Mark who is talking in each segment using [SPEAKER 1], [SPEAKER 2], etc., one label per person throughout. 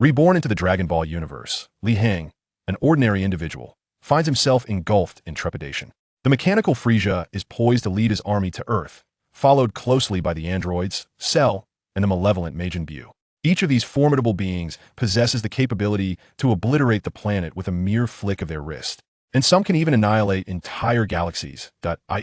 [SPEAKER 1] Reborn into the Dragon Ball universe, Li Hang, an ordinary individual, finds himself engulfed in trepidation. The mechanical Frieza is poised to lead his army to Earth, followed closely by the androids, Cell, and the malevolent Majin Buu. Each of these formidable beings possesses the capability to obliterate the planet with a mere flick of their wrist. And some can even annihilate entire galaxies.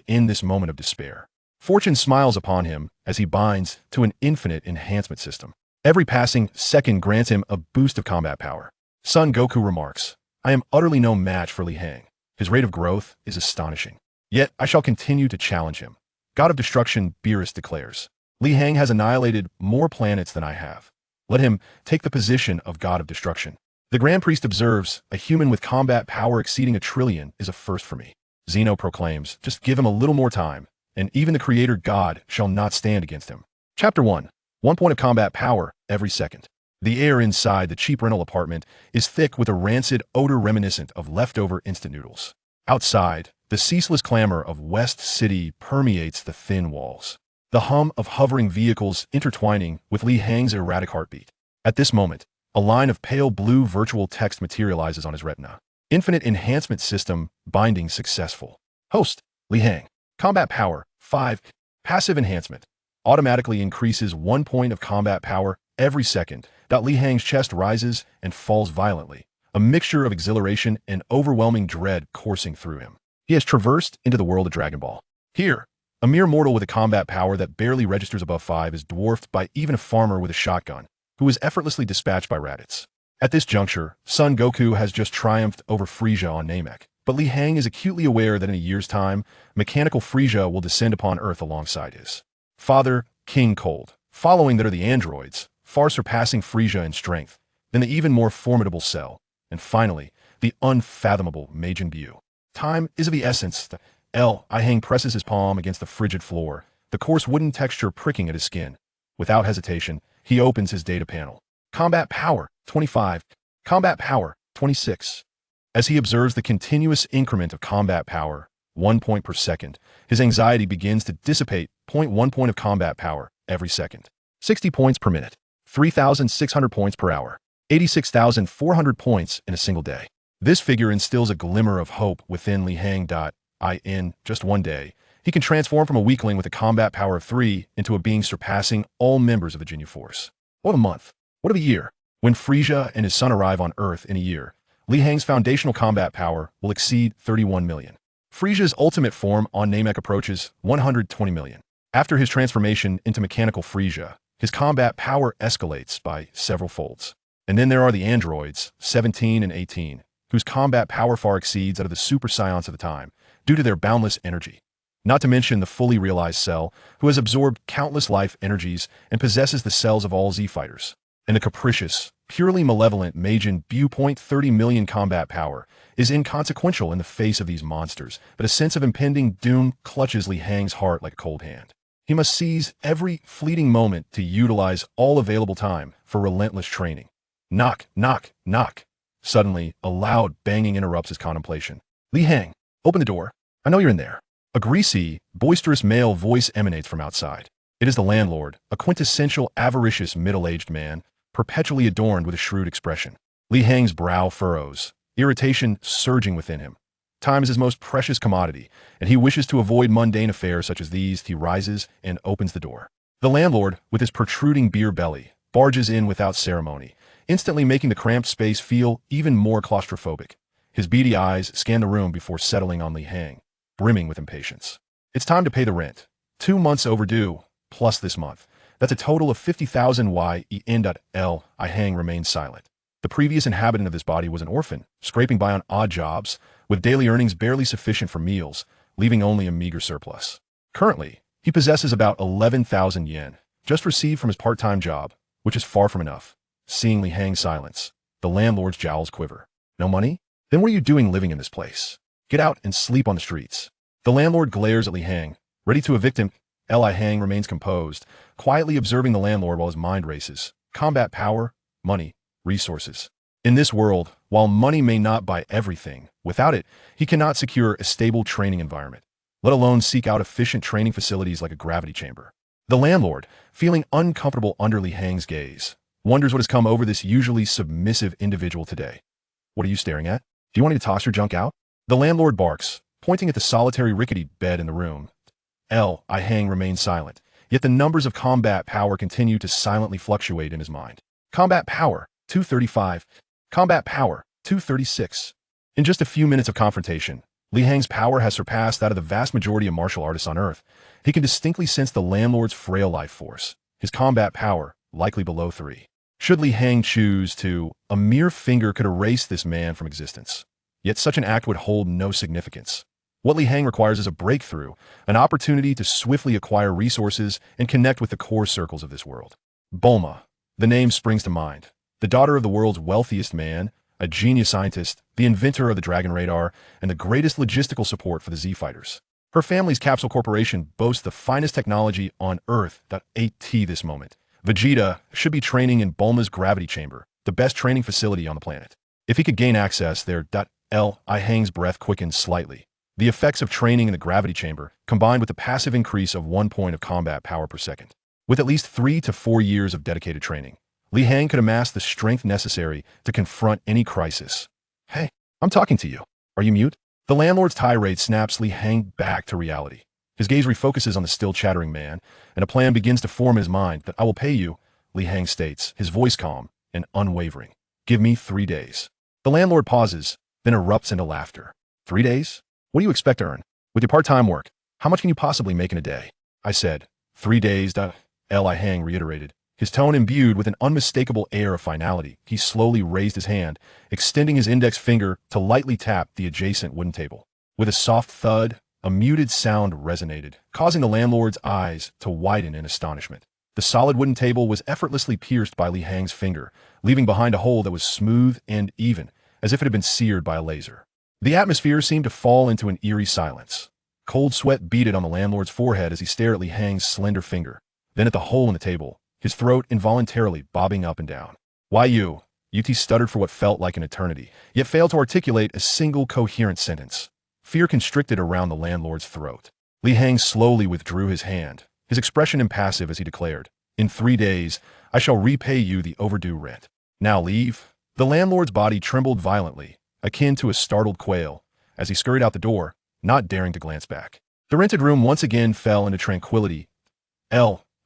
[SPEAKER 1] In this moment of despair, Fortune smiles upon him as he binds to an infinite enhancement system. Every passing second grants him a boost of combat power. Son Goku remarks, "I am utterly no match for Li Hang. His rate of growth is astonishing. Yet I shall continue to challenge him." God of Destruction Beerus declares, "Li Hang has annihilated more planets than I have. Let him take the position of God of Destruction." The Grand Priest observes, "A human with combat power exceeding 1,000,000,000,000 is a first for me." Zeno proclaims, "Just give him a little more time, and even the Creator God shall not stand against him." Chapter 1. 1 point of combat power every second. The air inside the cheap rental apartment is thick with a rancid odor reminiscent of leftover instant noodles. Outside, the ceaseless clamor of West City permeates the thin walls. The hum of hovering vehicles intertwining with Li Hang's erratic heartbeat. At this moment, a line of pale blue virtual text materializes on his retina. Infinite enhancement system binding successful. Host, Li Hang. Combat power, 5. Passive enhancement. Automatically increases 1 point of combat power every second. Li Hang's chest rises and falls violently, a mixture of exhilaration and overwhelming dread coursing through him. He has traversed into the world of Dragon Ball. Here, a mere mortal with a combat power that barely registers above 5 is dwarfed by even a farmer with a shotgun, who is effortlessly dispatched by Raditz. At this juncture, Son Goku has just triumphed over Frieza on Namek, but Li Hang is acutely aware that in a year's time, mechanical Frieza will descend upon Earth alongside his father, King Cold. Following that are the androids, far surpassing Frieza in strength, then the even more formidable Cell, and finally, the unfathomable Majin Buu. Time is of the essence. Li Hang presses his palm against the frigid floor, the coarse wooden texture pricking at his skin. Without hesitation, he opens his data panel. Combat power, 25. Combat power, 26. As he observes the continuous increment of combat power, 1 point per second, his anxiety begins to dissipate. 0.1 point of combat power every second. 60 points per minute. 3,600 points per hour. 86,400 points in a single day. This figure instills a glimmer of hope within Li Hang. In just one day, he can transform from a weakling with a combat power of 3 into a being surpassing all members of the Ginyu Force. What of a month? What of a year? When Frieza and his son arrive on Earth in a year, Li Hang's foundational combat power will exceed 31 million. Frieza's ultimate form on Namek approaches 120 million. After his transformation into mechanical Frieza, his combat power escalates by several folds. And then there are the androids, 17 and 18, whose combat power far exceeds that of the Super Saiyans of the time, due to their boundless energy. Not to mention the fully realized Cell, who has absorbed countless life energies and possesses the cells of all Z fighters. And the capricious, purely malevolent Majin Buu. 30 million combat power is inconsequential in the face of these monsters, but a sense of impending doom clutches Li Hang's heart like a cold hand. He must seize every fleeting moment to utilize all available time for relentless training. Knock, knock, knock. Suddenly, a loud banging interrupts his contemplation. Li Hang, open the door. I know you're in there. A greasy, boisterous male voice emanates from outside. It is the landlord, a quintessential avaricious middle-aged man, perpetually adorned with a shrewd expression. Li Hang's brow furrows, irritation surging within him. Time is his most precious commodity, and he wishes to avoid mundane affairs such as these. He rises and opens the door. The landlord, with his protruding beer belly, barges in without ceremony, instantly making the cramped space feel even more claustrophobic. His beady eyes scan the room before settling on Li Hang, brimming with impatience. It's time to pay the rent. 2 months overdue, plus this month. That's a total of 50,000 yen. Li Hang remains silent. The previous inhabitant of this body was an orphan, scraping by on odd jobs, with daily earnings barely sufficient for meals, leaving only a meager surplus. Currently, he possesses about 11,000 yen, just received from his part-time job, which is far from enough. Seeing Li Hang's silence, the landlord's jowls quiver. No money? Then what are you doing living in this place? Get out and sleep on the streets. The landlord glares at Li Hang, ready to evict him. Li Hang remains composed, quietly observing the landlord while his mind races. Combat power, money, resources. In this world, while money may not buy everything, without it, he cannot secure a stable training environment, let alone seek out efficient training facilities like a gravity chamber. The landlord, feeling uncomfortable under Li Hang's gaze, wonders what has come over this usually submissive individual today. What are you staring at? Do you want me to toss your junk out? The landlord barks, pointing at the solitary rickety bed in the room. I hang remains silent, yet the numbers of combat power continue to silently fluctuate in his mind. Combat power, 235. Combat power, 236. In just a few minutes of confrontation, Li Hang's power has surpassed that of the vast majority of martial artists on Earth. He can distinctly sense the landlord's frail life force, his combat power likely below 3. Should Li Hang choose to, a mere finger could erase this man from existence. Yet such an act would hold no significance. What Li Hang requires is a breakthrough, an opportunity to swiftly acquire resources and connect with the core circles of this world. Bulma. The name springs to mind. The daughter of the world's wealthiest man, a genius scientist, the inventor of the Dragon Radar, and the greatest logistical support for the Z-Fighters. Her family's Capsule Corporation boasts the finest technology on Earth. At this moment, Vegeta should be training in Bulma's gravity chamber, the best training facility on the planet. If he could gain access there, I Hang's breath quickens slightly. The effects of training in the gravity chamber, combined with the passive increase of 1 point of combat power per second. With at least 3 to 4 years of dedicated training, Li Hang could amass the strength necessary to confront any crisis. Hey, I'm talking to you. Are you mute? The landlord's tirade snaps Li Hang back to reality. His gaze refocuses on the still chattering man, and a plan begins to form in his mind. That I will pay you, Li Hang states, his voice calm and unwavering. Give me 3 days. The landlord pauses, then erupts into laughter. 3 days? What do you expect to earn? With your part-time work, how much can you possibly make in a day? I said. 3 days. Li Hang reiterated, his tone imbued with an unmistakable air of finality. He slowly raised his hand, extending his index finger to lightly tap the adjacent wooden table. With a soft thud, a muted sound resonated, causing the landlord's eyes to widen in astonishment. The solid wooden table was effortlessly pierced by Li Hang's finger, leaving behind a hole that was smooth and even, as if it had been seared by a laser. The atmosphere seemed to fall into an eerie silence. Cold sweat beaded on the landlord's forehead as he stared at Li Hang's slender finger, then at the hole in the table, his throat involuntarily bobbing up and down. Why you? UT stuttered for what felt like an eternity, yet failed to articulate a single coherent sentence. Fear constricted around the landlord's throat. Li Hang slowly withdrew his hand, his expression impassive as he declared, in 3 days, I shall repay you the overdue rent. Now leave. The landlord's body trembled violently, akin to a startled quail, as he scurried out the door, not daring to glance back. The rented room once again fell into tranquility.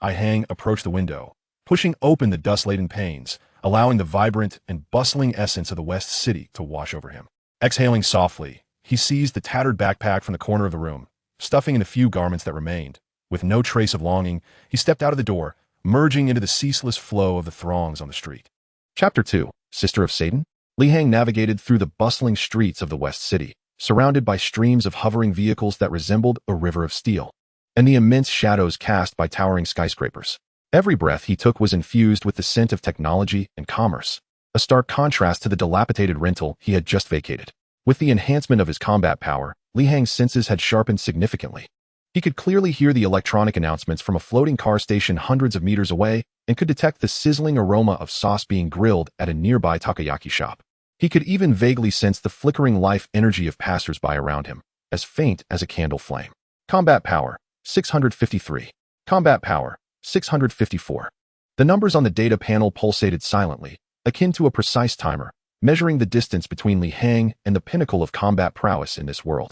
[SPEAKER 1] I Hang approached the window, pushing open the dust-laden panes, allowing the vibrant and bustling essence of the West City to wash over him. Exhaling softly, he seized the tattered backpack from the corner of the room, stuffing in the few garments that remained. With no trace of longing, he stepped out of the door, merging into the ceaseless flow of the throngs on the street. Chapter 2. Sister of Satan? Li Hang navigated through the bustling streets of the West City, surrounded by streams of hovering vehicles that resembled a river of steel, and the immense shadows cast by towering skyscrapers. Every breath he took was infused with the scent of technology and commerce, a stark contrast to the dilapidated rental he had just vacated. With the enhancement of his combat power, Li Hang's senses had sharpened significantly. He could clearly hear the electronic announcements from a floating car station hundreds of meters away and could detect the sizzling aroma of sauce being grilled at a nearby takoyaki shop. He could even vaguely sense the flickering life energy of passers-by around him, as faint as a candle flame. Combat power, 653. Combat power, 654. The numbers on the data panel pulsated silently, akin to a precise timer, measuring the distance between Li Hang and the pinnacle of combat prowess in this world,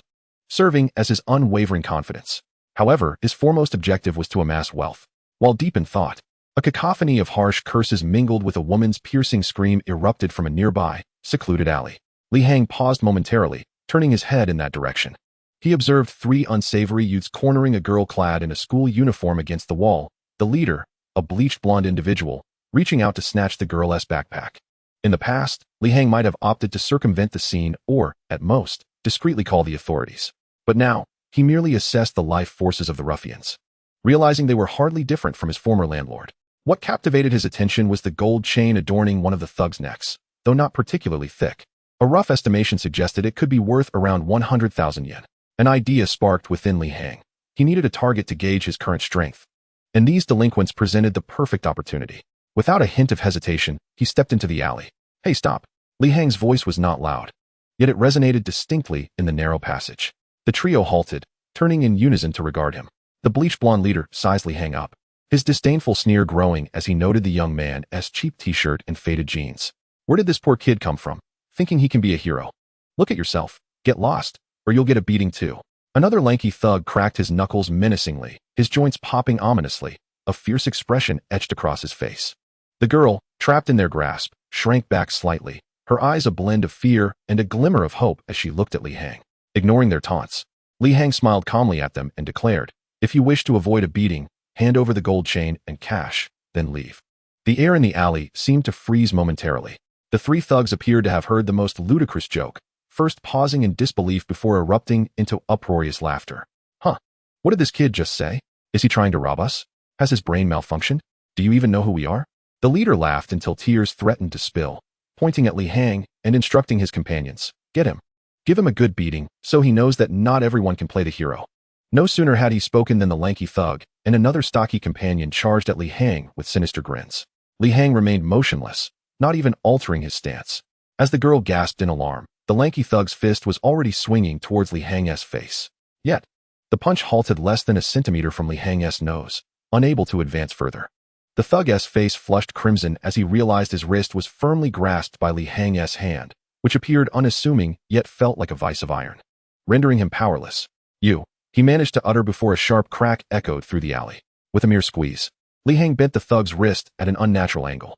[SPEAKER 1] serving as his unwavering confidence. However, his foremost objective was to amass wealth. While deep in thought, a cacophony of harsh curses mingled with a woman's piercing scream erupted from a nearby, secluded alley. Li Hang paused momentarily, turning his head in that direction. He observed 3 unsavory youths cornering a girl clad in a school uniform against the wall, the leader, a bleached blonde individual, reaching out to snatch the girl's backpack. In the past, Li Hang might have opted to circumvent the scene or, at most, discreetly call the authorities. But now, he merely assessed the life forces of the ruffians, realizing they were hardly different from his former landlord. What captivated his attention was the gold chain adorning one of the thugs' necks, though not particularly thick. A rough estimation suggested it could be worth around 100,000 yen. An idea sparked within Li Hang. He needed a target to gauge his current strength, and these delinquents presented the perfect opportunity. Without a hint of hesitation, he stepped into the alley. Hey, stop. Li Hang's voice was not loud, yet it resonated distinctly in the narrow passage. The trio halted, turning in unison to regard him. The bleached blonde leader sized Li Hang up. his disdainful sneer growing as he noted the young man's cheap t-shirt and faded jeans. Where did this poor kid come from, thinking he can be a hero? Look at yourself, get lost, or you'll get a beating too. Another lanky thug cracked his knuckles menacingly, his joints popping ominously, a fierce expression etched across his face. The girl, trapped in their grasp, shrank back slightly, her eyes a blend of fear and a glimmer of hope as she looked at Li Hang. Ignoring their taunts, Li Hang smiled calmly at them and declared, "If you wish to avoid a beating, hand over the gold chain and cash, then leave." The air in the alley seemed to freeze momentarily. The three thugs appeared to have heard the most ludicrous joke, first pausing in disbelief before erupting into uproarious laughter. Huh? What did this kid just say? Is he trying to rob us? Has his brain malfunctioned? Do you even know who we are? The leader laughed until tears threatened to spill, pointing at Li Hang and instructing his companions, "Get him. Give him a good beating, so he knows that not everyone can play the hero." No sooner had he spoken than the lanky thug and another stocky companion charged at Li Hang with sinister grins. Li Hang remained motionless, not even altering his stance. As the girl gasped in alarm, the lanky thug's fist was already swinging towards Li Hang's face. Yet, the punch halted less than a centimeter from Li Hang's nose, unable to advance further. The thug's face flushed crimson as he realized his wrist was firmly grasped by Li Hang's hand, which appeared unassuming yet felt like a vice of iron, rendering him powerless. "You," he managed to utter before a sharp crack echoed through the alley. With a mere squeeze, Li Hang bent the thug's wrist at an unnatural angle.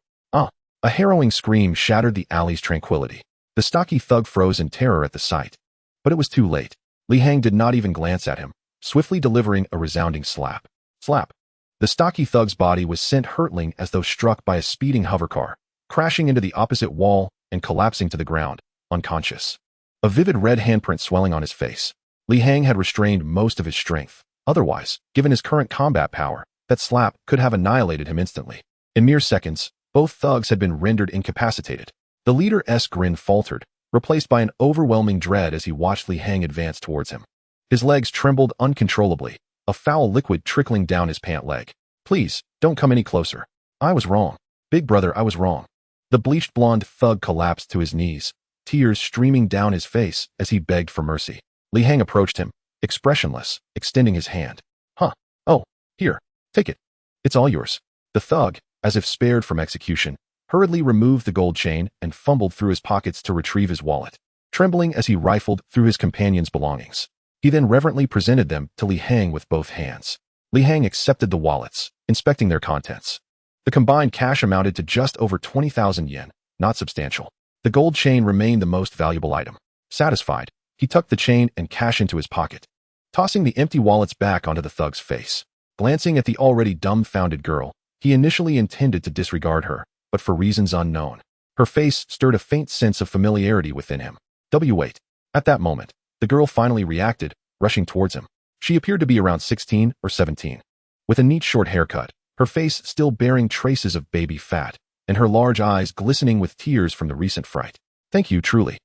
[SPEAKER 1] A harrowing scream shattered the alley's tranquility. The stocky thug froze in terror at the sight. But it was too late. Li Hang did not even glance at him, swiftly delivering a resounding slap. Slap. The stocky thug's body was sent hurtling as though struck by a speeding hovercar, crashing into the opposite wall and collapsing to the ground, unconscious. A vivid red handprint swelling on his face. Li Hang had restrained most of his strength. Otherwise, given his current combat power, that slap could have annihilated him instantly. In mere seconds, both thugs had been rendered incapacitated. The leader's grin faltered, replaced by an overwhelming dread as he watched Li Hang advance towards him. His legs trembled uncontrollably, a foul liquid trickling down his pant leg. "Please, don't come any closer. I was wrong. Big brother, I was wrong." The bleached blonde thug collapsed to his knees, tears streaming down his face as he begged for mercy. Li Hang approached him, expressionless, extending his hand. "Huh. Oh, here, take it. It's all yours." The thug, as if spared from execution, hurriedly removed the gold chain and fumbled through his pockets to retrieve his wallet, trembling as he rifled through his companion's belongings. He then reverently presented them to Li Hang with both hands. Li Hang accepted the wallets, inspecting their contents. The combined cash amounted to just over 20,000 yen, not substantial. The gold chain remained the most valuable item. Satisfied, he tucked the chain and cash into his pocket, tossing the empty wallets back onto the thug's face. Glancing at the already dumbfounded girl, he initially intended to disregard her, but for reasons unknown, her face stirred a faint sense of familiarity within him. Wait. At that moment, the girl finally reacted, rushing towards him. She appeared to be around 16 or 17. With a neat short haircut, her face still bearing traces of baby fat, and her large eyes glistening with tears from the recent fright. "Thank you, truly.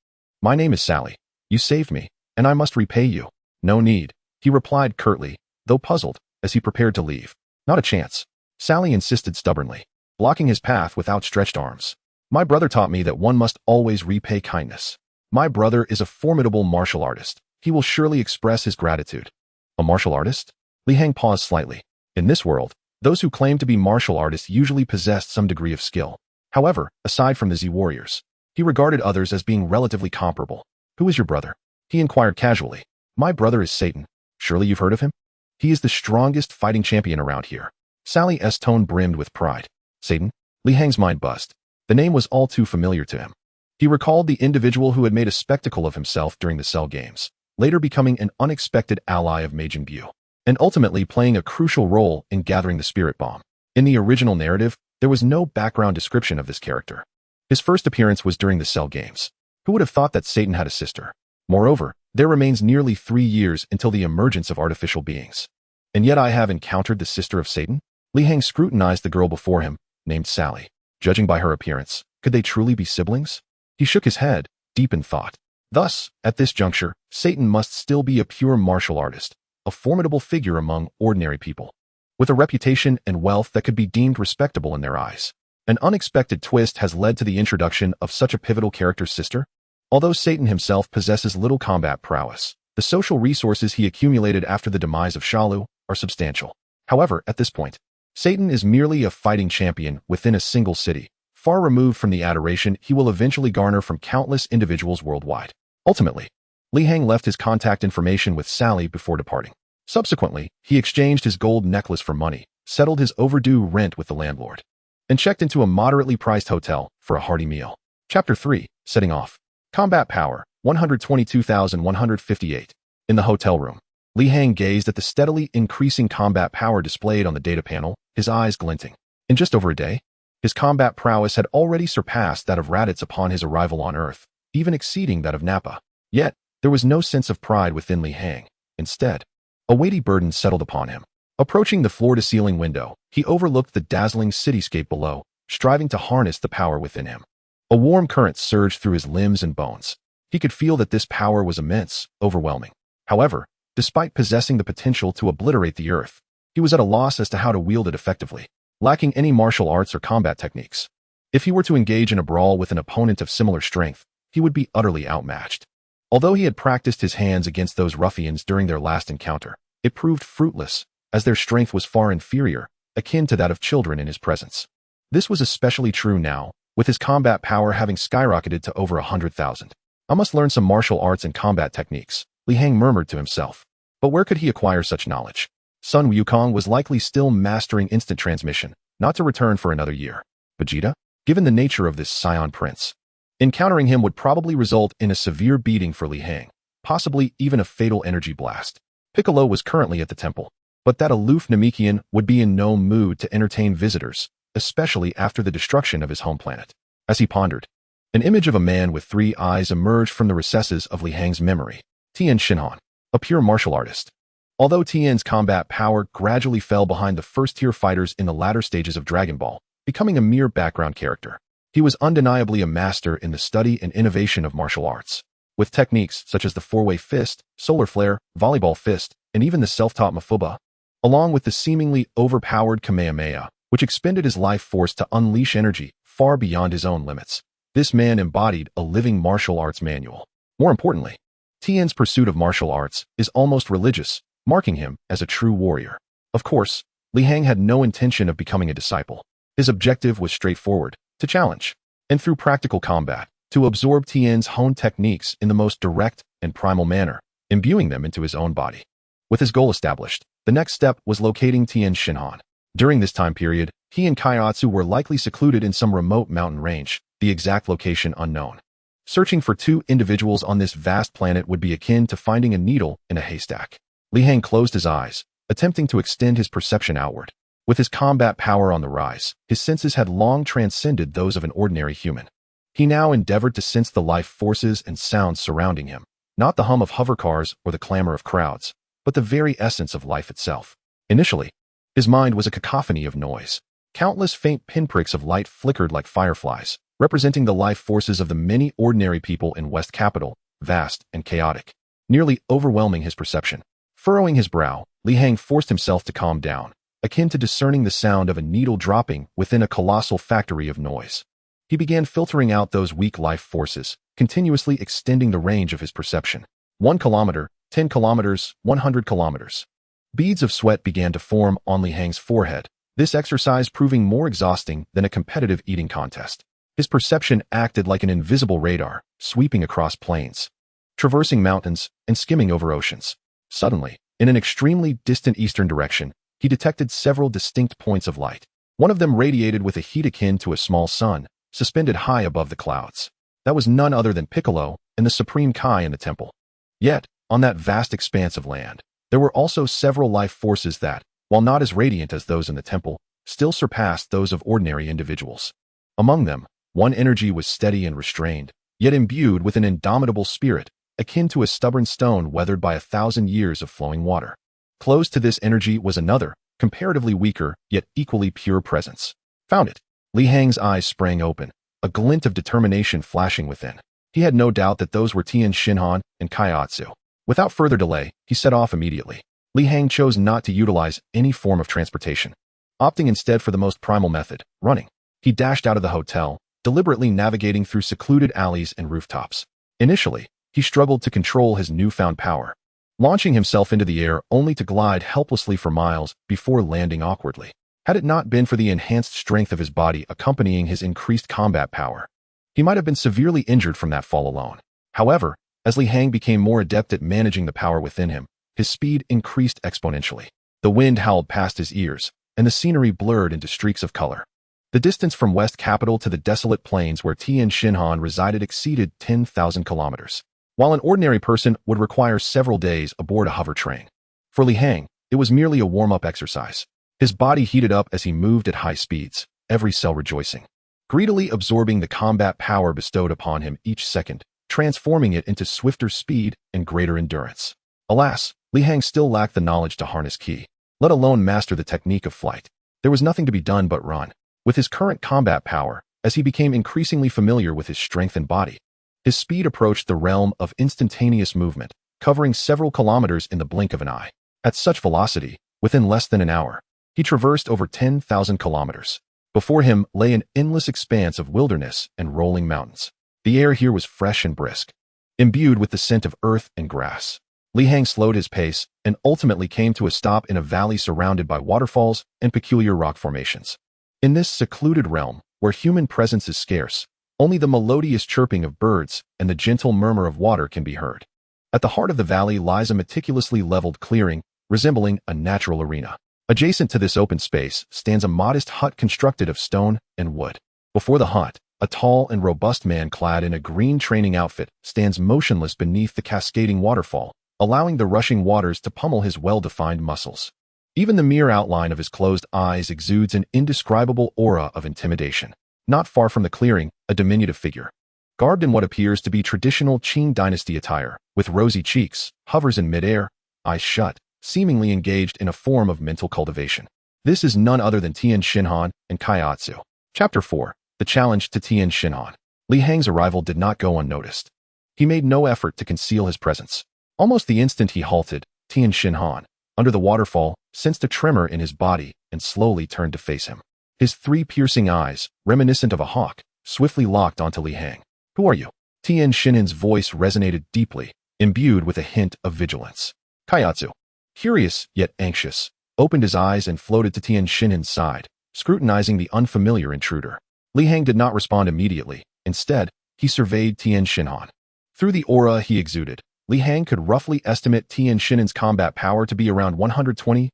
[SPEAKER 1] My name is Sally. You saved me, and I must repay you." "No need," he replied curtly, though puzzled, as he prepared to leave. "Not a chance." Sally insisted stubbornly, blocking his path with outstretched arms. "My brother taught me that one must always repay kindness. My brother is a formidable martial artist. He will surely express his gratitude." "A martial artist?" Li Hang paused slightly. In this world, those who claim to be martial artists usually possessed some degree of skill. However, aside from the Z warriors, he regarded others as being relatively comparable. "Who is your brother?" he inquired casually. "My brother is Satan. Surely you've heard of him? He is the strongest fighting champion around here." Sally's tone brimmed with pride. Satan? Li Hang's mind buzzed. The name was all too familiar to him. He recalled the individual who had made a spectacle of himself during the Cell Games, later becoming an unexpected ally of Majin Buu, and ultimately playing a crucial role in gathering the spirit bomb. In the original narrative, there was no background description of this character. His first appearance was during the Cell Games. Who would have thought that Satan had a sister? Moreover, there remains nearly 3 years until the emergence of artificial beings. And yet I have encountered the sister of Satan? Li Hang scrutinized the girl before him, named Sally. Judging by her appearance, could they truly be siblings? He shook his head, deep in thought. Thus, at this juncture, Satan must still be a pure martial artist, a formidable figure among ordinary people, with a reputation and wealth that could be deemed respectable in their eyes. An unexpected twist has led to the introduction of such a pivotal character's sister. Although Satan himself possesses little combat prowess, the social resources he accumulated after the demise of Shalu are substantial. However, at this point, Satan is merely a fighting champion within a single city, far removed from the adoration he will eventually garner from countless individuals worldwide. Ultimately, Li Hang left his contact information with Sally before departing. Subsequently, he exchanged his gold necklace for money, settled his overdue rent with the landlord, and checked into a moderately priced hotel for a hearty meal. Chapter 3. Setting off. Combat Power, 122,158. In the hotel room, Li Hang gazed at the steadily increasing combat power displayed on the data panel, his eyes glinting. In just over a day, his combat prowess had already surpassed that of Raditz upon his arrival on Earth, even exceeding that of Nappa. Yet, there was no sense of pride within Li Hang. Instead, a weighty burden settled upon him. Approaching the floor-to-ceiling window, he overlooked the dazzling cityscape below, striving to harness the power within him. A warm current surged through his limbs and bones. He could feel that this power was immense, overwhelming. However, despite possessing the potential to obliterate the Earth, he was at a loss as to how to wield it effectively, lacking any martial arts or combat techniques. If he were to engage in a brawl with an opponent of similar strength, he would be utterly outmatched. Although he had practiced his hands against those ruffians during their last encounter, it proved fruitless, as their strength was far inferior, akin to that of children in his presence. This was especially true now, with his combat power having skyrocketed to over 100,000. I must learn some martial arts and combat techniques, Li Hang murmured to himself. But where could he acquire such knowledge? Sun Wukong was likely still mastering instant transmission, not to return for another year. Vegeta? Given the nature of this Saiyan prince, encountering him would probably result in a severe beating for Li Hang, possibly even a fatal energy blast. Piccolo was currently at the temple, but that aloof Namekian would be in no mood to entertain visitors, especially after the destruction of his home planet. As he pondered, an image of a man with 3 eyes emerged from the recesses of Li Hang's memory. Tien Shinhan, a pure martial artist. Although Tien's combat power gradually fell behind the first-tier fighters in the latter stages of Dragon Ball, becoming a mere background character, he was undeniably a master in the study and innovation of martial arts. With techniques such as the four-way fist, solar flare, volleyball fist, and even the self-taught Mafuba, along with the seemingly overpowered Kamehameha, which expended his life force to unleash energy far beyond his own limits. This man embodied a living martial arts manual. More importantly, Tien's pursuit of martial arts is almost religious, marking him as a true warrior. Of course, Li Hang had no intention of becoming a disciple. His objective was straightforward, to challenge, and through practical combat, to absorb Tien's honed techniques in the most direct and primal manner, imbuing them into his own body. With his goal established, the next step was locating Tien Shinhan. During this time period, he and Kaiatsu were likely secluded in some remote mountain range, the exact location unknown. Searching for 2 individuals on this vast planet would be akin to finding a needle in a haystack. Li Hang closed his eyes, attempting to extend his perception outward. With his combat power on the rise, his senses had long transcended those of an ordinary human. He now endeavored to sense the life forces and sounds surrounding him, not the hum of hovercars or the clamor of crowds, but the very essence of life itself. Initially, his mind was a cacophony of noise. Countless faint pinpricks of light flickered like fireflies, representing the life forces of the many ordinary people in West Capital, vast and chaotic, nearly overwhelming his perception. Furrowing his brow, Li Hang forced himself to calm down, akin to discerning the sound of a needle dropping within a colossal factory of noise. He began filtering out those weak life forces, continuously extending the range of his perception. 1 kilometer, 10 kilometers, 100 kilometers. Beads of sweat began to form on Li Hang's forehead, this exercise proving more exhausting than a competitive eating contest. His perception acted like an invisible radar, sweeping across plains, traversing mountains, and skimming over oceans. Suddenly, in an extremely distant eastern direction, he detected several distinct points of light. One of them radiated with a heat akin to a small sun, suspended high above the clouds. That was none other than Piccolo and the Supreme Kai in the temple. Yet, on that vast expanse of land, there were also several life forces that, while not as radiant as those in the temple, still surpassed those of ordinary individuals. Among them, one energy was steady and restrained, yet imbued with an indomitable spirit, akin to a stubborn stone weathered by 1,000 years of flowing water. Close to this energy was another, comparatively weaker, yet equally pure presence. Found it. Li Hang's eyes sprang open, a glint of determination flashing within. He had no doubt that those were Tien Shinhan and Kaiatsu. Without further delay, he set off immediately. Li Hang chose not to utilize any form of transportation, opting instead for the most primal method, running. He dashed out of the hotel, deliberately navigating through secluded alleys and rooftops. Initially, he struggled to control his newfound power, launching himself into the air only to glide helplessly for miles before landing awkwardly. Had it not been for the enhanced strength of his body accompanying his increased combat power, he might have been severely injured from that fall alone. However, as Li Hang became more adept at managing the power within him, his speed increased exponentially. The wind howled past his ears, and the scenery blurred into streaks of color. The distance from West Capital to the desolate plains where Tien Shinhan resided exceeded 10,000 kilometers, while an ordinary person would require several days aboard a hover train. For Li Hang, it was merely a warm-up exercise. His body heated up as he moved at high speeds, every cell rejoicing, greedily absorbing the combat power bestowed upon him each second, transforming it into swifter speed and greater endurance. Alas, Li Hang still lacked the knowledge to harness ki, let alone master the technique of flight. There was nothing to be done but run. With his current combat power, as he became increasingly familiar with his strength and body, his speed approached the realm of instantaneous movement, covering several kilometers in the blink of an eye. At such velocity, within less than an hour, he traversed over 10,000 kilometers. Before him lay an endless expanse of wilderness and rolling mountains. The air here was fresh and brisk, imbued with the scent of earth and grass. Li Hang slowed his pace and ultimately came to a stop in a valley surrounded by waterfalls and peculiar rock formations. In this secluded realm, where human presence is scarce, only the melodious chirping of birds and the gentle murmur of water can be heard. At the heart of the valley lies a meticulously leveled clearing, resembling a natural arena. Adjacent to this open space stands a modest hut constructed of stone and wood. Before the hut, a tall and robust man clad in a green training outfit stands motionless beneath the cascading waterfall, allowing the rushing waters to pummel his well-defined muscles. Even the mere outline of his closed eyes exudes an indescribable aura of intimidation. Not far from the clearing, a diminutive figure, garbed in what appears to be traditional Qing dynasty attire, with rosy cheeks, hovers in midair, eyes shut, seemingly engaged in a form of mental cultivation. This is none other than Tien Shinhan and Kaiatsu. Chapter 4. The Challenge to Tien Shinhan. Li Hang's arrival did not go unnoticed. He made no effort to conceal his presence. Almost the instant he halted, Tien Shinhan, under the waterfall, sensed a tremor in his body and slowly turned to face him. His three piercing eyes, reminiscent of a hawk, swiftly locked onto Li Hang. "Who are you?" Tien Shinhan's voice resonated deeply, imbued with a hint of vigilance. Kaiatsu, curious yet anxious, opened his eyes and floated to Tien Shinhan's side, scrutinizing the unfamiliar intruder. Li Hang did not respond immediately. Instead, he surveyed Tien Shinhan. Through the aura he exuded, Li Hang could roughly estimate Tien Shinhan's combat power to be around 120,000.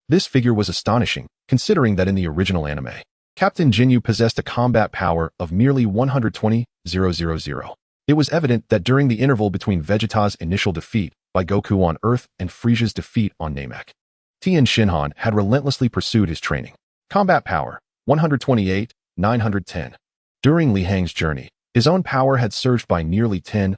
[SPEAKER 1] This figure was astonishing, considering that in the original anime, Captain Jinyu possessed a combat power of merely 120,000. It was evident that during the interval between Vegeta's initial defeat by Goku on Earth and Frieza's defeat on Namek, Tien Shinhan had relentlessly pursued his training. Combat power, 128,910. During Li Hang's journey, his own power had surged by nearly 10,000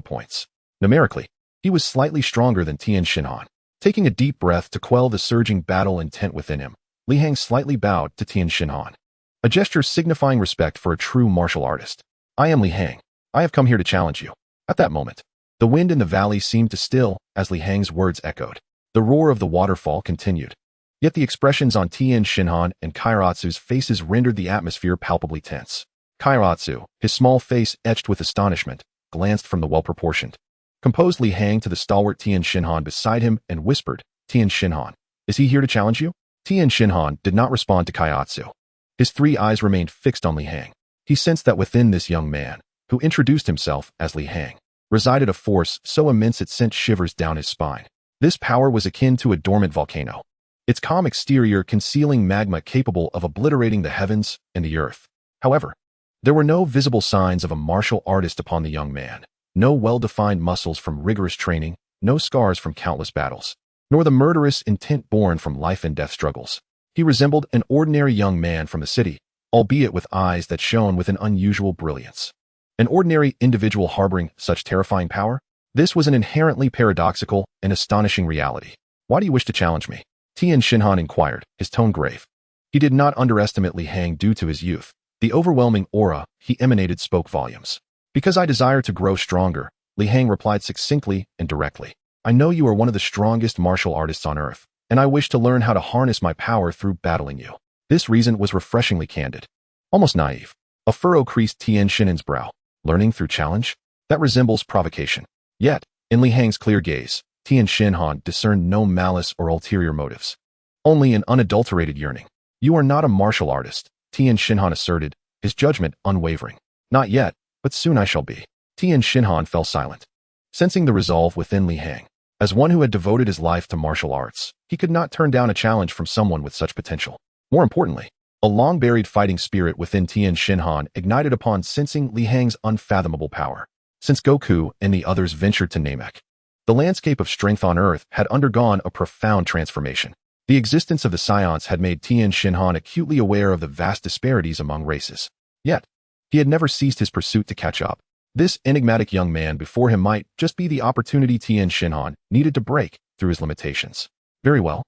[SPEAKER 1] points. Numerically, he was slightly stronger than Tien Shinhan. Taking a deep breath to quell the surging battle intent within him, Li Hang slightly bowed to Tien Shinhan, a gesture signifying respect for a true martial artist. "I am Li Hang. I have come here to challenge you." At that moment, the wind in the valley seemed to still as Li Hang's words echoed. The roar of the waterfall continued. Yet the expressions on Tien Shinhan and Kairatsu's faces rendered the atmosphere palpably tense. Kairatsu, his small face etched with astonishment, glanced from the well-proportioned, composed Li Hang to the stalwart Tien Shinhan beside him and whispered, "Tien Shinhan, is he here to challenge you?" Tien Shinhan did not respond to Kaiatsu. His three eyes remained fixed on Li Hang. He sensed that within this young man, who introduced himself as Li Hang, resided a force so immense it sent shivers down his spine. This power was akin to a dormant volcano, its calm exterior concealing magma capable of obliterating the heavens and the earth. However, there were no visible signs of a martial artist upon the young man, no well-defined muscles from rigorous training, no scars from countless battles, nor the murderous intent born from life and death struggles. He resembled an ordinary young man from the city, albeit with eyes that shone with an unusual brilliance. An ordinary individual harboring such terrifying power? This was an inherently paradoxical and astonishing reality. "Why do you wish to challenge me?" Tien Shinhan inquired, his tone grave. He did not underestimate Li Hang due to his youth. The overwhelming aura he emanated spoke volumes. "Because I desire to grow stronger," Li Hang replied succinctly and directly. "I know you are one of the strongest martial artists on Earth, and I wish to learn how to harness my power through battling you." This reason was refreshingly candid, almost naive. A furrow creased Tien Shinhan's brow. Learning through challenge? That resembles provocation. Yet, in Li Hang's clear gaze, Tien Shinhan discerned no malice or ulterior motives. only an unadulterated yearning. You are not a martial artist, Tian Xinhan asserted, his judgment unwavering. Not yet, but soon I shall be. Tian Xinhan fell silent, sensing the resolve within Li Hang. As one who had devoted his life to martial arts, he could not turn down a challenge from someone with such potential. More importantly, a long-buried fighting spirit within Tian Xinhan ignited upon sensing Li Hang's unfathomable power. Since Goku and the others ventured to Namek, the landscape of strength on Earth had undergone a profound transformation. The existence of the Saiyans had made Tian Xinhan acutely aware of the vast disparities among races. Yet, he had never ceased his pursuit to catch up. This enigmatic young man before him might just be the opportunity Tian Xinhan needed to break through his limitations. Very well.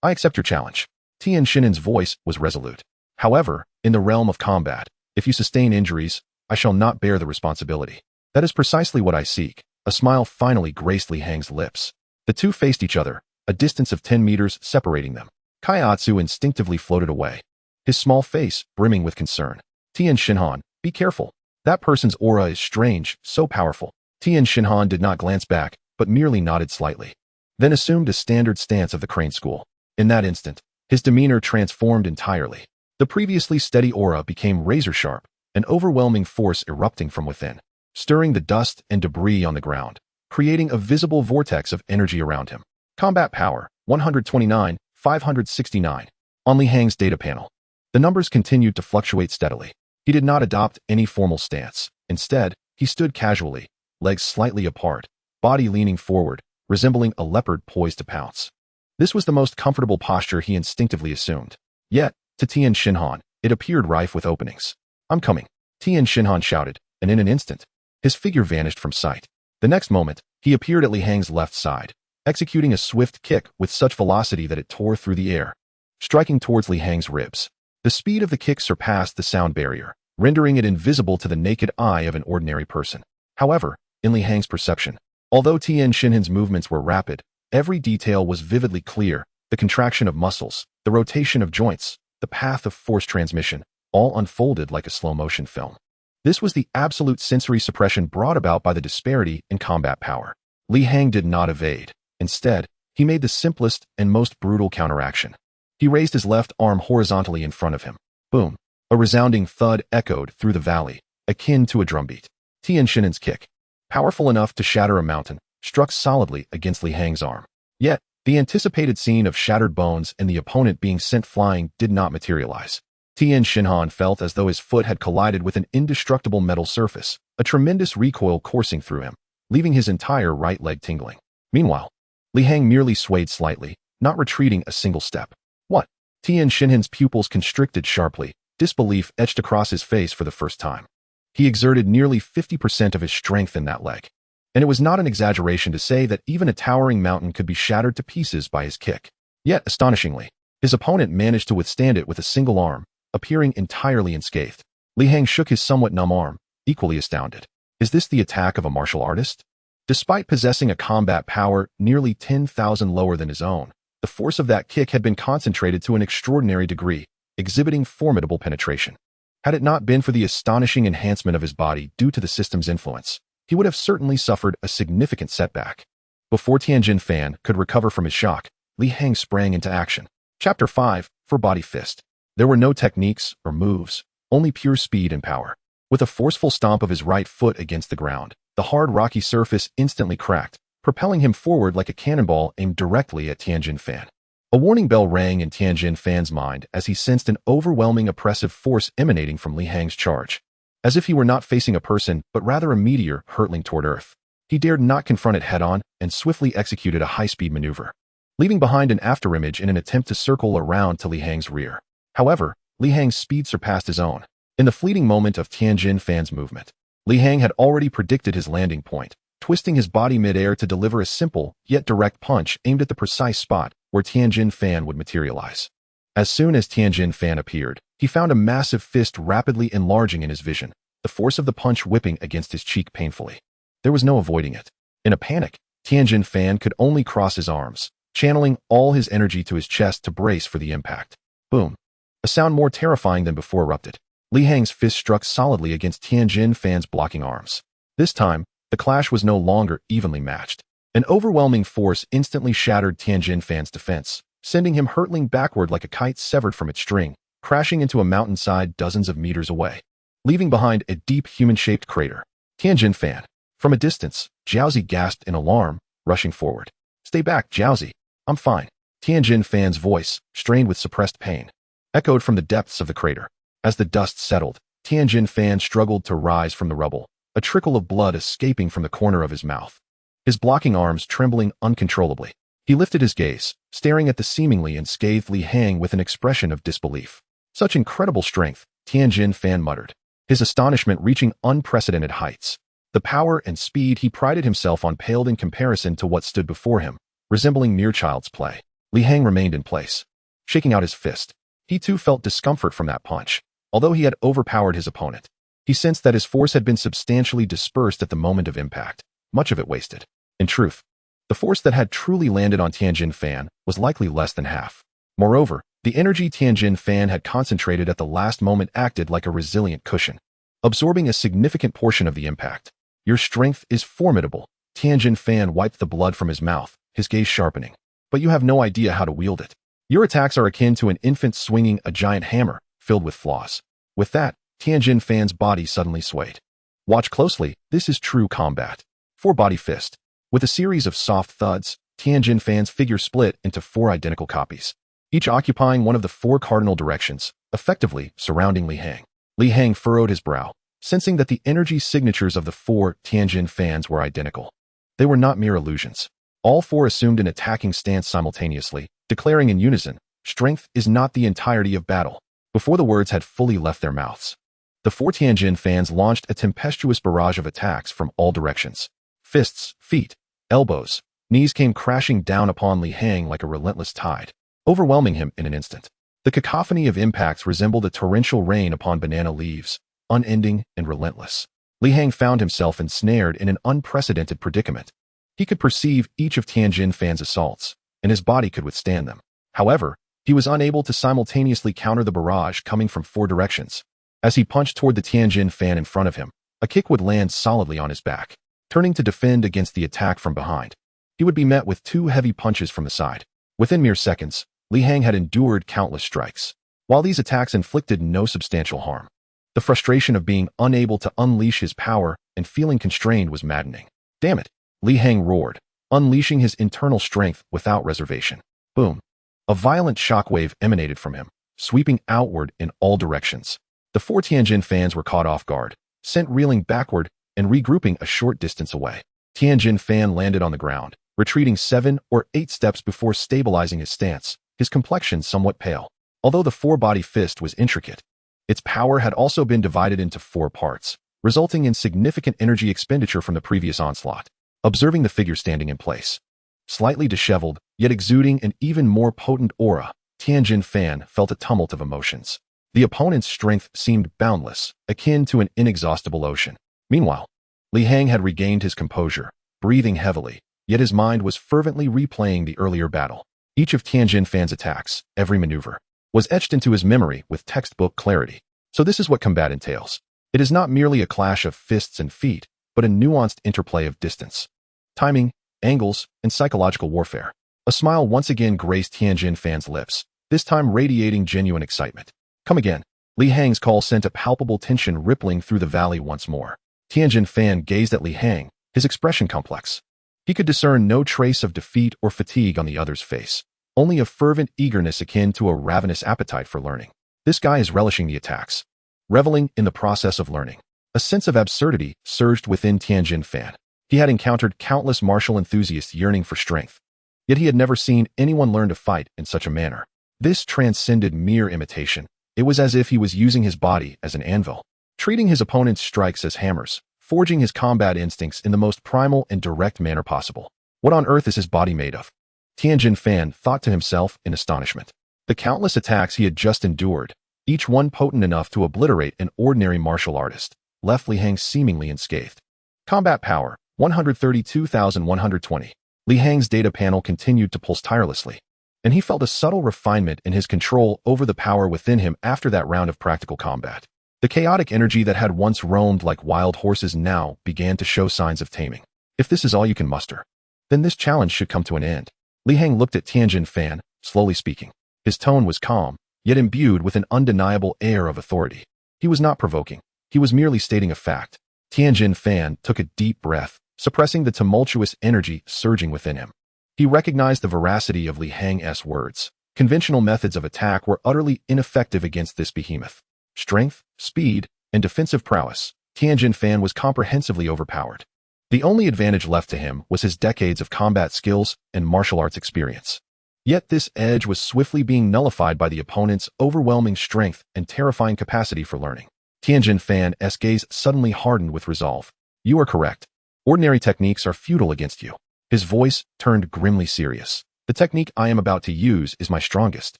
[SPEAKER 1] I accept your challenge. Tian Xinhan's voice was resolute. However, in the realm of combat, if you sustain injuries, I shall not bear the responsibility. That is precisely what I seek. A smile finally graced Li Hang's lips. The two faced each other, a distance of 10 meters separating them. Kaiatsu instinctively floated away, his small face brimming with concern. Tian Xinhan, be careful. That person's aura is strange, so powerful. Tian Xinhan did not glance back, but merely nodded slightly, then assumed a standard stance of the Crane School. In that instant, his demeanor transformed entirely. The previously steady aura became razor-sharp, an overwhelming force erupting from within, stirring the dust and debris on the ground, creating a visible vortex of energy around him. Combat power, 129, 569. On Li Hang's data panel, the numbers continued to fluctuate steadily. He did not adopt any formal stance. Instead, he stood casually, legs slightly apart, body leaning forward, resembling a leopard poised to pounce. This was the most comfortable posture he instinctively assumed. Yet, to Tian Xinhan, it appeared rife with openings. I'm coming, Tian Xinhan shouted, and in an instant, his figure vanished from sight. The next moment, he appeared at Li Hang's left side, executing a swift kick with such velocity that it tore through the air, striking towards Li Hang's ribs. The speed of the kick surpassed the sound barrier, rendering it invisible to the naked eye of an ordinary person. However, in Li Hang's perception, although Tian Xinhan's movements were rapid, every detail was vividly clear: the contraction of muscles, the rotation of joints, the path of force transmission, all unfolded like a slow-motion film. This was the absolute sensory suppression brought about by the disparity in combat power. Li Hang did not evade. Instead, he made the simplest and most brutal counteraction. He raised his left arm horizontally in front of him. Boom! A resounding thud echoed through the valley, akin to a drumbeat. Tian Xinhan's kick, powerful enough to shatter a mountain, struck solidly against Li Hang's arm. Yet, the anticipated scene of shattered bones and the opponent being sent flying did not materialize. Tian Xinhan felt as though his foot had collided with an indestructible metal surface, a tremendous recoil coursing through him, leaving his entire right leg tingling. Meanwhile, Li Hang merely swayed slightly, not retreating a single step. What? Tian Xinhan's pupils constricted sharply, disbelief etched across his face for the first time. He exerted nearly 50% of his strength in that leg, and it was not an exaggeration to say that even a towering mountain could be shattered to pieces by his kick. Yet, astonishingly, his opponent managed to withstand it with a single arm, appearing entirely unscathed. Li Hang shook his somewhat numb arm, equally astounded. Is this the attack of a martial artist? Despite possessing a combat power nearly 10,000 lower than his own, the force of that kick had been concentrated to an extraordinary degree, exhibiting formidable penetration. Had it not been for the astonishing enhancement of his body due to the system's influence, he would have certainly suffered a significant setback. Before Tianjin Fan could recover from his shock, Li Hang sprang into action. Chapter 5, for Body Fist. There were no techniques or moves, only pure speed and power. With a forceful stomp of his right foot against the ground, the hard rocky surface instantly cracked, propelling him forward like a cannonball aimed directly at Tianjin Fan. A warning bell rang in Tianjin Fan's mind as he sensed an overwhelming oppressive force emanating from Li Hang's charge. As if he were not facing a person, but rather a meteor hurtling toward Earth. He dared not confront it head-on and swiftly executed a high-speed maneuver, leaving behind an afterimage in an attempt to circle around to Li Hang's rear. However, Li Hang's speed surpassed his own. In the fleeting moment of Tianjin Fan's movement, Li Hang had already predicted his landing point, twisting his body mid-air to deliver a simple, yet direct punch aimed at the precise spot where Tianjin Fan would materialize. As soon as Tianjin Fan appeared, he found a massive fist rapidly enlarging in his vision, the force of the punch whipping against his cheek painfully. There was no avoiding it. In a panic, Tianjin Fan could only cross his arms, channeling all his energy to his chest to brace for the impact. Boom! A sound more terrifying than before erupted. Li Hang's fist struck solidly against Tianjin Fan's blocking arms. This time, the clash was no longer evenly matched. An overwhelming force instantly shattered Tianjin Fan's defense, sending him hurtling backward like a kite severed from its string, crashing into a mountainside dozens of meters away, leaving behind a deep human-shaped crater. Tianjin Fan. From a distance, Jiaozi gasped in alarm, rushing forward. "Stay back, Jiaozi. I'm fine." Tianjin Fan's voice, strained with suppressed pain, echoed from the depths of the crater. As the dust settled, Tianjin Fan struggled to rise from the rubble, a trickle of blood escaping from the corner of his mouth, his blocking arms trembling uncontrollably. He lifted his gaze, staring at the seemingly unscathed Li Hang with an expression of disbelief. "Such incredible strength," Tianjin Fan muttered, his astonishment reaching unprecedented heights. The power and speed he prided himself on paled in comparison to what stood before him, resembling mere child's play. Li Hang remained in place, shaking out his fist. He too felt discomfort from that punch. Although he had overpowered his opponent, he sensed that his force had been substantially dispersed at the moment of impact, much of it wasted. In truth, the force that had truly landed on Tianjin Fan was likely less than half. Moreover, the energy Tianjin Fan had concentrated at the last moment acted like a resilient cushion, absorbing a significant portion of the impact. "Your strength is formidable." Tianjin Fan wiped the blood from his mouth, his gaze sharpening. "But you have no idea how to wield it. Your attacks are akin to an infant swinging a giant hammer, filled with flaws." With that, Tianjin Fan's body suddenly swayed. "Watch closely, this is true combat." Four-body fist. With a series of soft thuds, Tianjin Fan's figure split into 4 identical copies, each occupying one of the 4 cardinal directions, effectively surrounding Li Hang. Li Hang furrowed his brow, sensing that the energy signatures of the 4 Tianjin Fans were identical. They were not mere illusions. All 4 assumed an attacking stance simultaneously, declaring in unison, "Strength is not the entirety of battle." Before the words had fully left their mouths, the 4 Tianjin Fans launched a tempestuous barrage of attacks from all directions. Fists, feet, elbows, knees came crashing down upon Li Hang like a relentless tide, overwhelming him in an instant. The cacophony of impacts resembled a torrential rain upon banana leaves, unending and relentless. Li Hang found himself ensnared in an unprecedented predicament. He could perceive each of Tianjin Fan's assaults, and his body could withstand them. However, he was unable to simultaneously counter the barrage coming from 4 directions. As he punched toward the Tianjin Fan in front of him, a kick would land solidly on his back. Turning to defend against the attack from behind, he would be met with 2 heavy punches from the side. Within mere seconds, Li Hang had endured countless strikes. While these attacks inflicted no substantial harm, the frustration of being unable to unleash his power and feeling constrained was maddening. "Damn it!" Li Hang roared, unleashing his internal strength without reservation. Boom! A violent shockwave emanated from him, sweeping outward in all directions. The 4 Tianjin Fans were caught off guard, sent reeling backward and regrouping a short distance away. Tianjin Fan landed on the ground, retreating 7 or 8 steps before stabilizing his stance, his complexion somewhat pale. Although the 4-body fist was intricate, its power had also been divided into 4 parts, resulting in significant energy expenditure from the previous onslaught. Observing the figure standing in place, slightly disheveled, yet exuding an even more potent aura, Tianjin Fan felt a tumult of emotions. The opponent's strength seemed boundless, akin to an inexhaustible ocean. Meanwhile, Li Hang had regained his composure, breathing heavily, yet his mind was fervently replaying the earlier battle. Each of Tianjin Fan's attacks, every maneuver, was etched into his memory with textbook clarity. So this is what combat entails. It is not merely a clash of fists and feet, but a nuanced interplay of distance, timing, angles, and psychological warfare. A smile once again graced Tianjin Fan's lips, this time radiating genuine excitement. "Come again." Li Hang's call sent a palpable tension rippling through the valley once more. Tianjin Fan gazed at Li Hang, his expression complex. He could discern no trace of defeat or fatigue on the other's face, only a fervent eagerness akin to a ravenous appetite for learning. This guy is relishing the attacks, reveling in the process of learning. A sense of absurdity surged within Tianjin Fan. He had encountered countless martial enthusiasts yearning for strength, yet he had never seen anyone learn to fight in such a manner. This transcended mere imitation. It was as if he was using his body as an anvil, treating his opponent's strikes as hammers, forging his combat instincts in the most primal and direct manner possible. What on earth is his body made of? Tianjin Fan thought to himself in astonishment. The countless attacks he had just endured, each one potent enough to obliterate an ordinary martial artist, left Li Hang seemingly unscathed. Combat power, 132,120. Li Hang's data panel continued to pulse tirelessly, and he felt a subtle refinement in his control over the power within him after that round of practical combat. The chaotic energy that had once roamed like wild horses now began to show signs of taming. If this is all you can muster, then this challenge should come to an end. Li Hang looked at Tianjin Fan, slowly speaking. His tone was calm, yet imbued with an undeniable air of authority. He was not provoking. He was merely stating a fact. Tianjin Fan took a deep breath, suppressing the tumultuous energy surging within him. He recognized the veracity of Li Hang's words. Conventional methods of attack were utterly ineffective against this behemoth. Strength, speed, and defensive prowess, Tianjin Fan was comprehensively overpowered. The only advantage left to him was his decades of combat skills and martial arts experience. Yet this edge was swiftly being nullified by the opponent's overwhelming strength and terrifying capacity for learning. Tianjin Fan's gaze suddenly hardened with resolve. You are correct. Ordinary techniques are futile against you. His voice turned grimly serious. The technique I am about to use is my strongest.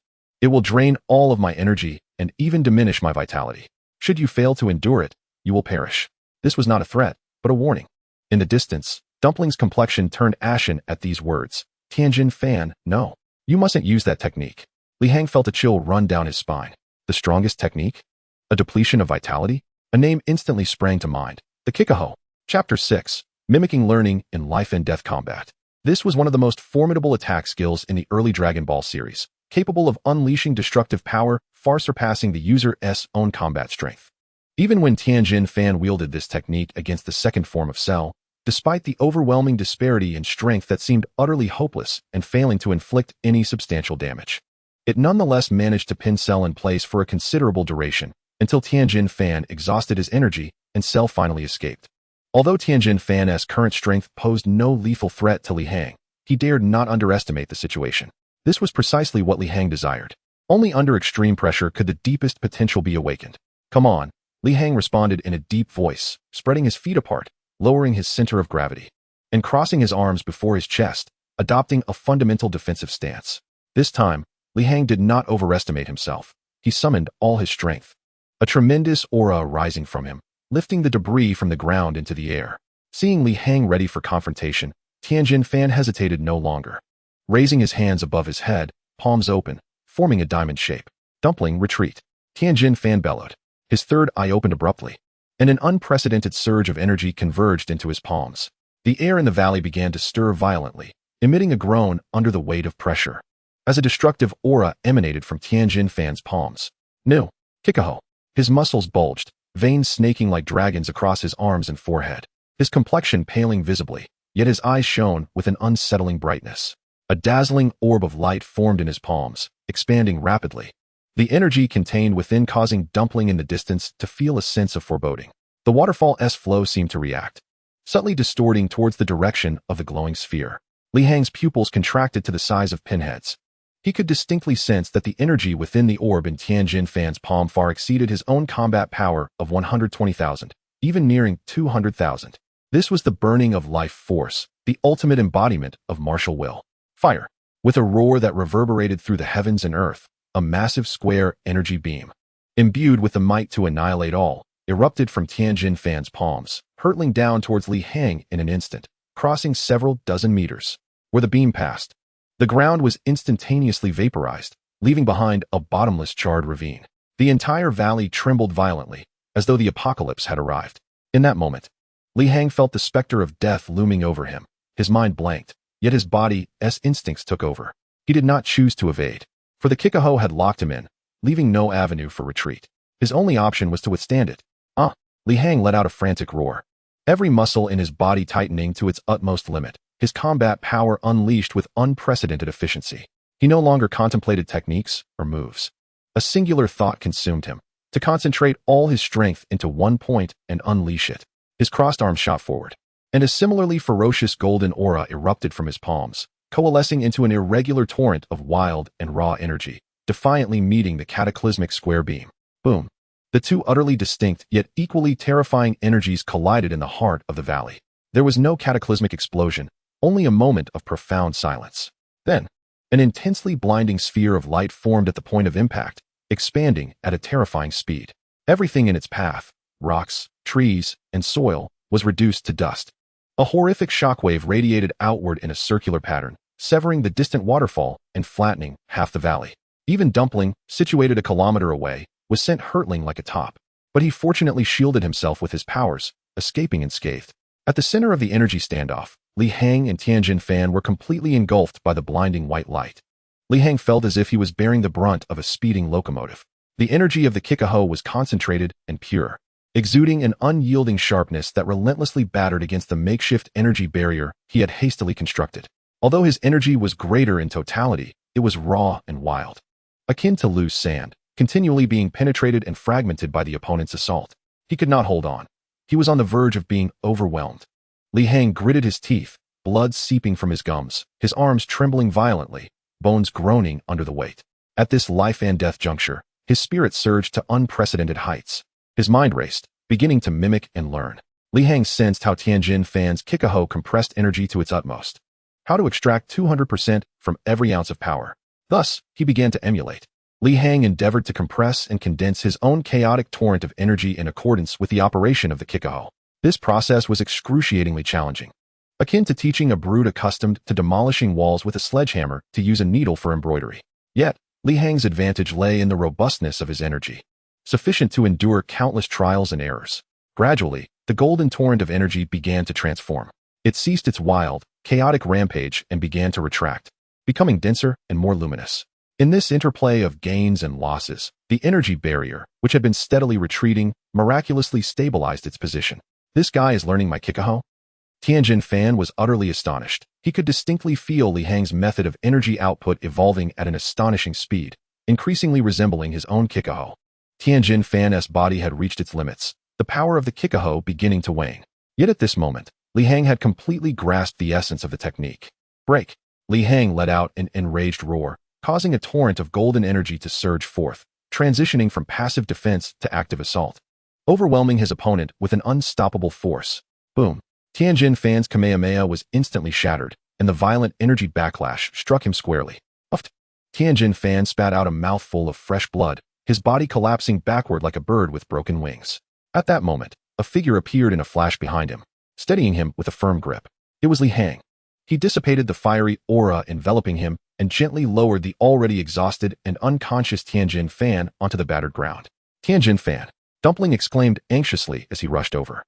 [SPEAKER 1] It will drain all of my energy and even diminish my vitality. Should you fail to endure it, you will perish. This was not a threat, but a warning. In the distance, Dumpling's complexion turned ashen at these words. Tianjin Fan, no. You mustn't use that technique. Li Hang felt a chill run down his spine. The strongest technique? A depletion of vitality? A name instantly sprang to mind. The Kikaho. Chapter 6. Mimicking Learning in Life and Death Combat. This was one of the most formidable attack skills in the early Dragon Ball series, capable of unleashing destructive power far surpassing the user's own combat strength. Even when Tianjin Fan wielded this technique against the second form of Cell, despite the overwhelming disparity in strength that seemed utterly hopeless and failing to inflict any substantial damage, it nonetheless managed to pin Cell in place for a considerable duration, until Tianjin Fan exhausted his energy and Cell finally escaped. Although Tianjin Fan's current strength posed no lethal threat to Li Hang, he dared not underestimate the situation. This was precisely what Li Hang desired. Only under extreme pressure could the deepest potential be awakened. Come on, Li Hang responded in a deep voice, spreading his feet apart, lowering his center of gravity, and crossing his arms before his chest, adopting a fundamental defensive stance. This time, Li Hang did not overestimate himself. He summoned all his strength. A tremendous aura rising from him, lifting the debris from the ground into the air. Seeing Li Hang ready for confrontation, Tianjin Fan hesitated no longer. Raising his hands above his head, palms open, forming a diamond shape. Dumpling, retreat. Tianjin Fan bellowed. His third eye opened abruptly, and an unprecedented surge of energy converged into his palms. The air in the valley began to stir violently, emitting a groan under the weight of pressure, as a destructive aura emanated from Tianjin Fan's palms. No, Kikaho. His muscles bulged, veins snaking like dragons across his arms and forehead, his complexion paling visibly, yet his eyes shone with an unsettling brightness. A dazzling orb of light formed in his palms, expanding rapidly, the energy contained within causing Dumpling in the distance to feel a sense of foreboding. The waterfall's flow seemed to react, subtly distorting towards the direction of the glowing sphere. Li Hang's pupils contracted to the size of pinheads. He could distinctly sense that the energy within the orb in Tianjin Fan's palm far exceeded his own combat power of 120,000, even nearing 200,000. This was the burning of life force, the ultimate embodiment of martial will. Fire. With a roar that reverberated through the heavens and earth, a massive square energy beam, imbued with the might to annihilate all, erupted from Tianjin Fan's palms, hurtling down towards Li Hang in an instant, crossing several dozen meters. Where the beam passed, the ground was instantaneously vaporized, leaving behind a bottomless charred ravine. The entire valley trembled violently, as though the apocalypse had arrived. In that moment, Li Hang felt the specter of death looming over him. His mind blanked, yet his body's instincts took over. He did not choose to evade, for the Kikaho had locked him in, leaving no avenue for retreat. His only option was to withstand it. Li Hang let out a frantic roar, every muscle in his body tightening to its utmost limit, his combat power unleashed with unprecedented efficiency. He no longer contemplated techniques or moves. A singular thought consumed him, to concentrate all his strength into one point and unleash it. His crossed arms shot forward, and a similarly ferocious golden aura erupted from his palms, coalescing into an irregular torrent of wild and raw energy, defiantly meeting the cataclysmic square beam. Boom. The two utterly distinct yet equally terrifying energies collided in the heart of the valley. There was no cataclysmic explosion, only a moment of profound silence. Then, an intensely blinding sphere of light formed at the point of impact, expanding at a terrifying speed. Everything in its path, rocks, trees, and soil, was reduced to dust. A horrific shockwave radiated outward in a circular pattern, severing the distant waterfall and flattening half the valley. Even Dumpling, situated a kilometer away, was sent hurtling like a top, but he fortunately shielded himself with his powers, escaping unscathed. At the center of the energy standoff, Li Hang and Tianjin Fan were completely engulfed by the blinding white light. Li Hang felt as if he was bearing the brunt of a speeding locomotive. The energy of the Kikaho was concentrated and pure, exuding an unyielding sharpness that relentlessly battered against the makeshift energy barrier he had hastily constructed. Although his energy was greater in totality, it was raw and wild, akin to loose sand, continually being penetrated and fragmented by the opponent's assault. He could not hold on. He was on the verge of being overwhelmed. Li Hang gritted his teeth, blood seeping from his gums, his arms trembling violently, bones groaning under the weight. At this life-and-death juncture, his spirit surged to unprecedented heights. His mind raced, beginning to mimic and learn. Li Hang sensed how Tianjin Fan's Kikaho compressed energy to its utmost, how to extract 200% from every ounce of power. Thus, he began to emulate. Li Hang endeavored to compress and condense his own chaotic torrent of energy in accordance with the operation of the Kikaho. This process was excruciatingly challenging, akin to teaching a brute accustomed to demolishing walls with a sledgehammer to use a needle for embroidery. Yet, Li Hang's advantage lay in the robustness of his energy, sufficient to endure countless trials and errors. Gradually, the golden torrent of energy began to transform. It ceased its wild, chaotic rampage and began to retract, becoming denser and more luminous. In this interplay of gains and losses, the energy barrier, which had been steadily retreating, miraculously stabilized its position. This guy is learning my Kikaho? Tianjin Fan was utterly astonished. He could distinctly feel Li Hang's method of energy output evolving at an astonishing speed, increasingly resembling his own Kikaho. Tianjin Fan's body had reached its limits, the power of the Kikaho beginning to wane. Yet at this moment, Li Hang had completely grasped the essence of the technique. Break! Li Hang let out an enraged roar, causing a torrent of golden energy to surge forth, transitioning from passive defense to active assault, overwhelming his opponent with an unstoppable force. Boom! Tianjin Fan's Kamehameha was instantly shattered, and the violent energy backlash struck him squarely. Uffed! Tianjin Fan spat out a mouthful of fresh blood, his body collapsing backward like a bird with broken wings. At that moment, a figure appeared in a flash behind him, steadying him with a firm grip. It was Li Hang. He dissipated the fiery aura enveloping him and gently lowered the already exhausted and unconscious Tianjin Fan onto the battered ground. Tianjin Fan, Dumpling exclaimed anxiously as he rushed over.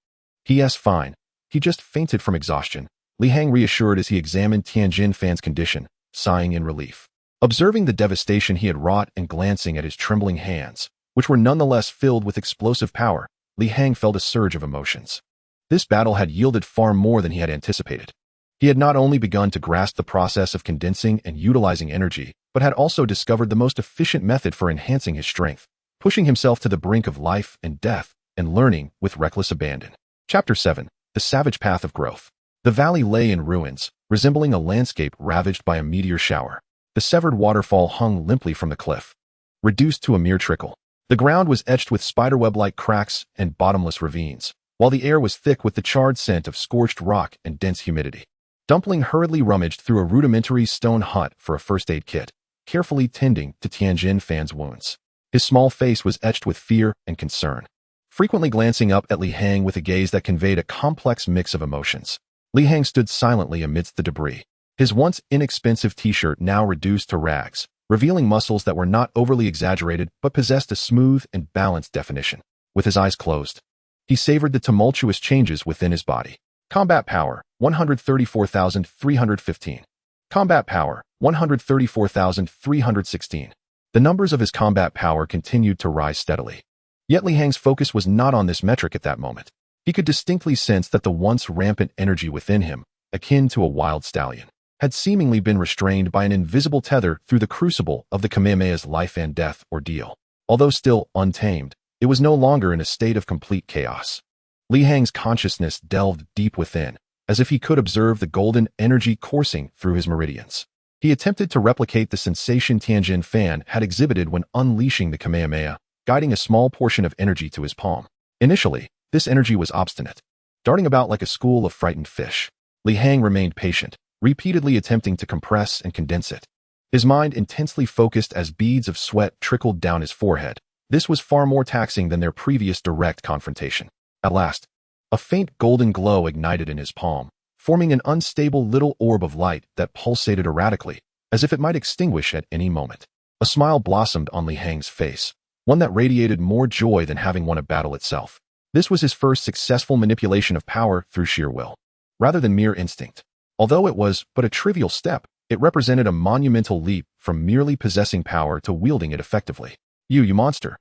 [SPEAKER 1] He.S. fine. He just fainted from exhaustion, Li Hang reassured as he examined Tianjin Fan's condition, sighing in relief. Observing the devastation he had wrought and glancing at his trembling hands, which were nonetheless filled with explosive power, Li Hang felt a surge of emotions. This battle had yielded far more than he had anticipated. He had not only begun to grasp the process of condensing and utilizing energy, but had also discovered the most efficient method for enhancing his strength, pushing himself to the brink of life and death, and learning with reckless abandon. Chapter 7. The Savage Path of Growth. The valley lay in ruins, resembling a landscape ravaged by a meteor shower. The severed waterfall hung limply from the cliff, reduced to a mere trickle. The ground was etched with spiderweb-like cracks and bottomless ravines, while the air was thick with the charred scent of scorched rock and dense humidity. Dumpling hurriedly rummaged through a rudimentary stone hut for a first-aid kit, carefully tending to Tianjin Fan's wounds. His small face was etched with fear and concern, frequently glancing up at Li Hang with a gaze that conveyed a complex mix of emotions. Li Hang stood silently amidst the debris, his once inexpensive t-shirt now reduced to rags, revealing muscles that were not overly exaggerated but possessed a smooth and balanced definition. With his eyes closed, he savored the tumultuous changes within his body. Combat power, 134,315. Combat power, 134,316. The numbers of his combat power continued to rise steadily. Yet Li Hang's focus was not on this metric at that moment. He could distinctly sense that the once rampant energy within him, akin to a wild stallion, had seemingly been restrained by an invisible tether through the crucible of the Kamehameha's life and death ordeal. Although still untamed, it was no longer in a state of complete chaos. Li Hang's consciousness delved deep within, as if he could observe the golden energy coursing through his meridians. He attempted to replicate the sensation Tianjin Fan had exhibited when unleashing the Kamehameha, guiding a small portion of energy to his palm. Initially, this energy was obstinate, darting about like a school of frightened fish. Li Hang remained patient, repeatedly attempting to compress and condense it. His mind intensely focused as beads of sweat trickled down his forehead. This was far more taxing than their previous direct confrontation. At last, a faint golden glow ignited in his palm, forming an unstable little orb of light that pulsated erratically, as if it might extinguish at any moment. A smile blossomed on Li Hang's face, one that radiated more joy than having won a battle itself. This was his first successful manipulation of power through sheer will, rather than mere instinct. Although it was but a trivial step, It represented a monumental leap from merely possessing power to wielding it effectively. You monster.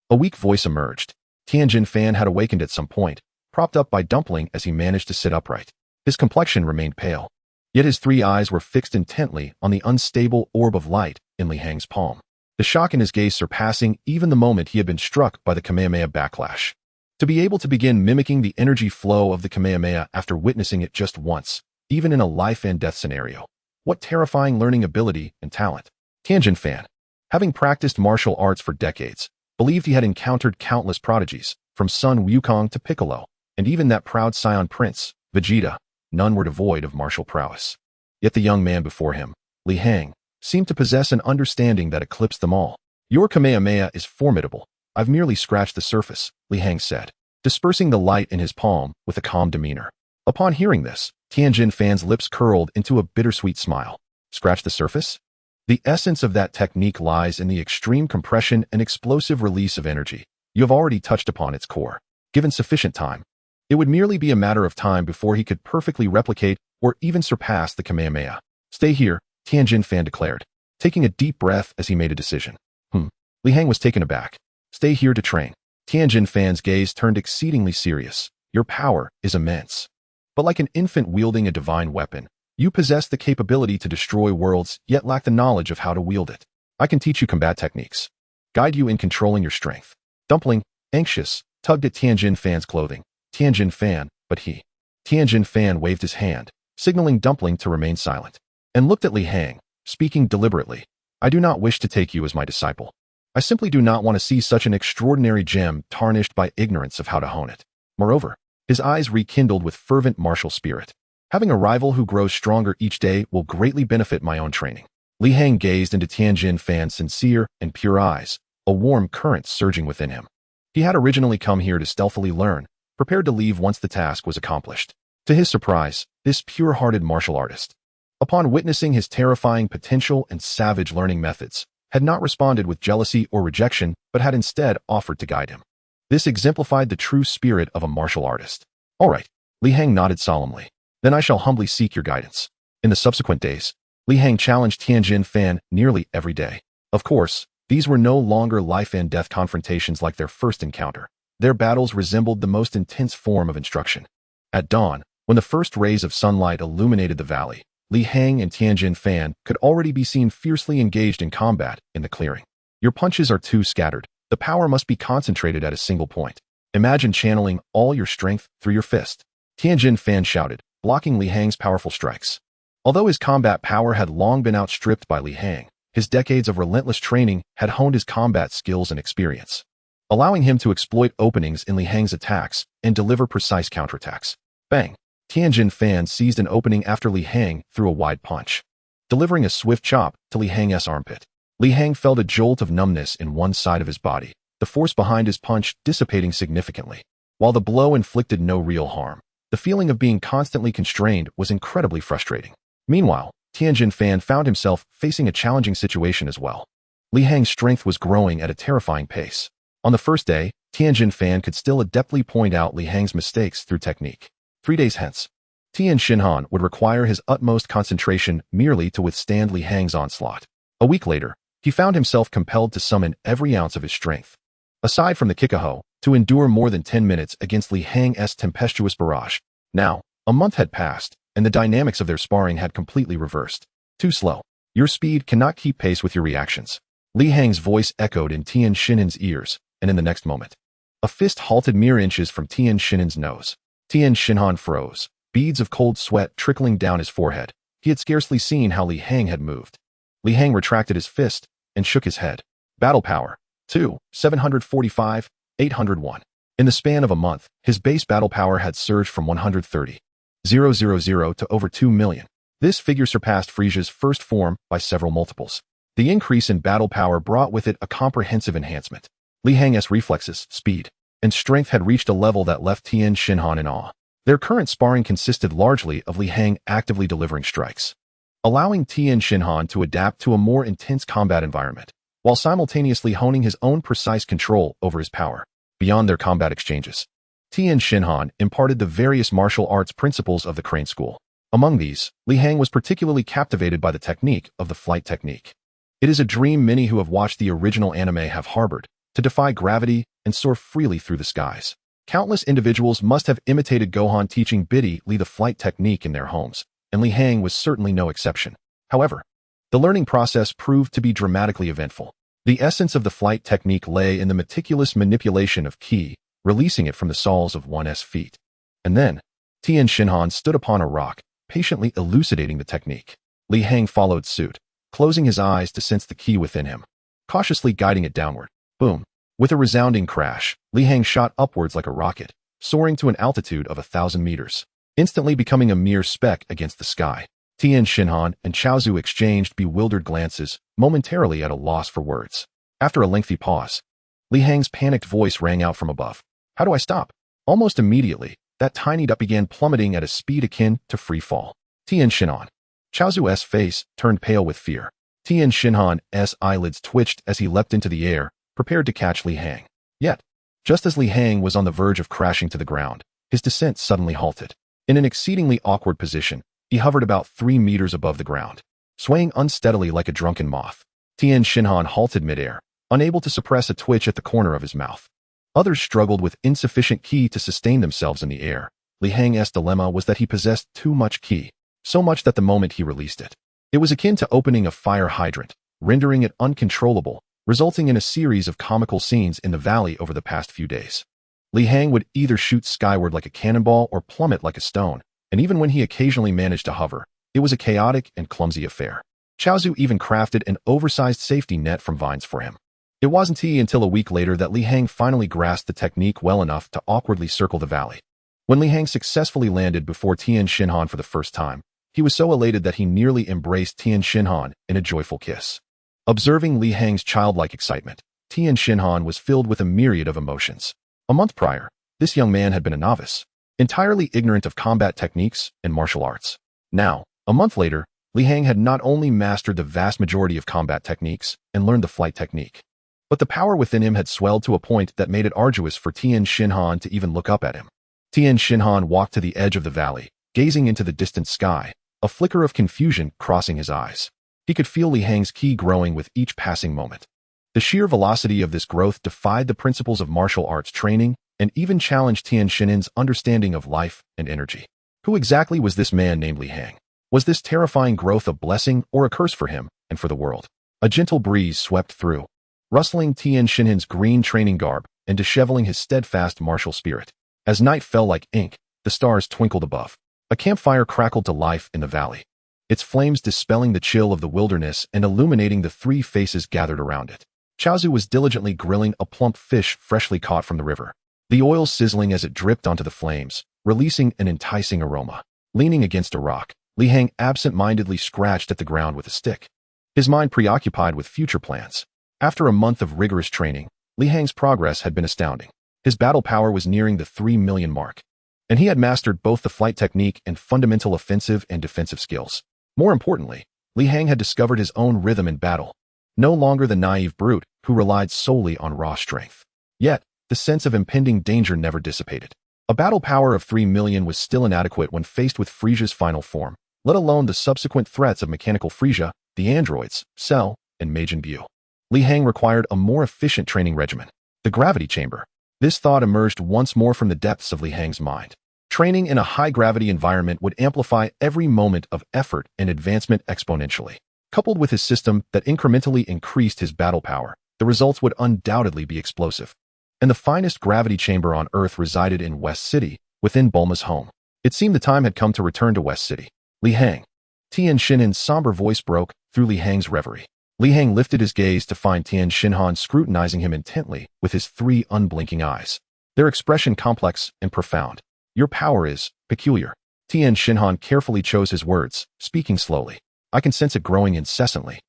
[SPEAKER 1] A weak voice emerged. Tianjin Fan had awakened at some point, propped up by Dumpling as he managed to sit upright. His complexion remained pale, yet his three eyes were fixed intently on the unstable orb of light in Li Hang's palm, the shock in his gaze surpassing even the moment he had been struck by the Kamehameha backlash. To be able to begin mimicking the energy flow of the Kamehameha after witnessing it just once, even in a life-and-death scenario. What terrifying learning ability and talent. Tianjin Fan, having practiced martial arts for decades, believed he had encountered countless prodigies, from Sun Wukong to Piccolo, and even that proud Saiyan prince, Vegeta. None were devoid of martial prowess. Yet the young man before him, Li Hang, seemed to possess an understanding that eclipsed them all. Your Kamehameha is formidable. I've merely scratched the surface, Li Hang said, dispersing the light in his palm with a calm demeanor. Upon hearing this, Tianjin Fan's lips curled into a bittersweet smile. Scratch the surface? The essence of that technique lies in the extreme compression and explosive release of energy. You have already touched upon its core. Given sufficient time, it would merely be a matter of time before he could perfectly replicate or even surpass the Kamehameha. Stay here, Tianjin Fan declared, taking a deep breath as he made a decision. Li Hang was taken aback. Stay here to train. Tianjin Fan's gaze turned exceedingly serious. Your power is immense. But like an infant wielding a divine weapon, you possess the capability to destroy worlds, yet lack the knowledge of how to wield it. I can teach you combat techniques, guide you in controlling your strength. Dumpling, anxious, tugged at Tianjin Fan's clothing. Tianjin Fan, but he. Tianjin Fan waved his hand, signaling Dumpling to remain silent, and looked at Li Hang, speaking deliberately. I do not wish to take you as my disciple. I simply do not want to see such an extraordinary gem tarnished by ignorance of how to hone it. Moreover, his eyes rekindled with fervent martial spirit. Having a rival who grows stronger each day will greatly benefit my own training. Li Hang gazed into Tianjin Fan's sincere and pure eyes, a warm current surging within him. He had originally come here to stealthily learn, prepared to leave once the task was accomplished. To his surprise, this pure-hearted martial artist, upon witnessing his terrifying potential and savage learning methods, had not responded with jealousy or rejection, but had instead offered to guide him. This exemplified the true spirit of a martial artist. All right, Li Hang nodded solemnly. Then I shall humbly seek your guidance. In the subsequent days, Li Hang challenged Tianjin Fan nearly every day. Of course, these were no longer life-and-death confrontations like their first encounter. Their battles resembled the most intense form of instruction. At dawn, when the first rays of sunlight illuminated the valley, Li Hang and Tianjin Fan could already be seen fiercely engaged in combat in the clearing. Your punches are too scattered. The power must be concentrated at a single point. Imagine channeling all your strength through your fist. Tianjin Fan shouted, blocking Li Hang's powerful strikes. Although his combat power had long been outstripped by Li Hang, his decades of relentless training had honed his combat skills and experience, allowing him to exploit openings in Li Hang's attacks and deliver precise counterattacks. Bang! Tianjin Fan seized an opening after Li Hang threw a wide punch, delivering a swift chop to Li Hang's armpit. Li Hang felt a jolt of numbness in one side of his body, the force behind his punch dissipating significantly. While the blow inflicted no real harm, the feeling of being constantly constrained was incredibly frustrating. Meanwhile, Tianjin Fan found himself facing a challenging situation as well. Li Hang's strength was growing at a terrifying pace. On the first day, Tianjin Fan could still adeptly point out Li Hang's mistakes through technique. 3 days hence, Tian Xinhan would require his utmost concentration merely to withstand Li Hang's onslaught. A week later, he found himself compelled to summon every ounce of his strength, aside from the Kikaho, to endure more than 10 minutes against Li Hang's tempestuous barrage. Now, a month had passed, and the dynamics of their sparring had completely reversed. Too slow. Your speed cannot keep pace with your reactions. Li Hang's voice echoed in Tian Xinhan's ears, and in the next moment, a fist halted mere inches from Tian Xinhan's nose. Tian Xinhan froze, beads of cold sweat trickling down his forehead. He had scarcely seen how Li Hang had moved. Li Hang retracted his fist and shook his head. Battle power, 2, 745, 801. In the span of a month, his base battle power had surged from 130,000 to over 2 million. This figure surpassed Frieza's first form by several multiples. The increase in battle power brought with it a comprehensive enhancement. Li Hang's reflexes, speed, and strength had reached a level that left Tian Xinhan in awe. Their current sparring consisted largely of Li Hang actively delivering strikes, allowing Tian Xinhan to adapt to a more intense combat environment, while simultaneously honing his own precise control over his power. Beyond their combat exchanges, Tian Xinhan imparted the various martial arts principles of the Crane School. Among these, Li Hang was particularly captivated by the technique of the flight technique. It is a dream many who have watched the original anime have harbored, to defy gravity and soar freely through the skies. Countless individuals must have imitated Gohan teaching Biddy Li the flight technique in their homes, and Li Hang was certainly no exception. However, the learning process proved to be dramatically eventful. The essence of the flight technique lay in the meticulous manipulation of ki, releasing it from the soles of one's feet. And then, Tien Shinhan stood upon a rock, patiently elucidating the technique. Li Hang followed suit, closing his eyes to sense the ki within him, cautiously guiding it downward. Boom! With a resounding crash, Li Hang shot upwards like a rocket, soaring to an altitude of 1,000 meters, instantly becoming a mere speck against the sky. Tien Shinhan and Chaozu exchanged bewildered glances, momentarily at a loss for words. After a lengthy pause, Li Hang's panicked voice rang out from above. How do I stop? Almost immediately, that tiny dot began plummeting at a speed akin to free fall. Tien Shinhan. Chaozu's face turned pale with fear. Tien Shinhan's eyelids twitched as he leapt into the air, prepared to catch Li Hang. Yet, just as Li Hang was on the verge of crashing to the ground, his descent suddenly halted. In an exceedingly awkward position, he hovered about 3 meters above the ground, swaying unsteadily like a drunken moth. Tien Shinhan halted midair, unable to suppress a twitch at the corner of his mouth. Others struggled with insufficient ki to sustain themselves in the air. Li Hang's dilemma was that he possessed too much ki, so much that the moment he released it, it was akin to opening a fire hydrant, rendering it uncontrollable, resulting in a series of comical scenes in the valley over the past few days. Li Hang would either shoot skyward like a cannonball or plummet like a stone, and even when he occasionally managed to hover, it was a chaotic and clumsy affair. Chaozu even crafted an oversized safety net from vines for him. It wasn't until a week later that Li Hang finally grasped the technique well enough to awkwardly circle the valley. When Li Hang successfully landed before Tien Shinhan for the first time, he was so elated that he nearly embraced Tien Shinhan in a joyful kiss. Observing Li Hang's childlike excitement, Tien Shinhan was filled with a myriad of emotions. A month prior, this young man had been a novice, entirely ignorant of combat techniques and martial arts. Now, a month later, Li Hang had not only mastered the vast majority of combat techniques and learned the flight technique, but the power within him had swelled to a point that made it arduous for Tien Shinhan to even look up at him. Tien Shinhan walked to the edge of the valley, gazing into the distant sky, a flicker of confusion crossing his eyes. He could feel Li Hang's ki growing with each passing moment. The sheer velocity of this growth defied the principles of martial arts training and even challenged Tien Shinhan's understanding of life and energy. Who exactly was this man named Li Hang? Was this terrifying growth a blessing or a curse for him and for the world? A gentle breeze swept through, rustling Tien Shinhan's green training garb and disheveling his steadfast martial spirit. As night fell like ink, the stars twinkled above. A campfire crackled to life in the valley, its flames dispelling the chill of the wilderness and illuminating the 3 faces gathered around it. Chaozu was diligently grilling a plump fish freshly caught from the river, the oil sizzling as it dripped onto the flames, releasing an enticing aroma. Leaning against a rock, Li Hang absent-mindedly scratched at the ground with a stick, his mind preoccupied with future plans. After a month of rigorous training, Li Hang's progress had been astounding. His battle power was nearing the 3 million mark, and he had mastered both the flight technique and fundamental offensive and defensive skills. More importantly, Li Hang had discovered his own rhythm in battle, no longer the naive brute who relied solely on raw strength. Yet, the sense of impending danger never dissipated. A battle power of 3 million was still inadequate when faced with Frieza's final form, let alone the subsequent threats of mechanical Frieza, the androids, Cell, and Majin Buu. Li Hang required a more efficient training regimen. The gravity chamber. This thought emerged once more from the depths of Li Hang's mind. Training in a high-gravity environment would amplify every moment of effort and advancement exponentially. Coupled with his system that incrementally increased his battle power, the results would undoubtedly be explosive. And the finest gravity chamber on Earth resided in West City, within Bulma's home. It seemed the time had come to return to West City. Li Hang. Tien Shinhan's somber voice broke through Li Hang's reverie. Li Hang lifted his gaze to find Tien Shinhan scrutinizing him intently with his 3 unblinking eyes, their expression complex and profound. Your power is peculiar. Tien Shinhan carefully chose his words, speaking slowly. I can sense it growing incessantly.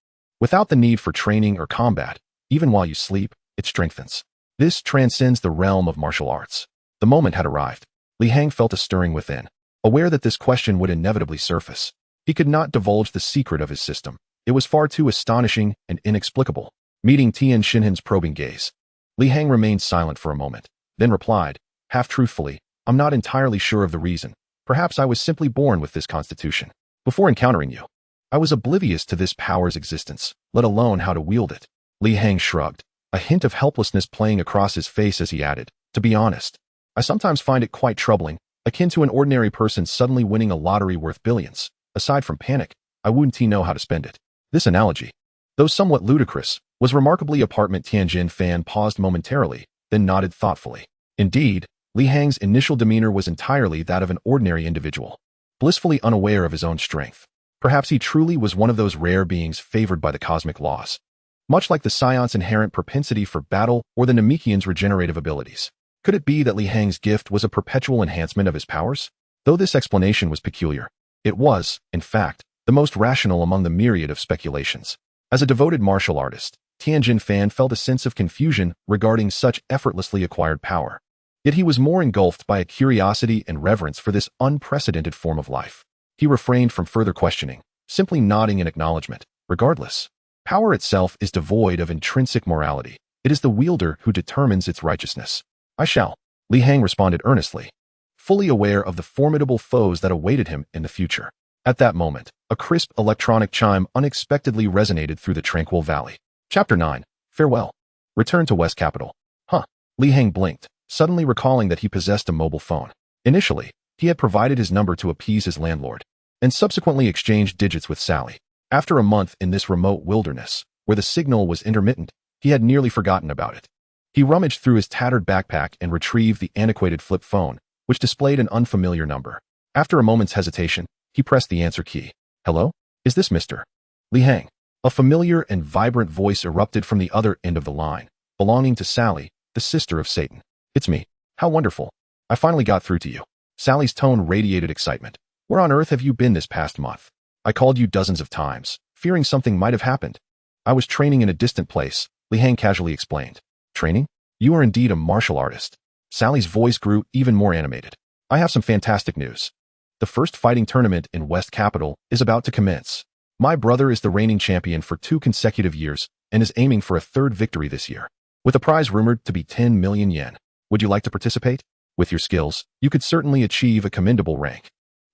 [SPEAKER 1] Without the need for training or combat, even while you sleep, it strengthens. This transcends the realm of martial arts. The moment had arrived. Li Hang felt a stirring within, aware that this question would inevitably surface. He could not divulge the secret of his system. It was far too astonishing and inexplicable. Meeting Tien Shinhan's probing gaze, Li Hang remained silent for a moment, then replied, half-truthfully, I'm not entirely sure of the reason. Perhaps I was simply born with this constitution. Before encountering you, I was oblivious to this power's existence, let alone how to wield it. Li Hang shrugged, a hint of helplessness playing across his face as he added, to be honest, I sometimes find it quite troubling, akin to an ordinary person suddenly winning a lottery worth billions. Aside from panic, I wouldn't know how to spend it. This analogy, though somewhat ludicrous, was remarkably apartment. Tianjin Fan paused momentarily, then nodded thoughtfully. Indeed, Li Hang's initial demeanor was entirely that of an ordinary individual, blissfully unaware of his own strength. Perhaps he truly was one of those rare beings favored by the cosmic laws, much like the Saiyan's inherent propensity for battle or the Namekian's regenerative abilities. Could it be that Li Hang's gift was a perpetual enhancement of his powers? Though this explanation was peculiar, it was, in fact, the most rational among the myriad of speculations. As a devoted martial artist, Tianjin Fan felt a sense of confusion regarding such effortlessly acquired power. Yet he was more engulfed by a curiosity and reverence for this unprecedented form of life. He refrained from further questioning, simply nodding in acknowledgement. Regardless, power itself is devoid of intrinsic morality. It is the wielder who determines its righteousness. I shall, Li Hang responded earnestly, fully aware of the formidable foes that awaited him in the future. At that moment, a crisp electronic chime unexpectedly resonated through the tranquil valley. Chapter 9. Farewell. Return to West Capital. Huh. Li Hang blinked, suddenly recalling that he possessed a mobile phone. Initially, he had provided his number to appease his landlord, and subsequently exchanged digits with Sally. After a month in this remote wilderness, where the signal was intermittent, he had nearly forgotten about it. He rummaged through his tattered backpack and retrieved the antiquated flip phone, which displayed an unfamiliar number. After a moment's hesitation, he pressed the answer key. Hello? Is this Mr. Li Hang? A familiar and vibrant voice erupted from the other end of the line, belonging to Sally, the sister of Satan. It's me. How wonderful. I finally got through to you. Sally's tone radiated excitement. Where on earth have you been this past month? I called you dozens of times, fearing something might have happened. I was training in a distant place, Li Hang casually explained. Training? You are indeed a martial artist. Sally's voice grew even more animated. I have some fantastic news. The first fighting tournament in West Capital is about to commence. My brother is the reigning champion for 2 consecutive years and is aiming for a 3rd victory this year, with a prize rumored to be 10 million yen. Would you like to participate? With your skills, you could certainly achieve a commendable rank.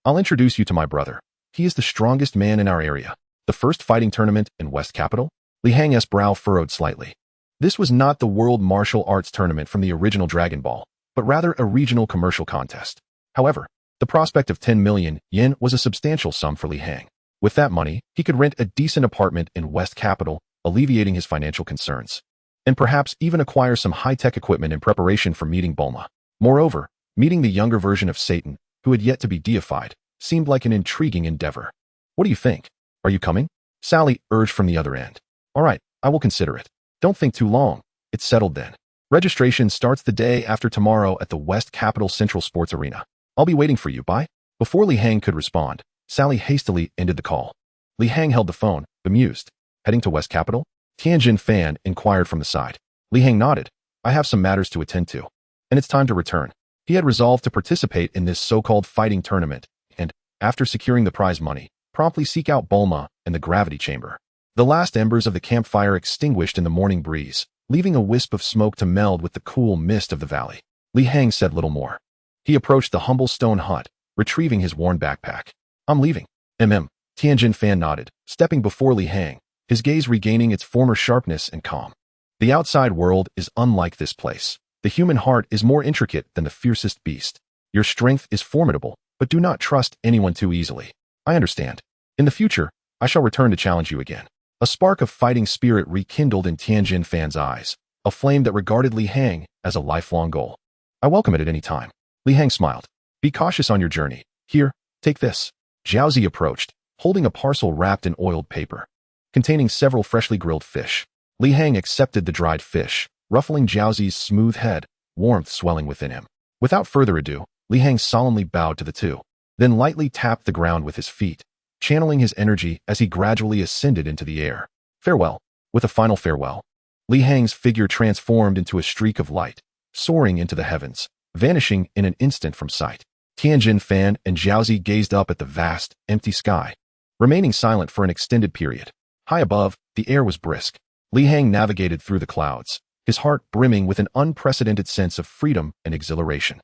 [SPEAKER 1] I'll introduce you to my brother. He is the strongest man in our area. The first fighting tournament in West Capital? Li Hang's brow furrowed slightly. This was not the World Martial Arts Tournament from the original Dragon Ball, but rather a regional commercial contest. However, the prospect of 10 million yen was a substantial sum for Li Hang. With that money, he could rent a decent apartment in West Capital, alleviating his financial concerns, and perhaps even acquire some high-tech equipment in preparation for meeting Bulma. Moreover, meeting the younger version of Satan, who had yet to be deified, seemed like an intriguing endeavor. What do you think? Are you coming? Sally urged from the other end. All right, I will consider it. Don't think too long. It's settled then. Registration starts the day after tomorrow at the West Capital Central Sports Arena. I'll be waiting for you, bye. Before Li Hang could respond, Sally hastily ended the call. Li Hang held the phone, bemused. Heading to West Capital? Tianjin Fan inquired from the side. Li Hang nodded. I have some matters to attend to, and it's time to return. He had resolved to participate in this so-called fighting tournament, and, after securing the prize money, promptly seek out Bulma and the gravity chamber. The last embers of the campfire extinguished in the morning breeze, leaving a wisp of smoke to meld with the cool mist of the valley. Li Hang said little more. He approached the humble stone hut, retrieving his worn backpack. I'm leaving. Tianjin Fan nodded, stepping before Li Hang, his gaze regaining its former sharpness and calm. The outside world is unlike this place. The human heart is more intricate than the fiercest beast. Your strength is formidable, but do not trust anyone too easily. I understand. In the future, I shall return to challenge you again. A spark of fighting spirit rekindled in Tianjin Fan's eyes, a flame that regarded Li Hang as a lifelong goal. I welcome it at any time. Li Hang smiled. Be cautious on your journey. Here, take this. Jiaozi approached, holding a parcel wrapped in oiled paper, containing several freshly grilled fish. Li Hang accepted the dried fish, ruffling Jiaozi's smooth head, warmth swelling within him. Without further ado, Li Hang solemnly bowed to the two, then lightly tapped the ground with his feet, channeling his energy as he gradually ascended into the air. Farewell. With a final farewell, Li Hang's figure transformed into a streak of light, soaring into the heavens, vanishing in an instant from sight. Tianjin Fan and Jiaozi gazed up at the vast, empty sky, remaining silent for an extended period. High above, the air was brisk. Li Hang navigated through the clouds, his heart brimming with an unprecedented sense of freedom and exhilaration.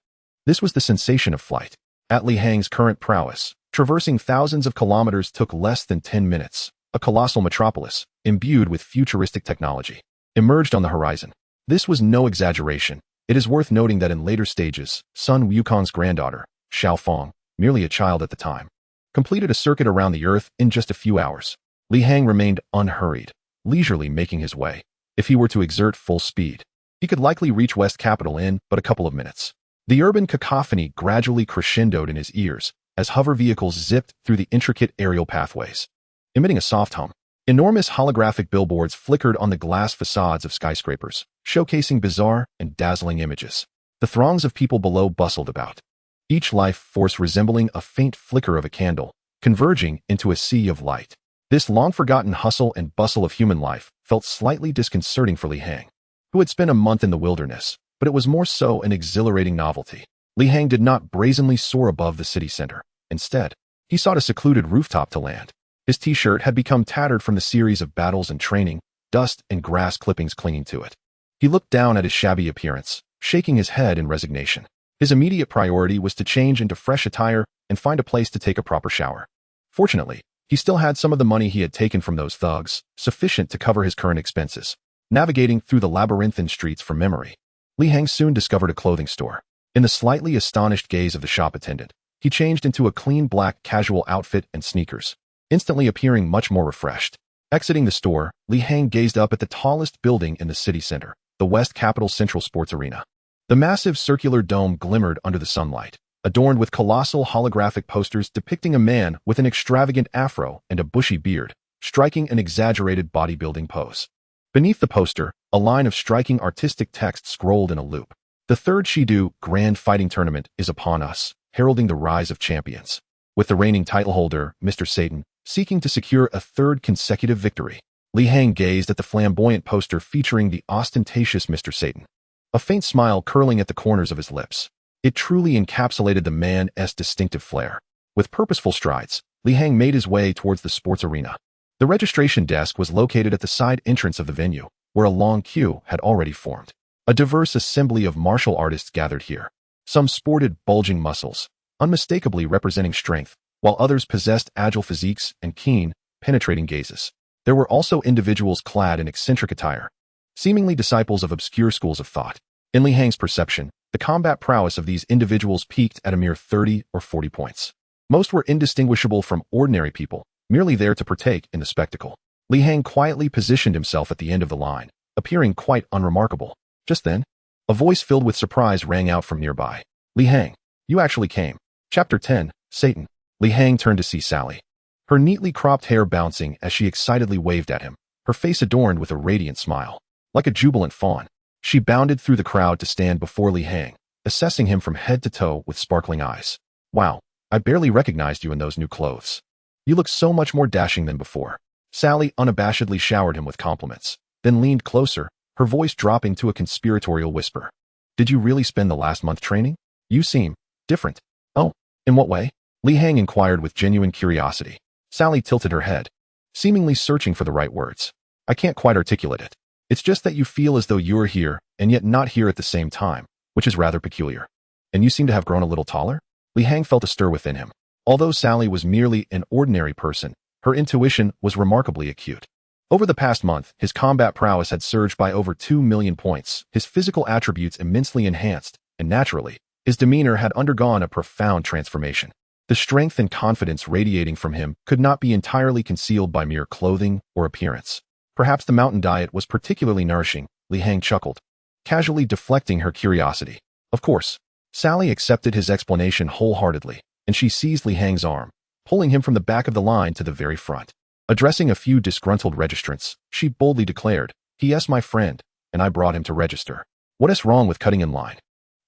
[SPEAKER 1] This was the sensation of flight. At Li Hang's current prowess, traversing thousands of kilometers took less than 10 minutes. A colossal metropolis, imbued with futuristic technology, emerged on the horizon. This was no exaggeration. It is worth noting that in later stages, Sun Wukong's granddaughter, Xiao Feng, merely a child at the time, completed a circuit around the Earth in just a few hours. Li Hang remained unhurried, leisurely making his way. If he were to exert full speed, he could likely reach West Capital in but a couple of minutes. The urban cacophony gradually crescendoed in his ears as hover vehicles zipped through the intricate aerial pathways, emitting a soft hum. Enormous holographic billboards flickered on the glass facades of skyscrapers, showcasing bizarre and dazzling images. The throngs of people below bustled about, each life force resembling a faint flicker of a candle, converging into a sea of light. This long-forgotten hustle and bustle of human life felt slightly disconcerting for Li Hang, who had spent a month in the wilderness, but it was more so an exhilarating novelty. Li Hang did not brazenly soar above the city center. Instead, he sought a secluded rooftop to land. His t-shirt had become tattered from the series of battles and training, dust and grass clippings clinging to it. He looked down at his shabby appearance, shaking his head in resignation. His immediate priority was to change into fresh attire and find a place to take a proper shower. Fortunately, he still had some of the money he had taken from those thugs, sufficient to cover his current expenses. Navigating through the labyrinthine streets from memory, Li Hang soon discovered a clothing store. In the slightly astonished gaze of the shop attendant, he changed into a clean black casual outfit and sneakers, instantly appearing much more refreshed. Exiting the store, Li Hang gazed up at the tallest building in the city center, the West Capital Central Sports Arena. The massive circular dome glimmered under the sunlight, adorned with colossal holographic posters depicting a man with an extravagant afro and a bushy beard, striking an exaggerated bodybuilding pose. Beneath the poster, a line of striking artistic text scrolled in a loop. The third Shidu Grand Fighting Tournament is upon us, heralding the rise of champions, with the reigning title holder, Mr. Satan, seeking to secure a third consecutive victory. Li Hang gazed at the flamboyant poster featuring the ostentatious Mr. Satan, a faint smile curling at the corners of his lips. It truly encapsulated the man's distinctive flair. With purposeful strides, Li Hang made his way towards the sports arena. The registration desk was located at the side entrance of the venue, where a long queue had already formed. A diverse assembly of martial artists gathered here. Some sported bulging muscles, unmistakably representing strength, while others possessed agile physiques and keen, penetrating gazes. There were also individuals clad in eccentric attire, seemingly disciples of obscure schools of thought. In Li Hang's perception, the combat prowess of these individuals peaked at a mere 30 or 40 points. Most were indistinguishable from ordinary people, merely there to partake in the spectacle. Li Hang quietly positioned himself at the end of the line, appearing quite unremarkable. Just then, a voice filled with surprise rang out from nearby. Li Hang, you actually came. Chapter 10, Satan. Li Hang turned to see Sally, her neatly cropped hair bouncing as she excitedly waved at him, her face adorned with a radiant smile. Like a jubilant fawn, she bounded through the crowd to stand before Li Hang, assessing him from head to toe with sparkling eyes. Wow, I barely recognized you in those new clothes. You look so much more dashing than before. Sally unabashedly showered him with compliments, then leaned closer, her voice dropping to a conspiratorial whisper. Did you really spend the last month training? You seem different. Oh, in what way? Li Hang inquired with genuine curiosity. Sally tilted her head, seemingly searching for the right words. I can't quite articulate it. It's just that you feel as though you're here and yet not here at the same time, which is rather peculiar. And you seem to have grown a little taller? Li Hang felt a stir within him. Although Sally was merely an ordinary person, her intuition was remarkably acute. Over the past month, his combat prowess had surged by over 2 million points, his physical attributes immensely enhanced, and naturally, his demeanor had undergone a profound transformation. The strength and confidence radiating from him could not be entirely concealed by mere clothing or appearance. Perhaps the mountain diet was particularly nourishing, Li Hang chuckled, casually deflecting her curiosity. Of course, Sally accepted his explanation wholeheartedly, and she seized Li Hang's arm, pulling him from the back of the line to the very front. Addressing a few disgruntled registrants, she boldly declared, "He is my friend, and I brought him to register. What is wrong with cutting in line?"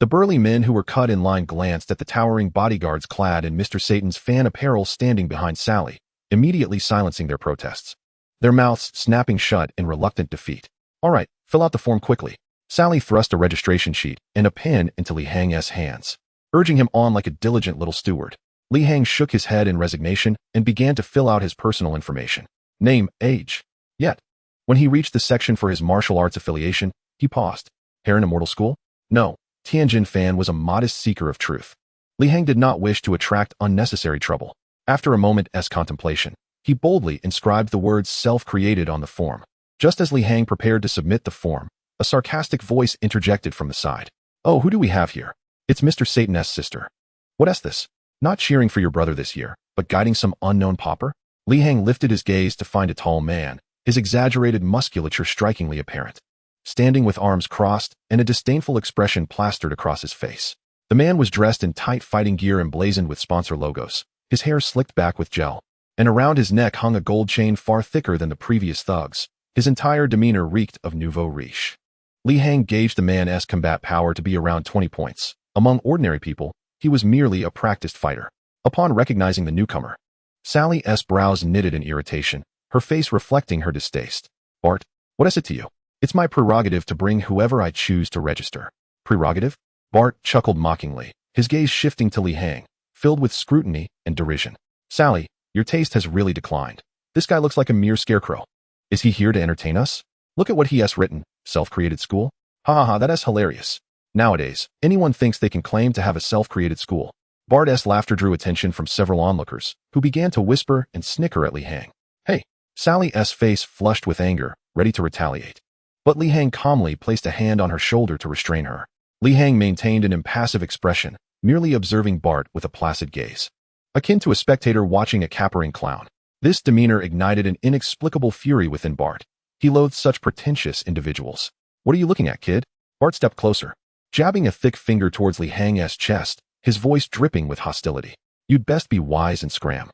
[SPEAKER 1] The burly men who were cut in line glanced at the towering bodyguards clad in Mr. Satan's fan apparel standing behind Sally, immediately silencing their protests, their mouths snapping shut in reluctant defeat. All right, fill out the form quickly. Sally thrust a registration sheet and a pen into Li Hang's hands, urging him on like a diligent little steward. Li Hang shook his head in resignation and began to fill out his personal information. Name, age. Yet, when he reached the section for his martial arts affiliation, he paused. Hair in immortal school? No. Tianjin Fan was a modest seeker of truth. Li Hang did not wish to attract unnecessary trouble. After a moment's contemplation, he boldly inscribed the words self-created on the form. Just as Li Hang prepared to submit the form, a sarcastic voice interjected from the side. "Oh, who do we have here? It's Mr. Satan's sister. What's this? Not cheering for your brother this year, but guiding some unknown pauper?" Li Hang lifted his gaze to find a tall man, his exaggerated musculature strikingly apparent, standing with arms crossed and a disdainful expression plastered across his face. The man was dressed in tight fighting gear emblazoned with sponsor logos, his hair slicked back with gel, and around his neck hung a gold chain far thicker than the previous thugs. His entire demeanor reeked of nouveau riche. Li Hang gauged the man's combat power to be around 20 points. Among ordinary people, he was merely a practiced fighter. Upon recognizing the newcomer, Sally's brows knitted in irritation, her face reflecting her distaste. "Bart, what is it to you? It's my prerogative to bring whoever I choose to register." "Prerogative?" Bart chuckled mockingly, his gaze shifting to Li Hang, filled with scrutiny and derision. "Sally, your taste has really declined. This guy looks like a mere scarecrow. Is he here to entertain us? Look at what he has written, self-created school. Ha ha ha, that is hilarious. Nowadays, anyone thinks they can claim to have a self-created school." Bart's laughter drew attention from several onlookers, who began to whisper and snicker at Li Hang. "Hey!" Sally's face flushed with anger, ready to retaliate. But Li Hang calmly placed a hand on her shoulder to restrain her. Li Hang maintained an impassive expression, merely observing Bart with a placid gaze, akin to a spectator watching a capering clown. This demeanor ignited an inexplicable fury within Bart. He loathed such pretentious individuals. "What are you looking at, kid?" Bart stepped closer, jabbing a thick finger towards Li Hang's chest, his voice dripping with hostility. "You'd best be wise and scram.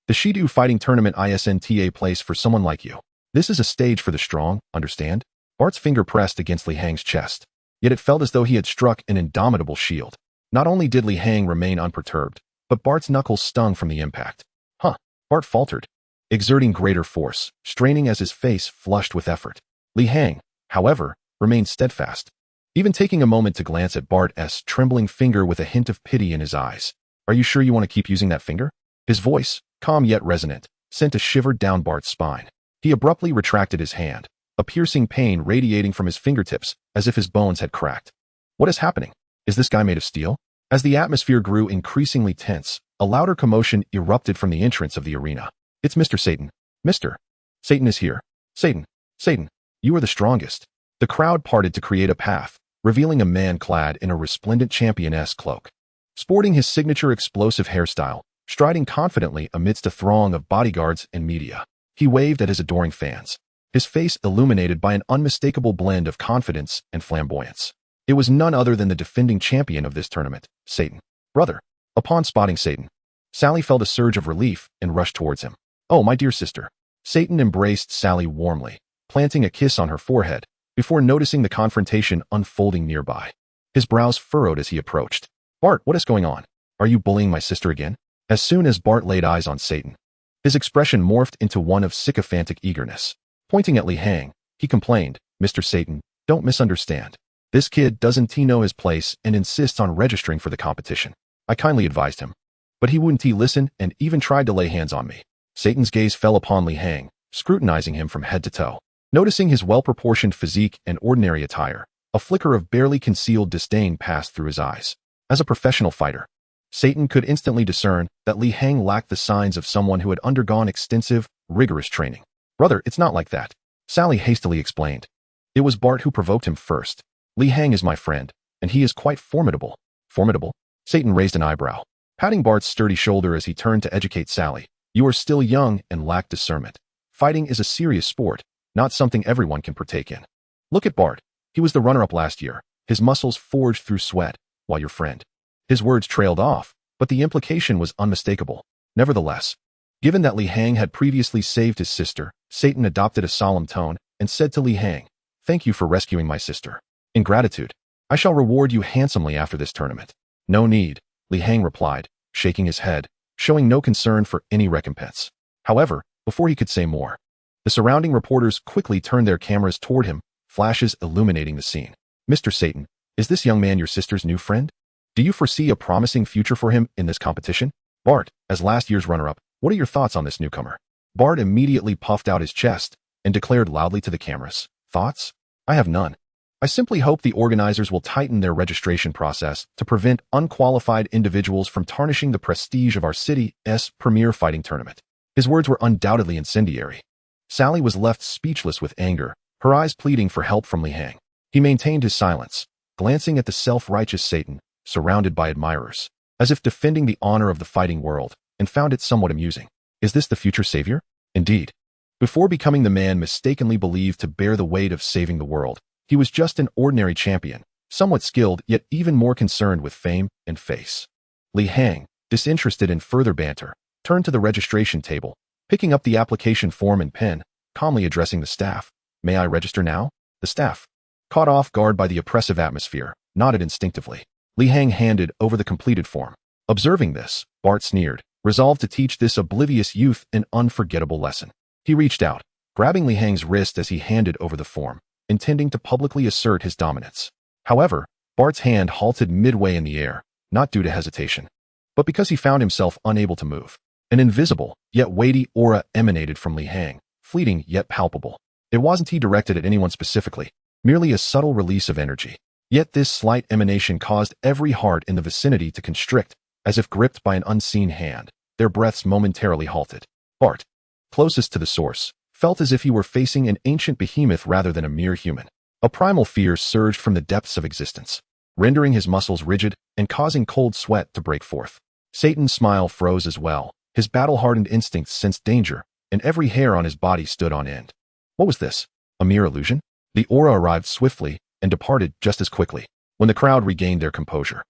[SPEAKER 1] The Shidu fighting tournament isn't a place for someone like you. This is a stage for the strong, understand?" Bart's finger pressed against Li Hang's chest, yet it felt as though he had struck an indomitable shield. Not only did Li Hang remain unperturbed, but Bart's knuckles stung from the impact. "Huh," Bart faltered, exerting greater force, straining as his face flushed with effort. Li Hang, however, remained steadfast, even taking a moment to glance at Bart's trembling finger with a hint of pity in his eyes. "Are you sure you want to keep using that finger?" His voice, calm yet resonant, sent a shiver down Bart's spine. He abruptly retracted his hand, a piercing pain radiating from his fingertips as if his bones had cracked. "What is happening? Is this guy made of steel?" As the atmosphere grew increasingly tense, a louder commotion erupted from the entrance of the arena. "It's Mr. Satan. Mr. Satan is here. Satan, Satan, you are the strongest." The crowd parted to create a path, revealing a man clad in a resplendent championess cloak. Sporting his signature explosive hairstyle, striding confidently amidst a throng of bodyguards and media, he waved at his adoring fans, his face illuminated by an unmistakable blend of confidence and flamboyance. It was none other than the defending champion of this tournament, Satan. "Brother." Upon spotting Satan, Sally felt a surge of relief and rushed towards him. "Oh, my dear sister." Satan embraced Sally warmly, planting a kiss on her forehead, before noticing the confrontation unfolding nearby. His brows furrowed as he approached. "Bart, what is going on? Are you bullying my sister again?" As soon as Bart laid eyes on Satan, his expression morphed into one of sycophantic eagerness. Pointing at Li Hang, he complained, "Mr. Satan, don't misunderstand. This kid doesn't know his place and insists on registering for the competition. I kindly advised him, but he wouldn't listen and even tried to lay hands on me." Satan's gaze fell upon Li Hang, scrutinizing him from head to toe. Noticing his well-proportioned physique and ordinary attire, a flicker of barely concealed disdain passed through his eyes. As a professional fighter, Satan could instantly discern that Li Hang lacked the signs of someone who had undergone extensive, rigorous training. "Brother, it's not like that," Sally hastily explained. "It was Bart who provoked him first. Li Hang is my friend, and he is quite formidable." "Formidable?" Satan raised an eyebrow, patting Bart's sturdy shoulder as he turned to educate Sally. "You are still young and lack discernment. Fighting is a serious sport, not something everyone can partake in. Look at Bart. He was the runner-up last year, his muscles forged through sweat, while your friend—" His words trailed off, but the implication was unmistakable. Nevertheless, given that Li Hang had previously saved his sister, Satan adopted a solemn tone and said to Li Hang, "Thank you for rescuing my sister. In gratitude, I shall reward you handsomely after this tournament." "No need," Li Hang replied, shaking his head, showing no concern for any recompense. However, before he could say more, the surrounding reporters quickly turned their cameras toward him, flashes illuminating the scene. "Mr. Satan, is this young man your sister's new friend? Do you foresee a promising future for him in this competition?" "Bart, as last year's runner-up, what are your thoughts on this newcomer?" Bart immediately puffed out his chest and declared loudly to the cameras, "Thoughts? I have none. I simply hope the organizers will tighten their registration process to prevent unqualified individuals from tarnishing the prestige of our city's premier fighting tournament. His words were undoubtedly incendiary. Sally was left speechless with anger, her eyes pleading for help from Li Hang. He maintained his silence, glancing at the self-righteous Satan, surrounded by admirers, as if defending the honor of the fighting world, and found it somewhat amusing. Is this the future savior? Indeed. Before becoming the man mistakenly believed to bear the weight of saving the world, he was just an ordinary champion, somewhat skilled yet even more concerned with fame and face. Li Hang, disinterested in further banter, turned to the registration table, picking up the application form and pen, calmly addressing the staff. May I register now? The staff, caught off guard by the oppressive atmosphere, nodded instinctively. Li Hang handed over the completed form. Observing this, Bart sneered, resolved to teach this oblivious youth an unforgettable lesson. He reached out, grabbing Li Hang's wrist as he handed over the form, intending to publicly assert his dominance. However, Bart's hand halted midway in the air, not due to hesitation, but because he found himself unable to move. An invisible, yet weighty aura emanated from Li Hang, fleeting yet palpable. It wasn't he directed at anyone specifically, merely a subtle release of energy. Yet this slight emanation caused every heart in the vicinity to constrict, as if gripped by an unseen hand. Their breaths momentarily halted. Bart, closest to the source, felt as if he were facing an ancient behemoth rather than a mere human. A primal fear surged from the depths of existence, rendering his muscles rigid and causing cold sweat to break forth. Satan's smile froze as well. His battle-hardened instincts sensed danger, and every hair on his body stood on end. What was this? A mere illusion? The aura arrived swiftly and departed just as quickly. When the crowd regained their composure,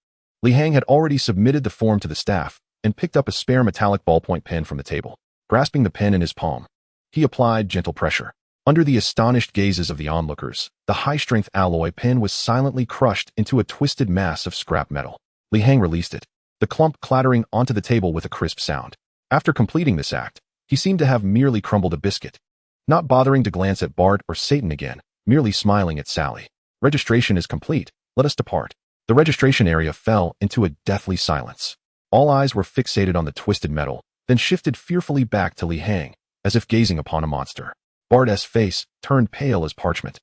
[SPEAKER 1] Li Hang had already submitted the form to the staff and picked up a spare metallic ballpoint pen from the table. Grasping the pen in his palm, he applied gentle pressure. Under the astonished gazes of the onlookers, the high-strength alloy pen was silently crushed into a twisted mass of scrap metal. Li Hang released it, the clump clattering onto the table with a crisp sound. After completing this act, he seemed to have merely crumbled a biscuit, not bothering to glance at Bart or Satan again, merely smiling at Sally. Registration is complete. Let us depart. The registration area fell into a deathly silence. All eyes were fixated on the twisted metal, then shifted fearfully back to Li Hang, as if gazing upon a monster. Bart's face turned pale as parchment,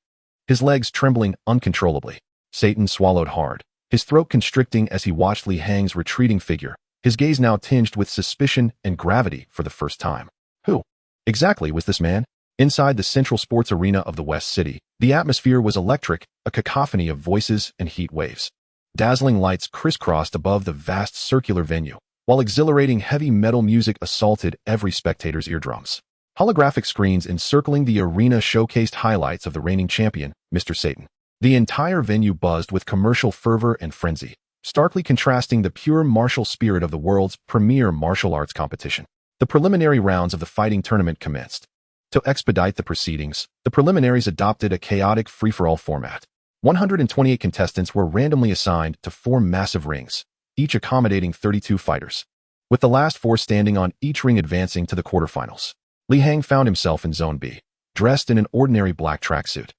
[SPEAKER 1] his legs trembling uncontrollably. Satan swallowed hard, his throat constricting as he watched Li Hang's retreating figure, his gaze now tinged with suspicion and gravity for the first time. Who exactly was this man? Inside the central sports arena of the West City, the atmosphere was electric, a cacophony of voices and heat waves. Dazzling lights crisscrossed above the vast circular venue, while exhilarating heavy metal music assaulted every spectator's eardrums. Holographic screens encircling the arena showcased highlights of the reigning champion, Mr. Satan. The entire venue buzzed with commercial fervor and frenzy, starkly contrasting the pure martial spirit of the world's premier martial arts competition. The preliminary rounds of the fighting tournament commenced. To expedite the proceedings, the preliminaries adopted a chaotic free-for-all format. 128 contestants were randomly assigned to 4 massive rings, each accommodating 32 fighters, with the last 4 standing on each ring advancing to the quarterfinals. Li Hang found himself in Zone B, dressed in an ordinary black tracksuit.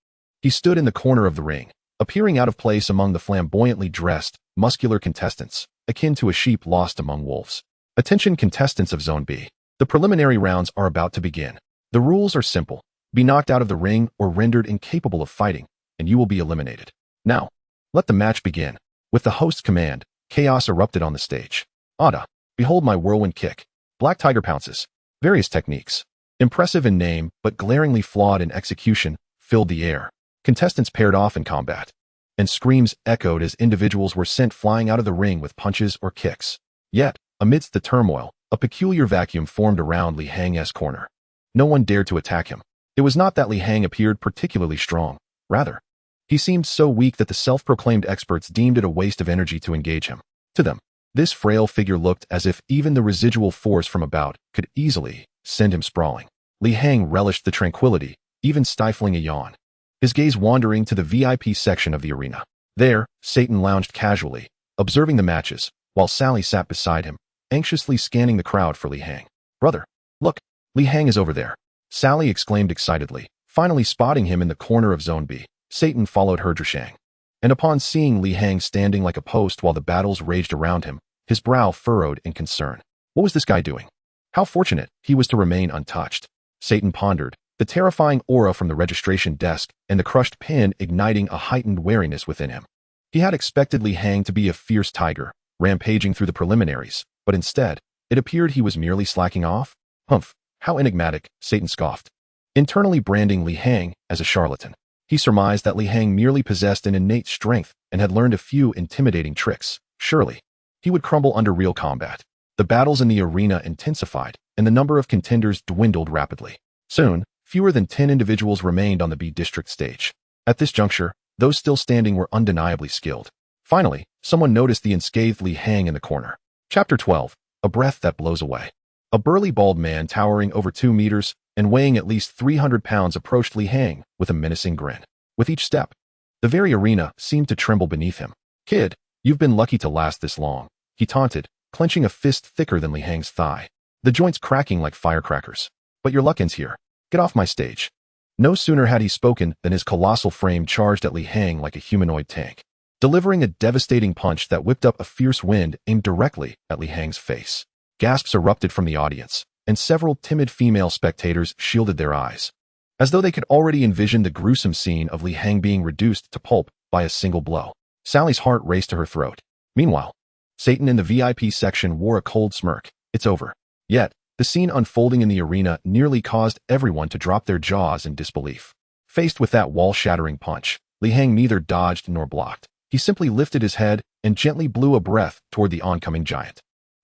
[SPEAKER 1] He stood in the corner of the ring, appearing out of place among the flamboyantly dressed, muscular contestants, akin to a sheep lost among wolves. Attention contestants of Zone B. The preliminary rounds are about to begin. The rules are simple. Be knocked out of the ring or rendered incapable of fighting, and you will be eliminated. Now, let the match begin. With the host's command, chaos erupted on the stage. Ada, behold my whirlwind kick. Black Tiger pounces. Various techniques, impressive in name but glaringly flawed in execution, filled the air. Contestants paired off in combat, and screams echoed as individuals were sent flying out of the ring with punches or kicks. Yet, amidst the turmoil, a peculiar vacuum formed around Li Hang's corner. No one dared to attack him. It was not that Li Hang appeared particularly strong. Rather, he seemed so weak that the self-proclaimed experts deemed it a waste of energy to engage him. To them, this frail figure looked as if even the residual force from about could easily send him sprawling. Li Hang relished the tranquility, even stifling a yawn, his gaze wandering to the VIP section of the arena. There, Satan lounged casually, observing the matches, while Sally sat beside him, anxiously scanning the crowd for Li Hang. Brother, look, Li Hang is over there, Sally exclaimed excitedly, finally spotting him in the corner of Zone B. Satan followed her Drashang, and upon seeing Li Hang standing like a post while the battles raged around him, his brow furrowed in concern. What was this guy doing? How fortunate he was to remain untouched. Satan pondered, the terrifying aura from the registration desk and the crushed pin igniting a heightened wariness within him. He had expected Li Hang to be a fierce tiger, rampaging through the preliminaries, but instead, it appeared he was merely slacking off. Humph, how enigmatic, Satan scoffed. Internally branding Li Hang as a charlatan, he surmised that Li Hang merely possessed an innate strength and had learned a few intimidating tricks. Surely, he would crumble under real combat. The battles in the arena intensified, and the number of contenders dwindled rapidly. Soon, fewer than 10 individuals remained on the B District stage. At this juncture, those still standing were undeniably skilled. Finally, someone noticed the unscathed Li Hang in the corner. Chapter 12. A Breath That Blows Away. A burly bald man towering over 2 meters and weighing at least 300 pounds approached Li Hang with a menacing grin. With each step, the very arena seemed to tremble beneath him. "Kid, you've been lucky to last this long," he taunted, clenching a fist thicker than Li Hang's thigh, the joints cracking like firecrackers. "But your luck ends here. Get off my stage." No sooner had he spoken than his colossal frame charged at Li Hang like a humanoid tank, delivering a devastating punch that whipped up a fierce wind aimed directly at Li Hang's face. Gasps erupted from the audience, and several timid female spectators shielded their eyes, as though they could already envision the gruesome scene of Li Hang being reduced to pulp by a single blow. Sally's heart raced to her throat. Meanwhile, Satan in the VIP section wore a cold smirk. It's over. Yet, the scene unfolding in the arena nearly caused everyone to drop their jaws in disbelief. Faced with that wall-shattering punch, Li Hang neither dodged nor blocked. He simply lifted his head and gently blew a breath toward the oncoming giant.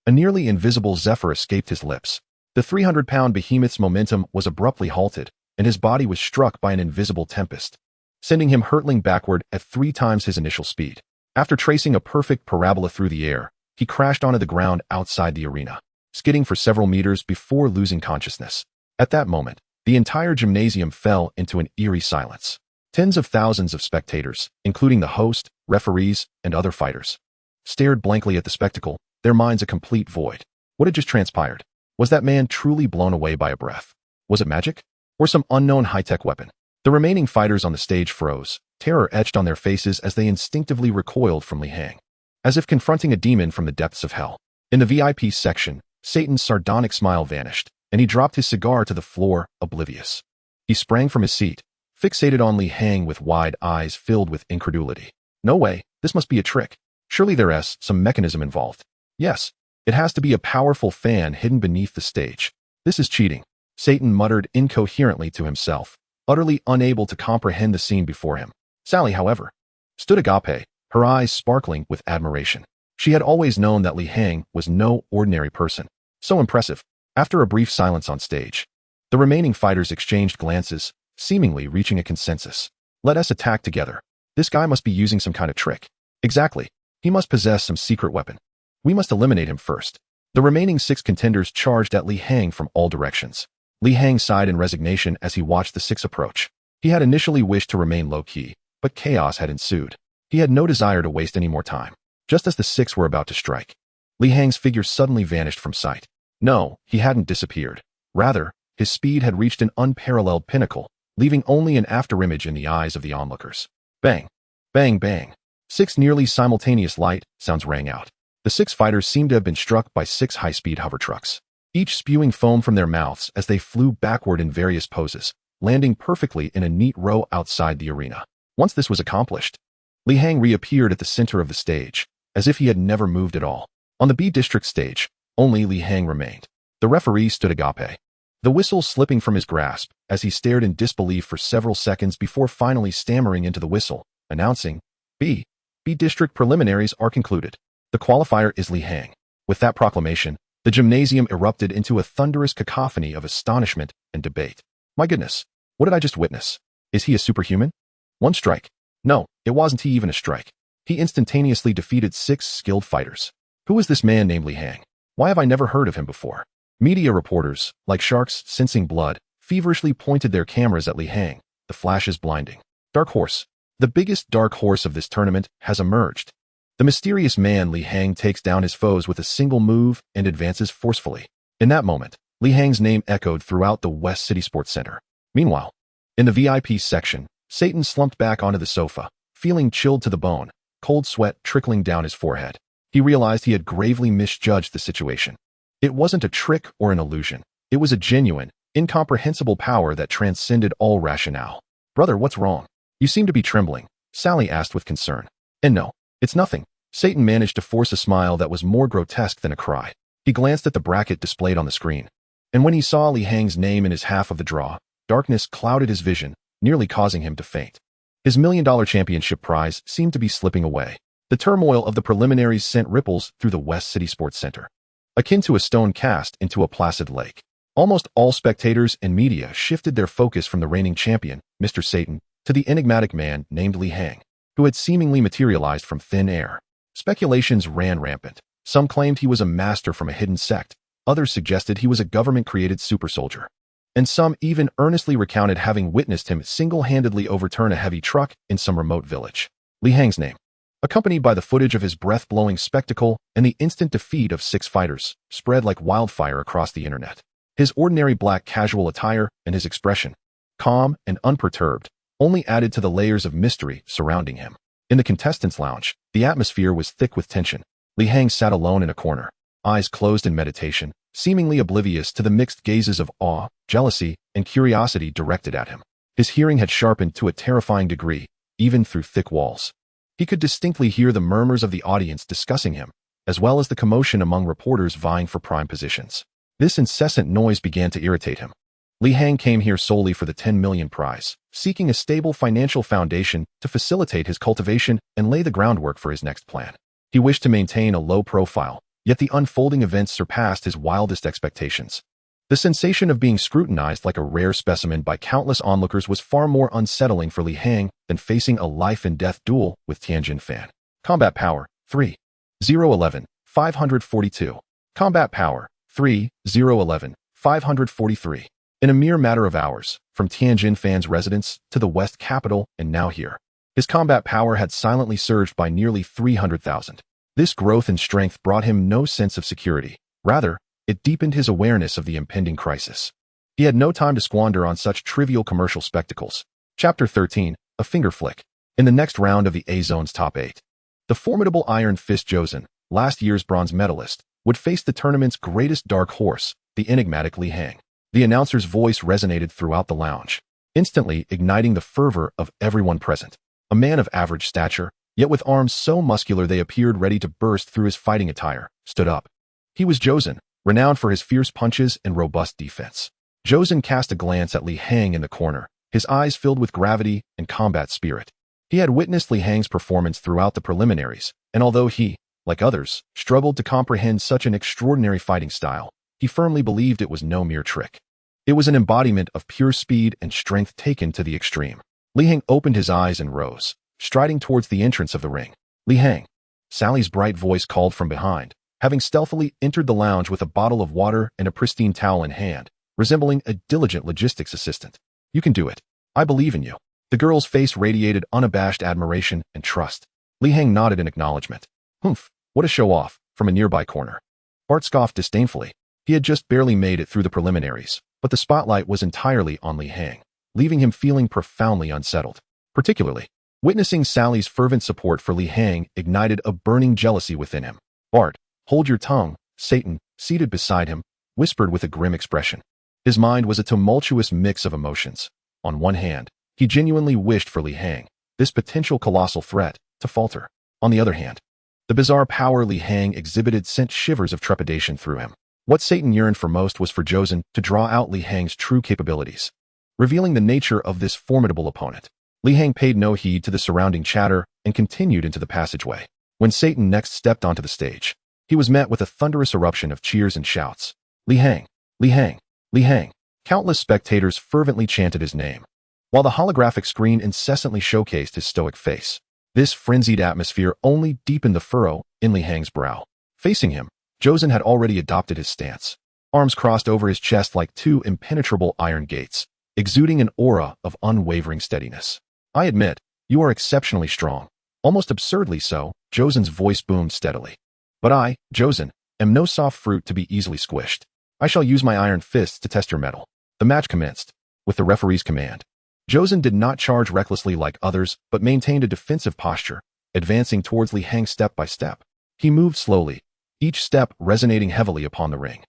[SPEAKER 1] A nearly invisible zephyr escaped his lips. The 300-pound behemoth's momentum was abruptly halted, and his body was struck by an invisible tempest, sending him hurtling backward at 3 times his initial speed. After tracing a perfect parabola through the air, he crashed onto the ground outside the arena, skidding for several meters before losing consciousness. At that moment, the entire gymnasium fell into an eerie silence. Tens of thousands of spectators, including the host, referees, and other fighters, stared blankly at the spectacle, their minds a complete void. What had just transpired? Was that man truly blown away by a breath? Was it magic? Or some unknown high-tech weapon? The remaining fighters on the stage froze, terror etched on their faces as they instinctively recoiled from Li Hang, as if confronting a demon from the depths of hell. In the VIP section, Satan's sardonic smile vanished, and he dropped his cigar to the floor, oblivious. He sprang from his seat, fixated on Li Hang with wide eyes filled with incredulity. No way, this must be a trick. Surely there's some mechanism involved. Yes, it has to be a powerful fan hidden beneath the stage. This is cheating, Satan muttered incoherently to himself, utterly unable to comprehend the scene before him. Sally, however, stood agape, her eyes sparkling with admiration. She had always known that Li Hang was no ordinary person. So impressive. After a brief silence on stage, the remaining fighters exchanged glances, seemingly reaching a consensus. Let us attack together. This guy must be using some kind of trick. Exactly. He must possess some secret weapon. We must eliminate him first. The remaining 6 contenders charged at Li Hang from all directions. Li Hang sighed in resignation as he watched the 6 approach. He had initially wished to remain low-key, but chaos had ensued. He had no desire to waste any more time. Just as the 6 were about to strike, Li Hang's figure suddenly vanished from sight. No, he hadn't disappeared. Rather, his speed had reached an unparalleled pinnacle, leaving only an afterimage in the eyes of the onlookers. Bang! Bang bang! 6 nearly simultaneous light sounds rang out. The 6 fighters seemed to have been struck by 6 high-speed hover trucks, each spewing foam from their mouths as they flew backward in various poses, landing perfectly in a neat row outside the arena. Once this was accomplished, Li Hang reappeared at the center of the stage, as if he had never moved at all. On the B District stage, only Li Hang remained. The referee stood agape, the whistle slipping from his grasp as he stared in disbelief for several seconds before finally stammering into the whistle, announcing, B District preliminaries are concluded. The qualifier is Li Hang. With that proclamation, the gymnasium erupted into a thunderous cacophony of astonishment and debate. My goodness, what did I just witness? Is he a superhuman? 1 strike. No, it wasn't even a strike. He instantaneously defeated 6 skilled fighters. Who is this man named Li Hang? Why have I never heard of him before? Media reporters, like sharks sensing blood, feverishly pointed their cameras at Li Hang, the flashes blinding. Dark Horse. The biggest dark horse of this tournament has emerged. The mysterious man Li Hang takes down his foes with a single move and advances forcefully. In that moment, Li Hang's name echoed throughout the West City Sports Center. Meanwhile, in the VIP section, Satan slumped back onto the sofa, feeling chilled to the bone, cold sweat trickling down his forehead. He realized he had gravely misjudged the situation. It wasn't a trick or an illusion. It was a genuine, incomprehensible power that transcended all rationale. "Brother, what's wrong? You seem to be trembling," Sally asked with concern. "And no, it's nothing." Satan managed to force a smile that was more grotesque than a cry. He glanced at the bracket displayed on the screen. And when he saw Li Hang's name in his half of the draw, darkness clouded his vision, nearly causing him to faint. His $1 million championship prize seemed to be slipping away. The turmoil of the preliminaries sent ripples through the West City Sports Center, akin to a stone cast into a placid lake. Almost all spectators and media shifted their focus from the reigning champion, Mr. Satan, to the enigmatic man named Li Hang, who had seemingly materialized from thin air. Speculations ran rampant. Some claimed he was a master from a hidden sect. Others suggested he was a government-created super soldier. And some even earnestly recounted having witnessed him single-handedly overturn a heavy truck in some remote village. Li Hang's name, accompanied by the footage of his breath-blowing spectacle and the instant defeat of 6 fighters, spread like wildfire across the internet. His ordinary black casual attire and his expression, calm and unperturbed, only added to the layers of mystery surrounding him. In the contestants' lounge, the atmosphere was thick with tension. Li Hang sat alone in a corner, eyes closed in meditation, seemingly oblivious to the mixed gazes of awe, jealousy, and curiosity directed at him. His hearing had sharpened to a terrifying degree, even through thick walls. He could distinctly hear the murmurs of the audience discussing him, as well as the commotion among reporters vying for prime positions. This incessant noise began to irritate him. Li Hang came here solely for the 10 million prize, seeking a stable financial foundation to facilitate his cultivation and lay the groundwork for his next plan. He wished to maintain a low profile, yet the unfolding events surpassed his wildest expectations. The sensation of being scrutinized like a rare specimen by countless onlookers was far more unsettling for Li Hang than facing a life-and-death duel with Tianjin Fan. Combat Power, 3-011, 542. Combat Power, 3-011, 543. In a mere matter of hours, from Tianjin Fan's residence to the West capital and now here, his combat power had silently surged by nearly 300,000. This growth in strength brought him no sense of security. Rather, it deepened his awareness of the impending crisis. He had no time to squander on such trivial commercial spectacles. Chapter 13, A Finger Flick. In the next round of the A-Zone's top 8, the formidable Iron Fist Joseon, last year's bronze medalist, would face the tournament's greatest dark horse, the enigmatic Li Hang. The announcer's voice resonated throughout the lounge, instantly igniting the fervor of everyone present. A man of average stature, yet with arms so muscular they appeared ready to burst through his fighting attire, stood up. He was Joseon, renowned for his fierce punches and robust defense. Joseon cast a glance at Li Hang in the corner, his eyes filled with gravity and combat spirit. He had witnessed Li Hang's performance throughout the preliminaries, and although he, like others, struggled to comprehend such an extraordinary fighting style, he firmly believed it was no mere trick. It was an embodiment of pure speed and strength taken to the extreme. Li Hang opened his eyes and rose, striding towards the entrance of the ring. "Li Hang," Sally's bright voice called from behind, having stealthily entered the lounge with a bottle of water and a pristine towel in hand, resembling a diligent logistics assistant. "You can do it. I believe in you." The girl's face radiated unabashed admiration and trust. Li Hang nodded in acknowledgement. "Humph, what a show-off," from a nearby corner. Bart scoffed disdainfully. He had just barely made it through the preliminaries, but the spotlight was entirely on Li Hang, leaving him feeling profoundly unsettled. Particularly, witnessing Sally's fervent support for Li Hang ignited a burning jealousy within him. "Bart, hold your tongue," Satan, seated beside him, whispered with a grim expression. His mind was a tumultuous mix of emotions. On one hand, he genuinely wished for Li Hang, this potential colossal threat, to falter. On the other hand, the bizarre power Li Hang exhibited sent shivers of trepidation through him. What Satan yearned for most was for Joseon to draw out Li Hang's true capabilities, revealing the nature of this formidable opponent. Li Hang paid no heed to the surrounding chatter and continued into the passageway. When Satan next stepped onto the stage, he was met with a thunderous eruption of cheers and shouts. "Li Hang! Li Hang! Li Hang!" Countless spectators fervently chanted his name, while the holographic screen incessantly showcased his stoic face. This frenzied atmosphere only deepened the furrow in Li Hang's brow. Facing him, Joseon had already adopted his stance, arms crossed over his chest like two impenetrable iron gates, exuding an aura of unwavering steadiness. "I admit, you are exceptionally strong, almost absurdly so," Joseon's voice boomed steadily. "But I, Joseon, am no soft fruit to be easily squished. I shall use my iron fists to test your mettle." The match commenced, with the referee's command. Joseon did not charge recklessly like others, but maintained a defensive posture, advancing towards Li Hang step by step. He moved slowly, each step resonating heavily upon the ring.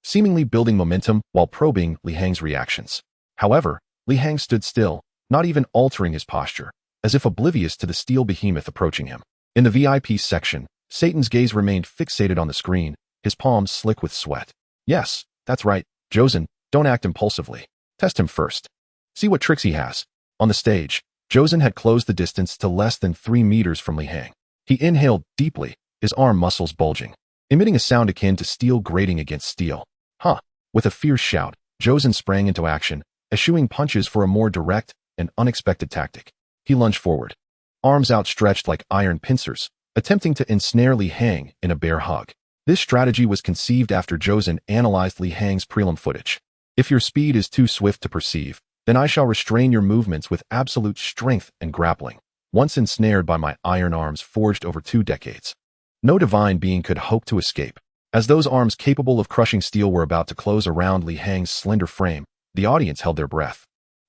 [SPEAKER 1] seemingly building momentum while probing Li Hang's reactions. However, Li Hang stood still, not even altering his posture, as if oblivious to the steel behemoth approaching him. In the VIP section, Satan's gaze remained fixated on the screen, his palms slick with sweat. Yes, that's right, Josen, don't act impulsively. Test him first. See what tricks he has. On the stage, Josen had closed the distance to less than 3 meters from Li Hang. He inhaled deeply, his arm muscles bulging, emitting a sound akin to steel grating against steel. Huh. With a fierce shout, Josen sprang into action, eschewing punches for a more direct and unexpected tactic. He lunged forward, arms outstretched like iron pincers, attempting to ensnare Li Hang in a bear hug. This strategy was conceived after Josen analyzed Li Hang's prelim footage. If your speed is too swift to perceive, then I shall restrain your movements with absolute strength and grappling, once ensnared by my iron arms forged over 2 decades. No divine being could hope to escape. As those arms capable of crushing steel were about to close around Li Hang's slender frame, the audience held their breath.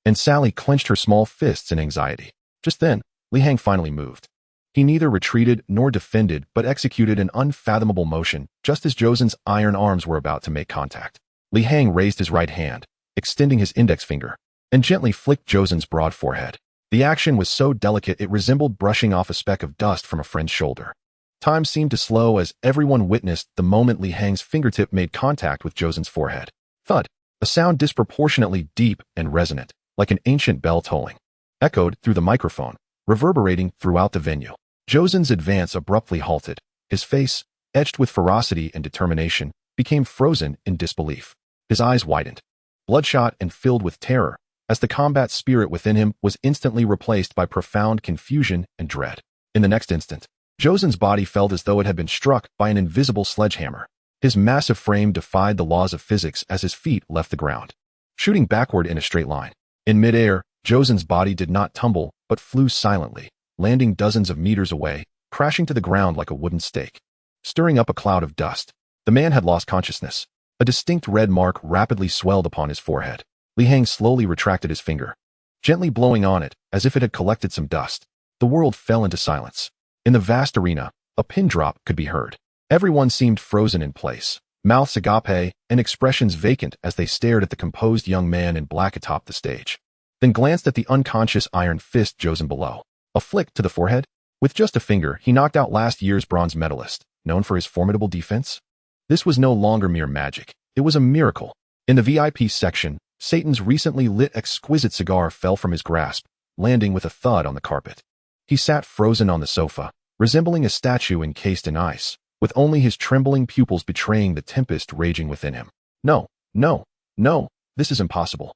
[SPEAKER 1] And Sally clenched her small fists in anxiety. Just then, Li Hang finally moved. He neither retreated nor defended but executed an unfathomable motion just as Josen's iron arms were about to make contact. Li Hang raised his right hand, extending his index finger, and gently flicked Josen's broad forehead. The action was so delicate it resembled brushing off a speck of dust from a friend's shoulder. Time seemed to slow as everyone witnessed the moment Li Hang's fingertip made contact with Josen's forehead. Thud, a sound disproportionately deep and resonant, like an ancient bell tolling, echoed through the microphone, reverberating throughout the venue. Josen's advance abruptly halted. His face, etched with ferocity and determination, became frozen in disbelief. His eyes widened, bloodshot and filled with terror, as the combat spirit within him was instantly replaced by profound confusion and dread. In the next instant, Josen's body felt as though it had been struck by an invisible sledgehammer. His massive frame defied the laws of physics as his feet left the ground, shooting backward in a straight line. In midair, Josen's body did not tumble, but flew silently, landing dozens of meters away, crashing to the ground like a wooden stake. Stirring up a cloud of dust, the man had lost consciousness. A distinct red mark rapidly swelled upon his forehead. Li Hang slowly retracted his finger, gently blowing on it as if it had collected some dust. The world fell into silence. In the vast arena, a pin drop could be heard. Everyone seemed frozen in place, mouths agape and expressions vacant as they stared at the composed young man in black atop the stage. Then glanced at the unconscious iron fist Josen below. A flick to the forehead. With just a finger, he knocked out last year's bronze medalist, known for his formidable defense. This was no longer mere magic. It was a miracle. In the VIP section, Satan's recently lit exquisite cigar fell from his grasp, landing with a thud on the carpet. He sat frozen on the sofa, resembling a statue encased in ice, with only his trembling pupils betraying the tempest raging within him. No, no, no, this is impossible.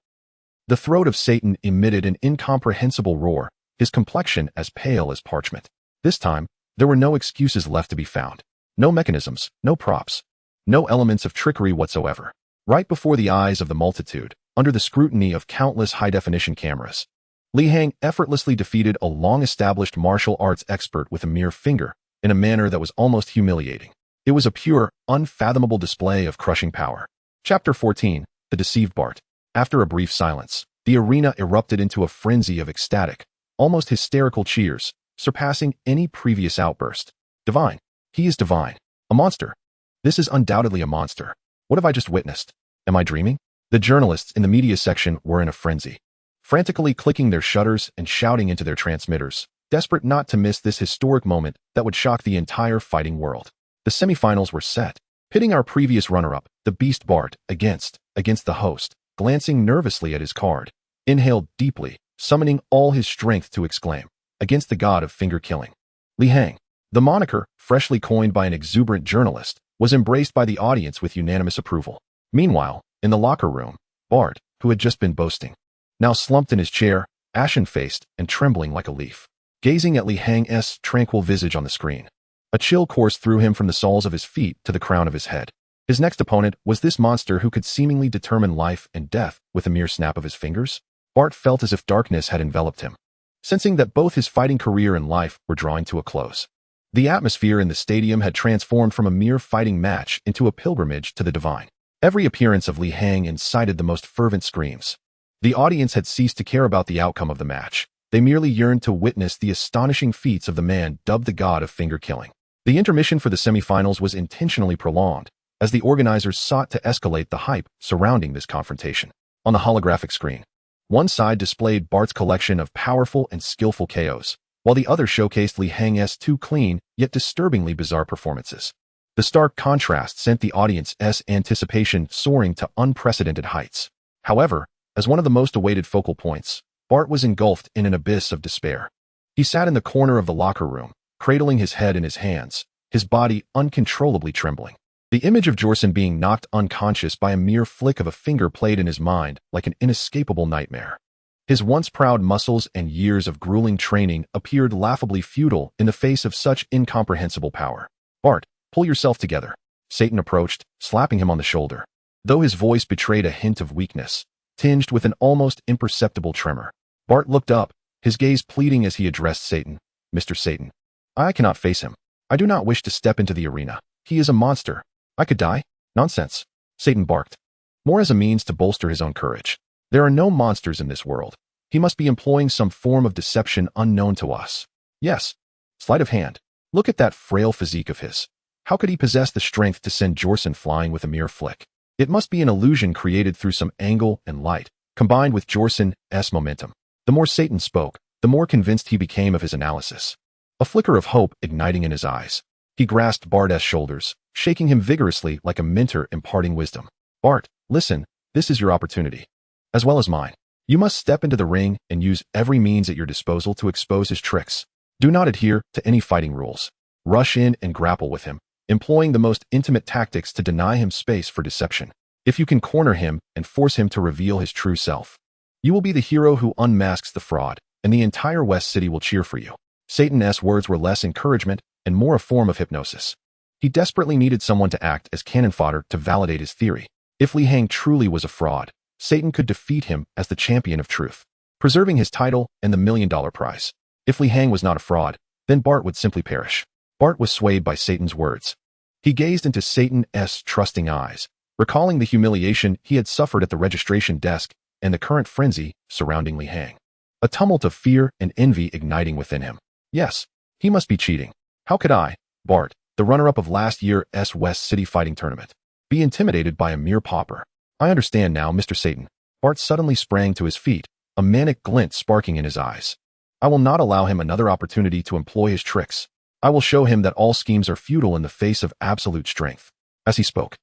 [SPEAKER 1] The throat of Satan emitted an incomprehensible roar, his complexion as pale as parchment. This time, there were no excuses left to be found. No mechanisms, no props, no elements of trickery whatsoever. Right before the eyes of the multitude, under the scrutiny of countless high-definition cameras, Li Hang effortlessly defeated a long-established martial arts expert with a mere finger, in a manner that was almost humiliating. It was a pure, unfathomable display of crushing power. Chapter 14, The Deceived Bart. After a brief silence, the arena erupted into a frenzy of ecstatic, almost hysterical cheers, surpassing any previous outburst. Divine. He is divine. A monster. This is undoubtedly a monster. What have I just witnessed? Am I dreaming? The journalists in the media section were in a frenzy, frantically clicking their shutters and shouting into their transmitters, desperate not to miss this historic moment that would shock the entire fighting world. The semifinals were set, pitting our previous runner-up, the Beast Bart, against the host, glancing nervously at his card, inhaled deeply, summoning all his strength to exclaim, against the god of finger-killing. Li Hang. The moniker, freshly coined by an exuberant journalist, was embraced by the audience with unanimous approval. Meanwhile, in the locker room, Bart, who had just been boasting, now slumped in his chair, ashen-faced and trembling like a leaf, gazing at Li Hang's tranquil visage on the screen. A chill coursed through him from the soles of his feet to the crown of his head. His next opponent was this monster who could seemingly determine life and death with a mere snap of his fingers. Bart felt as if darkness had enveloped him, sensing that both his fighting career and life were drawing to a close. The atmosphere in the stadium had transformed from a mere fighting match into a pilgrimage to the divine. Every appearance of Li Hang incited the most fervent screams. The audience had ceased to care about the outcome of the match. They merely yearned to witness the astonishing feats of the man dubbed the god of finger-killing. The intermission for the semifinals was intentionally prolonged, as the organizers sought to escalate the hype surrounding this confrontation. On the holographic screen, one side displayed Bart's collection of powerful and skillful KOs, while the other showcased Li Hang's two clean, yet disturbingly bizarre performances. The stark contrast sent the audience's anticipation soaring to unprecedented heights. However, as one of the most awaited focal points, Bart was engulfed in an abyss of despair. He sat in the corner of the locker room, cradling his head in his hands, his body uncontrollably trembling. The image of Jorson being knocked unconscious by a mere flick of a finger played in his mind like an inescapable nightmare. His once proud muscles and years of grueling training appeared laughably futile in the face of such incomprehensible power. "Bart, pull yourself together," Satan approached, slapping him on the shoulder. Though his voice betrayed a hint of weakness, tinged with an almost imperceptible tremor, Bart looked up, his gaze pleading as he addressed Satan. "Mr. Satan, I cannot face him. I do not wish to step into the arena. He is a monster. I could die." "Nonsense," Satan barked, more as a means to bolster his own courage. "There are no monsters in this world. He must be employing some form of deception unknown to us." "Yes. Sleight of hand. Look at that frail physique of his. How could he possess the strength to send Jorson flying with a mere flick? It must be an illusion created through some angle and light, combined with Jorson's momentum." The more Satan spoke, the more convinced he became of his analysis. A flicker of hope igniting in his eyes. He grasped Bart's shoulders, shaking him vigorously like a mentor imparting wisdom. "Bart, listen, this is your opportunity. As well as mine. You must step into the ring and use every means at your disposal to expose his tricks. Do not adhere to any fighting rules. Rush in and grapple with him, employing the most intimate tactics to deny him space for deception. If you can corner him and force him to reveal his true self, you will be the hero who unmasks the fraud, and the entire West City will cheer for you." Satan's words were less encouragement and more a form of hypnosis. He desperately needed someone to act as cannon fodder to validate his theory. If Li Hang truly was a fraud, Satan could defeat him as the champion of truth, preserving his title and the $1 million prize. If Li Hang was not a fraud, then Bart would simply perish. Bart was swayed by Satan's words. He gazed into Satan's trusting eyes, recalling the humiliation he had suffered at the registration desk and the current frenzy surrounding Li Hang. A tumult of fear and envy igniting within him. Yes, he must be cheating. How could I, Bart, the runner-up of last year's West City fighting tournament, be intimidated by a mere pauper? "I understand now, Mr. Satan." Bart suddenly sprang to his feet, a manic glint sparking in his eyes. "I will not allow him another opportunity to employ his tricks. I will show him that all schemes are futile in the face of absolute strength." As he spoke,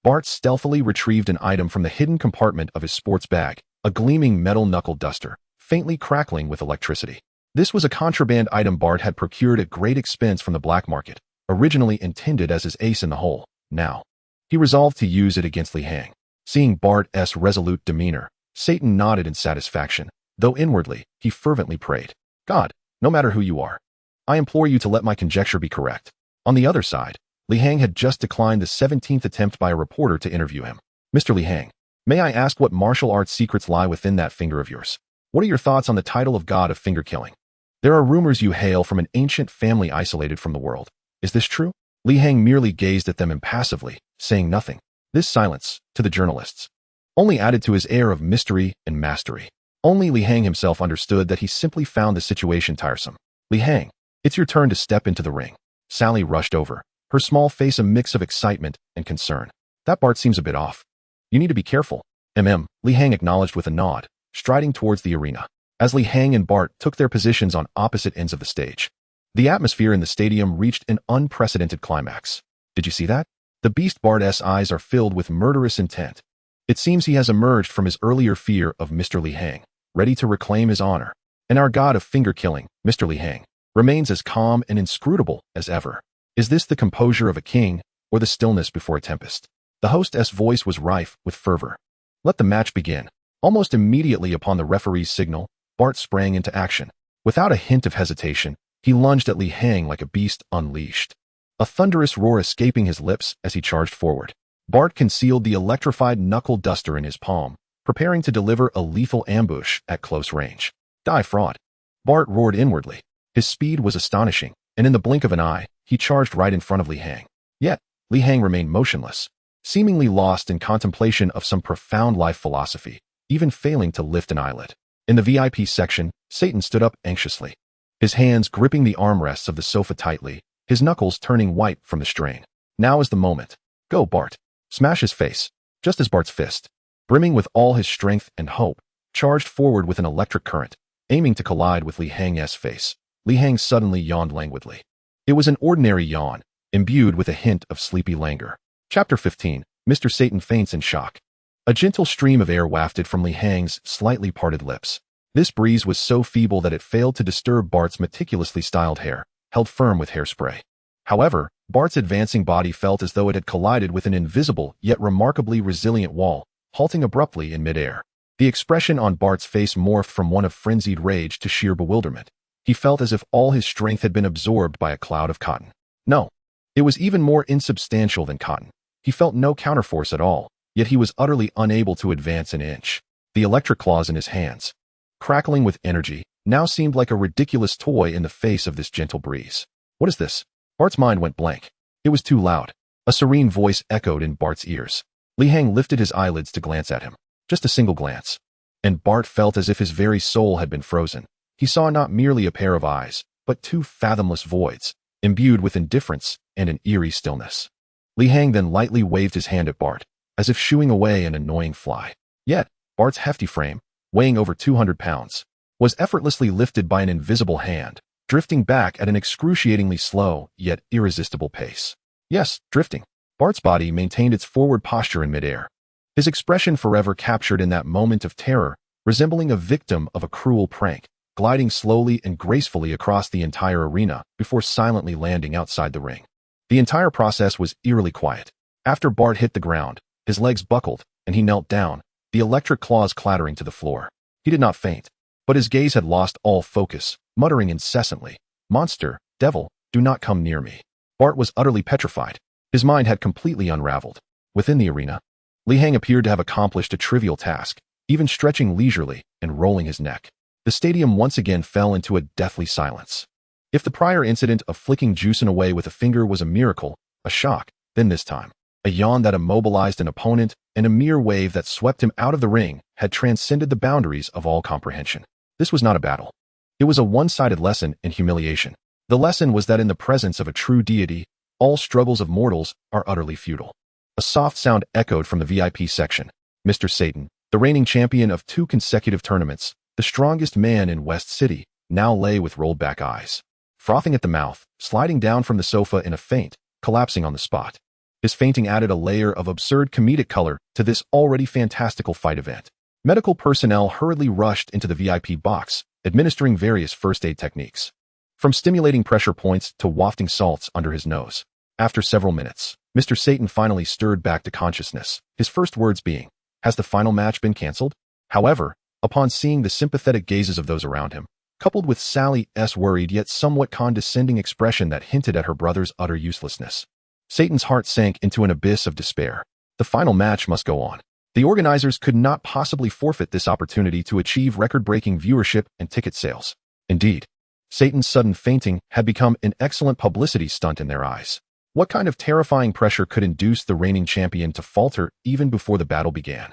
[SPEAKER 1] Bart stealthily retrieved an item from the hidden compartment of his sports bag, a gleaming metal knuckle duster, faintly crackling with electricity. This was a contraband item Bart had procured at great expense from the black market, originally intended as his ace in the hole. Now, he resolved to use it against Li Hang. Seeing Bart's resolute demeanor, Satan nodded in satisfaction, though inwardly, he fervently prayed, "God, no matter who you are, I implore you to let my conjecture be correct." On the other side, Li Hang had just declined the 17th attempt by a reporter to interview him. "Mr. Li Hang, may I ask what martial arts secrets lie within that finger of yours? What are your thoughts on the title of God of finger killing? There are rumors you hail from an ancient family isolated from the world. Is this true?" Li Hang merely gazed at them impassively, saying nothing. This silence, to the journalists, only added to his air of mystery and mastery. Only Li Hang himself understood that he simply found the situation tiresome. "Li Hang, it's your turn to step into the ring." Sally rushed over, her small face a mix of excitement and concern. "That Bart seems a bit off. You need to be careful." Li Hang acknowledged with a nod, striding towards the arena. As Li Hang and Bart took their positions on opposite ends of the stage, the atmosphere in the stadium reached an unprecedented climax. "Did you see that? The beast Bart's eyes are filled with murderous intent. It seems he has emerged from his earlier fear of Mr. Li Hang, ready to reclaim his honor. And our god of finger killing, Mr. Li Hang, remains as calm and inscrutable as ever. Is this the composure of a king, or the stillness before a tempest?" The host's voice was rife with fervor. "Let the match begin." Almost immediately upon the referee's signal, Bart sprang into action. Without a hint of hesitation, he lunged at Li Hang like a beast unleashed. A thunderous roar escaping his lips as he charged forward. Bart concealed the electrified knuckle duster in his palm, preparing to deliver a lethal ambush at close range. "Die, fraud!" Bart roared inwardly. His speed was astonishing, and in the blink of an eye, he charged right in front of Li Hang. Yet, Li Hang remained motionless, seemingly lost in contemplation of some profound life philosophy, even failing to lift an eyelid. In the VIP section, Satan stood up anxiously, his hands gripping the armrests of the sofa tightly, his knuckles turning white from the strain. "Now is the moment. Go, Bart." smash his face, just as Bart's fist, brimming with all his strength and hope, charged forward with an electric current, aiming to collide with Li Hang's face. Li Hang suddenly yawned languidly. It was an ordinary yawn, imbued with a hint of sleepy languor. Chapter 15. Mr. Satan faints in shock. A gentle stream of air wafted from Li Hang's slightly parted lips. This breeze was so feeble that it failed to disturb Bart's meticulously styled hair, held firm with hairspray. However, Bart's advancing body felt as though it had collided with an invisible yet remarkably resilient wall, halting abruptly in midair. The expression on Bart's face morphed from one of frenzied rage to sheer bewilderment. He felt as if all his strength had been absorbed by a cloud of cotton. No, it was even more insubstantial than cotton. He felt no counterforce at all, yet he was utterly unable to advance an inch. The electric claws in his hands, crackling with energy, now seemed like a ridiculous toy in the face of this gentle breeze. What is this? Bart's mind went blank. It was too loud. A serene voice echoed in Bart's ears. Li Hang lifted his eyelids to glance at him. Just a single glance. And Bart felt as if his very soul had been frozen. He saw not merely a pair of eyes, but two fathomless voids, imbued with indifference and an eerie stillness. Li Hang then lightly waved his hand at Bart, as if shooing away an annoying fly. Yet, Bart's hefty frame, weighing over 200 pounds, was effortlessly lifted by an invisible hand, drifting back at an excruciatingly slow, yet irresistible pace. Yes, drifting. Bart's body maintained its forward posture in midair, his expression forever captured in that moment of terror, resembling a victim of a cruel prank, gliding slowly and gracefully across the entire arena before silently landing outside the ring. The entire process was eerily quiet. After Bart hit the ground, his legs buckled, and he knelt down, the electric claws clattering to the floor. He did not faint, but his gaze had lost all focus, muttering incessantly, "Monster, devil, do not come near me." Bart was utterly petrified. His mind had completely unraveled. Within the arena, Li Hang appeared to have accomplished a trivial task, even stretching leisurely and rolling his neck. The stadium once again fell into a deathly silence. If the prior incident of flicking Juicin away with a finger was a miracle, a shock, then this time, a yawn that immobilized an opponent and a mere wave that swept him out of the ring had transcended the boundaries of all comprehension. This was not a battle. It was a one-sided lesson in humiliation. The lesson was that in the presence of a true deity, all struggles of mortals are utterly futile. A soft sound echoed from the VIP section. Mr. Satan, the reigning champion of 2 consecutive tournaments, the strongest man in West City, now lay with rolled-back eyes, frothing at the mouth, sliding down from the sofa in a faint, collapsing on the spot. His fainting added a layer of absurd comedic color to this already fantastical fight event. Medical personnel hurriedly rushed into the VIP box, administering various first-aid techniques, from stimulating pressure points to wafting salts under his nose. After several minutes, Mr. Satan finally stirred back to consciousness, his first words being, "Has the final match been cancelled?" However, upon seeing the sympathetic gazes of those around him, coupled with Sally's worried yet somewhat condescending expression that hinted at her brother's utter uselessness, Satan's heart sank into an abyss of despair. The final match must go on. The organizers could not possibly forfeit this opportunity to achieve record-breaking viewership and ticket sales. Indeed, Satan's sudden fainting had become an excellent publicity stunt in their eyes. What kind of terrifying pressure could induce the reigning champion to falter even before the battle began?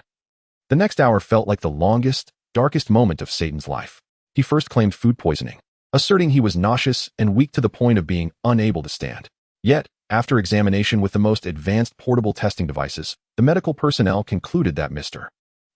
[SPEAKER 1] The next hour felt like the longest, darkest moment of Satan's life. He first claimed food poisoning, asserting he was nauseous and weak to the point of being unable to stand. Yet, after examination with the most advanced portable testing devices, the medical personnel concluded that Mr.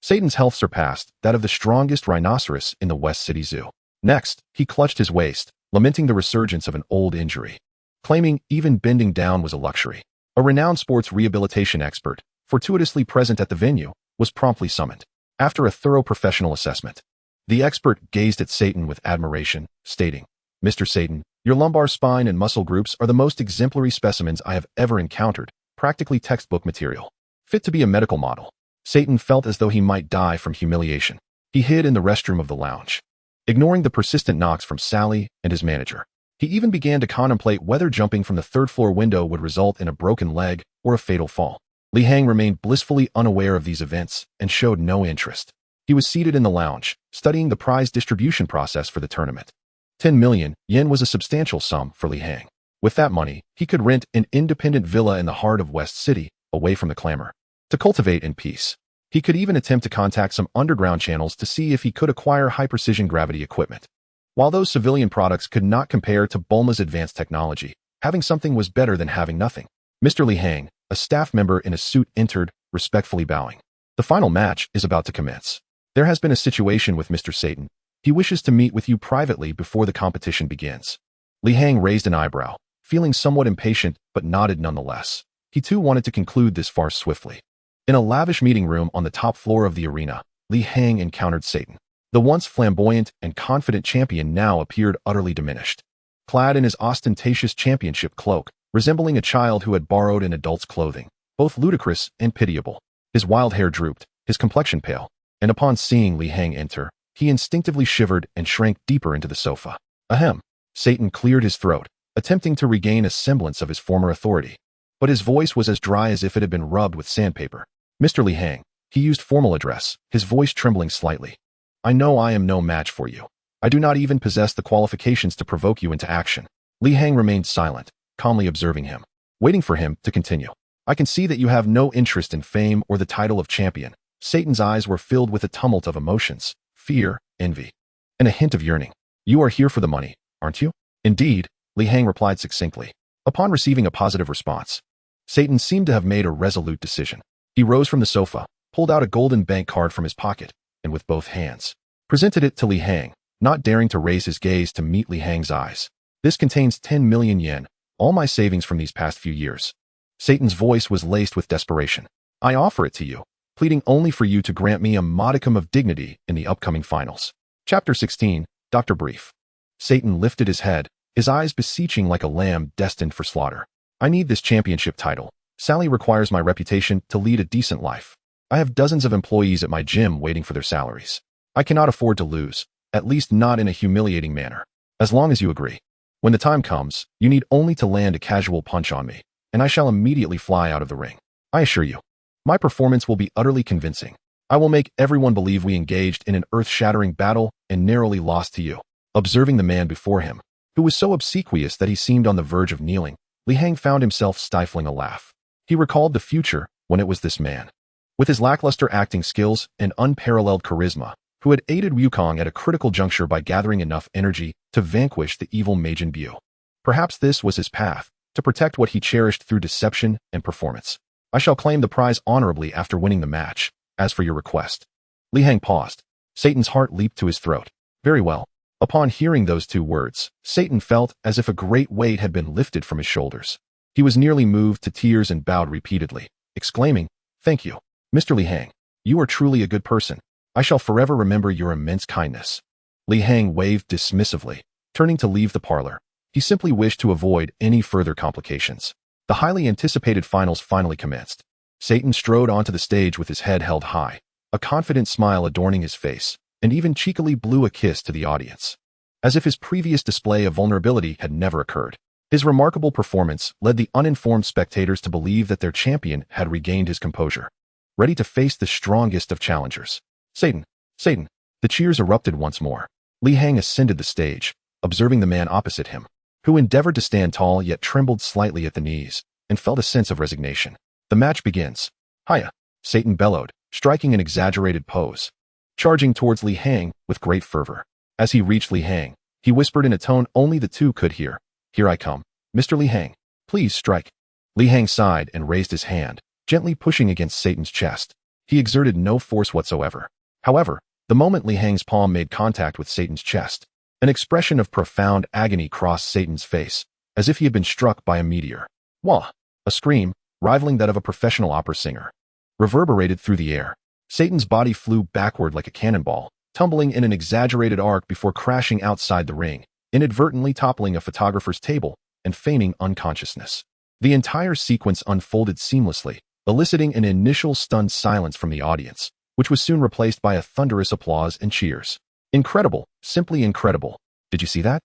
[SPEAKER 1] Satan's health surpassed that of the strongest rhinoceros in the West City Zoo. Next, he clutched his waist, lamenting the resurgence of an old injury, claiming even bending down was a luxury. A renowned sports rehabilitation expert, fortuitously present at the venue, was promptly summoned. After a thorough professional assessment, the expert gazed at Satan with admiration, stating, "Mr. Satan, your lumbar spine and muscle groups are the most exemplary specimens I have ever encountered, practically textbook material, fit to be a medical model." Satan felt as though he might die from humiliation. He hid in the restroom of the lounge, ignoring the persistent knocks from Sally and his manager. He even began to contemplate whether jumping from the third-floor window would result in a broken leg or a fatal fall. Li Hang remained blissfully unaware of these events and showed no interest. He was seated in the lounge, studying the prize distribution process for the tournament. 10 million yen was a substantial sum for Li Hang. With that money, he could rent an independent villa in the heart of West City, away from the clamor, to cultivate in peace. He could even attempt to contact some underground channels to see if he could acquire high-precision gravity equipment. While those civilian products could not compare to Bulma's advanced technology, having something was better than having nothing. Mr. Li Hang, A staff member in a suit entered, respectfully bowing. The final match is about to commence. There has been a situation with Mr. Satan. He wishes to meet with you privately before the competition begins. Li Hang raised an eyebrow, feeling somewhat impatient, but nodded nonetheless. He too wanted to conclude this farce swiftly. In a lavish meeting room on the top floor of the arena, Li Hang encountered Satan. The once flamboyant and confident champion now appeared utterly diminished. Clad in his ostentatious championship cloak, resembling a child who had borrowed an adult's clothing, both ludicrous and pitiable. His wild hair drooped, his complexion pale, and upon seeing Li Hang enter, he instinctively shivered and shrank deeper into the sofa. Ahem. Satan cleared his throat, attempting to regain a semblance of his former authority. But his voice was as dry as if it had been rubbed with sandpaper. Mr. Li Hang, he used formal address, his voice trembling slightly. I know I am no match for you. I do not even possess the qualifications to provoke you into action. Li Hang remained silent, calmly observing him, waiting for him to continue. I can see that you have no interest in fame or the title of champion. Satan's eyes were filled with a tumult of emotions, fear, envy, and a hint of yearning. You are here for the money, aren't you? Indeed, Li Hang replied succinctly. Upon receiving a positive response, Satan seemed to have made a resolute decision. He rose from the sofa, pulled out a golden bank card from his pocket, and with both hands, presented it to Li Hang, not daring to raise his gaze to meet Li Hang's eyes. This contains 10 million yen, all my savings from these past few years. Satan's voice was laced with desperation. I offer it to you, pleading only for you to grant me a modicum of dignity in the upcoming finals. Chapter 16, Dr. Brief. Satan lifted his head, his eyes beseeching like a lamb destined for slaughter. I need this championship title. Sally requires my reputation to lead a decent life. I have dozens of employees at my gym waiting for their salaries. I cannot afford to lose, at least not in a humiliating manner. As long as you agree. When the time comes, you need only to land a casual punch on me, and I shall immediately fly out of the ring. I assure you, my performance will be utterly convincing. I will make everyone believe we engaged in an earth-shattering battle and narrowly lost to you. Observing the man before him, who was so obsequious that he seemed on the verge of kneeling, Li Hang found himself stifling a laugh. He recalled the future when it was this man, with his lackluster acting skills and unparalleled charisma, who had aided Wukong at a critical juncture by gathering enough energy to vanquish the evil Majin Buu. Perhaps this was his path, to protect what he cherished through deception and performance. I shall claim the prize honorably after winning the match. As for your request. Li Hang paused. Satan's heart leaped to his throat. Very well. Upon hearing those two words, Satan felt as if a great weight had been lifted from his shoulders. He was nearly moved to tears and bowed repeatedly, exclaiming, Thank you, Mr. Li Hang. You are truly a good person. I shall forever remember your immense kindness. Li Hang waved dismissively, turning to leave the parlor. He simply wished to avoid any further complications. The highly anticipated finals finally commenced. Satan strode onto the stage with his head held high, a confident smile adorning his face, and even cheekily blew a kiss to the audience, as if his previous display of vulnerability had never occurred. His remarkable performance led the uninformed spectators to believe that their champion had regained his composure, ready to face the strongest of challengers. Satan! Satan! The cheers erupted once more. Li Hang ascended the stage, observing the man opposite him, who endeavored to stand tall yet trembled slightly at the knees, and felt a sense of resignation. The match begins. Hiya! Satan bellowed, striking an exaggerated pose, charging towards Li Hang with great fervor. As he reached Li Hang, he whispered in a tone only the two could hear, Here I come. Mr. Li Hang, please strike. Li Hang sighed and raised his hand, gently pushing against Satan's chest. He exerted no force whatsoever. However, the moment Li Hang's palm made contact with Satan's chest, an expression of profound agony crossed Satan's face, as if he had been struck by a meteor. Wah! A scream, rivaling that of a professional opera singer, reverberated through the air. Satan's body flew backward like a cannonball, tumbling in an exaggerated arc before crashing outside the ring, inadvertently toppling a photographer's table and feigning unconsciousness. The entire sequence unfolded seamlessly, eliciting an initial stunned silence from the audience, which was soon replaced by a thunderous applause and cheers. Incredible, simply incredible. Did you see that?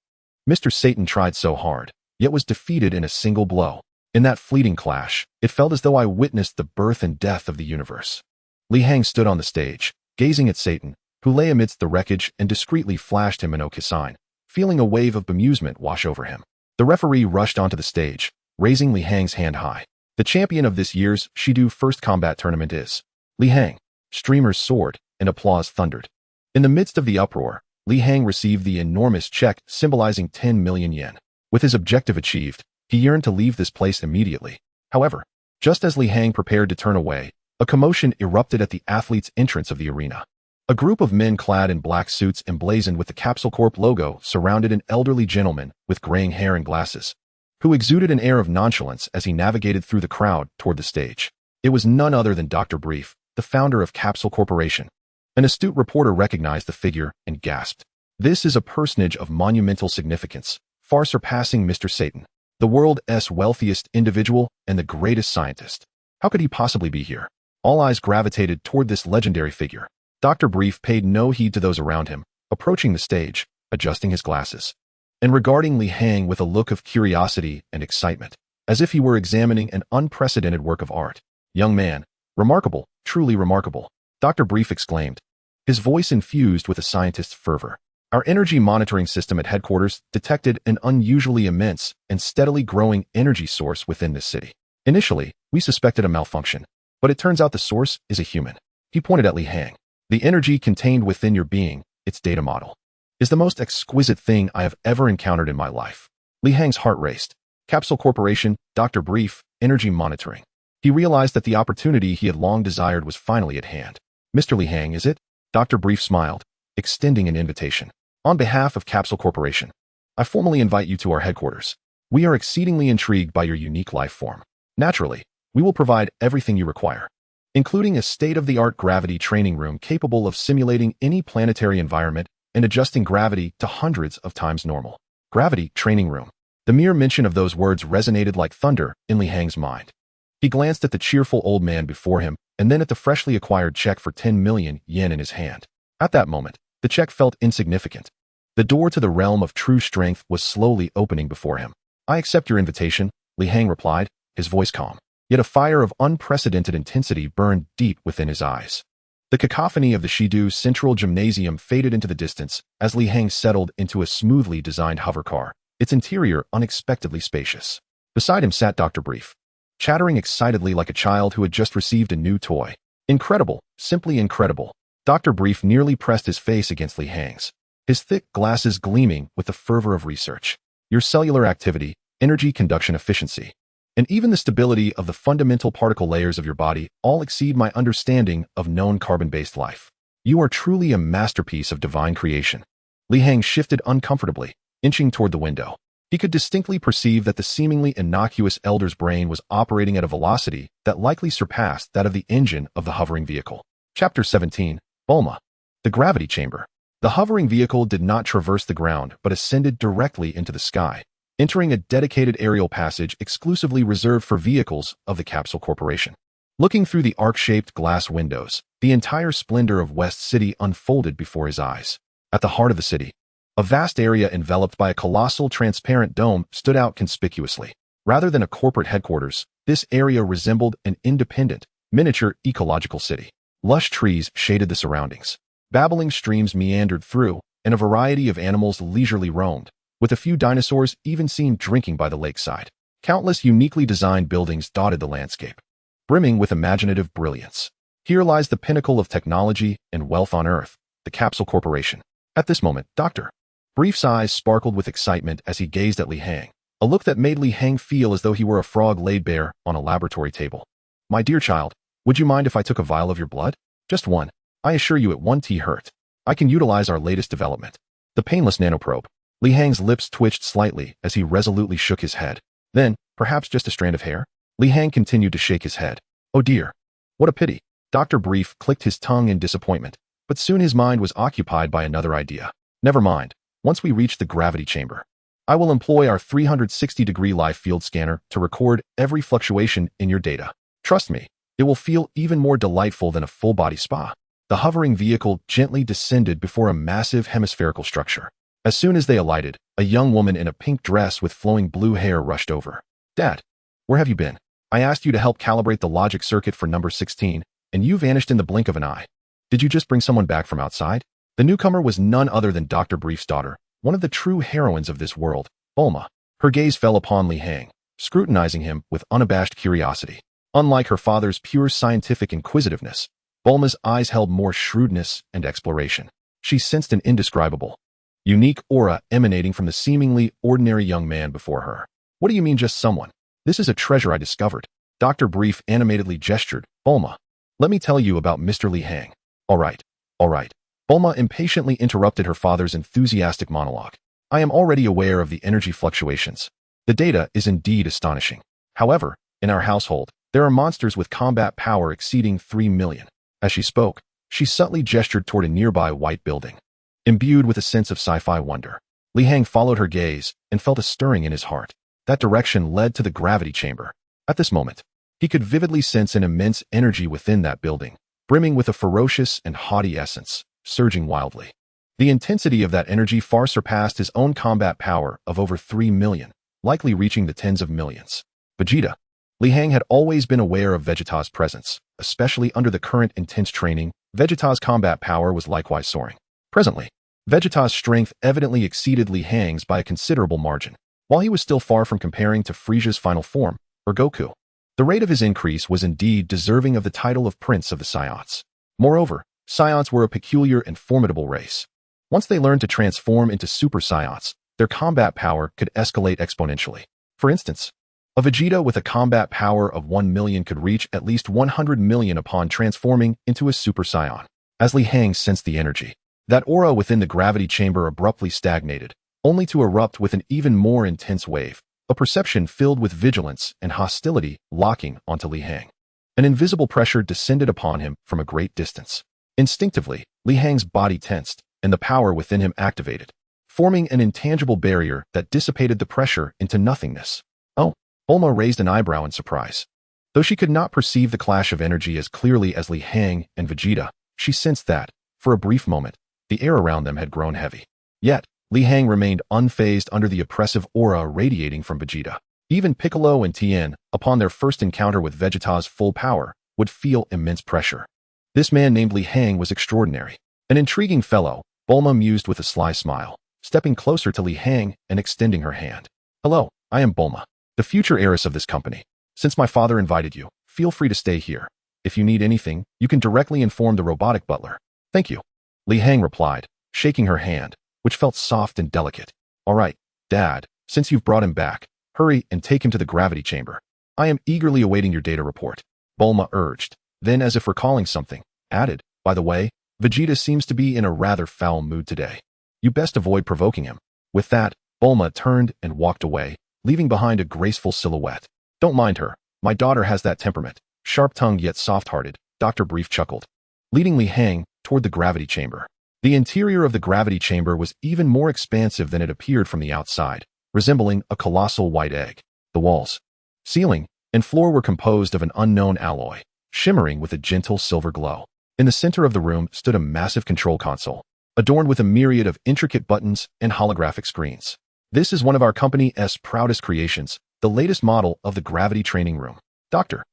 [SPEAKER 1] Mr. Satan tried so hard, yet was defeated in a single blow. In that fleeting clash, it felt as though I witnessed the birth and death of the universe. Li Hang stood on the stage, gazing at Satan, who lay amidst the wreckage and discreetly flashed him an OK sign, feeling a wave of bemusement wash over him. The referee rushed onto the stage, raising Li Hang's hand high. The champion of this year's Shidu First Combat Tournament is Li Hang. Streamers soared, and applause thundered. In the midst of the uproar, Li Hang received the enormous check symbolizing 10 million yen. With his objective achieved, he yearned to leave this place immediately. However, Just as Li Hang prepared to turn away, a commotion erupted at the athletes' entrance of the arena. A group of men clad in black suits emblazoned with the Capsule Corp logo surrounded an elderly gentleman with graying hair and glasses, who exuded an air of nonchalance as he navigated through the crowd toward the stage. It was none other than Dr. Brief, the founder of Capsule Corporation. An astute reporter recognized the figure and gasped. This is a personage of monumental significance, far surpassing Mr. Satan, the world's wealthiest individual and the greatest scientist. How could he possibly be here? All eyes gravitated toward this legendary figure. Dr. Brief paid no heed to those around him, approaching the stage, adjusting his glasses, and regarding Li Hang with a look of curiosity and excitement, as if he were examining an unprecedented work of art. "Young man, remarkable, truly remarkable," Dr. Brief exclaimed, his voice infused with a scientist's fervor. "Our energy monitoring system at headquarters detected an unusually immense and steadily growing energy source within this city. Initially, we suspected a malfunction, but it turns out the source is a human." He pointed at Li Hang. "The energy contained within your being, its data model, is the most exquisite thing I have ever encountered in my life." Li Hang's heart raced. Capsule Corporation, Dr. Brief, energy monitoring. He realized that the opportunity he had long desired was finally at hand. "Mr. Li Hang, is it?" Dr. Brief smiled, extending an invitation. "On behalf of Capsule Corporation, I formally invite you to our headquarters. We are exceedingly intrigued by your unique life form. Naturally, we will provide everything you require, including a state-of-the-art gravity training room capable of simulating any planetary environment and adjusting gravity to hundreds of times normal." Gravity training room. The mere mention of those words resonated like thunder in Li Hang's mind. He glanced at the cheerful old man before him and then at the freshly acquired check for 10 million yen in his hand. At that moment, the check felt insignificant. The door to the realm of true strength was slowly opening before him. "I accept your invitation," Li Hang replied, his voice calm. Yet a fire of unprecedented intensity burned deep within his eyes. The cacophony of the Shidu Central Gymnasium faded into the distance as Li Hang settled into a smoothly designed hover car, its interior unexpectedly spacious. Beside him sat Dr. Brief, chattering excitedly like a child who had just received a new toy. "Incredible, simply incredible." Dr. Brief nearly pressed his face against Li Hang's, his thick glasses gleaming with the fervor of research. "Your cellular activity, energy conduction efficiency, and even the stability of the fundamental particle layers of your body all exceed my understanding of known carbon-based life. You are truly a masterpiece of divine creation." Li Hang shifted uncomfortably, inching toward the window. He could distinctly perceive that the seemingly innocuous elder's brain was operating at a velocity that likely surpassed that of the engine of the hovering vehicle. Chapter 17, Bulma. The gravity chamber. The hovering vehicle did not traverse the ground but ascended directly into the sky, entering a dedicated aerial passage exclusively reserved for vehicles of the Capsule Corporation. Looking through the arc-shaped glass windows, the entire splendor of West City unfolded before his eyes. At the heart of the city, a vast area enveloped by a colossal transparent dome stood out conspicuously. Rather than a corporate headquarters, this area resembled an independent, miniature ecological city. Lush trees shaded the surroundings. Babbling streams meandered through, and a variety of animals leisurely roamed, with a few dinosaurs even seen drinking by the lakeside. Countless uniquely designed buildings dotted the landscape, brimming with imaginative brilliance. Here lies the pinnacle of technology and wealth on Earth, the Capsule Corporation. At this moment, Dr. Brief's eyes sparkled with excitement as he gazed at Li Hang, a look that made Li Hang feel as though he were a frog laid bare on a laboratory table. "My dear child, would you mind if I took a vial of your blood? Just one. I assure you it won't hurt. I can utilize our latest development, the painless nanoprobe." Li Hang's lips twitched slightly as he resolutely shook his head. "Then, perhaps just a strand of hair?" Li Hang continued to shake his head. "Oh dear. What a pity." Dr. Brief clicked his tongue in disappointment, but soon his mind was occupied by another idea. "Never mind. Once we reach the gravity chamber, I will employ our 360-degree live field scanner to record every fluctuation in your data. Trust me, it will feel even more delightful than a full-body spa." The hovering vehicle gently descended before a massive hemispherical structure. As soon as they alighted, a young woman in a pink dress with flowing blue hair rushed over. "Dad, where have you been? I asked you to help calibrate the logic circuit for number 16, and you vanished in the blink of an eye. Did you just bring someone back from outside?" The newcomer was none other than Dr. Brief's daughter, one of the true heroines of this world, Bulma. Her gaze fell upon Li Hang, scrutinizing him with unabashed curiosity. Unlike her father's pure scientific inquisitiveness, Bulma's eyes held more shrewdness and exploration. She sensed an indescribable, unique aura emanating from the seemingly ordinary young man before her. "What do you mean just someone? This is a treasure I discovered." Dr. Brief animatedly gestured. Bulma, let me tell you about Mr. Li Hang. All right, all right. Bulma impatiently interrupted her father's enthusiastic monologue. I am already aware of the energy fluctuations. The data is indeed astonishing. However, in our household, there are monsters with combat power exceeding 3 million. As she spoke, she subtly gestured toward a nearby white building. Imbued with a sense of sci-fi wonder, Li Hang followed her gaze and felt a stirring in his heart. That direction led to the gravity chamber. At this moment, he could vividly sense an immense energy within that building, brimming with a ferocious and haughty essence, surging wildly. The intensity of that energy far surpassed his own combat power of over 3 million, likely reaching the tens of millions. Vegeta. Li Hang had always been aware of Vegeta's presence, especially under the current intense training. Vegeta's combat power was likewise soaring. Presently, Vegeta's strength evidently exceeded Li Hang's by a considerable margin, while he was still far from comparing to Frieza's final form, or Goku. The rate of his increase was indeed deserving of the title of Prince of the Saiyans. Moreover, Saiyans were a peculiar and formidable race. Once they learned to transform into Super Saiyans, their combat power could escalate exponentially. For instance, a Vegeta with a combat power of 1 million could reach at least 100 million upon transforming into a Super Saiyan. As Li Hang sensed the energy, that aura within the gravity chamber abruptly stagnated, only to erupt with an even more intense wave, a perception filled with vigilance and hostility locking onto Li Hang. An invisible pressure descended upon him from a great distance. Instinctively, Li Hang's body tensed, and the power within him activated, forming an intangible barrier that dissipated the pressure into nothingness. Oh, Bulma raised an eyebrow in surprise. Though she could not perceive the clash of energy as clearly as Li Hang and Vegeta, she sensed that, for a brief moment, the air around them had grown heavy. Yet, Li Hang remained unfazed under the oppressive aura radiating from Vegeta. Even Piccolo and Tien, upon their first encounter with Vegeta's full power, would feel immense pressure. This man named Li Hang was extraordinary. An intriguing fellow, Bulma mused with a sly smile, stepping closer to Li Hang and extending her hand. Hello, I am Bulma, the future heiress of this company. Since my father invited you, feel free to stay here. If you need anything, you can directly inform the robotic butler. Thank you. Li Hang replied, shaking her hand, which felt soft and delicate. All right, Dad, since you've brought him back, hurry and take him to the gravity chamber. I am eagerly awaiting your data report, Bulma urged. Then, as if recalling something, added, by the way, Vegeta seems to be in a rather foul mood today. You best avoid provoking him. With that, Bulma turned and walked away, leaving behind a graceful silhouette. Don't mind her. My daughter has that temperament. Sharp-tongued yet soft-hearted, Dr. Brief chuckled, leading Li Hang toward the gravity chamber. The interior of the gravity chamber was even more expansive than it appeared from the outside, resembling a colossal white egg. The walls, ceiling, and floor were composed of an unknown alloy, shimmering with a gentle silver glow. In the center of the room stood a massive control console, adorned with a myriad of intricate buttons and holographic screens. This is one of our company's proudest creations, the latest model of the gravity training room. Dr.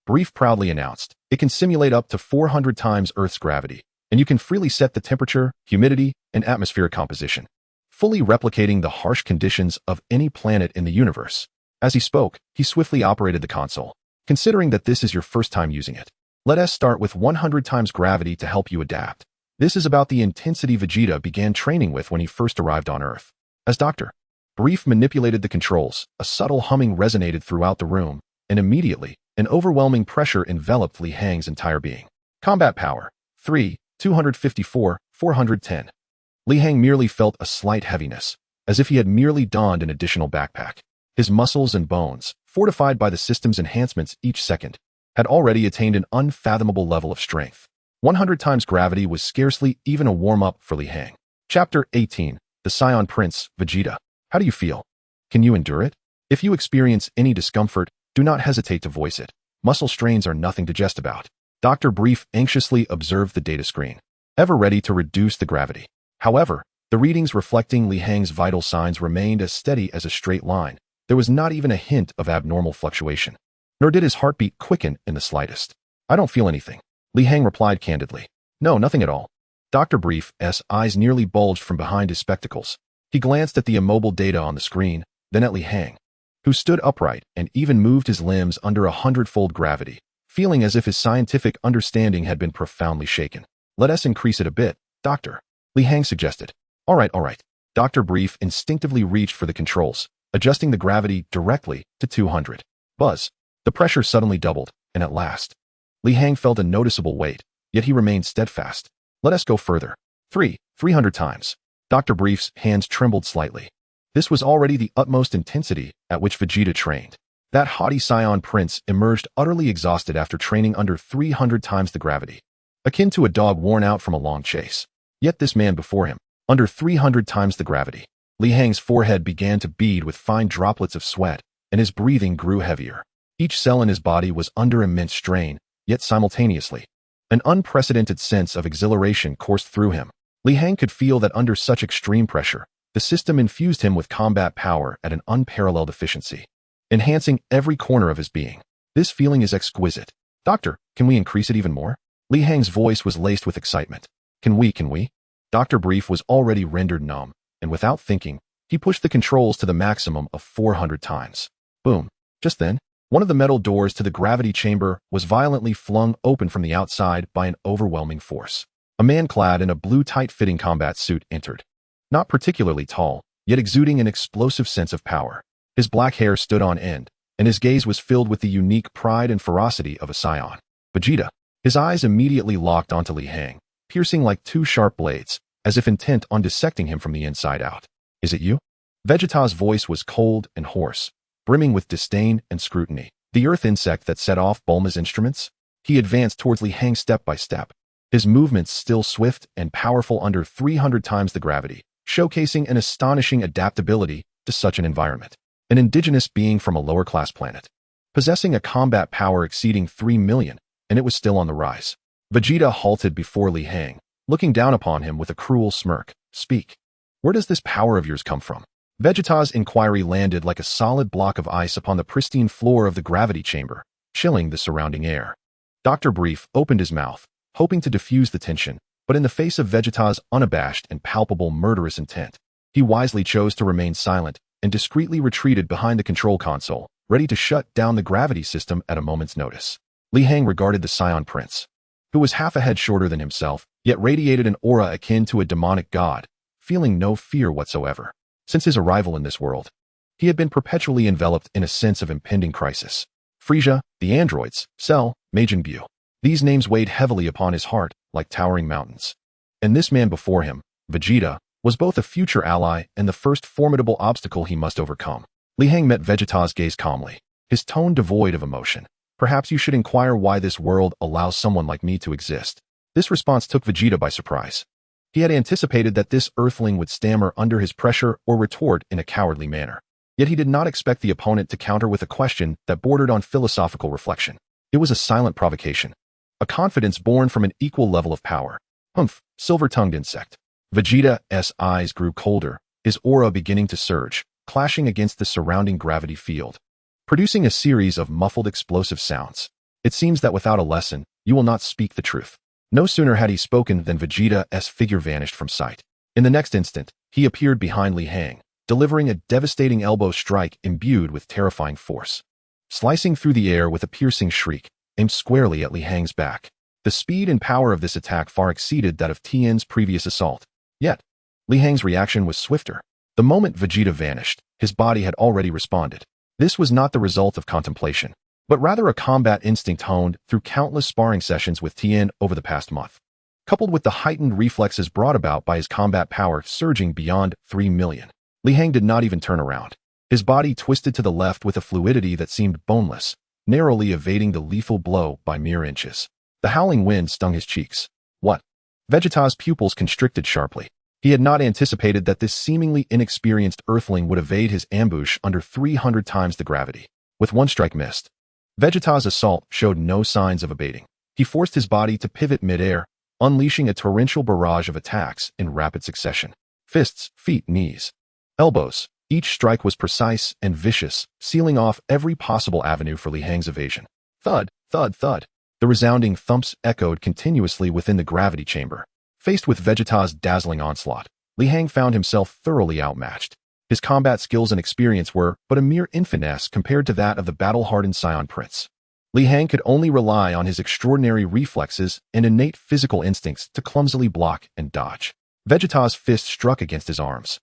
[SPEAKER 1] Brief proudly announced, it can simulate up to 400 times Earth's gravity, and you can freely set the temperature, humidity, and atmospheric composition, fully replicating the harsh conditions of any planet in the universe. As he spoke, he swiftly operated the console. Considering that this is your first time using it, let us start with 100 times gravity to help you adapt. This is about the intensity Vegeta began training with when he first arrived on Earth. As Dr. Brief manipulated the controls, a subtle humming resonated throughout the room, and immediately, an overwhelming pressure enveloped Li Hang's entire being. Combat power, 254, 410. Li Hang merely felt a slight heaviness, as if he had merely donned an additional backpack. His muscles and bones, fortified by the system's enhancements each second, had already attained an unfathomable level of strength. 100 times gravity was scarcely even a warm-up for Li Hang. Chapter 18, The Saiyan Prince, Vegeta. How do you feel? Can you endure it? If you experience any discomfort, do not hesitate to voice it. Muscle strains are nothing to jest about. Dr. Brief anxiously observed the data screen, ever ready to reduce the gravity. However, the readings reflecting Li Hang's vital signs remained as steady as a straight line. There was not even a hint of abnormal fluctuation, nor did his heartbeat quicken in the slightest. I don't feel anything, Li Hang replied candidly. No, nothing at all. Dr. Brief's eyes nearly bulged from behind his spectacles. He glanced at the immobile data on the screen, then at Li Hang, who stood upright and even moved his limbs under 100-fold gravity, feeling as if his scientific understanding had been profoundly shaken. Let us increase it a bit, Doctor, Li Hang suggested. All right. Dr. Brief instinctively reached for the controls, adjusting the gravity directly to 200. Buzz. The pressure suddenly doubled, and at last, Li Hang felt a noticeable weight, yet he remained steadfast. Let us go further. 300 times. Dr. Brief's hands trembled slightly. This was already the utmost intensity at which Vegeta trained. That haughty Saiyan prince emerged utterly exhausted after training under 300 times the gravity, akin to a dog worn out from a long chase. Yet this man before him, under 300 times the gravity. Li Hang's forehead began to bead with fine droplets of sweat, and his breathing grew heavier. Each cell in his body was under immense strain, yet simultaneously, an unprecedented sense of exhilaration coursed through him. Li Hang could feel that under such extreme pressure, the system infused him with combat power at an unparalleled efficiency, enhancing every corner of his being. This feeling is exquisite. Doctor, can we increase it even more? Li Hang's voice was laced with excitement. Can we? Dr. Brief was already rendered numb, and without thinking, he pushed the controls to the maximum of 400 times. Boom. Just then, one of the metal doors to the gravity chamber was violently flung open from the outside by an overwhelming force. A man clad in a blue tight-fitting combat suit entered. Not particularly tall, yet exuding an explosive sense of power. His black hair stood on end, and his gaze was filled with the unique pride and ferocity of a Saiyan. Vegeta. His eyes immediately locked onto Li Hang, piercing like two sharp blades, as if intent on dissecting him from the inside out. Is it you? Vegeta's voice was cold and hoarse, brimming with disdain and scrutiny. The earth insect that set off Bulma's instruments? He advanced towards Li Hang step by step, his movements still swift and powerful under 300 times the gravity, showcasing an astonishing adaptability to such an environment. An indigenous being from a lower-class planet, possessing a combat power exceeding 3 million, and it was still on the rise. Vegeta halted before Li Hang, looking down upon him with a cruel smirk. Speak. Where does this power of yours come from? Vegeta's inquiry landed like a solid block of ice upon the pristine floor of the gravity chamber, chilling the surrounding air. Dr. Brief opened his mouth, hoping to diffuse the tension, but in the face of Vegeta's unabashed and palpable murderous intent, he wisely chose to remain silent and discreetly retreated behind the control console, ready to shut down the gravity system at a moment's notice. Li Hang regarded the Saiyan prince, who was half a head shorter than himself, yet radiated an aura akin to a demonic god, feeling no fear whatsoever. Since his arrival in this world, he had been perpetually enveloped in a sense of impending crisis. Frieza, the androids, Cell, Majin Buu. These names weighed heavily upon his heart like towering mountains. And this man before him, Vegeta, was both a future ally and the first formidable obstacle he must overcome. Li Hang met Vegeta's gaze calmly, his tone devoid of emotion. Perhaps you should inquire why this world allows someone like me to exist. This response took Vegeta by surprise. He had anticipated that this earthling would stammer under his pressure or retort in a cowardly manner. Yet he did not expect the opponent to counter with a question that bordered on philosophical reflection. It was a silent provocation, a confidence born from an equal level of power. Humph, silver-tongued insect. Vegeta's eyes grew colder, his aura beginning to surge, clashing against the surrounding gravity field, producing a series of muffled explosive sounds. It seems that without a lesson, you will not speak the truth. No sooner had he spoken than Vegeta's figure vanished from sight. In the next instant, he appeared behind Li Hang, delivering a devastating elbow strike imbued with terrifying force. Slicing through the air with a piercing shriek, aimed squarely at Li Hang's back. The speed and power of this attack far exceeded that of Tien's previous assault. Yet, Li Hang's reaction was swifter. The moment Vegeta vanished, his body had already responded. This was not the result of contemplation, but rather a combat instinct honed through countless sparring sessions with Tien over the past month, coupled with the heightened reflexes brought about by his combat power surging beyond 3 million. Li Hang did not even turn around. His body twisted to the left with a fluidity that seemed boneless, narrowly evading the lethal blow by mere inches. The howling wind stung his cheeks. What? Vegeta's pupils constricted sharply. He had not anticipated that this seemingly inexperienced earthling would evade his ambush under 300 times the gravity. With one strike missed, Vegeta's assault showed no signs of abating. He forced his body to pivot mid-air, unleashing a torrential barrage of attacks in rapid succession. Fists, feet, knees, elbows. Each strike was precise and vicious, sealing off every possible avenue for Li Hang's evasion. Thud, thud, thud. The resounding thumps echoed continuously within the gravity chamber. Faced with Vegeta's dazzling onslaught, Li Hang found himself thoroughly outmatched. His combat skills and experience were but a mere finesse compared to that of the battle-hardened Saiyan prince. Li Hang could only rely on his extraordinary reflexes and innate physical instincts to clumsily block and dodge. Vegeta's fist struck against his arms,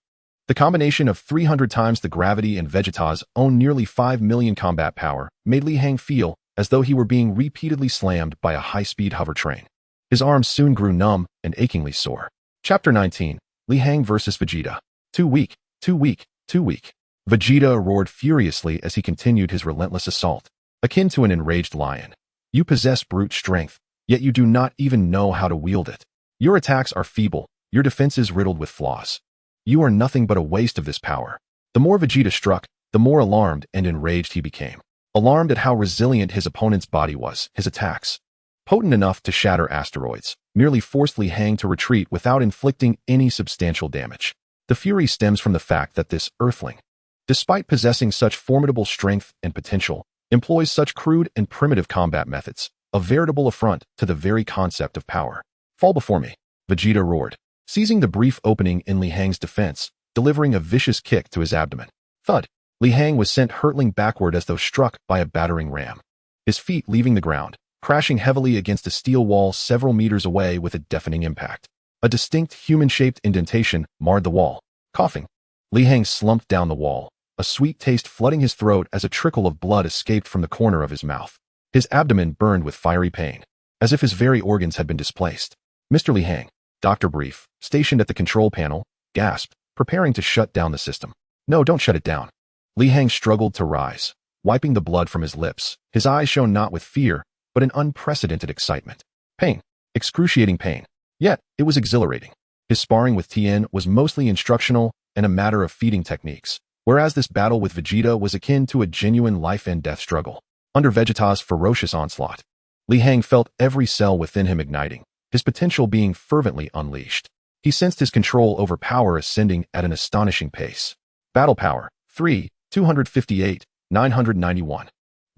[SPEAKER 1] The combination of 300 times the gravity and Vegeta's own nearly 5 million combat power made Li Hang feel as though he were being repeatedly slammed by a high-speed hover train. His arms soon grew numb and achingly sore. Chapter 19. Li Hang vs. Vegeta. Too weak, too weak, too weak. Vegeta roared furiously as he continued his relentless assault, akin to an enraged lion. You possess brute strength, yet you do not even know how to wield it. Your attacks are feeble, your defenses riddled with flaws. You are nothing but a waste of this power. The more Vegeta struck, the more alarmed and enraged he became. Alarmed at how resilient his opponent's body was, his attacks, potent enough to shatter asteroids, merely forced Li Hang to retreat without inflicting any substantial damage. The fury stems from the fact that this Earthling, despite possessing such formidable strength and potential, employs such crude and primitive combat methods, a veritable affront to the very concept of power. Fall before me, Vegeta roared, seizing the brief opening in Li Hang's defense, delivering a vicious kick to his abdomen. Thud! Li Hang was sent hurtling backward as though struck by a battering ram, his feet leaving the ground, crashing heavily against a steel wall several meters away with a deafening impact. A distinct human-shaped indentation marred the wall. Coughing, Li Hang slumped down the wall, a sweet taste flooding his throat as a trickle of blood escaped from the corner of his mouth. His abdomen burned with fiery pain, as if his very organs had been displaced. Mr. Li Hang, Dr. Brief, stationed at the control panel, gasped, preparing to shut down the system. No, don't shut it down. Li Hang struggled to rise, wiping the blood from his lips. His eyes shone not with fear, but an unprecedented excitement. Pain. Excruciating pain. Yet, it was exhilarating. His sparring with Tien was mostly instructional and a matter of feeding techniques, whereas this battle with Vegeta was akin to a genuine life-and-death struggle. Under Vegeta's ferocious onslaught, Li Hang felt every cell within him igniting, his potential being fervently unleashed. He sensed his control over power ascending at an astonishing pace. Battle power, 3, 258, 991.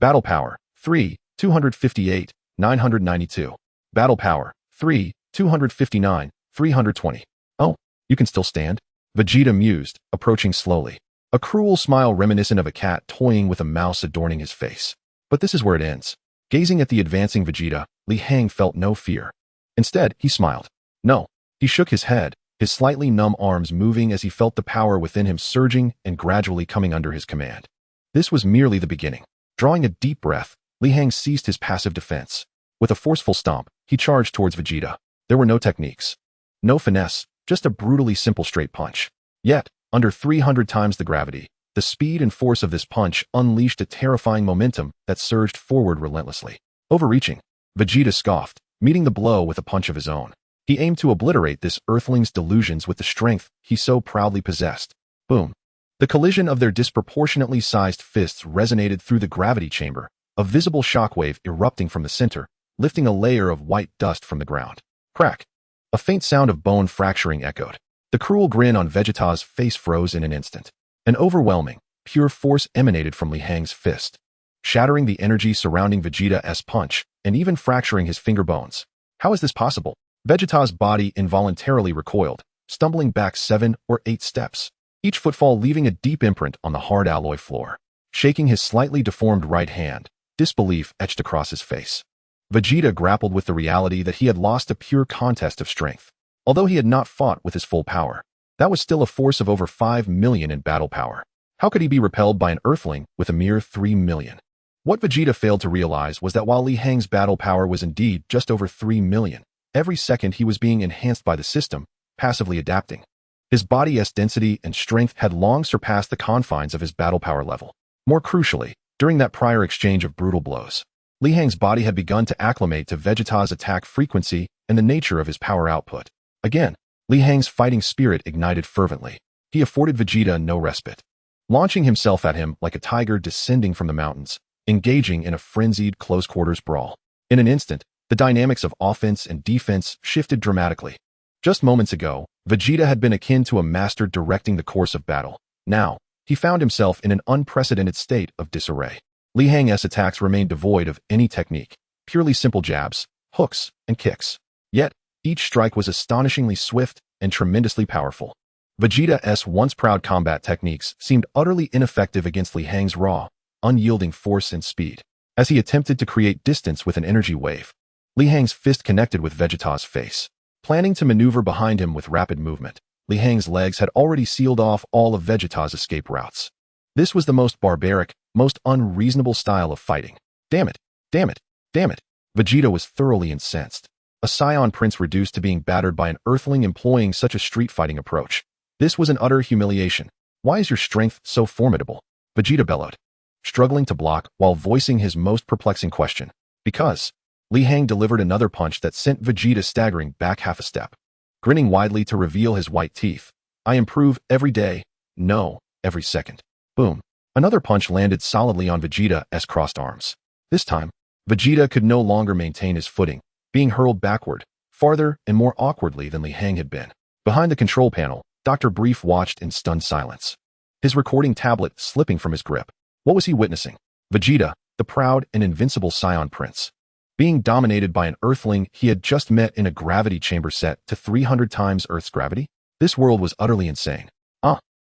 [SPEAKER 1] Battle power, 3, 258, 992. Battle power, 3, 259, 320. Oh, you can still stand? Vegeta mused, approaching slowly, a cruel smile reminiscent of a cat toying with a mouse adorning his face. But this is where it ends. Gazing at the advancing Vegeta, Li Hang felt no fear. Instead, he smiled. No. He shook his head, his slightly numb arms moving as he felt the power within him surging and gradually coming under his command. This was merely the beginning. Drawing a deep breath, Li Hang ceased his passive defense. With a forceful stomp, he charged towards Vegeta. There were no techniques, no finesse, just a brutally simple straight punch. Yet, under 300 times the gravity, the speed and force of this punch unleashed a terrifying momentum that surged forward relentlessly. Overreaching, Vegeta scoffed, meeting the blow with a punch of his own. He aimed to obliterate this Earthling's delusions with the strength he so proudly possessed. Boom. The collision of their disproportionately sized fists resonated through the gravity chamber, a visible shockwave erupting from the center, lifting a layer of white dust from the ground. Crack. A faint sound of bone fracturing echoed. The cruel grin on Vegeta's face froze in an instant. An overwhelming, pure force emanated from Li Hang's fist, shattering the energy surrounding Vegeta's punch and even fracturing his finger bones. How is this possible? Vegeta's body involuntarily recoiled, stumbling back 7 or 8 steps, each footfall leaving a deep imprint on the hard alloy floor. Shaking his slightly deformed right hand, disbelief etched across his face. Vegeta grappled with the reality that he had lost a pure contest of strength. Although he had not fought with his full power, that was still a force of over 5 million in battle power. How could he be repelled by an Earthling with a mere 3 million? What Vegeta failed to realize was that while Li Hang's battle power was indeed just over 3 million, every second he was being enhanced by the system, passively adapting. His body's density and strength had long surpassed the confines of his battle power level. More crucially, during that prior exchange of brutal blows, Li Hang's body had begun to acclimate to Vegeta's attack frequency and the nature of his power output. Again, Li Hang's fighting spirit ignited fervently. He afforded Vegeta no respite, launching himself at him like a tiger descending from the mountains, engaging in a frenzied close-quarters brawl. In an instant, the dynamics of offense and defense shifted dramatically. Just moments ago, Vegeta had been akin to a master directing the course of battle. Now, he found himself in an unprecedented state of disarray. Li Hang's attacks remained devoid of any technique, purely simple jabs, hooks, and kicks. Yet, each strike was astonishingly swift and tremendously powerful. Vegeta's once proud combat techniques seemed utterly ineffective against Li Hang's raw, unyielding force and speed. As he attempted to create distance with an energy wave, Li Hang's fist connected with Vegeta's face. Planning to maneuver behind him with rapid movement, Li Hang's legs had already sealed off all of Vegeta's escape routes. This was the most barbaric, most unreasonable style of fighting. Damn it! Damn it! Damn it! Vegeta was thoroughly incensed. A Saiyan prince reduced to being battered by an earthling employing such a street-fighting approach. This was an utter humiliation. Why is your strength so formidable? Vegeta bellowed, struggling to block while voicing his most perplexing question. Because Li Hang delivered another punch that sent Vegeta staggering back half a step. Grinning widely to reveal his white teeth. I improve every day. No, every second. Boom. Another punch landed solidly on Vegeta's crossed arms. This time, Vegeta could no longer maintain his footing, being hurled backward, farther and more awkwardly than Li Hang had been. Behind the control panel, Dr. Brief watched in stunned silence, his recording tablet slipping from his grip. What was he witnessing? Vegeta, the proud and invincible Saiyan prince, being dominated by an earthling he had just met in a gravity chamber set to 300 times Earth's gravity? This world was utterly insane.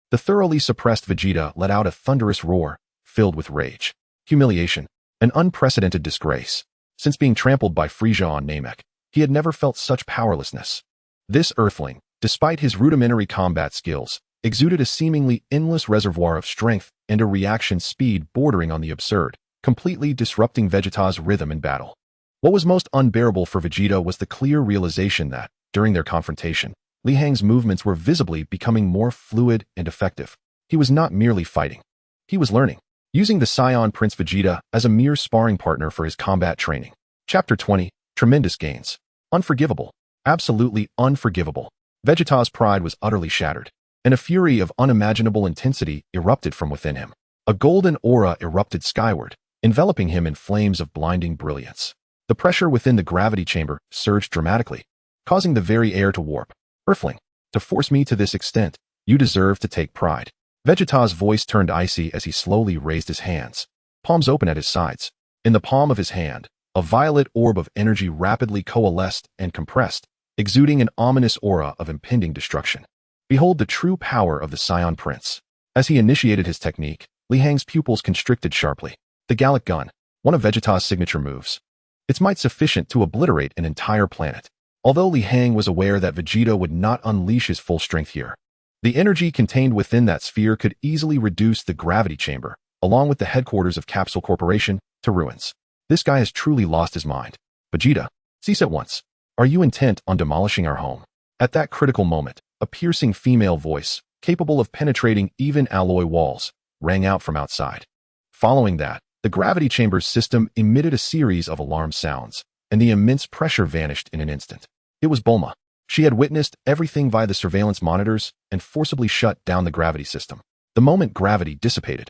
[SPEAKER 1] The thoroughly suppressed Vegeta let out a thunderous roar, filled with rage, humiliation, an unprecedented disgrace. Since being trampled by Frieza on Namek, he had never felt such powerlessness. This earthling, despite his rudimentary combat skills, exuded a seemingly endless reservoir of strength and a reaction speed bordering on the absurd, completely disrupting Vegeta's rhythm in battle. What was most unbearable for Vegeta was the clear realization that, during their confrontation, Li Hang's movements were visibly becoming more fluid and effective. He was not merely fighting. He was learning, using the Saiyan Prince Vegeta as a mere sparring partner for his combat training. Chapter 20, Tremendous Gains. Unforgivable. Absolutely unforgivable. Vegeta's pride was utterly shattered, and a fury of unimaginable intensity erupted from within him. A golden aura erupted skyward, enveloping him in flames of blinding brilliance. The pressure within the gravity chamber surged dramatically, causing the very air to warp. Earthling, to force me to this extent, you deserve to take pride. Vegeta's voice turned icy as he slowly raised his hands, palms open at his sides. In the palm of his hand, a violet orb of energy rapidly coalesced and compressed, exuding an ominous aura of impending destruction. Behold the true power of the Saiyan Prince. As he initiated his technique, Li Hang's pupils constricted sharply. The Gallic Gun, one of Vegeta's signature moves. Its might sufficient to obliterate an entire planet. Although Li Hang was aware that Vegeta would not unleash his full strength here, the energy contained within that sphere could easily reduce the gravity chamber, along with the headquarters of Capsule Corporation, to ruins. This guy has truly lost his mind. Vegeta, cease at once. Are you intent on demolishing our home? At that critical moment, a piercing female voice, capable of penetrating even alloy walls, rang out from outside. Following that, the gravity chamber's system emitted a series of alarm sounds, and the immense pressure vanished in an instant. It was Bulma. She had witnessed everything via the surveillance monitors and forcibly shut down the gravity system. The moment gravity dissipated,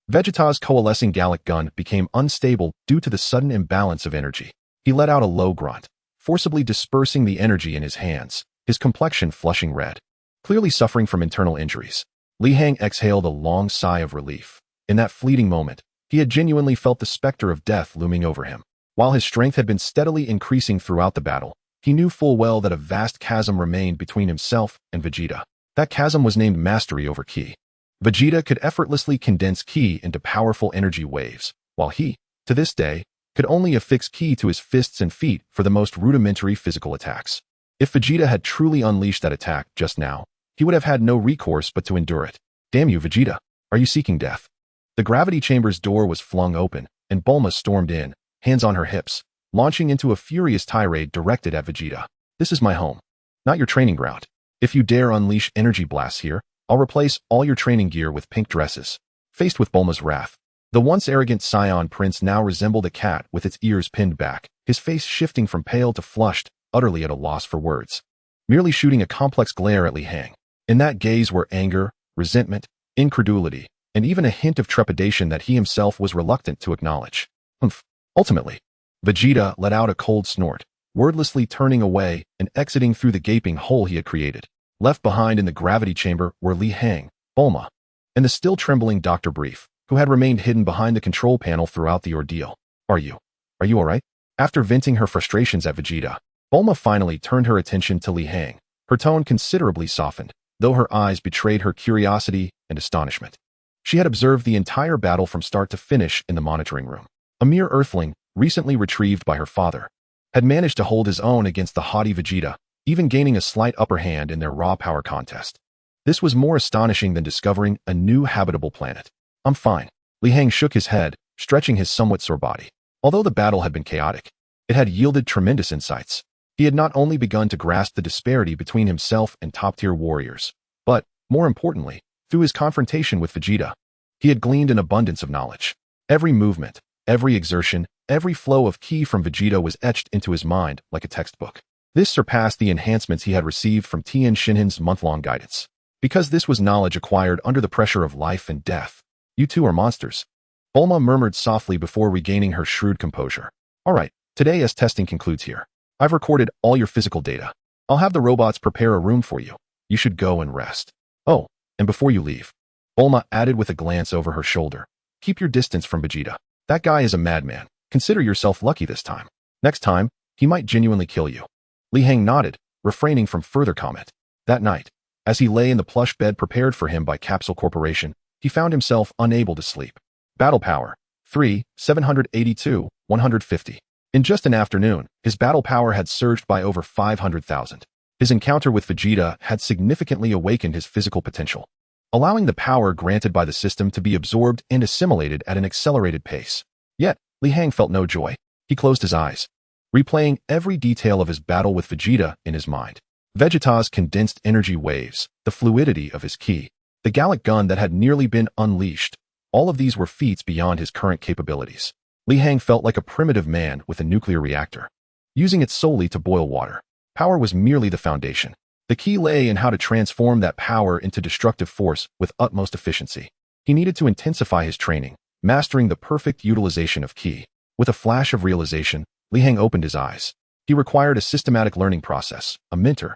[SPEAKER 1] Vegeta's coalescing Gallic Gun became unstable due to the sudden imbalance of energy. He let out a low grunt, forcibly dispersing the energy in his hands, his complexion flushing red. Clearly suffering from internal injuries, Li Hang exhaled a long sigh of relief. In that fleeting moment, he had genuinely felt the specter of death looming over him. While his strength had been steadily increasing throughout the battle, he knew full well that a vast chasm remained between himself and Vegeta. That chasm was named mastery over ki. Vegeta could effortlessly condense ki into powerful energy waves, while he, to this day, could only affix ki to his fists and feet for the most rudimentary physical attacks. If Vegeta had truly unleashed that attack just now, he would have had no recourse but to endure it. Damn you, Vegeta. Are you seeking death? The gravity chamber's door was flung open, and Bulma stormed in, hands on her hips, launching into a furious tirade directed at Vegeta. This is my home, not your training ground. If you dare unleash energy blasts here, I'll replace all your training gear with pink dresses. Faced with Bulma's wrath, the once arrogant Saiyan Prince now resembled a cat with its ears pinned back, his face shifting from pale to flushed, utterly at a loss for words. Merely shooting a complex glare at Li Hang. In that gaze were anger, resentment, incredulity, and even a hint of trepidation that he himself was reluctant to acknowledge. Ultimately, Vegeta let out a cold snort, wordlessly turning away and exiting through the gaping hole he had created. Left behind in the gravity chamber were Li Hang, Bulma, and the still trembling Dr. Brief, who had remained hidden behind the control panel throughout the ordeal. Are you alright? After venting her frustrations at Vegeta, Bulma finally turned her attention to Li Hang, her tone considerably softened, though her eyes betrayed her curiosity and astonishment. She had observed the entire battle from start to finish in the monitoring room. A mere earthling, recently retrieved by her father, had managed to hold his own against the haughty Vegeta, even gaining a slight upper hand in their raw power contest. This was more astonishing than discovering a new habitable planet. I'm fine. Li Hang shook his head, stretching his somewhat sore body. Although the battle had been chaotic, it had yielded tremendous insights. He had not only begun to grasp the disparity between himself and top-tier warriors, but, more importantly, through his confrontation with Vegeta, he had gleaned an abundance of knowledge. Every movement, every exertion, every flow of ki from Vegeta was etched into his mind like a textbook. This surpassed the enhancements he had received from Tien Shinhan's month-long guidance. Because this was knowledge acquired under the pressure of life and death. You two are monsters. Bulma murmured softly before regaining her shrewd composure. All right, today's testing concludes here. I've recorded all your physical data. I'll have the robots prepare a room for you. You should go and rest. Oh, and before you leave, Bulma added with a glance over her shoulder, keep your distance from Vegeta. That guy is a madman. Consider yourself lucky this time. Next time, he might genuinely kill you. Li Hang nodded, refraining from further comment. That night, as he lay in the plush bed prepared for him by Capsule Corporation, he found himself unable to sleep. Battle power, 3, 782, 150. In just an afternoon, his battle power had surged by over 500,000. His encounter with Vegeta had significantly awakened his physical potential, allowing the power granted by the system to be absorbed and assimilated at an accelerated pace. Yet, Li Hang felt no joy. He closed his eyes, replaying every detail of his battle with Vegeta in his mind. Vegeta's condensed energy waves, the fluidity of his ki, the Gallic gun that had nearly been unleashed, all of these were feats beyond his current capabilities. Li Hang felt like a primitive man with a nuclear reactor, using it solely to boil water. Power was merely the foundation. The key lay in how to transform that power into destructive force with utmost efficiency. He needed to intensify his training, mastering the perfect utilization of ki. With a flash of realization, Li Hang opened his eyes. He required a systematic learning process, a mentor,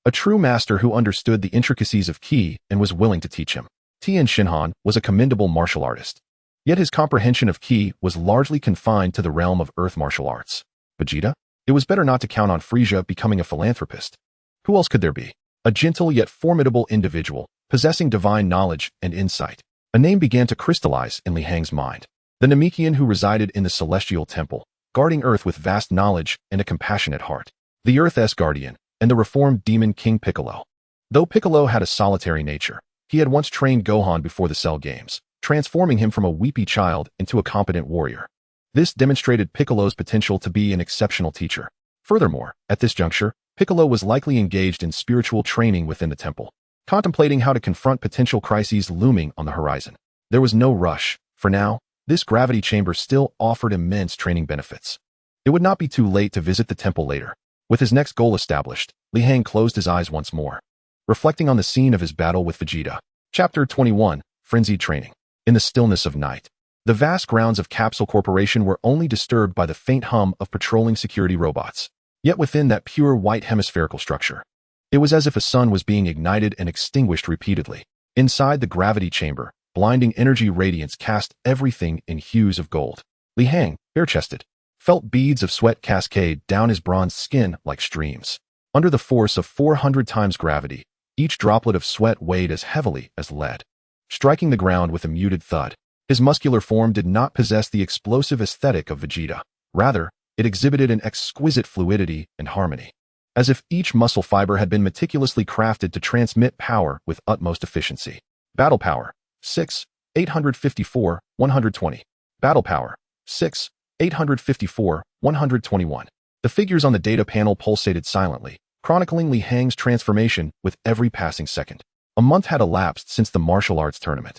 [SPEAKER 1] a true master who understood the intricacies of ki and was willing to teach him. Tien Shinhan was a commendable martial artist, yet his comprehension of ki was largely confined to the realm of earth martial arts. Vegeta? It was better not to count on Frieza becoming a philanthropist. Who else could there be? A gentle yet formidable individual, possessing divine knowledge and insight. A name began to crystallize in Li Hang's mind. The Namekian who resided in the Celestial Temple, guarding Earth with vast knowledge and a compassionate heart. The Earth's guardian, and the reformed demon King Piccolo. Though Piccolo had a solitary nature, he had once trained Gohan before the Cell Games, transforming him from a weepy child into a competent warrior. This demonstrated Piccolo's potential to be an exceptional teacher. Furthermore, at this juncture, Piccolo was likely engaged in spiritual training within the temple, contemplating how to confront potential crises looming on the horizon. There was no rush. For now, this gravity chamber still offered immense training benefits. It would not be too late to visit the temple later. With his next goal established, Li Hang closed his eyes once more, reflecting on the scene of his battle with Vegeta. Chapter 21, Frenzied Training. In the stillness of night, the vast grounds of Capsule Corporation were only disturbed by the faint hum of patrolling security robots. Yet within that pure white hemispherical structure, it was as if a sun was being ignited and extinguished repeatedly. Inside the gravity chamber, blinding energy radiance cast everything in hues of gold. Li Hang, bare-chested, felt beads of sweat cascade down his bronzed skin like streams. Under the force of 400 times gravity, each droplet of sweat weighed as heavily as lead, striking the ground with a muted thud. His muscular form did not possess the explosive aesthetic of Vegeta. Rather, it exhibited an exquisite fluidity and harmony, as if each muscle fiber had been meticulously crafted to transmit power with utmost efficiency. Battle power, 6, 854, 120. Battle power, 6, 854, 121. The figures on the data panel pulsated silently, chronicling Li Hang's transformation with every passing second. A month had elapsed since the martial arts tournament,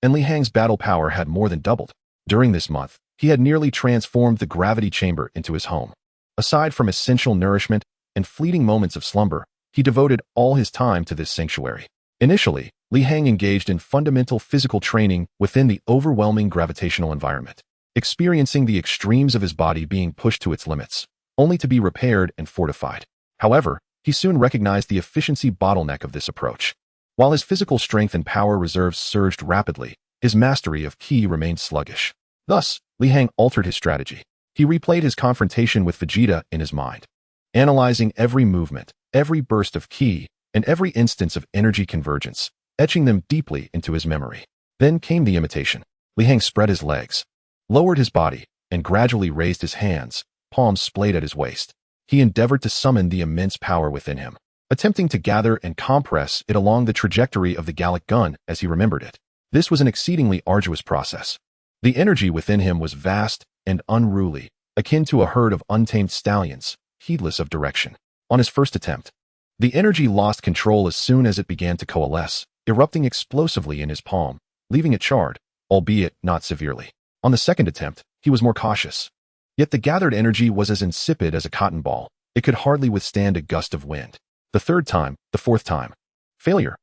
[SPEAKER 1] and Li Hang's battle power had more than doubled. During this month, he had nearly transformed the gravity chamber into his home. Aside from essential nourishment and fleeting moments of slumber, he devoted all his time to this sanctuary. Initially, Li Hang engaged in fundamental physical training within the overwhelming gravitational environment, experiencing the extremes of his body being pushed to its limits, only to be repaired and fortified. However, he soon recognized the efficiency bottleneck of this approach. While his physical strength and power reserves surged rapidly, his mastery of ki remained sluggish. Thus, Li Hang altered his strategy. He replayed his confrontation with Vegeta in his mind, analyzing every movement, every burst of ki, and every instance of energy convergence, etching them deeply into his memory. Then came the imitation. Li Hang spread his legs, lowered his body, and gradually raised his hands, palms splayed at his waist. He endeavored to summon the immense power within him. attempting to gather and compress it along the trajectory of the Gallic gun as he remembered it. This was an exceedingly arduous process. The energy within him was vast and unruly, akin to a herd of untamed stallions, heedless of direction. On his first attempt, the energy lost control as soon as it began to coalesce, erupting explosively in his palm, leaving it charred, albeit not severely. On the second attempt, he was more cautious. Yet the gathered energy was as insipid as a cotton ball. It could hardly withstand a gust of wind. The third time, the fourth time. Failure,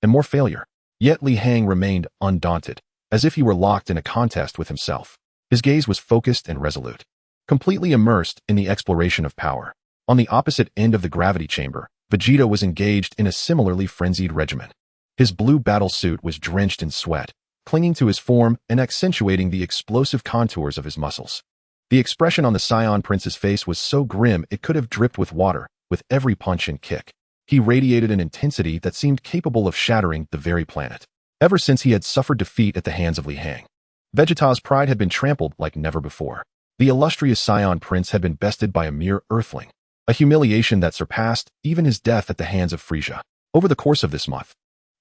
[SPEAKER 1] and more failure. Yet Li Hang remained undaunted, as if he were locked in a contest with himself. His gaze was focused and resolute, completely immersed in the exploration of power. On the opposite end of the gravity chamber, Vegeta was engaged in a similarly frenzied regimen. His blue battle suit was drenched in sweat, clinging to his form and accentuating the explosive contours of his muscles. The expression on the Saiyan prince's face was so grim it could have dripped with water with every punch and kick. He radiated an intensity that seemed capable of shattering the very planet. Ever since he had suffered defeat at the hands of Li Hang, Vegeta's pride had been trampled like never before. The illustrious Saiyan prince had been bested by a mere earthling, a humiliation that surpassed even his death at the hands of Frieza. Over the course of this month,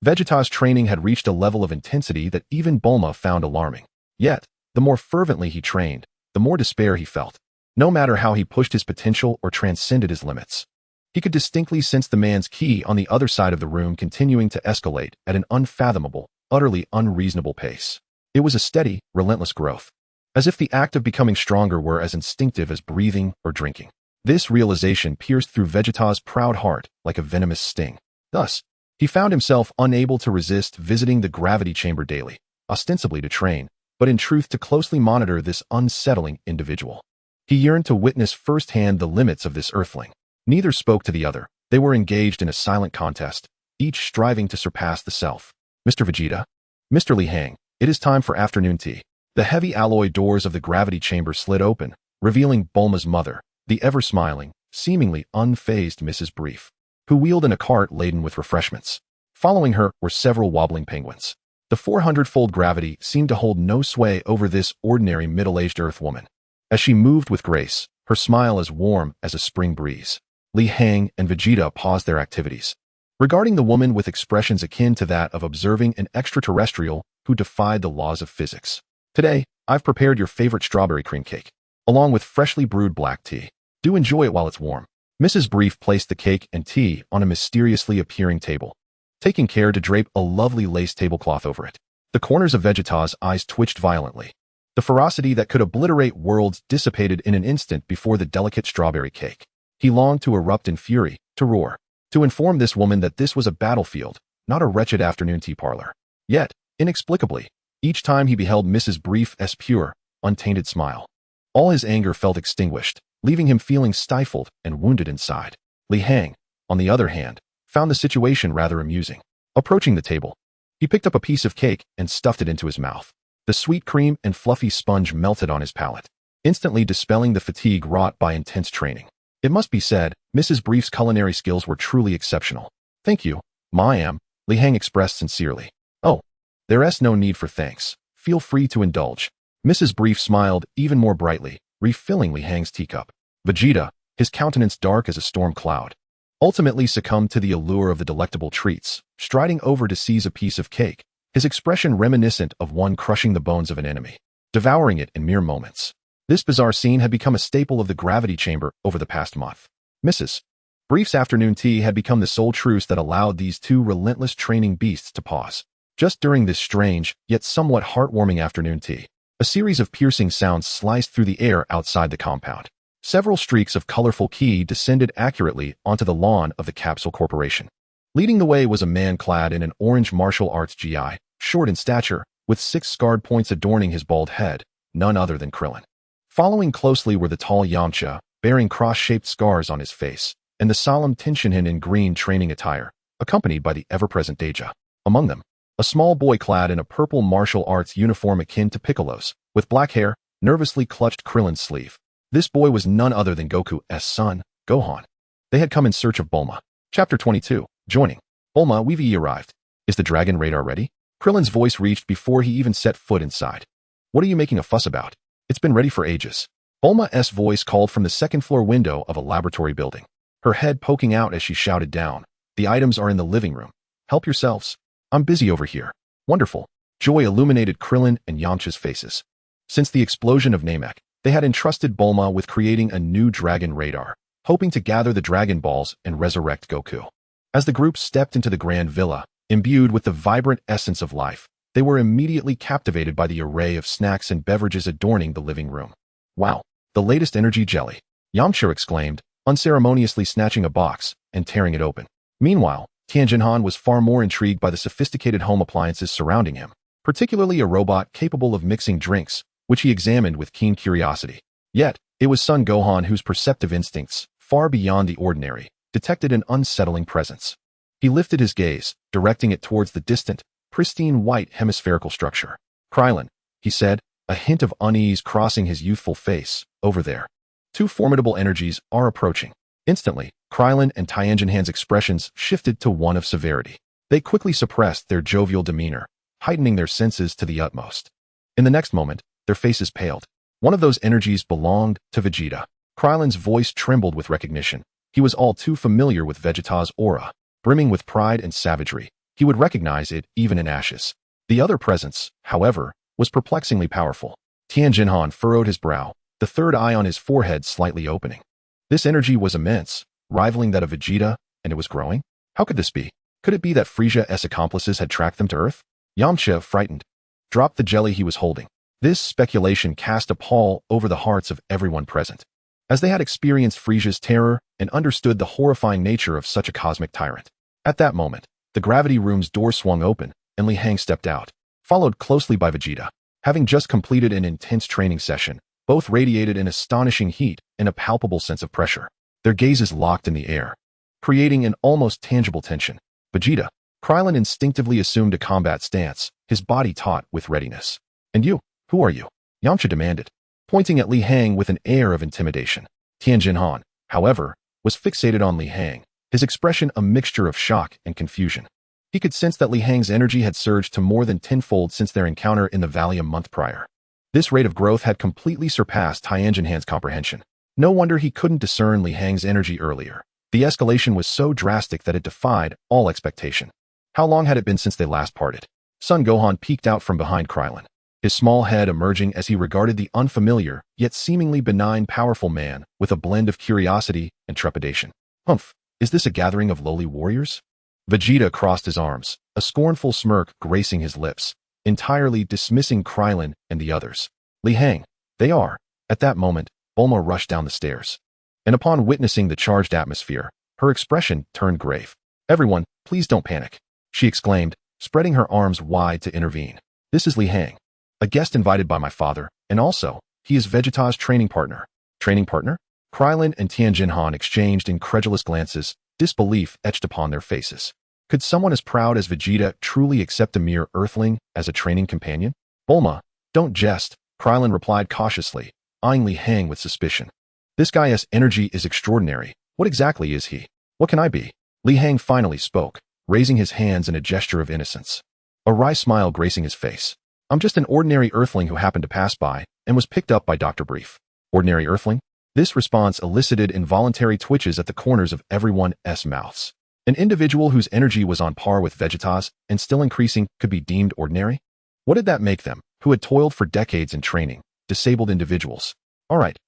[SPEAKER 1] Vegeta's training had reached a level of intensity that even Bulma found alarming. Yet, the more fervently he trained, the more despair he felt. No matter how he pushed his potential or transcended his limits, he could distinctly sense the man's ki on the other side of the room continuing to escalate at an unfathomable, utterly unreasonable pace. It was a steady, relentless growth, as if the act of becoming stronger were as instinctive as breathing or drinking. This realization pierced through Vegeta's proud heart like a venomous sting. Thus, he found himself unable to resist visiting the gravity chamber daily, ostensibly to train, but in truth to closely monitor this unsettling individual. He yearned to witness firsthand the limits of this earthling. Neither spoke to the other. They were engaged in a silent contest, each striving to surpass the self. Mr. Vegeta? Mr. Li Hang, it is time for afternoon tea. The heavy alloy doors of the gravity chamber slid open, revealing Bulma's mother, the ever-smiling, seemingly unfazed Mrs. Brief, who wheeled in a cart laden with refreshments. Following her were several wobbling penguins. The 400-fold gravity seemed to hold no sway over this ordinary middle-aged Earth woman. As she moved with grace, her smile as warm as a spring breeze, Li Hang and Vegeta paused their activities, regarding the woman with expressions akin to that of observing an extraterrestrial who defied the laws of physics. Today, I've prepared your favorite strawberry cream cake, along with freshly brewed black tea. Do enjoy it while it's warm. Mrs. Brief placed the cake and tea on a mysteriously appearing table, taking care to drape a lovely lace tablecloth over it. The corners of Vegeta's eyes twitched violently. The ferocity that could obliterate worlds dissipated in an instant before the delicate strawberry cake. He longed to erupt in fury, to roar, to inform this woman that this was a battlefield, not a wretched afternoon tea parlor. Yet, inexplicably, each time he beheld Mrs. Brief's pure, untainted smile, all his anger felt extinguished, leaving him feeling stifled and wounded inside. Li Hang, on the other hand, found the situation rather amusing. Approaching the table, he picked up a piece of cake and stuffed it into his mouth. The sweet cream and fluffy sponge melted on his palate, instantly dispelling the fatigue wrought by intense training. It must be said, Mrs. Brief's culinary skills were truly exceptional. Thank you, ma'am, Li Hang expressed sincerely. Oh, there's no need for thanks. Feel free to indulge. Mrs. Brief smiled even more brightly, refilling Li Hang's teacup. Vegeta, his countenance dark as a storm cloud, ultimately succumbed to the allure of the delectable treats, striding over to seize a piece of cake, his expression reminiscent of one crushing the bones of an enemy, devouring it in mere moments. This bizarre scene had become a staple of the gravity chamber over the past month. Mrs. Brief's afternoon tea had become the sole truce that allowed these two relentless training beasts to pause. Just during this strange, yet somewhat heartwarming afternoon tea, a series of piercing sounds sliced through the air outside the compound. Several streaks of colorful ki descended accurately onto the lawn of the Capsule Corporation. Leading the way was a man clad in an orange martial arts GI, short in stature, with 6 scarred points adorning his bald head, none other than Krillin. Following closely were the tall Yamcha, bearing cross-shaped scars on his face, and the solemn Tenshinhan in green training attire, accompanied by the ever-present Deja. Among them, a small boy clad in a purple martial arts uniform akin to Piccolo's, with black hair, nervously clutched Krillin's sleeve. This boy was none other than Goku's son, Gohan. They had come in search of Bulma. Chapter 22. Joining. Bulma, we've arrived. Is the dragon radar ready? Krillin's voice reached before he even set foot inside. What are you making a fuss about? It's been ready for ages. Bulma's voice called from the second-floor window of a laboratory building. her head poking out as she shouted down, "The items are in the living room. Help yourselves. I'm busy over here." Wonderful. Joy illuminated Krillin and Yamcha's faces. Since the explosion of Namek, they had entrusted Bulma with creating a new dragon radar, hoping to gather the Dragon Balls and resurrect Goku. As the group stepped into the grand villa, imbued with the vibrant essence of life, they were immediately captivated by the array of snacks and beverages adorning the living room. "Wow, the latest energy jelly," Yamcha exclaimed, unceremoniously snatching a box and tearing it open. Meanwhile, Tianjin Han was far more intrigued by the sophisticated home appliances surrounding him, particularly a robot capable of mixing drinks, which he examined with keen curiosity. Yet, it was Son Gohan whose perceptive instincts, far beyond the ordinary, detected an unsettling presence. He lifted his gaze, directing it towards the distant, pristine white hemispherical structure. "Krillin," he said, a hint of unease crossing his youthful face, "over there. Two formidable energies are approaching." Instantly, Krillin and Tianjin Han's expressions shifted to one of severity. They quickly suppressed their jovial demeanor, heightening their senses to the utmost. In the next moment, their faces paled. One of those energies belonged to Vegeta. Krillin's voice trembled with recognition. He was all too familiar with Vegeta's aura. Brimming with pride and savagery, he would recognize it even in ashes. The other presence, however, was perplexingly powerful. Tianjin Han furrowed his brow, the third eye on his forehead slightly opening. This energy was immense, rivaling that of Vegeta, and it was growing? How could this be? Could it be that Frieza's accomplices had tracked them to Earth? Yamcha, frightened, dropped the jelly he was holding. This speculation cast a pall over the hearts of everyone present, as they had experienced Frieza's terror and understood the horrifying nature of such a cosmic tyrant. At that moment, the gravity room's door swung open, and Li Hang stepped out, followed closely by Vegeta. Having just completed an intense training session, both radiated an astonishing heat and a palpable sense of pressure. Their gazes locked in the air, creating an almost tangible tension. "Vegeta." Krillin instinctively assumed a combat stance, his body taut with readiness. "And you, who are you?" Yamcha demanded, pointing at Li Hang with an air of intimidation. Tianjin Han, however, was fixated on Li Hang, his expression a mixture of shock and confusion. He could sense that Li Hang's energy had surged to more than tenfold since their encounter in the valley a month prior. This rate of growth had completely surpassed Tianjin Han's comprehension. No wonder he couldn't discern Li Hang's energy earlier. The escalation was so drastic that it defied all expectation. How long had it been since they last parted? Son Gohan peeked out from behind Krillin, his small head emerging as he regarded the unfamiliar, yet seemingly benign powerful man with a blend of curiosity and trepidation. "Humph, is this a gathering of lowly warriors?" Vegeta crossed his arms, a scornful smirk gracing his lips, entirely dismissing Krillin and the others. "Li Hang, they are." At that moment, Bulma rushed down the stairs, and upon witnessing the charged atmosphere, her expression turned grave. "Everyone, please don't panic," she exclaimed, spreading her arms wide to intervene. "This is Li Hang, a guest invited by my father, and also, he is Vegeta's training partner." "Training partner?" Krillin and Tianjin Han exchanged incredulous glances, disbelief etched upon their faces. Could someone as proud as Vegeta truly accept a mere earthling as a training companion? "Bulma, don't jest," Krillin replied cautiously, eyeing Li Hang with suspicion. "This guy's energy is extraordinary. What exactly is he? What can I be?" Li Hang finally spoke, raising his hands in a gesture of innocence, a wry smile gracing his face. "I'm just an ordinary earthling who happened to pass by and was picked up by Dr. Brief." "Ordinary earthling?" This response elicited involuntary twitches at the corners of everyone's mouths. An individual whose energy was on par with Vegeta's and still increasing could be deemed ordinary? What did that make them, who had toiled for decades in training, disabled individuals? All right,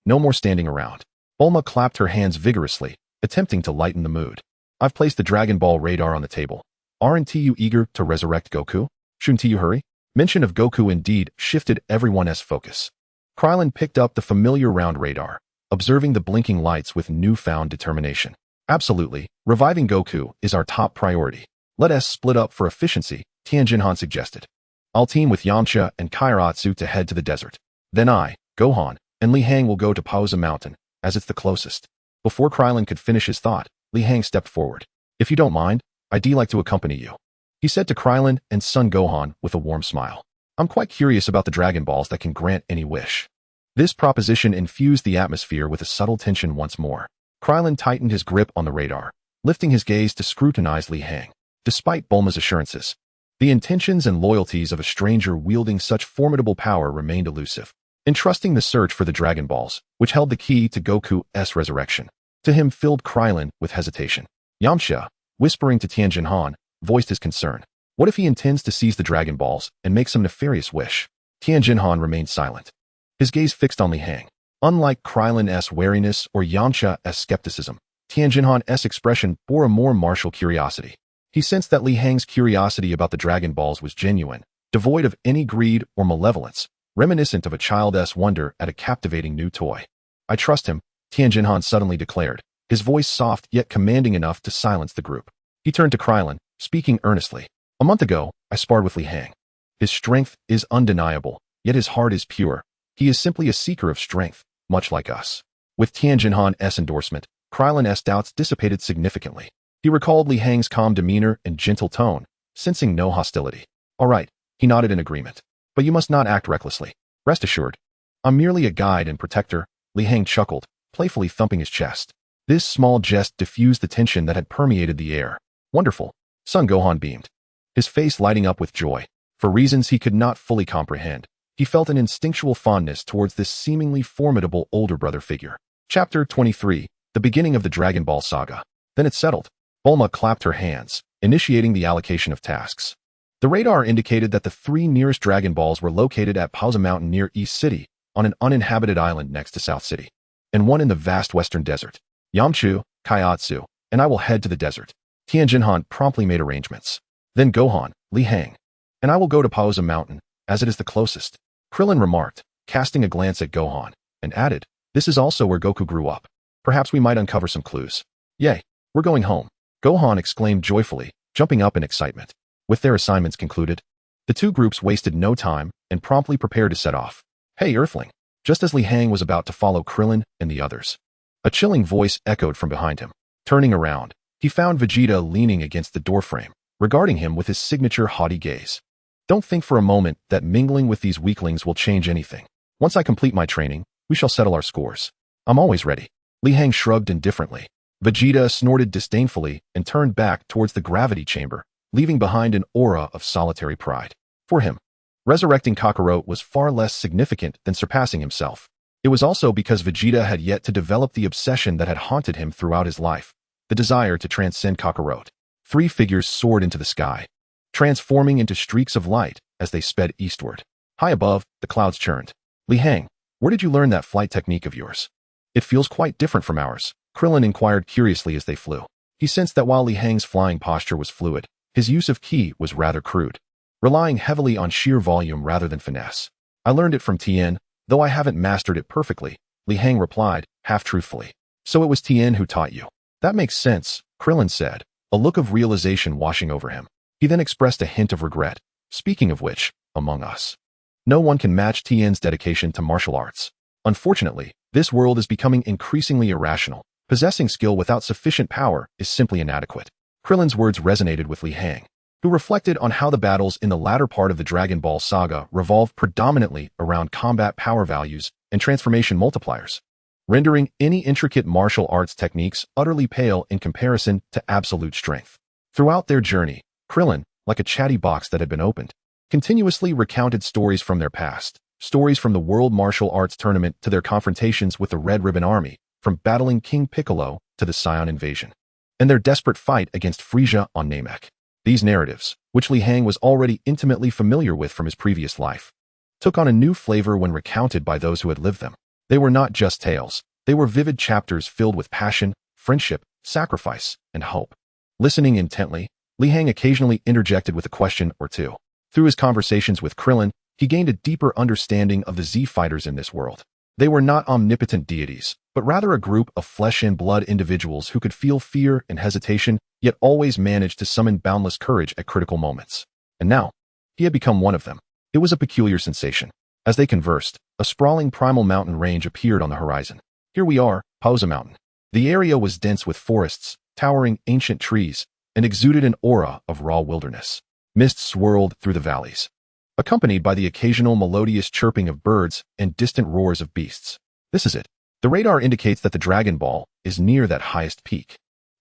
[SPEAKER 1] no more standing around." Bulma clapped her hands vigorously, attempting to lighten the mood. "I've placed the Dragon Ball radar on the table. Aren't you eager to resurrect Goku? Shouldn't you hurry?" Mention of Goku indeed shifted everyone's focus. Krillin picked up the familiar round radar, observing the blinking lights with newfound determination. "Absolutely, reviving Goku is our top priority. Let us split up for efficiency," Tianjin Han suggested. "I'll team with Yamcha and Kairatsu to head to the desert. Then I, Gohan, and Li Hang will go to Pauza Mountain, as it's the closest." Before Krillin could finish his thought, Li Hang stepped forward. "If you don't mind, I'd like to accompany you," he said to Krillin and Son Gohan with a warm smile. "I'm quite curious about the Dragon Balls that can grant any wish." This proposition infused the atmosphere with a subtle tension once more. Krillin tightened his grip on the radar, lifting his gaze to scrutinize Li Hang. Despite Bulma's assurances, the intentions and loyalties of a stranger wielding such formidable power remained elusive. Entrusting the search for the Dragon Balls, which held the key to Goku's resurrection, To him filled Krylin with hesitation. Yamcha, whispering to Tianjin Han, voiced his concern. What if he intends to seize the Dragon Balls and make some nefarious wish? Tianjin Han remained silent, his gaze fixed on Li Hang. Unlike Krylin's wariness or Yamcha's skepticism, Tianjin Han's expression bore a more martial curiosity. He sensed that Li Hang's curiosity about the Dragon Balls was genuine, devoid of any greed or malevolence, reminiscent of a child's wonder at a captivating new toy. I trust him, Tianjin Han suddenly declared, his voice soft yet commanding enough to silence the group. He turned to Krylin, speaking earnestly. A month ago, I sparred with Li Hang. His strength is undeniable, yet his heart is pure. He is simply a seeker of strength, much like us. With Tianjin Han's endorsement, Krylin's doubts dissipated significantly. He recalled Li Hang's calm demeanor and gentle tone, sensing no hostility. All right, he nodded in agreement. But you must not act recklessly. Rest assured. I'm merely a guide and protector, Li Hang chuckled, playfully thumping his chest. This small jest diffused the tension that had permeated the air. Wonderful. Son Gohan beamed, his face lighting up with joy. For reasons he could not fully comprehend, he felt an instinctual fondness towards this seemingly formidable older brother figure. Chapter 23, the beginning of the Dragon Ball saga. Then it settled. Bulma clapped her hands, initiating the allocation of tasks. The radar indicated that the 3 nearest Dragon Balls were located at Pausa Mountain near East City, on an uninhabited island next to South City, and one in the vast western desert. Yamcha, Kaiatsu, and I will head to the desert. Tianjin Han promptly made arrangements. Then Gohan, Li Hang, and I will go to Pausa Mountain, as it is the closest. Krillin remarked, casting a glance at Gohan, and added, this is also where Goku grew up. Perhaps we might uncover some clues. Yay, we're going home. Gohan exclaimed joyfully, jumping up in excitement. With their assignments concluded, the two groups wasted no time and promptly prepared to set off. Hey, Earthling! Just as Li Hang was about to follow Krillin and the others, a chilling voice echoed from behind him. Turning around, he found Vegeta leaning against the doorframe, regarding him with his signature haughty gaze. Don't think for a moment that mingling with these weaklings will change anything. Once I complete my training, we shall settle our scores. I'm always ready. Li Hang shrugged indifferently. Vegeta snorted disdainfully and turned back towards the gravity chamber, leaving behind an aura of solitary pride. For him, resurrecting Kakarot was far less significant than surpassing himself. It was also because Vegeta had yet to develop the obsession that had haunted him throughout his life, the desire to transcend Kakarot. 3 figures soared into the sky, transforming into streaks of light as they sped eastward. High above, the clouds churned. Li Hang, where did you learn that flight technique of yours? It feels quite different from ours, Krillin inquired curiously as they flew. He sensed that while Li Hang's flying posture was fluid, his use of ki was rather crude, relying heavily on sheer volume rather than finesse. I learned it from Tien, though I haven't mastered it perfectly, Li Hang replied, half-truthfully. So it was Tien who taught you. That makes sense, Krillin said, a look of realization washing over him. He then expressed a hint of regret. Speaking of which, among us, no one can match Tien's dedication to martial arts. Unfortunately, this world is becoming increasingly irrational. Possessing skill without sufficient power is simply inadequate. Krillin's words resonated with Li Hang, who reflected on how the battles in the latter part of the Dragon Ball saga revolved predominantly around combat power values and transformation multipliers, rendering any intricate martial arts techniques utterly pale in comparison to absolute strength. Throughout their journey, Krillin, like a chatty box that had been opened, continuously recounted stories from their past, stories from the World Martial Arts Tournament to their confrontations with the Red Ribbon Army, from battling King Piccolo to the Saiyan invasion, and their desperate fight against Frieza on Namek. These narratives, which Li Hang was already intimately familiar with from his previous life, took on a new flavor when recounted by those who had lived them. They were not just tales, they were vivid chapters filled with passion, friendship, sacrifice, and hope. Listening intently, Li Hang occasionally interjected with a question or two. Through his conversations with Krillin, he gained a deeper understanding of the Z-fighters in this world. They were not omnipotent deities, but rather a group of flesh and blood individuals who could feel fear and hesitation, yet always managed to summon boundless courage at critical moments. And now, he had become one of them. It was a peculiar sensation. As they conversed, a sprawling primal mountain range appeared on the horizon. Here we are, Pausa Mountain. The area was dense with forests, towering ancient trees, and exuded an aura of raw wilderness. Mist swirled through the valleys, accompanied by the occasional melodious chirping of birds and distant roars of beasts. This is it. The radar indicates that the Dragon Ball is near that highest peak.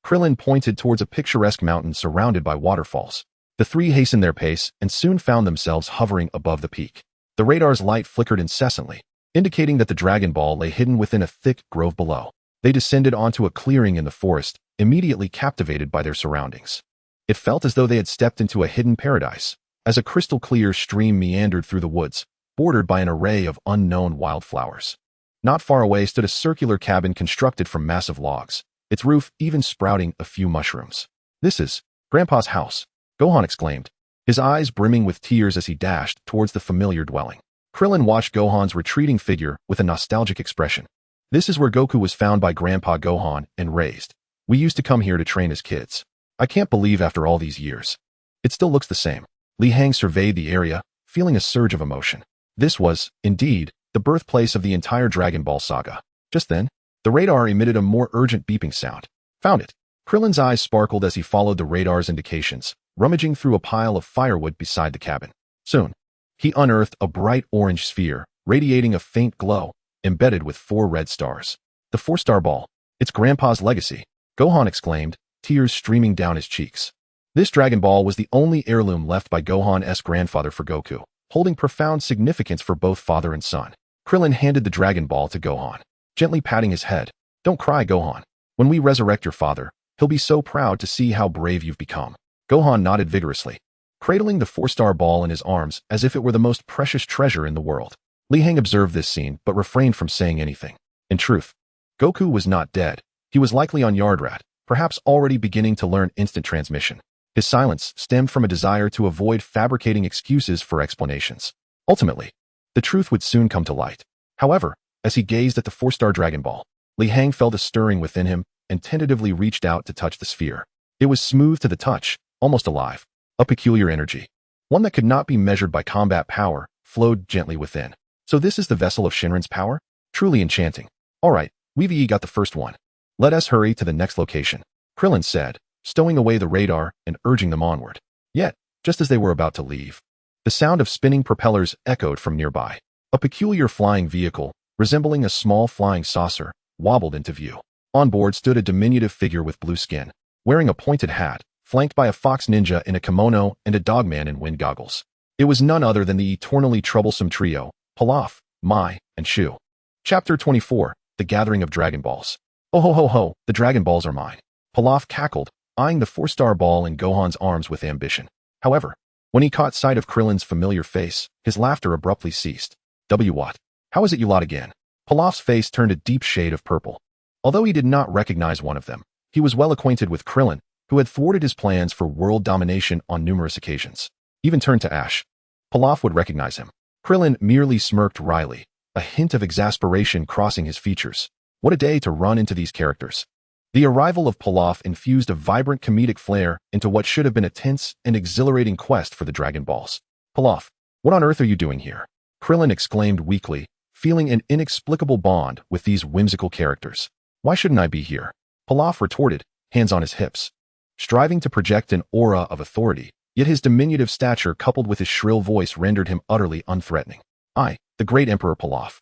[SPEAKER 1] Krillin pointed towards a picturesque mountain surrounded by waterfalls. The 3 hastened their pace and soon found themselves hovering above the peak. The radar's light flickered incessantly, indicating that the Dragon Ball lay hidden within a thick grove below. They descended onto a clearing in the forest, immediately captivated by their surroundings. It felt as though they had stepped into a hidden paradise, as a crystal-clear stream meandered through the woods, bordered by an array of unknown wildflowers. Not far away stood a circular cabin constructed from massive logs, its roof even sprouting a few mushrooms. "This is Grandpa's house," Gohan exclaimed, his eyes brimming with tears as he dashed towards the familiar dwelling. Krillin watched Gohan's retreating figure with a nostalgic expression. "This is where Goku was found by Grandpa Gohan and raised. We used to come here to train as kids. I can't believe after all these years. It still looks the same." Li Hang surveyed the area, feeling a surge of emotion. This was, indeed, the birthplace of the entire Dragon Ball saga. Just then, the radar emitted a more urgent beeping sound. "Found it." Krillin's eyes sparkled as he followed the radar's indications, rummaging through a pile of firewood beside the cabin. Soon, he unearthed a bright orange sphere, radiating a faint glow, embedded with 4 red stars. "The 4-star ball. It's Grandpa's legacy," Gohan exclaimed, tears streaming down his cheeks. This Dragon Ball was the only heirloom left by Gohan's grandfather for Goku, holding profound significance for both father and son. Krillin handed the Dragon Ball to Gohan, gently patting his head. "Don't cry, Gohan. When we resurrect your father, he'll be so proud to see how brave you've become." Gohan nodded vigorously, cradling the 4-star ball in his arms as if it were the most precious treasure in the world. Li Hang observed this scene but refrained from saying anything. In truth, Goku was not dead. He was likely on Yardrat, perhaps already beginning to learn instant transmission. His silence stemmed from a desire to avoid fabricating excuses for explanations. Ultimately, the truth would soon come to light. However, as he gazed at the 4-star Dragon Ball, Li Hang felt a stirring within him and tentatively reached out to touch the sphere. It was smooth to the touch, almost alive. A peculiar energy, one that could not be measured by combat power, flowed gently within. "So this is the vessel of Shinran's power? Truly enchanting. All right, we've got the first one. Let us hurry to the next location," Krillin said, stowing away the radar and urging them onward. Yet, just as they were about to leave, the sound of spinning propellers echoed from nearby. A peculiar flying vehicle, resembling a small flying saucer, wobbled into view. On board stood a diminutive figure with blue skin, wearing a pointed hat, flanked by a fox ninja in a kimono and a dogman in wind goggles. It was none other than the eternally troublesome trio, Pilaf, Mai, and Shu. Chapter 24, The Gathering of Dragon Balls. "Oh ho ho ho, the Dragon Balls are mine," Pilaf cackled, eyeing the 4-star ball in Gohan's arms with ambition. However, when he caught sight of Krillin's familiar face, his laughter abruptly ceased. What? How is it you lot again?" Pilaf's face turned a deep shade of purple. Although he did not recognize one of them, he was well acquainted with Krillin, who had thwarted his plans for world domination on numerous occasions. Even turned to ash. Pilaf would recognize him. Krillin merely smirked wryly, a hint of exasperation crossing his features. What a day to run into these characters. The arrival of Pilaf infused a vibrant comedic flair into what should have been a tense and exhilarating quest for the Dragon Balls. "Pilaf, what on earth are you doing here?" Krillin exclaimed weakly, feeling an inexplicable bond with these whimsical characters. "Why shouldn't I be here?" Pilaf retorted, hands on his hips, striving to project an aura of authority, yet his diminutive stature coupled with his shrill voice rendered him utterly unthreatening. "I, the great Emperor Pilaf,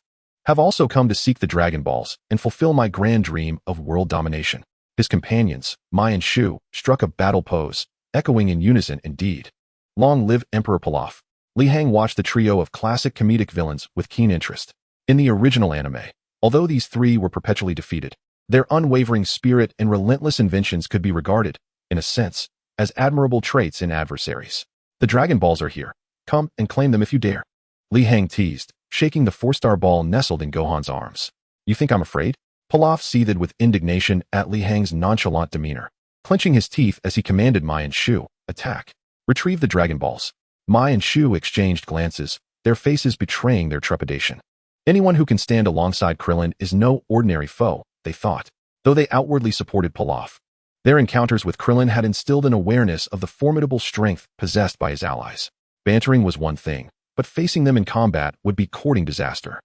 [SPEAKER 1] have also come to seek the Dragon Balls and fulfill my grand dream of world domination." His companions, Mai and Shu, struck a battle pose, echoing in unison indeed. Long live Emperor Pilaf. Li Hang watched the trio of classic comedic villains with keen interest. In the original anime, although these 3 were perpetually defeated, their unwavering spirit and relentless inventions could be regarded, in a sense, as admirable traits in adversaries. "The Dragon Balls are here. Come and claim them if you dare," Li Hang teased, shaking the 4-star ball nestled in Gohan's arms. "You think I'm afraid?" Pilaf seethed with indignation at Li Hang's nonchalant demeanor, clenching his teeth as he commanded Mai and Shu, "Attack. Retrieve the Dragon Balls." Mai and Shu exchanged glances, their faces betraying their trepidation. Anyone who can stand alongside Krillin is no ordinary foe, they thought, though they outwardly supported Pilaf. Their encounters with Krillin had instilled an awareness of the formidable strength possessed by his allies. Bantering was one thing, but facing them in combat would be courting disaster.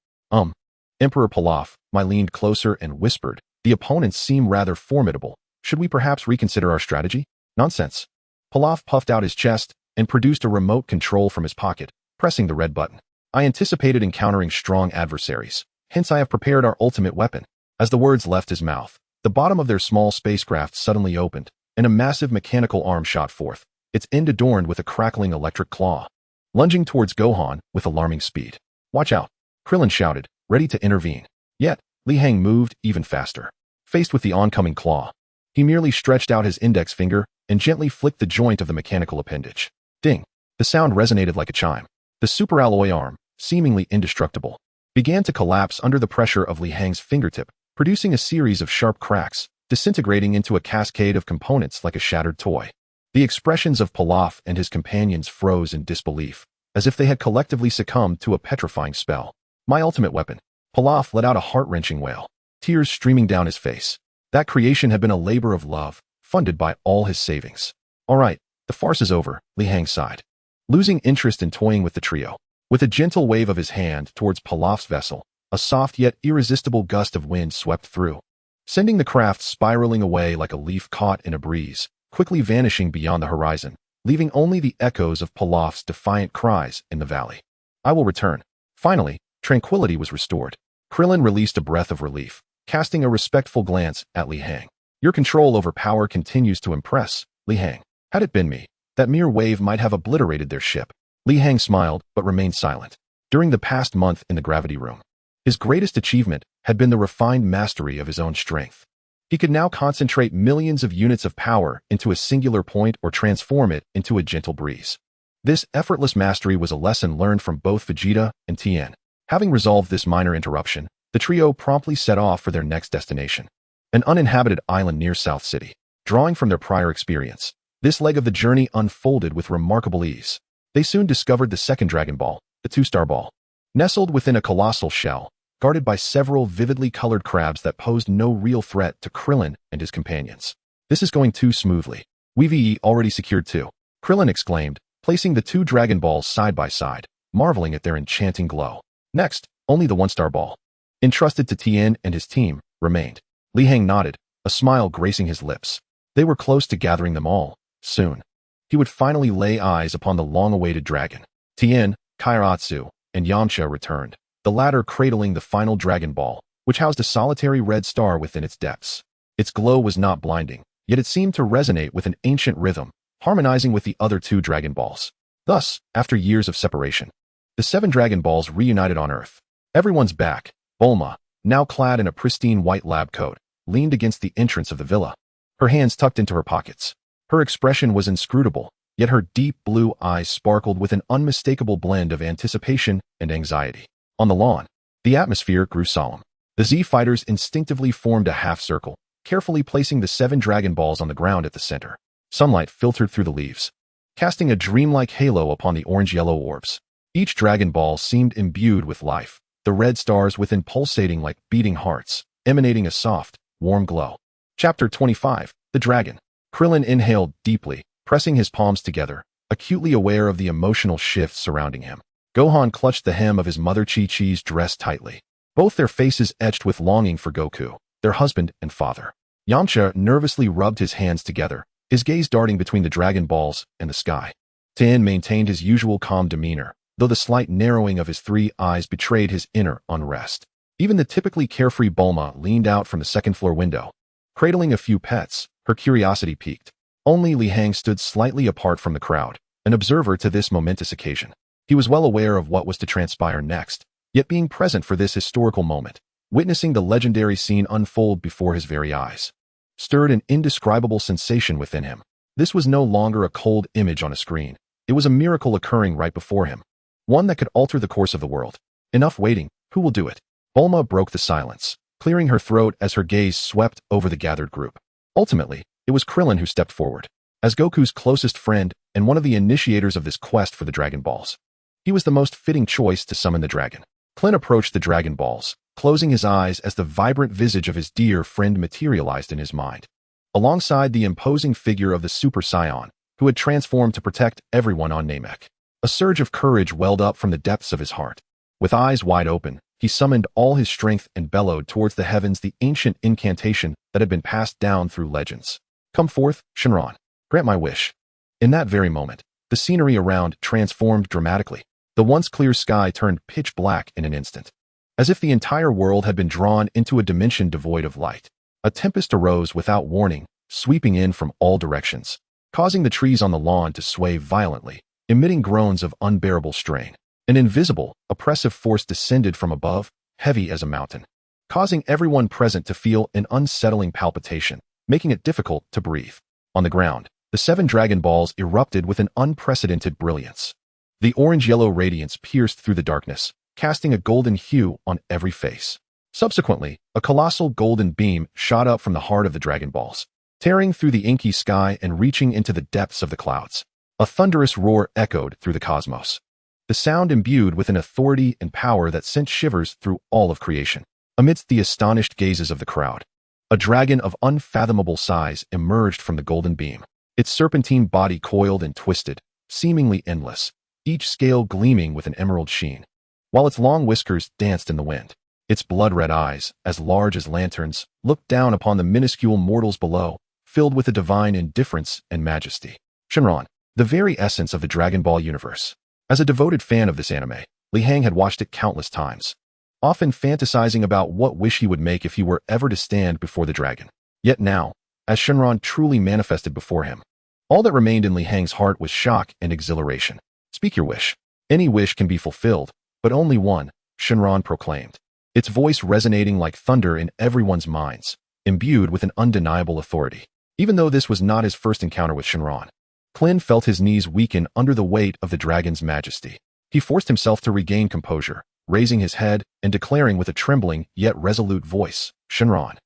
[SPEAKER 1] Emperor Pilaf, Mai leaned closer and whispered, "The opponents seem rather formidable. Should we perhaps reconsider our strategy?" "Nonsense." Pilaf puffed out his chest and produced a remote control from his pocket, pressing the red button. "I anticipated encountering strong adversaries. Hence I have prepared our ultimate weapon." As the words left his mouth, the bottom of their small spacecraft suddenly opened, and a massive mechanical arm shot forth, its end adorned with a crackling electric claw, lunging towards Gohan with alarming speed. "Watch out," Krillin shouted, ready to intervene. Yet, Li Hang moved even faster. Faced with the oncoming claw, he merely stretched out his index finger and gently flicked the joint of the mechanical appendage. Ding! The sound resonated like a chime. The superalloy arm, seemingly indestructible, began to collapse under the pressure of Li Hang's fingertip, producing a series of sharp cracks, disintegrating into a cascade of components like a shattered toy. The expressions of Pilaf and his companions froze in disbelief, as if they had collectively succumbed to a petrifying spell. My ultimate weapon. Pilaf let out a heart-wrenching wail, tears streaming down his face. That creation had been a labor of love, funded by all his savings. All right, the farce is over, Li Hang sighed, losing interest in toying with the trio. With a gentle wave of his hand towards Pilaf's vessel, a soft yet irresistible gust of wind swept through, sending the craft spiraling away like a leaf caught in a breeze, quickly vanishing beyond the horizon, leaving only the echoes of Pilaf's defiant cries in the valley. I will return. Finally, tranquility was restored. Krillin released a breath of relief, casting a respectful glance at Li Hang. Your control over power continues to impress, Li Hang. Had it been me, that mere wave might have obliterated their ship. Li Hang smiled, but remained silent. During the past month in the gravity room, his greatest achievement had been the refined mastery of his own strength. He could now concentrate millions of units of power into a singular point or transform it into a gentle breeze. This effortless mastery was a lesson learned from both Vegeta and Tien. Having resolved this minor interruption, the trio promptly set off for their next destination, an uninhabited island near South City. Drawing from their prior experience, this leg of the journey unfolded with remarkable ease. They soon discovered the second Dragon Ball, the two-star ball. Nestled within a colossal shell, guarded by several vividly colored crabs that posed no real threat to Krillin and his companions. This is going too smoothly. We've already secured two, Krillin exclaimed, placing the two Dragon Balls side by side, marveling at their enchanting glow. Next, only the one-star ball, entrusted to Tien and his team, remained. Li Hang nodded, a smile gracing his lips. They were close to gathering them all. Soon, he would finally lay eyes upon the long-awaited dragon. Tien, Kairatsu, and Yamcha returned, the latter cradling the final Dragon Ball, which housed a solitary red star within its depths. Its glow was not blinding, yet it seemed to resonate with an ancient rhythm, harmonizing with the other two Dragon Balls. Thus, after years of separation, the 7 Dragon Balls reunited on Earth. Everyone's back. Bulma, now clad in a pristine white lab coat, leaned against the entrance of the villa, her hands tucked into her pockets. Her expression was inscrutable, yet her deep blue eyes sparkled with an unmistakable blend of anticipation and anxiety. On the lawn, the atmosphere grew solemn. The Z fighters instinctively formed a half-circle, carefully placing the 7 Dragon Balls on the ground at the center. Sunlight filtered through the leaves, casting a dreamlike halo upon the orange-yellow orbs. Each Dragon Ball seemed imbued with life, the red stars within pulsating like beating hearts, emanating a soft, warm glow. Chapter 25, The Dragon. Krillin inhaled deeply, pressing his palms together, acutely aware of the emotional shifts surrounding him. Gohan clutched the hem of his mother Chi-Chi's dress tightly, both their faces etched with longing for Goku, their husband and father. Yamcha nervously rubbed his hands together, his gaze darting between the Dragon Balls and the sky. Tien maintained his usual calm demeanor, though the slight narrowing of his 3 eyes betrayed his inner unrest. Even the typically carefree Bulma leaned out from the second-floor window, cradling a few pets, her curiosity piqued. Only Li Hang stood slightly apart from the crowd, an observer to this momentous occasion. He was well aware of what was to transpire next, yet being present for this historical moment, witnessing the legendary scene unfold before his very eyes, stirred an indescribable sensation within him. This was no longer a cold image on a screen. It was a miracle occurring right before him, one that could alter the course of the world. Enough waiting, who will do it? Bulma broke the silence, clearing her throat as her gaze swept over the gathered group. Ultimately, it was Krillin who stepped forward. As Goku's closest friend and one of the initiators of this quest for the Dragon Balls, he was the most fitting choice to summon the dragon. Krillin approached the Dragon Balls, closing his eyes as the vibrant visage of his dear friend materialized in his mind, alongside the imposing figure of the Super Saiyan, who had transformed to protect everyone on Namek. A surge of courage welled up from the depths of his heart. With eyes wide open, he summoned all his strength and bellowed towards the heavens the ancient incantation that had been passed down through legends. Come forth, Shenron. Grant my wish. In that very moment, the scenery around transformed dramatically. The once clear sky turned pitch black in an instant, as if the entire world had been drawn into a dimension devoid of light. A tempest arose without warning, sweeping in from all directions, causing the trees on the lawn to sway violently, emitting groans of unbearable strain. An invisible, oppressive force descended from above, heavy as a mountain, causing everyone present to feel an unsettling palpitation, making it difficult to breathe. On the ground, the 7 Dragon Balls erupted with an unprecedented brilliance. The orange-yellow radiance pierced through the darkness, casting a golden hue on every face. Subsequently, a colossal golden beam shot up from the heart of the Dragon Balls, tearing through the inky sky and reaching into the depths of the clouds. A thunderous roar echoed through the cosmos, the sound imbued with an authority and power that sent shivers through all of creation. Amidst the astonished gazes of the crowd, a dragon of unfathomable size emerged from the golden beam. Its serpentine body coiled and twisted, seemingly endless, each scale gleaming with an emerald sheen, while its long whiskers danced in the wind. Its blood-red eyes, as large as lanterns, looked down upon the minuscule mortals below, filled with a divine indifference and majesty. Shenron, the very essence of the Dragon Ball universe. As a devoted fan of this anime, Li Hang had watched it countless times, often fantasizing about what wish he would make if he were ever to stand before the dragon. Yet now, as Shenron truly manifested before him, all that remained in Li Hang's heart was shock and exhilaration. Speak your wish. Any wish can be fulfilled, but only one, Shenron proclaimed, its voice resonating like thunder in everyone's minds, imbued with an undeniable authority. Even though this was not his first encounter with Shenron, Klin felt his knees weaken under the weight of the dragon's majesty. He forced himself to regain composure, raising his head and declaring with a trembling yet resolute voice, Shenron,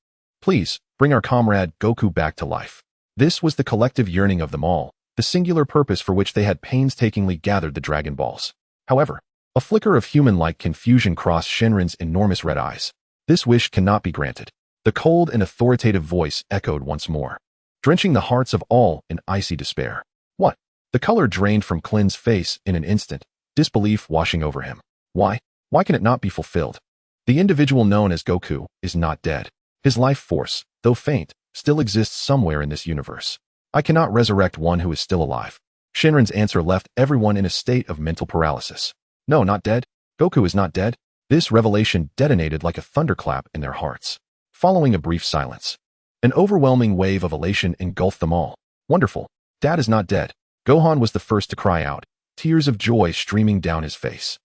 [SPEAKER 1] please, bring our comrade Goku back to life. This was the collective yearning of them all, the singular purpose for which they had painstakingly gathered the Dragon Balls. However, a flicker of human-like confusion crossed Shenron's enormous red eyes. This wish cannot be granted. The cold and authoritative voice echoed once more, drenching the hearts of all in icy despair. What? The color drained from Klin's face in an instant, disbelief washing over him. Why? Why can it not be fulfilled? The individual known as Goku is not dead. His life force, though faint, still exists somewhere in this universe. I cannot resurrect one who is still alive. Shenron's answer left everyone in a state of mental paralysis. No, not dead. Goku is not dead. This revelation detonated like a thunderclap in their hearts. Following a brief silence, an overwhelming wave of elation engulfed them all. Wonderful. Dad is not dead. Gohan was the first to cry out, tears of joy streaming down his face.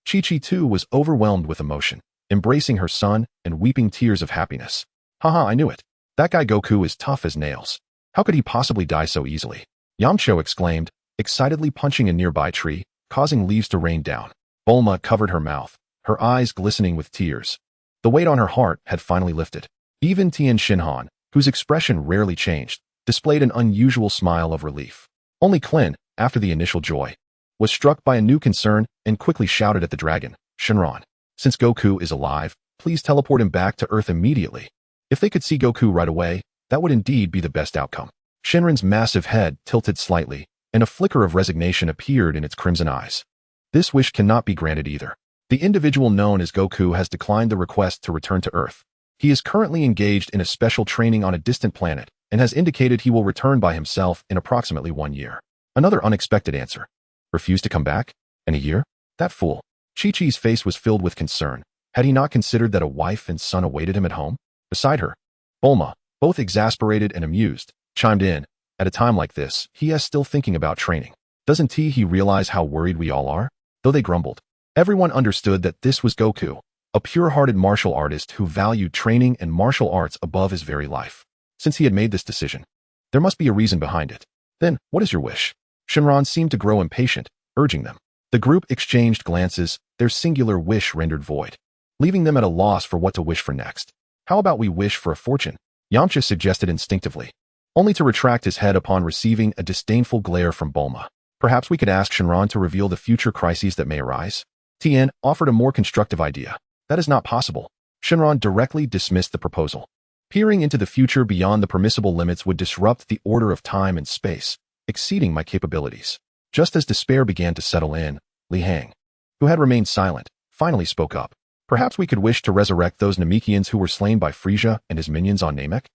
[SPEAKER 1] Chi-Chi too was overwhelmed with emotion, embracing her son and weeping tears of happiness. Haha, I knew it. That guy Goku is tough as nails. How could he possibly die so easily? Yamcha exclaimed, excitedly punching a nearby tree, causing leaves to rain down. Bulma covered her mouth, her eyes glistening with tears. The weight on her heart had finally lifted. Even Tien Shinhan, whose expression rarely changed, displayed an unusual smile of relief. Only Klin, after the initial joy, was struck by a new concern and quickly shouted at the dragon, Shenron, since Goku is alive, please teleport him back to Earth immediately. If they could see Goku right away, that would indeed be the best outcome. Shenron's massive head tilted slightly, and a flicker of resignation appeared in its crimson eyes. This wish cannot be granted either. The individual known as Goku has declined the request to return to Earth. He is currently engaged in a special training on a distant planet and has indicated he will return by himself in approximately 1 year. Another unexpected answer. Refused to come back? In a year? That fool. Chi-Chi's face was filled with concern. Had he not considered that a wife and son awaited him at home? Beside her, Bulma, both exasperated and amused, chimed in. At a time like this, he is still thinking about training. Doesn't he realize how worried we all are? Though they grumbled, everyone understood that this was Goku, a pure-hearted martial artist who valued training and martial arts above his very life. Since he had made this decision, there must be a reason behind it. Then, what is your wish? Shenron seemed to grow impatient, urging them. The group exchanged glances, their singular wish rendered void, leaving them at a loss for what to wish for next. How about we wish for a fortune? Yamcha suggested instinctively, only to retract his head upon receiving a disdainful glare from Bulma. Perhaps we could ask Shenron to reveal the future crises that may arise? Tien offered a more constructive idea. That is not possible. Shenron directly dismissed the proposal. Peering into the future beyond the permissible limits would disrupt the order of time and space, exceeding my capabilities. Just as despair began to settle in, Li Hang, who had remained silent, finally spoke up. Perhaps we could wish to resurrect those Namekians who were slain by Frieza and his minions on Namek?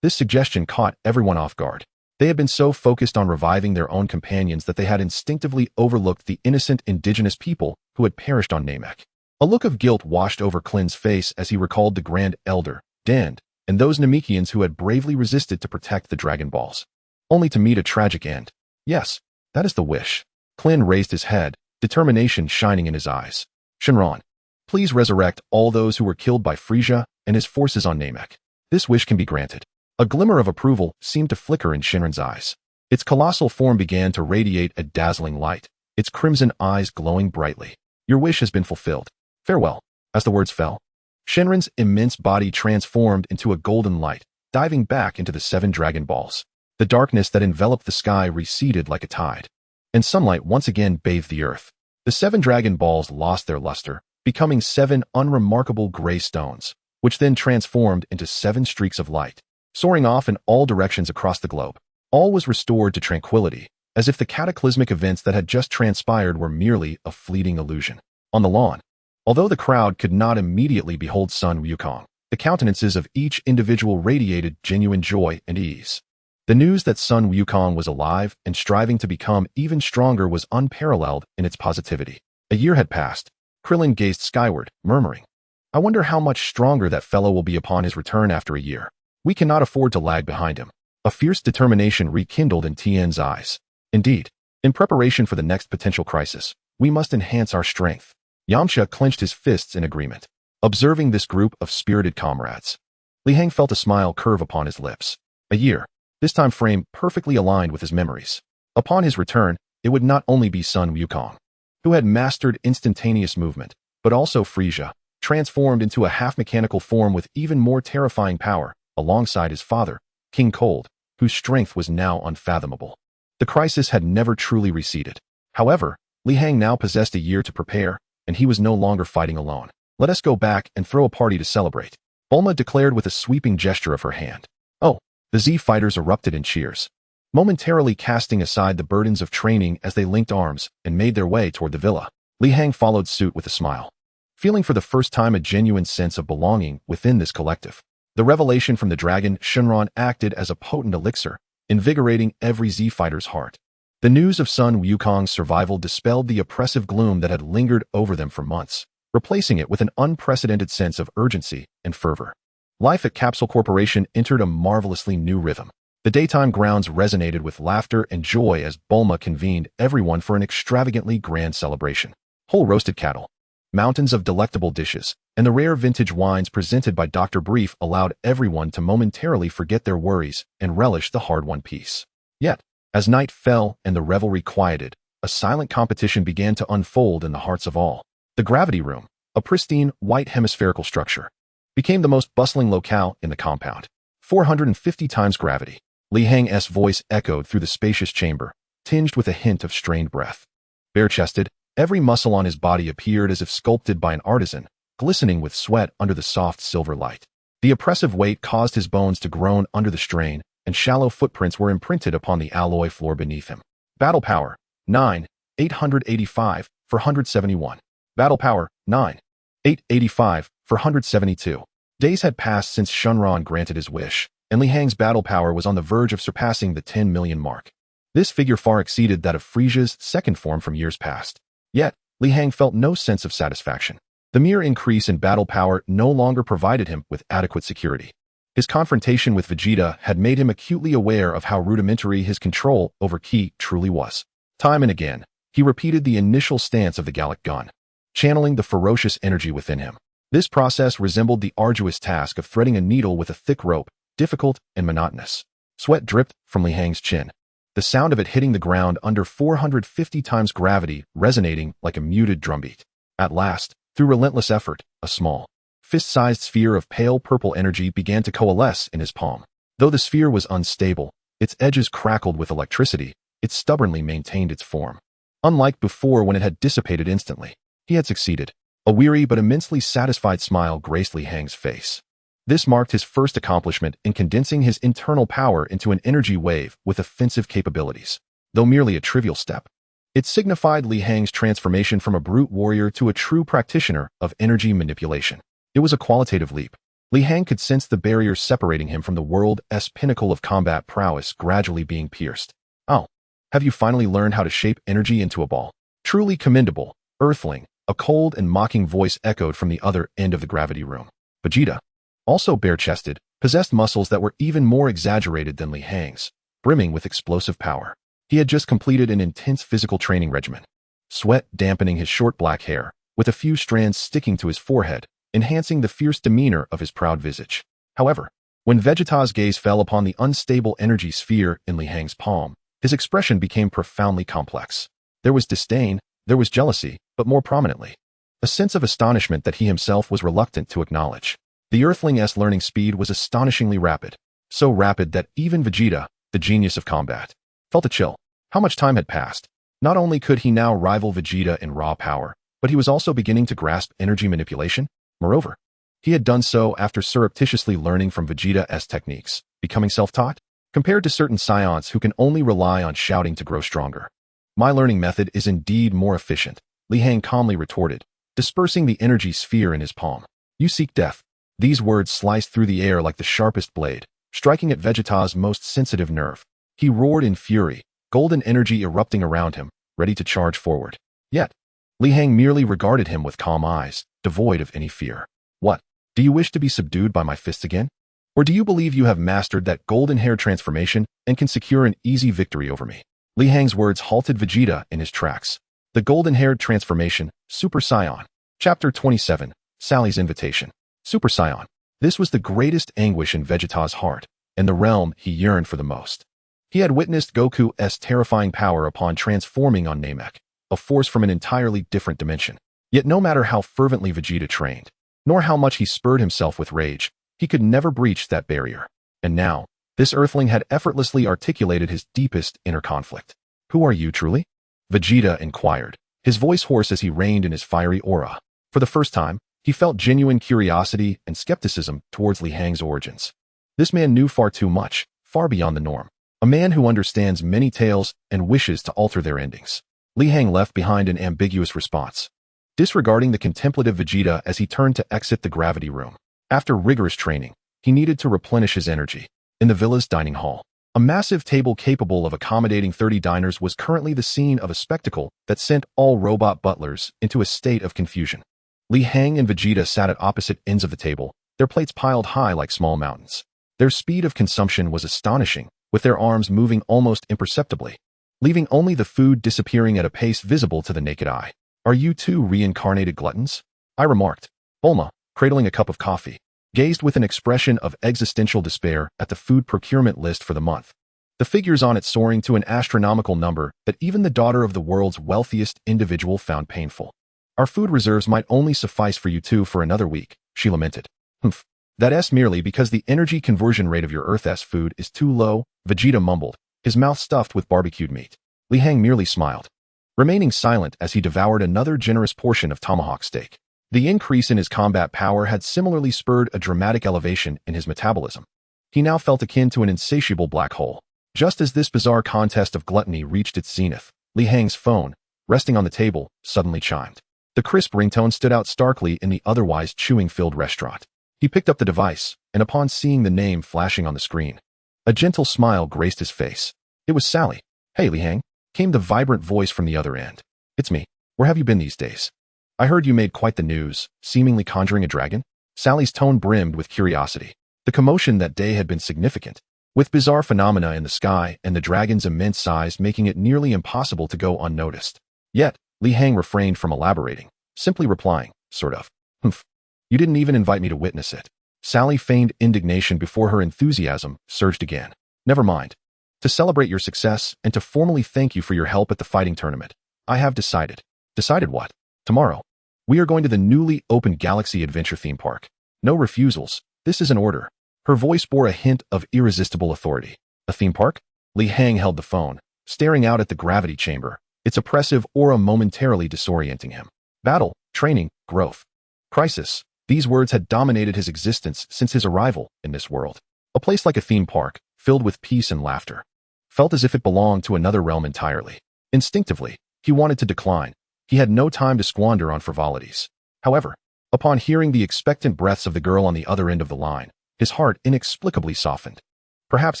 [SPEAKER 1] This suggestion caught everyone off guard. They had been so focused on reviving their own companions that they had instinctively overlooked the innocent indigenous people who had perished on Namek. A look of guilt washed over Klin's face as he recalled the Grand Elder, Dand, and those Namekians who had bravely resisted to protect the Dragon Balls, only to meet a tragic end. Yes, that is the wish. Klin raised his head, determination shining in his eyes. Shenron, please resurrect all those who were killed by Frieza and his forces on Namek. This wish can be granted. A glimmer of approval seemed to flicker in Shinran's eyes. Its colossal form began to radiate a dazzling light, its crimson eyes glowing brightly. Your wish has been fulfilled. Farewell. As the words fell, Shinran's immense body transformed into a golden light, diving back into the 7 Dragon Balls. The darkness that enveloped the sky receded like a tide, and sunlight once again bathed the earth. The 7 Dragon Balls lost their luster, becoming 7 unremarkable gray stones, which then transformed into 7 streaks of light, soaring off in all directions across the globe. All was restored to tranquility, as if the cataclysmic events that had just transpired were merely a fleeting illusion. On the lawn, although the crowd could not immediately behold Sun Wukong, the countenances of each individual radiated genuine joy and ease. The news that Sun Wukong was alive and striving to become even stronger was unparalleled in its positivity. A year had passed. Krillin gazed skyward, murmuring, "I wonder how much stronger that fellow will be upon his return after a year. We cannot afford to lag behind him." A fierce determination rekindled in Tien's eyes. Indeed, in preparation for the next potential crisis, we must enhance our strength. Yamcha clenched his fists in agreement, observing this group of spirited comrades. Li Hang felt a smile curve upon his lips. A year, this time frame perfectly aligned with his memories. Upon his return, it would not only be Sun Wukong, who had mastered instantaneous movement, but also Frieza, transformed into a half-mechanical form with even more terrifying power, alongside his father, King Cold, whose strength was now unfathomable. The crisis had never truly receded. However, Li Hang now possessed a year to prepare, and he was no longer fighting alone. "Let us go back and throw a party to celebrate," Bulma declared with a sweeping gesture of her hand. "Oh!" The Z fighters erupted in cheers, momentarily casting aside the burdens of training as they linked arms and made their way toward the villa. Li Hang followed suit with a smile, feeling for the first time a genuine sense of belonging within this collective. The revelation from the dragon Shenron acted as a potent elixir, invigorating every Z fighter's heart. The news of Sun Wukong's survival dispelled the oppressive gloom that had lingered over them for months, replacing it with an unprecedented sense of urgency and fervor. Life at Capsule Corporation entered a marvelously new rhythm. The daytime grounds resonated with laughter and joy as Bulma convened everyone for an extravagantly grand celebration. Whole roasted cattle, mountains of delectable dishes, and the rare vintage wines presented by Dr. Brief allowed everyone to momentarily forget their worries and relish the hard-won peace. Yet, as night fell and the revelry quieted, a silent competition began to unfold in the hearts of all. The gravity room, a pristine, white hemispherical structure, became the most bustling locale in the compound. 450 times gravity. Li Hang's voice echoed through the spacious chamber, tinged with a hint of strained breath. Bare-chested, every muscle on his body appeared as if sculpted by an artisan, glistening with sweat under the soft silver light. The oppressive weight caused his bones to groan under the strain, and shallow footprints were imprinted upon the alloy floor beneath him. Battle power, 9, 885, 471. Battle power, 9, 885, 472. Days had passed since Shenron granted his wish, and Li Hang's battle power was on the verge of surpassing the 10 million mark. This figure far exceeded that of Frieza's second form from years past. Yet, Li Hang felt no sense of satisfaction. The mere increase in battle power no longer provided him with adequate security. His confrontation with Vegeta had made him acutely aware of how rudimentary his control over Ki truly was. Time and again, he repeated the initial stance of the Gallic gun, channeling the ferocious energy within him. This process resembled the arduous task of threading a needle with a thick rope, difficult and monotonous. Sweat dripped from Li Hang's chin, the sound of it hitting the ground under 450 times gravity resonating like a muted drumbeat. At last, through relentless effort, a small, fist-sized sphere of pale purple energy began to coalesce in his palm. Though the sphere was unstable, its edges crackled with electricity, it stubbornly maintained its form. Unlike before when it had dissipated instantly, he had succeeded. A weary but immensely satisfied smile graced Li Hang's face. This marked his first accomplishment in condensing his internal power into an energy wave with offensive capabilities. Though merely a trivial step, it signified Li Hang's transformation from a brute warrior to a true practitioner of energy manipulation. It was a qualitative leap. Li Hang could sense the barriers separating him from the world's pinnacle of combat prowess gradually being pierced. "Oh, have you finally learned how to shape energy into a ball? Truly commendable, Earthling," a cold and mocking voice echoed from the other end of the gravity room. Vegeta, also bare-chested, possessed muscles that were even more exaggerated than Li Hang's, brimming with explosive power. He had just completed an intense physical training regimen, sweat dampening his short black hair, with a few strands sticking to his forehead, enhancing the fierce demeanor of his proud visage. However, when Vegeta's gaze fell upon the unstable energy sphere in Li Hang's palm, his expression became profoundly complex. There was disdain, there was jealousy, but more prominently, a sense of astonishment that he himself was reluctant to acknowledge. The Earthling's learning speed was astonishingly rapid, so rapid that even Vegeta, the genius of combat, felt a chill. How much time had passed? Not only could he now rival Vegeta in raw power, but he was also beginning to grasp energy manipulation. Moreover, he had done so after surreptitiously learning from Vegeta's techniques, becoming self-taught, compared to certain Saiyans who can only rely on shouting to grow stronger. My learning method is indeed more efficient, Li Hang calmly retorted, dispersing the energy sphere in his palm. You seek death. These words sliced through the air like the sharpest blade, striking at Vegeta's most sensitive nerve. He roared in fury, golden energy erupting around him, ready to charge forward. Yet, Li Hang merely regarded him with calm eyes, devoid of any fear. What? Do you wish to be subdued by my fists again? Or do you believe you have mastered that golden hair transformation and can secure an easy victory over me? Li Hang's words halted Vegeta in his tracks. The golden-haired transformation, Super Saiyan. Chapter 27, Sally's Invitation. Super Saiyan. This was the greatest anguish in Vegeta's heart, and the realm he yearned for the most. He had witnessed Goku's terrifying power upon transforming on Namek, a force from an entirely different dimension. Yet no matter how fervently Vegeta trained, nor how much he spurred himself with rage, he could never breach that barrier. And now, this Earthling had effortlessly articulated his deepest inner conflict. Who are you truly? Vegeta inquired, his voice hoarse as he reined in his fiery aura. For the first time, he felt genuine curiosity and skepticism towards Li Hang's origins. This man knew far too much, far beyond the norm. A man who understands many tales and wishes to alter their endings. Li Hang left behind an ambiguous response, disregarding the contemplative Vegeta as he turned to exit the gravity room. After rigorous training, he needed to replenish his energy. In the villa's dining hall, a massive table capable of accommodating 30 diners was currently the scene of a spectacle that sent all robot butlers into a state of confusion. Li Hang and Vegeta sat at opposite ends of the table, their plates piled high like small mountains. Their speed of consumption was astonishing, with their arms moving almost imperceptibly, leaving only the food disappearing at a pace visible to the naked eye. Are you two reincarnated gluttons? I remarked. Bulma, cradling a cup of coffee, gazed with an expression of existential despair at the food procurement list for the month. The figures on it soaring to an astronomical number that even the daughter of the world's wealthiest individual found painful. Our food reserves might only suffice for you two for another week, she lamented. Humph. That's merely because the energy conversion rate of your Earth's food is too low, Vegeta mumbled, his mouth stuffed with barbecued meat. Li Hang merely smiled, remaining silent as he devoured another generous portion of tomahawk steak. The increase in his combat power had similarly spurred a dramatic elevation in his metabolism. He now felt akin to an insatiable black hole. Just as this bizarre contest of gluttony reached its zenith, Li Hang's phone, resting on the table, suddenly chimed. The crisp ringtone stood out starkly in the otherwise chewing-filled restaurant. He picked up the device, and upon seeing the name flashing on the screen, a gentle smile graced his face. It was Sally. Hey, Li Hang, came the vibrant voice from the other end. It's me. Where have you been these days? I heard you made quite the news, seemingly conjuring a dragon. Sally's tone brimmed with curiosity. The commotion that day had been significant, with bizarre phenomena in the sky and the dragon's immense size making it nearly impossible to go unnoticed. Yet, Li Hang refrained from elaborating, simply replying, sort of. Humph. You didn't even invite me to witness it. Sally feigned indignation before her enthusiasm surged again. Never mind. To celebrate your success and to formally thank you for your help at the fighting tournament, I have decided. Decided what? Tomorrow, we are going to the newly opened Galaxy Adventure theme park. No refusals. This is an order. Her voice bore a hint of irresistible authority. A theme park? Li Hang held the phone, staring out at the gravity chamber, its oppressive aura momentarily disorienting him. Battle, training, growth, crisis. These words had dominated his existence since his arrival in this world. A place like a theme park, filled with peace and laughter, felt as if it belonged to another realm entirely. Instinctively, he wanted to decline. He had no time to squander on frivolities. However, upon hearing the expectant breaths of the girl on the other end of the line, his heart inexplicably softened. Perhaps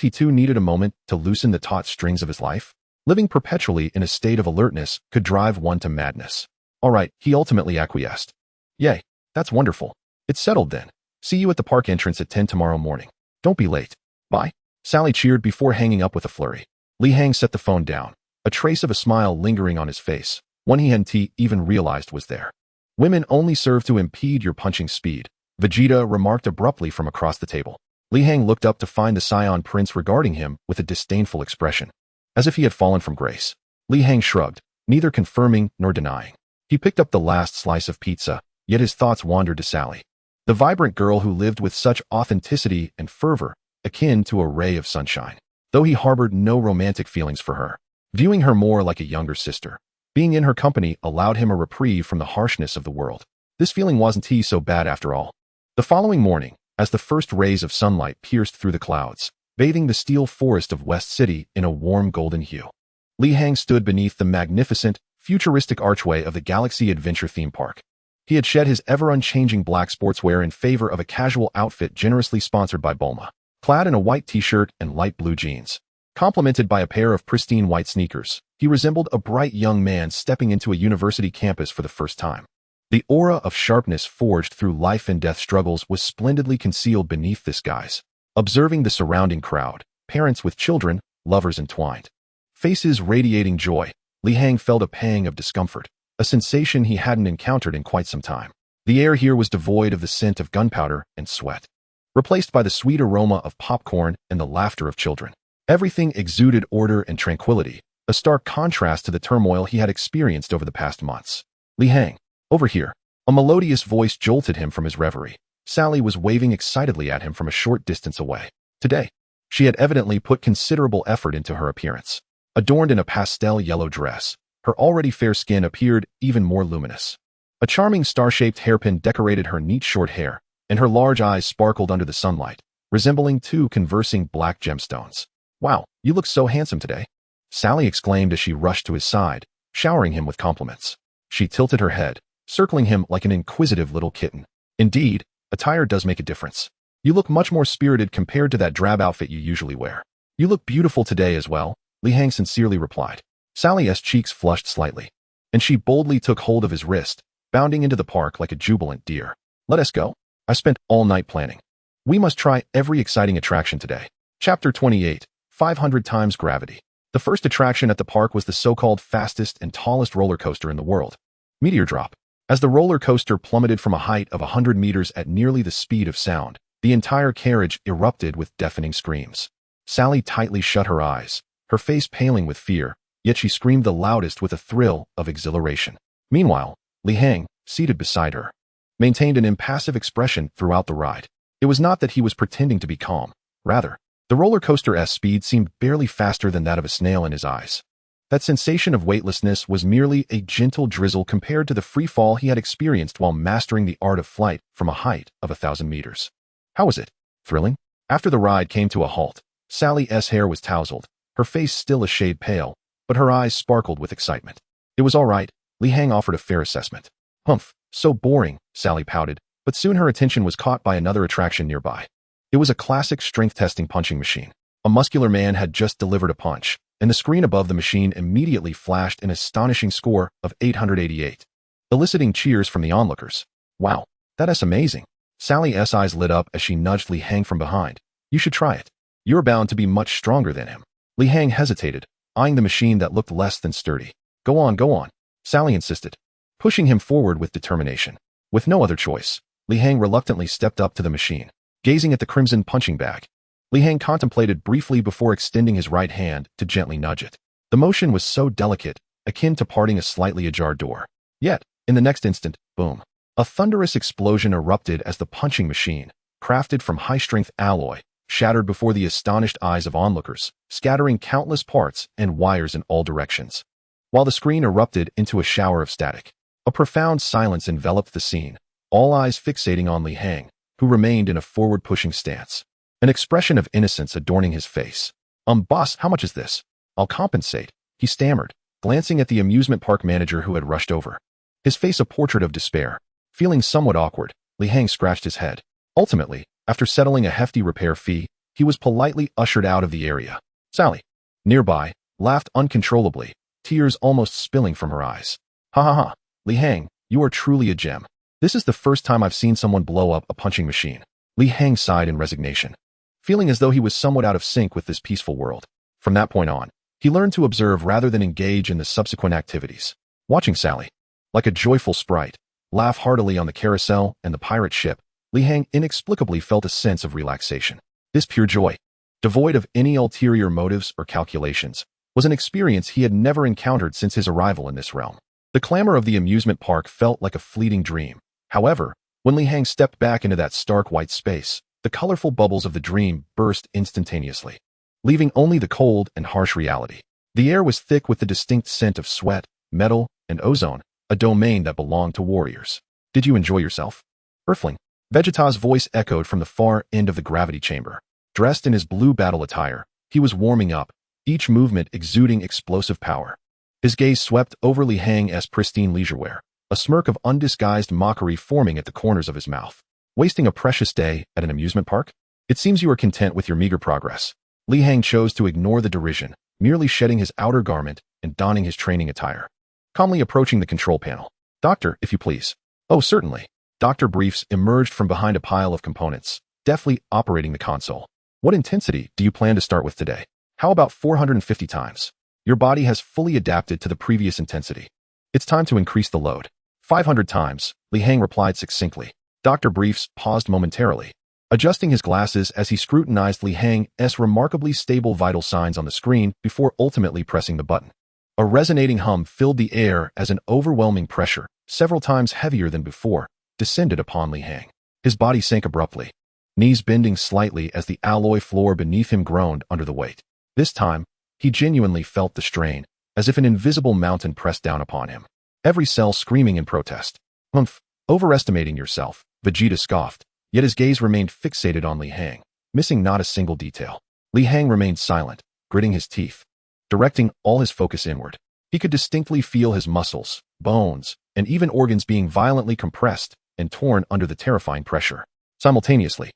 [SPEAKER 1] he too needed a moment to loosen the taut strings of his life? Living perpetually in a state of alertness could drive one to madness. All right, he ultimately acquiesced. Yay, that's wonderful. It's settled then. See you at the park entrance at 10 tomorrow morning. Don't be late. Bye. Sally cheered before hanging up with a flurry. Li Hang set the phone down, a trace of a smile lingering on his face, one he hadn't even realized was there. Women only serve to impede your punching speed, Vegeta remarked abruptly from across the table. Li Hang looked up to find the Saiyan prince regarding him with a disdainful expression, as if he had fallen from grace. Li Hang shrugged, neither confirming nor denying. He picked up the last slice of pizza, yet his thoughts wandered to Sally, the vibrant girl who lived with such authenticity and fervor, akin to a ray of sunshine. Though he harbored no romantic feelings for her, viewing her more like a younger sister, being in her company allowed him a reprieve from the harshness of the world. This feeling wasn't so bad after all. The following morning, as the first rays of sunlight pierced through the clouds, bathing the steel forest of West City in a warm golden hue, Li Hang stood beneath the magnificent, futuristic archway of the Galaxy Adventure theme park. He had shed his ever-unchanging black sportswear in favor of a casual outfit generously sponsored by Bulma, clad in a white t-shirt and light blue jeans. Complemented by a pair of pristine white sneakers, he resembled a bright young man stepping into a university campus for the first time. The aura of sharpness forged through life and death struggles was splendidly concealed beneath this guise. Observing the surrounding crowd, parents with children, lovers entwined, faces radiating joy, Li Hang felt a pang of discomfort, a sensation he hadn't encountered in quite some time. The air here was devoid of the scent of gunpowder and sweat, replaced by the sweet aroma of popcorn and the laughter of children. Everything exuded order and tranquility, a stark contrast to the turmoil he had experienced over the past months. Li Hang, over here. A melodious voice jolted him from his reverie. Sally was waving excitedly at him from a short distance away. Today, she had evidently put considerable effort into her appearance. Adorned in a pastel yellow dress, her already fair skin appeared even more luminous. A charming star-shaped hairpin decorated her neat short hair, and her large eyes sparkled under the sunlight, resembling two conversing black gemstones. "Wow, you look so handsome today," Sally exclaimed as she rushed to his side, showering him with compliments. She tilted her head, circling him like an inquisitive little kitten. "Indeed, attire does make a difference. You look much more spirited compared to that drab outfit you usually wear." "You look beautiful today as well," Li Hang sincerely replied. Sally's cheeks flushed slightly, and she boldly took hold of his wrist, bounding into the park like a jubilant deer. "Let us go. I spent all night planning. We must try every exciting attraction today." Chapter 28, 500 times gravity. The first attraction at the park was the so-called fastest and tallest roller coaster in the world, Meteor Drop. As the roller coaster plummeted from a height of 100 meters at nearly the speed of sound, the entire carriage erupted with deafening screams. Sally tightly shut her eyes, her face paling with fear, yet she screamed the loudest with a thrill of exhilaration. Meanwhile, Li Hang, seated beside her, maintained an impassive expression throughout the ride. It was not that he was pretending to be calm. Rather, the roller coaster's speed seemed barely faster than that of a snail in his eyes. That sensation of weightlessness was merely a gentle drizzle compared to the free fall he had experienced while mastering the art of flight from a height of 1,000 meters. How was it? Thrilling? After the ride came to a halt, Sally's hair was tousled, her face still a shade pale, but her eyes sparkled with excitement. It was all right, Li Hang offered a fair assessment. "Humph, so boring," Sally pouted, but soon her attention was caught by another attraction nearby. It was a classic strength-testing punching machine. A muscular man had just delivered a punch, and the screen above the machine immediately flashed an astonishing score of 888, eliciting cheers from the onlookers. "Wow, that's amazing." Sally's eyes lit up as she nudged Li Hang from behind. "You should try it. You're bound to be much stronger than him." Li Hang hesitated, eyeing the machine that looked less than sturdy. Go on, Sally insisted, pushing him forward with determination. With no other choice, Li Hang reluctantly stepped up to the machine, gazing at the crimson punching bag. Li Hang contemplated briefly before extending his right hand to gently nudge it. The motion was so delicate, akin to parting a slightly ajar door. Yet, in the next instant, boom. A thunderous explosion erupted as the punching machine, crafted from high-strength alloy, shattered before the astonished eyes of onlookers, scattering countless parts and wires in all directions. While the screen erupted into a shower of static, a profound silence enveloped the scene, all eyes fixating on Li Hang, who remained in a forward-pushing stance, an expression of innocence adorning his face. Boss, how much is this?" "I'll compensate," he stammered, glancing at the amusement park manager who had rushed over, his face a portrait of despair. Feeling somewhat awkward, Li Hang scratched his head. Ultimately, after settling a hefty repair fee, he was politely ushered out of the area. Sally, nearby, laughed uncontrollably, tears almost spilling from her eyes. "Ha ha ha, Li Hang, you are truly a gem. This is the first time I've seen someone blow up a punching machine." Li Hang sighed in resignation, feeling as though he was somewhat out of sync with this peaceful world. From that point on, he learned to observe rather than engage in the subsequent activities. Watching Sally, like a joyful sprite, laugh heartily on the carousel and the pirate ship, Li Hang inexplicably felt a sense of relaxation. This pure joy, devoid of any ulterior motives or calculations, was an experience he had never encountered since his arrival in this realm. The clamor of the amusement park felt like a fleeting dream. However, when Li Hang stepped back into that stark white space, the colorful bubbles of the dream burst instantaneously, leaving only the cold and harsh reality. The air was thick with the distinct scent of sweat, metal, and ozone, a domain that belonged to warriors. Did you enjoy yourself, Earthling? Vegeta's voice echoed from the far end of the gravity chamber. Dressed in his blue battle attire, he was warming up, each movement exuding explosive power. His gaze swept over Li Hang's pristine leisurewear, a smirk of undisguised mockery forming at the corners of his mouth. Wasting a precious day at an amusement park? It seems you are content with your meager progress. Li Hang chose to ignore the derision, merely shedding his outer garment and donning his training attire. Calmly approaching the control panel. Doctor, if you please. Oh, certainly. Dr. Briefs emerged from behind a pile of components, deftly operating the console. What intensity do you plan to start with today? How about 450 times? Your body has fully adapted to the previous intensity. It's time to increase the load. 500 times, Li Hang replied succinctly. Dr. Briefs paused momentarily, adjusting his glasses as he scrutinized Li Hang's remarkably stable vital signs on the screen before ultimately pressing the button. A resonating hum filled the air as an overwhelming pressure, several times heavier than before, descended upon Li Hang. His body sank abruptly, knees bending slightly as the alloy floor beneath him groaned under the weight. This time, he genuinely felt the strain, as if an invisible mountain pressed down upon him. Every cell screaming in protest. Humph, overestimating yourself, Vegeta scoffed, yet his gaze remained fixated on Li Hang, missing not a single detail. Li Hang remained silent, gritting his teeth, directing all his focus inward. He could distinctly feel his muscles, bones, and even organs being violently compressed and torn under the terrifying pressure. Simultaneously,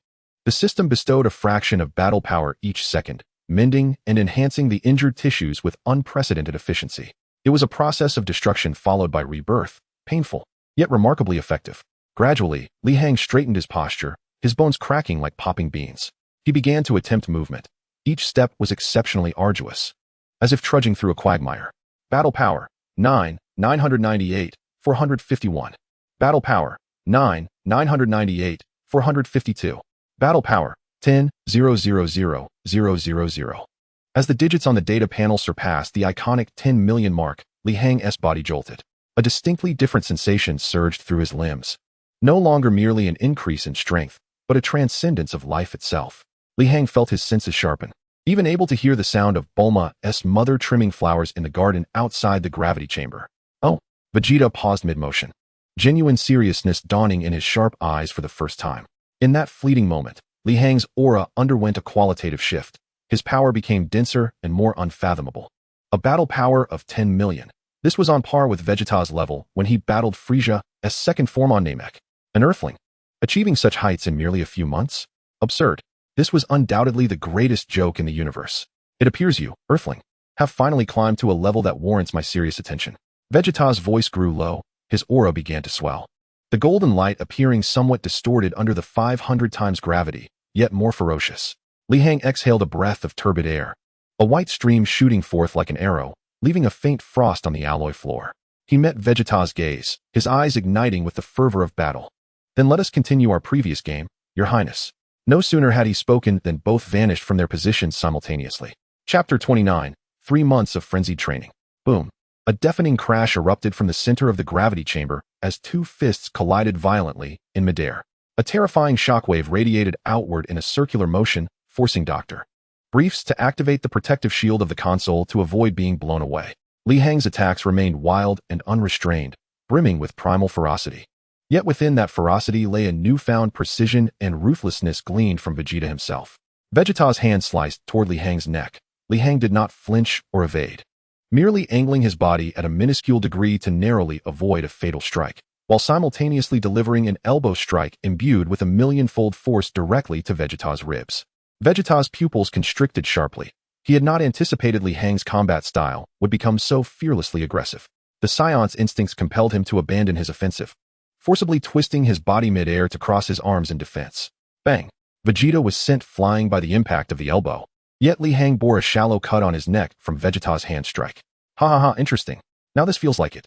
[SPEAKER 1] the system bestowed a fraction of battle power each second, mending and enhancing the injured tissues with unprecedented efficiency. It was a process of destruction followed by rebirth, painful, yet remarkably effective. Gradually, Li Hang straightened his posture, his bones cracking like popping beans. He began to attempt movement. Each step was exceptionally arduous, as if trudging through a quagmire. Battle power, 998, 451. Battle power, 998, 452. Battle power, 10,000,000. As the digits on the data panel surpassed the iconic 10 million mark, Li Hang's body jolted. A distinctly different sensation surged through his limbs. No longer merely an increase in strength, but a transcendence of life itself. Li Hang felt his senses sharpen, even able to hear the sound of Bulma's mother trimming flowers in the garden outside the gravity chamber. Oh, Vegeta paused mid-motion, genuine seriousness dawning in his sharp eyes for the first time. In that fleeting moment, Li Hang's aura underwent a qualitative shift. His power became denser and more unfathomable. A battle power of 10 million. This was on par with Vegeta's level when he battled Frieza's second form on Namek, an Earthling. Achieving such heights in merely a few months? Absurd. This was undoubtedly the greatest joke in the universe. It appears you, Earthling, have finally climbed to a level that warrants my serious attention. Vegeta's voice grew low, his aura began to swell. The golden light appearing somewhat distorted under the 500 times gravity, yet more ferocious. Li Hang exhaled a breath of turbid air, a white stream shooting forth like an arrow, leaving a faint frost on the alloy floor. He met Vegeta's gaze, his eyes igniting with the fervor of battle. Then let us continue our previous game, Your Highness. No sooner had he spoken than both vanished from their positions simultaneously. Chapter 29, 3 months of frenzied training. Boom. A deafening crash erupted from the center of the gravity chamber as two fists collided violently in midair. A terrifying shockwave radiated outward in a circular motion, forcing Dr. Briefs to activate the protective shield of the console to avoid being blown away. Li Hang's attacks remained wild and unrestrained, brimming with primal ferocity. Yet within that ferocity lay a newfound precision and ruthlessness gleaned from Vegeta himself. Vegeta's hand sliced toward Li Hang's neck. Li Hang did not flinch or evade, merely angling his body at a minuscule degree to narrowly avoid a fatal strike, while simultaneously delivering an elbow strike imbued with a millionfold force directly to Vegeta's ribs. Vegeta's pupils constricted sharply. He had not anticipated Li Hang's combat style would become so fearlessly aggressive. The Saiyan's instincts compelled him to abandon his offensive, forcibly twisting his body mid-air to cross his arms in defense. Bang! Vegeta was sent flying by the impact of the elbow. Yet Li Hang bore a shallow cut on his neck from Vegeta's hand strike. Ha ha ha, interesting. Now this feels like it.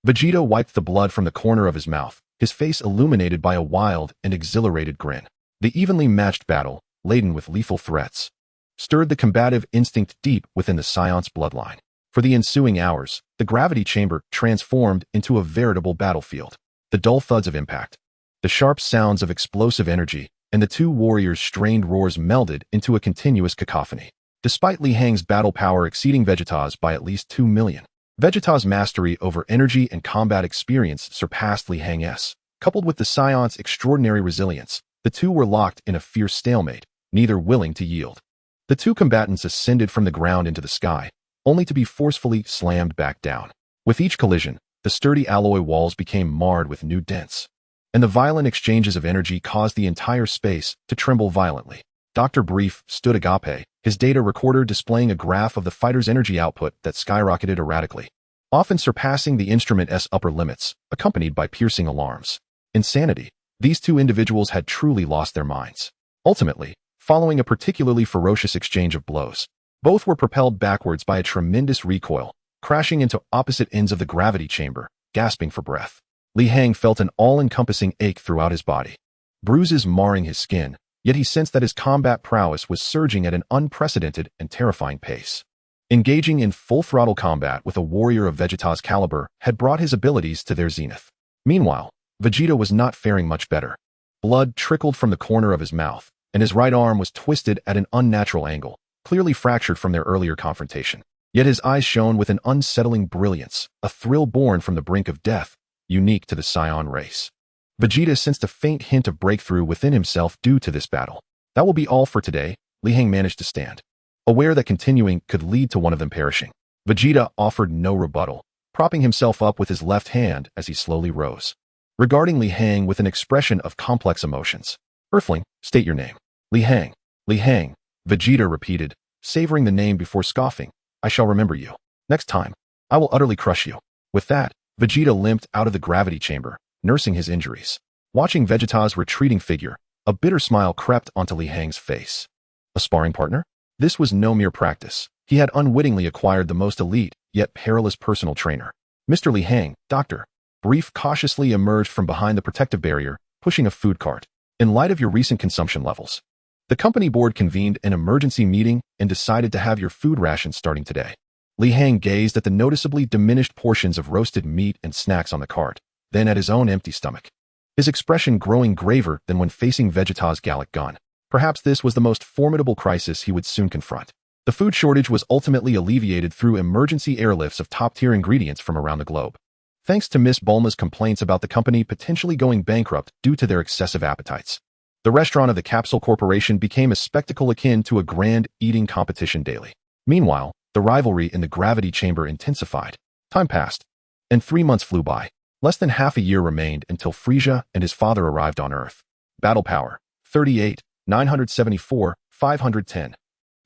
[SPEAKER 1] Vegeta wiped the blood from the corner of his mouth, his face illuminated by a wild and exhilarated grin. The evenly matched battle, laden with lethal threats, stirred the combative instinct deep within the Saiyan's bloodline. For the ensuing hours, the gravity chamber transformed into a veritable battlefield. The dull thuds of impact, the sharp sounds of explosive energy, and the two warriors' strained roars melded into a continuous cacophony. Despite Li Hang's battle power exceeding Vegeta's by at least 2 million, Vegeta's mastery over energy and combat experience surpassed Li Hang's. Coupled with the Saiyan's extraordinary resilience, the two were locked in a fierce stalemate, neither willing to yield. The two combatants ascended from the ground into the sky, only to be forcefully slammed back down. With each collision, the sturdy alloy walls became marred with new dents, and the violent exchanges of energy caused the entire space to tremble violently. Dr. Brief stood agape, his data recorder displaying a graph of the fighter's energy output that skyrocketed erratically, often surpassing the instrument's upper limits, accompanied by piercing alarms. Insanity. These two individuals had truly lost their minds. Ultimately, following a particularly ferocious exchange of blows, both were propelled backwards by a tremendous recoil, crashing into opposite ends of the gravity chamber, gasping for breath. Li Hang felt an all-encompassing ache throughout his body, bruises marring his skin, yet he sensed that his combat prowess was surging at an unprecedented and terrifying pace. Engaging in full-throttle combat with a warrior of Vegeta's caliber had brought his abilities to their zenith. Meanwhile, Vegeta was not faring much better. Blood trickled from the corner of his mouth, and his right arm was twisted at an unnatural angle, clearly fractured from their earlier confrontation. Yet his eyes shone with an unsettling brilliance, a thrill born from the brink of death, unique to the Saiyan race. Vegeta sensed a faint hint of breakthrough within himself due to this battle. That will be all for today, Li Hang managed to stand, aware that continuing could lead to one of them perishing. Vegeta offered no rebuttal, propping himself up with his left hand as he slowly rose, regarding Li Hang with an expression of complex emotions. Earthling, state your name. Li Hang. Li Hang, Vegeta repeated, savoring the name before scoffing. I shall remember you. Next time, I will utterly crush you. With that, Vegeta limped out of the gravity chamber, nursing his injuries. Watching Vegeta's retreating figure, a bitter smile crept onto Li Hang's face. A sparring partner? This was no mere practice. He had unwittingly acquired the most elite, yet perilous personal trainer. Mr. Li Hang, Doctor. Brief cautiously emerged from behind the protective barrier, pushing a food cart. In light of your recent consumption levels, the company board convened an emergency meeting and decided to have your food rations starting today. Li Hang gazed at the noticeably diminished portions of roasted meat and snacks on the cart, then at his own empty stomach, his expression growing graver than when facing Vegeta's Gallic gun. Perhaps this was the most formidable crisis he would soon confront. The food shortage was ultimately alleviated through emergency airlifts of top-tier ingredients from around the globe, thanks to Miss Bulma's complaints about the company potentially going bankrupt due to their excessive appetites. The restaurant of the Capsule Corporation became a spectacle akin to a grand eating competition daily. Meanwhile, the rivalry in the gravity chamber intensified. Time passed, and 3 months flew by. Less than half a year remained until Frieza and his father arrived on Earth. Battle power, 38, 974, 510.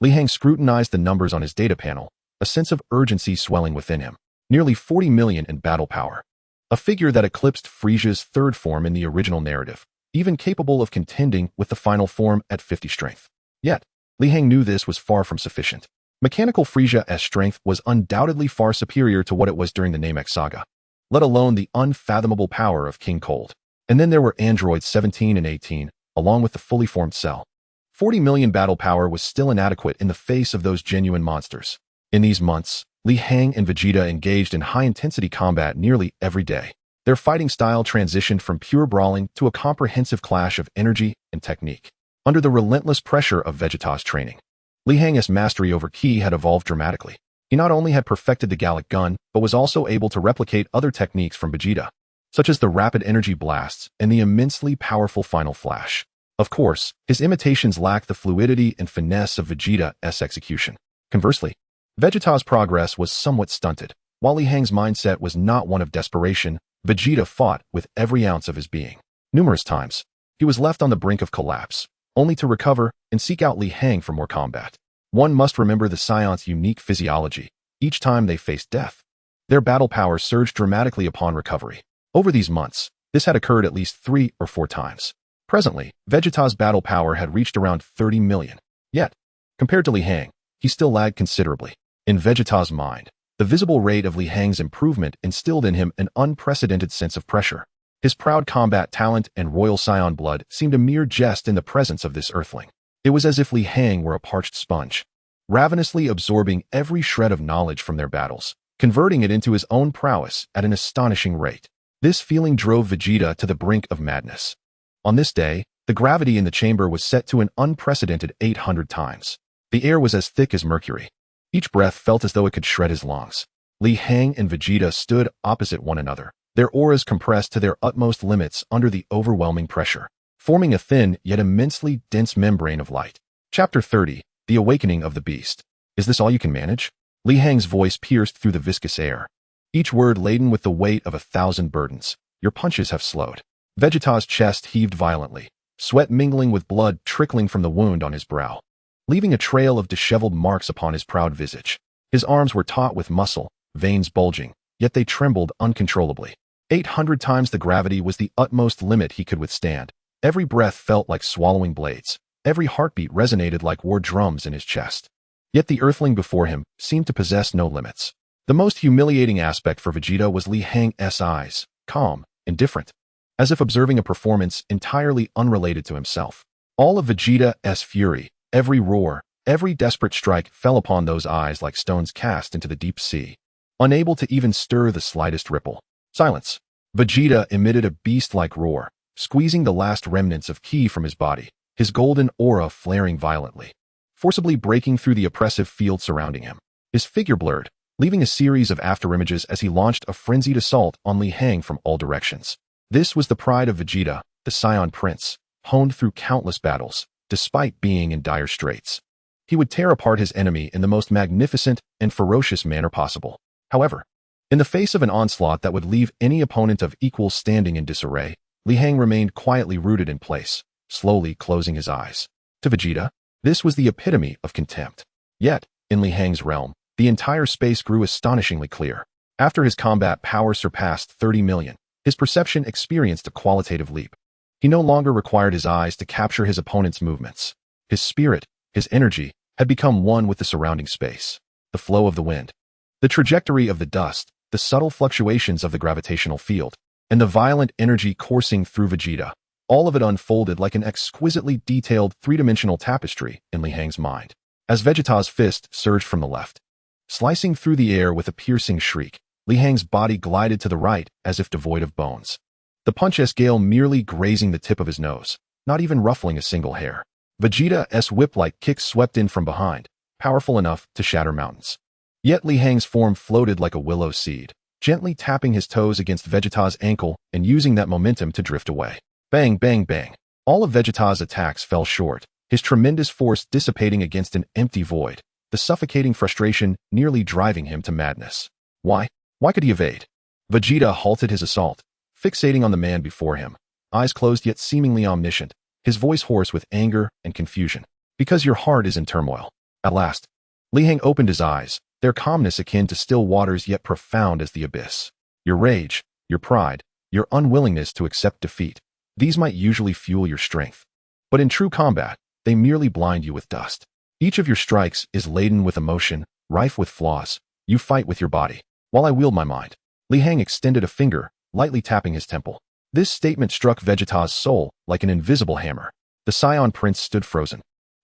[SPEAKER 1] Li Hang scrutinized the numbers on his data panel, a sense of urgency swelling within him. Nearly 40 million in battle power. A figure that eclipsed Frieza's third form in the original narrative, even capable of contending with the final form at 50 strength. Yet, Li Hang knew this was far from sufficient. Mechanical Frieza's strength was undoubtedly far superior to what it was during the Namek saga, let alone the unfathomable power of King Cold. And then there were androids 17 and 18, along with the fully formed Cell. 40 million battle power was still inadequate in the face of those genuine monsters. In these months, Li Hang and Vegeta engaged in high-intensity combat nearly every day. Their fighting style transitioned from pure brawling to a comprehensive clash of energy and technique. Under the relentless pressure of Vegeta's training, Li Hang's mastery over Ki had evolved dramatically. He not only had perfected the Gallic gun, but was also able to replicate other techniques from Vegeta, such as the rapid energy blasts and the immensely powerful final flash. Of course, his imitations lacked the fluidity and finesse of Vegeta's execution. Conversely, Vegeta's progress was somewhat stunted. While Li Hang's mindset was not one of desperation, Vegeta fought with every ounce of his being. Numerous times, he was left on the brink of collapse, only to recover and seek out Li Hang for more combat. One must remember the Saiyan's unique physiology. Each time they faced death, their battle power surged dramatically upon recovery. Over these months, this had occurred at least 3 or 4 times. Presently, Vegeta's battle power had reached around 30 million. Yet, compared to Li Hang, he still lagged considerably. In Vegeta's mind, the visible rate of Li Hang's improvement instilled in him an unprecedented sense of pressure. His proud combat talent and royal Saiyan blood seemed a mere jest in the presence of this earthling. It was as if Li Hang were a parched sponge, ravenously absorbing every shred of knowledge from their battles, converting it into his own prowess at an astonishing rate. This feeling drove Vegeta to the brink of madness. On this day, the gravity in the chamber was set to an unprecedented 800 times. The air was as thick as mercury. Each breath felt as though it could shred his lungs. Li Hang and Vegeta stood opposite one another, their auras compressed to their utmost limits under the overwhelming pressure, forming a thin yet immensely dense membrane of light. Chapter 30, The Awakening of the Beast. Is this all you can manage? Li Hang's voice pierced through the viscous air, each word laden with the weight of 1,000 burdens. Your punches have slowed. Vegeta's chest heaved violently, sweat mingling with blood trickling from the wound on his brow, leaving a trail of disheveled marks upon his proud visage. His arms were taut with muscle, veins bulging, yet they trembled uncontrollably. 800 times the gravity was the utmost limit he could withstand. Every breath felt like swallowing blades. Every heartbeat resonated like war drums in his chest. Yet the earthling before him seemed to possess no limits. The most humiliating aspect for Vegeta was Li Hang's eyes, calm, indifferent, as if observing a performance entirely unrelated to himself. All of Vegeta's fury, every roar, every desperate strike fell upon those eyes like stones cast into the deep sea, unable to even stir the slightest ripple. Silence. Vegeta emitted a beast-like roar, squeezing the last remnants of ki from his body, his golden aura flaring violently, forcibly breaking through the oppressive field surrounding him. His figure blurred, leaving a series of afterimages as he launched a frenzied assault on Li Hang from all directions. This was the pride of Vegeta, the Saiyan prince, honed through countless battles, despite being in dire straits. He would tear apart his enemy in the most magnificent and ferocious manner possible. However, in the face of an onslaught that would leave any opponent of equal standing in disarray, Li Hang remained quietly rooted in place, slowly closing his eyes. To Vegeta, this was the epitome of contempt. Yet, in Li Hang's realm, the entire space grew astonishingly clear. After his combat power surpassed 30 million, his perception experienced a qualitative leap. He no longer required his eyes to capture his opponent's movements. His spirit, his energy, had become one with the surrounding space. The flow of the wind, the trajectory of the dust, the subtle fluctuations of the gravitational field, and the violent energy coursing through Vegeta, all of it unfolded like an exquisitely detailed three-dimensional tapestry in Li Hang's mind. As Vegeta's fist surged from the left, slicing through the air with a piercing shriek, Li Hang's body glided to the right as if devoid of bones. The punch's gale merely grazing the tip of his nose, not even ruffling a single hair. Vegeta's whip-like kick swept in from behind, powerful enough to shatter mountains. Yet Li Hang's form floated like a willow seed, gently tapping his toes against Vegeta's ankle and using that momentum to drift away. Bang, bang, bang. All of Vegeta's attacks fell short, his tremendous force dissipating against an empty void, the suffocating frustration nearly driving him to madness. Why? Why could he evade? Vegeta halted his assault, fixating on the man before him, eyes closed yet seemingly omniscient, his voice hoarse with anger and confusion. Because your heart is in turmoil. At last, Li Hang opened his eyes, their calmness akin to still waters yet profound as the abyss. Your rage, your pride, your unwillingness to accept defeat, these might usually fuel your strength. But in true combat, they merely blind you with dust. Each of your strikes is laden with emotion, rife with flaws. You fight with your body, while I wield my mind. Li Hang extended a finger, lightly tapping his temple. This statement struck Vegeta's soul like an invisible hammer. The Saiyan prince stood frozen,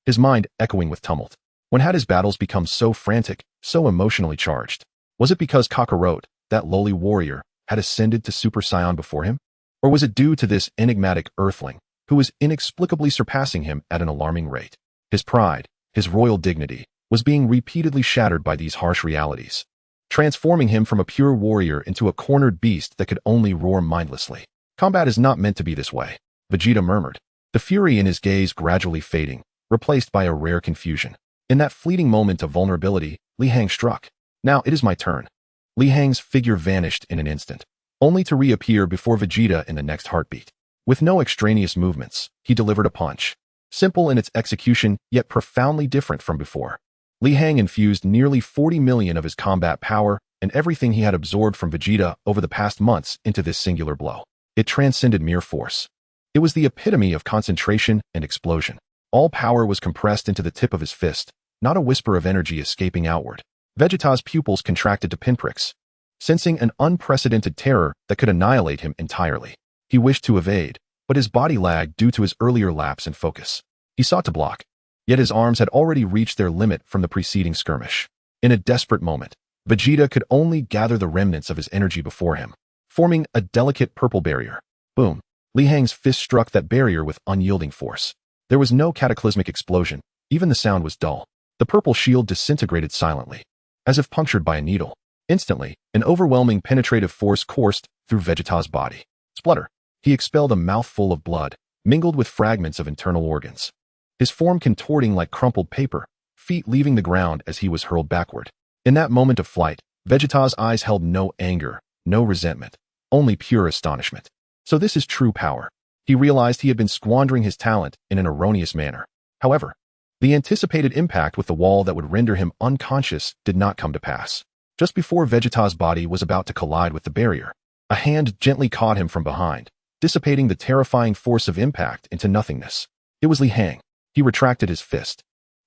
[SPEAKER 1] his mind echoing with tumult. When had his battles become so frantic, so emotionally charged? Was it because Kakarot, that lowly warrior, had ascended to Super Saiyan before him? Or was it due to this enigmatic earthling, who was inexplicably surpassing him at an alarming rate? His pride, his royal dignity, was being repeatedly shattered by these harsh realities, transforming him from a pure warrior into a cornered beast that could only roar mindlessly. Combat is not meant to be this way, Vegeta murmured, the fury in his gaze gradually fading, replaced by a rare confusion. In that fleeting moment of vulnerability, Li Hang struck. Now it is my turn. Li Hang's figure vanished in an instant, only to reappear before Vegeta in the next heartbeat. With no extraneous movements, he delivered a punch, simple in its execution yet profoundly different from before. Li Hang infused nearly 40 million of his combat power and everything he had absorbed from Vegeta over the past months into this singular blow. It transcended mere force. It was the epitome of concentration and explosion. All power was compressed into the tip of his fist, not a whisper of energy escaping outward. Vegeta's pupils contracted to pinpricks, sensing an unprecedented terror that could annihilate him entirely. He wished to evade, but his body lagged due to his earlier lapse in focus. He sought to block, yet his arms had already reached their limit from the preceding skirmish. In a desperate moment, Vegeta could only gather the remnants of his energy before him, forming a delicate purple barrier. Boom! Li Hang's fist struck that barrier with unyielding force. There was no cataclysmic explosion, even the sound was dull. The purple shield disintegrated silently, as if punctured by a needle. Instantly, an overwhelming penetrative force coursed through Vegeta's body. Splutter! He expelled a mouthful of blood, mingled with fragments of internal organs. His form contorting like crumpled paper, feet leaving the ground as he was hurled backward. In that moment of flight, Vegeta's eyes held no anger, no resentment, only pure astonishment. So this is true power. He realized he had been squandering his talent in an erroneous manner. However, the anticipated impact with the wall that would render him unconscious did not come to pass. Just before Vegeta's body was about to collide with the barrier, a hand gently caught him from behind, dissipating the terrifying force of impact into nothingness. It was Li Hang. He retracted his fist,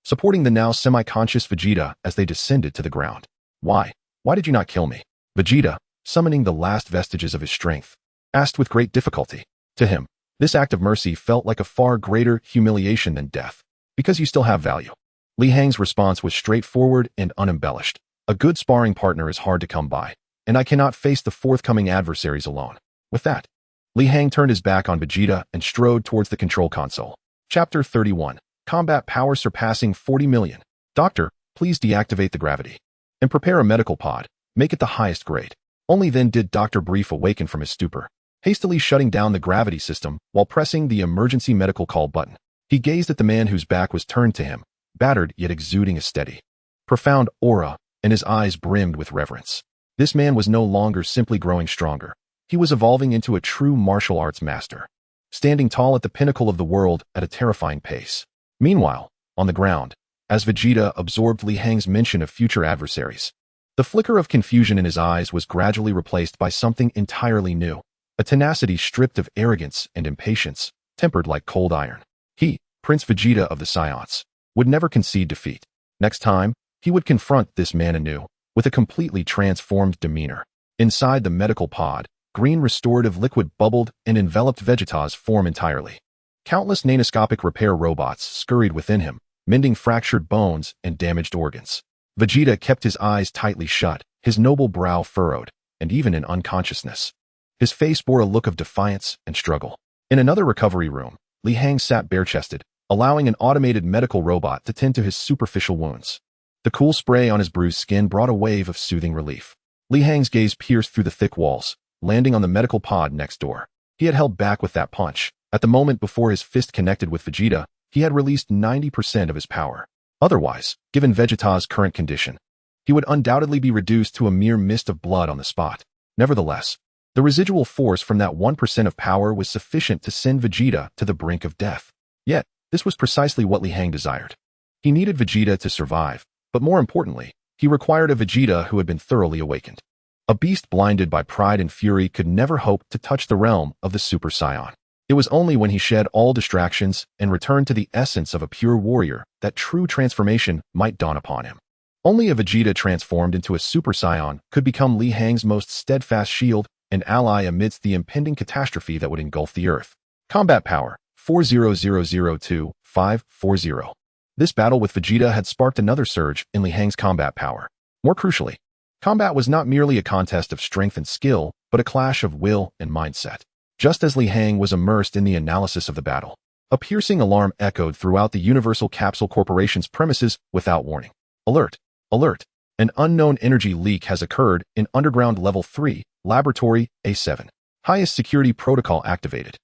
[SPEAKER 1] supporting the now semi-conscious Vegeta as they descended to the ground. Why? Why did you not kill me? Vegeta, summoning the last vestiges of his strength, asked with great difficulty. To him, this act of mercy felt like a far greater humiliation than death. Because you still have value. Li Hang's response was straightforward and unembellished. A good sparring partner is hard to come by, and I cannot face the forthcoming adversaries alone. With that, Li Hang turned his back on Vegeta and strode towards the control console. Chapter 31. Combat power surpassing 40 million. Doctor, please deactivate the gravity. And prepare a medical pod. Make it the highest grade. Only then did Dr. Brief awaken from his stupor, hastily shutting down the gravity system while pressing the emergency medical call button. He gazed at the man whose back was turned to him, battered yet exuding a steady, profound aura, and his eyes brimmed with reverence. This man was no longer simply growing stronger. He was evolving into a true martial arts master, standing tall at the pinnacle of the world at a terrifying pace. Meanwhile, on the ground, as Vegeta absorbed Li Hang's mention of future adversaries, the flicker of confusion in his eyes was gradually replaced by something entirely new, a tenacity stripped of arrogance and impatience, tempered like cold iron. He, Prince Vegeta of the Saiyans, would never concede defeat. Next time, he would confront this man anew, with a completely transformed demeanor. Inside the medical pod, green restorative liquid bubbled and enveloped Vegeta's form entirely. Countless nanoscopic repair robots scurried within him, mending fractured bones and damaged organs. Vegeta kept his eyes tightly shut, his noble brow furrowed, and even in unconsciousness, his face bore a look of defiance and struggle. In another recovery room, Li Hang sat bare-chested, allowing an automated medical robot to tend to his superficial wounds. The cool spray on his bruised skin brought a wave of soothing relief. Li Hang's gaze pierced through the thick walls, landing on the medical pod next door. He had held back with that punch. At the moment before his fist connected with Vegeta, he had released 90% of his power. Otherwise, given Vegeta's current condition, he would undoubtedly be reduced to a mere mist of blood on the spot. Nevertheless, the residual force from that 1% of power was sufficient to send Vegeta to the brink of death. Yet, this was precisely what Li Hang desired. He needed Vegeta to survive, but more importantly, he required a Vegeta who had been thoroughly awakened. A beast blinded by pride and fury could never hope to touch the realm of the Super Saiyan. It was only when he shed all distractions and returned to the essence of a pure warrior that true transformation might dawn upon him. Only a Vegeta transformed into a Super Saiyan could become Li Hang's most steadfast shield and ally amidst the impending catastrophe that would engulf the Earth. Combat power, 40002-540. This battle with Vegeta had sparked another surge in Li Hang's combat power. More crucially, combat was not merely a contest of strength and skill, but a clash of will and mindset. Just as Li Hang was immersed in the analysis of the battle, a piercing alarm echoed throughout the Universal Capsule Corporation's premises without warning. Alert! Alert! An unknown energy leak has occurred in Underground Level 3, Laboratory A7. Highest security protocol activated.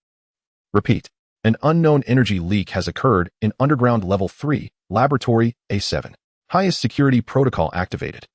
[SPEAKER 1] Repeat. An unknown energy leak has occurred in Underground Level 3, Laboratory A7. Highest security protocol activated.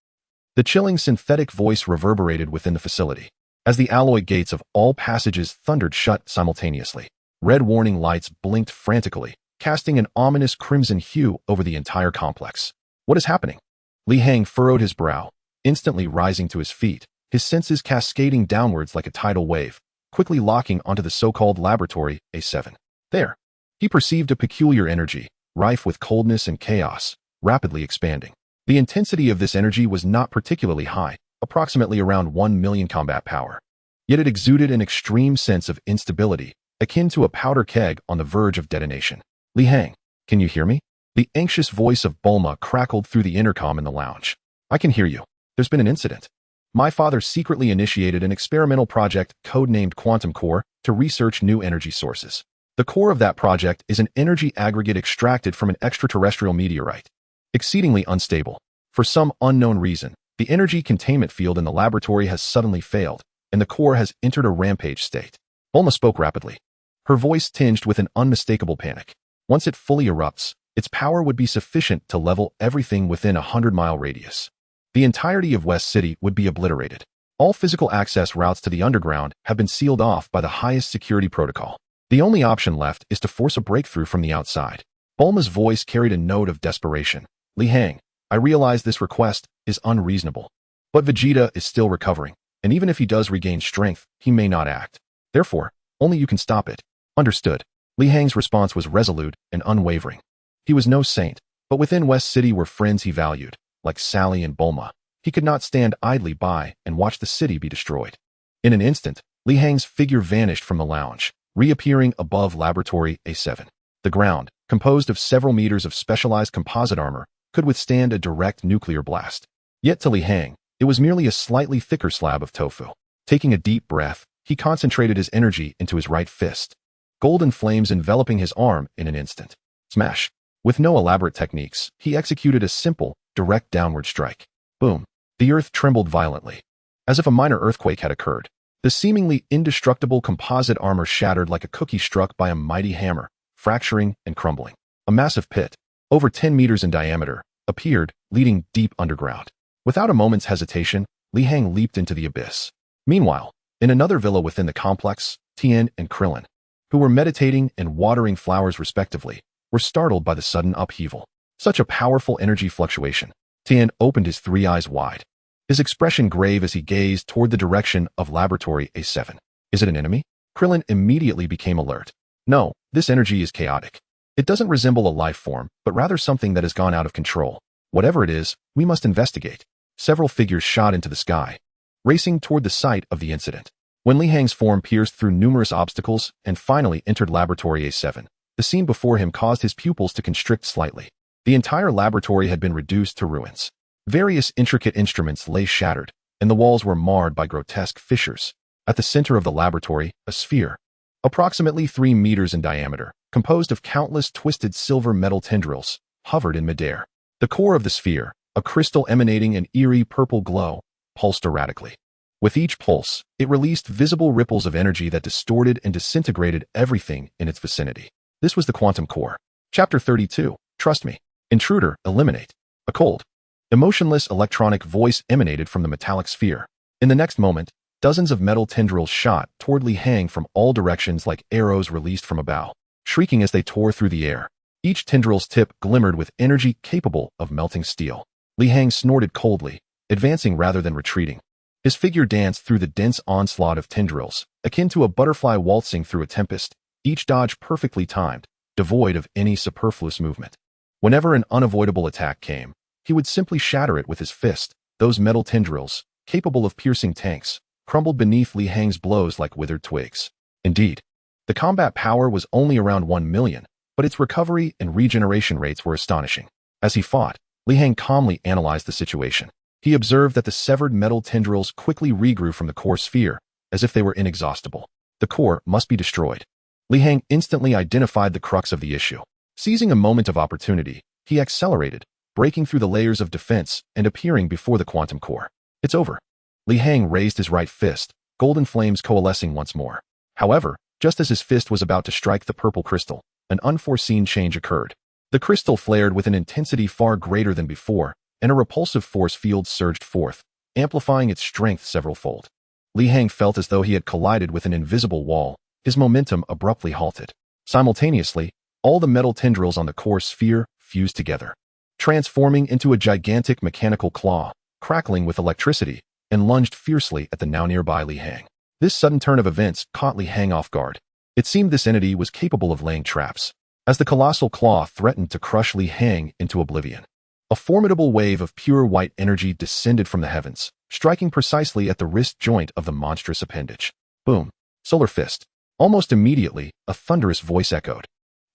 [SPEAKER 1] The chilling synthetic voice reverberated within the facility, as the alloy gates of all passages thundered shut simultaneously. Red warning lights blinked frantically, casting an ominous crimson hue over the entire complex. What is happening? Li Hang furrowed his brow, instantly rising to his feet, his senses cascading downwards like a tidal wave, quickly locking onto the so-called Laboratory A7. There, he perceived a peculiar energy, rife with coldness and chaos, rapidly expanding. The intensity of this energy was not particularly high, approximately around 1 million combat power. yet it exuded an extreme sense of instability, akin to a powder keg on the verge of detonation. "Li Hang, can you hear me?" The anxious voice of Bulma crackled through the intercom in the lounge. "I can hear you. There's been an incident. My father secretly initiated an experimental project codenamed Quantum Core to research new energy sources. The core of that project is an energy aggregate extracted from an extraterrestrial meteorite. Exceedingly unstable. For some unknown reason, the energy containment field in the laboratory has suddenly failed, and the core has entered a rampage state." Bulma spoke rapidly, her voice tinged with an unmistakable panic. Once it fully erupts, its power would be sufficient to level everything within a 100-mile radius. The entirety of West City would be obliterated. All physical access routes to the underground have been sealed off by the highest security protocol. The only option left is to force a breakthrough from the outside. Bulma's voice carried a note of desperation. "Li Hang, I realize this request is unreasonable. But Vegeta is still recovering, and even if he does regain strength, he may not act. Therefore, only you can stop it." "Understood." Li Hang's response was resolute and unwavering. He was no saint, but within West City were friends he valued, like Sally and Bulma. He could not stand idly by and watch the city be destroyed. In an instant, Li Hang's figure vanished from the lounge, reappearing above Laboratory A7. The ground, composed of several meters of specialized composite armor, could withstand a direct nuclear blast. Yet to Li Hang, it was merely a slightly thicker slab of tofu. Taking a deep breath, he concentrated his energy into his right fist. Golden flames enveloping his arm in an instant. Smash! With no elaborate techniques, he executed a simple, direct downward strike. Boom! The earth trembled violently. As if a minor earthquake had occurred, the seemingly indestructible composite armor shattered like a cookie struck by a mighty hammer, fracturing and crumbling. A massive pit, over 10 meters in diameter, appeared, leading deep underground. Without a moment's hesitation, Li Hang leaped into the abyss. Meanwhile, in another villa within the complex, Tien and Krillin, who were meditating and watering flowers respectively, were startled by the sudden upheaval. Such a powerful energy fluctuation. Tien opened his 3 eyes wide, his expression grave as he gazed toward the direction of Laboratory A7. "Is it an enemy?" Krillin immediately became alert. "No, this energy is chaotic. It doesn't resemble a life form, but rather something that has gone out of control. Whatever it is, we must investigate." Several figures shot into the sky, racing toward the site of the incident. When Li Hang's form pierced through numerous obstacles and finally entered Laboratory A7, the scene before him caused his pupils to constrict slightly. The entire laboratory had been reduced to ruins. Various intricate instruments lay shattered, and the walls were marred by grotesque fissures. At the center of the laboratory, a sphere, approximately 3 meters in diameter, composed of countless twisted silver metal tendrils, hovered in midair. The core of the sphere, a crystal emanating an eerie purple glow, pulsed erratically. With each pulse, it released visible ripples of energy that distorted and disintegrated everything in its vicinity. This was the quantum core. Chapter 32. Trust me. Intruder, eliminate. A cold, emotionless electronic voice emanated from the metallic sphere. In the next moment, dozens of metal tendrils shot toward Li Hang from all directions like arrows released from a bow, shrieking as they tore through the air. Each tendril's tip glimmered with energy capable of melting steel. Li Hang snorted coldly, advancing rather than retreating. His figure danced through the dense onslaught of tendrils, akin to a butterfly waltzing through a tempest, each dodge perfectly timed, devoid of any superfluous movement. Whenever an unavoidable attack came, he would simply shatter it with his fist. Those metal tendrils, capable of piercing tanks, crumbled beneath Li Hang's blows like withered twigs. Indeed, the combat power was only around 1 million, but its recovery and regeneration rates were astonishing. As he fought, Li Hang calmly analyzed the situation. He observed that the severed metal tendrils quickly regrew from the core sphere, as if they were inexhaustible. The core must be destroyed. Li Hang instantly identified the crux of the issue. Seizing a moment of opportunity, he accelerated, breaking through the layers of defense and appearing before the quantum core. "It's over." Li Hang raised his right fist, golden flames coalescing once more. However, just as his fist was about to strike the purple crystal, an unforeseen change occurred. The crystal flared with an intensity far greater than before, and a repulsive force field surged forth, amplifying its strength several-fold. Li Hang felt as though he had collided with an invisible wall, his momentum abruptly halted. Simultaneously, all the metal tendrils on the core sphere fused together, transforming into a gigantic mechanical claw, crackling with electricity, and lunged fiercely at the now nearby Li Hang. This sudden turn of events caught Li Hang off guard. It seemed this entity was capable of laying traps. As the colossal claw threatened to crush Li Hang into oblivion, A formidable wave of pure white energy descended from the heavens, striking precisely at the wrist joint of the monstrous appendage. Boom. Solar fist. Almost immediately, a thunderous voice echoed.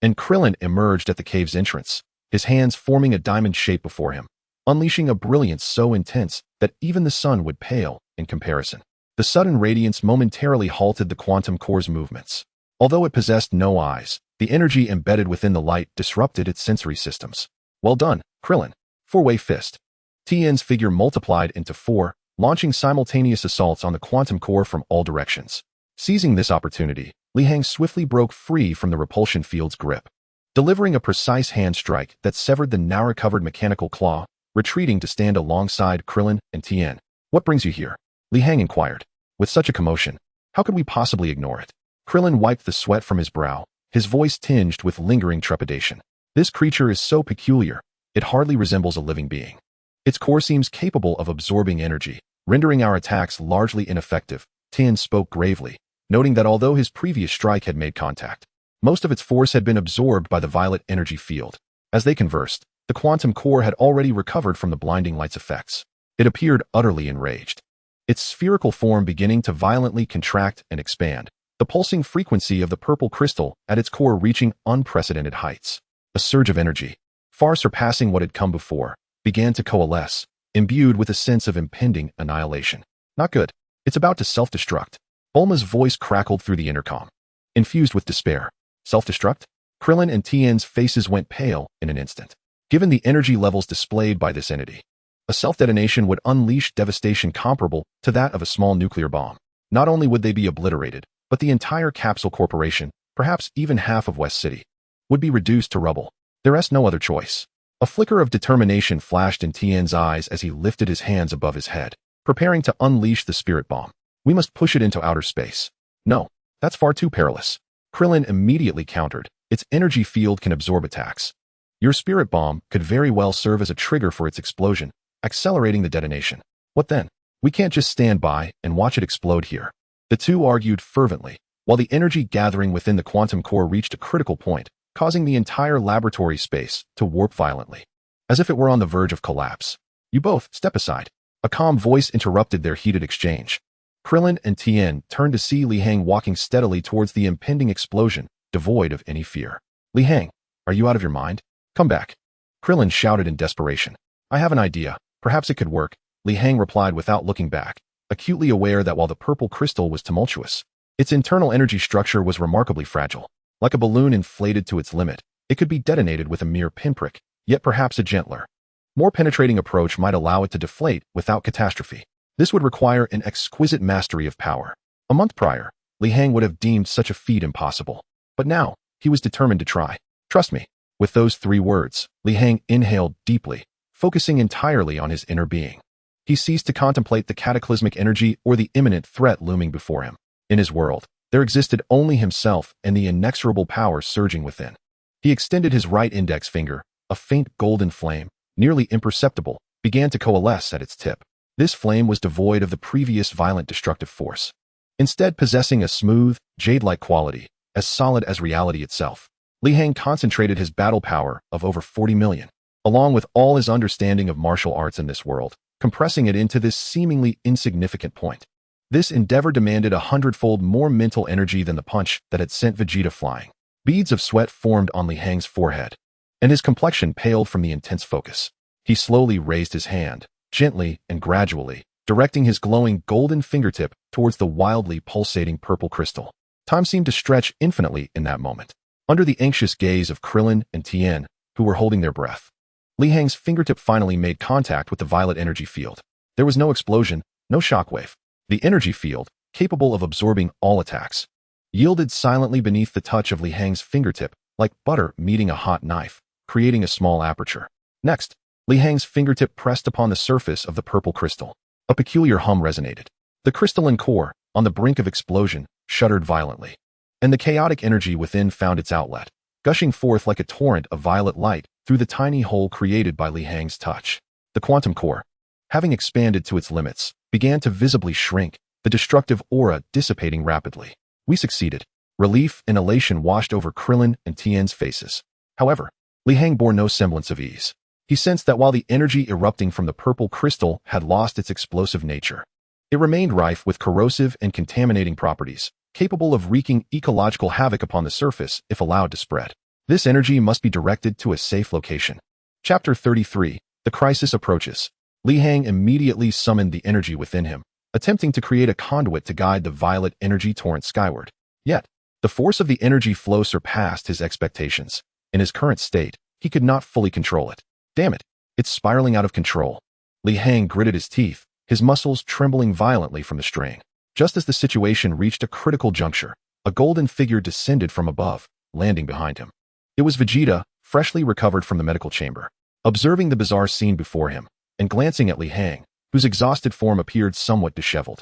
[SPEAKER 1] And Krillin emerged at the cave's entrance, his hands forming a diamond shape before him, unleashing a brilliance so intense that even the sun would pale in comparison. The sudden radiance momentarily halted the quantum core's movements. Although it possessed no eyes, the energy embedded within the light disrupted its sensory systems. Well done, Krillin. Four-way fist. Tien's figure multiplied into four, launching simultaneous assaults on the quantum core from all directions. Seizing this opportunity, Li Hang swiftly broke free from the repulsion field's grip, delivering a precise hand strike that severed the now-recovered mechanical claw, retreating to stand alongside Krillin and Tien. What brings you here? Li Hang inquired. With such a commotion, how could we possibly ignore it? Krillin wiped the sweat from his brow, his voice tinged with lingering trepidation. This creature is so peculiar, it hardly resembles a living being. Its core seems capable of absorbing energy, rendering our attacks largely ineffective. Tien spoke gravely, noting that although his previous strike had made contact, most of its force had been absorbed by the violet energy field. As they conversed, the quantum core had already recovered from the blinding light's effects. It appeared utterly enraged, its spherical form beginning to violently contract and expand, the pulsing frequency of the purple crystal at its core reaching unprecedented heights. A surge of energy, far surpassing what had come before, began to coalesce, imbued with a sense of impending annihilation. Not good. It's about to self-destruct. Bulma's voice crackled through the intercom, infused with despair. Self-destruct? Krillin and Tien's faces went pale in an instant. Given the energy levels displayed by this entity, a self-detonation would unleash devastation comparable to that of a small nuclear bomb. Not only would they be obliterated, but the entire Capsule Corporation, perhaps even half of West City, would be reduced to rubble. There is no other choice. A flicker of determination flashed in Tien's eyes as he lifted his hands above his head, preparing to unleash the spirit bomb. We must push it into outer space. No, that's far too perilous. Krillin immediately countered. Its energy field can absorb attacks. Your spirit bomb could very well serve as a trigger for its explosion, accelerating the detonation. What then? We can't just stand by and watch it explode here. The two argued fervently, while the energy gathering within the quantum core reached a critical point, causing the entire laboratory space to warp violently, as if it were on the verge of collapse. You both, step aside. A calm voice interrupted their heated exchange. Krillin and Tien turned to see Li Hang walking steadily towards the impending explosion, devoid of any fear. Li Hang, are you out of your mind? Come back. Krillin shouted in desperation. I have an idea. Perhaps it could work. Li Hang replied without looking back, acutely aware that while the purple crystal was tumultuous, its internal energy structure was remarkably fragile. Like a balloon inflated to its limit, it could be detonated with a mere pinprick, yet perhaps a gentler, more penetrating approach might allow it to deflate without catastrophe. This would require an exquisite mastery of power. A month prior, Li Hang would have deemed such a feat impossible. But now, he was determined to try. Trust me. With those 3 words, Li Hang inhaled deeply, focusing entirely on his inner being. He ceased to contemplate the cataclysmic energy or the imminent threat looming before him. In his world, there existed only himself and the inexorable power surging within. He extended his right index finger. A faint golden flame, nearly imperceptible, began to coalesce at its tip. This flame was devoid of the previous violent destructive force, instead possessing a smooth, jade-like quality, as solid as reality itself. Li Hang concentrated his battle power of over 40 million, along with all his understanding of martial arts in this world, compressing it into this seemingly insignificant point. This endeavor demanded 100-fold more mental energy than the punch that had sent Vegeta flying. Beads of sweat formed on Li Hang's forehead, and his complexion paled from the intense focus. He slowly raised his hand, gently and gradually, directing his glowing golden fingertip towards the wildly pulsating purple crystal. Time seemed to stretch infinitely in that moment. Under the anxious gaze of Krillin and Tien, who were holding their breath, Li Hang's fingertip finally made contact with the violet energy field. There was no explosion, no shockwave. The energy field, capable of absorbing all attacks, yielded silently beneath the touch of Li Hang's fingertip, like butter meeting a hot knife, creating a small aperture. Next, Li Hang's fingertip pressed upon the surface of the purple crystal. A peculiar hum resonated. The crystalline core, on the brink of explosion, shuddered violently, and the chaotic energy within found its outlet, gushing forth like a torrent of violet light through the tiny hole created by Li Hang's touch. The quantum core, having expanded to its limits, began to visibly shrink, the destructive aura dissipating rapidly. We succeeded. Relief and elation washed over Krillin and Tien's faces. However, Li Hang bore no semblance of ease. He sensed that while the energy erupting from the purple crystal had lost its explosive nature, it remained rife with corrosive and contaminating properties, capable of wreaking ecological havoc upon the surface if allowed to spread. This energy must be directed to a safe location. Chapter 33. The crisis approaches. Li Hang immediately summoned the energy within him, attempting to create a conduit to guide the violet energy torrent skyward. Yet, the force of the energy flow surpassed his expectations. In his current state, he could not fully control it. Damn it, it's spiraling out of control. Li Hang gritted his teeth, his muscles trembling violently from the strain. Just as the situation reached a critical juncture, a golden figure descended from above, landing behind him. It was Vegeta, freshly recovered from the medical chamber. Observing the bizarre scene before him, and glancing at Li Hang, whose exhausted form appeared somewhat disheveled.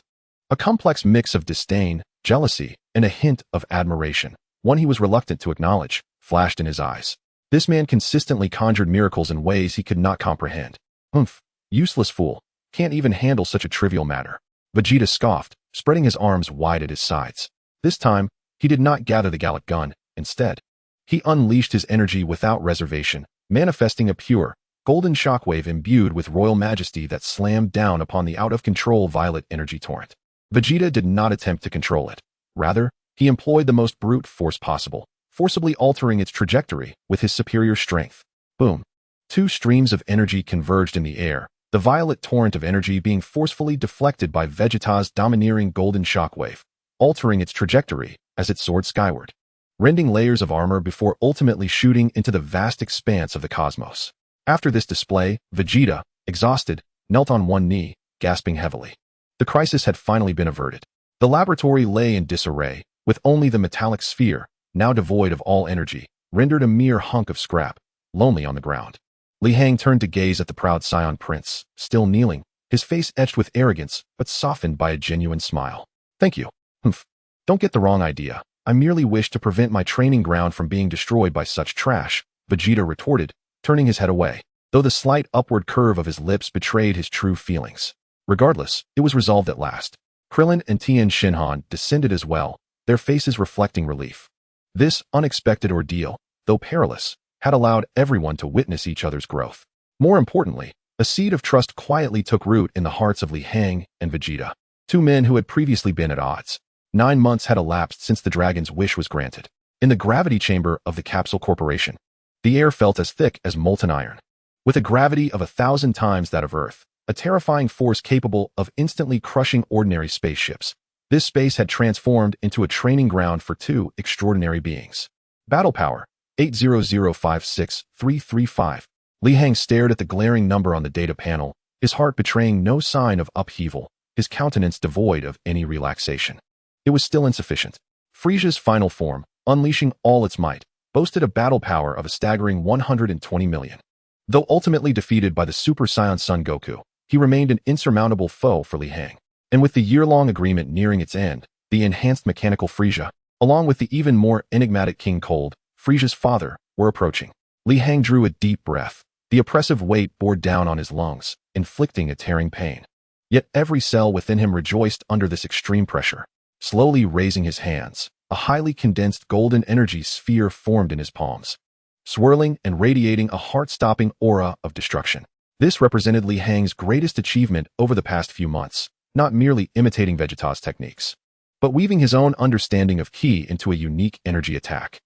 [SPEAKER 1] A complex mix of disdain, jealousy, and a hint of admiration, one he was reluctant to acknowledge, flashed in his eyes. This man consistently conjured miracles in ways he could not comprehend. Humph, useless fool, can't even handle such a trivial matter. Vegeta scoffed, spreading his arms wide at his sides. This time, he did not gather the Gallic gun. Instead, he unleashed his energy without reservation, manifesting a pure, golden shockwave imbued with royal majesty that slammed down upon the out-of-control violet energy torrent. Vegeta did not attempt to control it. Rather, he employed the most brute force possible, forcibly altering its trajectory with his superior strength. Boom. Two streams of energy converged in the air, the violet torrent of energy being forcefully deflected by Vegeta's domineering golden shockwave, altering its trajectory as it soared skyward, rending layers of armor before ultimately shooting into the vast expanse of the cosmos. After this display, Vegeta, exhausted, knelt on one knee, gasping heavily. The crisis had finally been averted. The laboratory lay in disarray, with only the metallic sphere, now devoid of all energy, rendered a mere hunk of scrap, lonely on the ground. Li Hang turned to gaze at the proud Saiyan prince, still kneeling, his face etched with arrogance, but softened by a genuine smile. Thank you. Humph. Don't get the wrong idea. I merely wish to prevent my training ground from being destroyed by such trash, Vegeta retorted, turning his head away, though the slight upward curve of his lips betrayed his true feelings. Regardless, it was resolved at last. Krillin and Tien Shinhan descended as well, their faces reflecting relief. This unexpected ordeal, though perilous, had allowed everyone to witness each other's growth. More importantly, a seed of trust quietly took root in the hearts of Li Hang and Vegeta, two men who had previously been at odds. 9 months had elapsed since the dragon's wish was granted. In the gravity chamber of the Capsule Corporation, the air felt as thick as molten iron. With a gravity of 1,000 times that of Earth, a terrifying force capable of instantly crushing ordinary spaceships, this space had transformed into a training ground for two extraordinary beings. Battle power, 80056-335. Li Hang stared at the glaring number on the data panel, his heart betraying no sign of upheaval, his countenance devoid of any relaxation. It was still insufficient. Frieza's final form, unleashing all its might, boasted a battle power of a staggering 120 million. Though ultimately defeated by the Super Saiyan Son Goku, he remained an insurmountable foe for Li Hang. And with the year-long agreement nearing its end, the enhanced mechanical Frieza, along with the even more enigmatic King Cold, Frieza's father, were approaching. Li Hang drew a deep breath. The oppressive weight bore down on his lungs, inflicting a tearing pain. Yet every cell within him rejoiced under this extreme pressure. Slowly raising his hands, a highly condensed golden energy sphere formed in his palms, swirling and radiating a heart-stopping aura of destruction. This represented Li Hang's greatest achievement over the past few months, not merely imitating Vegeta's techniques, but weaving his own understanding of ki into a unique energy attack.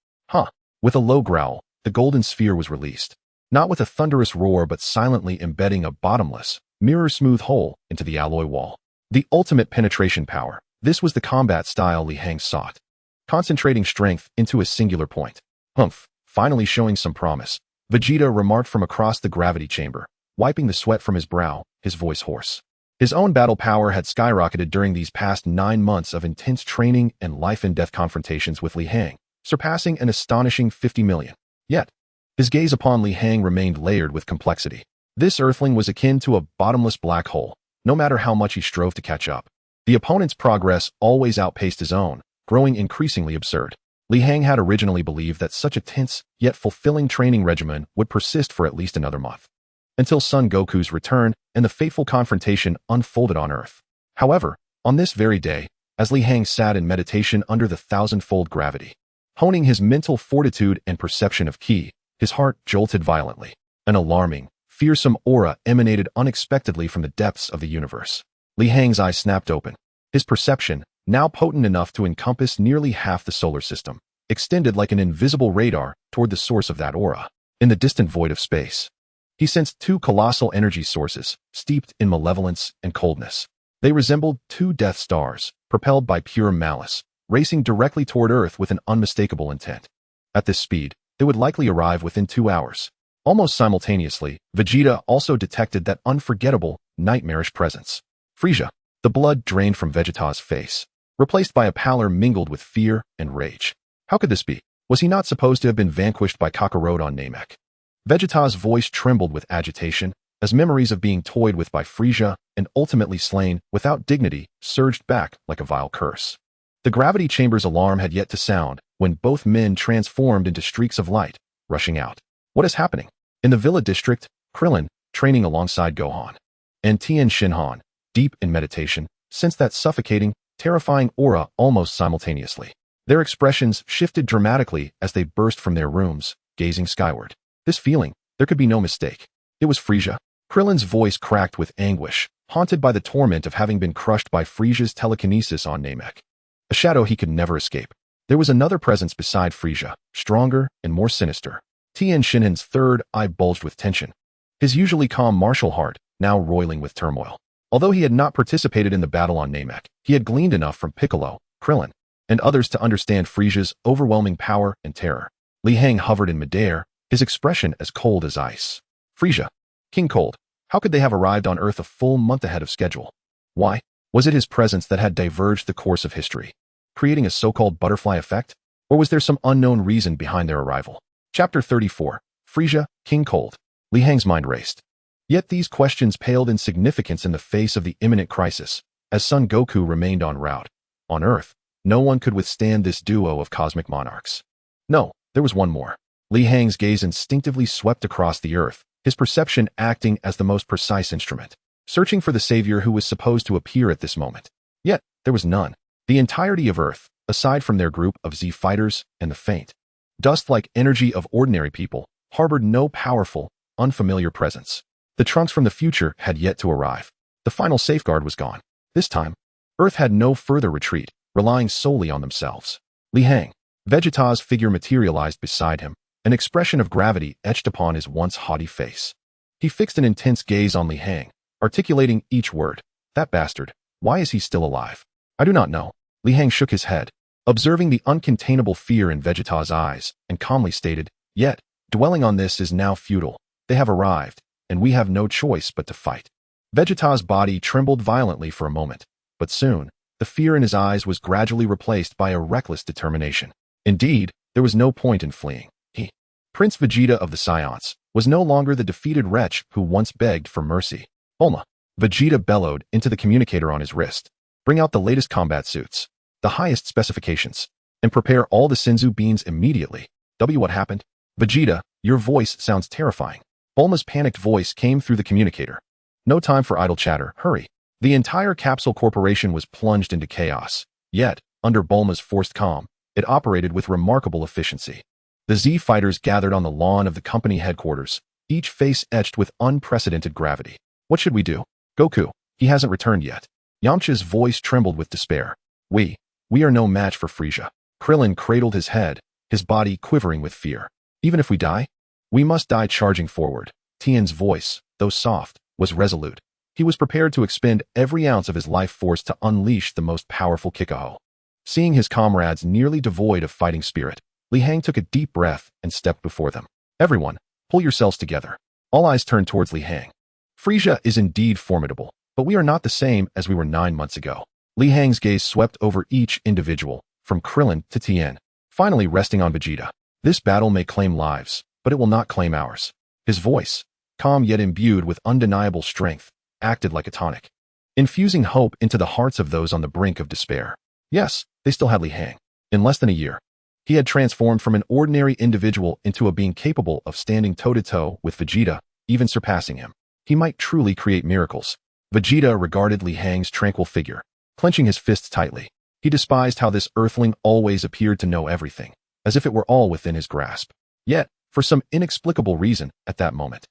[SPEAKER 1] With a low growl, the golden sphere was released, not with a thunderous roar but silently embedding a bottomless, mirror-smooth hole into the alloy wall. The ultimate penetration power. This was the combat style Li Hang sought, concentrating strength into a singular point. Humph, finally showing some promise, Vegeta remarked from across the gravity chamber, wiping the sweat from his brow, his voice hoarse. His own battle power had skyrocketed during these past 9 months of intense training and life-and-death confrontations with Li Hang, surpassing an astonishing 50 million. Yet, his gaze upon Li Hang remained layered with complexity. This earthling was akin to a bottomless black hole, no matter how much he strove to catch up. The opponent's progress always outpaced his own, growing increasingly absurd. Li Hang had originally believed that such a tense, yet fulfilling training regimen would persist for at least another month, until Son Goku's return and the fateful confrontation unfolded on Earth. However, on this very day, as Li Hang sat in meditation under the thousand-fold gravity, honing his mental fortitude and perception of ki, his heart jolted violently. An alarming, fearsome aura emanated unexpectedly from the depths of the universe. Li Hang's eyes snapped open. His perception, now potent enough to encompass nearly half the solar system, extended like an invisible radar toward the source of that aura. In the distant void of space, he sensed two colossal energy sources, steeped in malevolence and coldness. They resembled two Death Stars, propelled by pure malice, racing directly toward Earth with an unmistakable intent. At this speed, they would likely arrive within 2 hours. Almost simultaneously, Vegeta also detected that unforgettable, nightmarish presence. Frieza. The blood drained from Vegeta's face, replaced by a pallor mingled with fear and rage. How could this be? Was he not supposed to have been vanquished by Kakarot on Namek? Vegeta's voice trembled with agitation, as memories of being toyed with by Frieza and ultimately slain without dignity surged back like a vile curse. The gravity chamber's alarm had yet to sound when both men transformed into streaks of light, rushing out. What is happening? In the Villa district, Krillin, training alongside Gohan, and Tien Shinhan, deep in meditation, sensed that suffocating, terrifying aura almost simultaneously. Their expressions shifted dramatically as they burst from their rooms, gazing skyward. This feeling, there could be no mistake. It was Frieza. Krillin's voice cracked with anguish, haunted by the torment of having been crushed by Frieza's telekinesis on Namek. A shadow he could never escape. There was another presence beside Frieza, stronger and more sinister. Tien Shinhan's third eye bulged with tension. His usually calm martial heart, now roiling with turmoil. Although he had not participated in the battle on Namek, he had gleaned enough from Piccolo, Krillin, and others to understand Frieza's overwhelming power and terror. Li Hang hovered in midair, his expression as cold as ice. Frieza, King Cold, how could they have arrived on Earth a full month ahead of schedule? Why? Was it his presence that had diverged the course of history, creating a so-called butterfly effect? Or was there some unknown reason behind their arrival? Chapter 34, Frieza, King Cold. Li Hang's mind raced. Yet these questions paled in significance in the face of the imminent crisis, as Son Goku remained en route. On Earth, no one could withstand this duo of cosmic monarchs. No, there was one more. Li Hang's gaze instinctively swept across the Earth, his perception acting as the most precise instrument, searching for the savior who was supposed to appear at this moment. Yet, there was none. The entirety of Earth, aside from their group of Z fighters and the faint, dust-like energy of ordinary people, harbored no powerful, unfamiliar presence. The trunks from the future had yet to arrive. The final safeguard was gone. This time, Earth had no further retreat, relying solely on themselves. Li Hang. Vegeta's figure materialized beside him, an expression of gravity etched upon his once haughty face. He fixed an intense gaze on Li Hang, articulating each word. That bastard. Why is he still alive? I do not know. Li Hang shook his head, observing the uncontainable fear in Vegeta's eyes, and calmly stated, Yet, dwelling on this is now futile. They have arrived, and we have no choice but to fight. Vegeta's body trembled violently for a moment, but soon, the fear in his eyes was gradually replaced by a reckless determination. Indeed, there was no point in fleeing. He, Prince Vegeta of the Saiyans, was no longer the defeated wretch who once begged for mercy. Bulma. Vegeta bellowed into the communicator on his wrist. Bring out the latest combat suits, the highest specifications, and prepare all the Senzu beans immediately. What happened? Vegeta, your voice sounds terrifying. Bulma's panicked voice came through the communicator. No time for idle chatter, hurry. The entire Capsule Corporation was plunged into chaos. Yet, under Bulma's forced calm, it operated with remarkable efficiency. The Z fighters gathered on the lawn of the company headquarters, each face etched with unprecedented gravity. What should we do? Goku, he hasn't returned yet. Yamcha's voice trembled with despair. We are no match for Frieza. Krillin cradled his head, his body quivering with fear. Even if we die? We must die charging forward. Tien's voice, though soft, was resolute. He was prepared to expend every ounce of his life force to unleash the most powerful Kikaho. Seeing his comrades nearly devoid of fighting spirit, Li Hang took a deep breath and stepped before them. Everyone, pull yourselves together. All eyes turned towards Li Hang. Frieza is indeed formidable, but we are not the same as we were 9 months ago. Li Hang's gaze swept over each individual, from Krillin to Tien, finally resting on Vegeta. This battle may claim lives, but it will not claim ours. His voice, calm yet imbued with undeniable strength, acted like a tonic, infusing hope into the hearts of those on the brink of despair. Yes, they still had Li Hang. In less than a year, he had transformed from an ordinary individual into a being capable of standing toe-to-toe with Vegeta, even surpassing him. He might truly create miracles. Vegeta regarded Li Hang's tranquil figure, clenching his fists tightly. He despised how this earthling always appeared to know everything, as if it were all within his grasp. Yet, for some inexplicable reason, at that moment,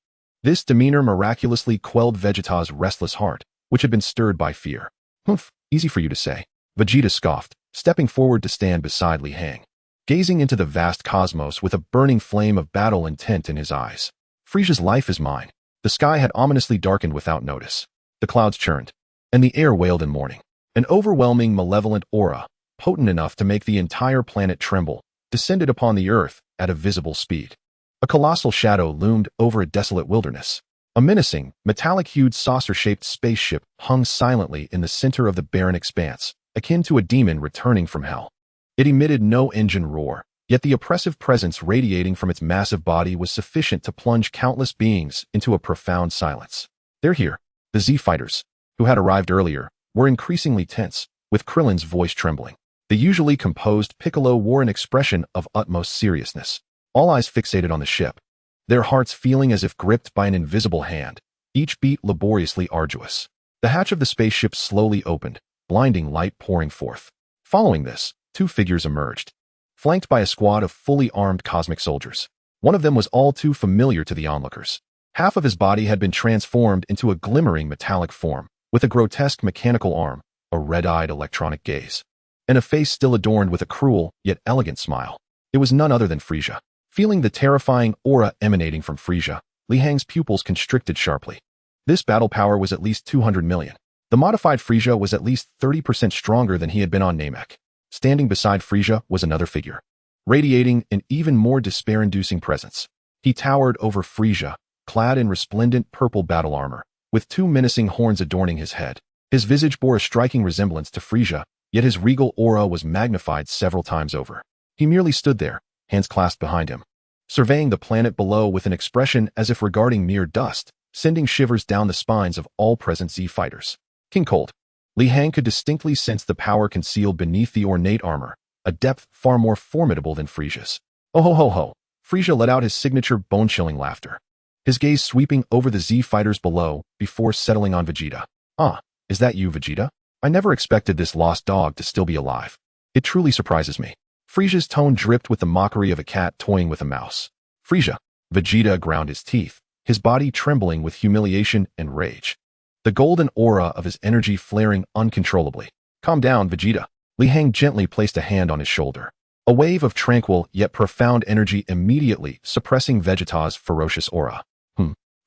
[SPEAKER 1] This demeanor miraculously quelled Vegeta's restless heart, which had been stirred by fear. Humph, easy for you to say. Vegeta scoffed, stepping forward to stand beside Li Hang, gazing into the vast cosmos with a burning flame of battle intent in his eyes. Frieza's life is mine. The sky had ominously darkened without notice. The clouds churned, and the air wailed in mourning. An overwhelming malevolent aura, potent enough to make the entire planet tremble, descended upon the earth at a visible speed. A colossal shadow loomed over a desolate wilderness. A menacing, metallic-hued saucer-shaped spaceship hung silently in the center of the barren expanse, akin to a demon returning from hell. It emitted no engine roar, yet the oppressive presence radiating from its massive body was sufficient to plunge countless beings into a profound silence. They're here. The Z-Fighters, who had arrived earlier, were increasingly tense, with Krillin's voice trembling. The usually composed Piccolo wore an expression of utmost seriousness, all eyes fixated on the ship, their hearts feeling as if gripped by an invisible hand, each beat laboriously arduous. The hatch of the spaceship slowly opened, blinding light pouring forth. Following this, two figures emerged, flanked by a squad of fully armed cosmic soldiers. One of them was all too familiar to the onlookers. Half of his body had been transformed into a glimmering metallic form, with a grotesque mechanical arm, a red-eyed electronic gaze, and a face still adorned with a cruel yet elegant smile. It was none other than Frieza. Feeling the terrifying aura emanating from Frieza, Li Hang's pupils constricted sharply. This battle power was at least 200 million. The modified Frieza was at least 30% stronger than he had been on Namek. Standing beside Frieza was another figure, radiating an even more despair-inducing presence. He towered over Frieza, clad in resplendent purple battle armor, with two menacing horns adorning his head. His visage bore a striking resemblance to Frieza, yet his regal aura was magnified several times over. He merely stood there, hands clasped behind him, surveying the planet below with an expression as if regarding mere dust, sending shivers down the spines of all present Z-Fighters. King Cold. Li Hang could distinctly sense the power concealed beneath the ornate armor, a depth far more formidable than Frieza's. Oh ho ho ho! Frieza let out his signature bone-chilling laughter, his gaze sweeping over the Z-Fighters below before settling on Vegeta. Ah, is that you, Vegeta? I never expected this lost dog to still be alive. It truly surprises me. Frieza's tone dripped with the mockery of a cat toying with a mouse. Frieza. Vegeta ground his teeth, his body trembling with humiliation and rage, the golden aura of his energy flaring uncontrollably. Calm down, Vegeta. Li Hang gently placed a hand on his shoulder. A wave of tranquil yet profound energy immediately suppressing Vegeta's ferocious aura.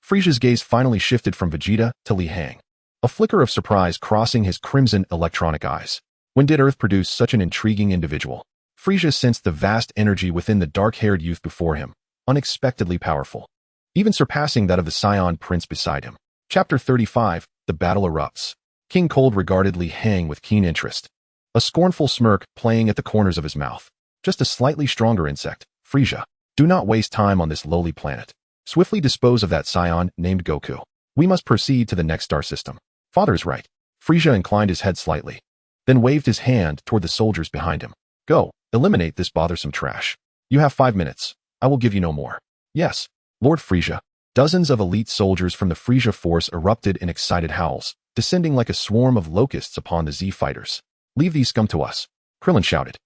[SPEAKER 1] Frieza's gaze finally shifted from Vegeta to Li Hang, a flicker of surprise crossing his crimson electronic eyes. When did Earth produce such an intriguing individual? Frieza sensed the vast energy within the dark-haired youth before him, unexpectedly powerful, even surpassing that of the Saiyan prince beside him. Chapter 35, The Battle Erupts. King Cold regarded Li Hang with keen interest, a scornful smirk playing at the corners of his mouth. Just a slightly stronger insect, Frieza. Do not waste time on this lowly planet. Swiftly dispose of that Saiyan named Goku. We must proceed to the next star system. Father's right. Frieza inclined his head slightly, then waved his hand toward the soldiers behind him. Go, eliminate this bothersome trash. You have 5 minutes. I will give you no more. Yes, Lord Frieza. Dozens of elite soldiers from the Frieza force erupted in excited howls, descending like a swarm of locusts upon the Z-Fighters. Leave these scum to us, Krillin shouted,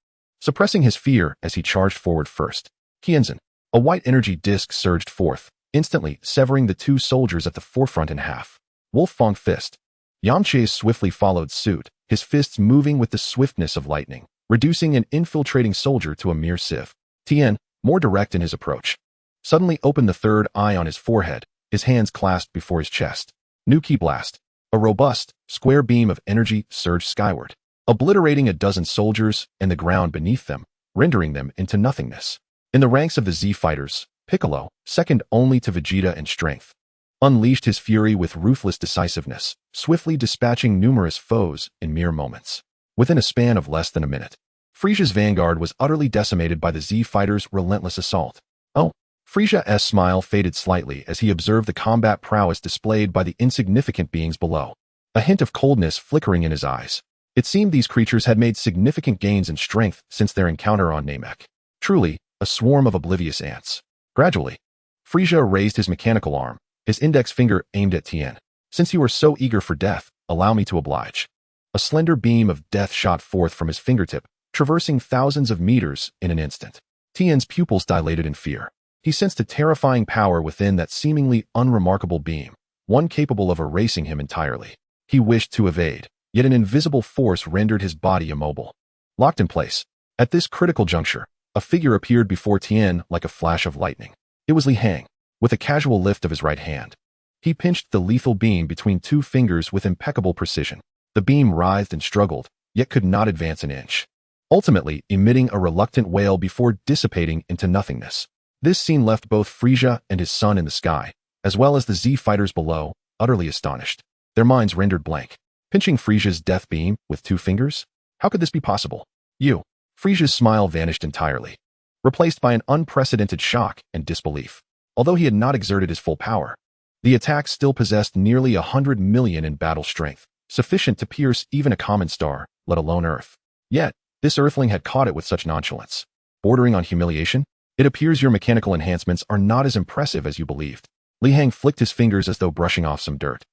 [SPEAKER 1] suppressing his fear as he charged forward first. Kienzan. A white energy disc surged forth, instantly severing the two soldiers at the forefront in half. Wolf Fong Fist. Yamcha swiftly followed suit, his fists moving with the swiftness of lightning, reducing an infiltrating soldier to a mere sieve. Tien, more direct in his approach, suddenly opened the third eye on his forehead, his hands clasped before his chest. New Ki Blast. A robust, square beam of energy surged skyward, obliterating a dozen soldiers and the ground beneath them, rendering them into nothingness. In the ranks of the Z-Fighters, Piccolo, second only to Vegeta in strength, unleashed his fury with ruthless decisiveness, swiftly dispatching numerous foes in mere moments. Within a span of less than a minute, Frieza's vanguard was utterly decimated by the Z-Fighters' relentless assault. Oh, Frieza's smile faded slightly as he observed the combat prowess displayed by the insignificant beings below, a hint of coldness flickering in his eyes. It seemed these creatures had made significant gains in strength since their encounter on Namek. Truly, a swarm of oblivious ants. Gradually, Frieza raised his mechanical arm, his index finger aimed at Tien. Since you are so eager for death, allow me to oblige. A slender beam of death shot forth from his fingertip, traversing thousands of meters in an instant. Tien's pupils dilated in fear. He sensed a terrifying power within that seemingly unremarkable beam, one capable of erasing him entirely. He wished to evade, yet an invisible force rendered his body immobile. Locked in place. At this critical juncture, a figure appeared before Tien like a flash of lightning. It was Li Hang, with a casual lift of his right hand. He pinched the lethal beam between two fingers with impeccable precision. The beam writhed and struggled, yet could not advance an inch, ultimately emitting a reluctant wail before dissipating into nothingness. This scene left both Frieza and his son in the sky, as well as the Z fighters below, utterly astonished. Their minds rendered blank. Pinching Frieza's death beam with two fingers? How could this be possible? You. Frieza's smile vanished entirely, replaced by an unprecedented shock and disbelief. Although he had not exerted his full power, the attack still possessed nearly 100 million in battle strength, sufficient to pierce even a common star, let alone Earth. Yet, this Earthling had caught it with such nonchalance. Bordering on humiliation? It appears your mechanical enhancements are not as impressive as you believed. Li Hang flicked his fingers as though brushing off some dirt.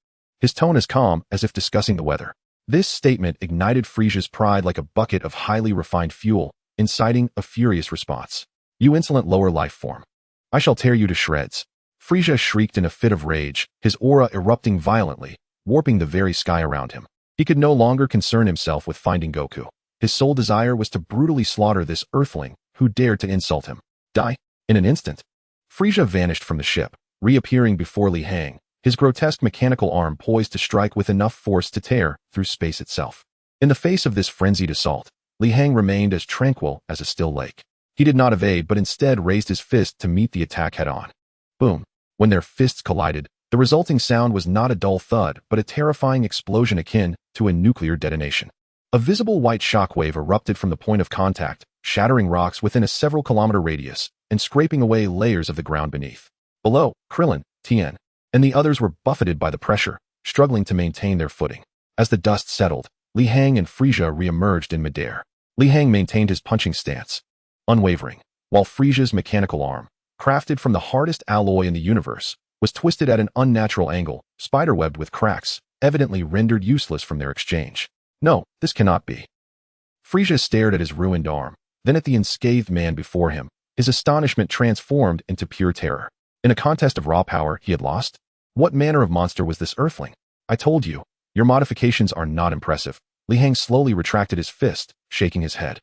[SPEAKER 1] His tone as calm as if discussing the weather. This statement ignited Frieza's pride like a bucket of highly refined fuel, inciting a furious response. You insolent lower life form. I shall tear you to shreds. Frieza shrieked in a fit of rage, his aura erupting violently, warping the very sky around him. He could no longer concern himself with finding Goku. His sole desire was to brutally slaughter this Earthling who dared to insult him. Die. In an instant, Frieza vanished from the ship, reappearing before Li Hang, his grotesque mechanical arm poised to strike with enough force to tear through space itself. In the face of this frenzied assault, Li Hang remained as tranquil as a still lake. He did not evade but instead raised his fist to meet the attack head-on. Boom. When their fists collided, the resulting sound was not a dull thud but a terrifying explosion akin to a nuclear detonation. A visible white shockwave erupted from the point of contact, shattering rocks within a several-kilometer radius and scraping away layers of the ground beneath. Below, Krillin, Tien, and the others were buffeted by the pressure, struggling to maintain their footing. As the dust settled, Li Hang and Frieza re-emerged in midair. Li Hang maintained his punching stance, unwavering, while Frieza's mechanical arm, crafted from the hardest alloy in the universe, was twisted at an unnatural angle, spiderwebbed with cracks, evidently rendered useless from their exchange. No, this cannot be. Frieza stared at his ruined arm, then at the unscathed man before him, his astonishment transformed into pure terror. In a contest of raw power he had lost? What manner of monster was this Earthling? I told you, your modifications are not impressive. Li Hang slowly retracted his fist, shaking his head.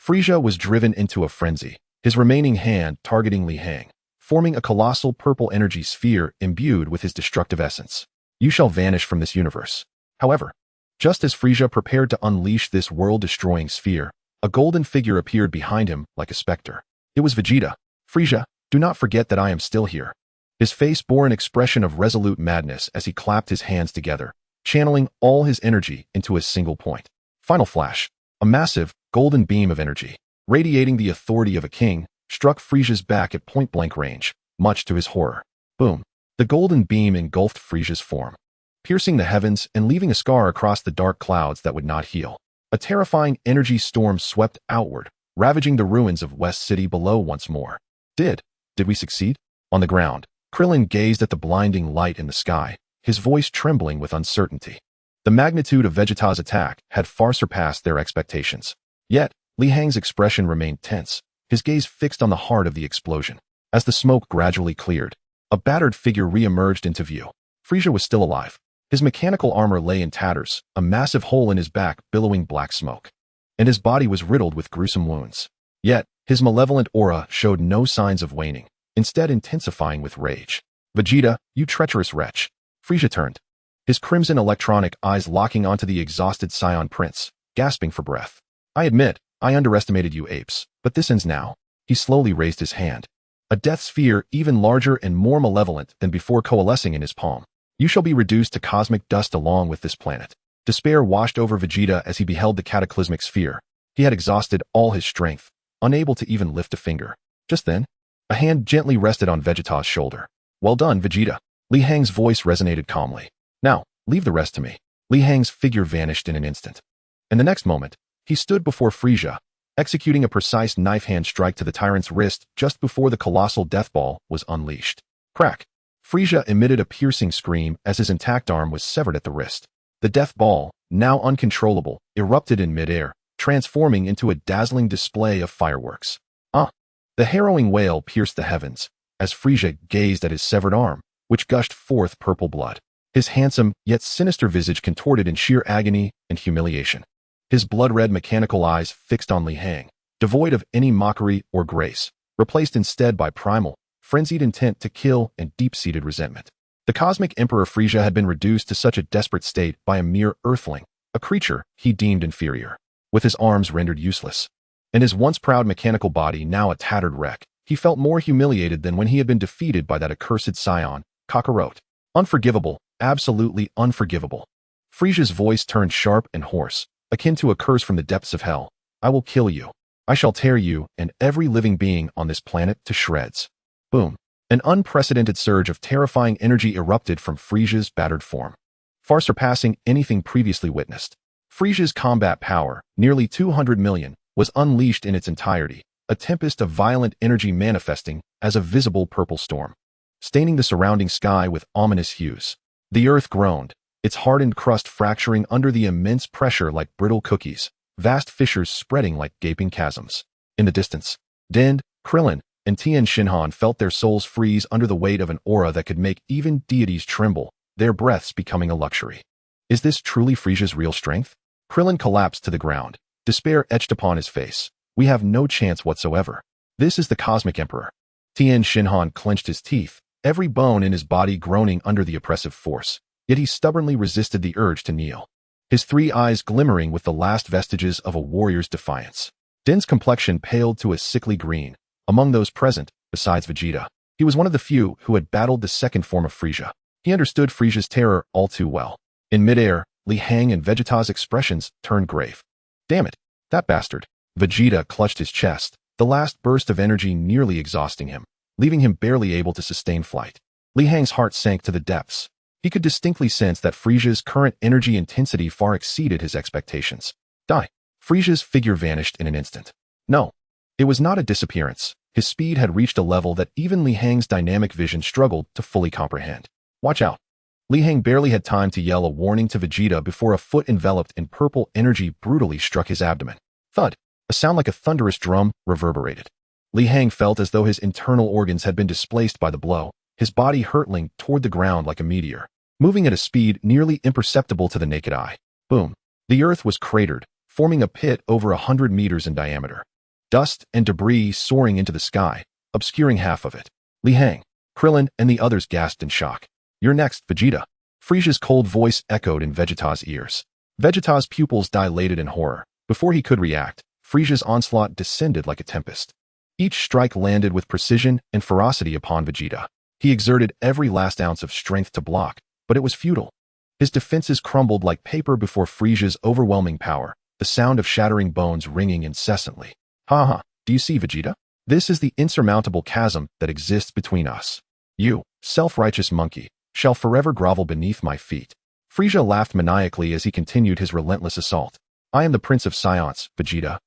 [SPEAKER 1] Frieza was driven into a frenzy, his remaining hand targeting Li Hang, forming a colossal purple energy sphere imbued with his destructive essence. You shall vanish from this universe. However, just as Frieza prepared to unleash this world-destroying sphere, a golden figure appeared behind him like a specter. It was Vegeta. Frieza, do not forget that I am still here. His face bore an expression of resolute madness as he clapped his hands together, channeling all his energy into a single point. Final flash. A massive, golden beam of energy, radiating the authority of a king, struck Frieza's back at point-blank range, much to his horror. Boom. The golden beam engulfed Frieza's form, piercing the heavens and leaving a scar across the dark clouds that would not heal. A terrifying energy storm swept outward, ravaging the ruins of West City below once more. Did we succeed? On the ground, Krillin gazed at the blinding light in the sky, his voice trembling with uncertainty. The magnitude of Vegeta's attack had far surpassed their expectations. Yet, Li Hang's expression remained tense, his gaze fixed on the heart of the explosion. As the smoke gradually cleared, a battered figure re-emerged into view. Frieza was still alive. His mechanical armor lay in tatters, a massive hole in his back billowing black smoke, and his body was riddled with gruesome wounds. Yet, his malevolent aura showed no signs of waning, instead intensifying with rage. Vegeta, you treacherous wretch. Frieza turned, his crimson electronic eyes locking onto the exhausted Saiyan prince, gasping for breath. I admit, I underestimated you apes, but this ends now. He slowly raised his hand, a death sphere even larger and more malevolent than before coalescing in his palm. You shall be reduced to cosmic dust along with this planet. Despair washed over Vegeta as he beheld the cataclysmic sphere. He had exhausted all his strength, unable to even lift a finger. Just then, a hand gently rested on Vegeta's shoulder. Well done, Vegeta. Li Hang's voice resonated calmly. Now, leave the rest to me. Li Hang's figure vanished in an instant. In the next moment, he stood before Frieza, executing a precise knife-hand strike to the tyrant's wrist just before the colossal death ball was unleashed. Crack! Frieza emitted a piercing scream as his intact arm was severed at the wrist. The death ball, now uncontrollable, erupted in midair, transforming into a dazzling display of fireworks. The harrowing wail pierced the heavens as Frieza gazed at his severed arm, which gushed forth purple blood. His handsome, yet sinister visage contorted in sheer agony and humiliation. His blood-red mechanical eyes fixed on Li Hang, devoid of any mockery or grace, replaced instead by primal, frenzied intent to kill and deep-seated resentment. The cosmic Emperor Frieza had been reduced to such a desperate state by a mere earthling, a creature he deemed inferior. With his arms rendered useless, and his once proud mechanical body now a tattered wreck, he felt more humiliated than when he had been defeated by that accursed Saiyan, Kakarot. Unforgivable, absolutely unforgivable. Frieza's voice turned sharp and hoarse, akin to a curse from the depths of hell. I will kill you. I shall tear you and every living being on this planet to shreds. Boom. An unprecedented surge of terrifying energy erupted from Frieza's battered form, far surpassing anything previously witnessed. Frieza's combat power, nearly 200 million, was unleashed in its entirety, a tempest of violent energy manifesting as a visible purple storm, staining the surrounding sky with ominous hues. The earth groaned, its hardened crust fracturing under the immense pressure like brittle cookies, vast fissures spreading like gaping chasms. In the distance, Dend, Krillin, and Tien Shinhan felt their souls freeze under the weight of an aura that could make even deities tremble, their breaths becoming a luxury. Is this truly Frieza's real strength? Krillin collapsed to the ground, despair etched upon his face. We have no chance whatsoever. This is the Cosmic Emperor. Tien Shinhan clenched his teeth, every bone in his body groaning under the oppressive force, yet he stubbornly resisted the urge to kneel, his three eyes glimmering with the last vestiges of a warrior's defiance. Den's complexion paled to a sickly green. Among those present, besides Vegeta, he was one of the few who had battled the second form of Frieza. He understood Frieza's terror all too well. In midair, Li Hang and Vegeta's expressions turned grave. Damn it, that bastard. Vegeta clutched his chest, the last burst of energy nearly exhausting him, leaving him barely able to sustain flight. Li Hang's heart sank to the depths. He could distinctly sense that Frieza's current energy intensity far exceeded his expectations. Die. Frieza's figure vanished in an instant. No, it was not a disappearance. His speed had reached a level that even Li Hang's dynamic vision struggled to fully comprehend. Watch out. Li Hang barely had time to yell a warning to Vegeta before a foot enveloped in purple energy brutally struck his abdomen. Thud. A sound like a thunderous drum reverberated. Li Hang felt as though his internal organs had been displaced by the blow, his body hurtling toward the ground like a meteor, moving at a speed nearly imperceptible to the naked eye. Boom. The earth was cratered, forming a pit over 100 meters in diameter. Dust and debris soaring into the sky, obscuring half of it. Li Hang, Krillin, and the others gasped in shock. You're next, Vegeta. Frieza's cold voice echoed in Vegeta's ears. Vegeta's pupils dilated in horror. Before he could react, Frieza's onslaught descended like a tempest. Each strike landed with precision and ferocity upon Vegeta. He exerted every last ounce of strength to block, but it was futile. His defenses crumbled like paper before Frieza's overwhelming power, the sound of shattering bones ringing incessantly. Ha, do you see, Vegeta? This is the insurmountable chasm that exists between us. You, self-righteous monkey, shall forever grovel beneath my feet. Frieza laughed maniacally as he continued his relentless assault. I am the Prince of Science, Vegeta.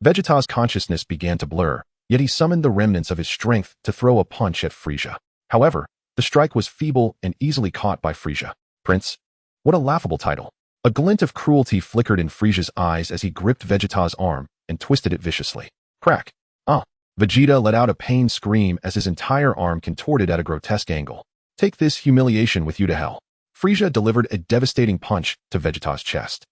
[SPEAKER 1] Vegeta's consciousness began to blur, yet he summoned the remnants of his strength to throw a punch at Frieza. However, the strike was feeble and easily caught by Frieza. Prince? What a laughable title. A glint of cruelty flickered in Frieza's eyes as he gripped Vegeta's arm and twisted it viciously. Crack. Vegeta let out a pained scream as his entire arm contorted at a grotesque angle. Take this humiliation with you to hell. Frieza delivered a devastating punch to Vegeta's chest.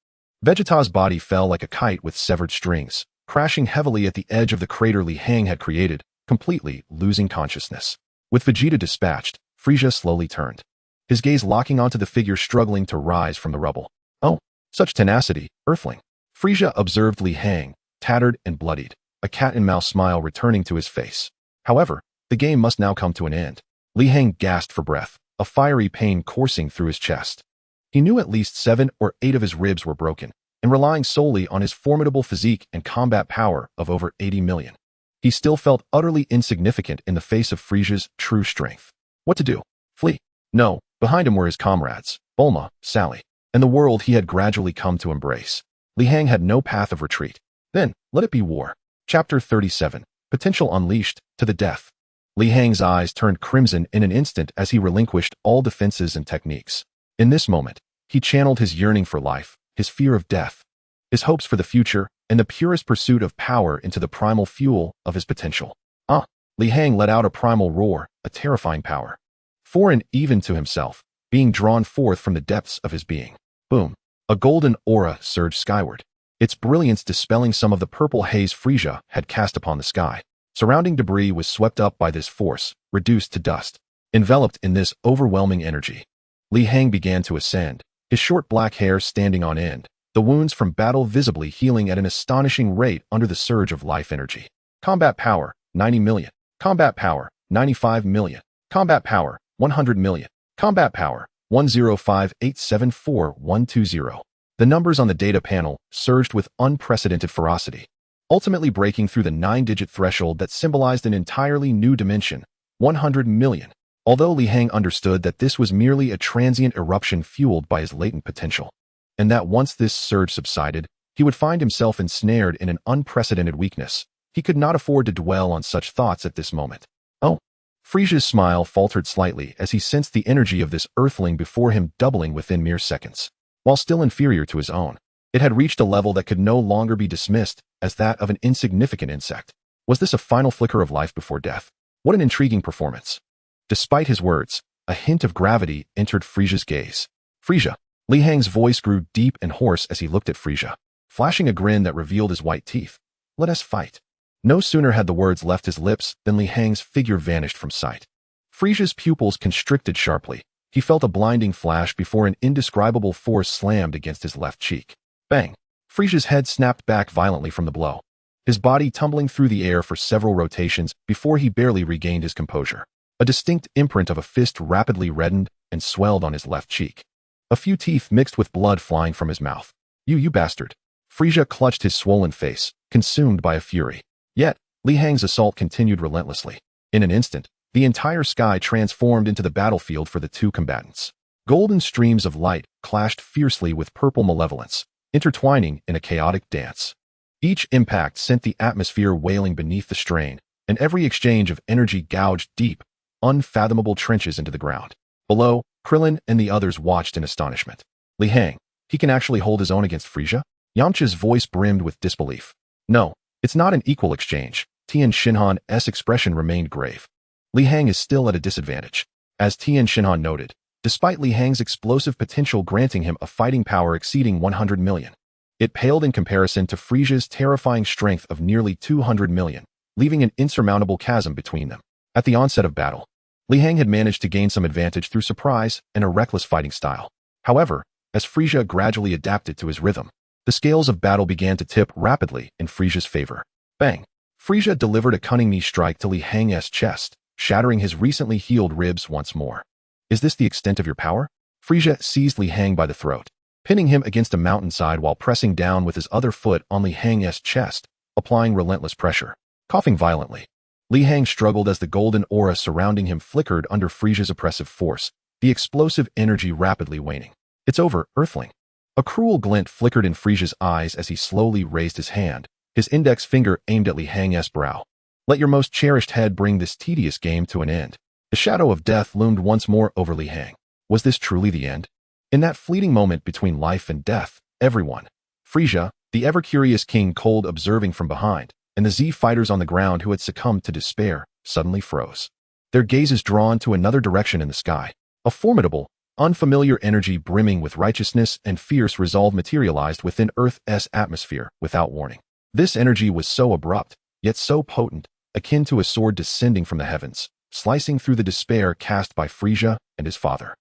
[SPEAKER 1] Vegeta's body fell like a kite with severed strings, crashing heavily at the edge of the crater Li Hang had created, completely losing consciousness. With Vegeta dispatched, Frieza slowly turned, his gaze locking onto the figure struggling to rise from the rubble. Oh, such tenacity, Earthling. Frieza observed Li Hang, tattered and bloodied, a cat-and-mouse smile returning to his face. However, the game must now come to an end. Li Hang gasped for breath, a fiery pain coursing through his chest. He knew at least 7 or 8 of his ribs were broken, and relying solely on his formidable physique and combat power of over 80 million. He still felt utterly insignificant in the face of Frieza's true strength. What to do? Flee? No, behind him were his comrades, Bulma, Sally, and the world he had gradually come to embrace. Li Hang had no path of retreat. Then, let it be war. Chapter 37, Potential Unleashed, to the Death. Li Hang's eyes turned crimson in an instant as he relinquished all defenses and techniques. In this moment, he channeled his yearning for life, his fear of death, his hopes for the future, and the purest pursuit of power into the primal fuel of his potential. Ah! Li Hang let out a primal roar, a terrifying power. Foreign even to himself, being drawn forth from the depths of his being. Boom! A golden aura surged skyward, its brilliance dispelling some of the purple haze Frieza had cast upon the sky. Surrounding debris was swept up by this force, reduced to dust. Enveloped in this overwhelming energy, Li Hang began to ascend, his short black hair standing on end, the wounds from battle visibly healing at an astonishing rate under the surge of life energy. Combat power, 90 million. Combat power, 95 million. Combat power, 100 million. Combat power, 105874120. The numbers on the data panel surged with unprecedented ferocity, ultimately breaking through the 9-digit threshold that symbolized an entirely new dimension, 100 million. Although Li Hang understood that this was merely a transient eruption fueled by his latent potential, and that once this surge subsided, he would find himself ensnared in an unprecedented weakness, he could not afford to dwell on such thoughts at this moment. Oh! Frieza's smile faltered slightly as he sensed the energy of this earthling before him doubling within mere seconds. While still inferior to his own, it had reached a level that could no longer be dismissed as that of an insignificant insect. Was this a final flicker of life before death? What an intriguing performance. Despite his words, a hint of gravity entered Frieza's gaze. Frieza! Li Hang's voice grew deep and hoarse as he looked at Frieza, flashing a grin that revealed his white teeth. Let us fight. No sooner had the words left his lips than Li Hang's figure vanished from sight. Frieza's pupils constricted sharply. He felt a blinding flash before an indescribable force slammed against his left cheek. Bang! Frieza's head snapped back violently from the blow, his body tumbling through the air for several rotations before he barely regained his composure. A distinct imprint of a fist rapidly reddened and swelled on his left cheek. A few teeth mixed with blood flying from his mouth. You bastard! Frieza clutched his swollen face, consumed by a fury. Yet, Li Hang's assault continued relentlessly. In an instant, the entire sky transformed into the battlefield for the two combatants. Golden streams of light clashed fiercely with purple malevolence, intertwining in a chaotic dance. Each impact sent the atmosphere wailing beneath the strain, and every exchange of energy gouged deep, unfathomable trenches into the ground. Below, Krillin and the others watched in astonishment. Li Hang, he can actually hold his own against Frieza? Yamcha's voice brimmed with disbelief. No, it's not an equal exchange. Tien Shinhan's expression remained grave. Li Hang is still at a disadvantage. As Tien Shinhan noted, despite Li Hang's explosive potential granting him a fighting power exceeding 100 million, it paled in comparison to Frieza's terrifying strength of nearly 200 million, leaving an insurmountable chasm between them. At the onset of battle, Li Hang had managed to gain some advantage through surprise and a reckless fighting style. However, as Frieza gradually adapted to his rhythm, the scales of battle began to tip rapidly in Frieza's favor. Bang! Frieza delivered a cunning knee strike to Li Hang's chest, shattering his recently healed ribs once more. Is this the extent of your power? Frieza seized Li Hang by the throat, pinning him against a mountainside while pressing down with his other foot on Li Hang's chest, applying relentless pressure. Coughing violently, Li Hang struggled as the golden aura surrounding him flickered under Frieza's oppressive force, the explosive energy rapidly waning. It's over, Earthling. A cruel glint flickered in Frieza's eyes as he slowly raised his hand, his index finger aimed at Li Hang's brow. Let your most cherished head bring this tedious game to an end. The shadow of death loomed once more over Li Hang. Was this truly the end? In that fleeting moment between life and death, everyone, Frieza, the ever-curious king cold observing from behind, and the Z fighters on the ground who had succumbed to despair, suddenly froze. Their gazes drawn to another direction in the sky. A formidable, unfamiliar energy brimming with righteousness and fierce resolve materialized within Earth's atmosphere without warning. This energy was so abrupt, yet so potent, akin to a sword descending from the heavens, slicing through the despair cast by Frieza and his father.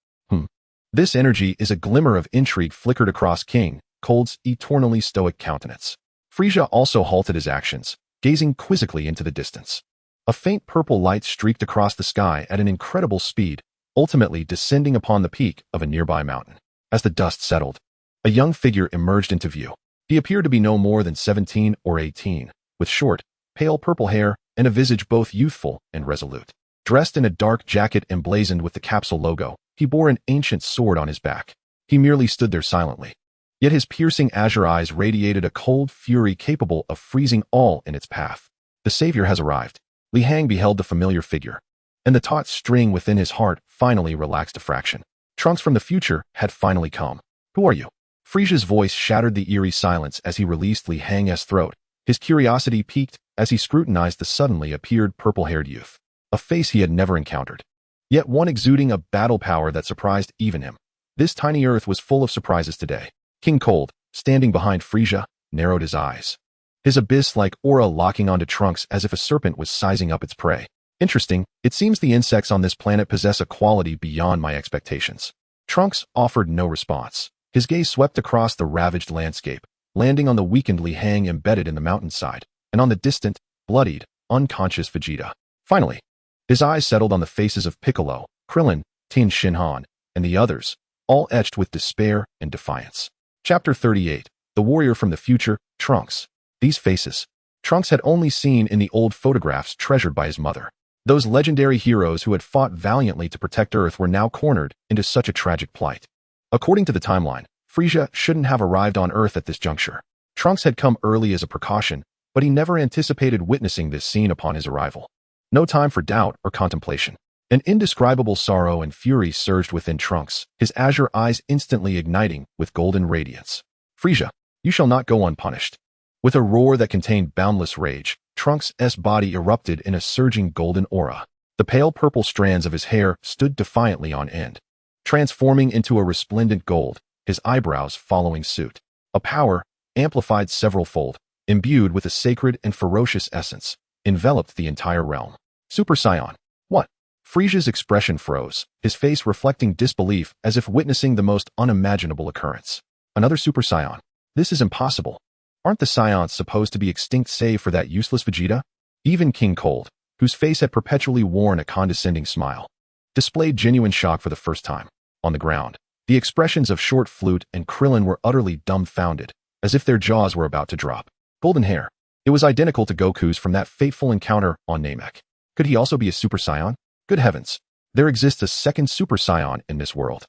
[SPEAKER 1] This energy is a glimmer of intrigue flickered across King Cold's eternally stoic countenance. Frieza also halted his actions, gazing quizzically into the distance. A faint purple light streaked across the sky at an incredible speed, ultimately descending upon the peak of a nearby mountain. As the dust settled, a young figure emerged into view. He appeared to be no more than 17 or 18, with short, pale purple hair and a visage both youthful and resolute. Dressed in a dark jacket emblazoned with the capsule logo, he bore an ancient sword on his back. He merely stood there silently. Yet his piercing azure eyes radiated a cold fury capable of freezing all in its path. The savior has arrived. Li Hang beheld the familiar figure, and the taut string within his heart finally relaxed a fraction. Trunks from the future had finally come. Who are you? Frieza's voice shattered the eerie silence as he released Li Hang's throat, his curiosity piqued as he scrutinized the suddenly appeared purple-haired youth, a face he had never encountered, yet one exuding a battle power that surprised even him. This tiny earth was full of surprises today. King Cold, standing behind Frieza, narrowed his eyes, his abyss-like aura locking onto Trunks as if a serpent was sizing up its prey. Interesting, it seems the insects on this planet possess a quality beyond my expectations. Trunks offered no response. His gaze swept across the ravaged landscape, landing on the weakened Li Hang embedded in the mountainside, and on the distant, bloodied, unconscious Vegeta. Finally, his eyes settled on the faces of Piccolo, Krillin, Tin Shinhan, and the others, all etched with despair and defiance. Chapter 38. The Warrior from the Future, Trunks. These faces, Trunks had only seen in the old photographs treasured by his mother. Those legendary heroes who had fought valiantly to protect Earth were now cornered into such a tragic plight. According to the timeline, Frieza shouldn't have arrived on Earth at this juncture. Trunks had come early as a precaution, but he never anticipated witnessing this scene upon his arrival. No time for doubt or contemplation. An indescribable sorrow and fury surged within Trunks, his azure eyes instantly igniting with golden radiance. Frieza, you shall not go unpunished. With a roar that contained boundless rage, Trunks' body erupted in a surging golden aura. The pale purple strands of his hair stood defiantly on end, transforming into a resplendent gold, his eyebrows following suit. A power, amplified several-fold, imbued with a sacred and ferocious essence, enveloped the entire realm. Super Saiyan. What? Frieza's expression froze, his face reflecting disbelief as if witnessing the most unimaginable occurrence. Another Super Saiyan. This is impossible. Aren't the Saiyans supposed to be extinct save for that useless Vegeta? Even King Cold, whose face had perpetually worn a condescending smile, displayed genuine shock for the first time. On the ground, the expressions of Short Flute and Krillin were utterly dumbfounded, as if their jaws were about to drop. Golden hair. It was identical to Goku's from that fateful encounter on Namek. Could he also be a Super Saiyan? Good heavens, there exists a second Super Saiyan in this world.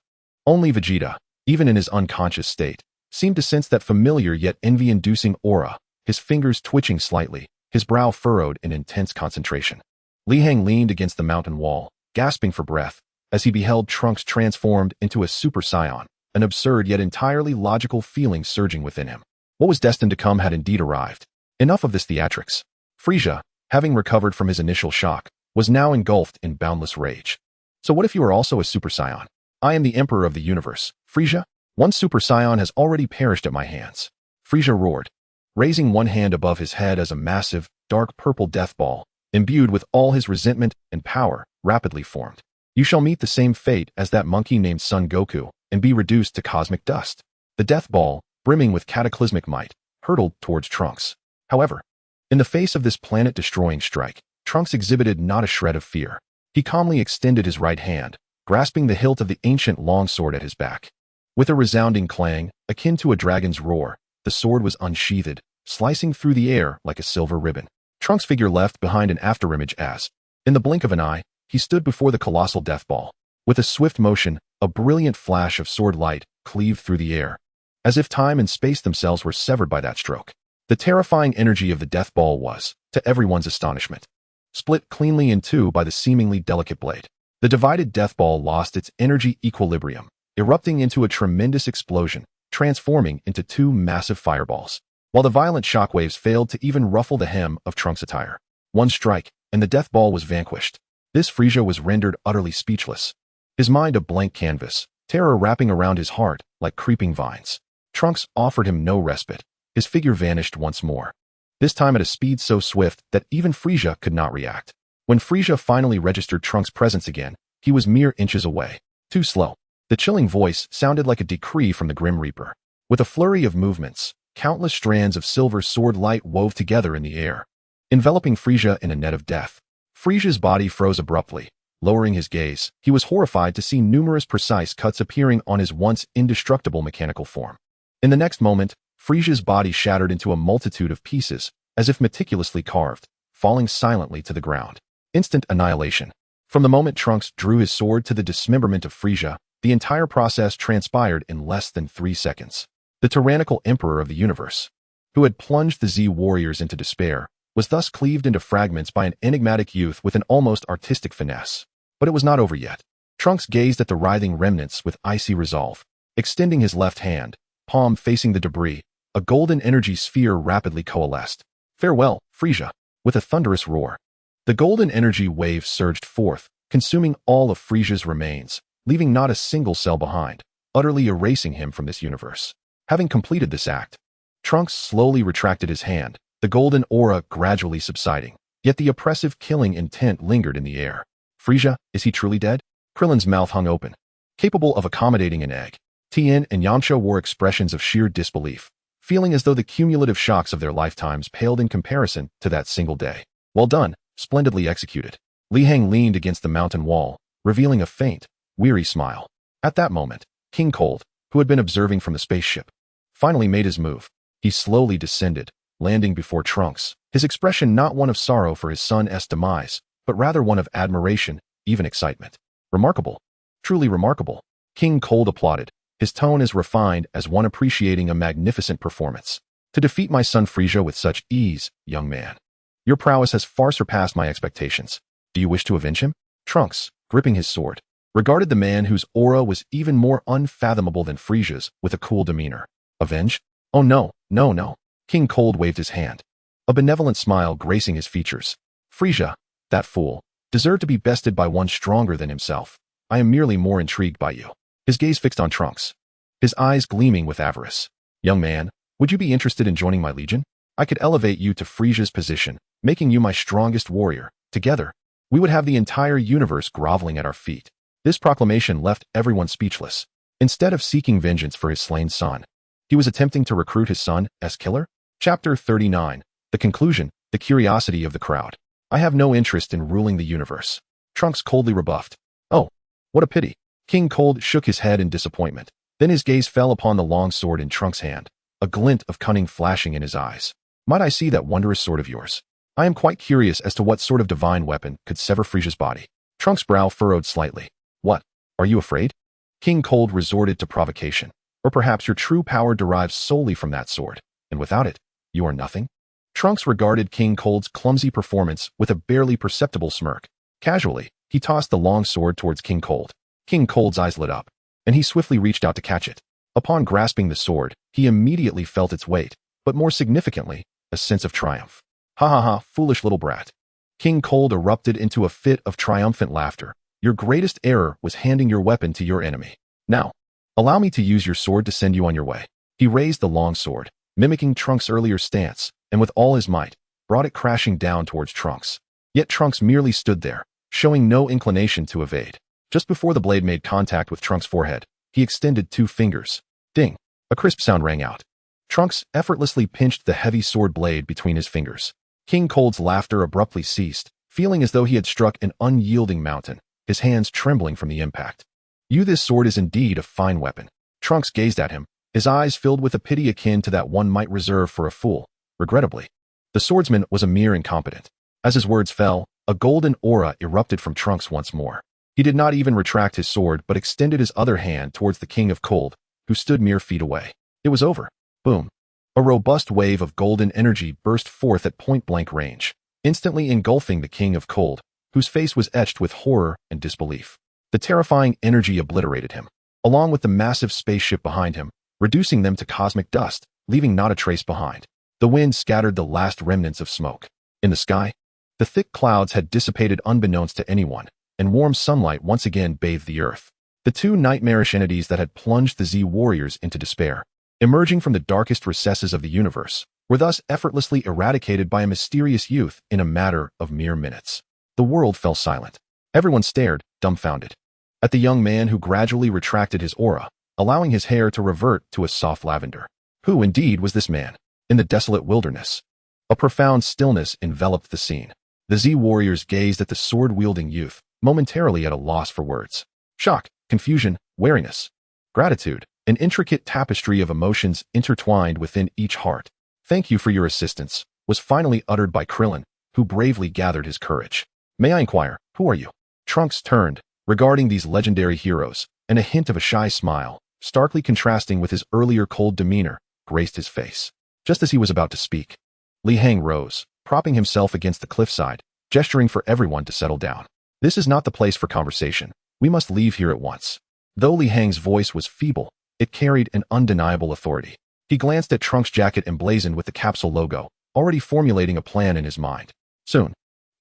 [SPEAKER 1] Only Vegeta, even in his unconscious state, seemed to sense that familiar yet envy-inducing aura, his fingers twitching slightly, his brow furrowed in intense concentration. Li Hang leaned against the mountain wall, gasping for breath, as he beheld Trunks transformed into a Super Saiyan, an absurd yet entirely logical feeling surging within him. What was destined to come had indeed arrived. Enough of this theatrics. Frieza, having recovered from his initial shock, was now engulfed in boundless rage. So what if you are also a Super Saiyan? I am the Emperor of the Universe, Frieza. One Super Saiyan has already perished at my hands. Frieza roared, raising one hand above his head as a massive, dark purple death ball, imbued with all his resentment and power, rapidly formed. You shall meet the same fate as that monkey named Son Goku, and be reduced to cosmic dust. The death ball, brimming with cataclysmic might, hurtled towards Trunks. However, in the face of this planet-destroying strike, Trunks exhibited not a shred of fear. He calmly extended his right hand, grasping the hilt of the ancient longsword at his back. With a resounding clang, akin to a dragon's roar, the sword was unsheathed, slicing through the air like a silver ribbon. Trunks' figure left behind an afterimage as, in the blink of an eye, he stood before the colossal death ball. With a swift motion, a brilliant flash of sword light cleaved through the air, as if time and space themselves were severed by that stroke. The terrifying energy of the death ball was, to everyone's astonishment, split cleanly in two by the seemingly delicate blade. The divided death ball lost its energy equilibrium, erupting into a tremendous explosion, transforming into two massive fireballs, while the violent shockwaves failed to even ruffle the hem of Trunks' attire. One strike, and the death ball was vanquished. This Frieza was rendered utterly speechless, his mind a blank canvas, terror wrapping around his heart like creeping vines. Trunks offered him no respite. His figure vanished once more, this time at a speed so swift that even Frieza could not react. When Frieza finally registered Trunks' presence again, he was mere inches away. Too slow. The chilling voice sounded like a decree from the Grim Reaper. With a flurry of movements, countless strands of silver sword light wove together in the air, enveloping Frieza in a net of death. Frieza's body froze abruptly. Lowering his gaze, he was horrified to see numerous precise cuts appearing on his once indestructible mechanical form. In the next moment, Frieza's body shattered into a multitude of pieces, as if meticulously carved, falling silently to the ground. Instant annihilation. From the moment Trunks drew his sword to the dismemberment of Frieza, the entire process transpired in less than 3 seconds. The tyrannical emperor of the universe, who had plunged the Z warriors into despair, was thus cleaved into fragments by an enigmatic youth with an almost artistic finesse. But it was not over yet. Trunks gazed at the writhing remnants with icy resolve. Extending his left hand, palm facing the debris, a golden energy sphere rapidly coalesced. Farewell, Frieza. with a thunderous roar. The golden energy wave surged forth, consuming all of Frieza's remains, leaving not a single cell behind, utterly erasing him from this universe. Having completed this act, Trunks slowly retracted his hand, the golden aura gradually subsiding, yet the oppressive killing intent lingered in the air. Frieza, is he truly dead? Krillin's mouth hung open, capable of accommodating an egg. Tien and Yamcha wore expressions of sheer disbelief, feeling as though the cumulative shocks of their lifetimes paled in comparison to that single day. Well done, splendidly executed. Li Hang leaned against the mountain wall, revealing a faint, weary smile. At that moment, King Cold, who had been observing from the spaceship, finally made his move. He slowly descended, landing before Trunks, his expression not one of sorrow for his son's demise, but rather one of admiration, even excitement. Remarkable. Truly remarkable. King Cold applauded, his tone as refined as one appreciating a magnificent performance. To defeat my son Frieza with such ease, young man. Your prowess has far surpassed my expectations. Do you wish to avenge him? Trunks, gripping his sword, regarded the man whose aura was even more unfathomable than Frieza's with a cool demeanor. Avenge? Oh no, no, no. King Cold waved his hand, a benevolent smile gracing his features. Frieza, that fool, deserved to be bested by one stronger than himself. I am merely more intrigued by you. His gaze fixed on Trunks, his eyes gleaming with avarice. Young man, would you be interested in joining my legion? I could elevate you to Frieza's position, making you my strongest warrior. Together, we would have the entire universe groveling at our feet. This proclamation left everyone speechless. Instead of seeking vengeance for his slain son, he was attempting to recruit his son as killer? Chapter 39. The conclusion, the curiosity of the crowd. I have no interest in ruling the universe. Trunks coldly rebuffed. Oh, what a pity. King Cold shook his head in disappointment. Then his gaze fell upon the long sword in Trunks' hand, a glint of cunning flashing in his eyes. Might I see that wondrous sword of yours? I am quite curious as to what sort of divine weapon could sever Frieza's body. Trunks' brow furrowed slightly. What? Are you afraid? King Cold resorted to provocation. Or perhaps your true power derives solely from that sword, and without it, you are nothing? Trunks regarded King Cold's clumsy performance with a barely perceptible smirk. Casually, he tossed the long sword towards King Cold. King Cold's eyes lit up, and he swiftly reached out to catch it. Upon grasping the sword, he immediately felt its weight, but more significantly, a sense of triumph. Ha ha ha, foolish little brat. King Cold erupted into a fit of triumphant laughter. Your greatest error was handing your weapon to your enemy. Now, allow me to use your sword to send you on your way. He raised the long sword, mimicking Trunks' earlier stance, and with all his might, brought it crashing down towards Trunks. Yet Trunks merely stood there, showing no inclination to evade. Just before the blade made contact with Trunks' forehead, he extended 2 fingers. Ding! A crisp sound rang out. Trunks effortlessly pinched the heavy sword blade between his fingers. King Cold's laughter abruptly ceased, feeling as though he had struck an unyielding mountain, his hands trembling from the impact. This sword is indeed a fine weapon. Trunks gazed at him, his eyes filled with a pity akin to that one might reserve for a fool. Regrettably, the swordsman was a mere incompetent. As his words fell, a golden aura erupted from Trunks once more. He did not even retract his sword but extended his other hand towards the King of Cold, who stood mere feet away. It was over. Boom. A robust wave of golden energy burst forth at point-blank range, instantly engulfing the King of Cold, whose face was etched with horror and disbelief. The terrifying energy obliterated him, along with the massive spaceship behind him, reducing them to cosmic dust, leaving not a trace behind. The wind scattered the last remnants of smoke. In the sky, the thick clouds had dissipated unbeknownst to anyone, and warm sunlight once again bathed the earth. The 2 nightmarish entities that had plunged the Z warriors into despair, emerging from the darkest recesses of the universe, were thus effortlessly eradicated by a mysterious youth in a matter of mere minutes. The world fell silent. Everyone stared, dumbfounded, at the young man who gradually retracted his aura, allowing his hair to revert to a soft lavender. Who indeed was this man? In the desolate wilderness, a profound stillness enveloped the scene. The Z warriors gazed at the sword-wielding youth, momentarily at a loss for words. Shock, confusion, wariness, gratitude, an intricate tapestry of emotions intertwined within each heart. Thank you for your assistance, was finally uttered by Krillin, who bravely gathered his courage. May I inquire, who are you? Trunks turned, regarding these legendary heroes, and a hint of a shy smile, starkly contrasting with his earlier cold demeanor, graced his face. Just as he was about to speak, Li Hang rose, propping himself against the cliffside, gesturing for everyone to settle down. This is not the place for conversation. We must leave here at once. Though Li Hang's voice was feeble, it carried an undeniable authority. He glanced at Trunks' jacket emblazoned with the capsule logo, already formulating a plan in his mind. Soon,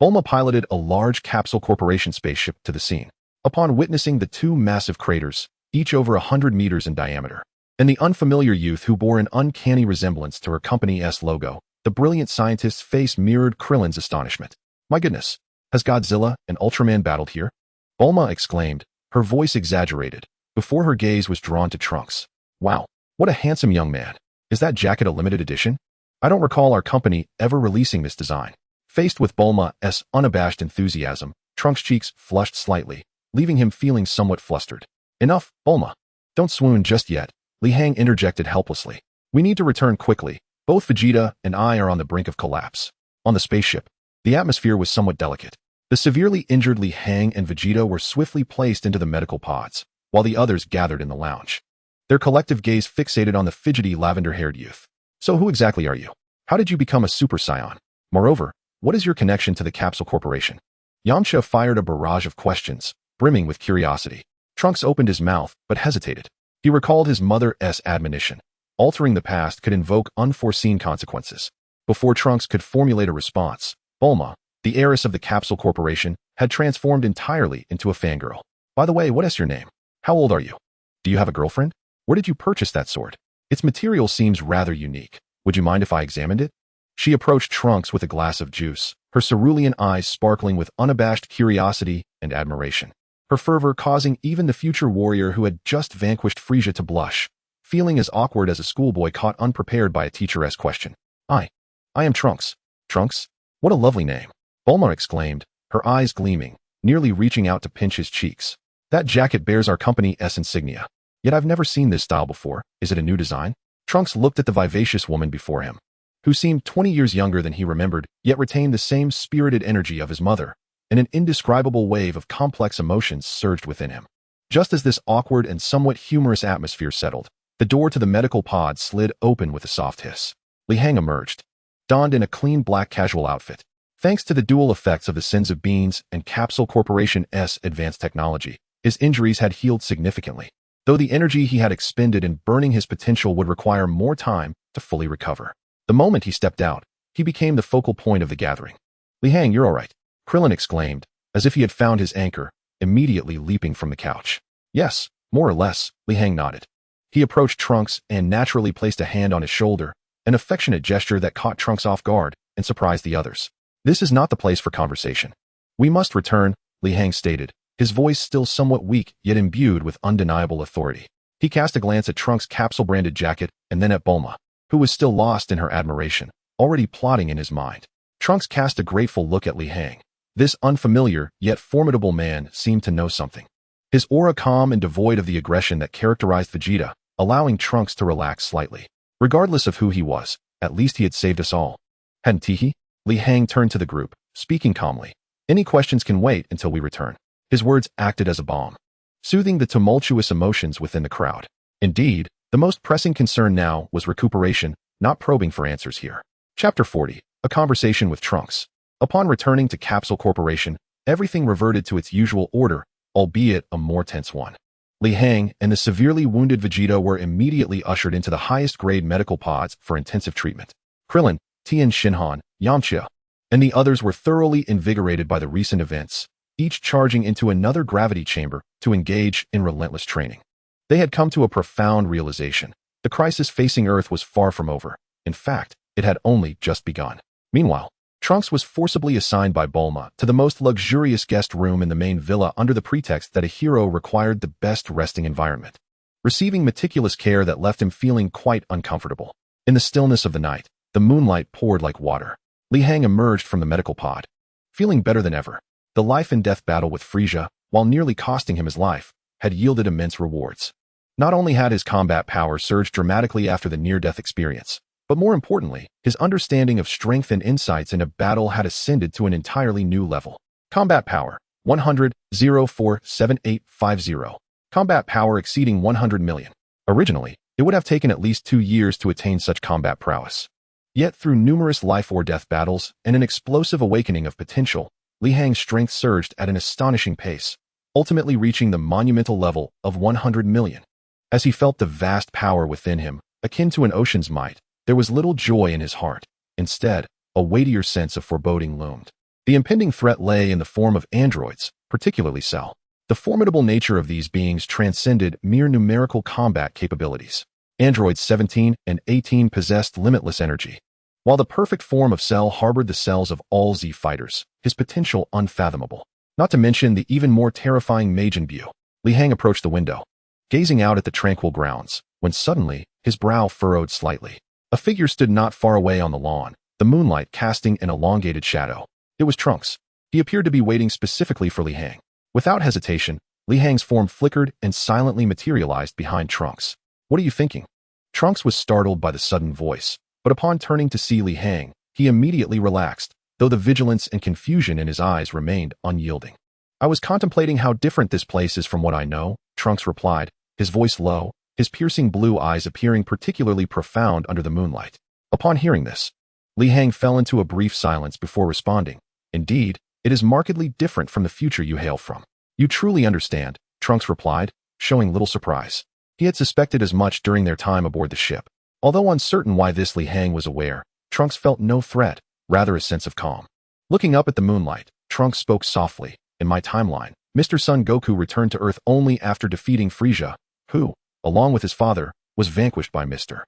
[SPEAKER 1] Bulma piloted a large Capsule Corporation spaceship to the scene. Upon witnessing the two massive craters, each over 100 meters in diameter, and the unfamiliar youth who bore an uncanny resemblance to her company's logo, the brilliant scientist's face mirrored Krillin's astonishment. My goodness, has Godzilla and Ultraman battled here? Bulma exclaimed, her voice exaggerated, before her gaze was drawn to Trunks. Wow, what a handsome young man. Is that jacket a limited edition? I don't recall our company ever releasing this design. Faced with Bulma's unabashed enthusiasm, Trunks' cheeks flushed slightly, leaving him feeling somewhat flustered. Enough, Bulma. Don't swoon just yet, Li Hang interjected helplessly. We need to return quickly. Both Vegeta and I are on the brink of collapse. On the spaceship, the atmosphere was somewhat delicate. The severely injured Li Hang and Vegeta were swiftly placed into the medical pods, while the others gathered in the lounge. Their collective gaze fixated on the fidgety lavender-haired youth. So who exactly are you? How did you become a Super Saiyan? Moreover, what is your connection to the Capsule Corporation? Yamcha fired a barrage of questions, brimming with curiosity. Trunks opened his mouth, but hesitated. He recalled his mother's admonition. Altering the past could invoke unforeseen consequences. Before Trunks could formulate a response, Bulma, the heiress of the Capsule Corporation, had transformed entirely into a fangirl. By the way, what is your name? How old are you? Do you have a girlfriend? Where did you purchase that sword? Its material seems rather unique. Would you mind if I examined it? She approached Trunks with a glass of juice, her cerulean eyes sparkling with unabashed curiosity and admiration. Her fervor causing even the future warrior who had just vanquished Frieza to blush, feeling as awkward as a schoolboy caught unprepared by a teacher's question. I am Trunks. Trunks? What a lovely name. Bulma exclaimed, her eyes gleaming, nearly reaching out to pinch his cheeks. That jacket bears our company's insignia. Yet I've never seen this style before. Is it a new design? Trunks looked at the vivacious woman before him, who seemed 20 years younger than he remembered, yet retained the same spirited energy of his mother, and an indescribable wave of complex emotions surged within him. Just as this awkward and somewhat humorous atmosphere settled, the door to the medical pod slid open with a soft hiss. Li Hang emerged, donned in a clean black casual outfit. Thanks to the dual effects of the Sins of Beans and Capsule Corporation's advanced technology, his injuries had healed significantly, though the energy he had expended in burning his potential would require more time to fully recover. The moment he stepped out, he became the focal point of the gathering. Li Hang, you're all right, Krillin exclaimed, as if he had found his anchor, immediately leaping from the couch. Yes, more or less, Li Hang nodded. He approached Trunks and naturally placed a hand on his shoulder, an affectionate gesture that caught Trunks off guard and surprised the others. This is not the place for conversation. We must return, Li Hang stated, his voice still somewhat weak yet imbued with undeniable authority. He cast a glance at Trunks' capsule-branded jacket and then at Bulma, who was still lost in her admiration, already plotting in his mind. Trunks cast a grateful look at Li Hang. This unfamiliar yet formidable man seemed to know something. His aura calm and devoid of the aggression that characterized Vegeta, allowing Trunks to relax slightly. Regardless of who he was, at least he had saved us all. Hadn't he? Li Hang turned to the group, speaking calmly. Any questions can wait until we return. His words acted as a balm, soothing the tumultuous emotions within the crowd. Indeed, the most pressing concern now was recuperation, not probing for answers here. Chapter 40, A Conversation with Trunks. Upon returning to Capsule Corporation, everything reverted to its usual order, albeit a more tense one. Li Hang and the severely wounded Vegeta were immediately ushered into the highest-grade medical pods for intensive treatment. Krillin, Tien Shinhan, Yamcha, and the others were thoroughly invigorated by the recent events, each charging into another gravity chamber to engage in relentless training. They had come to a profound realization. The crisis facing Earth was far from over. In fact, it had only just begun. Meanwhile, Trunks was forcibly assigned by Bulma to the most luxurious guest room in the main villa under the pretext that a hero required the best resting environment, receiving meticulous care that left him feeling quite uncomfortable. In the stillness of the night, the moonlight poured like water. Li Hang emerged from the medical pod, feeling better than ever. The life-and-death battle with Frieza, while nearly costing him his life, had yielded immense rewards. Not only had his combat power surged dramatically after the near-death experience, but more importantly, his understanding of strength and insights in a battle had ascended to an entirely new level. Combat power, 100,047850. Combat power exceeding 100 million. Originally, it would have taken at least 2 years to attain such combat prowess. Yet through numerous life-or-death battles and an explosive awakening of potential, Li Hang's strength surged at an astonishing pace, ultimately reaching the monumental level of 100 million. As he felt the vast power within him, akin to an ocean's might, there was little joy in his heart. Instead, a weightier sense of foreboding loomed. The impending threat lay in the form of androids, particularly Cell. The formidable nature of these beings transcended mere numerical combat capabilities. Androids 17 and 18 possessed limitless energy. While the perfect form of Cell harbored the cells of all Z fighters, his potential unfathomable. Not to mention the even more terrifying Majin Buu. Li Hang approached the window, gazing out at the tranquil grounds, when suddenly, his brow furrowed slightly. A figure stood not far away on the lawn, the moonlight casting an elongated shadow. It was Trunks. He appeared to be waiting specifically for Li Hang. Without hesitation, Li Hang's form flickered and silently materialized behind Trunks. "What are you thinking?" Trunks was startled by the sudden voice, but upon turning to see Li Hang, he immediately relaxed, though the vigilance and confusion in his eyes remained unyielding. "I was contemplating how different this place is from what I know," Trunks replied, his voice low, his piercing blue eyes appearing particularly profound under the moonlight. Upon hearing this, Li Hang fell into a brief silence before responding. "Indeed, it is markedly different from the future you hail from." "You truly understand," Trunks replied, showing little surprise. He had suspected as much during their time aboard the ship. Although uncertain why this Li Hang was aware, Trunks felt no threat, rather a sense of calm. Looking up at the moonlight, Trunks spoke softly. "In my timeline, Mr. Son Goku returned to Earth only after defeating Frieza, who, along with his father, was vanquished by Mr.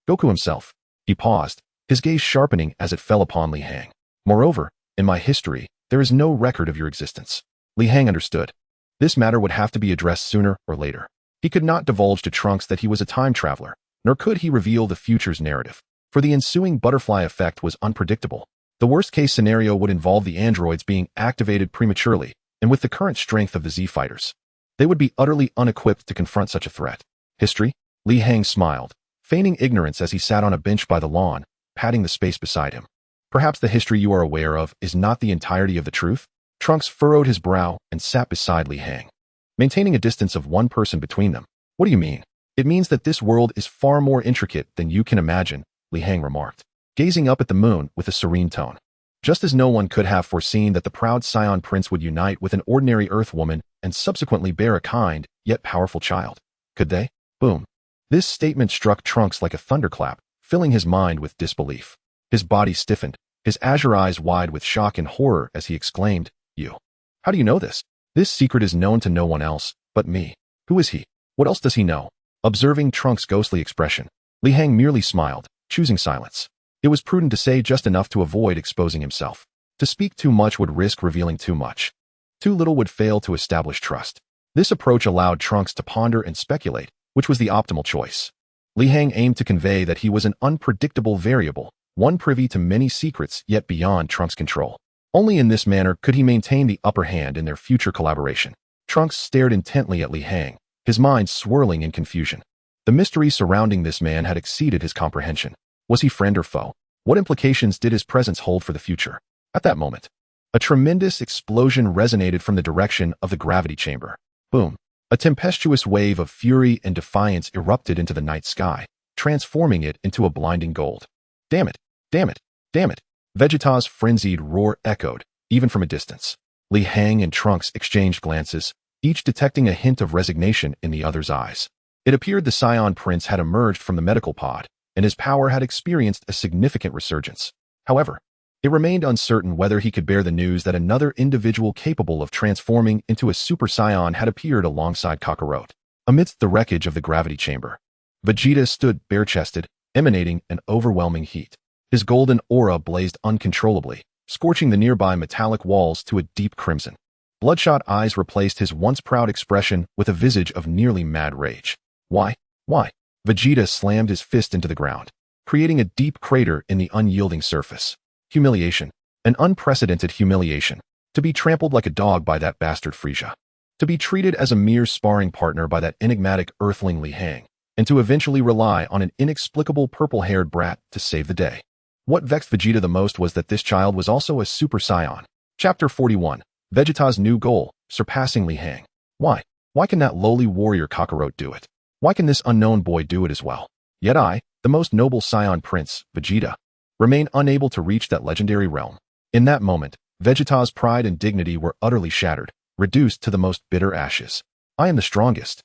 [SPEAKER 1] Goku himself." He paused, his gaze sharpening as it fell upon Li Hang. "Moreover, in my history, there is no record of your existence." Li Hang understood. This matter would have to be addressed sooner or later. He could not divulge to Trunks that he was a time traveler, nor could he reveal the future's narrative, for the ensuing butterfly effect was unpredictable. The worst-case scenario would involve the androids being activated prematurely, and with the current strength of the Z fighters, they would be utterly unequipped to confront such a threat. "History?" Li Hang smiled, feigning ignorance as he sat on a bench by the lawn, patting the space beside him. "Perhaps the history you are aware of is not the entirety of the truth?" Trunks furrowed his brow and sat beside Li Hang, maintaining a distance of one person between them. "What do you mean?" "It means that this world is far more intricate than you can imagine," Li Hang remarked, gazing up at the moon with a serene tone. Just as no one could have foreseen that the proud Saiyan prince would unite with an ordinary Earth woman and subsequently bear a kind, yet powerful child. Could they? Boom. This statement struck Trunks like a thunderclap, filling his mind with disbelief. His body stiffened, his azure eyes wide with shock and horror as he exclaimed, "You? How do you know this? This secret is known to no one else but me." "Who is he? What else does he know?" Observing Trunks' ghostly expression, Li Hang merely smiled, choosing silence. It was prudent to say just enough to avoid exposing himself. To speak too much would risk revealing too much. Too little would fail to establish trust. This approach allowed Trunks to ponder and speculate, which was the optimal choice. Li Hang aimed to convey that he was an unpredictable variable, one privy to many secrets yet beyond Trunks' control. Only in this manner could he maintain the upper hand in their future collaboration. Trunks stared intently at Li Hang, his mind swirling in confusion. The mystery surrounding this man had exceeded his comprehension. Was he friend or foe? What implications did his presence hold for the future? At that moment, a tremendous explosion resonated from the direction of the gravity chamber. Boom. A tempestuous wave of fury and defiance erupted into the night sky, transforming it into a blinding gold. "Damn it! Damn it! Damn it!" Vegeta's frenzied roar echoed, even from a distance. Li Hang and Trunks exchanged glances, each detecting a hint of resignation in the other's eyes. It appeared the Saiyan prince had emerged from the medical pod, and his power had experienced a significant resurgence. However, it remained uncertain whether he could bear the news that another individual capable of transforming into a Super Saiyan had appeared alongside Kakarot. Amidst the wreckage of the gravity chamber, Vegeta stood bare-chested, emanating an overwhelming heat. His golden aura blazed uncontrollably, scorching the nearby metallic walls to a deep crimson. Bloodshot eyes replaced his once proud expression with a visage of nearly mad rage. Why? Why? Vegeta slammed his fist into the ground, creating a deep crater in the unyielding surface. Humiliation. An unprecedented humiliation. To be trampled like a dog by that bastard Frieza. To be treated as a mere sparring partner by that enigmatic earthling Li Hang, and to eventually rely on an inexplicable purple-haired brat to save the day. What vexed Vegeta the most was that this child was also a Super Saiyan. Chapter 41. Vegeta's new goal, surpassing Li Hang. Why? Why can that lowly warrior Kakarot do it? Why can this unknown boy do it as well? Yet I, the most noble Saiyan prince, Vegeta, remain unable to reach that legendary realm. In that moment, Vegeta's pride and dignity were utterly shattered, reduced to the most bitter ashes. I am the strongest.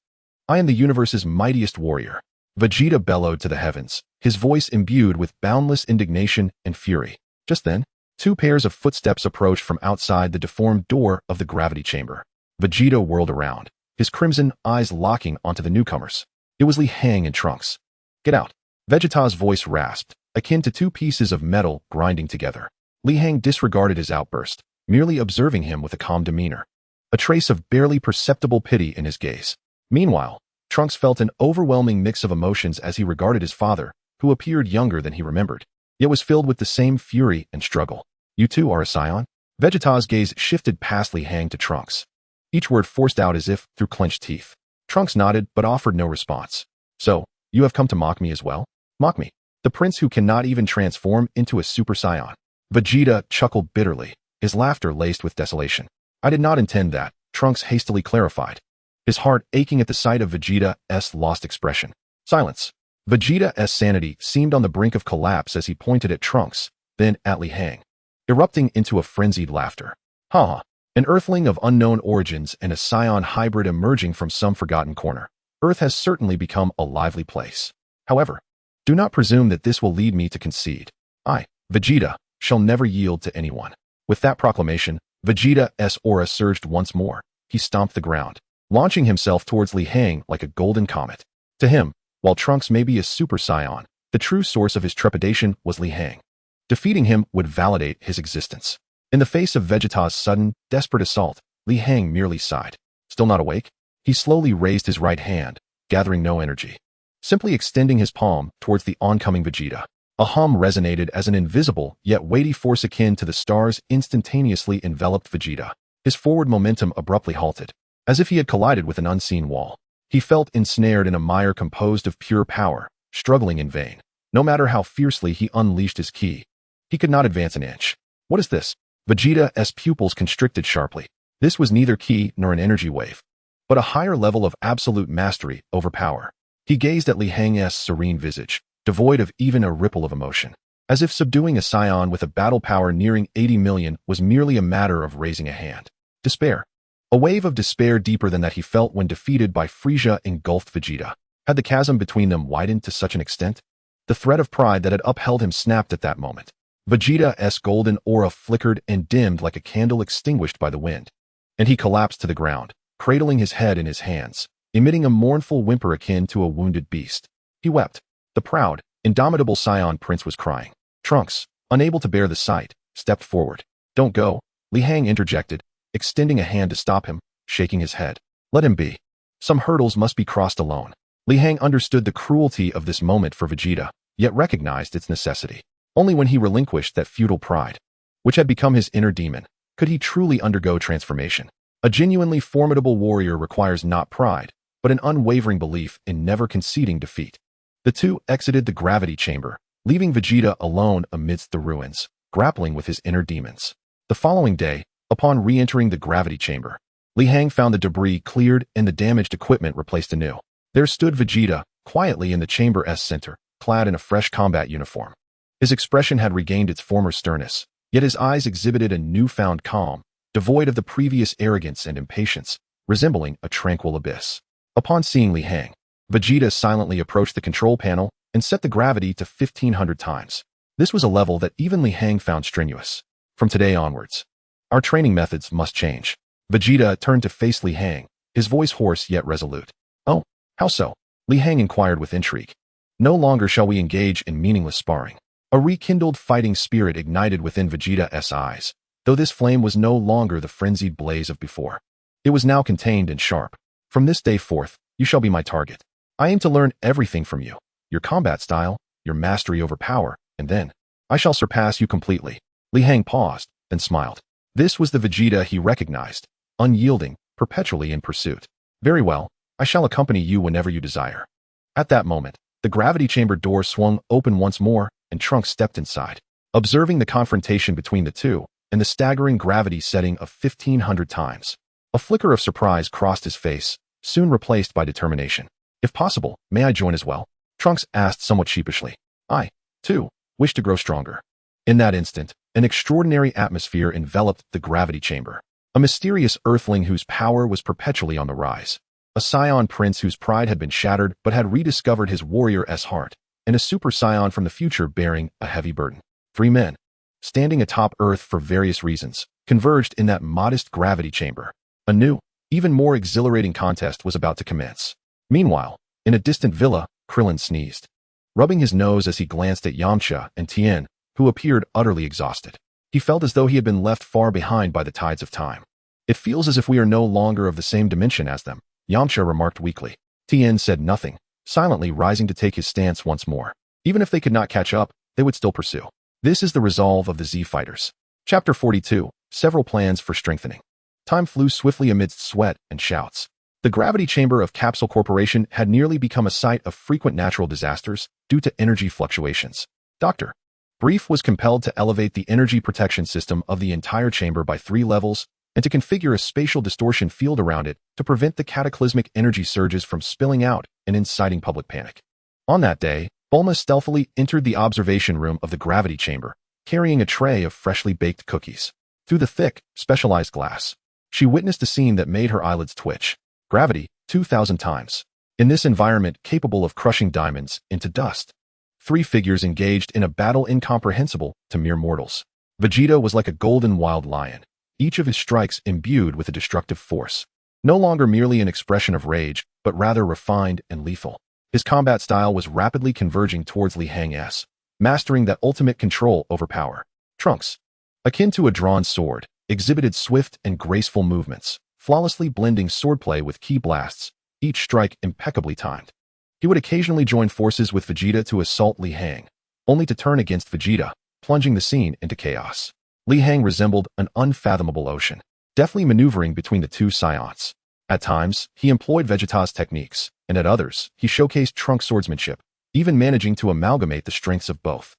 [SPEAKER 1] I am the universe's mightiest warrior. Vegeta bellowed to the heavens, his voice imbued with boundless indignation and fury. Just then, two pairs of footsteps approached from outside the deformed door of the gravity chamber. Vegeta whirled around, his crimson eyes locking onto the newcomers. It was Li Hang in Trunks. "Get out." Vegeta's voice rasped, akin to two pieces of metal grinding together. Li Hang disregarded his outburst, merely observing him with a calm demeanor, a trace of barely perceptible pity in his gaze. Meanwhile, Trunks felt an overwhelming mix of emotions as he regarded his father, who appeared younger than he remembered, yet was filled with the same fury and struggle. "You too are a Saiyan?" Vegeta's gaze shifted past Li Hang to Trunks, each word forced out as if through clenched teeth. Trunks nodded but offered no response. "So, you have come to mock me as well?" "Mock me? The prince who cannot even transform into a Super Saiyan?" Vegeta chuckled bitterly, his laughter laced with desolation. "I did not intend that," Trunks hastily clarified, his heart aching at the sight of Vegeta's lost expression. Silence. Vegeta's sanity seemed on the brink of collapse as he pointed at Trunks, then at Li Hang, erupting into a frenzied laughter. "Ha ha. An earthling of unknown origins and a Saiyan hybrid emerging from some forgotten corner. Earth has certainly become a lively place. However, do not presume that this will lead me to concede. I, Vegeta, shall never yield to anyone." With that proclamation, Vegeta's aura surged once more. He stomped the ground, launching himself towards Li Hang like a golden comet. To him, while Trunks may be a Super Saiyan, the true source of his trepidation was Li Hang. Defeating him would validate his existence. In the face of Vegeta's sudden, desperate assault, Li Hang merely sighed. Still not awake? He slowly raised his right hand, gathering no energy, simply extending his palm towards the oncoming Vegeta. A hum resonated as an invisible yet weighty force akin to the stars instantaneously enveloped Vegeta. His forward momentum abruptly halted, as if he had collided with an unseen wall. He felt ensnared in a mire composed of pure power, struggling in vain. No matter how fiercely he unleashed his ki, he could not advance an inch. "What is this?" Vegeta's pupils constricted sharply. This was neither ki nor an energy wave, but a higher level of absolute mastery over power. He gazed at Li Hang's serene visage, devoid of even a ripple of emotion, as if subduing a Saiyan with a battle power nearing 80 million was merely a matter of raising a hand. Despair. A wave of despair deeper than that he felt when defeated by Frieza engulfed Vegeta. Had the chasm between them widened to such an extent? The thread of pride that had upheld him snapped at that moment. Vegeta's golden aura flickered and dimmed like a candle extinguished by the wind, and he collapsed to the ground, cradling his head in his hands, emitting a mournful whimper akin to a wounded beast. He wept. The proud, indomitable Saiyan prince was crying. Trunks, unable to bear the sight, stepped forward. "Don't go," Li Hang interjected, extending a hand to stop him, shaking his head. "Let him be. Some hurdles must be crossed alone." Li Hang understood the cruelty of this moment for Vegeta, yet recognized its necessity. Only when he relinquished that futile pride, which had become his inner demon, could he truly undergo transformation. A genuinely formidable warrior requires not pride, but an unwavering belief in never conceding defeat. The two exited the gravity chamber, leaving Vegeta alone amidst the ruins, grappling with his inner demons. The following day, upon re-entering the gravity chamber, Li Hang found the debris cleared and the damaged equipment replaced anew. There stood Vegeta, quietly in the chamber's center, clad in a fresh combat uniform. His expression had regained its former sternness, yet his eyes exhibited a newfound calm, devoid of the previous arrogance and impatience, resembling a tranquil abyss. Upon seeing Li Hang, Vegeta silently approached the control panel and set the gravity to 1500 times. This was a level that even Li Hang found strenuous. "From today onwards, our training methods must change." Vegeta turned to face Li Hang, his voice hoarse yet resolute. "Oh, how so?" Li Hang inquired with intrigue. "No longer shall we engage in meaningless sparring." A rekindled fighting spirit ignited within Vegeta's eyes, though this flame was no longer the frenzied blaze of before. It was now contained and sharp. "From this day forth, you shall be my target. I aim to learn everything from you, your combat style, your mastery over power, and then I shall surpass you completely." Li Hang paused, then smiled. This was the Vegeta he recognized, unyielding, perpetually in pursuit. "Very well, I shall accompany you whenever you desire." At that moment, the gravity chamber door swung open once more, and Trunks stepped inside. Observing the confrontation between the two, and the staggering gravity setting of 1500 times, a flicker of surprise crossed his face, soon replaced by determination. "If possible, may I join as well?" Trunks asked somewhat sheepishly. "I, too, wish to grow stronger." In that instant, an extraordinary atmosphere enveloped the gravity chamber. A mysterious earthling whose power was perpetually on the rise. A Saiyan prince whose pride had been shattered but had rediscovered his warrior's heart, and a Super Saiyan from the future bearing a heavy burden. Three men, standing atop Earth for various reasons, converged in that modest gravity chamber. A new, even more exhilarating contest was about to commence. Meanwhile, in a distant villa, Krillin sneezed, rubbing his nose as he glanced at Yamcha and Tien, who appeared utterly exhausted. He felt as though he had been left far behind by the tides of time. It feels as if we are no longer of the same dimension as them, Yamcha remarked weakly. Tien said nothing, silently rising to take his stance once more. Even if they could not catch up, they would still pursue. This is the resolve of the Z Fighters. Chapter 42. Several plans for strengthening. Time flew swiftly amidst sweat and shouts. The gravity chamber of Capsule Corporation had nearly become a site of frequent natural disasters due to energy fluctuations. Dr. Brief was compelled to elevate the energy protection system of the entire chamber by 3 levels and to configure a spatial distortion field around it to prevent the cataclysmic energy surges from spilling out and inciting public panic. On that day, Bulma stealthily entered the observation room of the gravity chamber, carrying a tray of freshly baked cookies. Through the thick, specialized glass, she witnessed a scene that made her eyelids twitch. Gravity, 2,000 times. In this environment capable of crushing diamonds into dust, 3 figures engaged in a battle incomprehensible to mere mortals. Vegeta was like a golden wild lion, each of his strikes imbued with a destructive force. No longer merely an expression of rage, but rather refined and lethal. His combat style was rapidly converging towards Li Hang's, mastering that ultimate control over power. Trunks, akin to a drawn sword, exhibited swift and graceful movements, flawlessly blending swordplay with ki blasts, each strike impeccably timed. He would occasionally join forces with Vegeta to assault Li Hang, only to turn against Vegeta, plunging the scene into chaos. Li Hang resembled an unfathomable ocean, deftly maneuvering between the two Saiyans. At times, he employed Vegeta's techniques, and at others, he showcased Trunks' swordsmanship, even managing to amalgamate the strengths of both.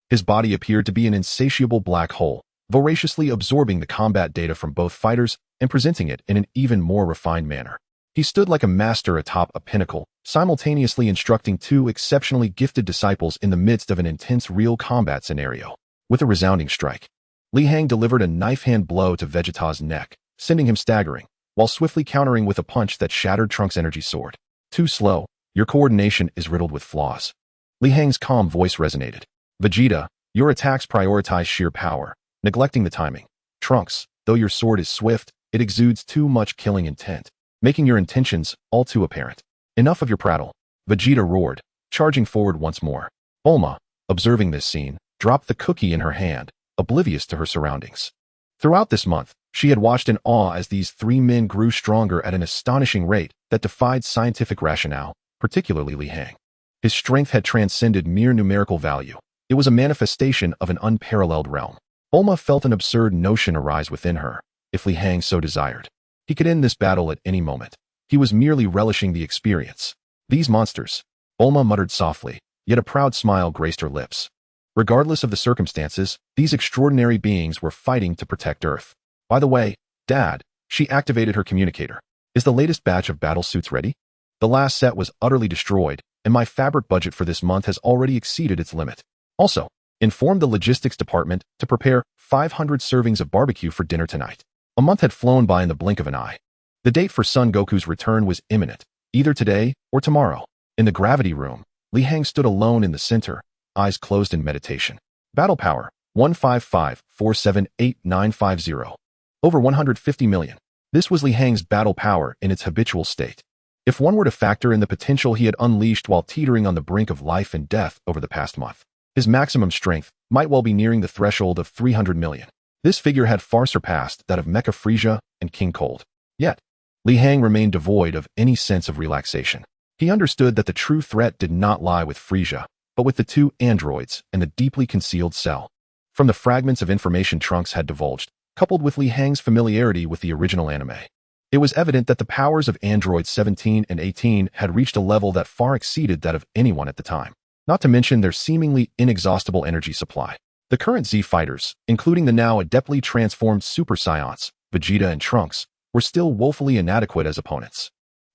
[SPEAKER 1] His body appeared to be an insatiable black hole, voraciously absorbing the combat data from both fighters and presenting it in an even more refined manner. He stood like a master atop a pinnacle, simultaneously instructing 2 exceptionally gifted disciples in the midst of an intense real combat scenario. With a resounding strike, Li Hang delivered a knife-hand blow to Vegeta's neck, sending him staggering, while swiftly countering with a punch that shattered Trunks' energy sword. Too slow, your coordination is riddled with flaws. Li Hang's calm voice resonated. Vegeta, your attacks prioritize sheer power, neglecting the timing. Trunks, though your sword is swift, it exudes too much killing intent, making your intentions all too apparent. Enough of your prattle, Vegeta roared, charging forward once more. Bulma, observing this scene, dropped the cookie in her hand, oblivious to her surroundings. Throughout this month, she had watched in awe as these 3 men grew stronger at an astonishing rate that defied scientific rationale, particularly Li Hang. His strength had transcended mere numerical value. It was a manifestation of an unparalleled realm. Bulma felt an absurd notion arise within her. If Li Hang so desired, he could end this battle at any moment. He was merely relishing the experience. These monsters, Bulma muttered softly, yet a proud smile graced her lips. Regardless of the circumstances, these extraordinary beings were fighting to protect Earth. By the way, Dad, she activated her communicator. Is the latest batch of battle suits ready? The last set was utterly destroyed, and my fabric budget for this month has already exceeded its limit. Also, inform the logistics department to prepare 500 servings of barbecue for dinner tonight. A month had flown by in the blink of an eye. The date for Son Goku's return was imminent, either today or tomorrow. In the gravity room, Li Hang stood alone in the center, eyes closed in meditation. Battle power, 155,478,950. Over 150 million. This was Li Hang's battle power in its habitual state. If one were to factor in the potential he had unleashed while teetering on the brink of life and death over the past month, his maximum strength might well be nearing the threshold of 300 million. This figure had far surpassed that of Mecha Frieza and King Cold. Yet, Li Hang remained devoid of any sense of relaxation. He understood that the true threat did not lie with Frieza, but with the 2 androids and the deeply concealed cell. From the fragments of information Trunks had divulged, coupled with Li Hang's familiarity with the original anime, it was evident that the powers of androids 17 and 18 had reached a level that far exceeded that of anyone at the time, not to mention their seemingly inexhaustible energy supply. The current Z fighters, including the now adeptly transformed Super Saiyans, Vegeta and Trunks, were still woefully inadequate as opponents.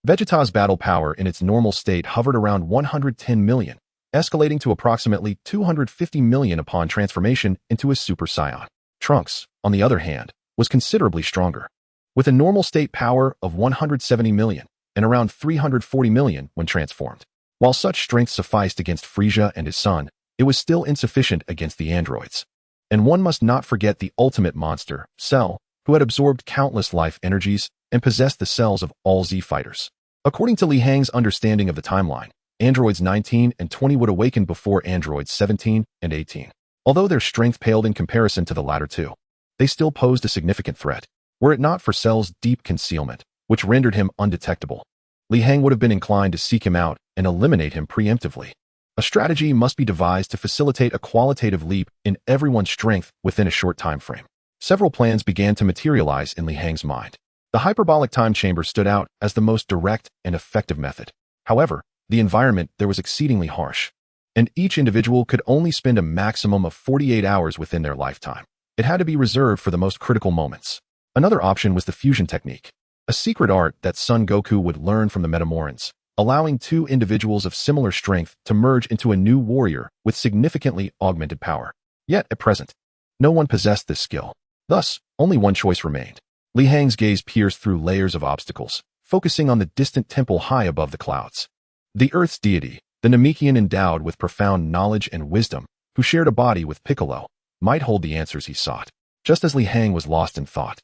[SPEAKER 1] Vegeta's battle power in its normal state hovered around 110 million, escalating to approximately 250 million upon transformation into a Super Saiyan. Trunks, on the other hand, was considerably stronger, with a normal state power of 170 million and around 340 million when transformed. While such strength sufficed against Frieza and his son, it was still insufficient against the androids. And one must not forget the ultimate monster, Cell, who had absorbed countless life energies and possessed the cells of all Z fighters. According to Li Hang's understanding of the timeline, androids 19 and 20 would awaken before androids 17 and 18. Although their strength paled in comparison to the latter two, they still posed a significant threat. Were it not for Cell's deep concealment, which rendered him undetectable, Li Hang would have been inclined to seek him out and eliminate him preemptively. A strategy must be devised to facilitate a qualitative leap in everyone's strength within a short time frame. Several plans began to materialize in Li Hang's mind. The hyperbolic time chamber stood out as the most direct and effective method. However, the environment there was exceedingly harsh, and each individual could only spend a maximum of 48 hours within their lifetime. It had to be reserved for the most critical moments. Another option was the fusion technique, a secret art that Son Goku would learn from the Metamorans, allowing two individuals of similar strength to merge into a new warrior with significantly augmented power. Yet, at present, no one possessed this skill. Thus, only one choice remained. Li Hang's gaze pierced through layers of obstacles, focusing on the distant temple high above the clouds. The Earth's deity, the Namekian endowed with profound knowledge and wisdom, who shared a body with Piccolo, might hold the answers he sought. Just as Li Hang was lost in thought,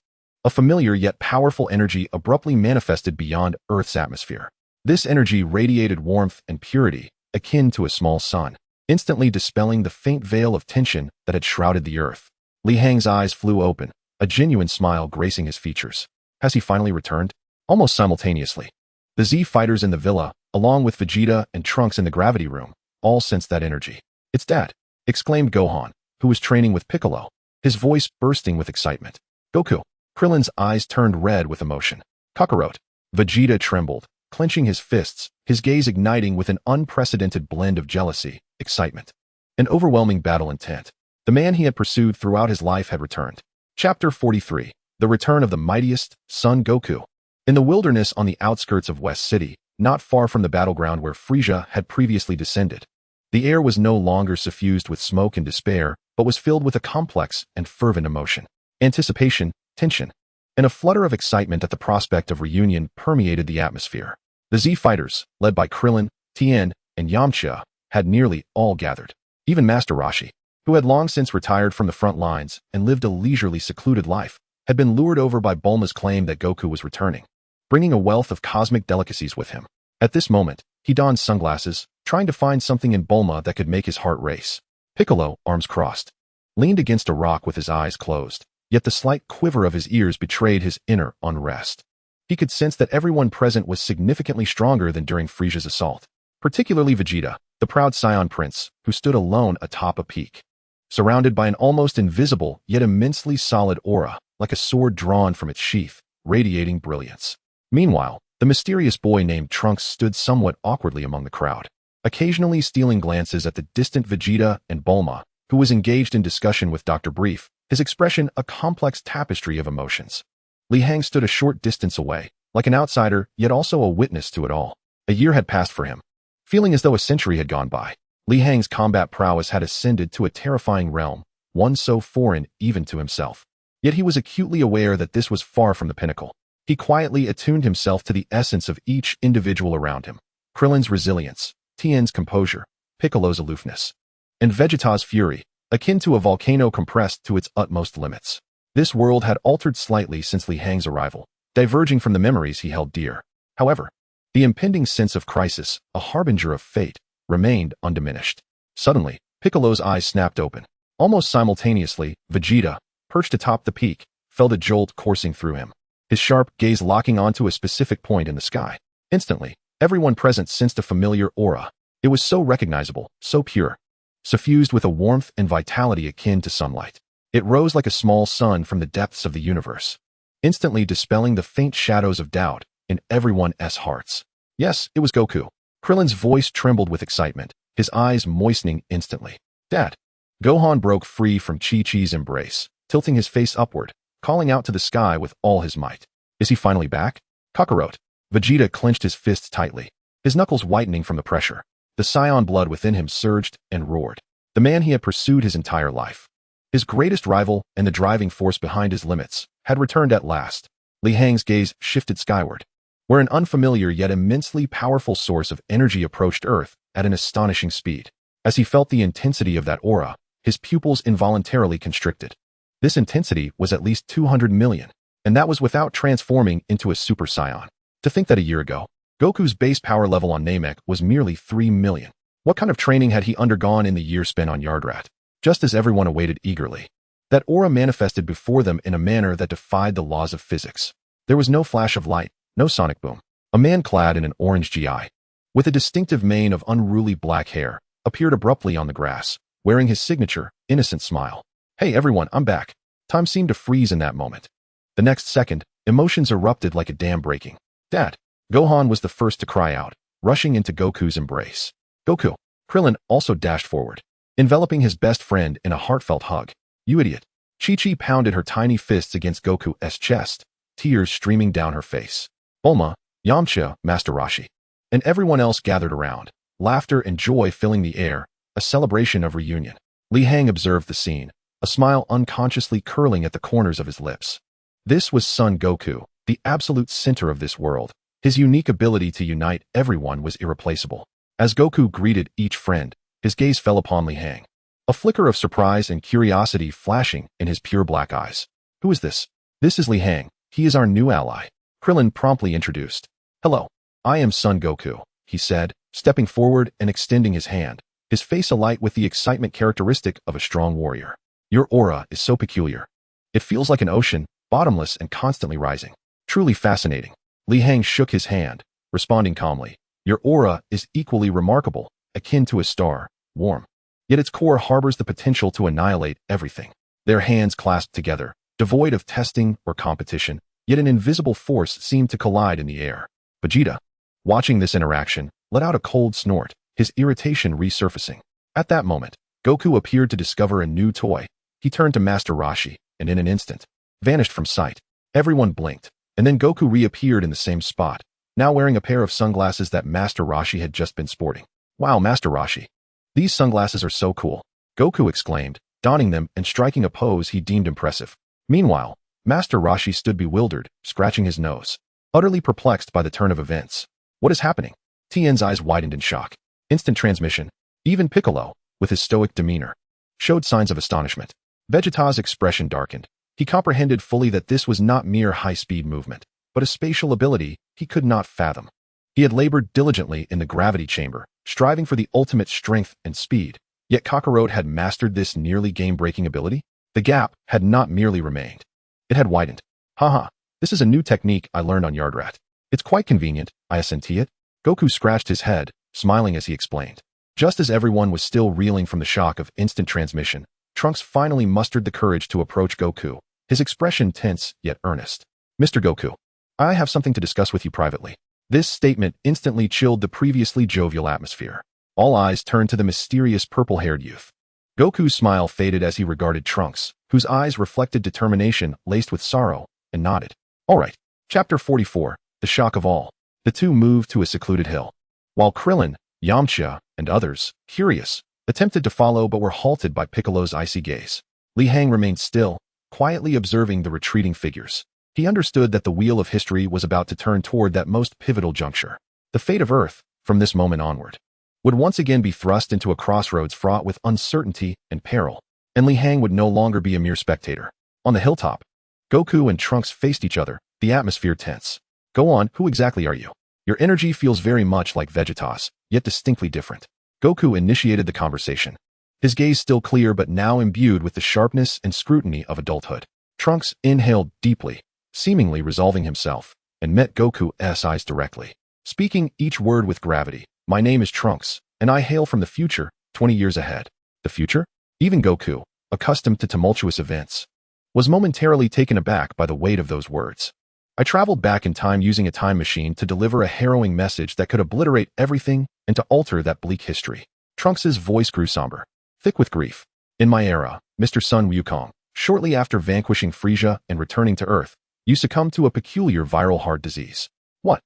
[SPEAKER 1] a familiar yet powerful energy abruptly manifested beyond Earth's atmosphere. This energy radiated warmth and purity, akin to a small sun, instantly dispelling the faint veil of tension that had shrouded the Earth. Li Hang's eyes flew open, a genuine smile gracing his features. Has he finally returned? Almost simultaneously, the Z fighters in the villa, along with Vegeta and Trunks in the gravity room, all sensed that energy. "It's Dad!" exclaimed Gohan, who was training with Piccolo, his voice bursting with excitement. "Goku!" Krillin's eyes turned red with emotion. "Kakarot!" Vegeta trembled, clenching his fists, his gaze igniting with an unprecedented blend of jealousy, excitement, and overwhelming battle intent. The man he had pursued throughout his life had returned. Chapter 43. The Return of the Mightiest, Son Goku. In the wilderness on the outskirts of West City, not far from the battleground where Frieza had previously descended, the air was no longer suffused with smoke and despair, but was filled with a complex and fervent emotion. Anticipation, tension, and a flutter of excitement at the prospect of reunion permeated the atmosphere. The Z fighters, led by Krillin, Tien, and Yamcha, had nearly all gathered. Even Master Roshi, who had long since retired from the front lines and lived a leisurely, secluded life, had been lured over by Bulma's claim that Goku was returning, bringing a wealth of cosmic delicacies with him. At this moment, he donned sunglasses, trying to find something in Bulma that could make his heart race. Piccolo, arms crossed, leaned against a rock with his eyes closed, yet the slight quiver of his ears betrayed his inner unrest. He could sense that everyone present was significantly stronger than during Frieza's assault, particularly Vegeta, the proud Saiyan prince, who stood alone atop a peak, surrounded by an almost invisible yet immensely solid aura, like a sword drawn from its sheath, radiating brilliance. Meanwhile, the mysterious boy named Trunks stood somewhat awkwardly among the crowd, occasionally stealing glances at the distant Vegeta and Bulma, who was engaged in discussion with Dr. Brief, his expression a complex tapestry of emotions. Li Hang stood a short distance away, like an outsider, yet also a witness to it all. A year had passed for him. Feeling as though a century had gone by, Li Hang's combat prowess had ascended to a terrifying realm, one so foreign even to himself. Yet he was acutely aware that this was far from the pinnacle. He quietly attuned himself to the essence of each individual around him. Krillin's resilience, Tien's composure, Piccolo's aloofness, and Vegeta's fury, akin to a volcano compressed to its utmost limits. This world had altered slightly since Li Hang's arrival, diverging from the memories he held dear. However, the impending sense of crisis, a harbinger of fate, remained undiminished. Suddenly, Piccolo's eyes snapped open. Almost simultaneously, Vegeta, perched atop the peak, felt a jolt coursing through him, his sharp gaze locking onto a specific point in the sky. Instantly, everyone present sensed a familiar aura. It was so recognizable, so pure, suffused with a warmth and vitality akin to sunlight. It rose like a small sun from the depths of the universe, instantly dispelling the faint shadows of doubt in everyone's hearts. Yes, it was Goku. Krillin's voice trembled with excitement, his eyes moistening instantly. "Dad!" Gohan broke free from Chi-Chi's embrace, tilting his face upward, calling out to the sky with all his might. "Is he finally back?" "Kakarot!" Vegeta clenched his fists tightly, his knuckles whitening from the pressure. The Saiyan blood within him surged and roared. The man he had pursued his entire life, his greatest rival and the driving force behind his limits, had returned at last. Li Hang's gaze shifted skyward, where an unfamiliar yet immensely powerful source of energy approached Earth at an astonishing speed. As he felt the intensity of that aura, his pupils involuntarily constricted. This intensity was at least 200 million, and that was without transforming into a Super Saiyan. To think that a year ago, Goku's base power level on Namek was merely 3 million. What kind of training had he undergone in the year spent on Yardrat? Just as everyone awaited eagerly, that aura manifested before them in a manner that defied the laws of physics. There was no flash of light, no sonic boom. A man clad in an orange GI, with a distinctive mane of unruly black hair, appeared abruptly on the grass, wearing his signature, innocent smile. Hey everyone, I'm back. Time seemed to freeze in that moment. The next second, emotions erupted like a dam breaking. Dad! Gohan was the first to cry out, rushing into Goku's embrace. Goku! Krillin also dashed forward, enveloping his best friend in a heartfelt hug. You idiot! Chi-Chi pounded her tiny fists against Goku's chest, tears streaming down her face. Bulma, Yamcha, Master Roshi, and everyone else gathered around, laughter and joy filling the air, a celebration of reunion. Li Hang observed the scene, a smile unconsciously curling at the corners of his lips. This was Son Goku, the absolute center of this world. His unique ability to unite everyone was irreplaceable. As Goku greeted each friend, his gaze fell upon Li Hang, a flicker of surprise and curiosity flashing in his pure black eyes. Who is this? This is Li Hang. He is our new ally. Krillin promptly introduced. Hello, I am Son Goku, he said, stepping forward and extending his hand, his face alight with the excitement characteristic of a strong warrior. Your aura is so peculiar. It feels like an ocean, bottomless and constantly rising. Truly fascinating. Li Hang shook his hand, responding calmly. Your aura is equally remarkable, akin to a star, warm. Yet its core harbors the potential to annihilate everything. Their hands clasped together, devoid of testing or competition, yet an invisible force seemed to collide in the air. Vegeta, watching this interaction, let out a cold snort, his irritation resurfacing. At that moment, Goku appeared to discover a new toy. He turned to Master Roshi, and in an instant, vanished from sight. Everyone blinked, and then Goku reappeared in the same spot, now wearing a pair of sunglasses that Master Roshi had just been sporting. Wow, Master Roshi! These sunglasses are so cool, Goku exclaimed, donning them and striking a pose he deemed impressive. Meanwhile, Master Roshi stood bewildered, scratching his nose, utterly perplexed by the turn of events. What is happening? Tien's eyes widened in shock. Instant transmission. Even Piccolo, with his stoic demeanor, showed signs of astonishment. Vegeta's expression darkened. He comprehended fully that this was not mere high-speed movement, but a spatial ability he could not fathom. He had labored diligently in the gravity chamber, striving for the ultimate strength and speed, yet Kakarot had mastered this nearly game-breaking ability. The gap had not merely remained. It had widened. Haha, this is a new technique I learned on Yardrat. It's quite convenient, I assent it. Goku scratched his head, smiling as he explained. Just as everyone was still reeling from the shock of instant transmission, Trunks finally mustered the courage to approach Goku, his expression tense yet earnest. Mr. Goku, I have something to discuss with you privately. This statement instantly chilled the previously jovial atmosphere. All eyes turned to the mysterious purple-haired youth. Goku's smile faded as he regarded Trunks, whose eyes reflected determination laced with sorrow, and nodded. All right. Chapter 44, The Shock of All. The two moved to a secluded hill. While Krillin, Yamcha, and others, curious, attempted to follow but were halted by Piccolo's icy gaze. Li Hang remained still, quietly observing the retreating figures. He understood that the wheel of history was about to turn toward that most pivotal juncture. The fate of Earth, from this moment onward, would once again be thrust into a crossroads fraught with uncertainty and peril, and Li Hang would no longer be a mere spectator. On the hilltop, Goku and Trunks faced each other, the atmosphere tense. Go on, who exactly are you? Your energy feels very much like Vegeta's, yet distinctly different. Goku initiated the conversation, his gaze still clear but now imbued with the sharpness and scrutiny of adulthood. Trunks inhaled deeply, seemingly resolving himself, and met Goku's eyes directly, speaking each word with gravity. My name is Trunks, and I hail from the future, 20 years ahead. The future? Even Goku, accustomed to tumultuous events, was momentarily taken aback by the weight of those words. I traveled back in time using a time machine to deliver a harrowing message that could obliterate everything and to alter that bleak history. Trunks's voice grew somber, thick with grief. In my era, Mr. Sun Wukong, shortly after vanquishing Frieza and returning to Earth, you succumbed to a peculiar viral heart disease. What?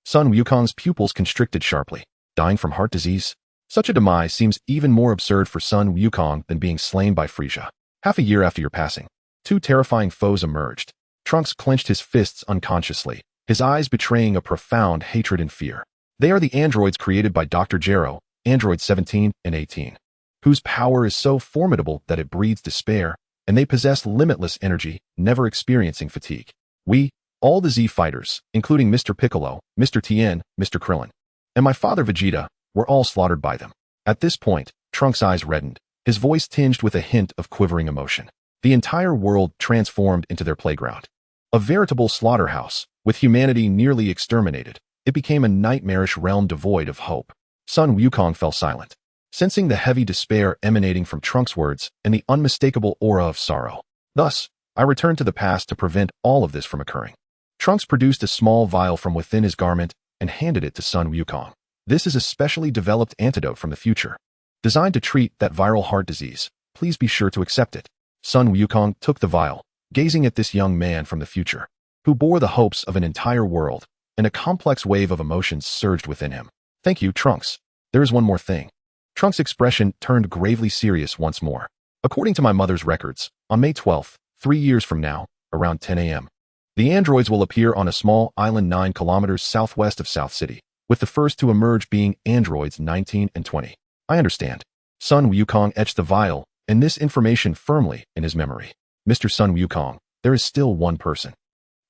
[SPEAKER 1] Sun Wukong's pupils constricted sharply. Dying from heart disease? Such a demise seems even more absurd for Sun Wukong than being slain by Frieza. Half a year after your passing, two terrifying foes emerged. Trunks clenched his fists unconsciously, his eyes betraying a profound hatred and fear. They are the androids created by Dr. Gero, androids 17 and 18. whose power is so formidable that it breeds despair, and they possess limitless energy, never experiencing fatigue. We, all the Z fighters, including Mr. Piccolo, Mr. Tien, Mr. Krillin, and my father Vegeta, were all slaughtered by them. At this point, Trunks' eyes reddened, his voice tinged with a hint of quivering emotion. The entire world transformed into their playground. A veritable slaughterhouse, with humanity nearly exterminated. It became a nightmarish realm devoid of hope. Sun Wukong fell silent, sensing the heavy despair emanating from Trunks' words and the unmistakable aura of sorrow. Thus, I returned to the past to prevent all of this from occurring. Trunks produced a small vial from within his garment and handed it to Sun Wukong. This is a specially developed antidote from the future, designed to treat that viral heart disease. Please be sure to accept it. Sun Wukong took the vial, gazing at this young man from the future, who bore the hopes of an entire world, and a complex wave of emotions surged within him. Thank you, Trunks. There is one more thing. Trunks' expression turned gravely serious once more. According to my mother's records, on May 12th, 3 years from now, around 10 a.m., the androids will appear on a small island 9 kilometers southwest of South City, with the first to emerge being androids 19 and 20. I understand. Sun Wukong etched the vial and this information firmly in his memory. Mr. Sun Wukong, there is still one person.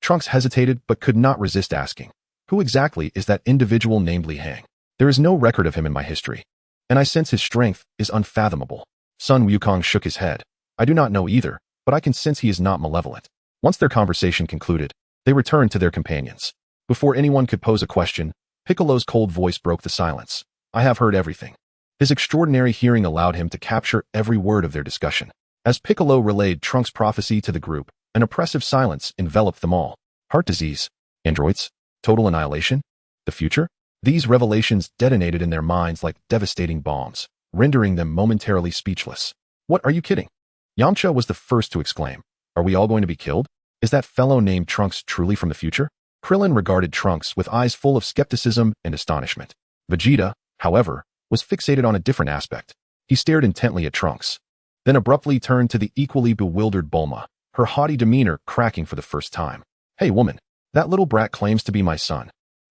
[SPEAKER 1] Trunks hesitated but could not resist asking, who exactly is that individual named Li Hang? There is no record of him in my history, and I sense his strength is unfathomable. Sun Wukong shook his head. I do not know either, but I can sense he is not malevolent. Once their conversation concluded, they returned to their companions. Before anyone could pose a question, Piccolo's cold voice broke the silence. I have heard everything. His extraordinary hearing allowed him to capture every word of their discussion. As Piccolo relayed Trunks' prophecy to the group, an oppressive silence enveloped them all. Heart disease, androids, total annihilation, the future? These revelations detonated in their minds like devastating bombs, rendering them momentarily speechless. What, are you kidding? Yamcha was the first to exclaim. Are we all going to be killed? Is that fellow named Trunks truly from the future? Krillin regarded Trunks with eyes full of skepticism and astonishment. Vegeta, however, was fixated on a different aspect. He stared intently at Trunks, then abruptly turned to the equally bewildered Bulma, her haughty demeanor cracking for the first time. Hey woman, that little brat claims to be my son.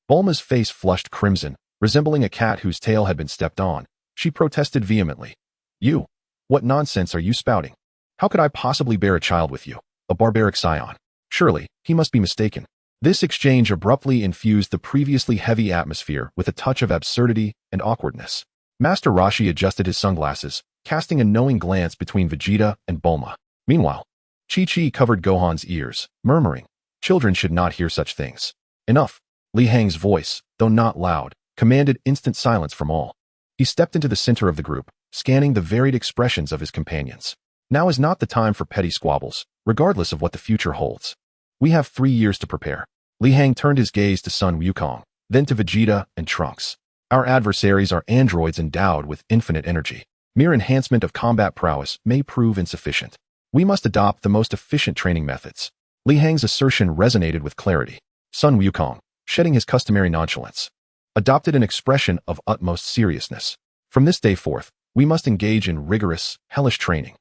[SPEAKER 1] Bulma's face flushed crimson, resembling a cat whose tail had been stepped on. She protested vehemently. You, what nonsense are you spouting? How could I possibly bear a child with you, a barbaric Saiyan? Surely, he must be mistaken. This exchange abruptly infused the previously heavy atmosphere with a touch of absurdity and awkwardness. Master Roshi adjusted his sunglasses, casting a knowing glance between Vegeta and Bulma. Meanwhile, Chi-Chi covered Gohan's ears, murmuring, children should not hear such things. Enough. Li Hang's voice, though not loud, commanded instant silence from all. He stepped into the center of the group, scanning the varied expressions of his companions. Now is not the time for petty squabbles, regardless of what the future holds. We have 3 years to prepare. Li Hang turned his gaze to Sun Wukong, then to Vegeta and Trunks. Our adversaries are androids endowed with infinite energy. Mere enhancement of combat prowess may prove insufficient. We must adopt the most efficient training methods. Li Hang's assertion resonated with clarity. Sun Wukong, shedding his customary nonchalance, adopted an expression of utmost seriousness. From this day forth, we must engage in rigorous, hellish training.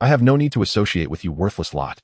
[SPEAKER 1] I have no need to associate with you worthless lot.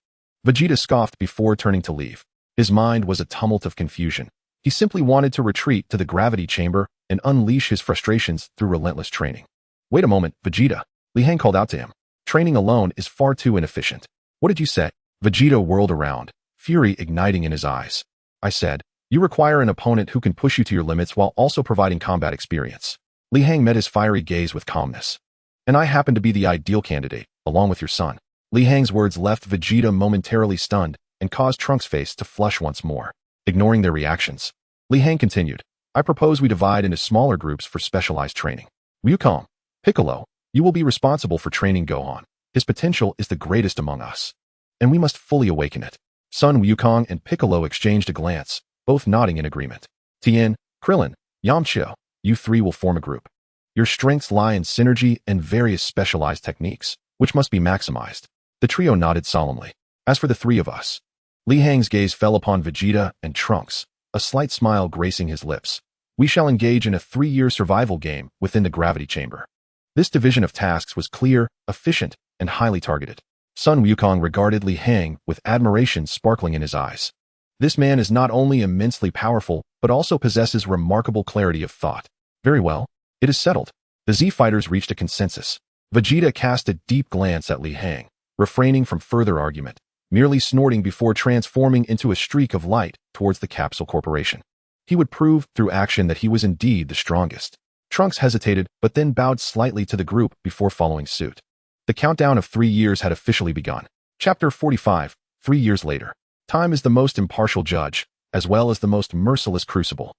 [SPEAKER 1] Vegeta scoffed before turning to leave. His mind was a tumult of confusion. He simply wanted to retreat to the gravity chamber and unleash his frustrations through relentless training. Wait a moment, Vegeta. Li Hang called out to him. Training alone is far too inefficient. What did you say? Vegeta whirled around, fury igniting in his eyes. I said, you require an opponent who can push you to your limits while also providing combat experience. Li Hang met his fiery gaze with calmness. And I happen to be the ideal candidate, along with your son. Li Hang's words left Vegeta momentarily stunned and caused Trunks' face to flush once more. Ignoring their reactions, Li Hang continued, I propose we divide into smaller groups for specialized training. Wukong, Piccolo, you will be responsible for training Gohan. His potential is the greatest among us, and we must fully awaken it. Sun Wukong and Piccolo exchanged a glance, both nodding in agreement. Tien, Krillin, Yamcha, you three will form a group. Your strengths lie in synergy and various specialized techniques, which must be maximized. The trio nodded solemnly. As for the three of us, Li Hang's gaze fell upon Vegeta and Trunks, a slight smile gracing his lips. We shall engage in a 3-year survival game within the gravity chamber. This division of tasks was clear, efficient, and highly targeted. Sun Wukong regarded Li Hang with admiration sparkling in his eyes. This man is not only immensely powerful, but also possesses remarkable clarity of thought. Very well, it is settled. The Z fighters reached a consensus. Vegeta cast a deep glance at Li Hang, refraining from further argument, merely snorting before transforming into a streak of light towards the Capsule Corporation. He would prove through action that he was indeed the strongest. Trunks hesitated, but then bowed slightly to the group before following suit. The countdown of 3 years had officially begun. Chapter 45, 3 years later. Time is the most impartial judge, as well as the most merciless crucible.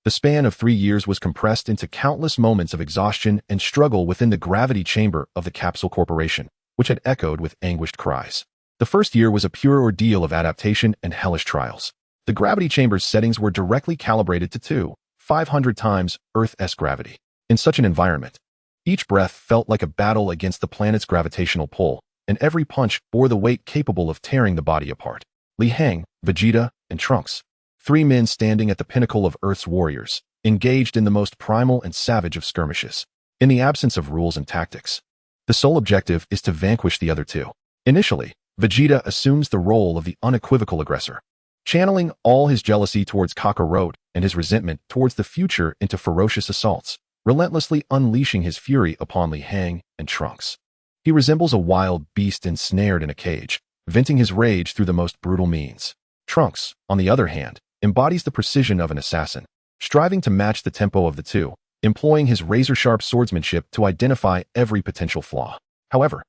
[SPEAKER 1] The span of 3 years was compressed into countless moments of exhaustion and struggle within the gravity chamber of the Capsule Corporation, which had echoed with anguished cries. The first year was a pure ordeal of adaptation and hellish trials. The gravity chamber's settings were directly calibrated to 500 times Earth's gravity. In such an environment, each breath felt like a battle against the planet's gravitational pull, and every punch bore the weight capable of tearing the body apart. Li Hang, Vegeta, and Trunks, 3 men standing at the pinnacle of Earth's warriors, engaged in the most primal and savage of skirmishes. In the absence of rules and tactics, the sole objective is to vanquish the other 2. Initially, Vegeta assumes the role of the unequivocal aggressor, channeling all his jealousy towards Kakarot and his resentment towards the future into ferocious assaults, relentlessly unleashing his fury upon Li Hang and Trunks. He resembles a wild beast ensnared in a cage, venting his rage through the most brutal means. Trunks, on the other hand, embodies the precision of an assassin, striving to match the tempo of the 2, employing his razor-sharp swordsmanship to identify every potential flaw. However,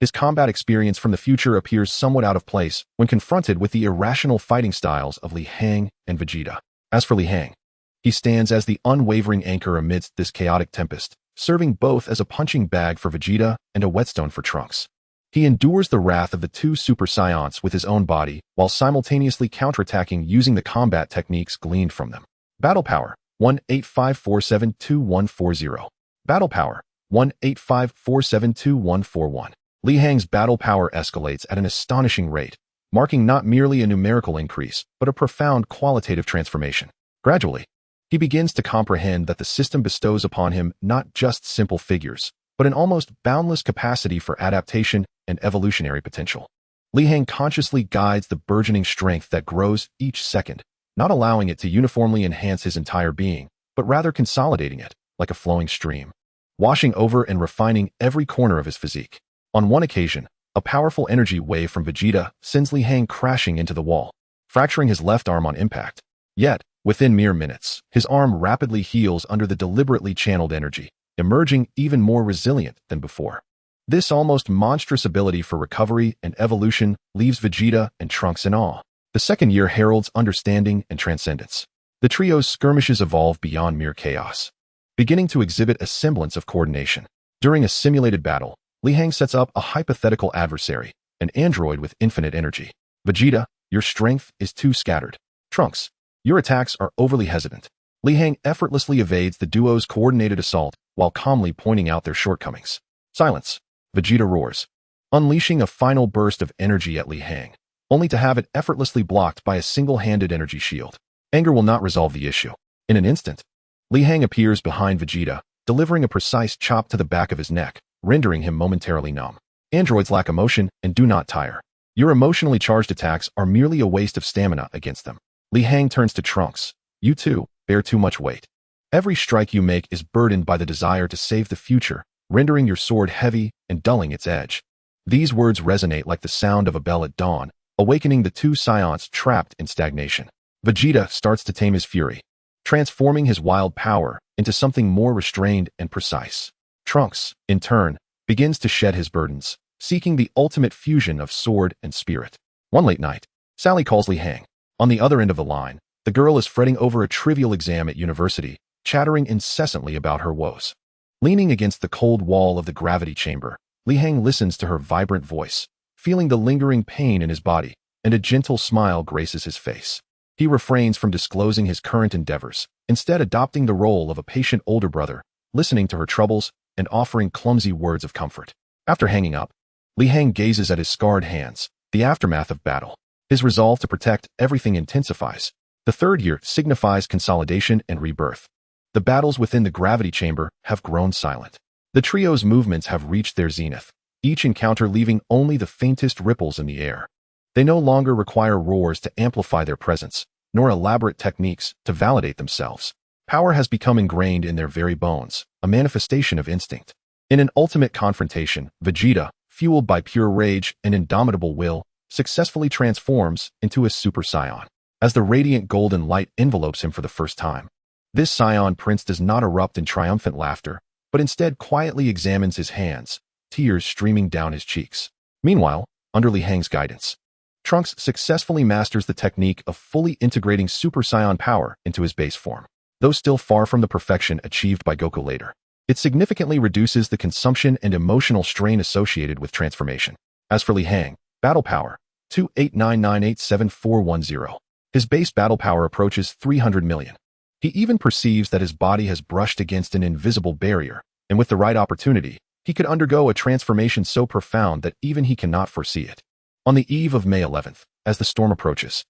[SPEAKER 1] his combat experience from the future appears somewhat out of place when confronted with the irrational fighting styles of Li Hang and Vegeta. As for Li Hang, he stands as the unwavering anchor amidst this chaotic tempest, serving both as a punching bag for Vegeta and a whetstone for Trunks. He endures the wrath of the 2 Super Saiyans with his own body, while simultaneously counterattacking using the combat techniques gleaned from them. Battle Power 185472140. Battle Power 185472141. Li Hang's battle power escalates at an astonishing rate, marking not merely a numerical increase, but a profound qualitative transformation. Gradually, he begins to comprehend that the system bestows upon him not just simple figures, but an almost boundless capacity for adaptation and evolutionary potential. Li Hang consciously guides the burgeoning strength that grows each second, not allowing it to uniformly enhance his entire being, but rather consolidating it, like a flowing stream, washing over and refining every corner of his physique. On one occasion, a powerful energy wave from Vegeta sends Li Hang crashing into the wall, fracturing his left arm on impact. Yet, within mere minutes, his arm rapidly heals under the deliberately channeled energy, emerging even more resilient than before. This almost monstrous ability for recovery and evolution leaves Vegeta and Trunks in awe. The second year heralds understanding and transcendence. The trio's skirmishes evolve beyond mere chaos, beginning to exhibit a semblance of coordination. During a simulated battle, Li Hang sets up a hypothetical adversary, an android with infinite energy. Vegeta, your strength is too scattered. Trunks, your attacks are overly hesitant. Li Hang effortlessly evades the duo's coordinated assault while calmly pointing out their shortcomings. Silence. Vegeta roars, unleashing a final burst of energy at Li Hang, only to have it effortlessly blocked by a single-handed energy shield. Anger will not resolve the issue. In an instant, Li Hang appears behind Vegeta, delivering a precise chop to the back of his neck, rendering him momentarily numb. Androids lack emotion and do not tire. Your emotionally charged attacks are merely a waste of stamina against them. Li Hang turns to Trunks. You too bear too much weight. Every strike you make is burdened by the desire to save the future, rendering your sword heavy and dulling its edge. These words resonate like the sound of a bell at dawn, awakening the 2 Saiyans trapped in stagnation. Vegeta starts to tame his fury, transforming his wild power into something more restrained and precise. Trunks, in turn, begins to shed his burdens, seeking the ultimate fusion of sword and spirit. One late night, Sally calls Li Hang. On the other end of the line, the girl is fretting over a trivial exam at university, chattering incessantly about her woes. Leaning against the cold wall of the gravity chamber, Li Hang listens to her vibrant voice, feeling the lingering pain in his body, and a gentle smile graces his face. He refrains from disclosing his current endeavors, instead adopting the role of a patient older brother, listening to her troubles and offering clumsy words of comfort. After hanging up, Li Hang gazes at his scarred hands, the aftermath of battle. His resolve to protect everything intensifies. The third year signifies consolidation and rebirth. The battles within the gravity chamber have grown silent. The trio's movements have reached their zenith, each encounter leaving only the faintest ripples in the air. They no longer require roars to amplify their presence, nor elaborate techniques to validate themselves. Power has become ingrained in their very bones, a manifestation of instinct. In an ultimate confrontation, Vegeta, fueled by pure rage and indomitable will, successfully transforms into a Super Saiyan. As the radiant golden light envelopes him for the first time, this Saiyan prince does not erupt in triumphant laughter, but instead quietly examines his hands, tears streaming down his cheeks. Meanwhile, under Li Hang's guidance, Trunks successfully masters the technique of fully integrating Super Saiyan power into his base form. Though still far from the perfection achieved by Goku later, it significantly reduces the consumption and emotional strain associated with transformation. As for Li Hang, battle power, 2899874110. His base battle power approaches 300 million. He even perceives that his body has brushed against an invisible barrier, and with the right opportunity, he could undergo a transformation so profound that even he cannot foresee it. On the eve of May 11th, as the storm approaches,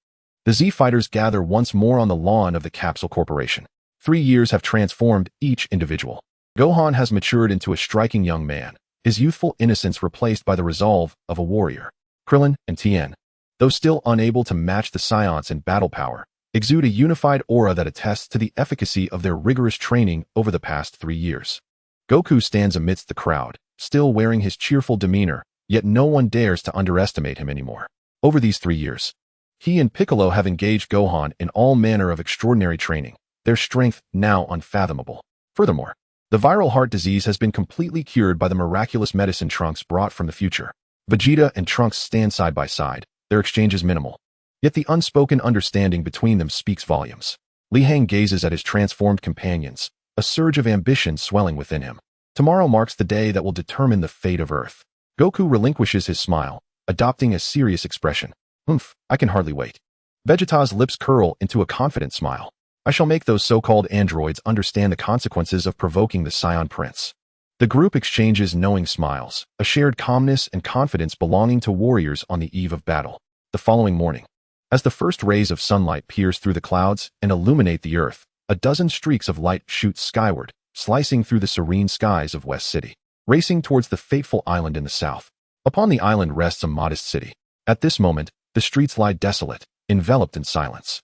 [SPEAKER 1] the Z fighters gather once more on the lawn of the Capsule Corporation. 3 years have transformed each individual. Gohan has matured into a striking young man, his youthful innocence replaced by the resolve of a warrior. Krillin and Tien, though still unable to match the Saiyans in battle power, exude a unified aura that attests to the efficacy of their rigorous training over the past 3 years. Goku stands amidst the crowd, still wearing his cheerful demeanor, yet no one dares to underestimate him anymore. Over these 3 years, he and Piccolo have engaged Gohan in all manner of extraordinary training, their strength now unfathomable. Furthermore, the viral heart disease has been completely cured by the miraculous medicine Trunks brought from the future. Vegeta and Trunks stand side by side, their exchange is minimal. Yet the unspoken understanding between them speaks volumes. Li Hang gazes at his transformed companions, a surge of ambition swelling within him. Tomorrow marks the day that will determine the fate of Earth. Goku relinquishes his smile, adopting a serious expression. I can hardly wait. Vegeta's lips curl into a confident smile. I shall make those so-called androids understand the consequences of provoking the Saiyan Prince. The group exchanges knowing smiles, a shared calmness and confidence belonging to warriors on the eve of battle. The following morning, as the first rays of sunlight pierce through the clouds and illuminate the earth, a dozen streaks of light shoot skyward, slicing through the serene skies of West City, racing towards the fateful island in the south. Upon the island rests a modest city. At this moment, the streets lie desolate, enveloped in silence.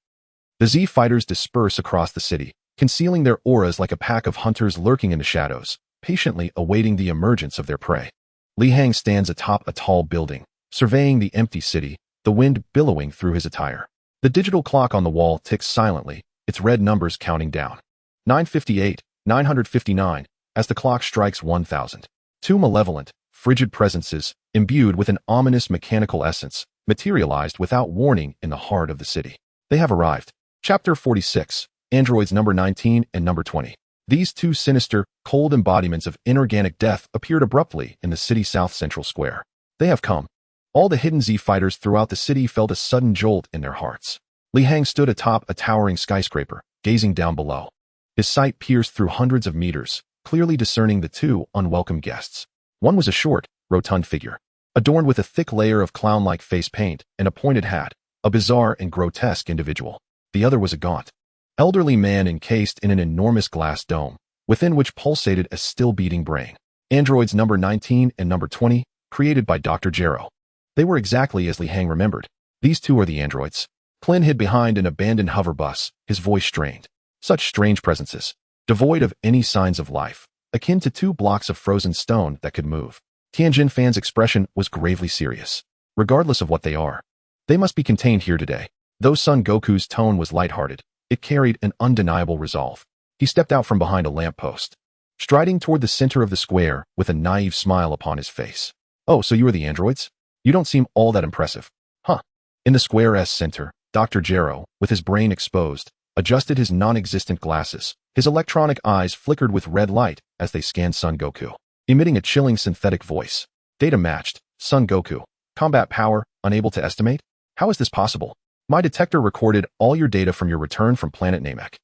[SPEAKER 1] The Z fighters disperse across the city, concealing their auras like a pack of hunters lurking in the shadows, patiently awaiting the emergence of their prey. Li Hang stands atop a tall building, surveying the empty city, the wind billowing through his attire. The digital clock on the wall ticks silently, its red numbers counting down. 958, 959, as the clock strikes 1000. Two malevolent, frigid presences, imbued with an ominous mechanical essence, materialized without warning in the heart of the city. They have arrived. Chapter 46, Androids number 19 and number 20. These two sinister, cold embodiments of inorganic death appeared abruptly in the city's south-central square. They have come. All the hidden Z fighters throughout the city felt a sudden jolt in their hearts. Li Hang stood atop a towering skyscraper, gazing down below. His sight pierced through hundreds of meters, clearly discerning the two unwelcome guests. One was a short, rotund figure, adorned with a thick layer of clown-like face paint and a pointed hat, a bizarre and grotesque individual. The other was a gaunt, elderly man encased in an enormous glass dome, within which pulsated a still-beating brain. Androids number 19 and number 20, created by Dr. Gero. They were exactly as Li Hang remembered. These two are the androids. Clint hid behind an abandoned hover bus, his voice strained. Such strange presences, devoid of any signs of life, akin to two blocks of frozen stone that could move. Tianjin Fan's expression was gravely serious. Regardless of what they are, they must be contained here today. Though Son Goku's tone was lighthearted, it carried an undeniable resolve. He stepped out from behind a lamppost, striding toward the center of the square with a naive smile upon his face. Oh, so you are the androids? You don't seem all that impressive. Huh. In the square's center, Dr. Gero, with his brain exposed, adjusted his non-existent glasses. His electronic eyes flickered with red light as they scanned Son Goku, emitting a chilling synthetic voice. Data matched. Son Goku. Combat power, unable to estimate? How is this possible? My detector recorded all your data from your return from planet Namek.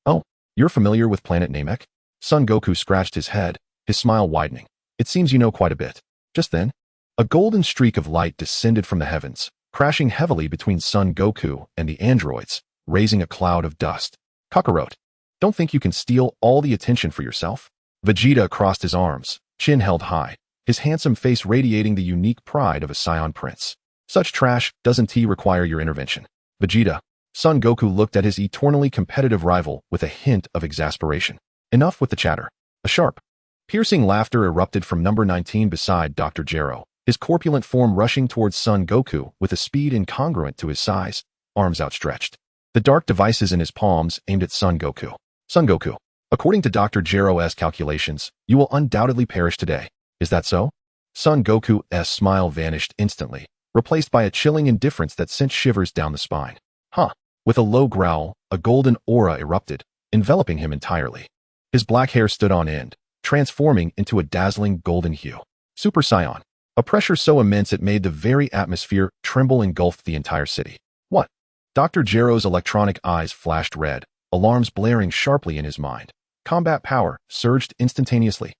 [SPEAKER 1] Oh, you're familiar with planet Namek? Son Goku scratched his head, his smile widening. It seems you know quite a bit. Just then, a golden streak of light descended from the heavens, crashing heavily between Son Goku and the androids, raising a cloud of dust. Kakarot, don't think you can steal all the attention for yourself? Vegeta crossed his arms, chin held high, his handsome face radiating the unique pride of a Saiyan prince. Such trash doesn't require your intervention. Vegeta. Son Goku looked at his eternally competitive rival with a hint of exasperation. Enough with the chatter. A sharp, Piercing laughter erupted from number 19 beside Dr. Gero, his corpulent form rushing towards Son Goku with a speed incongruent to his size, arms outstretched. The dark devices in his palms aimed at Son Goku. Son Goku, according to Dr. Gero's calculations, you will undoubtedly perish today. Is that so? Son Goku's smile vanished instantly, replaced by a chilling indifference that sent shivers down the spine. Huh. With a low growl, a golden aura erupted, enveloping him entirely. His black hair stood on end, transforming into a dazzling golden hue. Super Saiyan. A pressure so immense it made the very atmosphere tremble, engulfed the entire city. What? Dr. Gero's electronic eyes flashed red, alarms blaring sharply in his mind. Combat power surged instantaneously.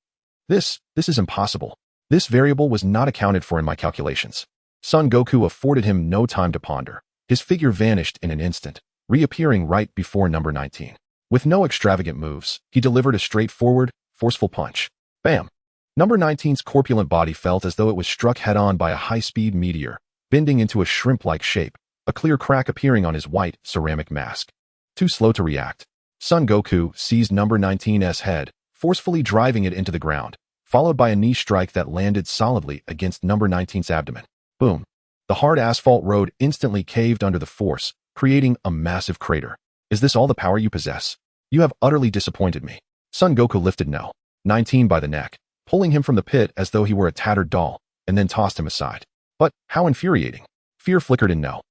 [SPEAKER 1] This is impossible. This variable was not accounted for in my calculations. Son Goku afforded him no time to ponder. His figure vanished in an instant, reappearing right before number 19. With no extravagant moves, he delivered a straightforward, forceful punch. Bam! Number 19's corpulent body felt as though it was struck head-on by a high-speed meteor, bending into a shrimp-like shape, a clear crack appearing on his white, ceramic mask. Too slow to react. Son Goku seized number 19's head, forcefully driving it into the ground, followed by a knee strike that landed solidly against number 19's abdomen. Boom. The hard asphalt road instantly caved under the force, creating a massive crater. Is this all the power you possess? You have utterly disappointed me. Son Goku lifted No. 19 by the neck, pulling him from the pit as though he were a tattered doll, and then tossed him aside. But how infuriating. Fear flickered in No.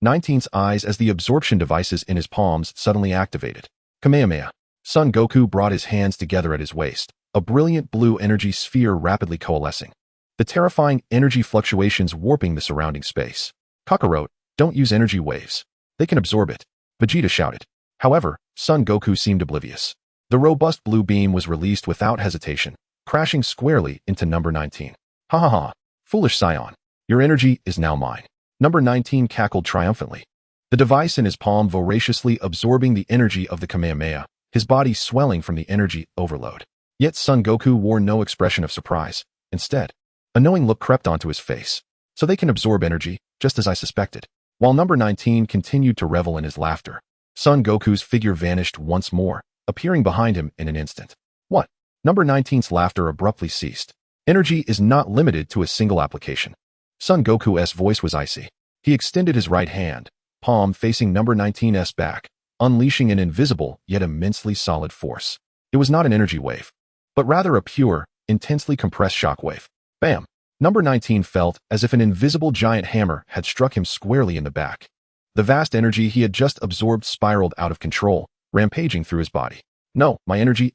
[SPEAKER 1] 19's eyes as the absorption devices in his palms suddenly activated. Kamehameha. Son Goku brought his hands together at his waist, a brilliant blue energy sphere rapidly coalescing. The terrifying energy fluctuations warping the surrounding space. Kakarot, don't use energy waves. They can absorb it. Vegeta shouted. However, Son Goku seemed oblivious. The robust blue beam was released without hesitation, crashing squarely into number 19. Ha ha ha. Foolish Saiyan. Your energy is now mine. Number 19 cackled triumphantly. The device in his palm voraciously absorbing the energy of the Kamehameha, his body swelling from the energy overload. Yet Son Goku wore no expression of surprise. Instead, a knowing look crept onto his face. So they can absorb energy, just as I suspected. While number 19 continued to revel in his laughter, Son Goku's figure vanished once more, appearing behind him in an instant. What? Number 19's laughter abruptly ceased. Energy is not limited to a single application. Son Goku's voice was icy. He extended his right hand, palm facing number 19's back, unleashing an invisible yet immensely solid force. It was not an energy wave, but rather a pure, intensely compressed shockwave. Bam! Number 19 felt as if an invisible giant hammer had struck him squarely in the back. The vast energy he had just absorbed spiraled out of control, rampaging through his body. No, my energy,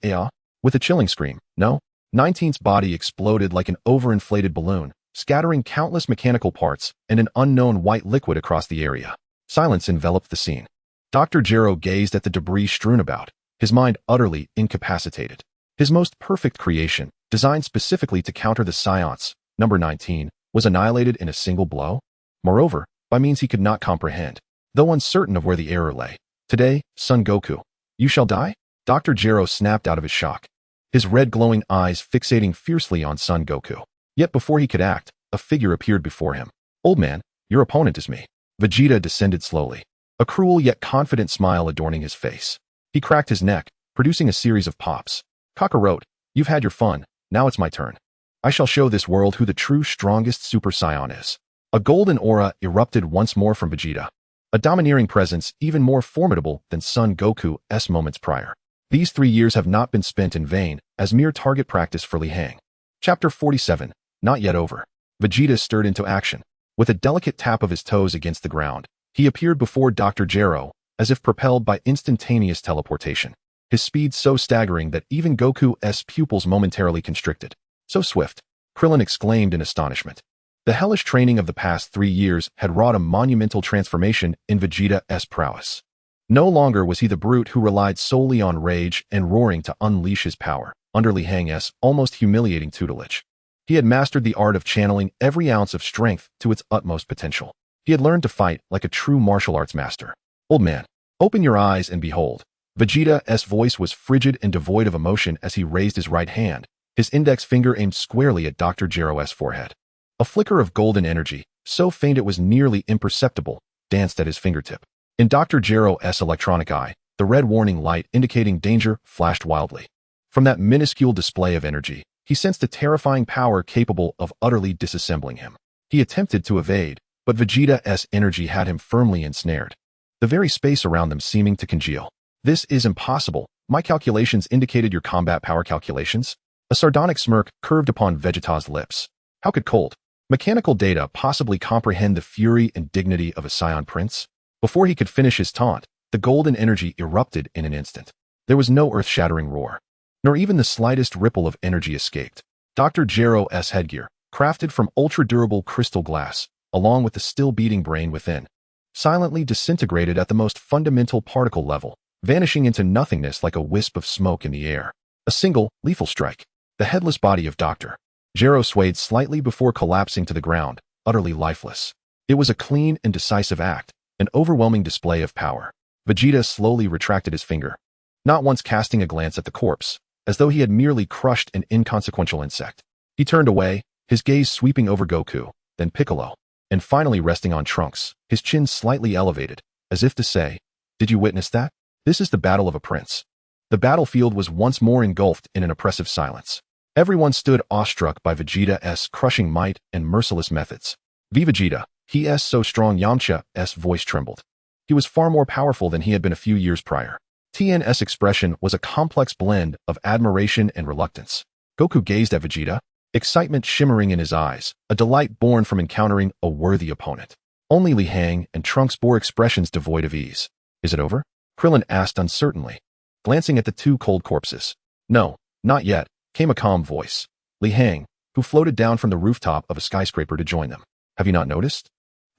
[SPEAKER 1] with a chilling scream. No. 19's body exploded like an overinflated balloon, scattering countless mechanical parts and an unknown white liquid across the area. Silence enveloped the scene. Dr. Gero gazed at the debris strewn about, his mind utterly incapacitated. His most perfect creation, designed specifically to counter the Saiyans, number 19, was annihilated in a single blow? Moreover, by means he could not comprehend, though uncertain of where the error lay. Today, Son Goku, you shall die? Dr. Gero snapped out of his shock, his red glowing eyes fixating fiercely on Son Goku. Yet before he could act, a figure appeared before him. Old man, your opponent is me. Vegeta descended slowly, a cruel yet confident smile adorning his face. He cracked his neck, producing a series of pops. Kakarot, you've had your fun, now it's my turn. I shall show this world who the true strongest Super Saiyan is. A golden aura erupted once more from Vegeta, a domineering presence even more formidable than Son Goku's moments prior. These 3 years have not been spent in vain as mere target practice for Li Hang. Chapter 47, not yet over. Vegeta stirred into action. With a delicate tap of his toes against the ground, he appeared before Dr. Gero, as if propelled by instantaneous teleportation. His speed so staggering that even Goku's pupils momentarily constricted. So swift, Krillin exclaimed in astonishment. The hellish training of the past 3 years had wrought a monumental transformation in Vegeta's prowess. No longer was he the brute who relied solely on rage and roaring to unleash his power, under Li Hang's almost humiliating tutelage. He had mastered the art of channeling every ounce of strength to its utmost potential. He had learned to fight like a true martial arts master. Old man, open your eyes and behold. Vegeta's voice was frigid and devoid of emotion as he raised his right hand, his index finger aimed squarely at Dr. Gero's forehead. A flicker of golden energy, so faint it was nearly imperceptible, danced at his fingertip. In Dr. Gero's electronic eye, the red warning light indicating danger flashed wildly. From that minuscule display of energy, He sensed a terrifying power capable of utterly disassembling him. He attempted to evade, but Vegeta's energy had him firmly ensnared, the very space around them seeming to congeal. This is impossible. My calculations indicated your combat power calculations? A sardonic smirk curved upon Vegeta's lips. How could cold, mechanical data possibly comprehend the fury and dignity of a Saiyan prince? Before he could finish his taunt, the golden energy erupted in an instant. There was no earth-shattering roar, nor even the slightest ripple of energy escaped. Dr. Gero's headgear, crafted from ultra-durable crystal glass, along with the still-beating brain within, silently disintegrated at the most fundamental particle level, vanishing into nothingness like a wisp of smoke in the air. A single, lethal strike. The headless body of Dr. Gero swayed slightly before collapsing to the ground, utterly lifeless. It was a clean and decisive act, an overwhelming display of power. Vegeta slowly retracted his finger, not once casting a glance at the corpse, as though he had merely crushed an inconsequential insect. He turned away, his gaze sweeping over Goku, then Piccolo, and finally resting on Trunks, his chin slightly elevated, as if to say, "Did you witness that? This is the battle of a prince." The battlefield was once more engulfed in an oppressive silence. Everyone stood awestruck by Vegeta's crushing might and merciless methods. "V Vegeta, he is so strong." Yamcha's voice trembled. He was far more powerful than he had been a few years prior. TN's expression was a complex blend of admiration and reluctance. Goku gazed at Vegeta, excitement shimmering in his eyes, a delight born from encountering a worthy opponent. Only Li Hang and Trunks bore expressions devoid of ease. "Is it over?" Krillin asked uncertainly, glancing at the two cold corpses. "No, not yet," came a calm voice. Li Hang, who floated down from the rooftop of a skyscraper to join them. "Have you not noticed?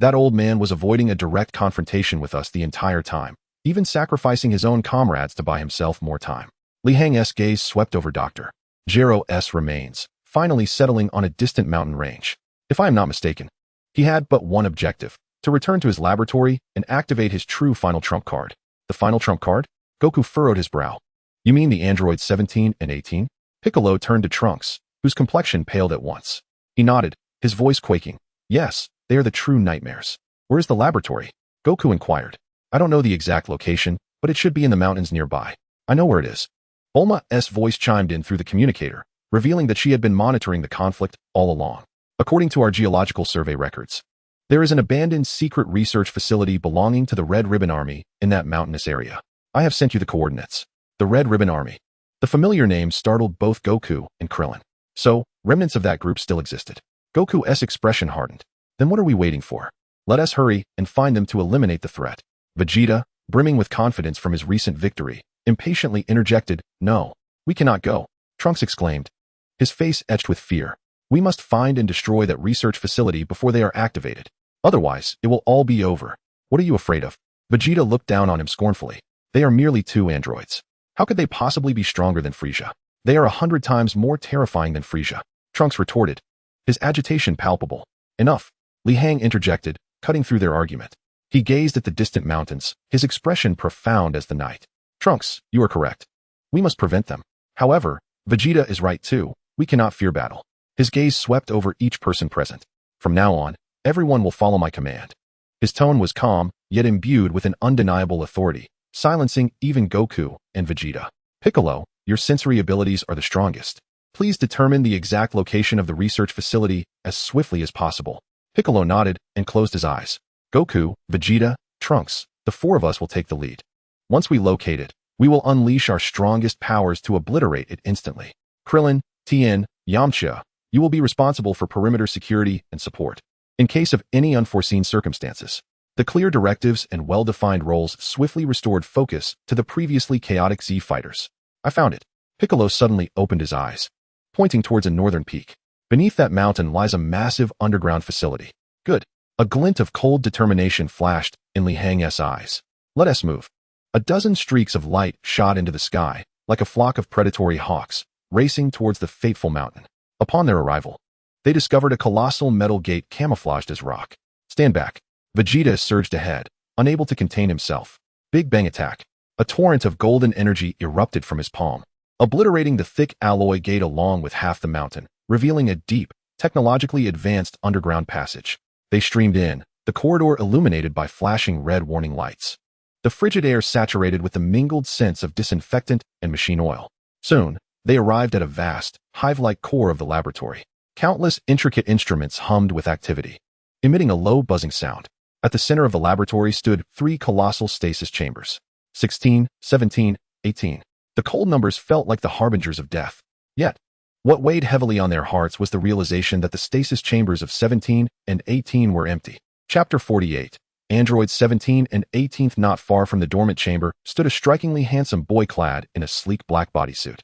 [SPEAKER 1] That old man was avoiding a direct confrontation with us the entire time, even sacrificing his own comrades to buy himself more time." Li Hang's gaze swept over Dr. Gero's remains, finally settling on a distant mountain range. If I am not mistaken, he had but one objective: to return to his laboratory and activate his true final trump card. The final trump card? Goku furrowed his brow. "You mean the androids 17 and 18? Piccolo turned to Trunks, whose complexion paled at once. He nodded, his voice quaking. "Yes, they are the true nightmares." "Where is the laboratory?" Goku inquired. "I don't know the exact location, but it should be in the mountains nearby." "I know where it is." Bulma's voice chimed in through the communicator, revealing that she had been monitoring the conflict all along. "According to our geological survey records, there is an abandoned secret research facility belonging to the Red Ribbon Army in that mountainous area. I have sent you the coordinates." The Red Ribbon Army. The familiar name startled both Goku and Krillin. So, remnants of that group still existed. Goku's expression hardened. "Then what are we waiting for? Let us hurry and find them to eliminate the threat." Vegeta, brimming with confidence from his recent victory, impatiently interjected, "No, we cannot go." Trunks exclaimed, his face etched with fear. "We must find and destroy that research facility before they are activated. Otherwise, it will all be over." "What are you afraid of?" Vegeta looked down on him scornfully. "They are merely two androids. How could they possibly be stronger than Frieza? They are 100 times more terrifying than Frieza." Trunks retorted, his agitation palpable. "Enough," Li Hang interjected, cutting through their argument. He gazed at the distant mountains, his expression profound as the night. "Trunks, you are correct. We must prevent them. However, Vegeta is right too. We cannot fear battle." His gaze swept over each person present. "From now on, everyone will follow my command." His tone was calm, yet imbued with an undeniable authority, silencing even Goku and Vegeta. "Piccolo, your sensory abilities are the strongest. Please determine the exact location of the research facility as swiftly as possible." Piccolo nodded and closed his eyes. "Goku, Vegeta, Trunks, the four of us will take the lead. Once we locate it, we will unleash our strongest powers to obliterate it instantly. Krillin, Tien, Yamcha, you will be responsible for perimeter security and support. In case of any unforeseen circumstances." The clear directives and well-defined roles swiftly restored focus to the previously chaotic Z fighters. "I found it." Piccolo suddenly opened his eyes, pointing towards a northern peak. "Beneath that mountain lies a massive underground facility." "Good." A glint of cold determination flashed in Li Hang's eyes. "Let us move." A dozen streaks of light shot into the sky, like a flock of predatory hawks, racing towards the fateful mountain. Upon their arrival, they discovered a colossal metal gate camouflaged as rock. "Stand back." Vegeta surged ahead, unable to contain himself. Big bang attack. A torrent of golden energy erupted from his palm, obliterating the thick alloy gate along with half the mountain, revealing a deep, technologically advanced underground passage. They streamed in, the corridor illuminated by flashing red warning lights. The frigid air saturated with the mingled scents of disinfectant and machine oil. Soon, They arrived at a vast, hive-like core of the laboratory. Countless intricate instruments hummed with activity, emitting a low buzzing sound. At the center of the laboratory stood 3 colossal stasis chambers. 16, 17, 18. The cold numbers felt like the harbingers of death. Yet, what weighed heavily on their hearts was the realization that the stasis chambers of 17 and 18 were empty. Chapter 48. Androids 17 and 18. Not far from the dormant chamber stood a strikingly handsome boy clad in a sleek black bodysuit.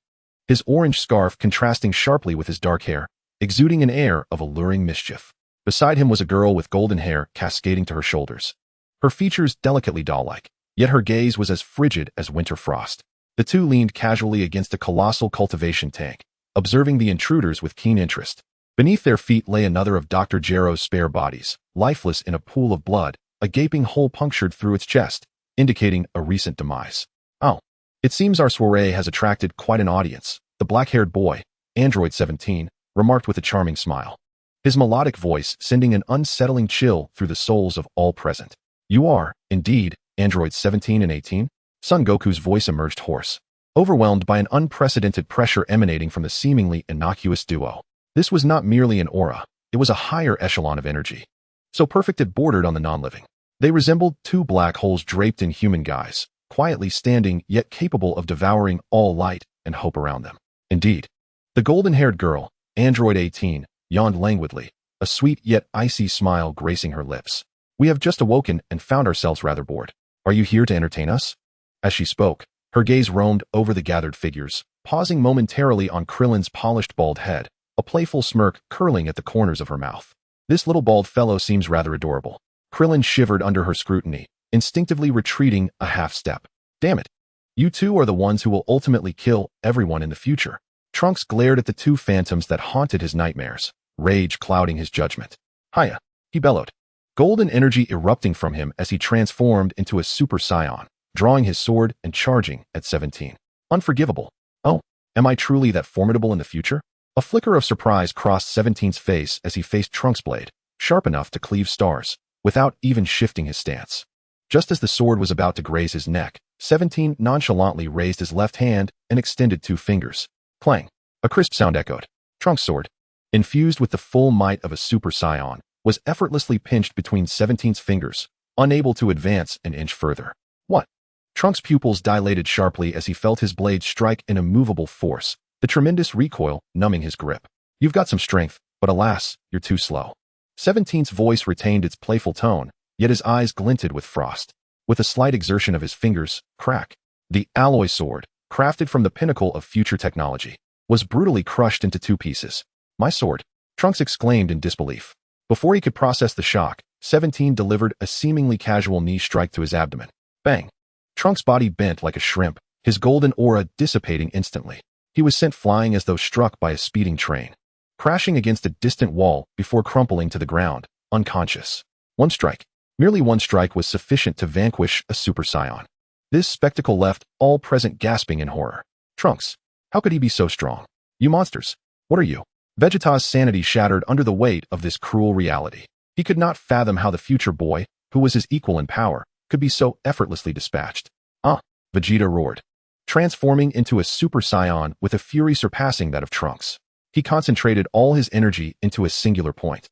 [SPEAKER 1] His orange scarf contrasting sharply with his dark hair, exuding an air of alluring mischief. Beside him was a girl with golden hair cascading to her shoulders. Her features delicately doll-like, yet her gaze was as frigid as winter frost. The two leaned casually against a colossal cultivation tank, observing the intruders with keen interest. Beneath their feet lay another of Dr. Jero's spare bodies, lifeless in a pool of blood, a gaping hole punctured through its chest, indicating a recent demise. Oh, it seems our soiree has attracted quite an audience, the black-haired boy, Android 17, remarked with a charming smile, his melodic voice sending an unsettling chill through the souls of all present. You are, indeed, Androids 17 and 18? Son Goku's voice emerged hoarse, overwhelmed by an unprecedented pressure emanating from the seemingly innocuous duo. This was not merely an aura, it was a higher echelon of energy. So perfect it bordered on the non-living. They resembled 2 black holes draped in human guise, quietly standing yet capable of devouring all light and hope around them. Indeed, the golden-haired girl, Android 18, yawned languidly, a sweet yet icy smile gracing her lips. We have just awoken and found ourselves rather bored. Are you here to entertain us? As she spoke, her gaze roamed over the gathered figures, pausing momentarily on Krillin's polished bald head, a playful smirk curling at the corners of her mouth. This little bald fellow seems rather adorable. Krillin shivered under her scrutiny, instinctively retreating a half step. Damn it. You two are the ones who will ultimately kill everyone in the future. Trunks glared at the 2 phantoms that haunted his nightmares, rage clouding his judgment. Hiya, he bellowed, golden energy erupting from him as he transformed into a Super Saiyan, drawing his sword and charging at 17. Unforgivable. Oh, am I truly that formidable in the future? A flicker of surprise crossed 17's face as he faced Trunks' blade, sharp enough to cleave stars, without even shifting his stance. Just as the sword was about to graze his neck, 17 nonchalantly raised his left hand and extended 2 fingers. Clang. A crisp sound echoed. Trunks' sword, infused with the full might of a Super Saiyan, was effortlessly pinched between 17's fingers, unable to advance an inch further. What? Trunks' pupils dilated sharply as he felt his blade strike in immovable force, the tremendous recoil numbing his grip. You've got some strength, but alas, you're too slow. 17's voice retained its playful tone, yet his eyes glinted with frost. With a slight exertion of his fingers, crack. The alloy sword, crafted from the pinnacle of future technology, was brutally crushed into 2 pieces. My sword, Trunks exclaimed in disbelief. Before he could process the shock, 17 delivered a seemingly casual knee strike to his abdomen. Bang! Trunks' body bent like a shrimp, his golden aura dissipating instantly. He was sent flying as though struck by a speeding train, crashing against a distant wall before crumpling to the ground, unconscious. 1 strike. Merely 1 strike was sufficient to vanquish a Super Saiyan. This spectacle left all present gasping in horror. Trunks, how could he be so strong? You monsters, what are you? Vegeta's sanity shattered under the weight of this cruel reality. He could not fathom how the future boy, who was his equal in power, could be so effortlessly dispatched. Ah! Vegeta roared, transforming into a Super Saiyan with a fury surpassing that of Trunks. He concentrated all his energy into a singular point,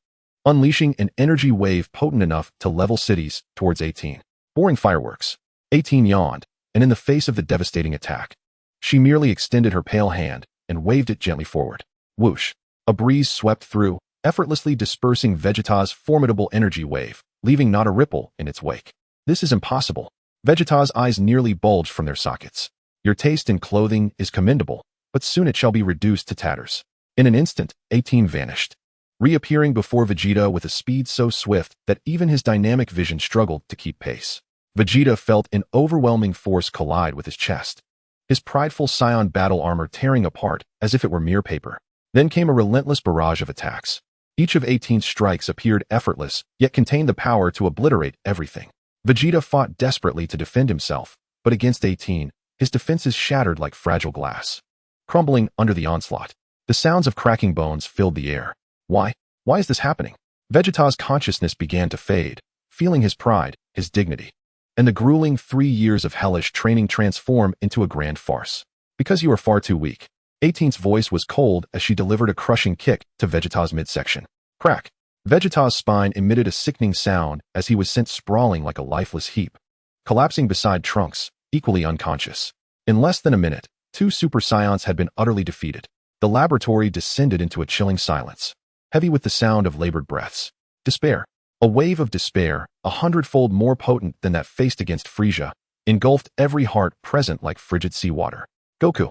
[SPEAKER 1] unleashing an energy wave potent enough to level cities towards 18. Boring fireworks. 18 yawned, and in the face of the devastating attack, she merely extended her pale hand and waved it gently forward. Whoosh! A breeze swept through, effortlessly dispersing Vegeta's formidable energy wave, leaving not a ripple in its wake. This is impossible. Vegeta's eyes nearly bulged from their sockets. Your taste in clothing is commendable, but soon it shall be reduced to tatters. In an instant, 18 vanished, reappearing before Vegeta with a speed so swift that even his dynamic vision struggled to keep pace. Vegeta felt an overwhelming force collide with his chest, his prideful Saiyan battle armor tearing apart as if it were mere paper. Then came a relentless barrage of attacks. Each of 18's strikes appeared effortless, yet contained the power to obliterate everything. Vegeta fought desperately to defend himself, but against 18, his defenses shattered like fragile glass, crumbling under the onslaught. The sounds of cracking bones filled the air. Why? Why is this happening? Vegeta's consciousness began to fade, feeling his pride, his dignity, and the grueling 3 years of hellish training transform into a grand farce. Because you are far too weak. 18's voice was cold as she delivered a crushing kick to Vegeta's midsection. Crack! Vegeta's spine emitted a sickening sound as he was sent sprawling like a lifeless heap, collapsing beside Trunks, equally unconscious. In less than a minute, 2 Super Saiyans had been utterly defeated. The laboratory descended into a chilling silence, heavy with the sound of labored breaths. Despair. A wave of despair, 100-fold more potent than that faced against Frieza, engulfed every heart present like frigid seawater. Goku.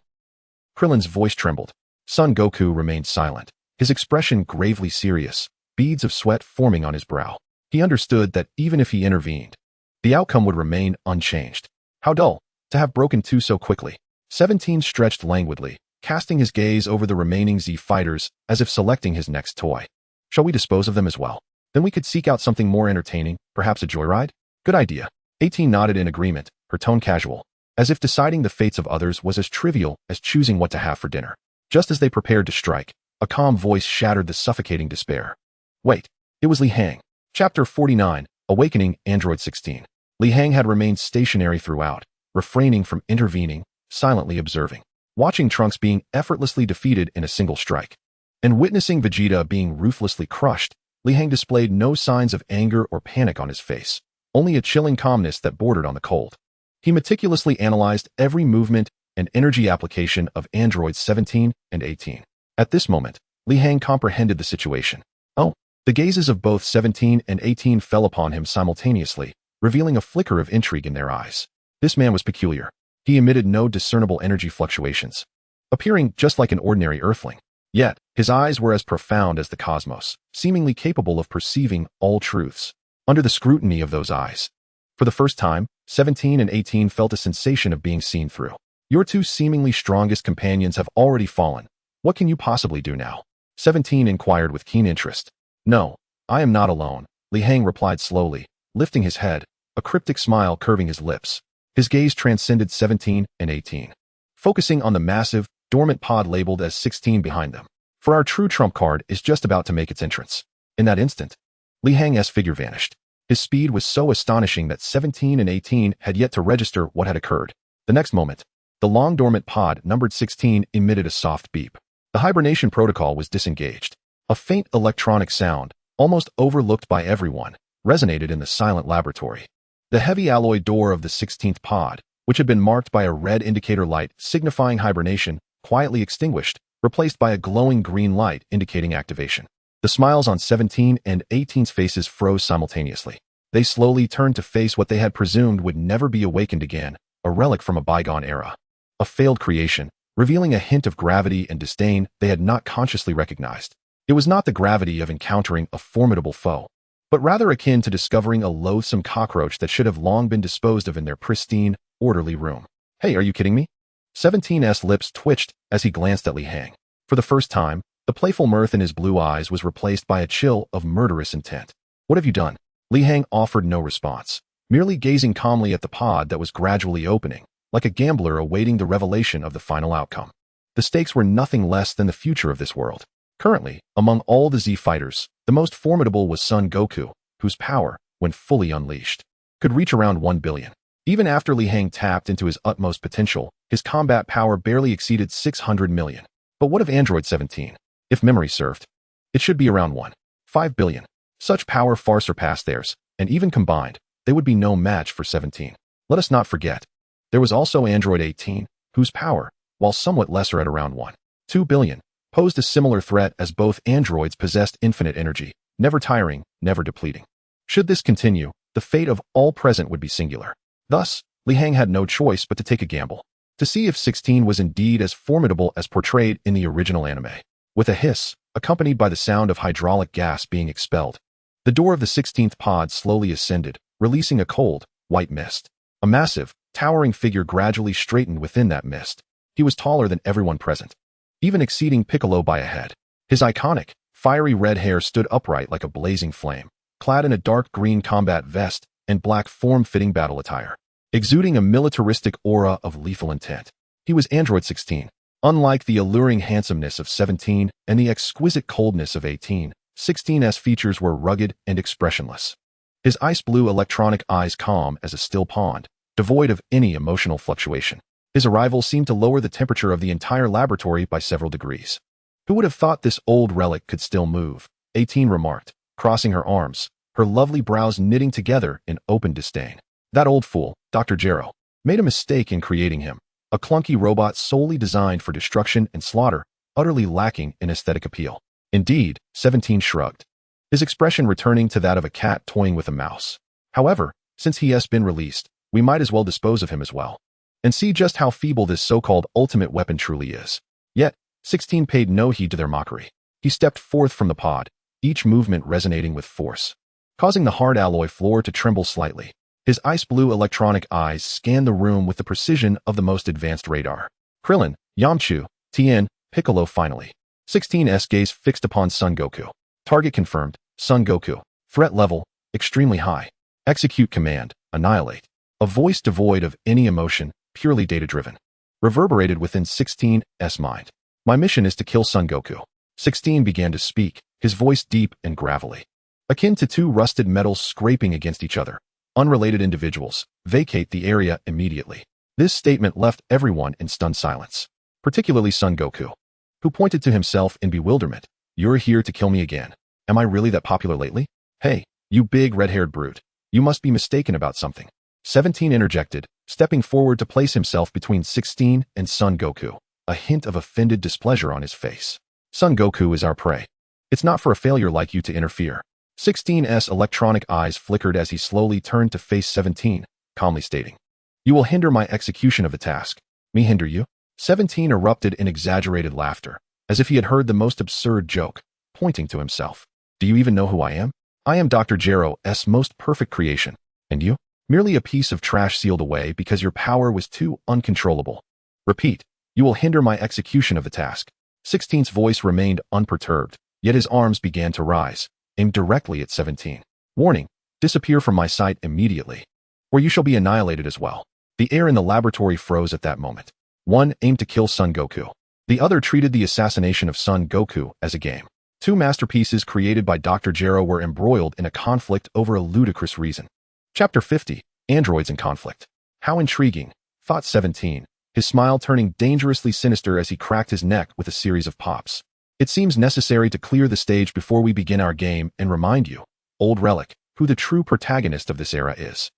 [SPEAKER 1] Krillin's voice trembled. Son Goku remained silent, his expression gravely serious, beads of sweat forming on his brow. He understood that even if he intervened, the outcome would remain unchanged. How dull, to have broken 2 so quickly. 17 stretched languidly, casting his gaze over the remaining Z fighters as if selecting his next toy. Shall we dispose of them as well? Then we could seek out something more entertaining, perhaps a joyride? Good idea. 18 nodded in agreement, her tone casual, as if deciding the fates of others was as trivial as choosing what to have for dinner. Just as they prepared to strike, a calm voice shattered the suffocating despair. Wait, it was Li Hang. Chapter 49, Awakening Android 16. Li Hang had remained stationary throughout, refraining from intervening, silently observing, watching Trunks being effortlessly defeated in a single strike. And witnessing Vegeta being ruthlessly crushed, Li Hang displayed no signs of anger or panic on his face, only a chilling calmness that bordered on the cold. He meticulously analyzed every movement and energy application of androids 17 and 18. At this moment, Li Hang comprehended the situation. Oh, the gazes of both 17 and 18 fell upon him simultaneously, revealing a flicker of intrigue in their eyes. This man was peculiar. He emitted no discernible energy fluctuations, appearing just like an ordinary earthling. Yet, his eyes were as profound as the cosmos, seemingly capable of perceiving all truths. Under the scrutiny of those eyes, for the first time, 17 and 18 felt a sensation of being seen through. Your 2 seemingly strongest companions have already fallen. What can you possibly do now? 17 inquired with keen interest. No, I am not alone, Li Hang replied slowly, lifting his head, a cryptic smile curving his lips. His gaze transcended 17 and 18, focusing on the massive, dormant pod labeled as 16 behind them. For our true trump card is just about to make its entrance. In that instant, Li Hang's figure vanished. His speed was so astonishing that 17 and 18 had yet to register what had occurred. The next moment, the long dormant pod numbered 16 emitted a soft beep. The hibernation protocol was disengaged. A faint electronic sound, almost overlooked by everyone, resonated in the silent laboratory. The heavy alloy door of the 16th pod, which had been marked by a red indicator light signifying hibernation, quietly extinguished, replaced by a glowing green light indicating activation. The smiles on 17 and 18's faces froze simultaneously. They slowly turned to face what they had presumed would never be awakened again, a relic from a bygone era. A failed creation, revealing a hint of gravity and disdain they had not consciously recognized. It was not the gravity of encountering a formidable foe, but rather akin to discovering a loathsome cockroach that should have long been disposed of in their pristine, orderly room. Hey, are you kidding me? 17's lips twitched as he glanced at Li Hang. For the first time, the playful mirth in his blue eyes was replaced by a chill of murderous intent. What have you done? Li Hang offered no response, merely gazing calmly at the pod that was gradually opening, like a gambler awaiting the revelation of the final outcome. The stakes were nothing less than the future of this world. Currently, among all the Z fighters, the most formidable was Son Goku, whose power, when fully unleashed, could reach around 1 billion. Even after Li Hang tapped into his utmost potential, his combat power barely exceeded 600 million. But what of Android 17? If memory served, it should be around 1.5 billion. Such power far surpassed theirs, and even combined, they would be no match for 17. Let us not forget, there was also Android 18, whose power, while somewhat lesser at around 1.2 billion, posed a similar threat as both androids possessed infinite energy, never tiring, never depleting. Should this continue, the fate of all present would be singular. Thus, Li Hang had no choice but to take a gamble, to see if 16 was indeed as formidable as portrayed in the original anime. With a hiss, accompanied by the sound of hydraulic gas being expelled, the door of the 16th pod slowly ascended, releasing a cold, white mist. A massive, towering figure gradually straightened within that mist. He was taller than everyone present, even exceeding Piccolo by a head. His iconic, fiery red hair stood upright like a blazing flame, clad in a dark green combat vest and black form-fitting battle attire, exuding a militaristic aura of lethal intent. He was Android 16. Unlike the alluring handsomeness of 17 and the exquisite coldness of 18, 16's features were rugged and expressionless. His ice-blue electronic eyes calm as a still pond, devoid of any emotional fluctuation. His arrival seemed to lower the temperature of the entire laboratory by several degrees. Who would have thought this old relic could still move? 18 remarked, crossing her arms, her lovely brows knitting together in open disdain. That old fool, Dr. Gero, made a mistake in creating him. A clunky robot solely designed for destruction and slaughter, utterly lacking in aesthetic appeal. Indeed, 17 shrugged, his expression returning to that of a cat toying with a mouse. However, since he has been released, we might as well dispose of him as well, and see just how feeble this so-called ultimate weapon truly is. Yet, 16 paid no heed to their mockery. He stepped forth from the pod, each movement resonating with force, causing the hard alloy floor to tremble slightly. His ice-blue electronic eyes scanned the room with the precision of the most advanced radar. Krillin, Yamchu, Tien, Piccolo finally. 16's gaze fixed upon Son Goku. Target confirmed, Son Goku. Threat level, extremely high. Execute command, annihilate. A voice devoid of any emotion, purely data-driven, reverberated within 16's mind. My mission is to kill Son Goku. 16 began to speak, his voice deep and gravelly, akin to two rusted metals scraping against each other. Unrelated individuals, vacate the area immediately. This statement left everyone in stunned silence, particularly Son Goku, who pointed to himself in bewilderment. You're here to kill me again. Am I really that popular lately? Hey, you big red-haired brute. You must be mistaken about something. 17 interjected, stepping forward to place himself between 16 and Son Goku, a hint of offended displeasure on his face. Son Goku is our prey. It's not for a failure like you to interfere. 16's electronic eyes flickered as he slowly turned to face 17, calmly stating, You will hinder my execution of the task. Me hinder you? 17 erupted in exaggerated laughter, as if he had heard the most absurd joke, pointing to himself. Do you even know who I am? I am Dr. Gero's most perfect creation. And you? Merely a piece of trash sealed away because your power was too uncontrollable. Repeat, you will hinder my execution of the task. 16's voice remained unperturbed, yet his arms began to rise, aimed directly at 17. Warning, disappear from my sight immediately, or you shall be annihilated as well. The air in the laboratory froze at that moment. One aimed to kill Son Goku. The other treated the assassination of Son Goku as a game. Two masterpieces created by Dr. Gero were embroiled in a conflict over a ludicrous reason. Chapter 50, Androids in Conflict. How intriguing, thought 17, his smile turning dangerously sinister as he cracked his neck with a series of pops. It seems necessary to clear the stage before we begin our game and remind you, old relic, who the true protagonist of this era is.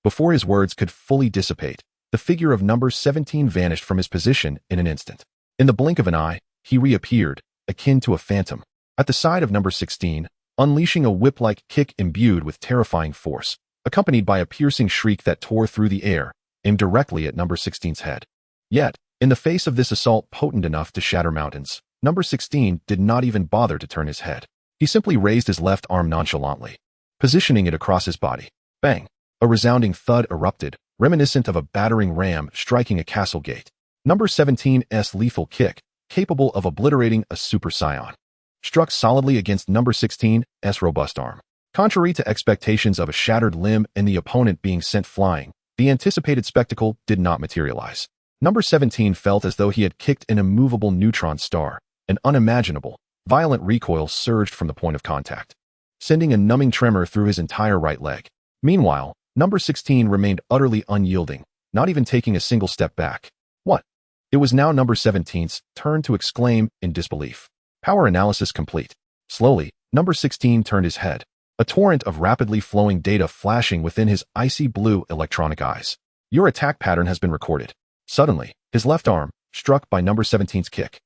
[SPEAKER 1] Before his words could fully dissipate, the figure of number 17 vanished from his position in an instant. In the blink of an eye, he reappeared, akin to a phantom, at the side of number 16, unleashing a whip-like kick imbued with terrifying force, accompanied by a piercing shriek that tore through the air, aimed directly at number 16's head. Yet, in the face of this assault potent enough to shatter mountains, number 16 did not even bother to turn his head. He simply raised his left arm nonchalantly, positioning it across his body. Bang! A resounding thud erupted, reminiscent of a battering ram striking a castle gate. Number 17's lethal kick, capable of obliterating a Super Saiyan, struck solidly against number 16's robust arm. Contrary to expectations of a shattered limb and the opponent being sent flying, the anticipated spectacle did not materialize. Number 17 felt as though he had kicked an immovable neutron star. An unimaginable, violent recoil surged from the point of contact, sending a numbing tremor through his entire right leg. Meanwhile, number 16 remained utterly unyielding, not even taking a single step back. What? It was now number 17's turn to exclaim in disbelief. Power analysis complete. Slowly, number 16 turned his head, a torrent of rapidly flowing data flashing within his icy blue electronic eyes. Your attack pattern has been recorded. Suddenly, his left arm, struck by number 17's kick,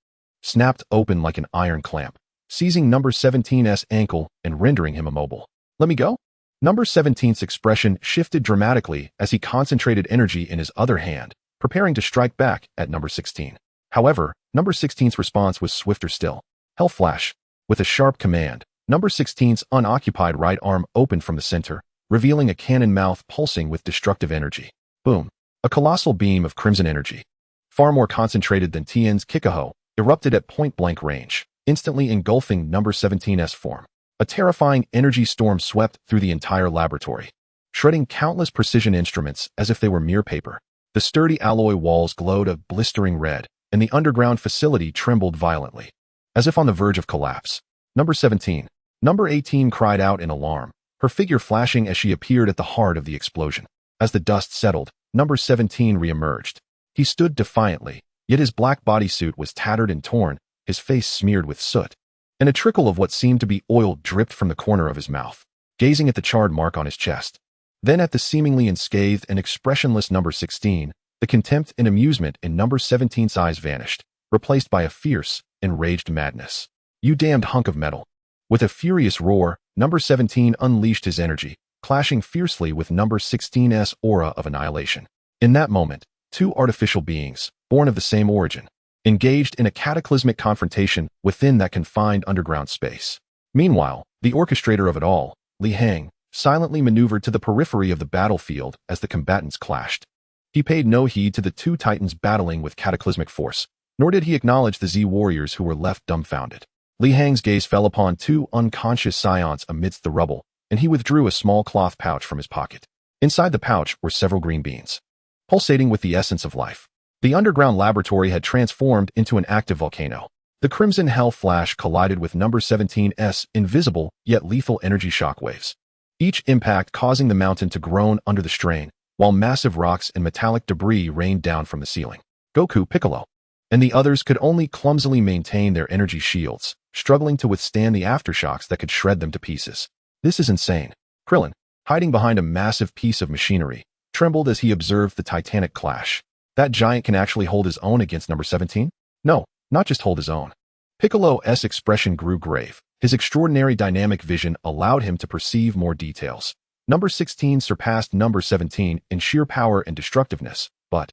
[SPEAKER 1] snapped open like an iron clamp, seizing number 17's ankle and rendering him immobile. Let me go? Number 17's expression shifted dramatically as he concentrated energy in his other hand, preparing to strike back at number 16. However, number 16's response was swifter still. Hell flash. With a sharp command, number 16's unoccupied right arm opened from the center, revealing a cannon mouth pulsing with destructive energy. Boom. A colossal beam of crimson energy, far more concentrated than Tien's Kikaho, erupted at point-blank range, instantly engulfing number 17's form. A terrifying energy storm swept through the entire laboratory, shredding countless precision instruments as if they were mere paper. The sturdy alloy walls glowed a blistering red, and the underground facility trembled violently, as if on the verge of collapse. Number 17. Number 18 cried out in alarm, her figure flashing as she appeared at the heart of the explosion. As the dust settled, number 17 reemerged, He stood defiantly, yet his black bodysuit was tattered and torn, his face smeared with soot, and a trickle of what seemed to be oil dripped from the corner of his mouth, gazing at the charred mark on his chest. Then at the seemingly unscathed and expressionless number 16, the contempt and amusement in number 17's eyes vanished, replaced by a fierce, enraged madness. "You damned hunk of metal." With a furious roar, number 17 unleashed his energy, clashing fiercely with number 16's aura of annihilation. In that moment, two artificial beings, born of the same origin, engaged in a cataclysmic confrontation within that confined underground space. Meanwhile, the orchestrator of it all, Li Hang, silently maneuvered to the periphery of the battlefield as the combatants clashed. He paid no heed to the two titans battling with cataclysmic force, nor did he acknowledge the Z warriors who were left dumbfounded. Li Hang's gaze fell upon two unconscious Saiyans amidst the rubble, and he withdrew a small cloth pouch from his pocket. Inside the pouch were several green beans, pulsating with the essence of life. The underground laboratory had transformed into an active volcano. The crimson hell flash collided with number 17's invisible yet lethal energy shockwaves, each impact causing the mountain to groan under the strain, while massive rocks and metallic debris rained down from the ceiling. Goku, Piccolo, and the others could only clumsily maintain their energy shields, struggling to withstand the aftershocks that could shred them to pieces. "This is insane." Krillin, hiding behind a massive piece of machinery, trembled as he observed the titanic clash. That giant can actually hold his own against number 17? No, not just hold his own. Piccolo's expression grew grave. His extraordinary dynamic vision allowed him to perceive more details. Number 16 surpassed number 17 in sheer power and destructiveness, but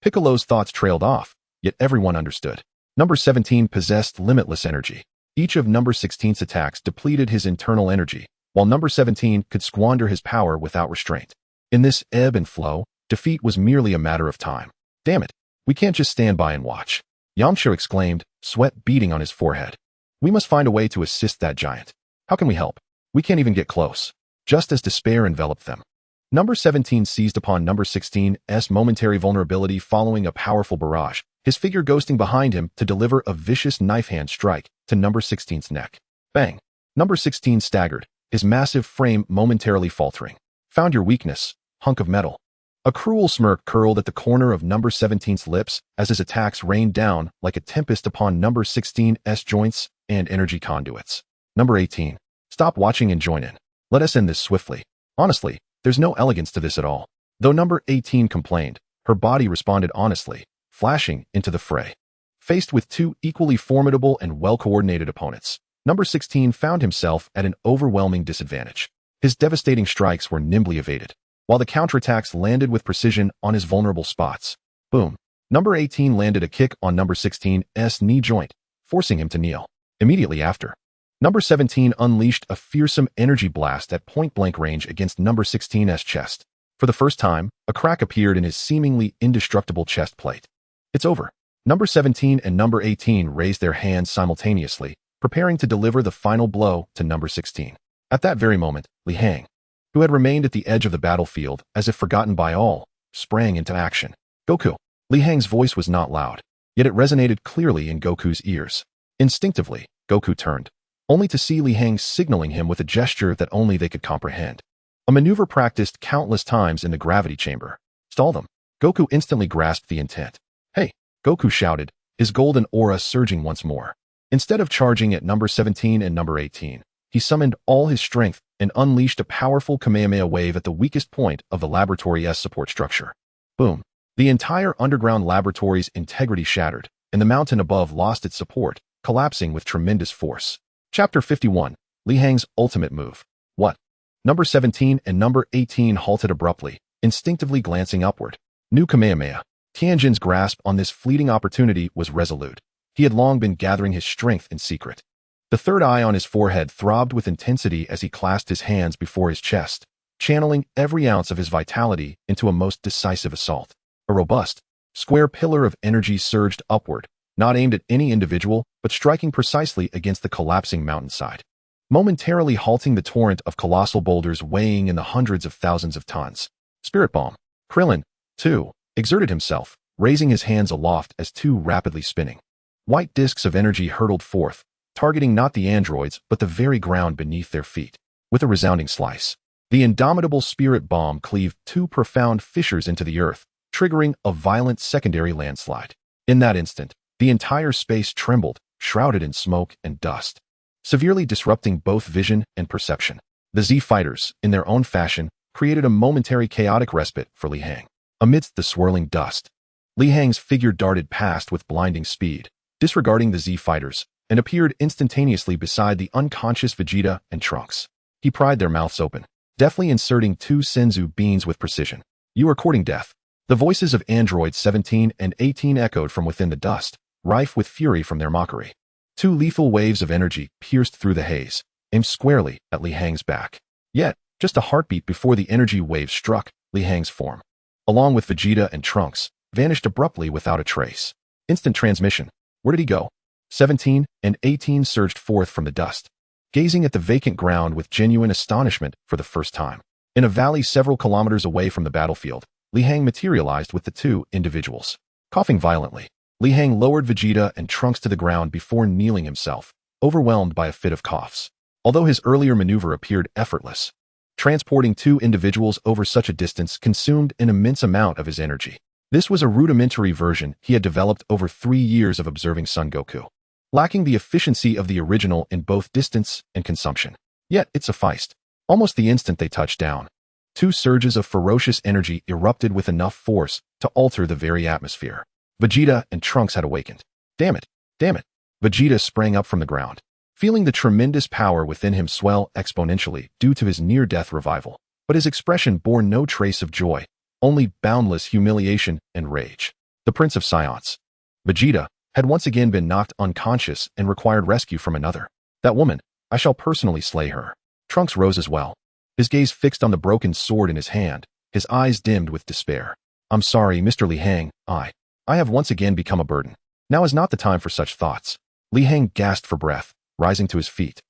[SPEAKER 1] Piccolo's thoughts trailed off, yet everyone understood. Number 17 possessed limitless energy. Each of number 16's attacks depleted his internal energy, while number 17 could squander his power without restraint. In this ebb and flow, defeat was merely a matter of time. "Damn it, we can't just stand by and watch," Yamcha exclaimed, sweat beading on his forehead. "We must find a way to assist that giant. How can we help? We can't even get close." Just as despair enveloped them, number 17 seized upon number 16's momentary vulnerability following a powerful barrage, his figure ghosting behind him to deliver a vicious knife-hand strike to number 16's neck. Bang! Number 16 staggered, his massive frame momentarily faltering. "Found your weakness, hunk of metal." A cruel smirk curled at the corner of number 17's lips as his attacks rained down like a tempest upon number 16's joints and energy conduits. "Number 18, stop watching and join in. Let us end this swiftly." Honestly, there's no elegance to this at all. Though number 18 complained, her body responded honestly, flashing into the fray. Faced with two equally formidable and well-coordinated opponents, number 16 found himself at an overwhelming disadvantage. His devastating strikes were nimbly evaded, while the counterattacks landed with precision on his vulnerable spots. Boom. Number 18 landed a kick on number 16's knee joint, forcing him to kneel. Immediately after, number 17 unleashed a fearsome energy blast at point-blank range against number 16's chest. For the first time, a crack appeared in his seemingly indestructible chest plate. "It's over." Number 17 and number 18 raised their hands simultaneously, preparing to deliver the final blow to number 16. At that very moment, Li Hang, who had remained at the edge of the battlefield as if forgotten by all, sprang into action. "Goku." Li Hang's voice was not loud, yet it resonated clearly in Goku's ears. Instinctively, Goku turned, only to see Li Hang signaling him with a gesture that only they could comprehend. A maneuver practiced countless times in the gravity chamber. "Stall them." Goku instantly grasped the intent. "Hey!" Goku shouted, his golden aura surging once more. Instead of charging at number 17 and number 18, he summoned all his strength and unleashed a powerful Kamehameha wave at the weakest point of the laboratory's support structure. Boom. The entire underground laboratory's integrity shattered, and the mountain above lost its support, collapsing with tremendous force. Chapter 51. Li Hang's ultimate move. What? Number 17 and number 18 halted abruptly, instinctively glancing upward. New Kamehameha. Tianjin's grasp on this fleeting opportunity was resolute. He had long been gathering his strength in secret. The third eye on his forehead throbbed with intensity as he clasped his hands before his chest, channeling every ounce of his vitality into a most decisive assault. A robust, square pillar of energy surged upward, not aimed at any individual, but striking precisely against the collapsing mountainside, momentarily halting the torrent of colossal boulders weighing in the hundreds of thousands of tons. Spirit Bomb. Krillin, too, exerted himself, raising his hands aloft as two rapidly spinning white discs of energy hurtled forth, targeting not the androids but the very ground beneath their feet. With a resounding slice, the indomitable Spirit Bomb cleaved two profound fissures into the earth, triggering a violent secondary landslide. In that instant, the entire space trembled, shrouded in smoke and dust, severely disrupting both vision and perception. The Z fighters, in their own fashion, created a momentary chaotic respite for Li Hang. Amidst the swirling dust, Li Hang's figure darted past with blinding speed, disregarding the Z fighters, and appeared instantaneously beside the unconscious Vegeta and Trunks. He pried their mouths open, deftly inserting two senzu beans with precision. "You are courting death." The voices of androids 17 and 18 echoed from within the dust, rife with fury from their mockery. Two lethal waves of energy pierced through the haze, aimed squarely at Li Hang's back. Yet, just a heartbeat before the energy wave struck, Li Hang's form, along with Vegeta and Trunks, vanished abruptly without a trace. Instant transmission. Where did he go? 17 and 18 surged forth from the dust, gazing at the vacant ground with genuine astonishment for the first time. In a valley several kilometers away from the battlefield, Li Hang materialized with the two individuals. Coughing violently, Li Hang lowered Vegeta and Trunks to the ground before kneeling himself, overwhelmed by a fit of coughs. Although his earlier maneuver appeared effortless, transporting two individuals over such a distance consumed an immense amount of his energy. This was a rudimentary version he had developed over 3 years of observing Son Goku, lacking the efficiency of the original in both distance and consumption. Yet it sufficed. Almost the instant they touched down, two surges of ferocious energy erupted with enough force to alter the very atmosphere. Vegeta and Trunks had awakened. Damn it! Damn it! Vegeta sprang up from the ground, feeling the tremendous power within him swell exponentially due to his near-death revival. But his expression bore no trace of joy, only boundless humiliation and rage. The Prince of Saiyans, Vegeta, had once again been knocked unconscious and required rescue from another. That woman, I shall personally slay her. Trunks rose as well, his gaze fixed on the broken sword in his hand, his eyes dimmed with despair. "I'm sorry, Mr. Li Hang, I have once again become a burden. Now is not the time for such thoughts." Li Hang gasped for breath, rising to his feet,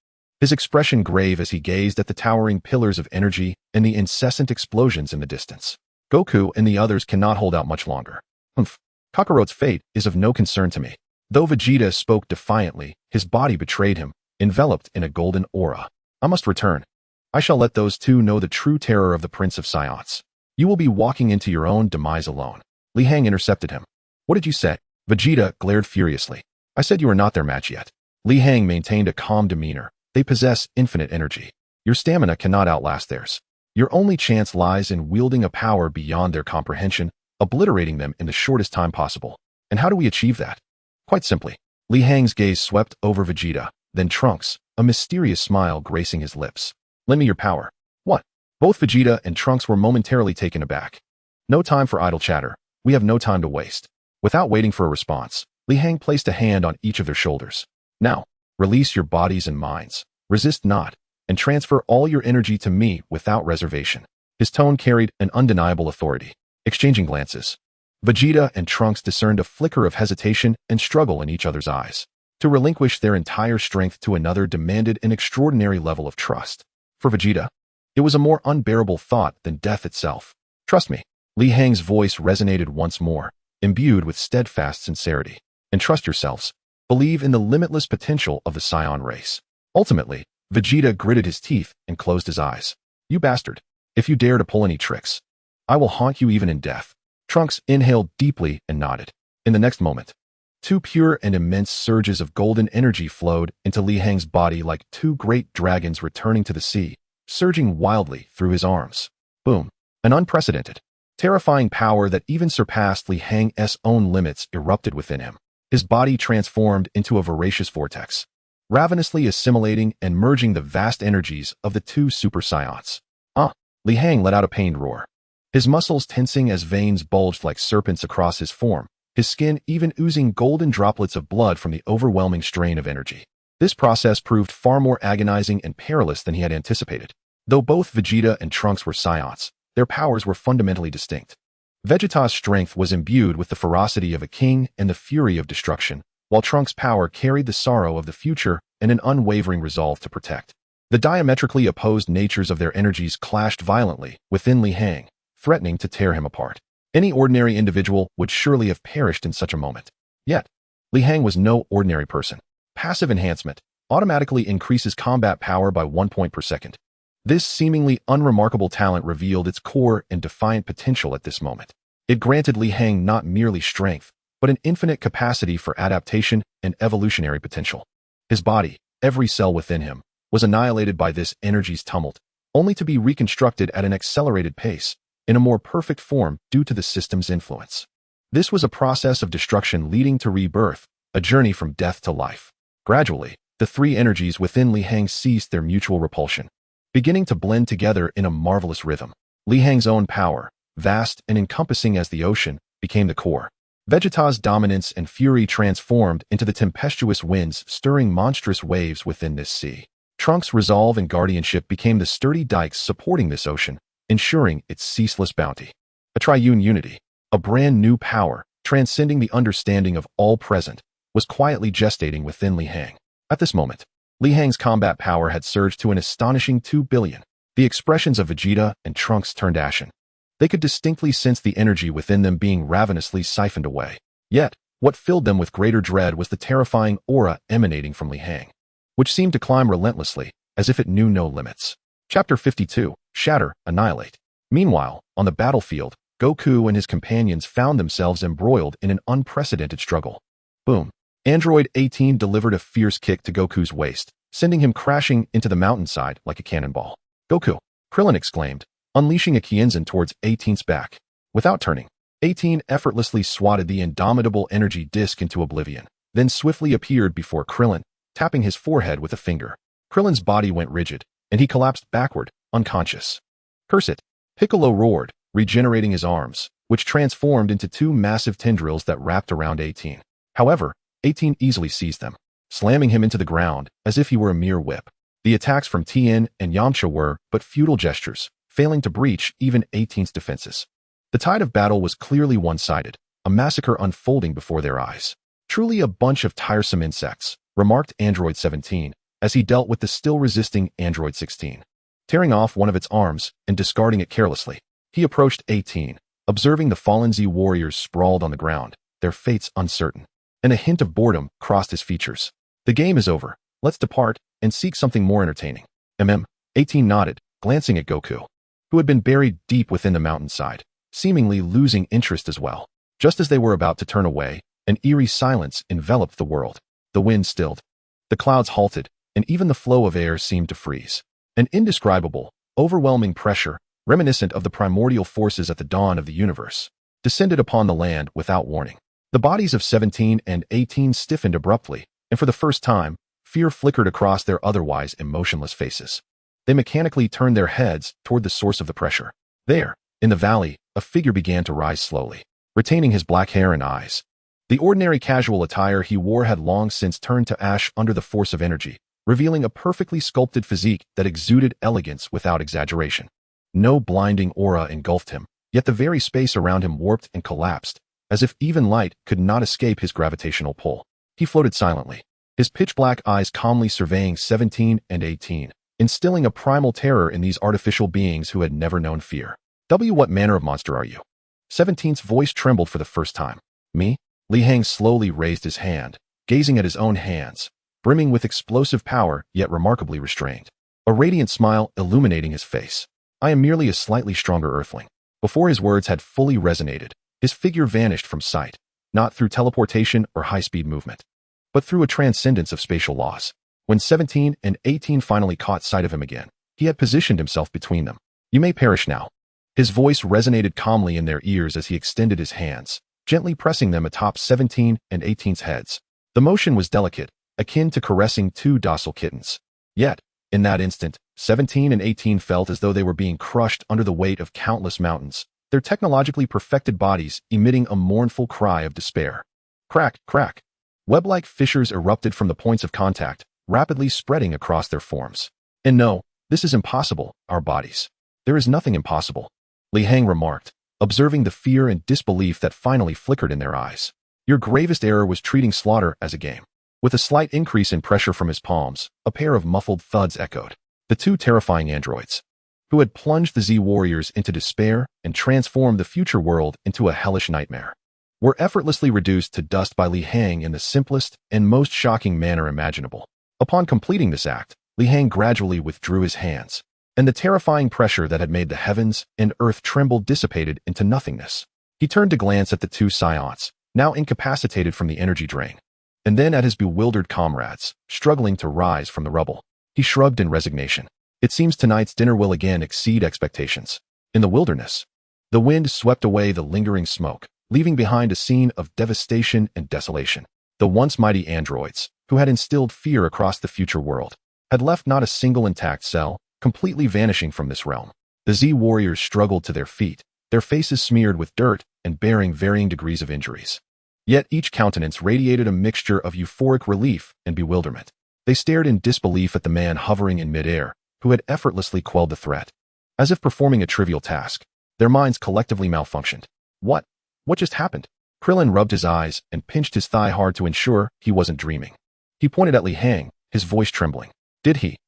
[SPEAKER 1] his expression grave as he gazed at the towering pillars of energy and the incessant explosions in the distance. "Goku and the others cannot hold out much longer. Kakarot's fate is of no concern to me." Though Vegeta spoke defiantly, his body betrayed him, enveloped in a golden aura. "I must return. I shall let those two know the true terror of the Prince of Saiyans. You will be walking into your own demise alone." Li Hang intercepted him. "What did you say?" Vegeta glared furiously. "I said you are not their match yet." Li Hang maintained a calm demeanor. "They possess infinite energy. Your stamina cannot outlast theirs. Your only chance lies in wielding a power beyond their comprehension, obliterating them in the shortest time possible. And how do we achieve that?" "Quite simply." Li Hang's gaze swept over Vegeta, then Trunks, a mysterious smile gracing his lips. "Lend me your power." "What?" Both Vegeta and Trunks were momentarily taken aback. "No time for idle chatter. We have no time to waste." Without waiting for a response, Li Hang placed a hand on each of their shoulders. "Now, release your bodies and minds. Resist not, and transfer all your energy to me without reservation." His tone carried an undeniable authority. Exchanging glances, Vegeta and Trunks discerned a flicker of hesitation and struggle in each other's eyes. To relinquish their entire strength to another demanded an extraordinary level of trust. For Vegeta, it was a more unbearable thought than death itself. "Trust me." Li Hang's voice resonated once more, imbued with steadfast sincerity. "And trust yourselves. Believe in the limitless potential of the Saiyan race." Ultimately, Vegeta gritted his teeth and closed his eyes. "You bastard. If you dare to pull any tricks, I will haunt you even in death." Trunks inhaled deeply and nodded. In the next moment, two pure and immense surges of golden energy flowed into Li Hang's body like two great dragons returning to the sea, surging wildly through his arms. Boom! An unprecedented, terrifying power that even surpassed Li Hang's own limits erupted within him. His body transformed into a voracious vortex, ravenously assimilating and merging the vast energies of the two Super Saiyans. Li Hang let out a pained roar, his muscles tensing as veins bulged like serpents across his form, his skin even oozing golden droplets of blood from the overwhelming strain of energy. This process proved far more agonizing and perilous than he had anticipated. Though both Vegeta and Trunks were Saiyans, their powers were fundamentally distinct. Vegeta's strength was imbued with the ferocity of a king and the fury of destruction, while Trunks' power carried the sorrow of the future and an unwavering resolve to protect. The diametrically opposed natures of their energies clashed violently within Li Hang, threatening to tear him apart. Any ordinary individual would surely have perished in such a moment. Yet, Li Hang was no ordinary person. Passive enhancement automatically increases combat power by 1 point per second. This seemingly unremarkable talent revealed its core and defiant potential at this moment. It granted Li Hang not merely strength, but an infinite capacity for adaptation and evolutionary potential. His body, every cell within him, was annihilated by this energy's tumult, only to be reconstructed at an accelerated pace, in a more perfect form due to the system's influence. This was a process of destruction leading to rebirth, a journey from death to life. Gradually, the three energies within Li Hang ceased their mutual repulsion, beginning to blend together in a marvelous rhythm. Li Hang's own power, vast and encompassing as the ocean, became the core. Vegeta's dominance and fury transformed into the tempestuous winds stirring monstrous waves within this sea. Trunks' resolve and guardianship became the sturdy dikes supporting this ocean, ensuring its ceaseless bounty. A triune unity, a brand new power, transcending the understanding of all present, was quietly gestating within Li Hang. At this moment, Li Hang's combat power had surged to an astonishing 2 billion. The expressions of Vegeta and Trunks turned ashen. They could distinctly sense the energy within them being ravenously siphoned away. Yet, what filled them with greater dread was the terrifying aura emanating from Li Hang, which seemed to climb relentlessly, as if it knew no limits. Chapter 52, Shatter, Annihilate. Meanwhile, on the battlefield, Goku and his companions found themselves embroiled in an unprecedented struggle. Boom. Android 18 delivered a fierce kick to Goku's waist, sending him crashing into the mountainside like a cannonball. Goku! Krillin exclaimed, unleashing a Kienzan towards 18's back. Without turning, 18 effortlessly swatted the indomitable energy disc into oblivion, then swiftly appeared before Krillin, tapping his forehead with a finger. Krillin's body went rigid, and he collapsed backward, unconscious. Curse it! Piccolo roared, regenerating his arms, which transformed into two massive tendrils that wrapped around 18. However, 18 easily seized them, slamming him into the ground as if he were a mere whip. The attacks from Tien and Yamcha were but futile gestures, failing to breach even 18's defenses. The tide of battle was clearly one-sided, a massacre unfolding before their eyes. Truly a bunch of tiresome insects, remarked Android 17, as he dealt with the still-resisting Android 16. Tearing off one of its arms and discarding it carelessly, he approached 18, observing the fallen Z warriors sprawled on the ground, their fates uncertain. And a hint of boredom crossed his features. The game is over. Let's depart and seek something more entertaining. 18 nodded, glancing at Goku, who had been buried deep within the mountainside, seemingly losing interest as well. Just as they were about to turn away, an eerie silence enveloped the world. The wind stilled. The clouds halted, and even the flow of air seemed to freeze. An indescribable, overwhelming pressure, reminiscent of the primordial forces at the dawn of the universe, descended upon the land without warning. The bodies of 17 and 18 stiffened abruptly, and for the first time, fear flickered across their otherwise emotionless faces. They mechanically turned their heads toward the source of the pressure. There, in the valley, a figure began to rise slowly, retaining his black hair and eyes. The ordinary casual attire he wore had long since turned to ash under the force of energy, revealing a perfectly sculpted physique that exuded elegance without exaggeration. No blinding aura engulfed him, yet the very space around him warped and collapsed, as if even light could not escape his gravitational pull. He floated silently, his pitch-black eyes calmly surveying 17 and 18, instilling a primal terror in these artificial beings who had never known fear. What manner of monster are you? 17's voice trembled for the first time. Me? Li Hang slowly raised his hand, gazing at his own hands, brimming with explosive power yet remarkably restrained. A radiant smile illuminating his face. I am merely a slightly stronger earthling. Before his words had fully resonated, his figure vanished from sight, not through teleportation or high-speed movement, but through a transcendence of spatial laws. When 17 and 18 finally caught sight of him again, he had positioned himself between them. You may perish now. His voice resonated calmly in their ears as he extended his hands, gently pressing them atop 17 and 18's heads. The motion was delicate, akin to caressing two docile kittens. Yet, in that instant, 17 and 18 felt as though they were being crushed under the weight of countless mountains, their technologically perfected bodies emitting a mournful cry of despair. Crack, crack. Web-like fissures erupted from the points of contact, rapidly spreading across their forms. And no, this is impossible, our bodies. There is nothing impossible, Li Hang remarked, observing the fear and disbelief that finally flickered in their eyes. Your gravest error was treating slaughter as a game. With a slight increase in pressure from his palms, a pair of muffled thuds echoed. The two terrifying androids, who had plunged the Z warriors into despair and transformed the future world into a hellish nightmare, were effortlessly reduced to dust by Li Hang in the simplest and most shocking manner imaginable. Upon completing this act, Li Hang gradually withdrew his hands, and the terrifying pressure that had made the heavens and earth tremble dissipated into nothingness. He turned to glance at the two Saiyans, now incapacitated from the energy drain, and then at his bewildered comrades, struggling to rise from the rubble. He shrugged in resignation. It seems tonight's dinner will again exceed expectations. In the wilderness, the wind swept away the lingering smoke, leaving behind a scene of devastation and desolation. The once mighty androids, who had instilled fear across the future world, had left not a single intact cell, completely vanishing from this realm. The Z warriors struggled to their feet, their faces smeared with dirt and bearing varying degrees of injuries. Yet each countenance radiated a mixture of euphoric relief and bewilderment. They stared in disbelief at the man hovering in midair, who had effortlessly quelled the threat. As if performing a trivial task, their minds collectively malfunctioned. What just happened? Krillin rubbed his eyes and pinched his thigh hard to ensure he wasn't dreaming. He pointed at Li Hang, his voice trembling. Did he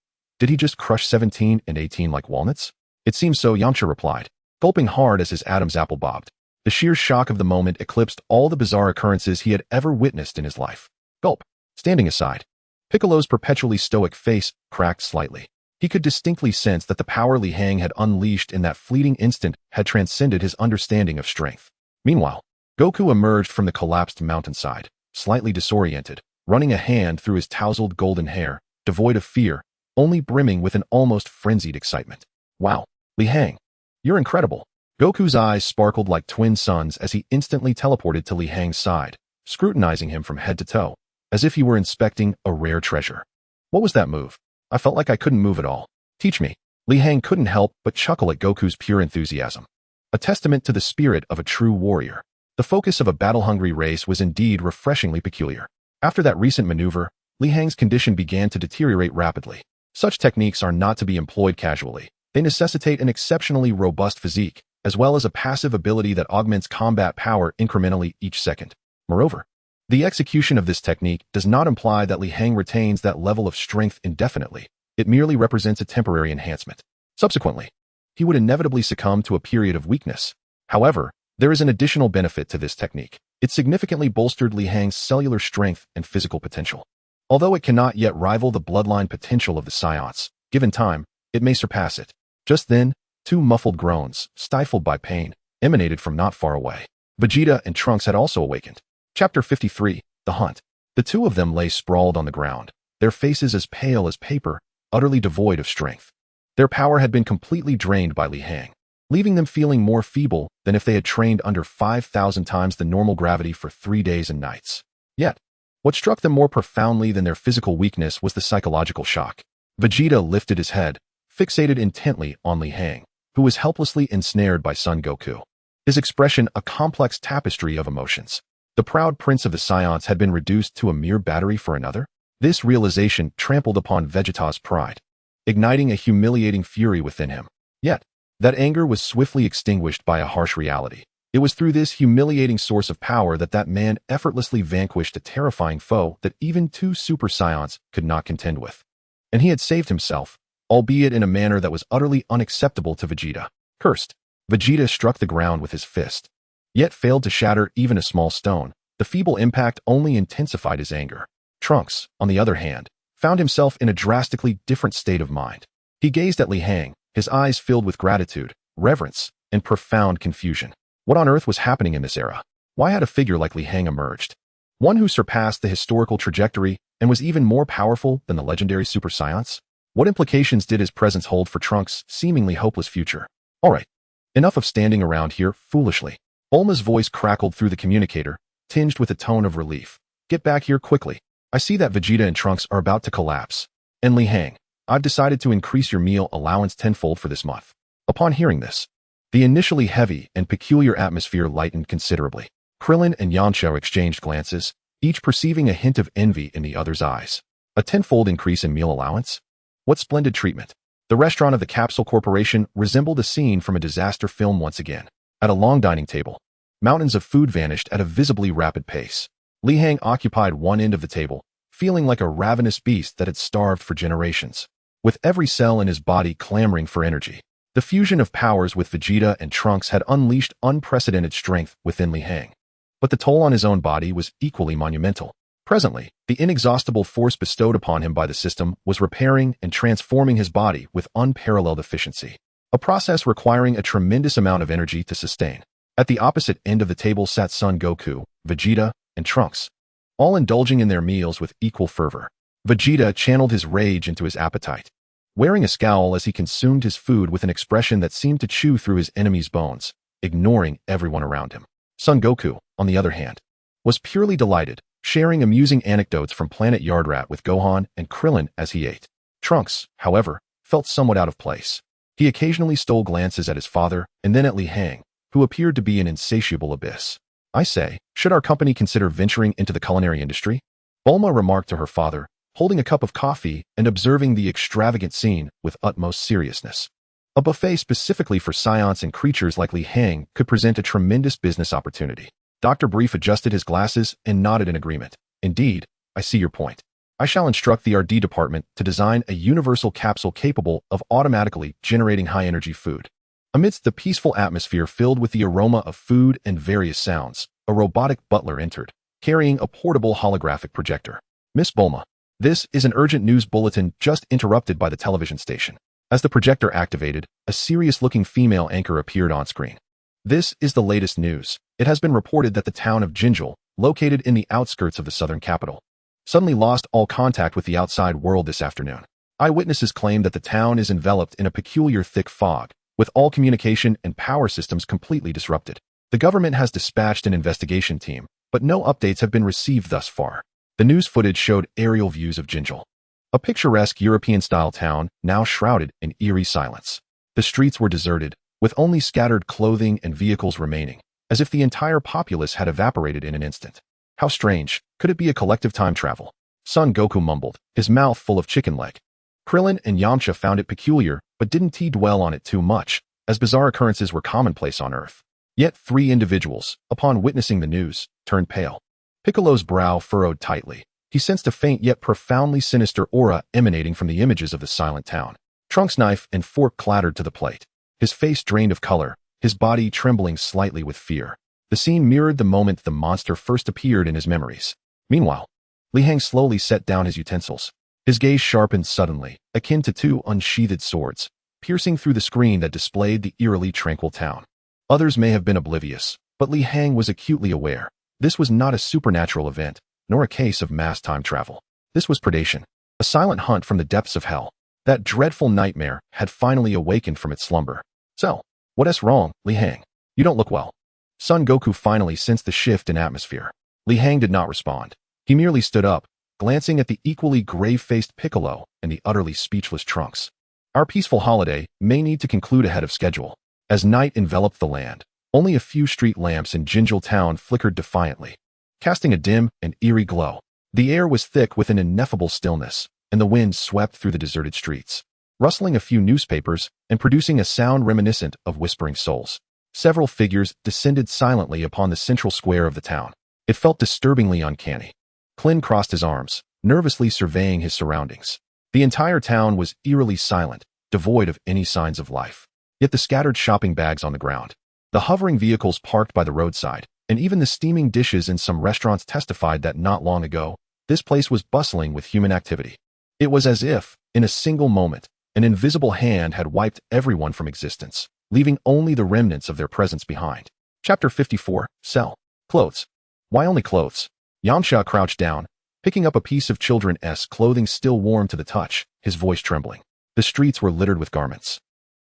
[SPEAKER 1] just crush 17 and 18 like walnuts? It seems so, Yamcha replied, gulping hard as his Adam's apple bobbed. The sheer shock of the moment eclipsed all the bizarre occurrences he had ever witnessed in his life. Gulp. Standing aside, Piccolo's perpetually stoic face cracked slightly. He could distinctly sense that the power Li Hang had unleashed in that fleeting instant had transcended his understanding of strength. Meanwhile, Goku emerged from the collapsed mountainside, slightly disoriented, running a hand through his tousled golden hair, devoid of fear, only brimming with an almost frenzied excitement. Wow, Li Hang, you're incredible. Goku's eyes sparkled like twin suns as he instantly teleported to Li Hang's side, scrutinizing him from head to toe, as if he were inspecting a rare treasure. What was that move? I felt like I couldn't move at all. Teach me. Li Hang couldn't help but chuckle at Goku's pure enthusiasm. A testament to the spirit of a true warrior. The focus of a battle-hungry race was indeed refreshingly peculiar. After that recent maneuver, Li Hang's condition began to deteriorate rapidly. Such techniques are not to be employed casually. They necessitate an exceptionally robust physique, as well as a passive ability that augments combat power incrementally each second. Moreover, the execution of this technique does not imply that Li Hang retains that level of strength indefinitely. It merely represents a temporary enhancement. Subsequently, he would inevitably succumb to a period of weakness. However, there is an additional benefit to this technique. It significantly bolstered Li Hang's cellular strength and physical potential. Although it cannot yet rival the bloodline potential of the Saiyans, given time, it may surpass it. Just then, two muffled groans, stifled by pain, emanated from not far away. Vegeta and Trunks had also awakened. Chapter 53, The Hunt. The two of them lay sprawled on the ground, their faces as pale as paper, utterly devoid of strength. Their power had been completely drained by Li Hang, leaving them feeling more feeble than if they had trained under 5,000 times the normal gravity for 3 days and nights. Yet, what struck them more profoundly than their physical weakness was the psychological shock. Vegeta lifted his head, fixated intently on Li Hang, who was helplessly ensnared by Son Goku. His expression a complex tapestry of emotions. The proud prince of the Saiyans had been reduced to a mere battery for another? This realization trampled upon Vegeta's pride, igniting a humiliating fury within him. Yet, that anger was swiftly extinguished by a harsh reality. It was through this humiliating source of power that man effortlessly vanquished a terrifying foe that even two Super Saiyans could not contend with. And he had saved himself, albeit in a manner that was utterly unacceptable to Vegeta. Cursed, Vegeta struck the ground with his fist, yet failed to shatter even a small stone. The feeble impact only intensified his anger. Trunks, on the other hand, found himself in a drastically different state of mind. He gazed at Li Hang, his eyes filled with gratitude, reverence, and profound confusion. What on earth was happening in this era? Why had a figure like Li Hang emerged? One who surpassed the historical trajectory and was even more powerful than the legendary Super Saiyans? What implications did his presence hold for Trunks' seemingly hopeless future? Alright, enough of standing around here foolishly. Bulma's voice crackled through the communicator, tinged with a tone of relief. Get back here quickly. I see that Vegeta and Trunks are about to collapse. And Li Hang, I've decided to increase your meal allowance tenfold for this month. Upon hearing this, the initially heavy and peculiar atmosphere lightened considerably. Krillin and Yamcha exchanged glances, each perceiving a hint of envy in the other's eyes. A tenfold increase in meal allowance? What splendid treatment. The restaurant of the Capsule Corporation resembled a scene from a disaster film once again. At a long dining table, mountains of food vanished at a visibly rapid pace. Li Hang occupied one end of the table, feeling like a ravenous beast that had starved for generations. With every cell in his body clamoring for energy, the fusion of powers with Vegeta and Trunks had unleashed unprecedented strength within Li Hang. But the toll on his own body was equally monumental. Presently, the inexhaustible force bestowed upon him by the system was repairing and transforming his body with unparalleled efficiency, a process requiring a tremendous amount of energy to sustain. At the opposite end of the table sat Son Goku, Vegeta, and Trunks, all indulging in their meals with equal fervor. Vegeta channeled his rage into his appetite, wearing a scowl as he consumed his food with an expression that seemed to chew through his enemy's bones, ignoring everyone around him. Son Goku, on the other hand, was purely delighted, sharing amusing anecdotes from Planet Yardrat with Gohan and Krillin as he ate. Trunks, however, felt somewhat out of place. He occasionally stole glances at his father and then at Li Hang, who appeared to be an insatiable abyss. "I say, should our company consider venturing into the culinary industry?" Bulma remarked to her father, holding a cup of coffee and observing the extravagant scene with utmost seriousness. A buffet specifically for Saiyans and creatures like Li Hang could present a tremendous business opportunity. Dr. Brief adjusted his glasses and nodded in agreement. "Indeed, I see your point. I shall instruct the R&D department to design a universal capsule capable of automatically generating high-energy food." Amidst the peaceful atmosphere filled with the aroma of food and various sounds, a robotic butler entered, carrying a portable holographic projector. "Miss Bulma, this is an urgent news bulletin just interrupted by the television station." As the projector activated, a serious-looking female anchor appeared on screen. "This is the latest news. It has been reported that the town of Jinjul, located in the outskirts of the southern capital, suddenly lost all contact with the outside world this afternoon. Eyewitnesses claim that the town is enveloped in a peculiar thick fog, with all communication and power systems completely disrupted. The government has dispatched an investigation team, but no updates have been received thus far." The news footage showed aerial views of Jinjul, a picturesque European-style town now shrouded in eerie silence. The streets were deserted, with only scattered clothing and vehicles remaining, as if the entire populace had evaporated in an instant. "How strange. Could it be a collective time travel?" Son Goku mumbled, his mouth full of chicken leg. Krillin and Yamcha found it peculiar, but didn't dwell on it too much, as bizarre occurrences were commonplace on Earth. Yet 3 individuals, upon witnessing the news, turned pale. Piccolo's brow furrowed tightly. He sensed a faint yet profoundly sinister aura emanating from the images of the silent town. Trunks' knife and fork clattered to the plate, his face drained of color, his body trembling slightly with fear. The scene mirrored the moment the monster first appeared in his memories. Meanwhile, Li Hang slowly set down his utensils. His gaze sharpened suddenly, akin to 2 unsheathed swords, piercing through the screen that displayed the eerily tranquil town. Others may have been oblivious, but Li Hang was acutely aware. This was not a supernatural event, nor a case of mass time travel. This was predation, a silent hunt from the depths of hell. That dreadful nightmare had finally awakened from its slumber. "So, what's wrong, Li Hang? You don't look well." Son Goku finally sensed the shift in atmosphere. Li Hang did not respond. He merely stood up, glancing at the equally grave-faced Piccolo and the utterly speechless Trunks. "Our peaceful holiday may need to conclude ahead of schedule." As night enveloped the land, only a few street lamps in Jinjul town flickered defiantly, casting a dim and eerie glow. The air was thick with an ineffable stillness, and the wind swept through the deserted streets, rustling a few newspapers and producing a sound reminiscent of whispering souls. Several figures descended silently upon the central square of the town. It felt disturbingly uncanny. Klin crossed his arms, nervously surveying his surroundings. The entire town was eerily silent, devoid of any signs of life. Yet the scattered shopping bags on the ground, the hovering vehicles parked by the roadside, and even the steaming dishes in some restaurants testified that not long ago, this place was bustling with human activity. It was as if, in a single moment, an invisible hand had wiped everyone from existence, leaving only the remnants of their presence behind. Chapter 54, Cell. Clothes. Why only clothes? Yamcha crouched down, picking up a piece of children's clothing still warm to the touch, his voice trembling. The streets were littered with garments.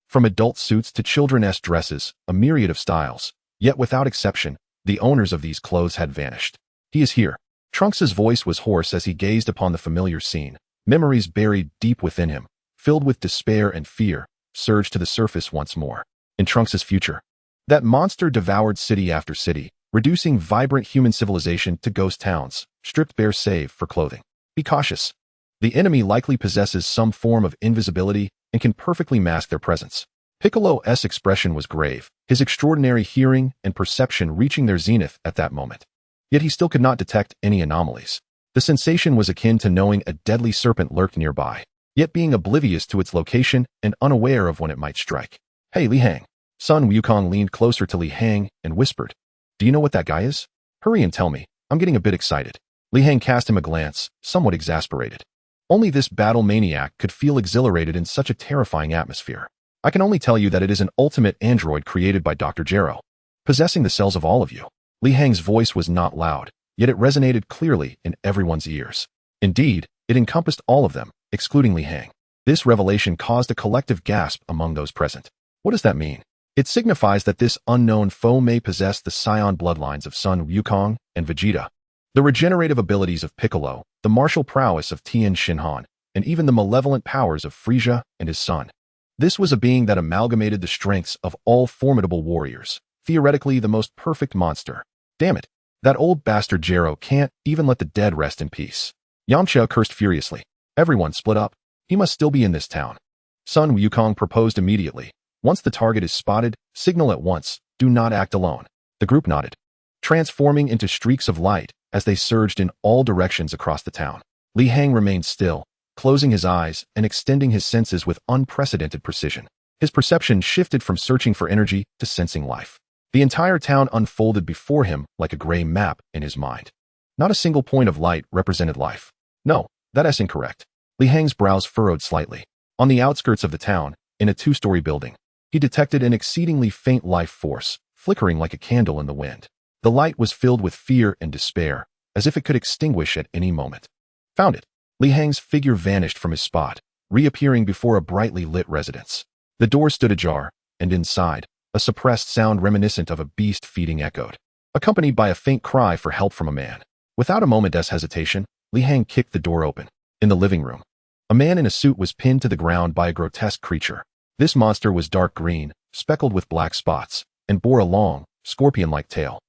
[SPEAKER 1] From adult suits to children's dresses, a myriad of styles. Yet without exception, the owners of these clothes had vanished. "He is here." Trunks' voice was hoarse as he gazed upon the familiar scene. Memories buried deep within him, filled with despair and fear, surged to the surface once more. In Trunks' future, that monster devoured city after city, reducing vibrant human civilization to ghost towns, stripped bare save for clothing. Be cautious. The enemy likely possesses some form of invisibility and can perfectly mask their presence. Piccolo's expression was grave, his extraordinary hearing and perception reaching their zenith at that moment. Yet he still could not detect any anomalies. The sensation was akin to knowing a deadly serpent lurked nearby, yet being oblivious to its location and unaware of when it might strike. "Hey, Li Hang." Sun Wukong leaned closer to Li Hang and whispered, "Do you know what that guy is? Hurry and tell me. I'm getting a bit excited." Li Hang cast him a glance, somewhat exasperated. Only this battle maniac could feel exhilarated in such a terrifying atmosphere. "I can only tell you that it is an ultimate android created by Dr. Gero." possessing the cells of all of you. Li Hang's voice was not loud, yet it resonated clearly in everyone's ears. Indeed, it encompassed all of them, excluding Li Hang. This revelation caused a collective gasp among those present. What does that mean? It signifies that this unknown foe may possess the Saiyan bloodlines of Sun Wukong and Vegeta, the regenerative abilities of Piccolo, the martial prowess of Tien Shinhan, and even the malevolent powers of Frieza and his son. This was a being that amalgamated the strengths of all formidable warriors, theoretically the most perfect monster. Damn it, that old bastard Jero can't even let the dead rest in peace. Yamcha cursed furiously. Everyone split up. He must still be in this town. Sun Wukong proposed immediately. Once the target is spotted, signal at once. Do not act alone. The group nodded, transforming into streaks of light as they surged in all directions across the town. Li Hang remained still, closing his eyes and extending his senses with unprecedented precision. His perception shifted from searching for energy to sensing life. The entire town unfolded before him like a gray map in his mind. Not a single point of light represented life. No, that's incorrect. Li Hang's brows furrowed slightly. On the outskirts of the town, in a two-story building, he detected an exceedingly faint life force, flickering like a candle in the wind. The light was filled with fear and despair, as if it could extinguish at any moment. Found it. Li Hang's figure vanished from his spot, reappearing before a brightly lit residence. The door stood ajar, and inside, a suppressed sound reminiscent of a beast feeding echoed, accompanied by a faint cry for help from a man. Without a moment's hesitation, Li Hang kicked the door open. In the living room, a man in a suit was pinned to the ground by a grotesque creature. This monster was dark green, speckled with black spots, and bore a long, scorpion-like tail,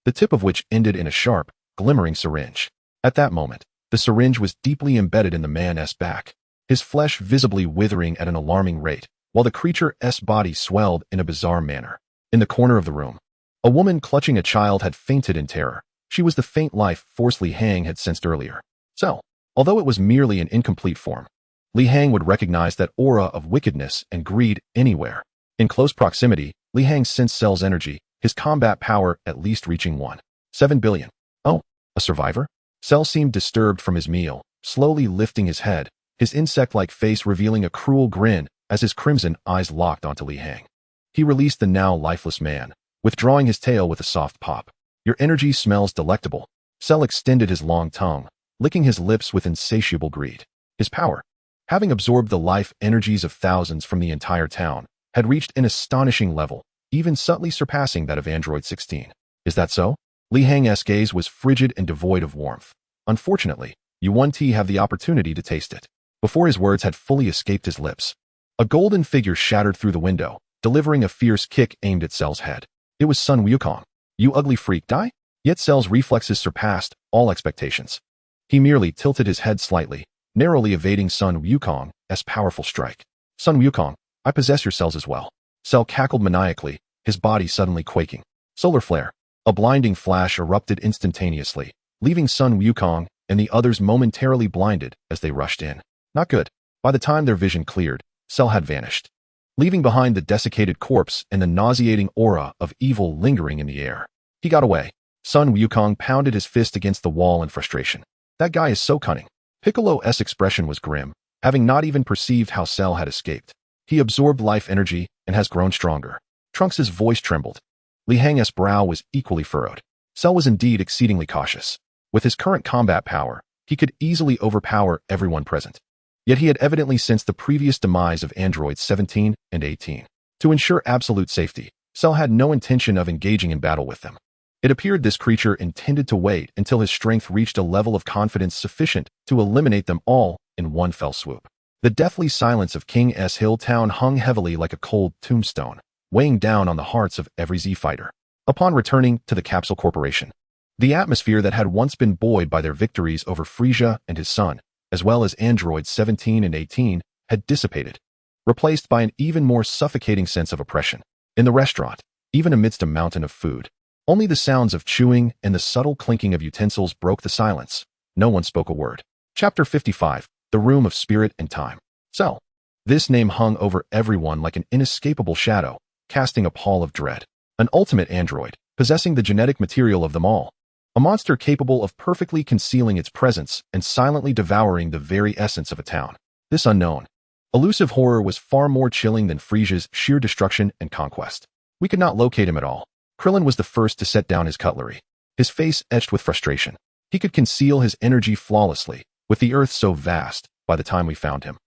[SPEAKER 1] the tip of which ended in a sharp, glimmering syringe. At that moment, the syringe was deeply embedded in the man's back, his flesh visibly withering at an alarming rate, while the creature's body swelled in a bizarre manner. In the corner of the room, a woman clutching a child had fainted in terror. She was the faint life force Li Hang had sensed earlier. So, although it was merely an incomplete form, Li Hang would recognize that aura of wickedness and greed anywhere. In close proximity, Li Hang sensed Cell's energy, his combat power at least reaching 1.7 billion. Oh, a survivor? Cell seemed disturbed from his meal, slowly lifting his head, his insect-like face revealing a cruel grin as his crimson eyes locked onto Li Hang. He released the now lifeless man, withdrawing his tail with a soft pop. Your energy smells delectable. Cell extended his long tongue, licking his lips with insatiable greed. His power, having absorbed the life energies of thousands from the entire town, had reached an astonishing level, even subtly surpassing that of Android 16. Is that so? Li Hang's gaze was frigid and devoid of warmth. Unfortunately, you won't have the opportunity to taste it. Before his words had fully escaped his lips, a golden figure shattered through the window, delivering a fierce kick aimed at Cell's head. It was Sun Wukong. You ugly freak, die? Yet Cell's reflexes surpassed all expectations. He merely tilted his head slightly, narrowly evading Sun Wukong's powerful strike. Sun Wukong, I possess your cells as well. Cell cackled maniacally, his body suddenly quaking. Solar flare. A blinding flash erupted instantaneously, leaving Sun Wukong and the others momentarily blinded as they rushed in. Not good. By the time their vision cleared, Cell had vanished, leaving behind the desiccated corpse and the nauseating aura of evil lingering in the air. He got away. Sun Wukong pounded his fist against the wall in frustration. That guy is so cunning. Piccolo's expression was grim, having not even perceived how Cell had escaped. He absorbed life energy and has grown stronger. Trunks' voice trembled. Li Hang's brow was equally furrowed. Cell was indeed exceedingly cautious. With his current combat power, he could easily overpower everyone present. Yet he had evidently sensed the previous demise of androids 17 and 18. To ensure absolute safety, Cell had no intention of engaging in battle with them. It appeared this creature intended to wait until his strength reached a level of confidence sufficient to eliminate them all in one fell swoop. The deathly silence of King's Hill Town hung heavily like a cold tombstone, weighing down on the hearts of every Z-fighter. Upon returning to the Capsule Corporation, the atmosphere that had once been buoyed by their victories over Frieza and his son, as well as androids 17 and 18, had dissipated, replaced by an even more suffocating sense of oppression. In the restaurant, even amidst a mountain of food, only the sounds of chewing and the subtle clinking of utensils broke the silence. No one spoke a word. Chapter 55, The Room of Spirit and Time. Cell. This name hung over everyone like an inescapable shadow, casting a pall of dread. An ultimate android, possessing the genetic material of them all. A monster capable of perfectly concealing its presence and silently devouring the very essence of a town. This unknown, elusive horror was far more chilling than Frieza's sheer destruction and conquest. We could not locate him at all. Krillin was the first to set down his cutlery, his face etched with frustration. He could conceal his energy flawlessly, with the earth so vast, by the time we found him.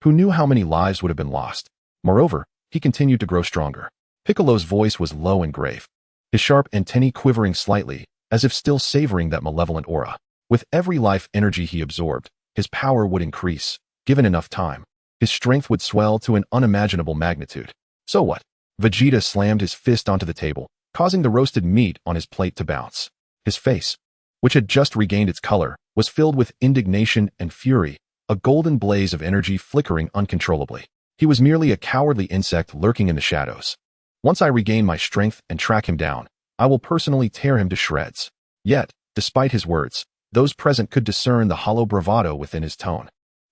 [SPEAKER 1] Who knew how many lives would have been lost? Moreover, he continued to grow stronger. Piccolo's voice was low and grave, his sharp antennae quivering slightly, as if still savoring that malevolent aura. With every life energy he absorbed, his power would increase. Given enough time, his strength would swell to an unimaginable magnitude. So what? Vegeta slammed his fist onto the table, causing the roasted meat on his plate to bounce. His face, which had just regained its color, was filled with indignation and fury, a golden blaze of energy flickering uncontrollably. He was merely a cowardly insect lurking in the shadows. Once I regain my strength and track him down, I will personally tear him to shreds. Yet, despite his words, those present could discern the hollow bravado within his tone.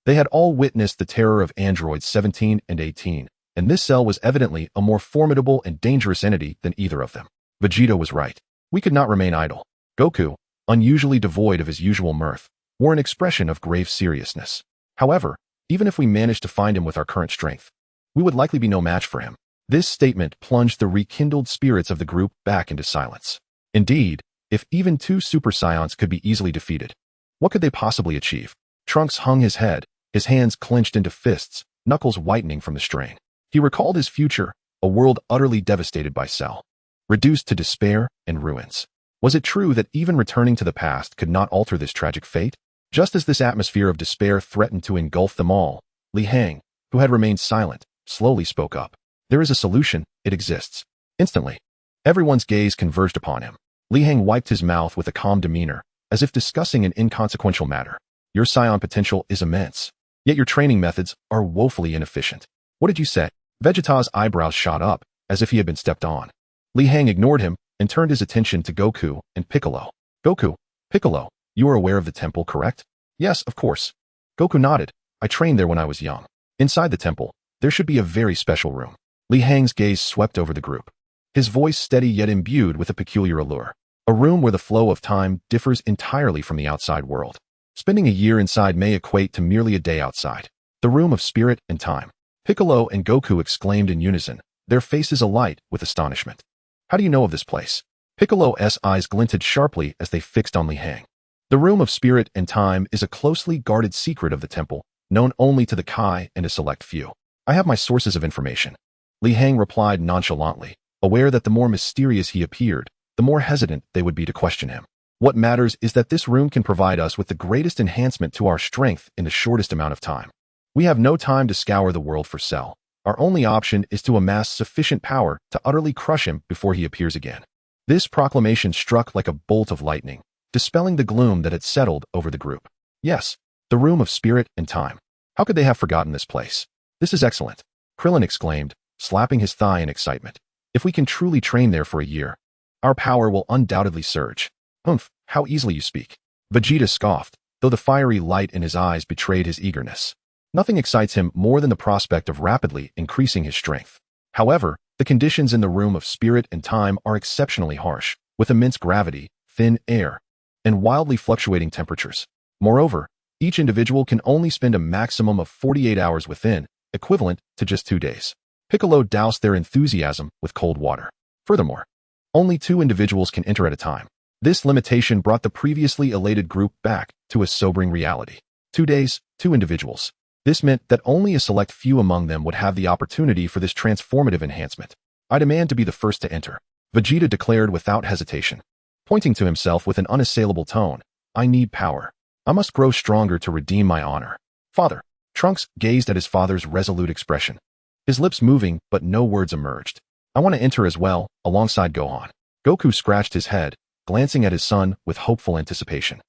[SPEAKER 1] They had all witnessed the terror of androids 17 and 18, and this cell was evidently a more formidable and dangerous entity than either of them. Vegeta was right. We could not remain idle. Goku, unusually devoid of his usual mirth, wore an expression of grave seriousness. However, even if we managed to find him with our current strength, we would likely be no match for him. This statement plunged the rekindled spirits of the group back into silence. Indeed, if even two Super Saiyans could be easily defeated, what could they possibly achieve? Trunks hung his head, his hands clenched into fists, knuckles whitening from the strain. He recalled his future, a world utterly devastated by Cell, reduced to despair and ruins. Was it true that even returning to the past could not alter this tragic fate? Just as this atmosphere of despair threatened to engulf them all, Li Hang, who had remained silent, slowly spoke up. There is a solution, it exists. Instantly, everyone's gaze converged upon him. Li Hang wiped his mouth with a calm demeanor, as if discussing an inconsequential matter. Your Saiyan potential is immense, yet your training methods are woefully inefficient. What did you say? Vegeta's eyebrows shot up, as if he had been stepped on. Li Hang ignored him and turned his attention to Goku and Piccolo. Goku, Piccolo, you are aware of the temple, correct? Yes, of course. Goku nodded. I trained there when I was young. Inside the temple, there should be a very special room. Li Hang's gaze swept over the group, his voice steady yet imbued with a peculiar allure. A room where the flow of time differs entirely from the outside world. Spending a year inside may equate to merely a day outside. The room of spirit and time. Piccolo and Goku exclaimed in unison, their faces alight with astonishment. How do you know of this place? Piccolo's eyes glinted sharply as they fixed on Li Hang. The room of spirit and time is a closely guarded secret of the temple, known only to the Kai and a select few. I have my sources of information. Li Hang replied nonchalantly, aware that the more mysterious he appeared, the more hesitant they would be to question him. What matters is that this room can provide us with the greatest enhancement to our strength in the shortest amount of time. We have no time to scour the world for Cell. Our only option is to amass sufficient power to utterly crush him before he appears again. This proclamation struck like a bolt of lightning, dispelling the gloom that had settled over the group. Yes, the room of spirit and time. How could they have forgotten this place? This is excellent, Krillin exclaimed, slapping his thigh in excitement. If we can truly train there for a year, our power will undoubtedly surge. Humph, how easily you speak. Vegeta scoffed, though the fiery light in his eyes betrayed his eagerness. Nothing excites him more than the prospect of rapidly increasing his strength. However, the conditions in the room of spirit and time are exceptionally harsh, with immense gravity, thin air, and wildly fluctuating temperatures. Moreover, each individual can only spend a maximum of 48 hours within, equivalent to just 2 days. Piccolo doused their enthusiasm with cold water. Furthermore, only 2 individuals can enter at a time. This limitation brought the previously elated group back to a sobering reality. 2 days, 2 individuals. This meant that only a select few among them would have the opportunity for this transformative enhancement. I demand to be the first to enter, Vegeta declared without hesitation. Pointing to himself with an unassailable tone, I need power. I must grow stronger to redeem my honor. Father. Trunks gazed at his father's resolute expression, his lips moving but no words emerged. I want to enter as well, alongside Gohan. Goku scratched his head, glancing at his son with hopeful anticipation.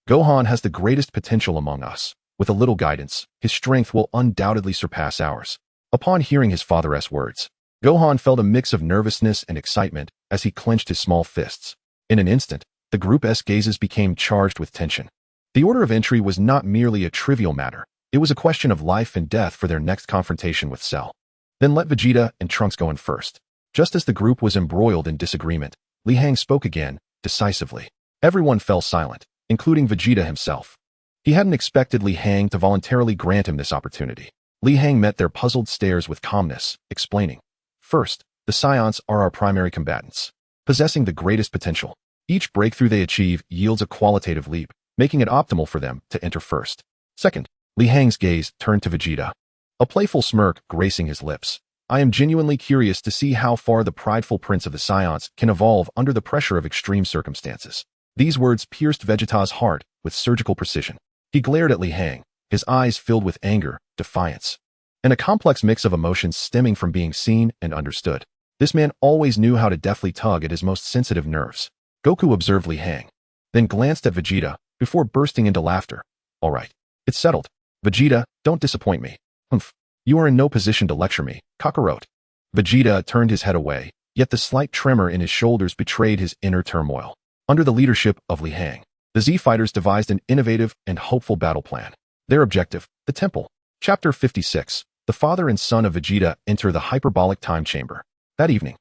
[SPEAKER 1] Gohan has the greatest potential among us. With a little guidance, his strength will undoubtedly surpass ours. Upon hearing his father's words, Gohan felt a mix of nervousness and excitement as he clenched his small fists. In an instant, the group's gazes became charged with tension. The order of entry was not merely a trivial matter. It was a question of life and death for their next confrontation with Cell. Then let Vegeta and Trunks go in first. Just as the group was embroiled in disagreement, Li Hang spoke again, decisively. Everyone fell silent, including Vegeta himself. He hadn't expected Li Hang to voluntarily grant him this opportunity. Li Hang met their puzzled stares with calmness, explaining, First, the Saiyans are our primary combatants. possessing the greatest potential. Each breakthrough they achieve yields a qualitative leap, making it optimal for them to enter first. Second, Li Hang's gaze turned to Vegeta, a playful smirk gracing his lips. I am genuinely curious to see how far the prideful prince of the Saiyans can evolve under the pressure of extreme circumstances. These words pierced Vegeta's heart with surgical precision. He glared at Li Hang, his eyes filled with anger, defiance, and a complex mix of emotions stemming from being seen and understood. This man always knew how to deftly tug at his most sensitive nerves. Goku observed Li Hang, then glanced at Vegeta before bursting into laughter. All right, it's settled. Vegeta, don't disappoint me. Humph. You are in no position to lecture me, Kakarot. Vegeta turned his head away, yet the slight tremor in his shoulders betrayed his inner turmoil. Under the leadership of Li Hang, the Z-Fighters devised an innovative and hopeful battle plan. Their objective, the temple. Chapter 56. The father and son of Vegeta enter the hyperbolic time chamber. That evening,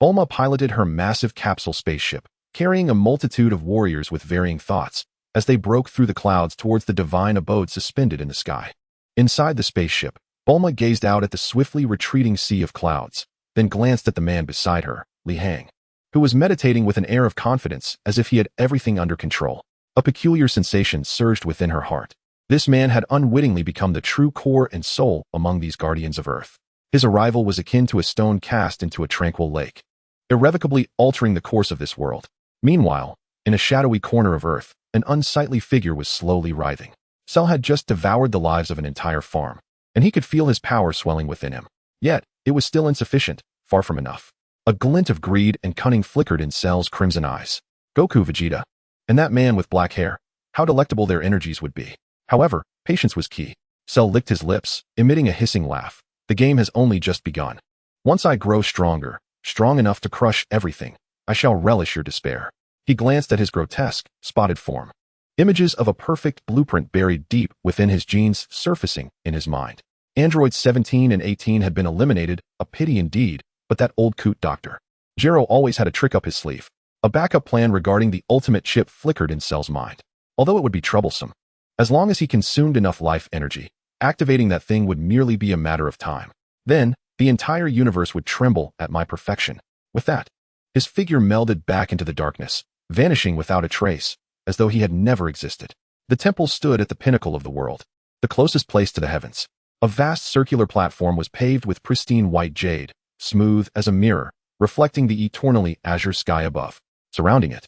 [SPEAKER 1] Bulma piloted her massive capsule spaceship, carrying a multitude of warriors with varying thoughts, as they broke through the clouds towards the divine abode suspended in the sky. Inside the spaceship, Bulma gazed out at the swiftly retreating sea of clouds, then glanced at the man beside her, Li Hang, who was meditating with an air of confidence as if he had everything under control. A peculiar sensation surged within her heart. This man had unwittingly become the true core and soul among these guardians of Earth. His arrival was akin to a stone cast into a tranquil lake, irrevocably altering the course of this world. Meanwhile, in a shadowy corner of Earth, an unsightly figure was slowly writhing. Cell had just devoured the lives of an entire farm, and he could feel his power swelling within him. Yet, it was still insufficient, far from enough. A glint of greed and cunning flickered in Cell's crimson eyes. Goku, Vegeta, and that man with black hair, how delectable their energies would be. However, patience was key. Cell licked his lips, emitting a hissing laugh. The game has only just begun. Once I grow stronger, strong enough to crush everything, I shall relish your despair. He glanced at his grotesque, spotted form. Images of a perfect blueprint buried deep within his genes surfacing in his mind. Androids 17 and 18 had been eliminated, a pity indeed, but that old coot doctor Jero always had a trick up his sleeve. A backup plan regarding the ultimate chip flickered in Cell's mind. Although it would be troublesome, as long as he consumed enough life energy, activating that thing would merely be a matter of time. Then, the entire universe would tremble at my perfection. With that, his figure melded back into the darkness, vanishing without a trace, as though he had never existed. The temple stood at the pinnacle of the world, the closest place to the heavens. A vast circular platform was paved with pristine white jade, smooth as a mirror, reflecting the eternally azure sky above. Surrounding it,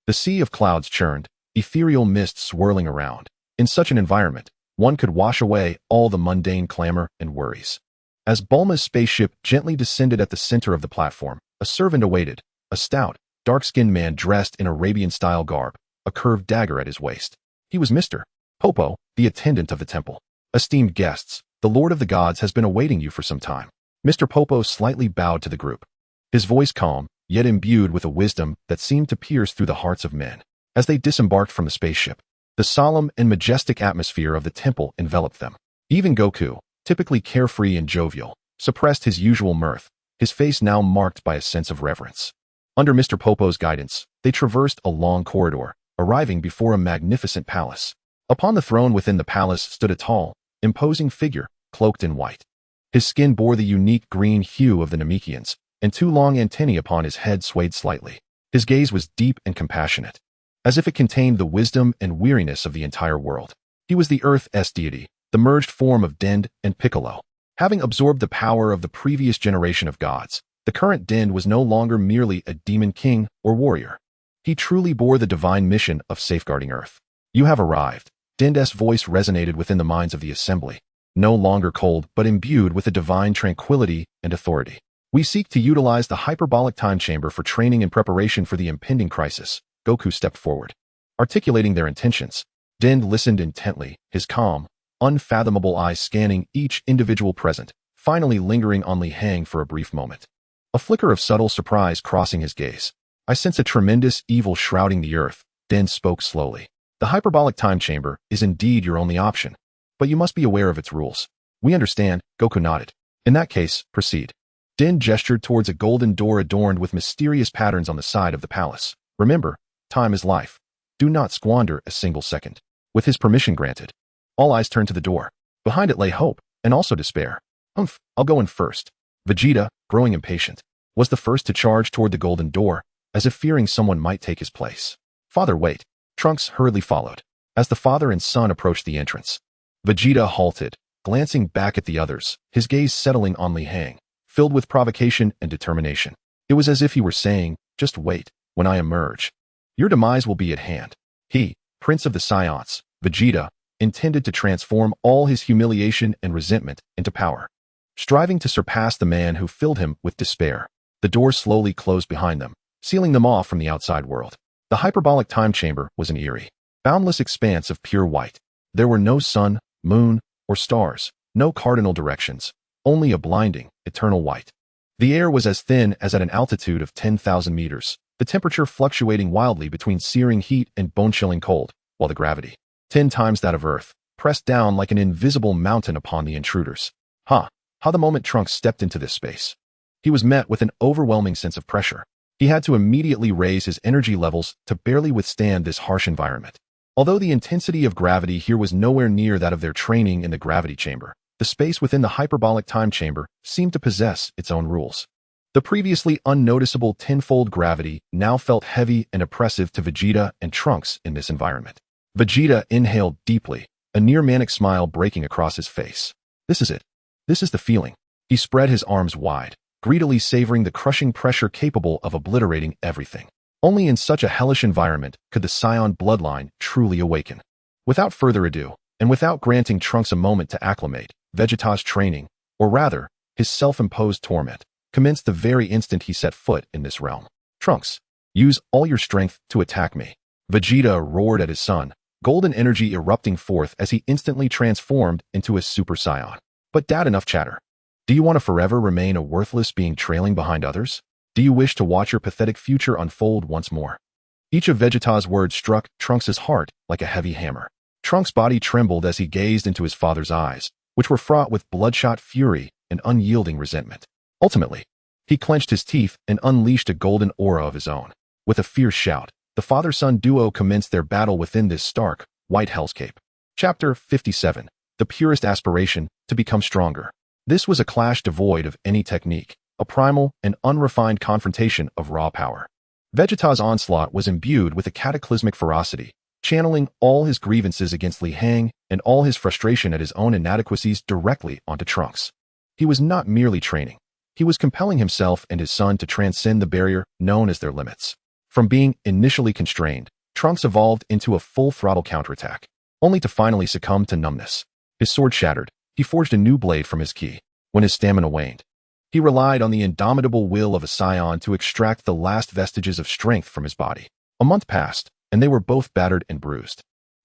[SPEAKER 1] the sea of clouds churned, ethereal mist swirling around. In such an environment, one could wash away all the mundane clamor and worries. As Bulma's spaceship gently descended at the center of the platform, a servant awaited, a stout, dark-skinned man dressed in Arabian-style garb, a curved dagger at his waist. He was Mr. Popo, the attendant of the temple. Esteemed guests, the Lord of the Gods has been awaiting you for some time. Mr. Popo slightly bowed to the group, his voice calm, yet imbued with a wisdom that seemed to pierce through the hearts of men. As they disembarked from the spaceship, the solemn and majestic atmosphere of the temple enveloped them. Even Goku, typically carefree and jovial, suppressed his usual mirth, his face now marked by a sense of reverence. Under Mr. Popo's guidance, they traversed a long corridor, arriving before a magnificent palace. Upon the throne within the palace stood a tall, imposing figure, cloaked in white. His skin bore the unique green hue of the Namekians, and two long antennae upon his head swayed slightly. His gaze was deep and compassionate, as if it contained the wisdom and weariness of the entire world. He was the Earth's deity, the merged form of Dend and Piccolo. Having absorbed the power of the previous generation of gods, the current Dend was no longer merely a demon king or warrior. He truly bore the divine mission of safeguarding Earth. You have arrived. Dend's voice resonated within the minds of the assembly, no longer cold but imbued with a divine tranquility and authority. We seek to utilize the hyperbolic time chamber for training and preparation for the impending crisis. Goku stepped forward, articulating their intentions. Dend listened intently, his calm, unfathomable eyes scanning each individual present, finally lingering on Li Hang for a brief moment. A flicker of subtle surprise crossing his gaze. I sense a tremendous evil shrouding the earth, Dend spoke slowly. The hyperbolic time chamber is indeed your only option, but you must be aware of its rules. We understand, Goku nodded. In that case, proceed. Dend gestured towards a golden door adorned with mysterious patterns on the side of the palace. Remember, time is life. Do not squander a single second. With his permission granted, all eyes turned to the door. Behind it lay hope, and also despair. I'll go in first. Vegeta, growing impatient, was the first to charge toward the golden door, as if fearing someone might take his place. "Father, wait." Trunks hurriedly followed. As the father and son approached the entrance, Vegeta halted, glancing back at the others, his gaze settling on Li Hang, filled with provocation and determination. It was as if he were saying, "Just wait, when I emerge, your demise will be at hand." He, Prince of the Saiyans, Vegeta, intended to transform all his humiliation and resentment into power. Striving to surpass the man who filled him with despair, the door slowly closed behind them, sealing them off from the outside world. The hyperbolic time chamber was an eerie, boundless expanse of pure white. There were no sun, moon, or stars, no cardinal directions, only a blinding, eternal white. The air was as thin as at an altitude of 10,000 meters, the temperature fluctuating wildly between searing heat and bone-chilling cold, while the gravity, 10 times that of Earth, pressed down like an invisible mountain upon the intruders. How the moment Trunks stepped into this space, he was met with an overwhelming sense of pressure. He had to immediately raise his energy levels to barely withstand this harsh environment. Although the intensity of gravity here was nowhere near that of their training in the gravity chamber, the space within the hyperbolic time chamber seemed to possess its own rules. The previously unnoticeable tenfold gravity now felt heavy and oppressive to Vegeta and Trunks in this environment. Vegeta inhaled deeply, a near-manic smile breaking across his face. This is it. This is the feeling. He spread his arms wide, greedily savoring the crushing pressure capable of obliterating everything. Only in such a hellish environment could the Saiyan bloodline truly awaken. Without further ado, and without granting Trunks a moment to acclimate, Vegeta's training, or rather, his self-imposed torment, commenced the very instant he set foot in this realm. "Trunks, use all your strength to attack me." Vegeta roared at his son, golden energy erupting forth as he instantly transformed into a Super Saiyan. "But Dad, enough chatter. Do you want to forever remain a worthless being trailing behind others? Do you wish to watch your pathetic future unfold once more?" Each of Vegeta's words struck Trunks' heart like a heavy hammer. Trunks' body trembled as he gazed into his father's eyes, which were fraught with bloodshot fury and unyielding resentment. Ultimately, he clenched his teeth and unleashed a golden aura of his own. With a fierce shout, the father-son duo commenced their battle within this stark, white hellscape. Chapter 57. The purest aspiration to become stronger. This was a clash devoid of any technique, a primal and unrefined confrontation of raw power. Vegeta's onslaught was imbued with a cataclysmic ferocity, channeling all his grievances against Li Hang and all his frustration at his own inadequacies directly onto Trunks. He was not merely training. He was compelling himself and his son to transcend the barrier known as their limits. From being initially constrained, Trunks evolved into a full-throttle counterattack, only to finally succumb to numbness. His sword shattered. He forged a new blade from his ki. When his stamina waned, he relied on the indomitable will of a Saiyan to extract the last vestiges of strength from his body. A month passed, and they were both battered and bruised.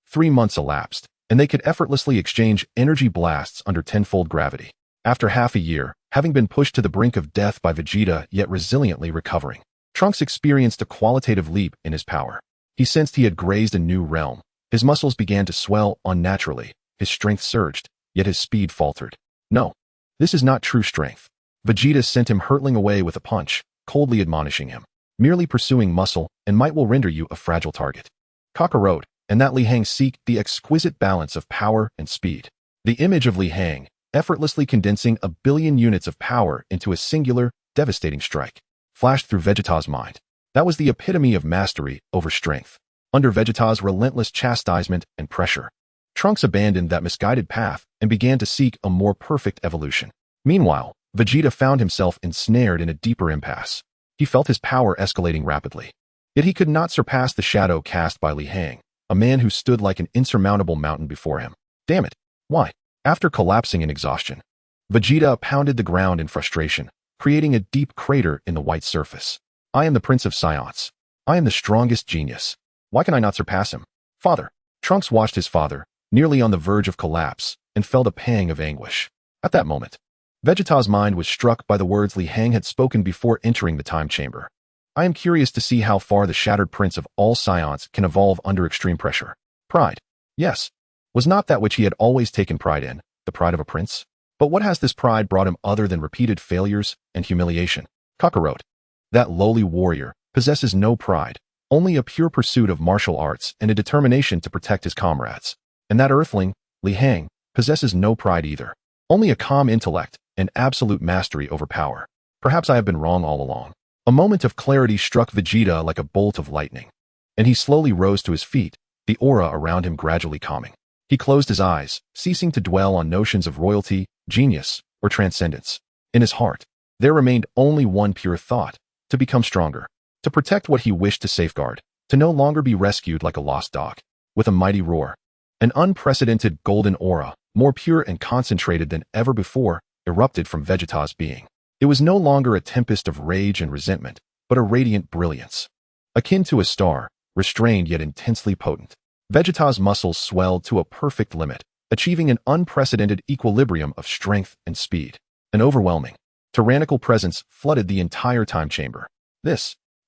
[SPEAKER 1] 3 months elapsed, and they could effortlessly exchange energy blasts under tenfold gravity. After half a year, having been pushed to the brink of death by Vegeta yet resiliently recovering, Trunks experienced a qualitative leap in his power. He sensed he had grazed a new realm. His muscles began to swell unnaturally, his strength surged, yet his speed faltered. "No, this is not true strength." Vegeta sent him hurtling away with a punch, coldly admonishing him. "Merely pursuing muscle and might will render you a fragile target." Kakarot, and that Li Hang seeked the exquisite balance of power and speed. The image of Li Hang, effortlessly condensing 1 billion units of power into a singular, devastating strike, flashed through Vegeta's mind. That was the epitome of mastery over strength. Under Vegeta's relentless chastisement and pressure, Trunks abandoned that misguided path and began to seek a more perfect evolution. Meanwhile, Vegeta found himself ensnared in a deeper impasse. He felt his power escalating rapidly. Yet he could not surpass the shadow cast by Li Hang, a man who stood like an insurmountable mountain before him. Damn it! Why? After collapsing in exhaustion, Vegeta pounded the ground in frustration, creating a deep crater in the white surface. "I am the Prince of Saiyans. I am the strongest genius. Why can I not surpass him?" "Father." Trunks watched his father, nearly on the verge of collapse, and felt a pang of anguish. At that moment, Vegeta's mind was struck by the words Li Hang had spoken before entering the time chamber. "I am curious to see how far the shattered prince of all Saiyans can evolve under extreme pressure." Pride. Yes. Was not that which he had always taken pride in, the pride of a prince? But what has this pride brought him other than repeated failures and humiliation? Kakarot, that lowly warrior, possesses no pride, only a pure pursuit of martial arts and a determination to protect his comrades. And that earthling, Li Hang, possesses no pride either, only a calm intellect and absolute mastery over power. Perhaps I have been wrong all along. A moment of clarity struck Vegeta like a bolt of lightning, and he slowly rose to his feet, the aura around him gradually calming. He closed his eyes, ceasing to dwell on notions of royalty, genius, or transcendence. In his heart, there remained only one pure thought: to become stronger, to protect what he wished to safeguard, to no longer be rescued like a lost dog. With a mighty roar, an unprecedented golden aura, more pure and concentrated than ever before, erupted from Vegeta's being. It was no longer a tempest of rage and resentment, but a radiant brilliance. Akin to a star, restrained yet intensely potent. Vegeta's muscles swelled to a perfect limit, achieving an unprecedented equilibrium of strength and speed. An overwhelming, tyrannical presence flooded the entire time chamber.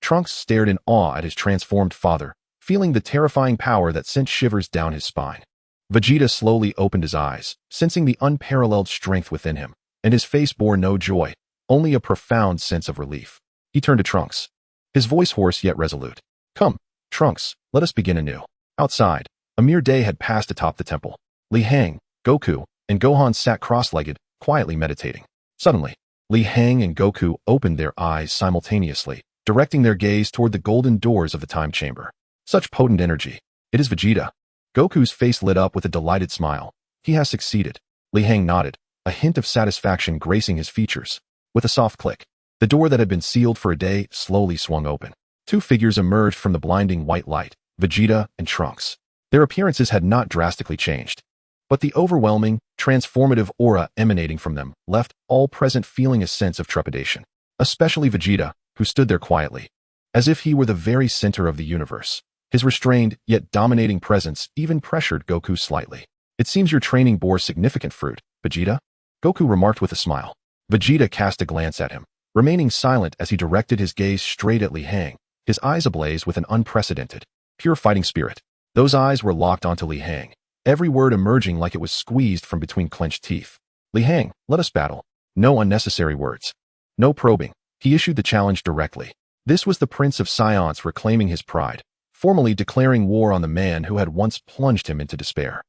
[SPEAKER 1] Trunks stared in awe at his transformed father, feeling the terrifying power that sent shivers down his spine. Vegeta slowly opened his eyes, sensing the unparalleled strength within him, and his face bore no joy, only a profound sense of relief. He turned to Trunks, his voice hoarse yet resolute. "Come, Trunks, let us begin anew." Outside, a mere day had passed atop the temple. Li Hang, Goku, and Gohan sat cross-legged, quietly meditating. Suddenly, Li Hang and Goku opened their eyes simultaneously, directing their gaze toward the golden doors of the time chamber. Such potent energy. It is Vegeta. Goku's face lit up with a delighted smile. He has succeeded. Li Hang nodded, a hint of satisfaction gracing his features. With a soft click, the door that had been sealed for a day slowly swung open. Two figures emerged from the blinding white light, Vegeta and Trunks. Their appearances had not drastically changed, but the overwhelming, transformative aura emanating from them left all present feeling a sense of trepidation. Especially Vegeta, who stood there quietly, as if he were the very center of the universe. His restrained, yet dominating presence even pressured Goku slightly. "It seems your training bore significant fruit, Vegeta," Goku remarked with a smile. Vegeta cast a glance at him, remaining silent as he directed his gaze straight at Li Hang, his eyes ablaze with an unprecedented, pure fighting spirit. Those eyes were locked onto Li Hang, every word emerging like it was squeezed from between clenched teeth. "Li Hang, let us battle. No unnecessary words. No probing." He issued the challenge directly. This was the Prince of Science reclaiming his pride, formally declaring war on the man who had once plunged him into despair.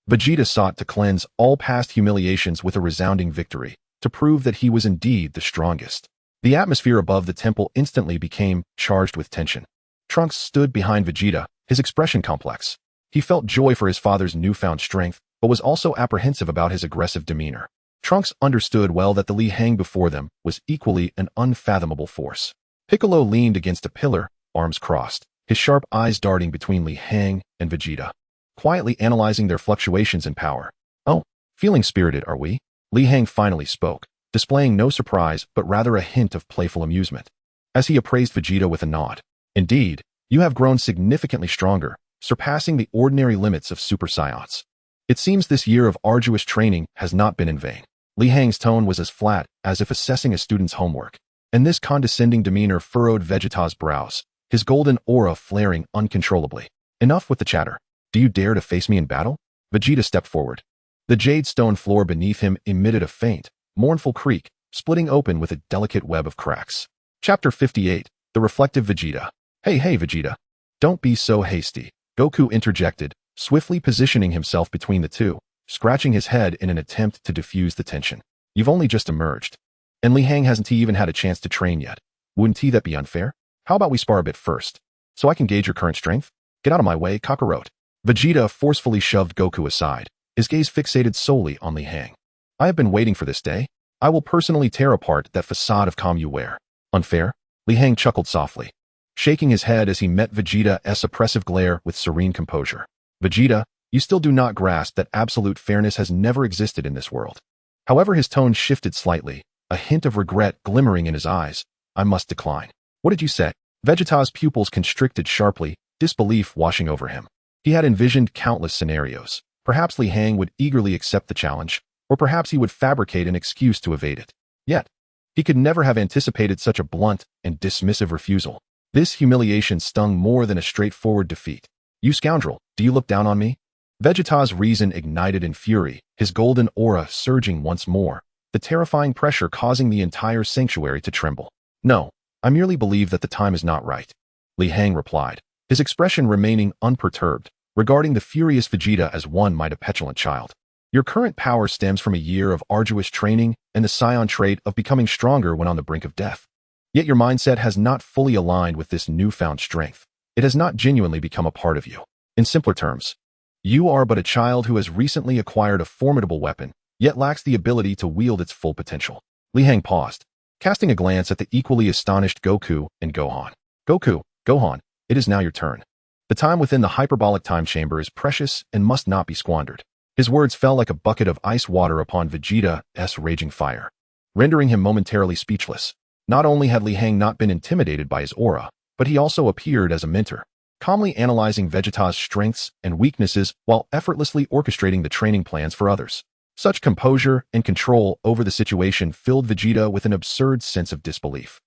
[SPEAKER 1] Vegeta sought to cleanse all past humiliations with a resounding victory, to prove that he was indeed the strongest. The atmosphere above the temple instantly became charged with tension. Trunks stood behind Vegeta, his expression complex. He felt joy for his father's newfound strength, but was also apprehensive about his aggressive demeanor. Trunks understood well that the Li Hang before them was equally an unfathomable force. Piccolo leaned against a pillar, arms crossed, his sharp eyes darting between Li Hang and Vegeta, quietly analyzing their fluctuations in power. "Oh, feeling spirited, are we?" Li Hang finally spoke, displaying no surprise but rather a hint of playful amusement, as he appraised Vegeta with a nod. "Indeed, you have grown significantly stronger, surpassing the ordinary limits of Super Saiyans. It seems this year of arduous training has not been in vain." Li Hang's tone was as flat as if assessing a student's homework, and this condescending demeanor furrowed Vegeta's brows, his golden aura flaring uncontrollably. "Enough with the chatter. Do you dare to face me in battle?" Vegeta stepped forward. The jade stone floor beneath him emitted a faint, mournful creak, splitting open with a delicate web of cracks. Chapter 58, The Reflective Vegeta. Hey, Vegeta. Don't be so hasty," Goku interjected, swiftly positioning himself between the two, scratching his head in an attempt to diffuse the tension. "You've only just emerged, and Li Hang hasn't even had a chance to train yet. Wouldn't that be unfair? How about we spar a bit first, so I can gauge your current strength? Get out of my way, Kakarot." Vegeta forcefully shoved Goku aside, his gaze fixated solely on Li Hang. "I have been waiting for this day. I will personally tear apart that facade of calm you wear." "Unfair?" Li Hang chuckled softly, shaking his head as he met Vegeta's oppressive glare with serene composure. "Vegeta, you still do not grasp that absolute fairness has never existed in this world." However, his tone shifted slightly, a hint of regret glimmering in his eyes. "I must decline." "What did you say?" Vegeta's pupils constricted sharply, disbelief washing over him. He had envisioned countless scenarios. Perhaps Li Hang would eagerly accept the challenge, or perhaps he would fabricate an excuse to evade it. Yet, he could never have anticipated such a blunt and dismissive refusal. This humiliation stung more than a straightforward defeat. "You scoundrel, do you look down on me?" Vegeta's reason ignited in fury, his golden aura surging once more, the terrifying pressure causing the entire sanctuary to tremble. "No, I merely believe that the time is not right," Li Hang replied, his expression remaining unperturbed, regarding the furious Vegeta as one might a petulant child. "Your current power stems from a year of arduous training and the Saiyan trait of becoming stronger when on the brink of death. Yet your mindset has not fully aligned with this newfound strength. It has not genuinely become a part of you. In simpler terms, you are but a child who has recently acquired a formidable weapon, yet lacks the ability to wield its full potential. Li Hang paused, casting a glance at the equally astonished Goku and Gohan. Gohan, it is now your turn. The time within the hyperbolic time chamber is precious and must not be squandered. His words fell like a bucket of ice water upon Vegeta's raging fire, rendering him momentarily speechless. Not only had Li Hang not been intimidated by his aura, but he also appeared as a mentor, calmly analyzing Vegeta's strengths and weaknesses while effortlessly orchestrating the training plans for others. Such composure and control over the situation filled Vegeta with an absurd sense of disbelief.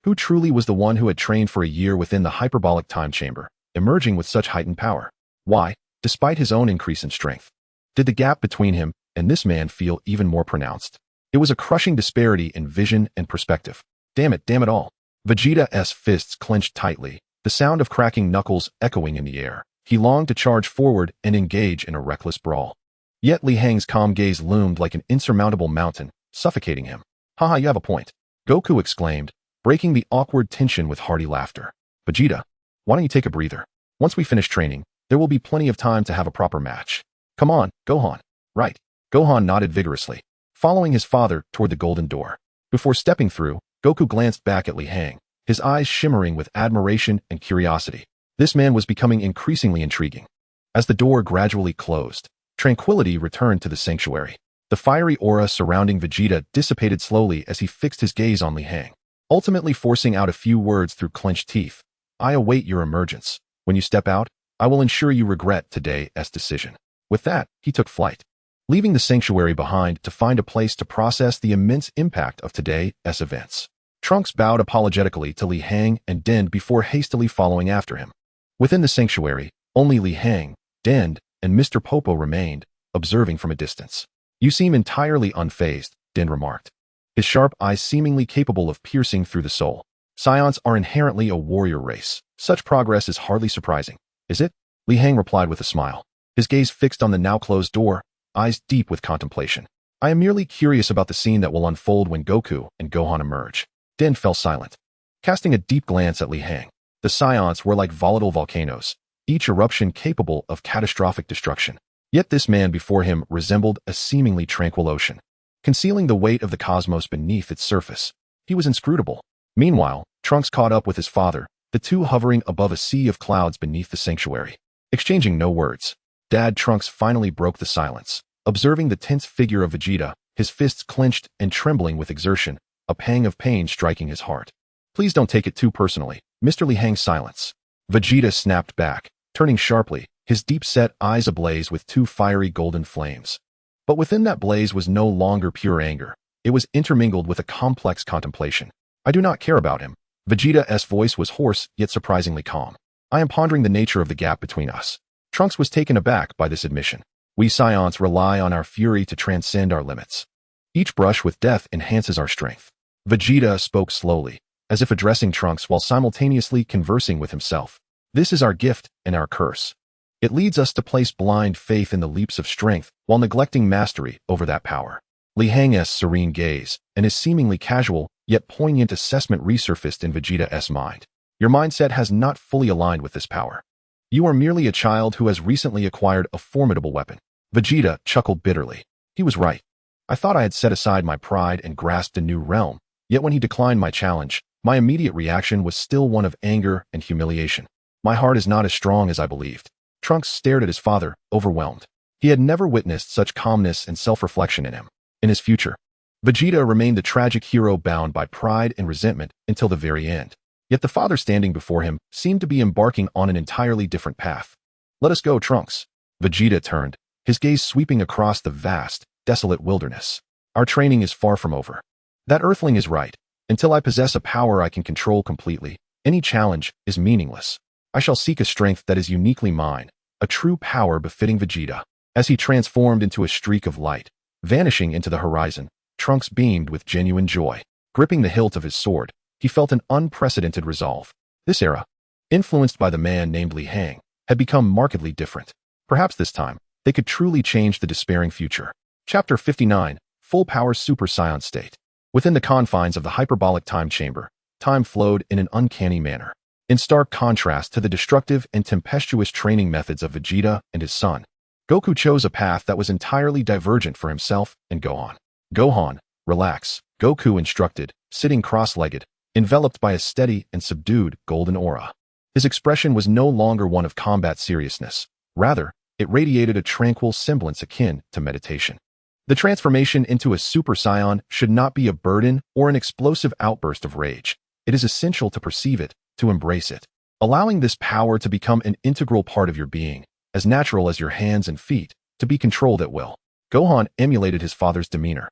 [SPEAKER 1] Who truly was the one who had trained for a year within the hyperbolic time chamber, emerging with such heightened power? Why, despite his own increase in strength, did the gap between him and this man feel even more pronounced? It was a crushing disparity in vision and perspective. Damn it all. Vegeta's fists clenched tightly, the sound of cracking knuckles echoing in the air. He longed to charge forward and engage in a reckless brawl. Yet Li Hang's calm gaze loomed like an insurmountable mountain, suffocating him. Haha, you have a point, Goku exclaimed, breaking the awkward tension with hearty laughter. Vegeta, why don't you take a breather? Once we finish training, there will be plenty of time to have a proper match. Come on, Gohan. Right. Gohan nodded vigorously, following his father toward the golden door. Before stepping through, Goku glanced back at Li Hang, his eyes shimmering with admiration and curiosity. This man was becoming increasingly intriguing. As the door gradually closed, tranquility returned to the sanctuary. The fiery aura surrounding Vegeta dissipated slowly as he fixed his gaze on Li Hang, ultimately forcing out a few words through clenched teeth. I await your emergence. When you step out, I will ensure you regret today's decision. With that, he took flight, leaving the sanctuary behind to find a place to process the immense impact of today's events. Trunks bowed apologetically to Li Hang and Dend before hastily following after him. Within the sanctuary, only Li Hang, Dend, and Mr. Popo remained, observing from a distance. You seem entirely unfazed, Dend remarked, his sharp eyes seemingly capable of piercing through the soul. Saiyans are inherently a warrior race. Such progress is hardly surprising, is it? Li Hang replied with a smile, his gaze fixed on the now closed door, eyes deep with contemplation. I am merely curious about the scene that will unfold when Goku and Gohan emerge. Dend fell silent, casting a deep glance at Li Hang. The Saiyans were like volatile volcanoes, each eruption capable of catastrophic destruction. Yet this man before him resembled a seemingly tranquil ocean, concealing the weight of the cosmos beneath its surface. He was inscrutable. Meanwhile, Trunks caught up with his father, the two hovering above a sea of clouds beneath the sanctuary. Exchanging no words, Dad Trunks finally broke the silence, observing the tense figure of Vegeta, his fists clenched and trembling with exertion, a pang of pain striking his heart. Please don't take it too personally, Mr. Li Hang's silence. Vegeta snapped back, turning sharply, his deep-set eyes ablaze with two fiery golden flames. But within that blaze was no longer pure anger. It was intermingled with a complex contemplation. I do not care about him. Vegeta's voice was hoarse yet surprisingly calm. I am pondering the nature of the gap between us. Trunks was taken aback by this admission. We Saiyans rely on our fury to transcend our limits. Each brush with death enhances our strength. Vegeta spoke slowly, as if addressing Trunks while simultaneously conversing with himself. This is our gift and our curse. It leads us to place blind faith in the leaps of strength while neglecting mastery over that power. Li Hang's serene gaze and his seemingly casual yet poignant assessment resurfaced in Vegeta's mind. Your mindset has not fully aligned with this power. You are merely a child who has recently acquired a formidable weapon. Vegeta chuckled bitterly. He was right. I thought I had set aside my pride and grasped a new realm, yet when he declined my challenge, my immediate reaction was still one of anger and humiliation. My heart is not as strong as I believed. Trunks stared at his father, overwhelmed. He had never witnessed such calmness and self-reflection in him. In his future, Vegeta remained the tragic hero bound by pride and resentment until the very end. Yet the father standing before him seemed to be embarking on an entirely different path. Let us go, Trunks. Vegeta turned, his gaze sweeping across the vast, desolate wilderness. Our training is far from over. That earthling is right. Until I possess a power I can control completely, any challenge is meaningless. I shall seek a strength that is uniquely mine, a true power befitting Vegeta. As he transformed into a streak of light, vanishing into the horizon, Trunks beamed with genuine joy. Gripping the hilt of his sword, he felt an unprecedented resolve. This era, influenced by the man named Li Hang, had become markedly different. Perhaps this time, they could truly change the despairing future. Chapter 59, Full Power Super Saiyan State. Within the confines of the hyperbolic time chamber, time flowed in an uncanny manner. In stark contrast to the destructive and tempestuous training methods of Vegeta and his son, Goku chose a path that was entirely divergent for himself and Gohan. Gohan, relax, Goku instructed, sitting cross-legged, enveloped by a steady and subdued golden aura. His expression was no longer one of combat seriousness. Rather, it radiated a tranquil semblance akin to meditation. The transformation into a Super Saiyan should not be a burden or an explosive outburst of rage. It is essential to perceive it, to embrace it, allowing this power to become an integral part of your being, as natural as your hands and feet, to be controlled at will. Gohan emulated his father's demeanor,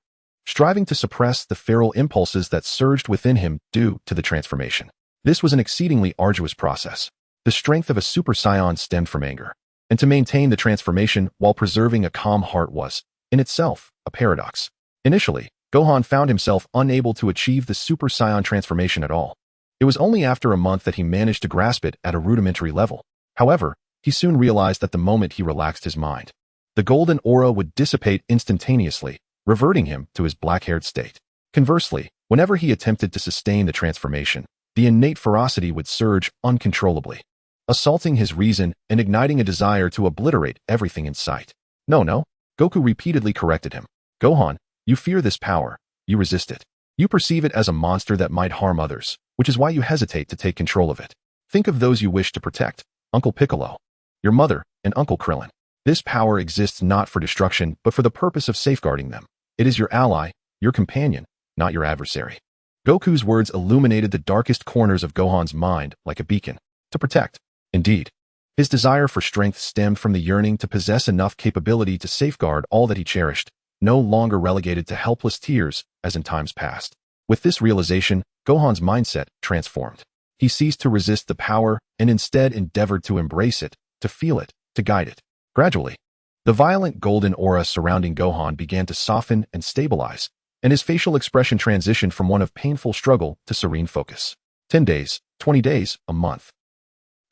[SPEAKER 1] striving to suppress the feral impulses that surged within him due to the transformation. This was an exceedingly arduous process. The strength of a Super Saiyan stemmed from anger, and to maintain the transformation while preserving a calm heart was, in itself, a paradox. Initially, Gohan found himself unable to achieve the Super Saiyan transformation at all. It was only after a month that he managed to grasp it at a rudimentary level. However, he soon realized that the moment he relaxed his mind, the golden aura would dissipate instantaneously, reverting him to his black-haired state. Conversely, whenever he attempted to sustain the transformation, the innate ferocity would surge uncontrollably, assaulting his reason and igniting a desire to obliterate everything in sight. No, Goku repeatedly corrected him. Gohan, you fear this power, you resist it. You perceive it as a monster that might harm others, which is why you hesitate to take control of it. Think of those you wish to protect, Uncle Piccolo, your mother, and Uncle Krillin. This power exists not for destruction, but for the purpose of safeguarding them. It is your ally, your companion, not your adversary. Goku's words illuminated the darkest corners of Gohan's mind like a beacon. To protect. Indeed, his desire for strength stemmed from the yearning to possess enough capability to safeguard all that he cherished, no longer relegated to helpless tears as in times past. With this realization, Gohan's mindset transformed. He ceased to resist the power and instead endeavored to embrace it, to feel it, to guide it. Gradually, the violent golden aura surrounding Gohan began to soften and stabilize, and his facial expression transitioned from one of painful struggle to serene focus. 10 days, 20 days, a month.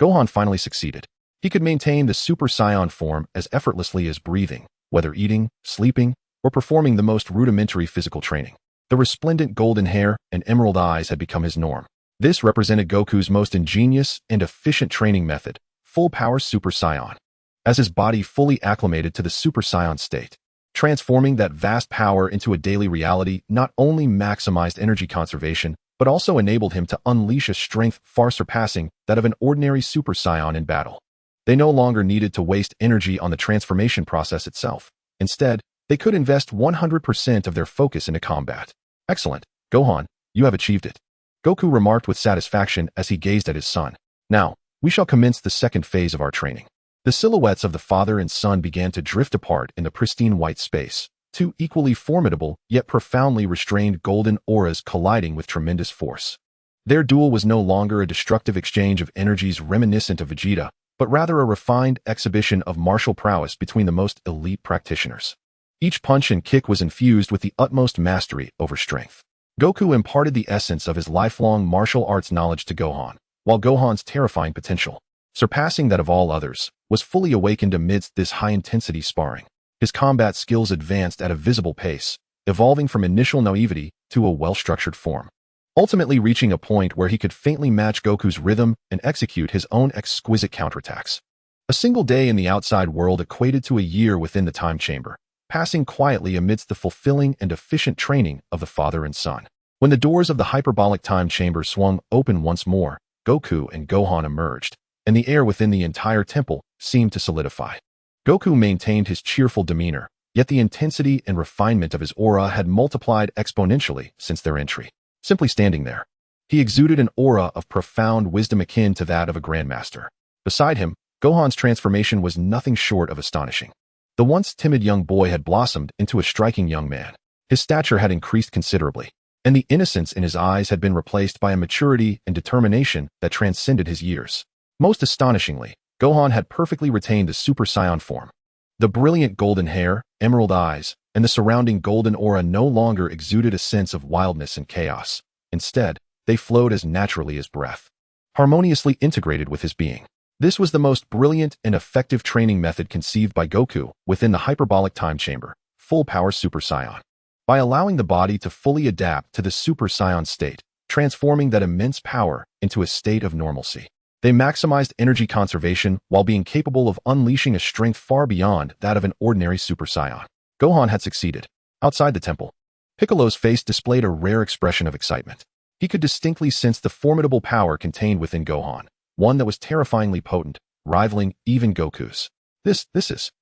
[SPEAKER 1] Gohan finally succeeded. He could maintain the Super Saiyan form as effortlessly as breathing, whether eating, sleeping, or performing the most rudimentary physical training. The resplendent golden hair and emerald eyes had become his norm. This represented Goku's most ingenious and efficient training method, full-power Super Saiyan. As his body fully acclimated to the Super Saiyan state, transforming that vast power into a daily reality not only maximized energy conservation, but also enabled him to unleash a strength far surpassing that of an ordinary Super Saiyan in battle. They no longer needed to waste energy on the transformation process itself. Instead, they could invest 100% of their focus into combat. Excellent, Gohan, you have achieved it. Goku remarked with satisfaction as he gazed at his son. Now, we shall commence the second phase of our training. The silhouettes of the father and son began to drift apart in the pristine white space, two equally formidable yet profoundly restrained golden auras colliding with tremendous force. Their duel was no longer a destructive exchange of energies reminiscent of Vegeta, but rather a refined exhibition of martial prowess between the most elite practitioners. Each punch and kick was infused with the utmost mastery over strength. Goku imparted the essence of his lifelong martial arts knowledge to Gohan, while Gohan's terrifying potential, surpassing that of all others, was fully awakened amidst this high-intensity sparring. His combat skills advanced at a visible pace, evolving from initial naivety to a well-structured form, ultimately reaching a point where he could faintly match Goku's rhythm and execute his own exquisite counterattacks. A single day in the outside world equated to a year within the time chamber, passing quietly amidst the fulfilling and efficient training of the father and son. When the doors of the hyperbolic time chamber swung open once more, Goku and Gohan emerged, and the air within the entire temple seemed to solidify. Goku maintained his cheerful demeanor, yet the intensity and refinement of his aura had multiplied exponentially since their entry. Simply standing there, he exuded an aura of profound wisdom akin to that of a grandmaster. Beside him, Gohan's transformation was nothing short of astonishing. The once timid young boy had blossomed into a striking young man. His stature had increased considerably, and the innocence in his eyes had been replaced by a maturity and determination that transcended his years. Most astonishingly, Gohan had perfectly retained the Super Saiyan form. The brilliant golden hair, emerald eyes, and the surrounding golden aura no longer exuded a sense of wildness and chaos. Instead, they flowed as naturally as breath, harmoniously integrated with his being. This was the most brilliant and effective training method conceived by Goku within the hyperbolic time chamber, full-power Super Saiyan. By allowing the body to fully adapt to the Super Saiyan state, transforming that immense power into a state of normalcy. They maximized energy conservation while being capable of unleashing a strength far beyond that of an ordinary Super Saiyan. Gohan had succeeded. Outside the temple, Piccolo's face displayed a rare expression of excitement. He could distinctly sense the formidable power contained within Gohan, one that was terrifyingly potent, rivaling even Goku's. This is...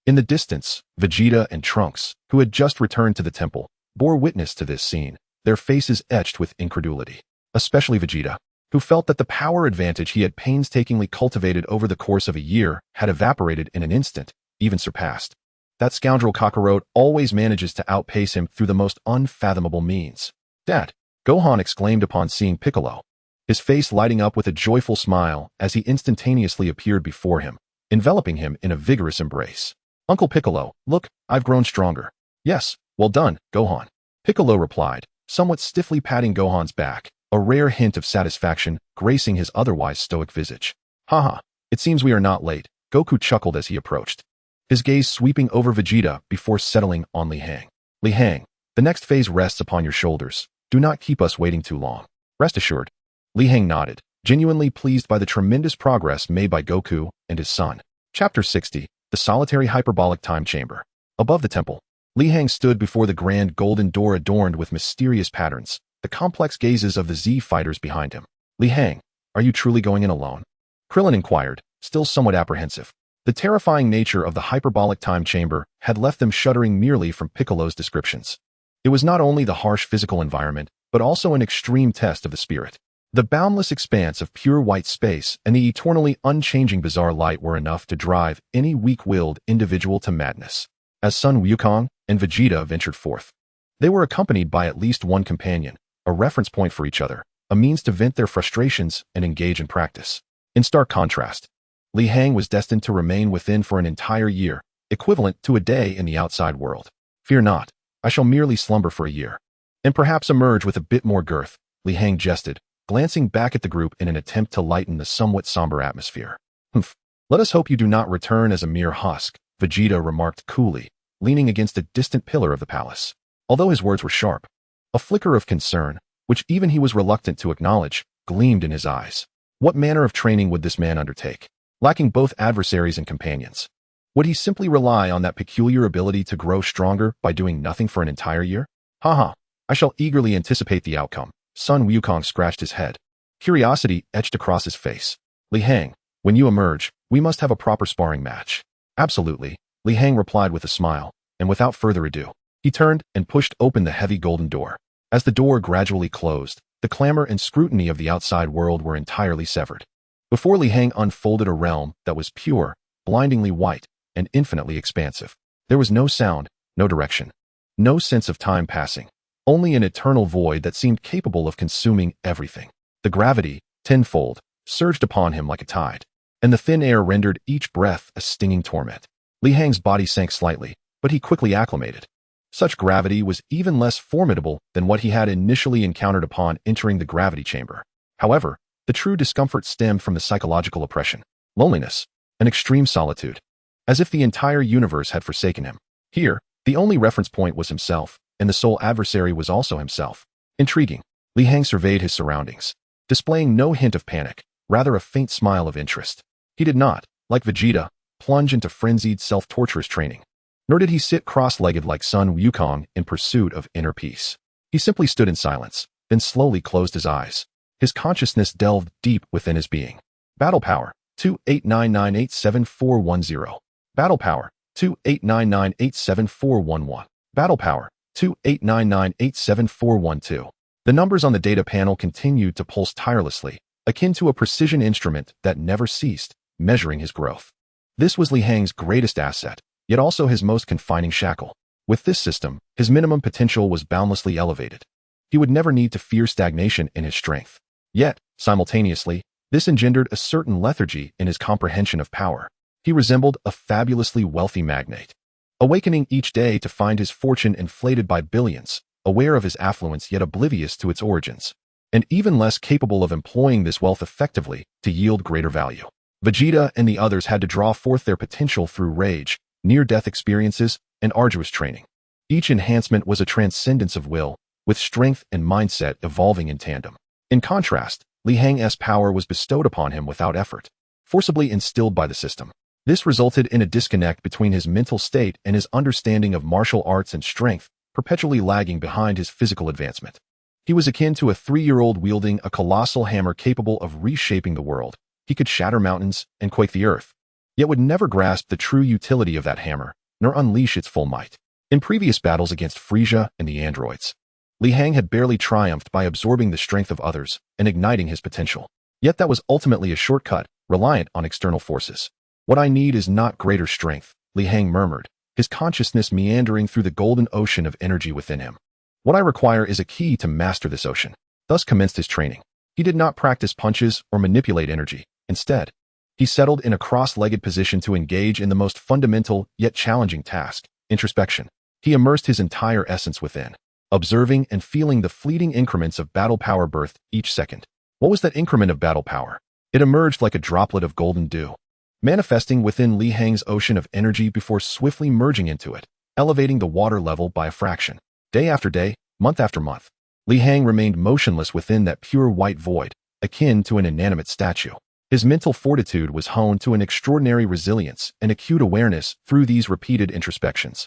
[SPEAKER 1] In the distance, Vegeta and Trunks, who had just returned to the temple, bore witness to this scene, their faces etched with incredulity. Especially Vegeta, who felt that the power advantage he had painstakingly cultivated over the course of a year had evaporated in an instant, even surpassed. That scoundrel Kakarot always manages to outpace him through the most unfathomable means. Dad! Gohan exclaimed upon seeing Piccolo, his face lighting up with a joyful smile as he instantaneously appeared before him, enveloping him in a vigorous embrace. Uncle Piccolo, look, I've grown stronger. Yes, well done, Gohan. Piccolo replied, somewhat stiffly patting Gohan's back, a rare hint of satisfaction gracing his otherwise stoic visage. Haha, it seems we are not late, Goku chuckled as he approached, his gaze sweeping over Vegeta before settling on Li Hang. Li Hang, the next phase rests upon your shoulders. Do not keep us waiting too long. Rest assured. Li Hang nodded, genuinely pleased by the tremendous progress made by Goku and his son. Chapter 60, The Solitary Hyperbolic Time Chamber. Above the temple, Li Hang stood before the grand golden door adorned with mysterious patterns, the complex gazes of the Z fighters behind him. Li Hang, are you truly going in alone? Krillin inquired, still somewhat apprehensive. The terrifying nature of the hyperbolic time chamber had left them shuddering merely from Piccolo's descriptions. It was not only the harsh physical environment, but also an extreme test of the spirit. The boundless expanse of pure white space and the eternally unchanging bizarre light were enough to drive any weak-willed individual to madness. As Sun Wukong and Vegeta ventured forth, they were accompanied by at least one companion, a reference point for each other, a means to vent their frustrations and engage in practice. In stark contrast, Li Hang was destined to remain within for an entire year, equivalent to a day in the outside world. Fear not, I shall merely slumber for a year, and perhaps emerge with a bit more girth, Li Hang jested, glancing back at the group in an attempt to lighten the somewhat somber atmosphere. Humph, let us hope you do not return as a mere husk, Vegeta remarked coolly, leaning against a distant pillar of the palace. Although his words were sharp, a flicker of concern, which even he was reluctant to acknowledge, gleamed in his eyes. What manner of training would this man undertake? Lacking both adversaries and companions, would he simply rely on that peculiar ability to grow stronger by doing nothing for an entire year? Haha, I shall eagerly anticipate the outcome. Sun Wukong scratched his head. Curiosity etched across his face. Li Hang, when you emerge, we must have a proper sparring match. Absolutely, Li Hang replied with a smile, and without further ado, he turned and pushed open the heavy golden door. As the door gradually closed, the clamor and scrutiny of the outside world were entirely severed. Before Li Hang unfolded a realm that was pure, blindingly white, and infinitely expansive. There was no sound, no direction, no sense of time passing, only an eternal void that seemed capable of consuming everything. The gravity, tenfold, surged upon him like a tide, and the thin air rendered each breath a stinging torment. Li Hang's body sank slightly, but he quickly acclimated. Such gravity was even less formidable than what he had initially encountered upon entering the gravity chamber. However, the true discomfort stemmed from the psychological oppression, loneliness, and extreme solitude, as if the entire universe had forsaken him. Here, the only reference point was himself, and the sole adversary was also himself. Intriguing, Li Hang surveyed his surroundings, displaying no hint of panic, rather a faint smile of interest. He did not, like Vegeta, plunge into frenzied self-torturous training, nor did he sit cross-legged like Sun Wukong in pursuit of inner peace. He simply stood in silence, then slowly closed his eyes. His consciousness delved deep within his being. Battle Power, 2899874110. Battle Power, 2899874111. Battle Power, 2899874112. The numbers on the data panel continued to pulse tirelessly, akin to a precision instrument that never ceased, measuring his growth. This was Li Hang's greatest asset, yet also his most confining shackle. With this system, his minimum potential was boundlessly elevated. He would never need to fear stagnation in his strength. Yet, simultaneously, this engendered a certain lethargy in his comprehension of power. He resembled a fabulously wealthy magnate, awakening each day to find his fortune inflated by billions, aware of his affluence yet oblivious to its origins, and even less capable of employing this wealth effectively to yield greater value. Vegeta and the others had to draw forth their potential through rage, near-death experiences, and arduous training. Each enhancement was a transcendence of will, with strength and mindset evolving in tandem. In contrast, Li Hang's power was bestowed upon him without effort, forcibly instilled by the system. This resulted in a disconnect between his mental state and his understanding of martial arts and strength, perpetually lagging behind his physical advancement. He was akin to a 3-year-old wielding a colossal hammer capable of reshaping the world. He could shatter mountains and quake the earth, yet would never grasp the true utility of that hammer, nor unleash its full might. In previous battles against Frieza and the androids, Li Hang had barely triumphed by absorbing the strength of others and igniting his potential. Yet that was ultimately a shortcut, reliant on external forces. "What I need is not greater strength," Li Hang murmured, his consciousness meandering through the golden ocean of energy within him. "What I require is a key to master this ocean." Thus commenced his training. He did not practice punches or manipulate energy. Instead, he settled in a cross-legged position to engage in the most fundamental yet challenging task, introspection. He immersed his entire essence within, observing and feeling the fleeting increments of battle power birthed each second. What was that increment of battle power? It emerged like a droplet of golden dew, manifesting within Li Hang's ocean of energy before swiftly merging into it, elevating the water level by a fraction. Day after day, month after month, Li Hang remained motionless within that pure white void, akin to an inanimate statue. His mental fortitude was honed to an extraordinary resilience and acute awareness through these repeated introspections.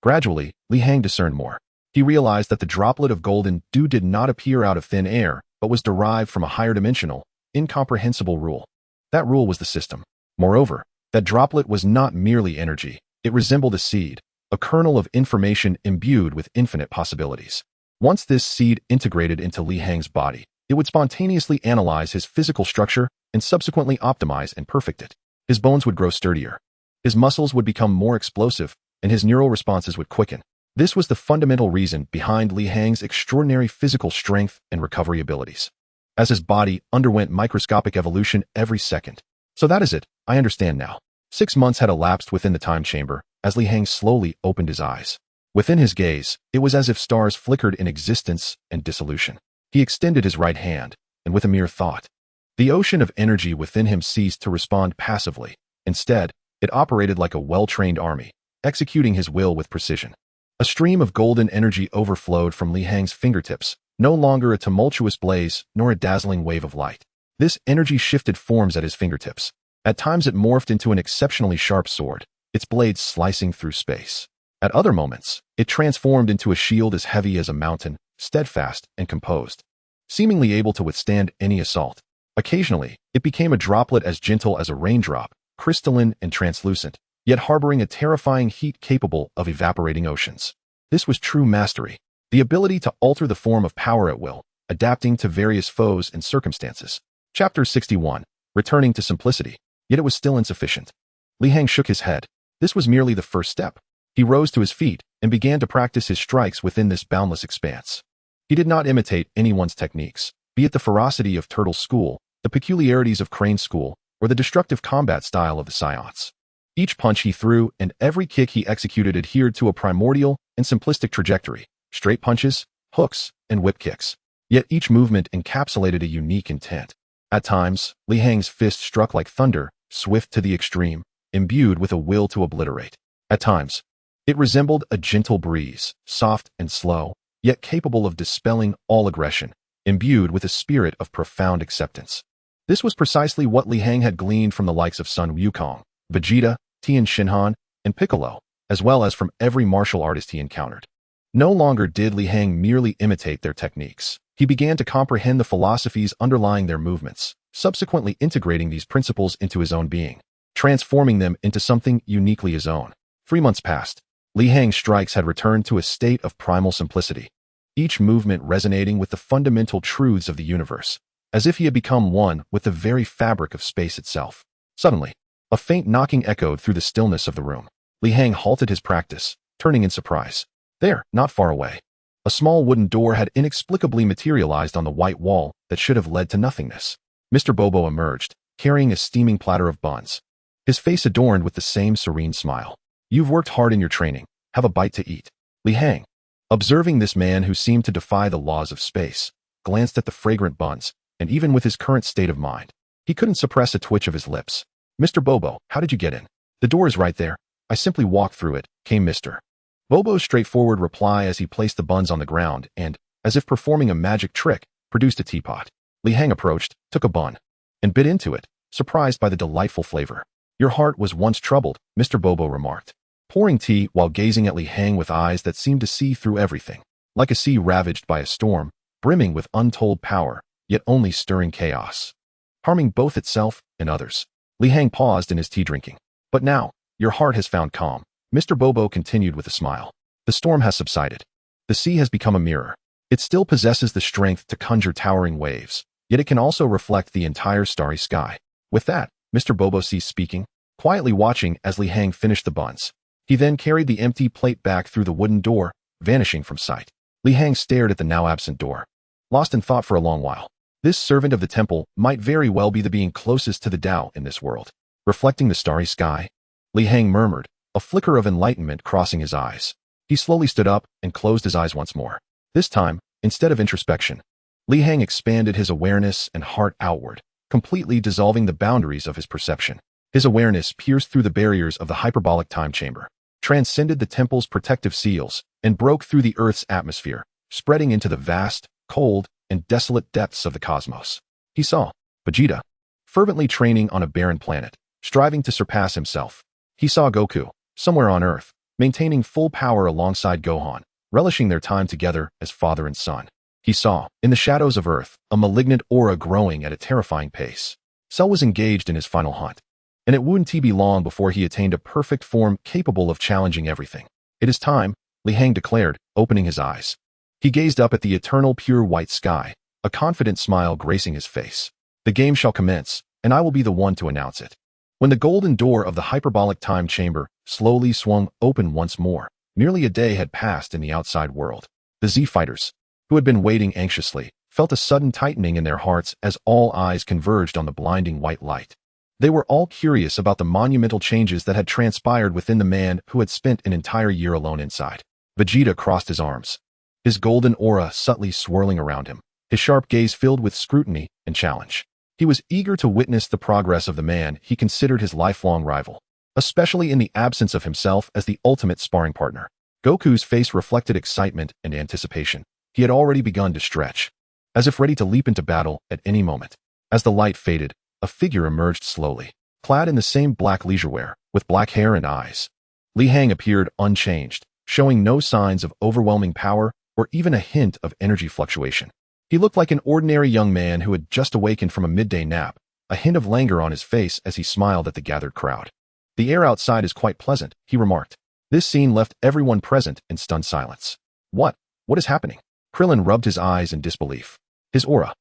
[SPEAKER 1] Gradually, Li Hang discerned more. He realized that the droplet of golden dew did not appear out of thin air, but was derived from a higher dimensional, incomprehensible rule. That rule was the system. Moreover, that droplet was not merely energy. It resembled a seed, a kernel of information imbued with infinite possibilities. Once this seed integrated into Li Hang's body, it would spontaneously analyze his physical structure and subsequently optimize and perfect it. His bones would grow sturdier, his muscles would become more explosive, and his neural responses would quicken. This was the fundamental reason behind Li Hang's extraordinary physical strength and recovery abilities, as his body underwent microscopic evolution every second. "So that is it, I understand now." 6 months had elapsed within the time chamber, as Li Hang slowly opened his eyes. Within his gaze, it was as if stars flickered in existence and dissolution. He extended his right hand, and with a mere thought, the ocean of energy within him ceased to respond passively. Instead, it operated like a well-trained army, executing his will with precision. A stream of golden energy overflowed from Li Hang's fingertips, no longer a tumultuous blaze nor a dazzling wave of light. This energy shifted forms at his fingertips. At times it morphed into an exceptionally sharp sword, its blades slicing through space. At other moments, it transformed into a shield as heavy as a mountain, steadfast and composed, seemingly able to withstand any assault. Occasionally, it became a droplet as gentle as a raindrop, crystalline and translucent, yet harboring a terrifying heat capable of evaporating oceans. This was true mastery, the ability to alter the form of power at will, adapting to various foes and circumstances. Chapter 61. Returning to simplicity. Yet it was still insufficient. Li Hang shook his head. This was merely the first step. He rose to his feet and began to practice his strikes within this boundless expanse. He did not imitate anyone's techniques, be it the ferocity of Turtle School, the peculiarities of Crane School, or the destructive combat style of the Saiyans. Each punch he threw and every kick he executed adhered to a primordial and simplistic trajectory, straight punches, hooks, and whip kicks. Yet each movement encapsulated a unique intent. At times, Li Hang's fist struck like thunder, swift to the extreme, imbued with a will to obliterate. At times, it resembled a gentle breeze, soft and slow, yet capable of dispelling all aggression, imbued with a spirit of profound acceptance. This was precisely what Li Hang had gleaned from the likes of Sun Wukong, Vegeta, Tien Shinhan, and Piccolo, as well as from every martial artist he encountered. No longer did Li Hang merely imitate their techniques. He began to comprehend the philosophies underlying their movements, subsequently integrating these principles into his own being, transforming them into something uniquely his own. 3 months passed. Li Hang's strikes had returned to a state of primal simplicity, each movement resonating with the fundamental truths of the universe, as if he had become one with the very fabric of space itself. Suddenly, a faint knocking echoed through the stillness of the room. Li Hang halted his practice, turning in surprise. There, not far away, a small wooden door had inexplicably materialized on the white wall that should have led to nothingness. Mr. Bobo emerged, carrying a steaming platter of buns, his face adorned with the same serene smile. "You've worked hard in your training. Have a bite to eat." Li Hang, observing this man who seemed to defy the laws of space, glanced at the fragrant buns, and even with his current state of mind, he couldn't suppress a twitch of his lips. "Mr. Bobo, how did you get in?" "The door is right there. I simply walked through it," came Mr. Bobo's straightforward reply as he placed the buns on the ground and, as if performing a magic trick, produced a teapot. Li Hang approached, took a bun, and bit into it, surprised by the delightful flavor. Your heart was once troubled, Mr. Bobo remarked, pouring tea while gazing at Li Hang with eyes that seemed to see through everything. Like a sea ravaged by a storm, brimming with untold power, yet only stirring chaos, harming both itself and others. Li Hang paused in his tea drinking. But now, your heart has found calm, Mr. Bobo continued with a smile. The storm has subsided. The sea has become a mirror. It still possesses the strength to conjure towering waves, yet it can also reflect the entire starry sky. With that, Mr. Bobo ceased speaking, quietly watching as Li Hang finished the buns. He then carried the empty plate back through the wooden door, vanishing from sight. Li Hang stared at the now absent door, lost in thought for a long while. This servant of the temple might very well be the being closest to the Tao in this world. Reflecting the starry sky, Li Hang murmured, a flicker of enlightenment crossing his eyes. He slowly stood up and closed his eyes once more. This time, instead of introspection, Li Hang expanded his awareness and heart outward, completely dissolving the boundaries of his perception. His awareness pierced through the barriers of the hyperbolic time chamber, transcended the temple's protective seals, and broke through the Earth's atmosphere, spreading into the vast, cold, and desolate depths of the cosmos. He saw Vegeta, fervently training on a barren planet, striving to surpass himself. He saw Goku, somewhere on Earth, maintaining full power alongside Gohan, relishing their time together as father and son. He saw, in the shadows of Earth, a malignant aura growing at a terrifying pace. Cell was engaged in his final hunt, and it wouldn't be long before he attained a perfect form capable of challenging everything. It is time, Li Hang declared, opening his eyes. He gazed up at the eternal pure white sky, a confident smile gracing his face. The game shall commence, and I will be the one to announce it. When the golden door of the hyperbolic time chamber slowly swung open once more, nearly a day had passed in the outside world. The Z-Fighters, who had been waiting anxiously, felt a sudden tightening in their hearts as all eyes converged on the blinding white light. They were all curious about the monumental changes that had transpired within the man who had spent an entire year alone inside. Vegeta crossed his arms, his golden aura subtly swirling around him, his sharp gaze filled with scrutiny and challenge. He was eager to witness the progress of the man he considered his lifelong rival, especially in the absence of himself as the ultimate sparring partner. Goku's face reflected excitement and anticipation. He had already begun to stretch, as if ready to leap into battle at any moment. As the light faded, a figure emerged slowly, clad in the same black leisurewear, with black hair and eyes. Li Hang appeared unchanged, showing no signs of overwhelming power or even a hint of energy fluctuation. He looked like an ordinary young man who had just awakened from a midday nap, a hint of languor on his face as he smiled at the gathered crowd. The air outside is quite pleasant, he remarked. This scene left everyone present in stunned silence. What is happening? Krillin rubbed his eyes in disbelief. His aura.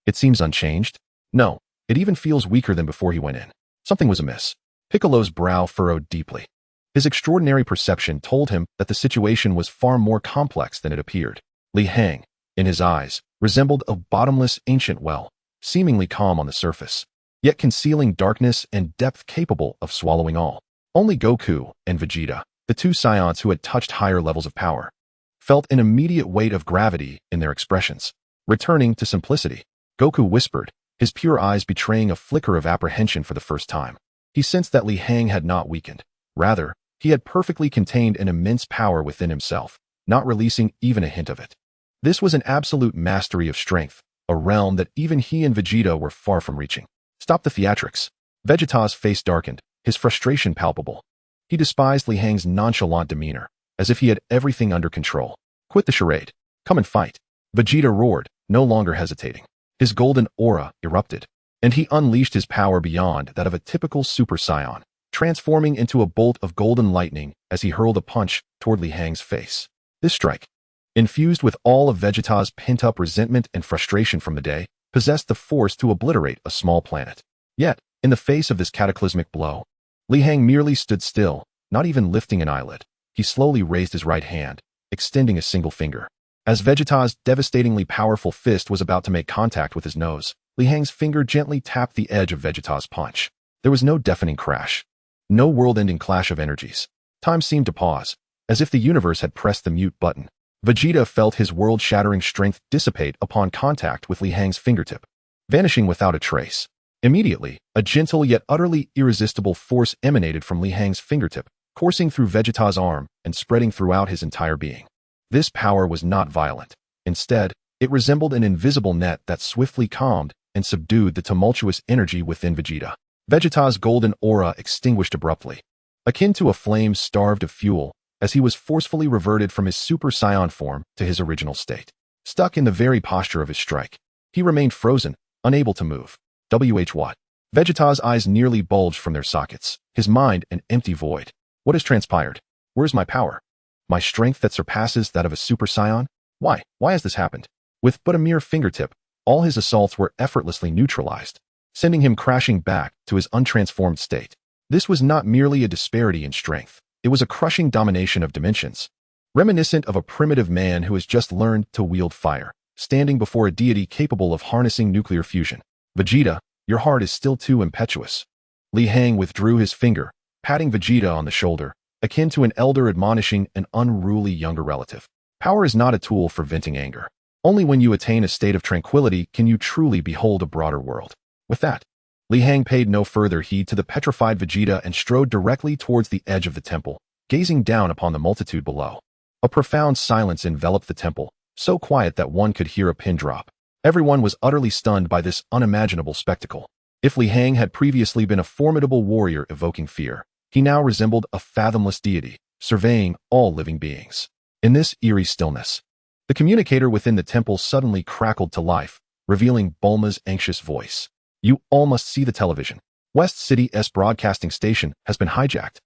[SPEAKER 1] It seems unchanged. No, it even feels weaker than before he went in. Something was amiss. Piccolo's brow furrowed deeply. His extraordinary perception told him that the situation was far more complex than it appeared. Li Hang, in his eyes, resembled a bottomless ancient well, seemingly calm on the surface, yet concealing darkness and depth capable of swallowing all. Only Goku and Vegeta, the two Saiyans who had touched higher levels of power, felt an immediate weight of gravity in their expressions. Returning to simplicity, Goku whispered, his pure eyes betraying a flicker of apprehension for the first time. He sensed that Li Hang had not weakened. Rather, he had perfectly contained an immense power within himself, not releasing even a hint of it. This was an absolute mastery of strength, a realm that even he and Vegeta were far from reaching. Stop the theatrics. Vegeta's face darkened, his frustration palpable. He despised Li Hang's nonchalant demeanor, as if he had everything under control. Quit the charade. Come and fight. Vegeta roared, no longer hesitating. His golden aura erupted, and he unleashed his power beyond that of a typical Super Saiyan, transforming into a bolt of golden lightning as he hurled a punch toward Li Hang's face. This strike, infused with all of Vegeta's pent-up resentment and frustration from the day, possessed the force to obliterate a small planet. Yet, in the face of this cataclysmic blow, Li Hang merely stood still, not even lifting an eyelid. He slowly raised his right hand, extending a single finger. As Vegeta's devastatingly powerful fist was about to make contact with his nose, Li Hang's finger gently tapped the edge of Vegeta's punch. There was no deafening crash, no world-ending clash of energies. Time seemed to pause, as if the universe had pressed the mute button. Vegeta felt his world-shattering strength dissipate upon contact with Li Hang's fingertip, vanishing without a trace. Immediately, a gentle yet utterly irresistible force emanated from Li Hang's fingertip, coursing through Vegeta's arm and spreading throughout his entire being. This power was not violent. Instead, it resembled an invisible net that swiftly calmed and subdued the tumultuous energy within Vegeta. Vegeta's golden aura extinguished abruptly, akin to a flame starved of fuel, as he was forcefully reverted from his Super Saiyan form to his original state. Stuck in the very posture of his strike, he remained frozen, unable to move. What? Vegeta's eyes nearly bulged from their sockets, his mind an empty void. What has transpired? Where's my power? My strength that surpasses that of a Super Saiyan? Why? Why has this happened? With but a mere fingertip, all his assaults were effortlessly neutralized, sending him crashing back to his untransformed state. This was not merely a disparity in strength. It was a crushing domination of dimensions, reminiscent of a primitive man who has just learned to wield fire, standing before a deity capable of harnessing nuclear fusion. Vegeta, your heart is still too impetuous. Li Hang withdrew his finger, patting Vegeta on the shoulder, akin to an elder admonishing an unruly younger relative. Power is not a tool for venting anger. Only when you attain a state of tranquility can you truly behold a broader world. With that, Li Hang paid no further heed to the petrified Vegeta and strode directly towards the edge of the temple, gazing down upon the multitude below. A profound silence enveloped the temple, so quiet that one could hear a pin drop. Everyone was utterly stunned by this unimaginable spectacle. If Li Hang had previously been a formidable warrior evoking fear, he now resembled a fathomless deity, surveying all living beings. In this eerie stillness, the communicator within the temple suddenly crackled to life, revealing Bulma's anxious voice. You all must see the television. West City's broadcasting station has been hijacked.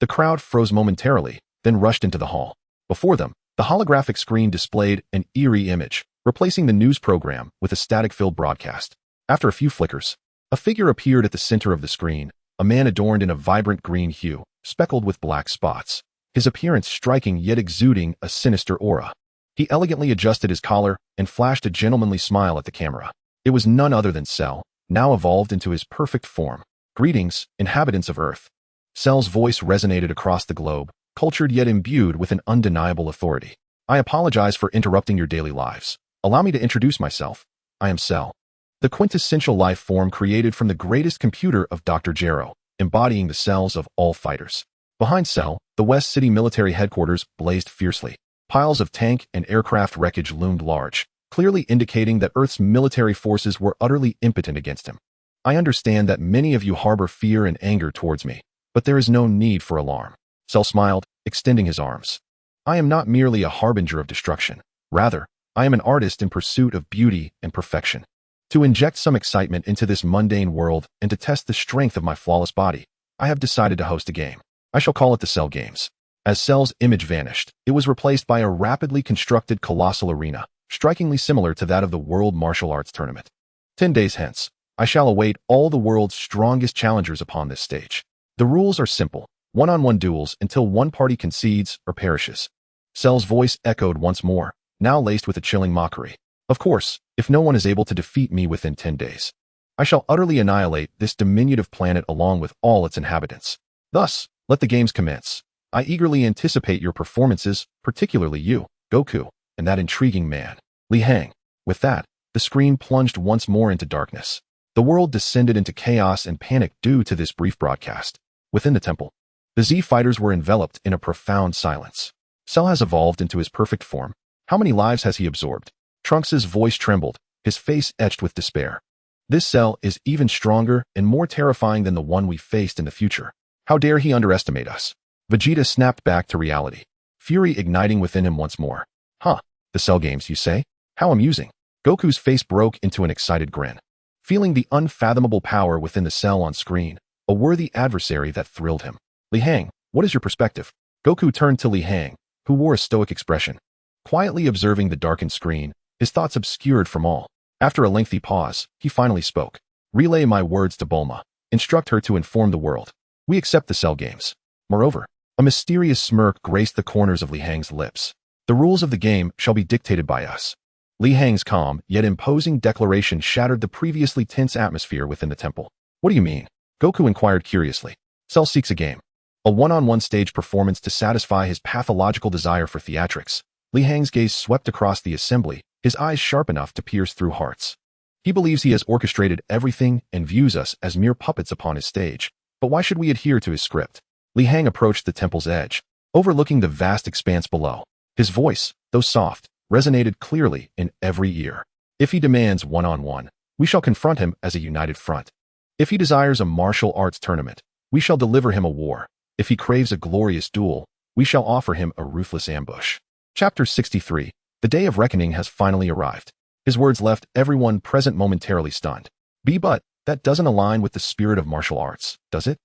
[SPEAKER 1] The crowd froze momentarily, then rushed into the hall. Before them, the holographic screen displayed an eerie image, replacing the news program with a static-filled broadcast. After a few flickers, a figure appeared at the center of the screen, a man adorned in a vibrant green hue, speckled with black spots, his appearance striking yet exuding a sinister aura. He elegantly adjusted his collar and flashed a gentlemanly smile at the camera. It was none other than Cell, now evolved into his perfect form. Greetings, inhabitants of Earth. Cell's voice resonated across the globe, cultured yet imbued with an undeniable authority. I apologize for interrupting your daily lives. Allow me to introduce myself. I am Cell, the quintessential life form created from the greatest computer of Dr. Gero, embodying the cells of all fighters. Behind Cell, the West City military headquarters blazed fiercely. Piles of tank and aircraft wreckage loomed large, clearly indicating that Earth's military forces were utterly impotent against him. I understand that many of you harbor fear and anger towards me, but there is no need for alarm. Cell smiled, extending his arms. I am not merely a harbinger of destruction. Rather, I am an artist in pursuit of beauty and perfection. To inject some excitement into this mundane world and to test the strength of my flawless body, I have decided to host a game. I shall call it the Cell Games. As Cell's image vanished, it was replaced by a rapidly constructed colossal arena, strikingly similar to that of the World Martial Arts Tournament. 10 days hence, I shall await all the world's strongest challengers upon this stage. The rules are simple, one-on-one duels until one party concedes or perishes. Cell's voice echoed once more, now laced with a chilling mockery. Of course, if no one is able to defeat me within 10 days, I shall utterly annihilate this diminutive planet along with all its inhabitants. Thus, let the games commence. I eagerly anticipate your performances, particularly you, Goku, and that intriguing man, Li Hang. With that, the screen plunged once more into darkness. The world descended into chaos and panic due to this brief broadcast. Within the temple, the Z fighters were enveloped in a profound silence. Cell has evolved into his perfect form. How many lives has he absorbed? Trunks' voice trembled, his face etched with despair. This Cell is even stronger and more terrifying than the one we faced in the future. How dare he underestimate us? Vegeta snapped back to reality, fury igniting within him once more. Huh, the Cell Games, you say? How amusing. Goku's face broke into an excited grin. Feeling the unfathomable power within the cell on screen, a worthy adversary that thrilled him. Li Hang, what is your perspective? Goku turned to Li Hang, who wore a stoic expression. Quietly observing the darkened screen, his thoughts obscured from all. After a lengthy pause, he finally spoke. Relay my words to Bulma. Instruct her to inform the world. We accept the Cell Games. Moreover, a mysterious smirk graced the corners of Li Hang's lips. The rules of the game shall be dictated by us. Li Hang's calm, yet imposing declaration shattered the previously tense atmosphere within the temple. What do you mean? Goku inquired curiously. Cell seeks a game. A one-on-one stage performance to satisfy his pathological desire for theatrics. Li Hang's gaze swept across the assembly, his eyes sharp enough to pierce through hearts. He believes he has orchestrated everything and views us as mere puppets upon his stage. But why should we adhere to his script? Li Hang approached the temple's edge, overlooking the vast expanse below. His voice, though soft, resonated clearly in every ear. If he demands one-on-one, we shall confront him as a united front. If he desires a martial arts tournament, we shall deliver him a war. If he craves a glorious duel, we shall offer him a ruthless ambush. Chapter 63. The day of reckoning has finally arrived. His words left everyone present momentarily stunned. But that doesn't align with the spirit of martial arts, does it?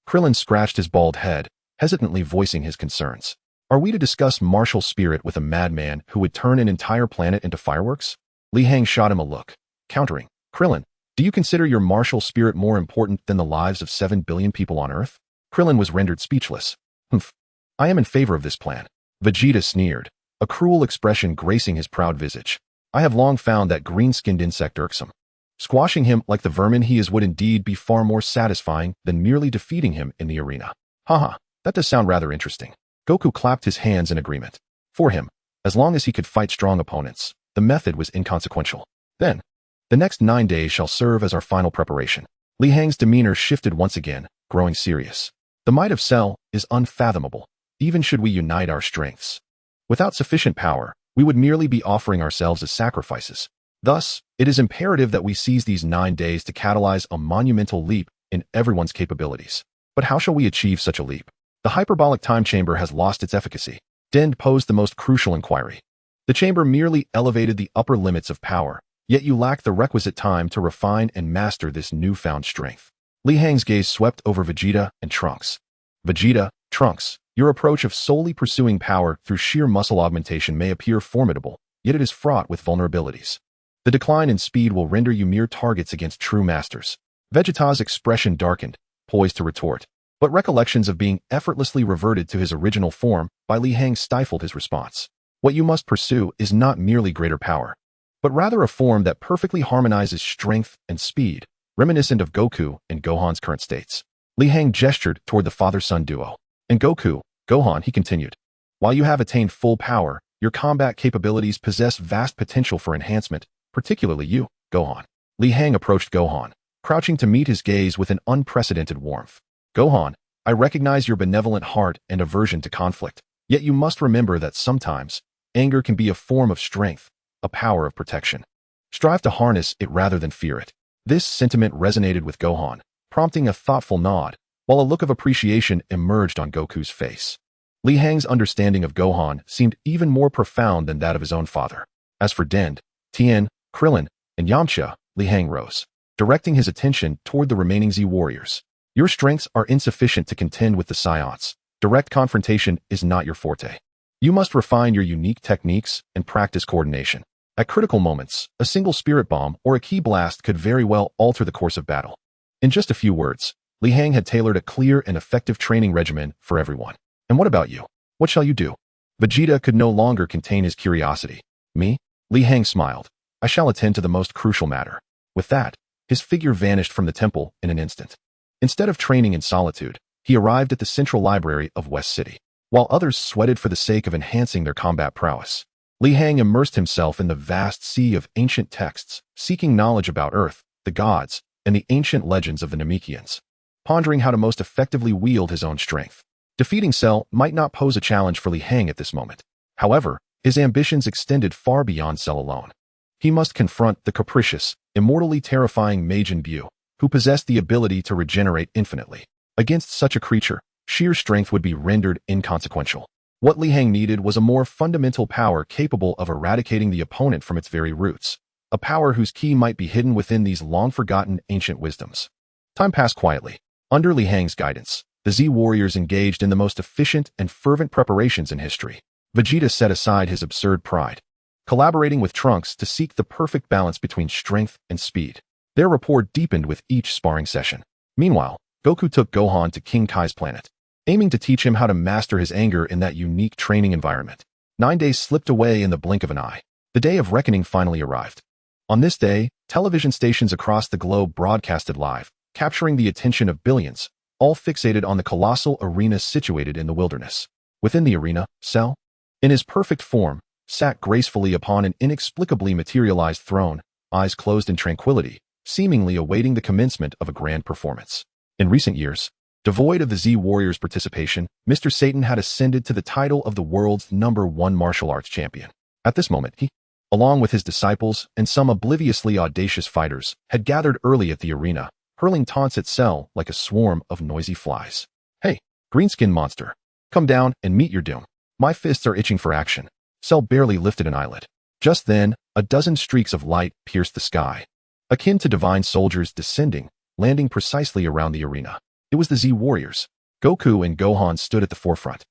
[SPEAKER 1] Krillin scratched his bald head, hesitantly voicing his concerns. Are we to discuss martial spirit with a madman who would turn an entire planet into fireworks? Li Hang shot him a look, countering. Krillin, do you consider your martial spirit more important than the lives of 7 billion people on Earth? Krillin was rendered speechless. Humph. I am in favor of this plan. Vegeta sneered, a cruel expression gracing his proud visage. I have long found that green-skinned insect irksome. Squashing him like the vermin he is would indeed be far more satisfying than merely defeating him in the arena. Haha, that does sound rather interesting. Goku clapped his hands in agreement. For him, as long as he could fight strong opponents, the method was inconsequential. Then, the next 9 days shall serve as our final preparation. Li Hang's demeanor shifted once again, growing serious. The might of Cell is unfathomable, even should we unite our strengths. Without sufficient power, we would merely be offering ourselves as sacrifices. Thus, it is imperative that we seize these 9 days to catalyze a monumental leap in everyone's capabilities. But how shall we achieve such a leap? The hyperbolic time chamber has lost its efficacy. Dend posed the most crucial inquiry. The chamber merely elevated the upper limits of power, yet you lack the requisite time to refine and master this newfound strength. Li Hang's gaze swept over Vegeta and Trunks. Vegeta, Trunks, your approach of solely pursuing power through sheer muscle augmentation may appear formidable, yet it is fraught with vulnerabilities. The decline in speed will render you mere targets against true masters. Vegeta's expression darkened, poised to retort, but recollections of being effortlessly reverted to his original form by Li Hang stifled his response. What you must pursue is not merely greater power, but rather a form that perfectly harmonizes strength and speed, reminiscent of Goku and Gohan's current states. Li Hang gestured toward the father-son duo. And Goku, Gohan, he continued. While you have attained full power, your combat capabilities possess vast potential for enhancement, particularly you, Gohan. Li Hang approached Gohan, crouching to meet his gaze with an unprecedented warmth. Gohan, I recognize your benevolent heart and aversion to conflict, yet you must remember that sometimes, anger can be a form of strength, a power of protection. Strive to harness it rather than fear it. This sentiment resonated with Gohan, prompting a thoughtful nod, while a look of appreciation emerged on Goku's face. Li Hang's understanding of Gohan seemed even more profound than that of his own father. As for Dend, Tien, Krillin, and Yamcha, Li Hang rose, directing his attention toward the remaining Z warriors. Your strengths are insufficient to contend with the Saiyans. Direct confrontation is not your forte. You must refine your unique techniques and practice coordination. At critical moments, a single spirit bomb or a ki blast could very well alter the course of battle. In just a few words, Li Hang had tailored a clear and effective training regimen for everyone. And what about you? What shall you do? Vegeta could no longer contain his curiosity. Me? Li Hang smiled. I shall attend to the most crucial matter. With that, his figure vanished from the temple in an instant. Instead of training in solitude, he arrived at the central library of West City. While others sweated for the sake of enhancing their combat prowess, Li Hang immersed himself in the vast sea of ancient texts, seeking knowledge about Earth, the gods, and the ancient legends of the Namekians, pondering how to most effectively wield his own strength. Defeating Cell might not pose a challenge for Li Hang at this moment. However, his ambitions extended far beyond Cell alone. He must confront the capricious, immortally terrifying Majin Buu, who possessed the ability to regenerate infinitely. Against such a creature, sheer strength would be rendered inconsequential. What Li Hang needed was a more fundamental power capable of eradicating the opponent from its very roots, a power whose key might be hidden within these long-forgotten ancient wisdoms. Time passed quietly. Under Li Hang's guidance, the Z warriors engaged in the most efficient and fervent preparations in history. Vegeta set aside his absurd pride, collaborating with Trunks to seek the perfect balance between strength and speed. Their rapport deepened with each sparring session. Meanwhile, Goku took Gohan to King Kai's planet, aiming to teach him how to master his anger in that unique training environment. 9 days slipped away in the blink of an eye. The day of reckoning finally arrived. On this day, television stations across the globe broadcasted live, capturing the attention of billions, all fixated on the colossal arena situated in the wilderness. Within the arena, Cell, in his perfect form, sat gracefully upon an inexplicably materialized throne, eyes closed in tranquility, seemingly awaiting the commencement of a grand performance. In recent years, devoid of the Z Warriors' participation, Mr. Satan had ascended to the title of the world's #1 martial arts champion. At this moment, he, along with his disciples and some obliviously audacious fighters, had gathered early at the arena, hurling taunts at Cell like a swarm of noisy flies. Hey, greenskin monster, come down and meet your doom. My fists are itching for action. Cell barely lifted an eyelid. Just then, a dozen streaks of light pierced the sky, akin to divine soldiers descending, landing precisely around the arena. It was the Z Warriors. Goku and Gohan stood at the forefront,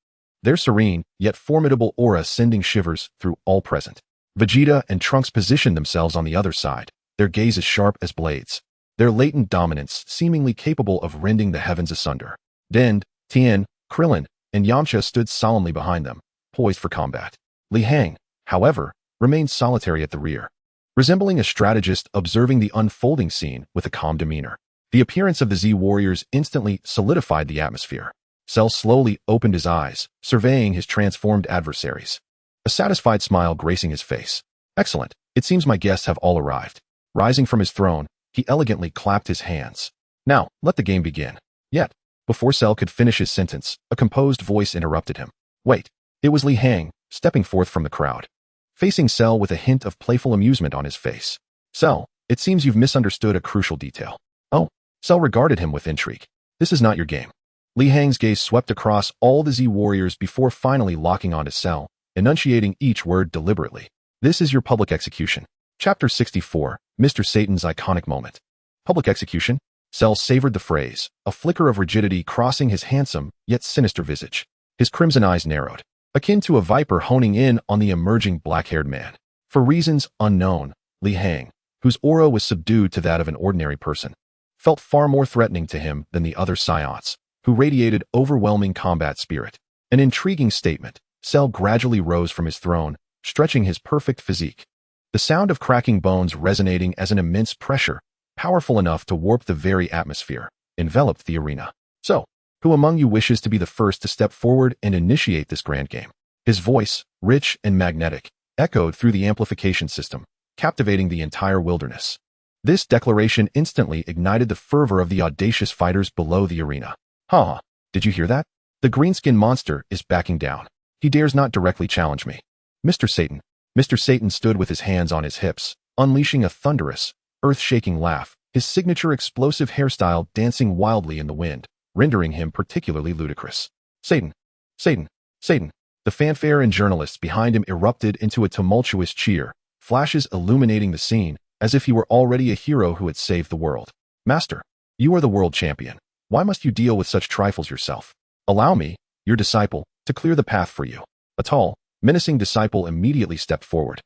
[SPEAKER 1] their serene, yet formidable aura sending shivers through all present. Vegeta and Trunks positioned themselves on the other side, their gazes sharp as blades, their latent dominance seemingly capable of rending the heavens asunder. Dend, Tien, Krillin, and Yamcha stood solemnly behind them, poised for combat. Li Hang, however, remained solitary at the rear, resembling a strategist observing the unfolding scene with a calm demeanor. The appearance of the Z Warriors instantly solidified the atmosphere. Cell slowly opened his eyes, surveying his transformed adversaries, a satisfied smile gracing his face. Excellent. It seems my guests have all arrived. Rising from his throne, he elegantly clapped his hands. Now, let the game begin. Yet, before Cell could finish his sentence, a composed voice interrupted him. Wait. It was Li Hang, stepping forth from the crowd, facing Cell with a hint of playful amusement on his face. Cell, it seems you've misunderstood a crucial detail. Oh. Cell regarded him with intrigue. This is not your game. Li Hang's gaze swept across all the Z Warriors before finally locking onto Cell, enunciating each word deliberately. This is your public execution. Chapter 64, Mr. Satan's iconic moment. Public execution? Cell savored the phrase, a flicker of rigidity crossing his handsome, yet sinister visage. His crimson eyes narrowed, akin to a viper honing in on the emerging black-haired man. For reasons unknown, Li Hang, whose aura was subdued to that of an ordinary person, felt far more threatening to him than the other Saiyans, who radiated overwhelming combat spirit. An intriguing statement. Cell gradually rose from his throne, stretching his perfect physique. The sound of cracking bones resonating as an immense pressure, powerful enough to warp the very atmosphere, enveloped the arena. So, who among you wishes to be the first to step forward and initiate this grand game? His voice, rich and magnetic, echoed through the amplification system, captivating the entire wilderness. This declaration instantly ignited the fervor of the audacious fighters below the arena. Huh, did you hear that? The greenskin monster is backing down. He dares not directly challenge me. Mr. Satan. Mr. Satan stood with his hands on his hips, unleashing a thunderous, earth-shaking laugh, his signature explosive hairstyle dancing wildly in the wind, rendering him particularly ludicrous. Satan. Satan. Satan. The fanfare and journalists behind him erupted into a tumultuous cheer, flashes illuminating the scene, as if he were already a hero who had saved the world. Master, you are the world champion. Why must you deal with such trifles yourself? Allow me, your disciple, to clear the path for you. A tall, menacing disciple immediately stepped forward,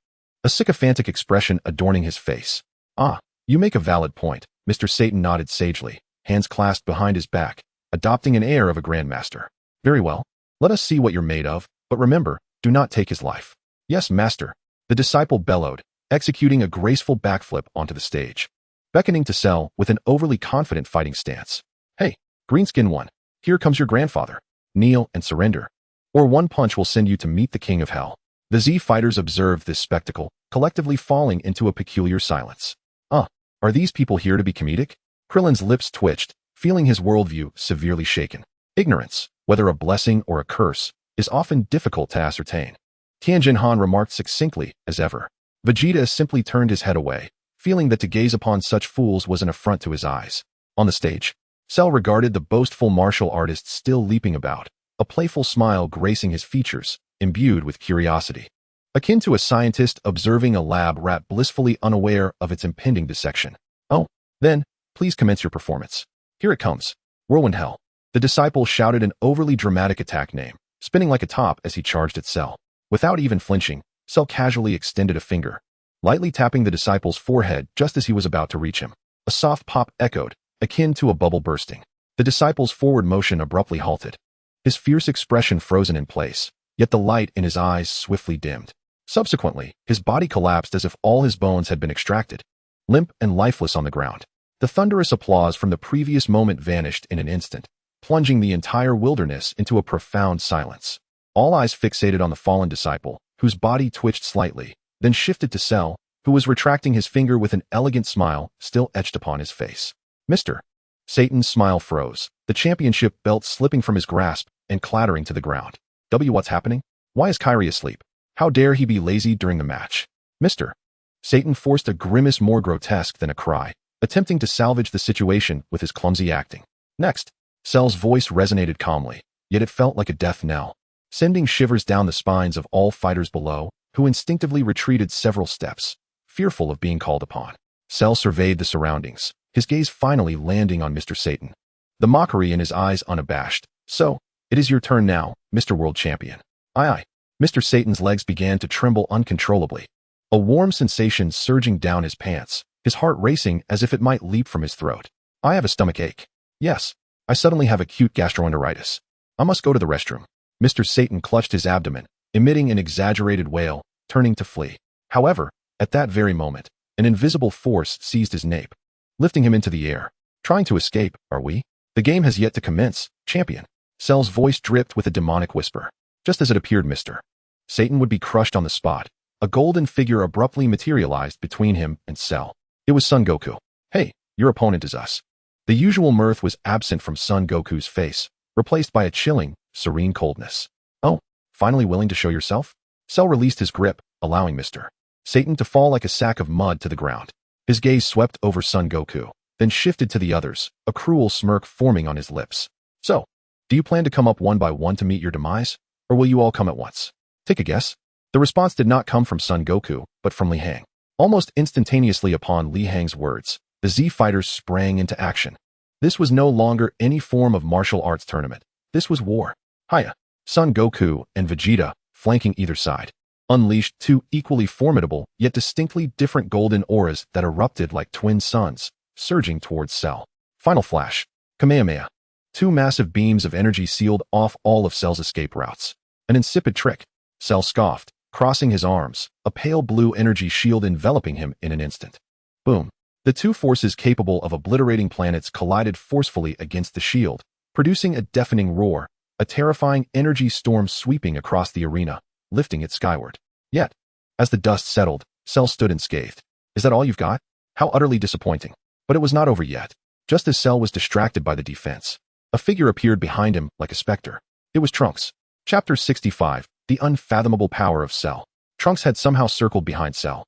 [SPEAKER 1] a sycophantic expression adorning his face. Ah, you make a valid point. Mr. Satan nodded sagely, hands clasped behind his back, adopting an air of a grandmaster. Very well. Let us see what you're made of, but remember, do not take his life. Yes, master. The disciple bellowed, executing a graceful backflip onto the stage, beckoning to Cell with an overly confident fighting stance. Hey, Greenskin one, here comes your grandfather. Kneel and surrender, or one punch will send you to meet the king of hell. The Z fighters observed this spectacle, collectively falling into a peculiar silence. Are these people here to be comedic? Krillin's lips twitched, feeling his worldview severely shaken. Ignorance, whether a blessing or a curse, is often difficult to ascertain. Tianjin Han remarked succinctly as ever. Vegeta simply turned his head away, feeling that to gaze upon such fools was an affront to his eyes. On the stage, Cell regarded the boastful martial artist still leaping about, a playful smile gracing his features, imbued with curiosity, akin to a scientist observing a lab rat blissfully unaware of its impending dissection. Oh, then, please commence your performance. Here it comes. Whirlwind Hell. The disciple shouted an overly dramatic attack name, spinning like a top as he charged at Cell. Without even flinching, Cell casually extended a finger, lightly tapping the disciple's forehead just as he was about to reach him. A soft pop echoed, akin to a bubble bursting. The disciple's forward motion abruptly halted, his fierce expression frozen in place, yet the light in his eyes swiftly dimmed. Subsequently, his body collapsed as if all his bones had been extracted, limp and lifeless on the ground. The thunderous applause from the previous moment vanished in an instant, plunging the entire wilderness into a profound silence. All eyes fixated on the fallen disciple, whose body twitched slightly, then shifted to Cell, who was retracting his finger with an elegant smile still etched upon his face. Mr. Satan's smile froze, the championship belt slipping from his grasp and clattering to the ground. What's happening? Why is Kyrie asleep? How dare he be lazy during the match? Mr. Satan forced a grimace more grotesque than a cry, attempting to salvage the situation with his clumsy acting. Next, Cell's voice resonated calmly, yet it felt like a death knell, sending shivers down the spines of all fighters below, who instinctively retreated several steps, fearful of being called upon. Cell surveyed the surroundings, his gaze finally landing on Mr. Satan, the mockery in his eyes unabashed. So, it is your turn now, Mr. World Champion. Aye aye. Mr. Satan's legs began to tremble uncontrollably, a warm sensation surging down his pants, his heart racing as if it might leap from his throat. I have a stomach ache. Yes, I suddenly have acute gastroenteritis. I must go to the restroom. Mr. Satan clutched his abdomen, emitting an exaggerated wail, turning to flee. However, at that very moment, an invisible force seized his nape, lifting him into the air. Trying to escape, are we? The game has yet to commence, champion. Cell's voice dripped with a demonic whisper. Just as it appeared Mr. Satan would be crushed on the spot, a golden figure abruptly materialized between him and Cell. It was Son Goku. Hey, your opponent is us. The usual mirth was absent from Son Goku's face, replaced by a chilling, serene coldness. Oh, finally willing to show yourself? Cell released his grip, allowing Mr. Satan to fall like a sack of mud to the ground. His gaze swept over Son Goku, then shifted to the others, a cruel smirk forming on his lips. So, do you plan to come up one by one to meet your demise? Or will you all come at once? Take a guess. The response did not come from Son Goku, but from Li Hang. Almost instantaneously upon Li Hang's words, the Z fighters sprang into action. This was no longer any form of martial arts tournament. This was war. Hiya. Son Goku and Vegeta, flanking either side, unleashed two equally formidable yet distinctly different golden auras that erupted like twin suns, surging towards Cell. Final flash. Kamehameha. Two massive beams of energy sealed off all of Cell's escape routes. An insipid trick. Cell scoffed, crossing his arms, a pale blue energy shield enveloping him in an instant. Boom. The two forces capable of obliterating planets collided forcefully against the shield, producing a deafening roar, a terrifying energy storm sweeping across the arena, lifting it skyward. Yet, as the dust settled, Cell stood unscathed. Is that all you've got? How utterly disappointing. But it was not over yet. Just as Cell was distracted by the defense, a figure appeared behind him like a specter. It was Trunks. Chapter 65, The Unfathomable Power of Cell. Trunks had somehow circled behind Cell,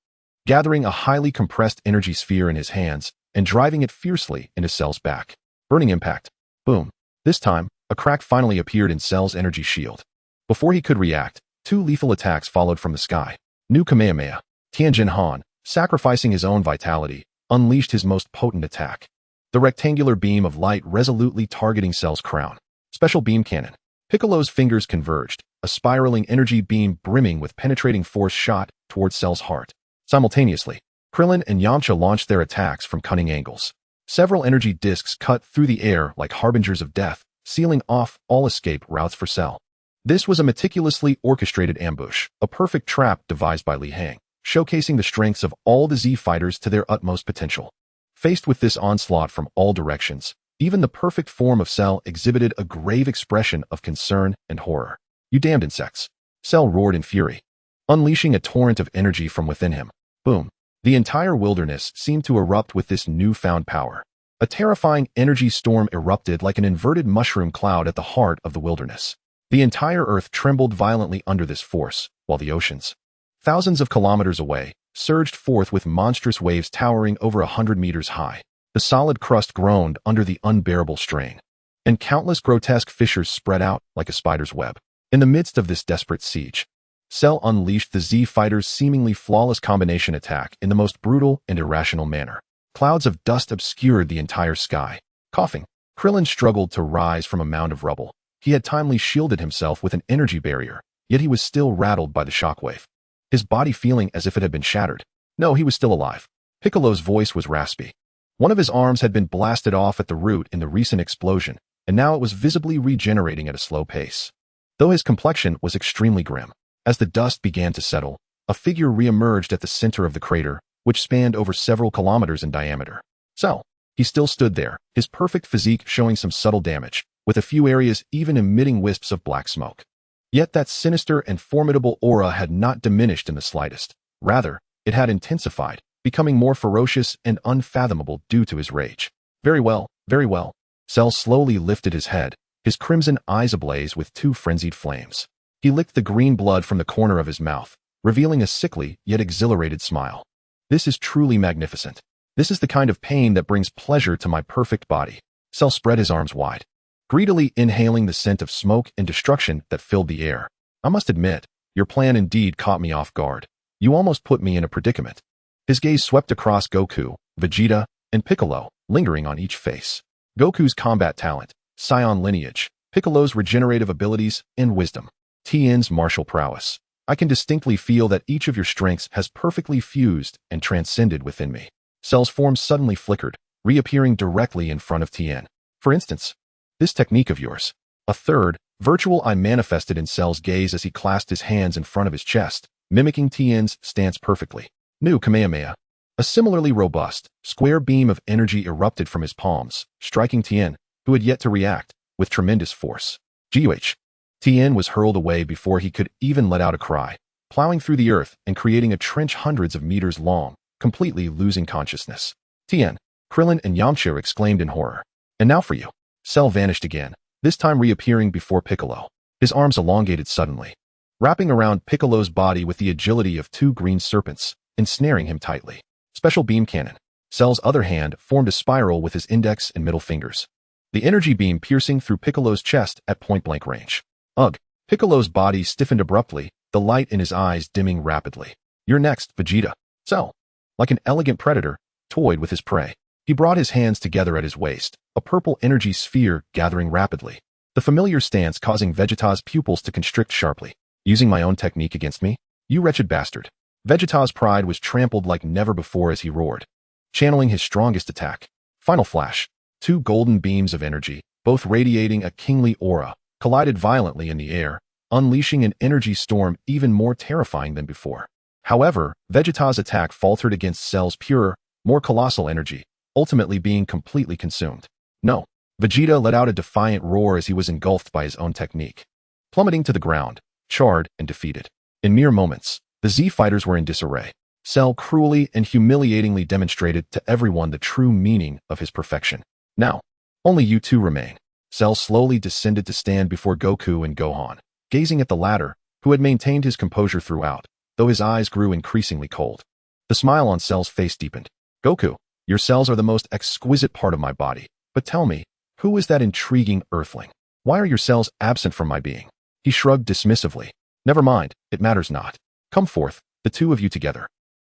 [SPEAKER 1] gathering a highly compressed energy sphere in his hands and driving it fiercely into Cell's back. Burning impact. Boom. This time, a crack finally appeared in Cell's energy shield. Before he could react, two lethal attacks followed from the sky. New Kamehameha. Tianjin Han, sacrificing his own vitality, unleashed his most potent attack. The rectangular beam of light resolutely targeting Cell's crown. Special beam cannon. Piccolo's fingers converged, a spiraling energy beam brimming with penetrating force shot towards Cell's heart. Simultaneously, Krillin and Yamcha launched their attacks from cunning angles. Several energy discs cut through the air like harbingers of death, sealing off all escape routes for Cell. This was a meticulously orchestrated ambush, a perfect trap devised by Li Hang, showcasing the strengths of all the Z fighters to their utmost potential. Faced with this onslaught from all directions, even the perfect form of Cell exhibited a grave expression of concern and horror. You damned insects. Cell roared in fury, unleashing a torrent of energy from within him. Boom. The entire wilderness seemed to erupt with this newfound power. A terrifying energy storm erupted like an inverted mushroom cloud at the heart of the wilderness. The entire earth trembled violently under this force, while the oceans, thousands of kilometers away, surged forth with monstrous waves towering over 100 meters high. The solid crust groaned under the unbearable strain, and countless grotesque fissures spread out like a spider's web. In the midst of this desperate siege, Cell unleashed the Z fighters' seemingly flawless combination attack in the most brutal and irrational manner. Clouds of dust obscured the entire sky. Coughing, Krillin struggled to rise from a mound of rubble. He had timely shielded himself with an energy barrier, yet he was still rattled by the shockwave, his body feeling as if it had been shattered. No, he was still alive. Piccolo's voice was raspy. One of his arms had been blasted off at the root in the recent explosion, and now it was visibly regenerating at a slow pace. Though his complexion was extremely grim, as the dust began to settle, a figure re-emerged at the center of the crater, which spanned over several kilometers in diameter. So, he still stood there, his perfect physique showing some subtle damage, with a few areas even emitting wisps of black smoke. Yet that sinister and formidable aura had not diminished in the slightest. Rather, it had intensified, becoming more ferocious and unfathomable due to his rage. Very well, very well. Cell slowly lifted his head, his crimson eyes ablaze with two frenzied flames. He licked the green blood from the corner of his mouth, revealing a sickly yet exhilarated smile. This is truly magnificent. This is the kind of pain that brings pleasure to my perfect body. Cell spread his arms wide, greedily inhaling the scent of smoke and destruction that filled the air. I must admit, your plan indeed caught me off guard. You almost put me in a predicament. His gaze swept across Goku, Vegeta, and Piccolo, lingering on each face. Goku's combat talent, Saiyan lineage, Piccolo's regenerative abilities, and wisdom. Tien's martial prowess. I can distinctly feel that each of your strengths has perfectly fused and transcended within me. Cell's form suddenly flickered, reappearing directly in front of Tien. For instance, this technique of yours. A third, virtual eye manifested in Cell's gaze as he clasped his hands in front of his chest, mimicking Tien's stance perfectly. New Kamehameha. A similarly robust, square beam of energy erupted from his palms, striking Tien, who had yet to react, with tremendous force. GUH. Tien was hurled away before he could even let out a cry, plowing through the earth and creating a trench hundreds of meters long, completely losing consciousness. Tien, Krillin and Yamcha exclaimed in horror. And now for you. Cell vanished again, this time reappearing before Piccolo. His arms elongated suddenly, wrapping around Piccolo's body with the agility of two green serpents, ensnaring him tightly. Special beam cannon. Cell's other hand formed a spiral with his index and middle fingers. The energy beam piercing through Piccolo's chest at point-blank range. Ugh. Piccolo's body stiffened abruptly, the light in his eyes dimming rapidly. You're next, Vegeta. Cell, like an elegant predator, toyed with his prey. He brought his hands together at his waist, a purple energy sphere gathering rapidly. The familiar stance causing Vegeta's pupils to constrict sharply. Using my own technique against me? You wretched bastard. Vegeta's pride was trampled like never before as he roared, channeling his strongest attack. Final flash. Two golden beams of energy, both radiating a kingly aura, collided violently in the air, unleashing an energy storm even more terrifying than before. However, Vegeta's attack faltered against Cell's purer, more colossal energy, ultimately being completely consumed. No. Vegeta let out a defiant roar as he was engulfed by his own technique, plummeting to the ground, charred and defeated. In mere moments, the Z-fighters were in disarray. Cell cruelly and humiliatingly demonstrated to everyone the true meaning of his perfection. Now, only you two remain. Cell slowly descended to stand before Goku and Gohan, gazing at the latter, who had maintained his composure throughout, though his eyes grew increasingly cold. The smile on Cell's face deepened. Goku, your cells are the most exquisite part of my body, but tell me, who is that intriguing earthling? Why are your cells absent from my being? He shrugged dismissively. Never mind, it matters not. Come forth, the two of you together,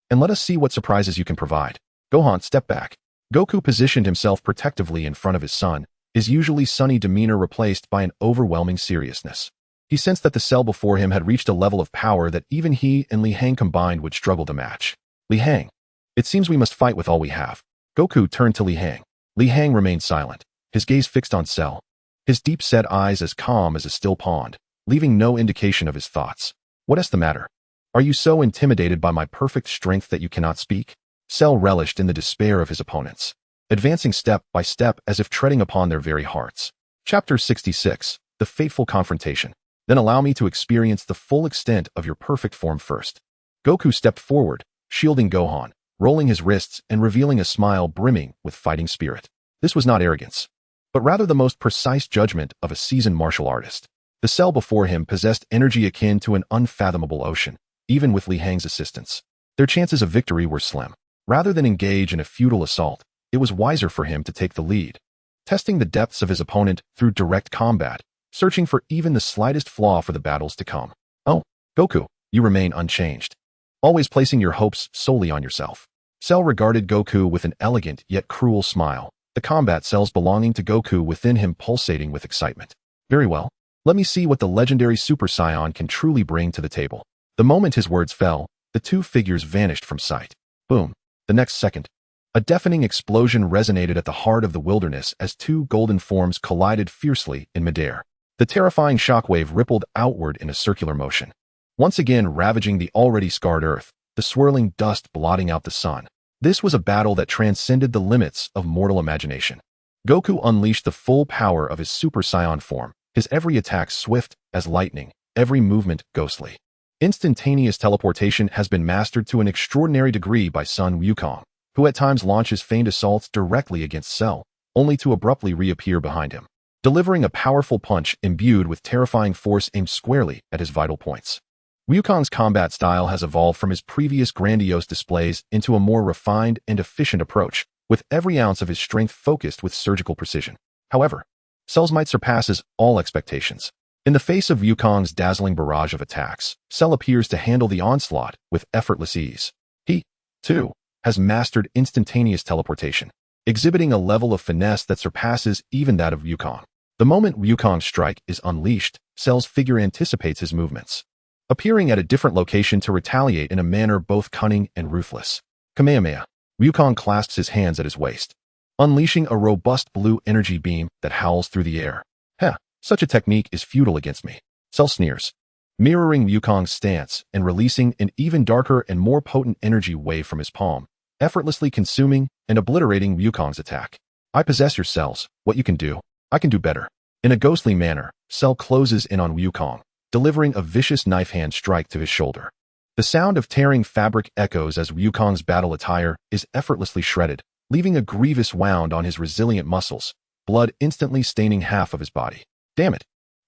[SPEAKER 1] and let us see what surprises you can provide. Gohan stepped back. Goku positioned himself protectively in front of his son, his usually sunny demeanor replaced by an overwhelming seriousness. He sensed that the cell before him had reached a level of power that even he and Li Hang combined would struggle to match. Li Hang, it seems we must fight with all we have. Goku turned to Li Hang. Li Hang remained silent, his gaze fixed on Cell, his deep-set eyes as calm as a still pond, leaving no indication of his thoughts. What is the matter? Are you so intimidated by my perfect strength that you cannot speak? Cell relished in the despair of his opponents, advancing step by step as if treading upon their very hearts. Chapter 66, The Fateful Confrontation. Then allow me to experience the full extent of your perfect form first. Goku stepped forward, shielding Gohan, rolling his wrists and revealing a smile brimming with fighting spirit. This was not arrogance, but rather the most precise judgment of a seasoned martial artist. The cell before him possessed energy akin to an unfathomable ocean, even with Li Hang's assistance. Their chances of victory were slim. Rather than engage in a futile assault, it was wiser for him to take the lead, testing the depths of his opponent through direct combat, searching for even the slightest flaw for the battles to come. Oh, Goku, you remain unchanged, always placing your hopes solely on yourself. Cell regarded Goku with an elegant yet cruel smile, the combat cells belonging to Goku within him pulsating with excitement. Very well, let me see what the legendary Super Saiyan can truly bring to the table. The moment his words fell, the two figures vanished from sight. Boom. The next second, a deafening explosion resonated at the heart of the wilderness as two golden forms collided fiercely in midair. The terrifying shockwave rippled outward in a circular motion, once again ravaging the already scarred earth, the swirling dust blotting out the sun. This was a battle that transcended the limits of mortal imagination. Goku unleashed the full power of his Super Saiyan form, his every attack swift as lightning, every movement ghostly. Instantaneous teleportation has been mastered to an extraordinary degree by Sun Wukong, who at times launches feigned assaults directly against Cell, only to abruptly reappear behind him. delivering a powerful punch imbued with terrifying force aimed squarely at his vital points. Wukong's combat style has evolved from his previous grandiose displays into a more refined and efficient approach, with every ounce of his strength focused with surgical precision. However, Cell's might surpasses all expectations. In the face of Wukong's dazzling barrage of attacks, Cell appears to handle the onslaught with effortless ease. He, too, has mastered instantaneous teleportation, exhibiting a level of finesse that surpasses even that of Wukong. The moment Wukong's strike is unleashed, Cell's figure anticipates his movements, appearing at a different location to retaliate in a manner both cunning and ruthless. Kamehameha. Wukong clasps his hands at his waist, unleashing a robust blue energy beam that howls through the air. Heh, such a technique is futile against me. Cell sneers, mirroring Wukong's stance and releasing an even darker and more potent energy wave from his palm, effortlessly consuming and obliterating Wukong's attack. I possess your cells. What you can do, I can do better. In a ghostly manner, Cell closes in on Wukong, delivering a vicious knife hand strike to his shoulder. The sound of tearing fabric echoes as Wukong's battle attire is effortlessly shredded, leaving a grievous wound on his resilient muscles, blood instantly staining half of his body. Damn it!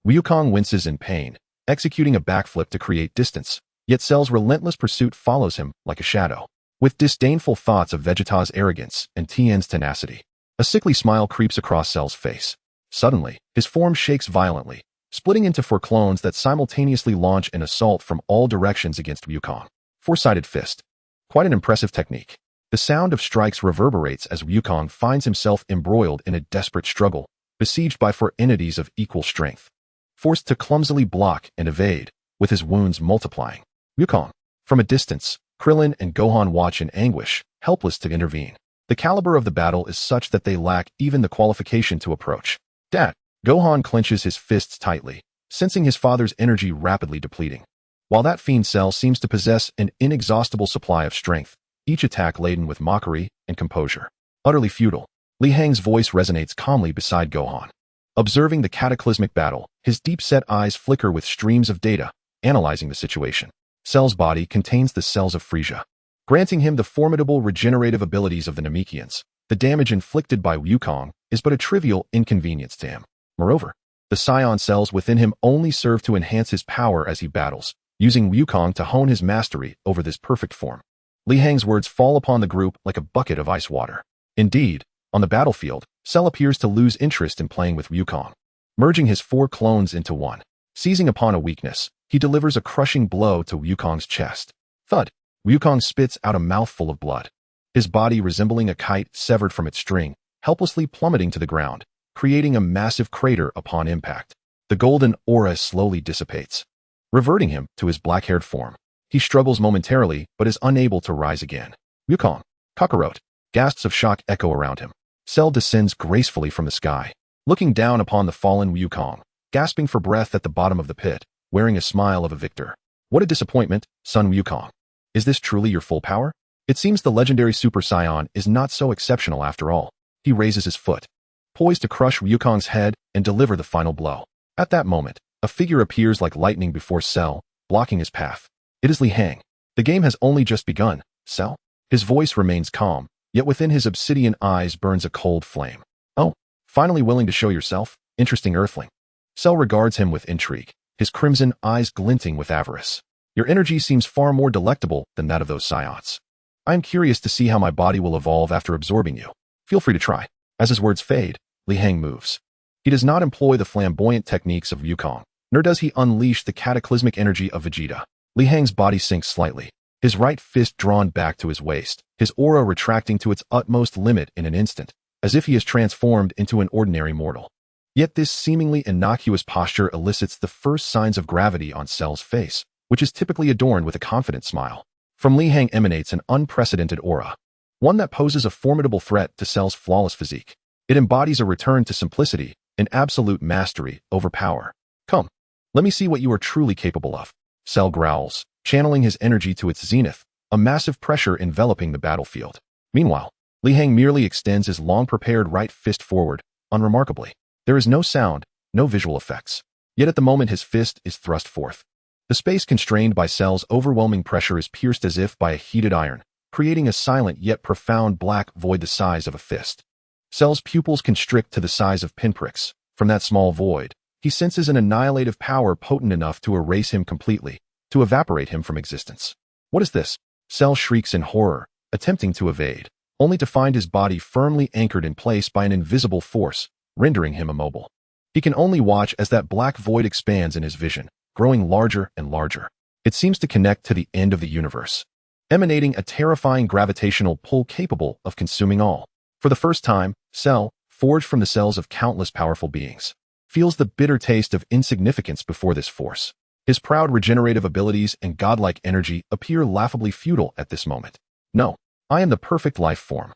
[SPEAKER 1] Wukong winces in pain, executing a backflip to create distance, yet Cell's relentless pursuit follows him like a shadow. With disdainful thoughts of Vegeta's arrogance and Tien's tenacity, a sickly smile creeps across Cell's face. Suddenly, his form shakes violently, splitting into four clones that simultaneously launch an assault from all directions against Wukong. Four-sided fist. Quite an impressive technique. The sound of strikes reverberates as Wukong finds himself embroiled in a desperate struggle, besieged by four entities of equal strength, forced to clumsily block and evade, with his wounds multiplying. Wukong. From a distance, Krillin and Gohan watch in anguish, helpless to intervene. The caliber of the battle is such that they lack even the qualification to approach. Dad. Gohan clenches his fists tightly, sensing his father's energy rapidly depleting. While that fiend Cell seems to possess an inexhaustible supply of strength, each attack laden with mockery and composure. Utterly futile. Li Hang's voice resonates calmly beside Gohan. Observing the cataclysmic battle, his deep-set eyes flicker with streams of data, analyzing the situation. Cell's body contains the cells of Frieza, granting him the formidable regenerative abilities of the Namekians. The damage inflicted by Wukong is but a trivial inconvenience to him. Moreover, the Saiyan cells within him only serve to enhance his power as he battles, using Wukong to hone his mastery over this perfect form. Li Hang's words fall upon the group like a bucket of ice water. Indeed, on the battlefield, Cell appears to lose interest in playing with Wukong, merging his four clones into one. Seizing upon a weakness, he delivers a crushing blow to Wukong's chest. Thud! Wukong spits out a mouthful of blood, his body resembling a kite severed from its string, helplessly plummeting to the ground, creating a massive crater upon impact. The golden aura slowly dissipates, reverting him to his black-haired form. He struggles momentarily, but is unable to rise again. Wukong! Kakarot! Gasps of shock echo around him. Cell descends gracefully from the sky, looking down upon the fallen Wukong, gasping for breath at the bottom of the pit, wearing a smile of a victor. What a disappointment, son Wukong. Is this truly your full power? It seems the legendary Super Saiyan is not so exceptional after all. He raises his foot, poised to crush Wukong's head and deliver the final blow. At that moment, a figure appears like lightning before Cell, blocking his path. It is Li Hang. The game has only just begun, Cell. His voice remains calm, yet within his obsidian eyes burns a cold flame. Oh, finally willing to show yourself? Interesting earthling. Cell regards him with intrigue, his crimson eyes glinting with avarice. Your energy seems far more delectable than that of those Saiyans. I am curious to see how my body will evolve after absorbing you. Feel free to try. As his words fade, Li Hang moves. He does not employ the flamboyant techniques of Wukong, nor does he unleash the cataclysmic energy of Vegeta. Li Hang's body sinks slightly, his right fist drawn back to his waist, his aura retracting to its utmost limit in an instant, as if he is transformed into an ordinary mortal. Yet this seemingly innocuous posture elicits the first signs of gravity on Cell's face, which is typically adorned with a confident smile. From Li Hang emanates an unprecedented aura, one that poses a formidable threat to Cell's flawless physique. It embodies a return to simplicity, an absolute mastery over power. Come, let me see what you are truly capable of. Cell growls, channeling his energy to its zenith, a massive pressure enveloping the battlefield. Meanwhile, Li Hang merely extends his long-prepared right fist forward, unremarkably. There is no sound, no visual effects. Yet at the moment his fist is thrust forth, the space constrained by Cell's overwhelming pressure is pierced as if by a heated iron, creating a silent yet profound black void the size of a fist. Cell's pupils constrict to the size of pinpricks, From that small void, he senses an annihilative power potent enough to erase him completely, to evaporate him from existence. What is this? Cell shrieks in horror, attempting to evade, only to find his body firmly anchored in place by an invisible force, rendering him immobile. He can only watch as that black void expands in his vision, growing larger and larger. It seems to connect to the end of the universe, emanating a terrifying gravitational pull capable of consuming all. For the first time, Cell, forged from the cells of countless powerful beings, feels the bitter taste of insignificance before this force. His proud regenerative abilities and godlike energy appear laughably futile at this moment. No, I am the perfect life form.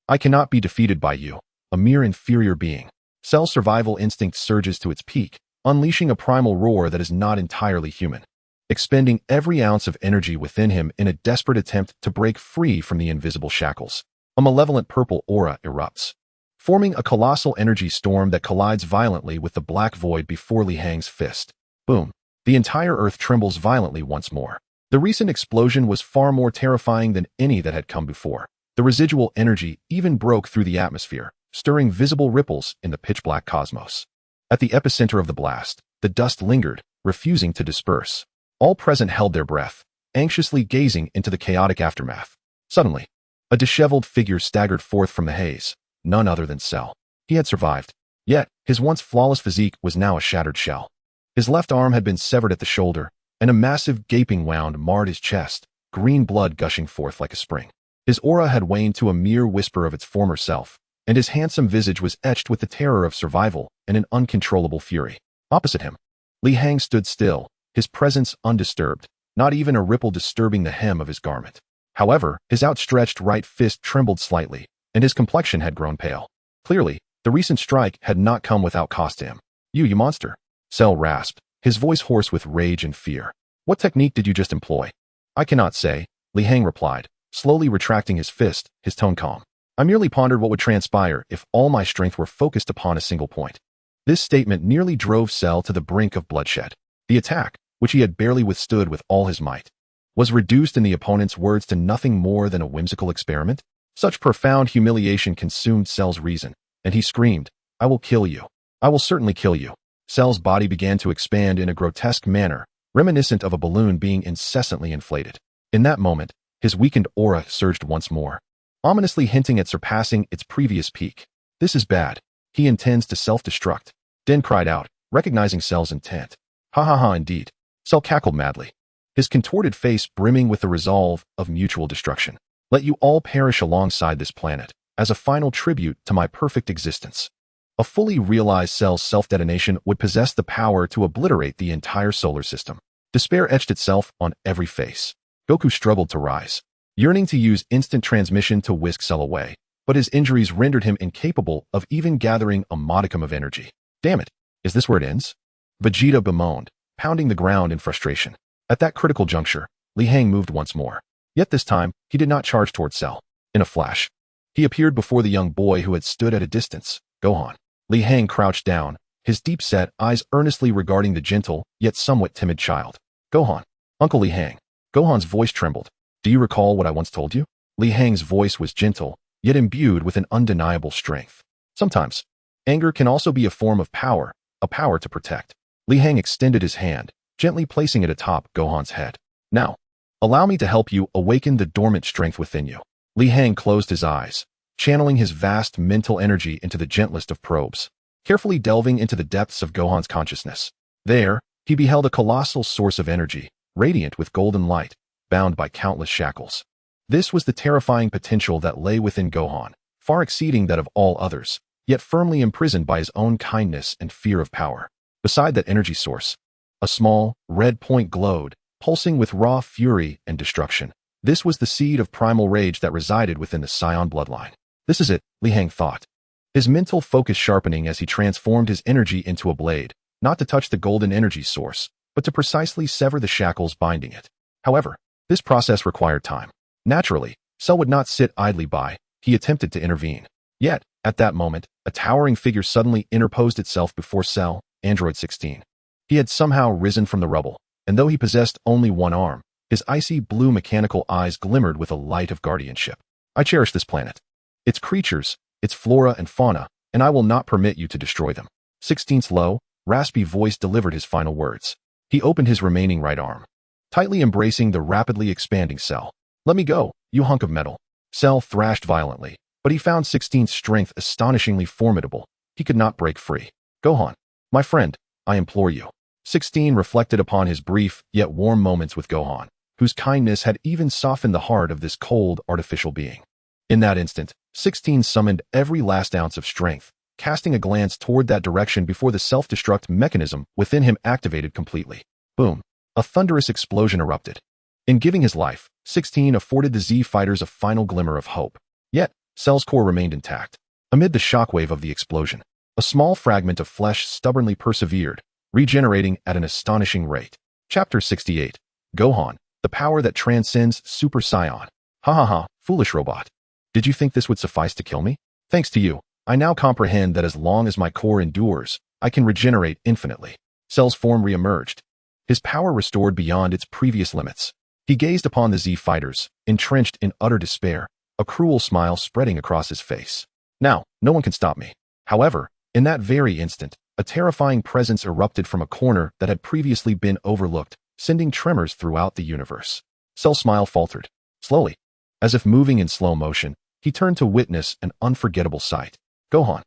[SPEAKER 1] I cannot be defeated by you, a mere inferior being. Cell's survival instinct surges to its peak, unleashing a primal roar that is not entirely human, expending every ounce of energy within him in a desperate attempt to break free from the invisible shackles. A malevolent purple aura erupts, forming a colossal energy storm that collides violently with the black void before Li Hang's fist. Boom. The entire earth trembles violently once more. The recent explosion was far more terrifying than any that had come before. The residual energy even broke through the atmosphere, stirring visible ripples in the pitch-black cosmos. At the epicenter of the blast, the dust lingered, refusing to disperse. All present held their breath, anxiously gazing into the chaotic aftermath. Suddenly, a disheveled figure staggered forth from the haze, none other than Cell. He had survived, yet his once flawless physique was now a shattered shell. His left arm had been severed at the shoulder, and a massive gaping wound marred his chest, green blood gushing forth like a spring. His aura had waned to a mere whisper of its former self, and his handsome visage was etched with the terror of survival and an uncontrollable fury. Opposite him, Li Hang stood still, his presence undisturbed, not even a ripple disturbing the hem of his garment. However, his outstretched right fist trembled slightly, and his complexion had grown pale. Clearly, the recent strike had not come without cost to him. You monster! Cell rasped, his voice hoarse with rage and fear. What technique did you just employ? I cannot say, Li Hang replied, slowly retracting his fist, his tone calm. I merely pondered what would transpire if all my strength were focused upon a single point. This statement nearly drove Cell to the brink of bloodshed. The attack, which he had barely withstood with all his might, was reduced in the opponent's words to nothing more than a whimsical experiment. Such profound humiliation consumed Cell's reason, and he screamed, I will kill you. I will certainly kill you. Cell's body began to expand in a grotesque manner, reminiscent of a balloon being incessantly inflated. In that moment, his weakened aura surged once more, ominously hinting at surpassing its previous peak. This is bad. He intends to self-destruct. Den cried out, recognizing Cell's intent. Ha ha ha, indeed. Cell cackled madly, his contorted face brimming with the resolve of mutual destruction. Let you all perish alongside this planet, as a final tribute to my perfect existence. A fully realized Cell's self-detonation would possess the power to obliterate the entire solar system. Despair etched itself on every face. Goku struggled to rise, yearning to use instant transmission to whisk Cell away, but his injuries rendered him incapable of even gathering a modicum of energy. Damn it, is this where it ends? Vegeta bemoaned, pounding the ground in frustration. At that critical juncture, Li Hang moved once more. Yet this time, he did not charge toward Cell. In a flash, he appeared before the young boy who had stood at a distance, Gohan. Li Hang crouched down, his deep-set eyes earnestly regarding the gentle, yet somewhat timid child. Gohan. Uncle Li Hang. Gohan's voice trembled. Do you recall what I once told you? Li Hang's voice was gentle, yet imbued with an undeniable strength. Sometimes, anger can also be a form of power, a power to protect. Li Hang extended his hand, gently placing it atop Gohan's head. Now, allow me to help you awaken the dormant strength within you. Li Hang closed his eyes, channeling his vast mental energy into the gentlest of probes, carefully delving into the depths of Gohan's consciousness. There, he beheld a colossal source of energy, radiant with golden light, bound by countless shackles. This was the terrifying potential that lay within Gohan, far exceeding that of all others, yet firmly imprisoned by his own kindness and fear of power. Beside that energy source, a small, red point glowed, pulsing with raw fury and destruction. This was the seed of primal rage that resided within the Saiyan bloodline. This is it, Li Hang thought, his mental focus sharpening as he transformed his energy into a blade, not to touch the golden energy source, but to precisely sever the shackles binding it. However, this process required time. Naturally, Cell would not sit idly by. He attempted to intervene. Yet, at that moment, a towering figure suddenly interposed itself before Cell, Android 16. He had somehow risen from the rubble, and though he possessed only one arm, his icy blue mechanical eyes glimmered with a light of guardianship. I cherish this planet, its creatures, its flora and fauna, and I will not permit you to destroy them. 16's low, raspy voice delivered his final words. He opened his remaining right arm, tightly embracing the rapidly expanding Cell. "Let me go, you hunk of metal." Cell thrashed violently, but he found 16's strength astonishingly formidable. He could not break free. "Gohan, my friend, I implore you." 16 reflected upon his brief yet warm moments with Gohan, whose kindness had even softened the heart of this cold, artificial being. In that instant, 16 summoned every last ounce of strength, casting a glance toward that direction before the self-destruct mechanism within him activated completely. Boom! A thunderous explosion erupted. In giving his life, 16 afforded the Z fighters a final glimmer of hope. Yet, Cell's core remained intact. Amid the shockwave of the explosion, a small fragment of flesh stubbornly persevered, regenerating at an astonishing rate. Chapter 68. Gohan, the power that transcends Super Saiyan. Ha ha ha, foolish robot. Did you think this would suffice to kill me? Thanks to you, I now comprehend that as long as my core endures, I can regenerate infinitely. Cell's form re-emerged, his power restored beyond its previous limits. He gazed upon the Z fighters, entrenched in utter despair, a cruel smile spreading across his face. Now, no one can stop me. However, in that very instant, a terrifying presence erupted from a corner that had previously been overlooked, sending tremors throughout the universe. Cell's smile faltered. Slowly, as if moving in slow motion, he turned to witness an unforgettable sight. Gohan,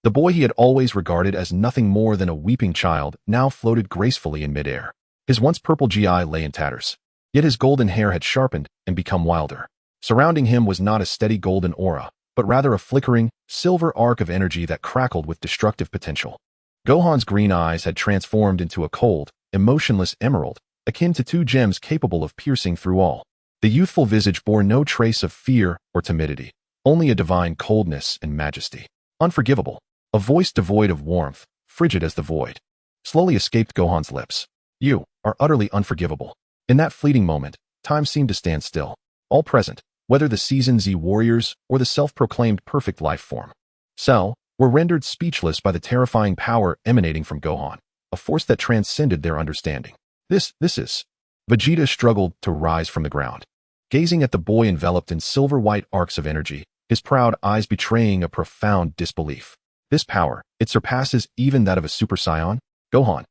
[SPEAKER 1] the boy he had always regarded as nothing more than a weeping child, now floated gracefully in midair. His once purple GI lay in tatters, yet his golden hair had sharpened and become wilder. Surrounding him was not a steady golden aura, but rather a flickering, silver arc of energy that crackled with destructive potential. Gohan's green eyes had transformed into a cold, emotionless emerald, akin to two gems capable of piercing through all. The youthful visage bore no trace of fear or timidity, only a divine coldness and majesty. Unforgivable. A voice devoid of warmth, frigid as the void, slowly escaped Gohan's lips. You are utterly unforgivable. In that fleeting moment, time seemed to stand still. All present, whether the Season Z warriors or the self-proclaimed perfect life form, Cell, were rendered speechless by the terrifying power emanating from Gohan, a force that transcended their understanding. This is... Vegeta struggled to rise from the ground, gazing at the boy enveloped in silver-white arcs of energy, his proud eyes betraying a profound disbelief. This power, it surpasses even that of a Super Saiyan? Gohan.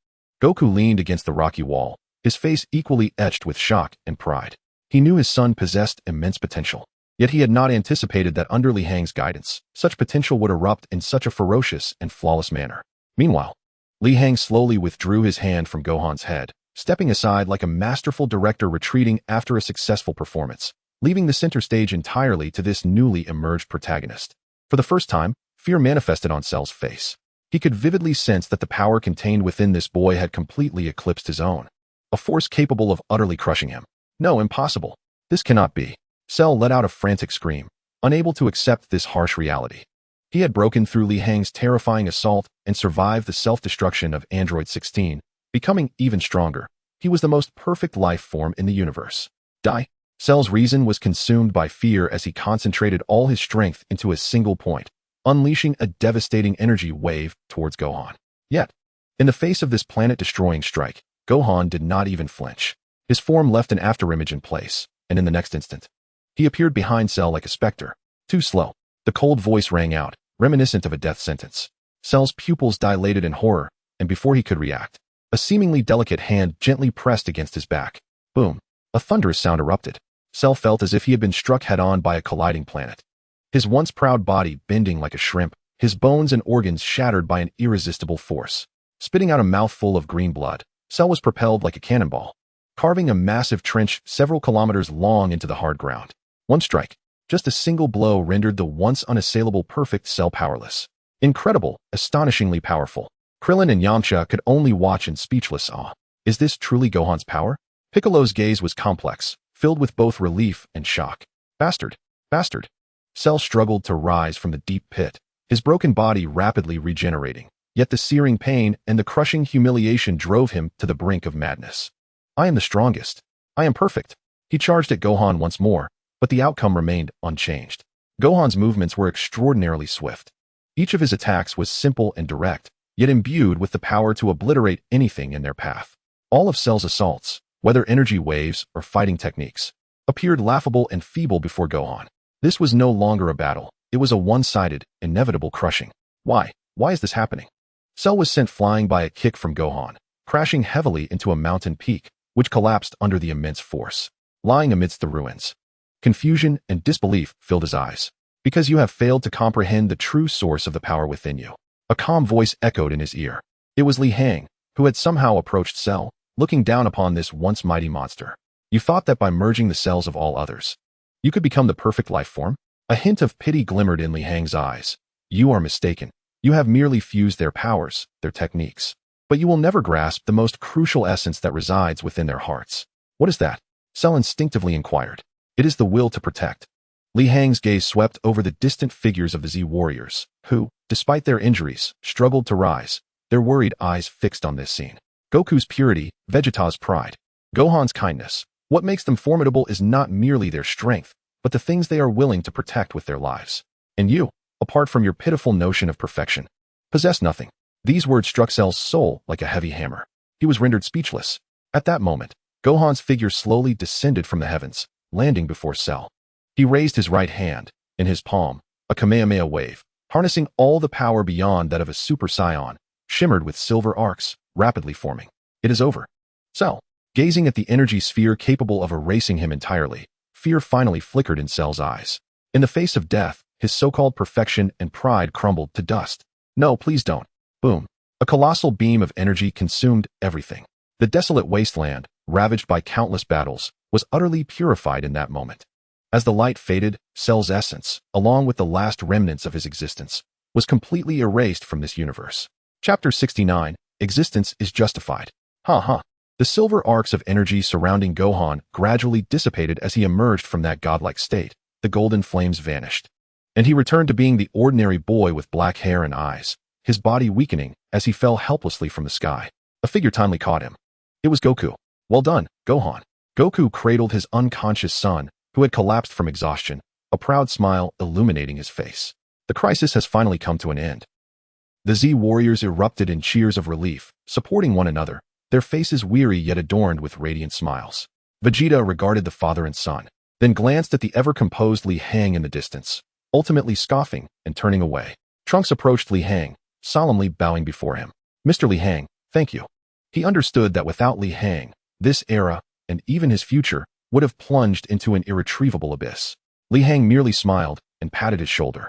[SPEAKER 1] Goku leaned against the rocky wall, his face equally etched with shock and pride. He knew his son possessed immense potential, yet he had not anticipated that under Li Hang's guidance, such potential would erupt in such a ferocious and flawless manner. Meanwhile, Li Hang slowly withdrew his hand from Gohan's head, stepping aside like a masterful director retreating after a successful performance, leaving the center stage entirely to this newly emerged protagonist. For the first time, fear manifested on Cell's face. He could vividly sense that the power contained within this boy had completely eclipsed his own, a force capable of utterly crushing him. No, impossible. This cannot be. Cell let out a frantic scream, unable to accept this harsh reality. He had broken through Li Hang's terrifying assault and survived the self-destruction of Android 16, becoming even stronger. He was the most perfect life form in the universe. Die. Cell's reason was consumed by fear as he concentrated all his strength into a single point, unleashing a devastating energy wave towards Gohan. Yet, in the face of this planet-destroying strike, Gohan did not even flinch. His form left an afterimage in place, and in the next instant, he appeared behind Cell like a specter. Too slow. The cold voice rang out, reminiscent of a death sentence. Cell's pupils dilated in horror, and before he could react, a seemingly delicate hand gently pressed against his back. Boom. A thunderous sound erupted. Cell felt as if he had been struck head-on by a colliding planet. His once proud body bending like a shrimp, his bones and organs shattered by an irresistible force. Spitting out a mouthful of green blood, Cell was propelled like a cannonball, carving a massive trench several kilometers long into the hard ground. One strike, just a single blow rendered the once unassailable perfect Cell powerless. Incredible, astonishingly powerful. Krillin and Yamcha could only watch in speechless awe. Is this truly Gohan's power? Piccolo's gaze was complex, filled with both relief and shock. Bastard! Bastard! Cell struggled to rise from the deep pit, his broken body rapidly regenerating. Yet the searing pain and the crushing humiliation drove him to the brink of madness. I am the strongest. I am perfect. He charged at Gohan once more, but the outcome remained unchanged. Gohan's movements were extraordinarily swift. Each of his attacks was simple and direct, yet imbued with the power to obliterate anything in their path. All of Cell's assaults, whether energy waves or fighting techniques, appeared laughable and feeble before Gohan. This was no longer a battle. It was a one-sided, inevitable crushing. Why? Why is this happening? Cell was sent flying by a kick from Gohan, crashing heavily into a mountain peak, which collapsed under the immense force. Lying amidst the ruins, confusion and disbelief filled his eyes. Because you have failed to comprehend the true source of the power within you. A calm voice echoed in his ear. It was Li Hang, who had somehow approached Cell, looking down upon this once mighty monster. You thought that by merging the cells of all others, you could become the perfect life form? A hint of pity glimmered in Li Hang's eyes. You are mistaken. You have merely fused their powers, their techniques. But you will never grasp the most crucial essence that resides within their hearts. What is that? Cell instinctively inquired. It is the will to protect. Li Hang's gaze swept over the distant figures of the Z warriors, who, despite their injuries, struggled to rise, their worried eyes fixed on this scene. Goku's purity, Vegeta's pride, Gohan's kindness. What makes them formidable is not merely their strength, but the things they are willing to protect with their lives. And you, apart from your pitiful notion of perfection, possess nothing. These words struck Cell's soul like a heavy hammer. He was rendered speechless. At that moment, Gohan's figure slowly descended from the heavens, landing before Cell. He raised his right hand. In his palm, a Kamehameha wave, harnessing all the power beyond that of a Super Saiyan, shimmered with silver arcs, rapidly forming. It is over. Cell, gazing at the energy sphere capable of erasing him entirely, fear finally flickered in Cell's eyes. In the face of death, his so-called perfection and pride crumbled to dust. No, please don't. Boom. A colossal beam of energy consumed everything. The desolate wasteland, ravaged by countless battles, was utterly purified in that moment. As the light faded, Cell's essence, along with the last remnants of his existence, was completely erased from this universe. Chapter 69, Existence is Justified. The silver arcs of energy surrounding Gohan gradually dissipated as he emerged from that godlike state. The golden flames vanished, and he returned to being the ordinary boy with black hair and eyes, his body weakening as he fell helplessly from the sky. A figure timely caught him. It was Goku. Well done, Gohan. Goku cradled his unconscious son, who had collapsed from exhaustion, a proud smile illuminating his face. The crisis has finally come to an end. The Z warriors erupted in cheers of relief, supporting one another, their faces weary yet adorned with radiant smiles. Vegeta regarded the father and son, then glanced at the ever-composed Li Hang in the distance, ultimately scoffing and turning away. Trunks approached Li Hang, solemnly bowing before him. Mr. Li Hang, thank you. He understood that without Li Hang, this era, and even his future, would have plunged into an irretrievable abyss. Li Hang merely smiled and patted his shoulder.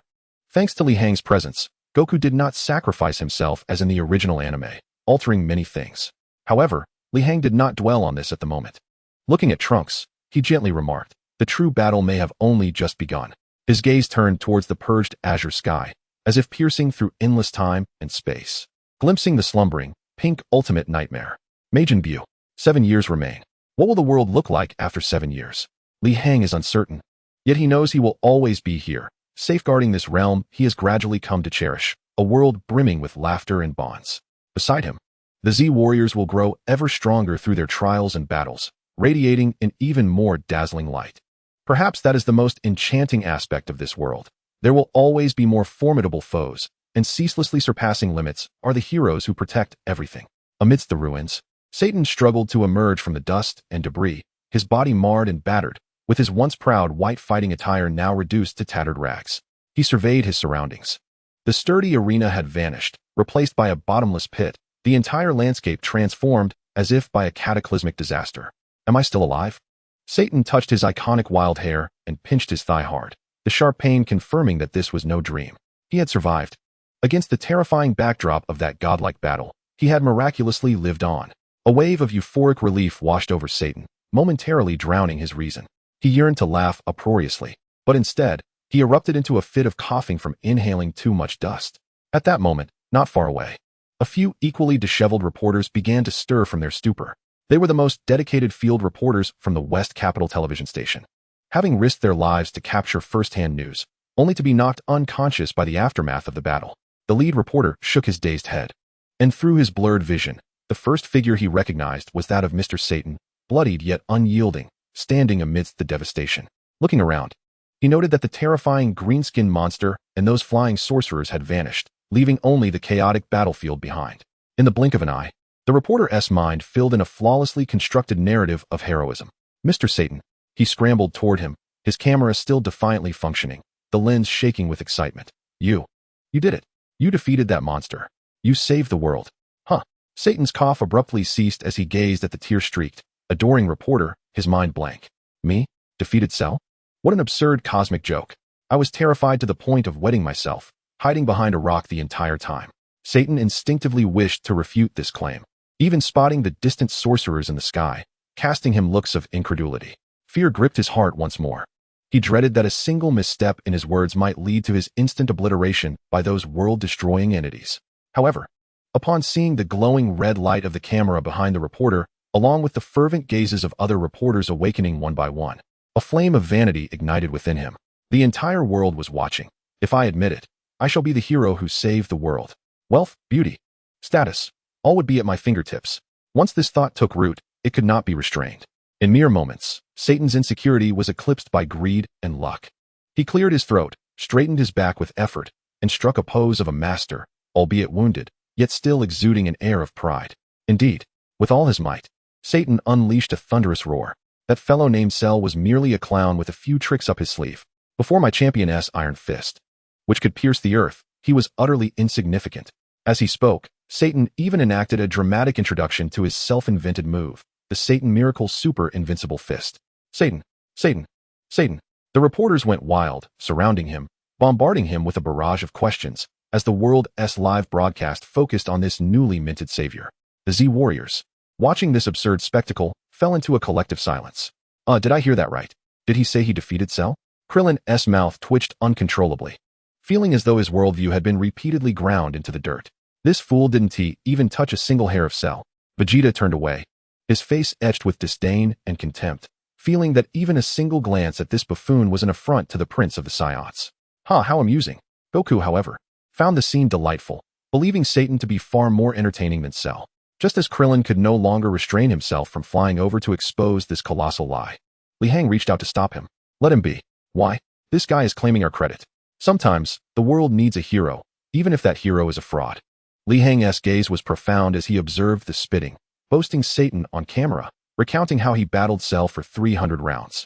[SPEAKER 1] Thanks to Li Hang's presence, Goku did not sacrifice himself as in the original anime, altering many things. However, Li Hang did not dwell on this at the moment. Looking at Trunks, he gently remarked, the true battle may have only just begun. His gaze turned towards the purged azure sky, as if piercing through endless time and space, glimpsing the slumbering, pink ultimate nightmare. Majin Buu. 7 years remain. What will the world look like after 7 years? Li Hang is uncertain. Yet he knows he will always be here, safeguarding this realm he has gradually come to cherish, a world brimming with laughter and bonds. Beside him, the Z warriors will grow ever stronger through their trials and battles, radiating in even more dazzling light. Perhaps that is the most enchanting aspect of this world. There will always be more formidable foes, and ceaselessly surpassing limits are the heroes who protect everything. Amidst the ruins, Satan struggled to emerge from the dust and debris, his body marred and battered, with his once proud white fighting attire now reduced to tattered rags. He surveyed his surroundings. The sturdy arena had vanished, replaced by a bottomless pit, the entire landscape transformed as if by a cataclysmic disaster. Am I still alive? Satan touched his iconic wild hair and pinched his thigh hard, the sharp pain confirming that this was no dream. He had survived. Against the terrifying backdrop of that godlike battle, he had miraculously lived on. A wave of euphoric relief washed over Satan, momentarily drowning his reason. He yearned to laugh uproariously, but instead, he erupted into a fit of coughing from inhaling too much dust. At that moment, not far away, a few equally disheveled reporters began to stir from their stupor. They were the most dedicated field reporters from the West Capital television station, having risked their lives to capture first-hand news, only to be knocked unconscious by the aftermath of the battle. The lead reporter shook his dazed head, and through his blurred vision, the first figure he recognized was that of Mr. Satan, bloodied yet unyielding, standing amidst the devastation. Looking around, he noted that the terrifying green-skinned monster and those flying sorcerers had vanished, leaving only the chaotic battlefield behind. In the blink of an eye, the reporter's mind filled in a flawlessly constructed narrative of heroism. Mr. Satan. He scrambled toward him, his camera still defiantly functioning, the lens shaking with excitement. You did it. You defeated that monster. You saved the world. Huh. Satan's cough abruptly ceased as he gazed at the tear-streaked, adoring reporter, his mind blank. Me? Defeated Cell? What an absurd cosmic joke. I was terrified to the point of wetting myself, hiding behind a rock the entire time. Satan instinctively wished to refute this claim, even spotting the distant sorcerers in the sky, casting him looks of incredulity. Fear gripped his heart once more. He dreaded that a single misstep in his words might lead to his instant obliteration by those world-destroying entities. However, upon seeing the glowing red light of the camera behind the reporter, along with the fervent gazes of other reporters awakening one by one, a flame of vanity ignited within him. The entire world was watching. If I admit it, I shall be the hero who saved the world. Wealth, beauty, status, all would be at my fingertips. Once this thought took root, it could not be restrained. In mere moments, Satan's insecurity was eclipsed by greed and luck. He cleared his throat, straightened his back with effort, and struck a pose of a master, albeit wounded, yet still exuding an air of pride. Indeed, with all his might, Satan unleashed a thunderous roar. That fellow named Cell was merely a clown with a few tricks up his sleeve. Before my championess Iron Fist, which could pierce the earth, he was utterly insignificant. As he spoke, Satan even enacted a dramatic introduction to his self-invented move, the Satan Miracle Super Invincible Fist. Satan, Satan, Satan. The reporters went wild, surrounding him, bombarding him with a barrage of questions, as the world's live broadcast focused on this newly minted savior. The Z Warriors, watching this absurd spectacle, fell into a collective silence. Did I hear that right? Did he say he defeated Cell? Krillin's mouth twitched uncontrollably, feeling as though his worldview had been repeatedly ground into the dirt. This fool didn't even touch a single hair of Cell. Vegeta turned away, his face etched with disdain and contempt, feeling that even a single glance at this buffoon was an affront to the prince of the Saiyans. How amusing. Goku, however, found the scene delightful, believing Satan to be far more entertaining than Cell. Just as Krillin could no longer restrain himself from flying over to expose this colossal lie, Li Hang reached out to stop him. Let him be. Why? This guy is claiming our credit. Sometimes, the world needs a hero, even if that hero is a fraud. Li Hang's gaze was profound as he observed the spitting, boasting Satan on camera, recounting how he battled Cell for 300 rounds.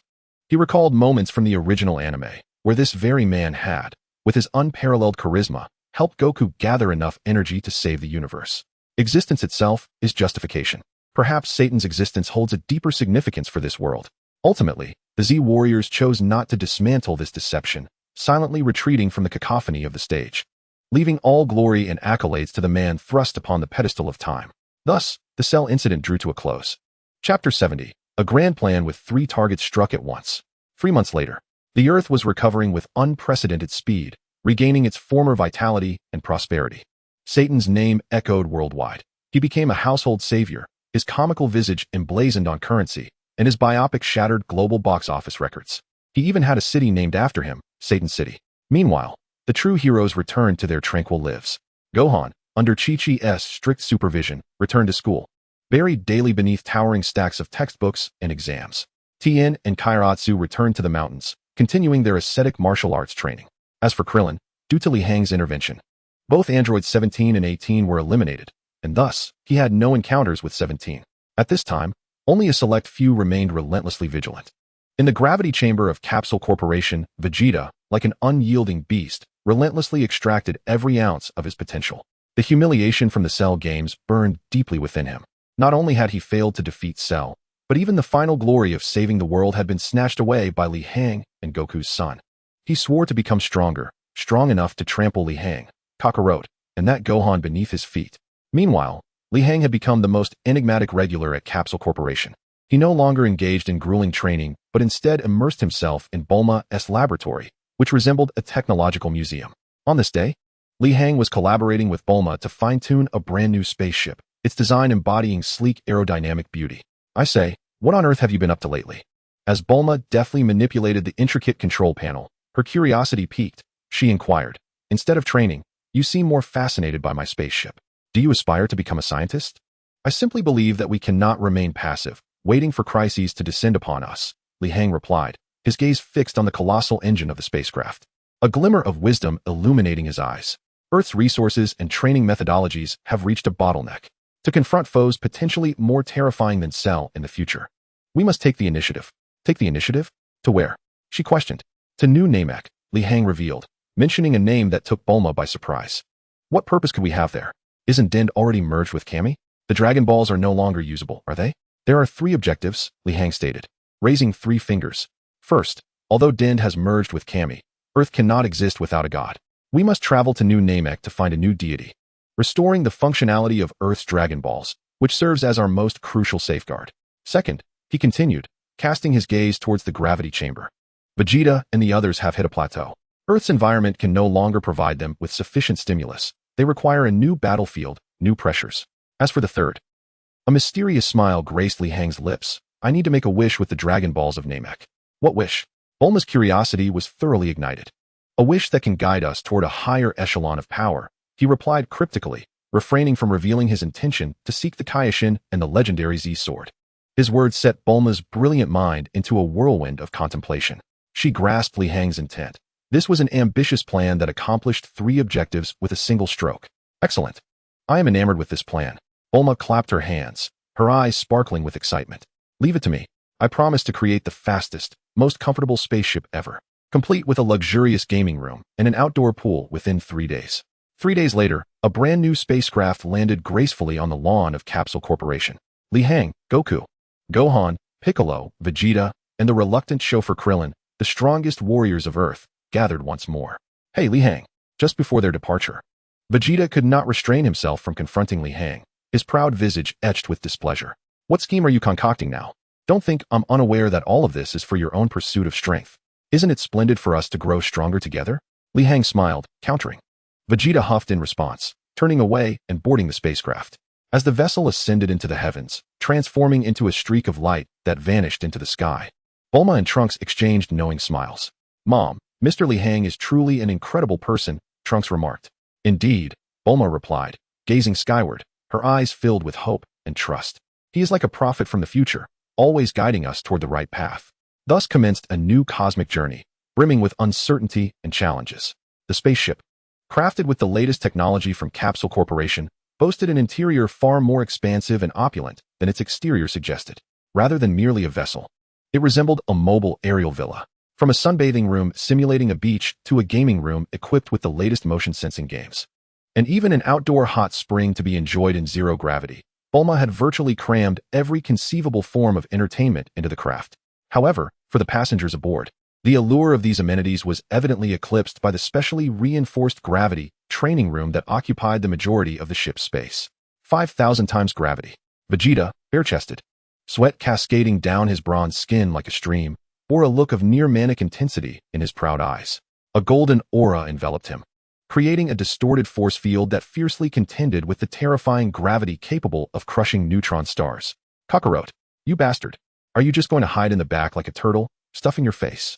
[SPEAKER 1] He recalled moments from the original anime, where this very man had, with his unparalleled charisma, helped Goku gather enough energy to save the universe. Existence itself is justification. Perhaps Satan's existence holds a deeper significance for this world. Ultimately, the Z Warriors chose not to dismantle this deception, silently retreating from the cacophony of the stage, leaving all glory and accolades to the man thrust upon the pedestal of time. Thus, the Cell incident drew to a close. Chapter 70. A grand plan with 3 targets struck at once. 3 months later, the Earth was recovering with unprecedented speed, regaining its former vitality and prosperity. Satan's name echoed worldwide. He became a household savior, his comical visage emblazoned on currency, and his biopic shattered global box office records. He even had a city named after him, Satan City. Meanwhile, the true heroes returned to their tranquil lives. Gohan, under Chi-Chi's strict supervision, returned to school, buried daily beneath towering stacks of textbooks and exams. Tien and Kairatsu returned to the mountains, continuing their ascetic martial arts training. As for Krillin, due to Li Hang's intervention, both androids 17 and 18 were eliminated, and thus, he had no encounters with 17. At this time, only a select few remained relentlessly vigilant. In the gravity chamber of Capsule Corporation, Vegeta, like an unyielding beast, relentlessly extracted every ounce of his potential. The humiliation from the Cell games burned deeply within him. Not only had he failed to defeat Cell, but even the final glory of saving the world had been snatched away by Li Hang and Goku's son. He swore to become stronger, strong enough to trample Li Hang, Kakarot, and that Gohan beneath his feet. Meanwhile, Li Hang had become the most enigmatic regular at Capsule Corporation. He no longer engaged in grueling training, but instead immersed himself in Bulma's laboratory, which resembled a technological museum. On this day, Li Hang was collaborating with Bulma to fine-tune a brand new spaceship, its design embodying sleek aerodynamic beauty. I say, what on earth have you been up to lately? As Bulma deftly manipulated the intricate control panel, her curiosity piqued. She inquired, instead of training, you seem more fascinated by my spaceship. Do you aspire to become a scientist? I simply believe that we cannot remain passive, waiting for crises to descend upon us, Li Hang replied, his gaze fixed on the colossal engine of the spacecraft. A glimmer of wisdom illuminating his eyes. Earth's resources and training methodologies have reached a bottleneck. To confront foes potentially more terrifying than Cell in the future, we must take the initiative. Take the initiative? To where? She questioned. To New Namek, Li Hang revealed, mentioning a name that took Bulma by surprise. What purpose could we have there? Isn't Din already merged with Kami? The Dragon Balls are no longer usable, are they? There are 3 objectives, Li Hang stated, raising 3 fingers. First, although Din has merged with Kami, Earth cannot exist without a god. We must travel to New Namek to find a new deity, restoring the functionality of Earth's Dragon Balls, which serves as our most crucial safeguard. Second, he continued, casting his gaze towards the gravity chamber. Vegeta and the others have hit a plateau. Earth's environment can no longer provide them with sufficient stimulus. They require a new battlefield, new pressures. As for the third, a mysterious smile graced Li Hang's lips. I need to make a wish with the Dragon Balls of Namek. What wish? Bulma's curiosity was thoroughly ignited. A wish that can guide us toward a higher echelon of power, he replied cryptically, refraining from revealing his intention to seek the Kaioshin and the legendary Z sword. His words set Bulma's brilliant mind into a whirlwind of contemplation. She grasped Li Hang's intent. This was an ambitious plan that accomplished 3 objectives with a single stroke. Excellent. I am enamored with this plan. Bulma clapped her hands, her eyes sparkling with excitement. Leave it to me. I promise to create the fastest, most comfortable spaceship ever, complete with a luxurious gaming room and an outdoor pool within 3 days. 3 days later, a brand new spacecraft landed gracefully on the lawn of Capsule Corporation. Li Hang, Goku, Gohan, Piccolo, Vegeta, and the reluctant chauffeur Krillin, the strongest warriors of Earth, gathered once more. Hey, Li Hang. Just before their departure, Vegeta could not restrain himself from confronting Li Hang, his proud visage etched with displeasure. What scheme are you concocting now? Don't think I'm unaware that all of this is for your own pursuit of strength. Isn't it splendid for us to grow stronger together? Li Hang smiled, countering. Vegeta huffed in response, turning away and boarding the spacecraft. As the vessel ascended into the heavens, transforming into a streak of light that vanished into the sky, Bulma and Trunks exchanged knowing smiles. Mom, Mr. Li Hang is truly an incredible person, Trunks remarked. Indeed, Bulma replied, gazing skyward, her eyes filled with hope and trust. He is like a prophet from the future, always guiding us toward the right path. Thus commenced a new cosmic journey, brimming with uncertainty and challenges. The spaceship, crafted with the latest technology from Capsule Corporation, boasted an interior far more expansive and opulent than its exterior suggested. Rather than merely a vessel, it resembled a mobile aerial villa. From a sunbathing room simulating a beach to a gaming room equipped with the latest motion-sensing games, and even an outdoor hot spring to be enjoyed in zero gravity, Bulma had virtually crammed every conceivable form of entertainment into the craft. However, for the passengers aboard, the allure of these amenities was evidently eclipsed by the specially reinforced gravity training room that occupied the majority of the ship's space. 5,000 times gravity. Vegeta, bare-chested, sweat cascading down his bronze skin like a stream, bore a look of near-manic intensity in his proud eyes. A golden aura enveloped him, creating a distorted force field that fiercely contended with the terrifying gravity capable of crushing neutron stars. Kakarot, you bastard. Are you just going to hide in the back like a turtle, stuffing your face?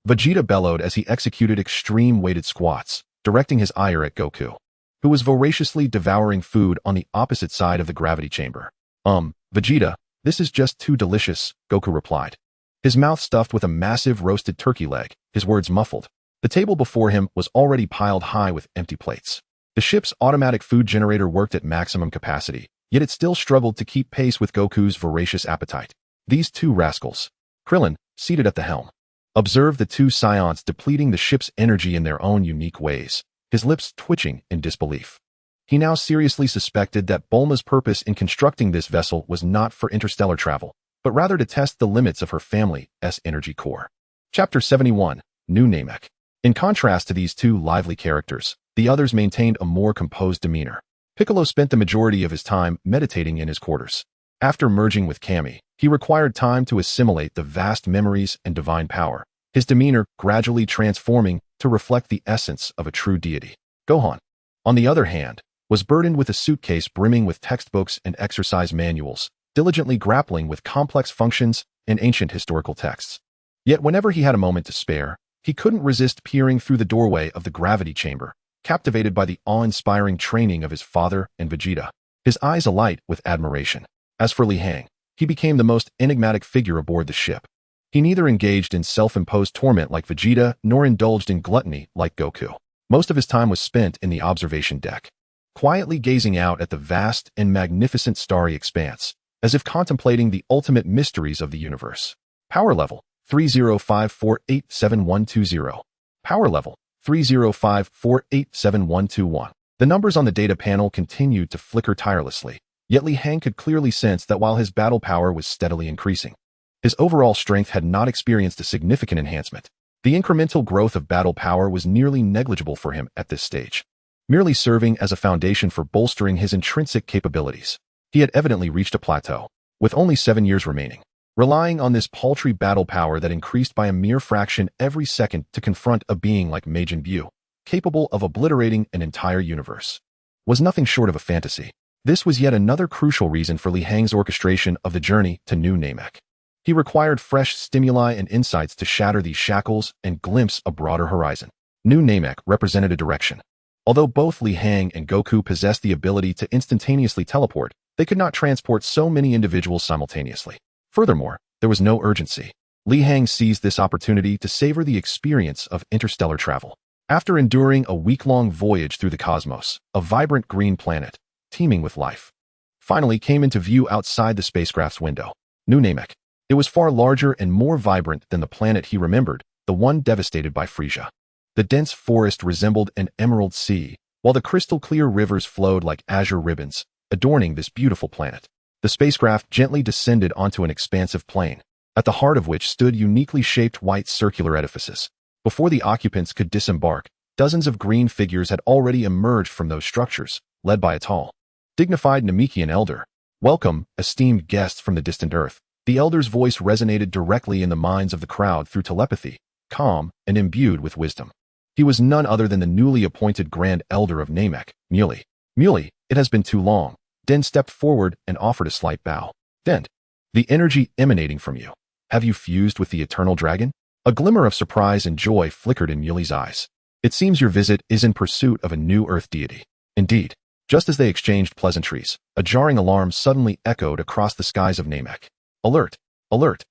[SPEAKER 1] Vegeta bellowed as he executed extreme weighted squats, directing his ire at Goku, who was voraciously devouring food on the opposite side of the gravity chamber. Vegeta, this is just too delicious, Goku replied, his mouth stuffed with a massive roasted turkey leg, his words muffled. The table before him was already piled high with empty plates. The ship's automatic food generator worked at maximum capacity, yet it still struggled to keep pace with Goku's voracious appetite. These 2 rascals, Krillin, seated at the helm, observed the 2 Saiyans depleting the ship's energy in their own unique ways, his lips twitching in disbelief. He now seriously suspected that Bulma's purpose in constructing this vessel was not for interstellar travel, but rather to test the limits of her family's energy core. Chapter 71, New Namek. In contrast to these 2 lively characters, the others maintained a more composed demeanor. Piccolo spent the majority of his time meditating in his quarters. After merging with Kami, he required time to assimilate the vast memories and divine power, his demeanor gradually transforming to reflect the essence of a true deity. Gohan, on the other hand, was burdened with a suitcase brimming with textbooks and exercise manuals, diligently grappling with complex functions and ancient historical texts. Yet whenever he had a moment to spare, he couldn't resist peering through the doorway of the gravity chamber, captivated by the awe-inspiring training of his father and Vegeta, his eyes alight with admiration. As for Li Hang, he became the most enigmatic figure aboard the ship. He neither engaged in self-imposed torment like Vegeta nor indulged in gluttony like Goku. Most of his time was spent in the observation deck, quietly gazing out at the vast and magnificent starry expanse, as if contemplating the ultimate mysteries of the universe. Power level 305487120. Power level 305487121. The numbers on the data panel continued to flicker tirelessly, yet Li Hang could clearly sense that while his battle power was steadily increasing, his overall strength had not experienced a significant enhancement. The incremental growth of battle power was nearly negligible for him at this stage, merely serving as a foundation for bolstering his intrinsic capabilities. He had evidently reached a plateau, with only 7 years remaining, relying on this paltry battle power that increased by a mere fraction every second to confront a being like Majin Buu, capable of obliterating an entire universe, was nothing short of a fantasy. This was yet another crucial reason for Li Hang's orchestration of the journey to New Namek. He required fresh stimuli and insights to shatter these shackles and glimpse a broader horizon. New Namek represented a direction. Although both Li Hang and Goku possessed the ability to instantaneously teleport, they could not transport so many individuals simultaneously. Furthermore, there was no urgency. Li Hang seized this opportunity to savor the experience of interstellar travel. After enduring a week-long voyage through the cosmos, a vibrant green planet, teeming with life, finally came into view outside the spacecraft's window. New Namek. It was far larger and more vibrant than the planet he remembered, the one devastated by Frieza. The dense forest resembled an emerald sea, while the crystal-clear rivers flowed like azure ribbons, adorning this beautiful planet. The spacecraft gently descended onto an expansive plain, at the heart of which stood uniquely shaped white circular edifices. Before the occupants could disembark, dozens of green figures had already emerged from those structures, led by a tall, dignified Namekian elder. "Welcome, esteemed guests from the distant Earth." The elder's voice resonated directly in the minds of the crowd through telepathy, calm and imbued with wisdom. He was none other than the newly appointed Grand Elder of Namek, Muley. "Muley, it has been too long." Den stepped forward and offered a slight bow. "Den, the energy emanating from you. Have you fused with the Eternal Dragon?" A glimmer of surprise and joy flickered in Muley's eyes. "It seems your visit is in pursuit of a new Earth deity." Indeed. Just as they exchanged pleasantries, a jarring alarm suddenly echoed across the skies of Namek. "Alert! Alert!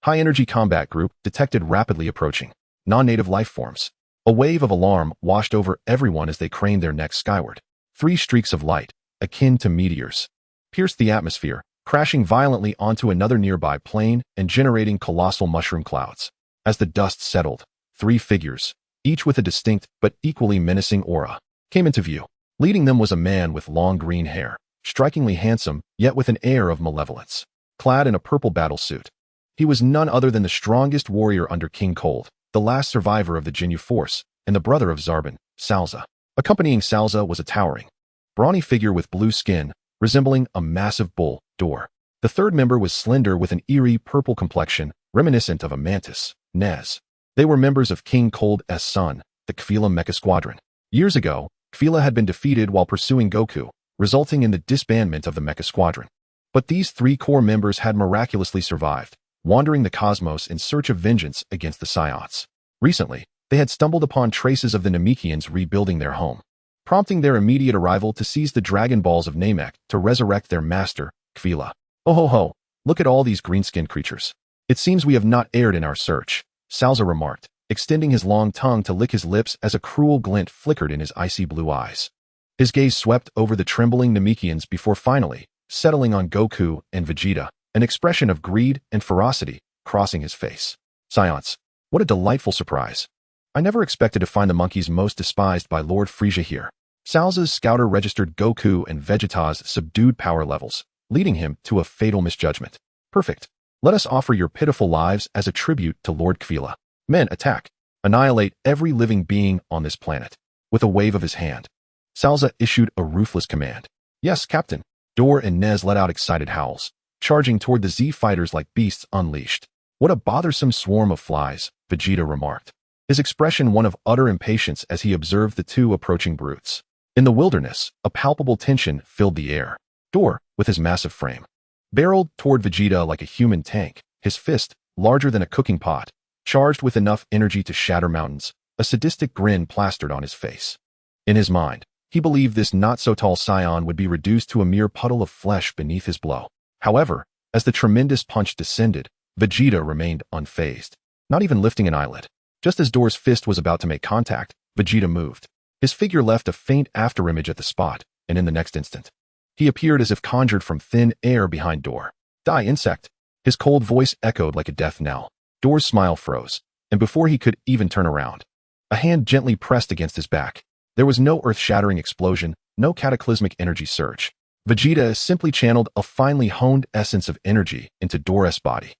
[SPEAKER 1] High-energy combat group detected rapidly approaching. Non-native life forms." A wave of alarm washed over everyone as they craned their necks skyward. 3 streaks of light, akin to meteors, pierced the atmosphere, crashing violently onto another nearby plane and generating colossal mushroom clouds. As the dust settled, 3 figures, each with a distinct but equally menacing aura, came into view. Leading them was a man with long green hair, strikingly handsome, yet with an air of malevolence. Clad in a purple battle suit, he was none other than the strongest warrior under King Cold, the last survivor of the Jinyu Force, and the brother of Zarbon, Salza. Accompanying Salza was a towering, brawny figure with blue skin, resembling a massive bull, Dor. The third member was slender with an eerie purple complexion, reminiscent of a mantis, Nez. They were members of King Cold's son, the Kfila Mecha Squadron. Years ago, Kfila had been defeated while pursuing Goku, resulting in the disbandment of the Mecha Squadron. But these 3 core members had miraculously survived, wandering the cosmos in search of vengeance against the Saiyans. Recently, they had stumbled upon traces of the Namekians rebuilding their home, prompting their immediate arrival to seize the Dragon Balls of Namek to resurrect their master, Kfila. "Oh ho ho, look at all these green-skinned creatures. It seems we have not erred in our search," Salza remarked, extending his long tongue to lick his lips as a cruel glint flickered in his icy blue eyes. His gaze swept over the trembling Namekians before finally settling on Goku and Vegeta, an expression of greed and ferocity crossing his face. "Science, what a delightful surprise. I never expected to find the monkeys most despised by Lord Frieza here." Salza's scouter registered Goku and Vegeta's subdued power levels, leading him to a fatal misjudgment. "Perfect. Let us offer your pitiful lives as a tribute to Lord Kfila. Men, attack. Annihilate every living being on this planet." With a wave of his hand, Salza issued a ruthless command. "Yes, Captain." Dor and Nez let out excited howls, charging toward the Z-fighters like beasts unleashed. "What a bothersome swarm of flies," Vegeta remarked, his expression one of utter impatience as he observed the 2 approaching brutes. In the wilderness, a palpable tension filled the air. Dor, with his massive frame, barreled toward Vegeta like a human tank, his fist, larger than a cooking pot, charged with enough energy to shatter mountains, a sadistic grin plastered on his face. In his mind, he believed this not-so-tall Saiyan would be reduced to a mere puddle of flesh beneath his blow. However, as the tremendous punch descended, Vegeta remained unfazed, not even lifting an eyelid. Just as Dor's fist was about to make contact, Vegeta moved. His figure left a faint afterimage at the spot, and in the next instant, he appeared as if conjured from thin air behind Dor. "Die, insect!" His cold voice echoed like a death knell. Dor's smile froze, and before he could even turn around, a hand gently pressed against his back. There was no earth-shattering explosion, no cataclysmic energy surge. Vegeta simply channeled a finely honed essence of energy into Dora's body.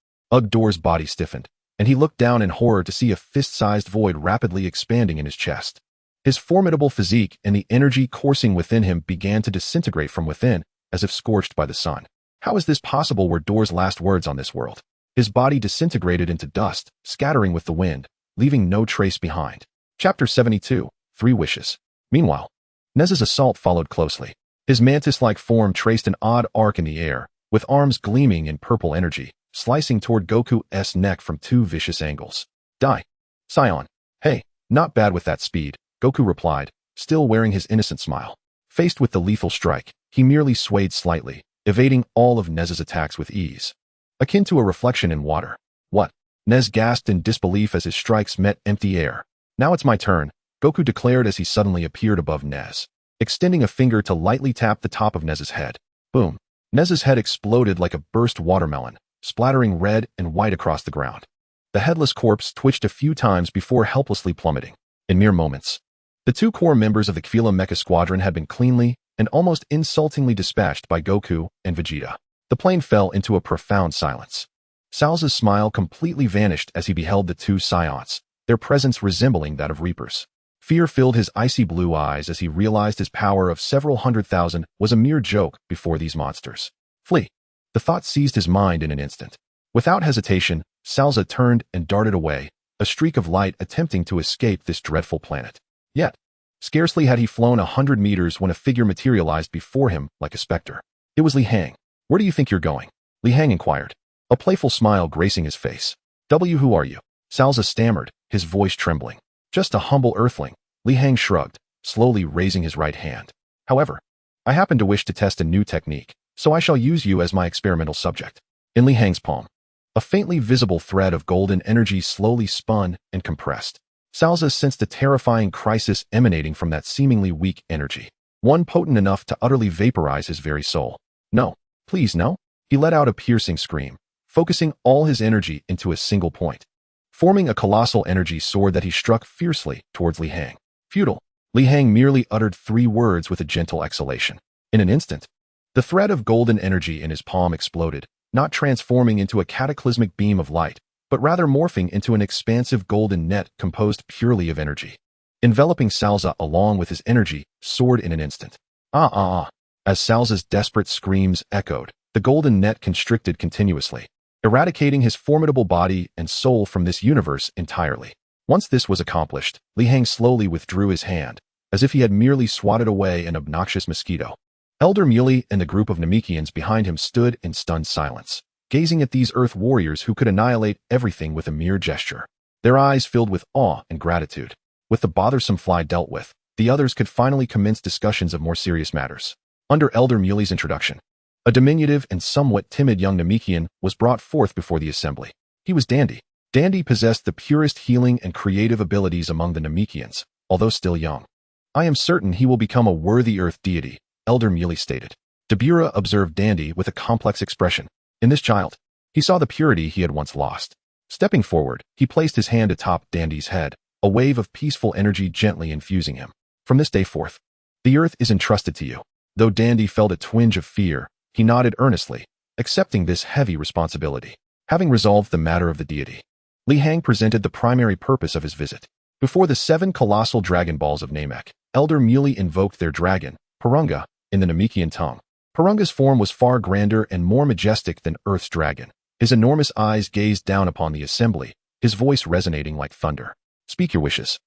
[SPEAKER 1] Dor's body stiffened, and he looked down in horror to see a fist-sized void rapidly expanding in his chest. His formidable physique and the energy coursing within him began to disintegrate from within, as if scorched by the sun. How is this possible? Were Dor's last words on this world. His body disintegrated into dust, scattering with the wind, leaving no trace behind. Chapter 72, 3 Wishes. Meanwhile, Nez's assault followed closely. His mantis-like form traced an odd arc in the air, with arms gleaming in purple energy, slicing toward Goku's neck from 2 vicious angles. Die. Saiyan. Hey, not bad with that speed, Goku replied, still wearing his innocent smile. Faced with the lethal strike, he merely swayed slightly, evading all of Nez's attacks with ease. Akin to a reflection in water. What? Nez gasped in disbelief as his strikes met empty air. Now it's my turn, Goku declared as he suddenly appeared above Nez, extending a finger to lightly tap the top of Nez's head. Boom. Nez's head exploded like a burst watermelon, splattering red and white across the ground. The headless corpse twitched a few times before helplessly plummeting. In mere moments, the 2 core members of the Kvila Mecha Squadron had been cleanly and almost insultingly dispatched by Goku and Vegeta. The plane fell into a profound silence. Salza's smile completely vanished as he beheld the 2 Saiyans, their presence resembling that of Reapers. Fear filled his icy blue eyes as he realized his power of several 100,000 was a mere joke before these monsters. Flee. The thought seized his mind in an instant. Without hesitation, Salza turned and darted away, a streak of light attempting to escape this dreadful planet. Yet, scarcely had he flown 100 meters when a figure materialized before him like a specter. It was Li Hang. Where do you think you're going? Li Hang inquired, a playful smile gracing his face. Who are you? Salza stammered, his voice trembling. Just a humble earthling, Li Hang shrugged, slowly raising his right hand. However, I happen to wish to test a new technique, so I shall use you as my experimental subject. In Li Hang's palm, a faintly visible thread of golden energy slowly spun and compressed. Salza sensed a terrifying crisis emanating from that seemingly weak energy, one potent enough to utterly vaporize his very soul. No, please no. He let out a piercing scream, focusing all his energy into a single point, forming a colossal energy sword that he struck fiercely towards Li Hang. Futile. Li Hang merely uttered 3 words with a gentle exhalation. In an instant, the thread of golden energy in his palm exploded, not transforming into a cataclysmic beam of light, but rather morphing into an expansive golden net composed purely of energy. Enveloping Salza along with his energy soared in an instant. As Salza's desperate screams echoed, the golden net constricted continuously, eradicating his formidable body and soul from this universe entirely. Once this was accomplished, Li Hang slowly withdrew his hand, as if he had merely swatted away an obnoxious mosquito. Elder Muley and the group of Namekians behind him stood in stunned silence, gazing at these Earth warriors who could annihilate everything with a mere gesture. Their eyes filled with awe and gratitude. With the bothersome fly dealt with, the others could finally commence discussions of more serious matters. Under Elder Muley's introduction, a diminutive and somewhat timid young Namekian was brought forth before the assembly. He was Dandy. Dandy possessed the purest healing and creative abilities among the Namekians, although still young. I am certain he will become a worthy Earth deity, Elder Muley stated. Dabura observed Dandy with a complex expression. In this child, he saw the purity he had once lost. Stepping forward, he placed his hand atop Dandy's head, a wave of peaceful energy gently infusing him. From this day forth, the Earth is entrusted to you. Though Dandy felt a twinge of fear, he nodded earnestly, accepting this heavy responsibility. Having resolved the matter of the deity, Li Hang presented the primary purpose of his visit. Before the 7 colossal Dragon Balls of Namek, Elder Muley invoked their dragon, Purunga, in the Namekian tongue. Purunga's form was far grander and more majestic than Earth's dragon. His enormous eyes gazed down upon the assembly, his voice resonating like thunder. Speak your wishes.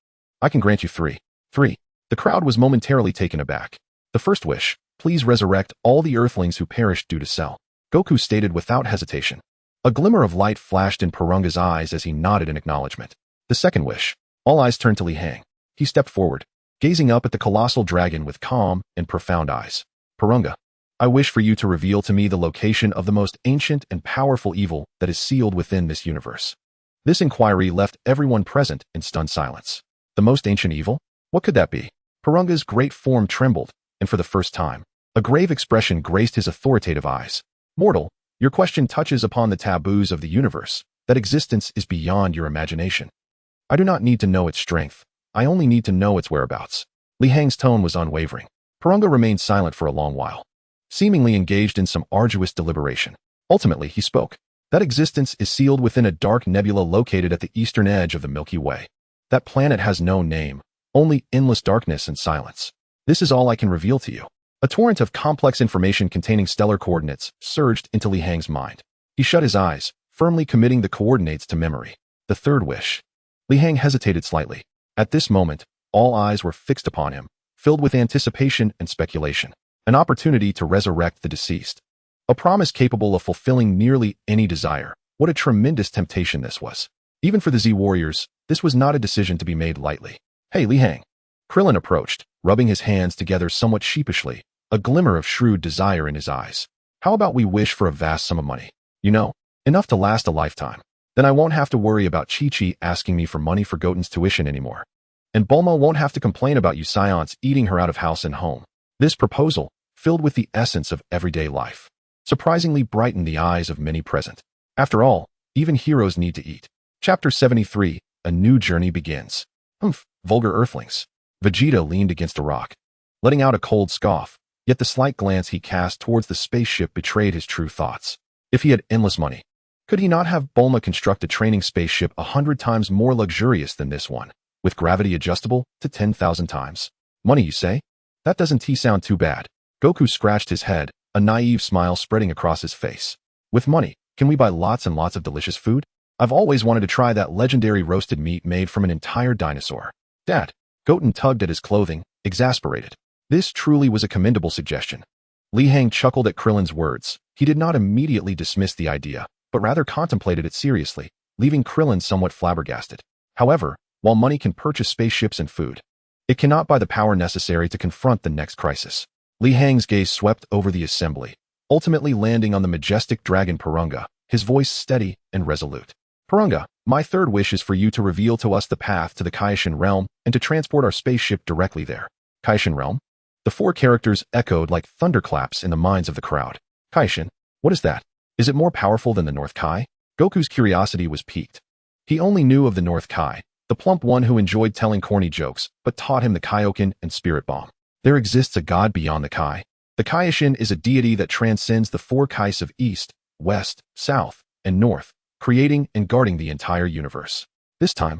[SPEAKER 1] I can grant you 3. 3. The crowd was momentarily taken aback. The first wish, please resurrect all the Earthlings who perished due to Cell. Goku stated without hesitation. A glimmer of light flashed in Purunga's eyes as he nodded in acknowledgement. The second wish. All eyes turned to Li Hang. He stepped forward, gazing up at the colossal dragon with calm and profound eyes. Purunga, I wish for you to reveal to me the location of the most ancient and powerful evil that is sealed within this universe. This inquiry left everyone present in stunned silence. The most ancient evil? What could that be? Purunga's great form trembled, and for the first time, a grave expression graced his authoritative eyes. Mortal, your question touches upon the taboos of the universe, that existence is beyond your imagination. I do not need to know its strength, I only need to know its whereabouts. Li Hang's tone was unwavering. Purunga remained silent for a long while, seemingly engaged in some arduous deliberation. Ultimately, he spoke. That existence is sealed within a dark nebula located at the eastern edge of the Milky Way. That planet has no name, only endless darkness and silence. This is all I can reveal to you. A torrent of complex information containing stellar coordinates surged into Li Hang's mind. He shut his eyes, firmly committing the coordinates to memory. The third wish. Li Hang hesitated slightly. At this moment, all eyes were fixed upon him, filled with anticipation and speculation. An opportunity to resurrect the deceased. A promise capable of fulfilling nearly any desire. What a tremendous temptation this was. Even for the Z warriors, this was not a decision to be made lightly. Hey, Li Hang. Krillin approached, rubbing his hands together somewhat sheepishly, a glimmer of shrewd desire in his eyes. How about we wish for a vast sum of money? You know, enough to last a lifetime. Then I won't have to worry about Chi-Chi asking me for money for Goten's tuition anymore. And Bulma won't have to complain about you Saiyans eating her out of house and home. This proposal, filled with the essence of everyday life, surprisingly brightened the eyes of many present. After all, even heroes need to eat. Chapter 73, A New Journey Begins. Vulgar earthlings. Vegeta leaned against a rock, letting out a cold scoff, yet the slight glance he cast towards the spaceship betrayed his true thoughts. If he had endless money, could he not have Bulma construct a training spaceship 100 times more luxurious than this one, with gravity adjustable to 10,000 times? Money, you say? That doesn't sound too bad. Goku scratched his head, a naive smile spreading across his face. With money, can we buy lots and lots of delicious food? I've always wanted to try that legendary roasted meat made from an entire dinosaur. Dad. Goten tugged at his clothing, exasperated. This truly was a commendable suggestion. Li Hang chuckled at Krillin's words. He did not immediately dismiss the idea, but rather contemplated it seriously, leaving Krillin somewhat flabbergasted. However, while money can purchase spaceships and food, it cannot buy the power necessary to confront the next crisis. Li Hang's gaze swept over the assembly, ultimately landing on the majestic dragon Purunga, his voice steady and resolute. Purunga, my third wish is for you to reveal to us the path to the Kaishin realm and to transport our spaceship directly there. Kaishin realm? The four characters echoed like thunderclaps in the minds of the crowd. Kaishin? What is that? Is it more powerful than the North Kai? Goku's curiosity was piqued. He only knew of the North Kai, the plump one who enjoyed telling corny jokes, but taught him the Kaioken and Spirit Bomb. There exists a god beyond the Kai. The Kaishin is a deity that transcends the four Kais of East, West, South, and North, creating and guarding the entire universe. This time,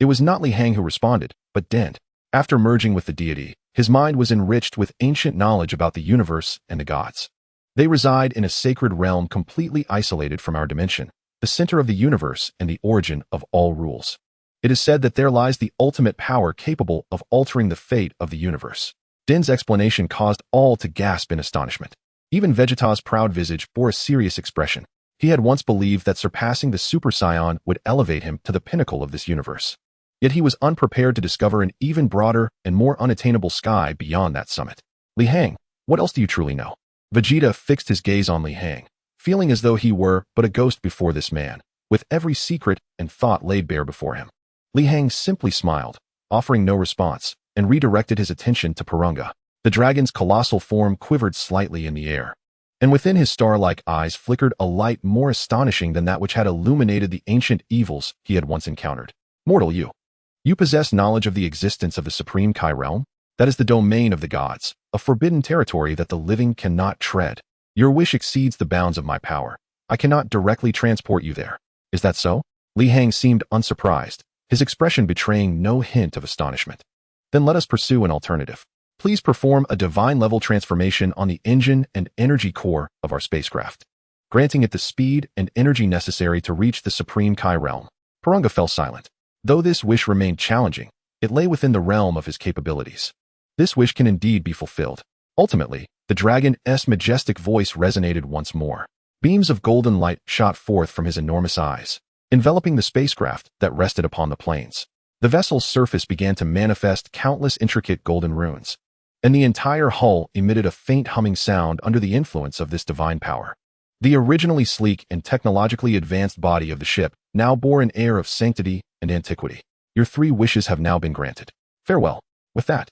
[SPEAKER 1] it was not Li Hang who responded, but Dent. After merging with the deity, his mind was enriched with ancient knowledge about the universe and the gods. They reside in a sacred realm completely isolated from our dimension, the center of the universe and the origin of all rules. It is said that there lies the ultimate power capable of altering the fate of the universe. Din's explanation caused all to gasp in astonishment. Even Vegeta's proud visage bore a serious expression. He had once believed that surpassing the Super Saiyan would elevate him to the pinnacle of this universe. Yet he was unprepared to discover an even broader and more unattainable sky beyond that summit. Li Hang, what else do you truly know? Vegeta fixed his gaze on Li Hang, feeling as though he were but a ghost before this man, with every secret and thought laid bare before him. Li Hang simply smiled, offering no response, and redirected his attention to Purunga. The dragon's colossal form quivered slightly in the air, and within his star-like eyes flickered a light more astonishing than that which had illuminated the ancient evils he had once encountered. Mortal, you possess knowledge of the existence of the Supreme Kai realm? That is the domain of the gods, a forbidden territory that the living cannot tread. Your wish exceeds the bounds of my power. I cannot directly transport you there. Is that so? Li Hang seemed unsurprised, his expression betraying no hint of astonishment. Then let us pursue an alternative. Please perform a divine-level transformation on the engine and energy core of our spacecraft, granting it the speed and energy necessary to reach the Supreme Kai realm. Purunga fell silent. Though this wish remained challenging, it lay within the realm of his capabilities. This wish can indeed be fulfilled. Ultimately, the dragon's majestic voice resonated once more. Beams of golden light shot forth from his enormous eyes, enveloping the spacecraft that rested upon the plains. The vessel's surface began to manifest countless intricate golden runes, and the entire hull emitted a faint humming sound under the influence of this divine power. The originally sleek and technologically advanced body of the ship now bore an air of sanctity and antiquity. Your 3 wishes have now been granted. Farewell. With that,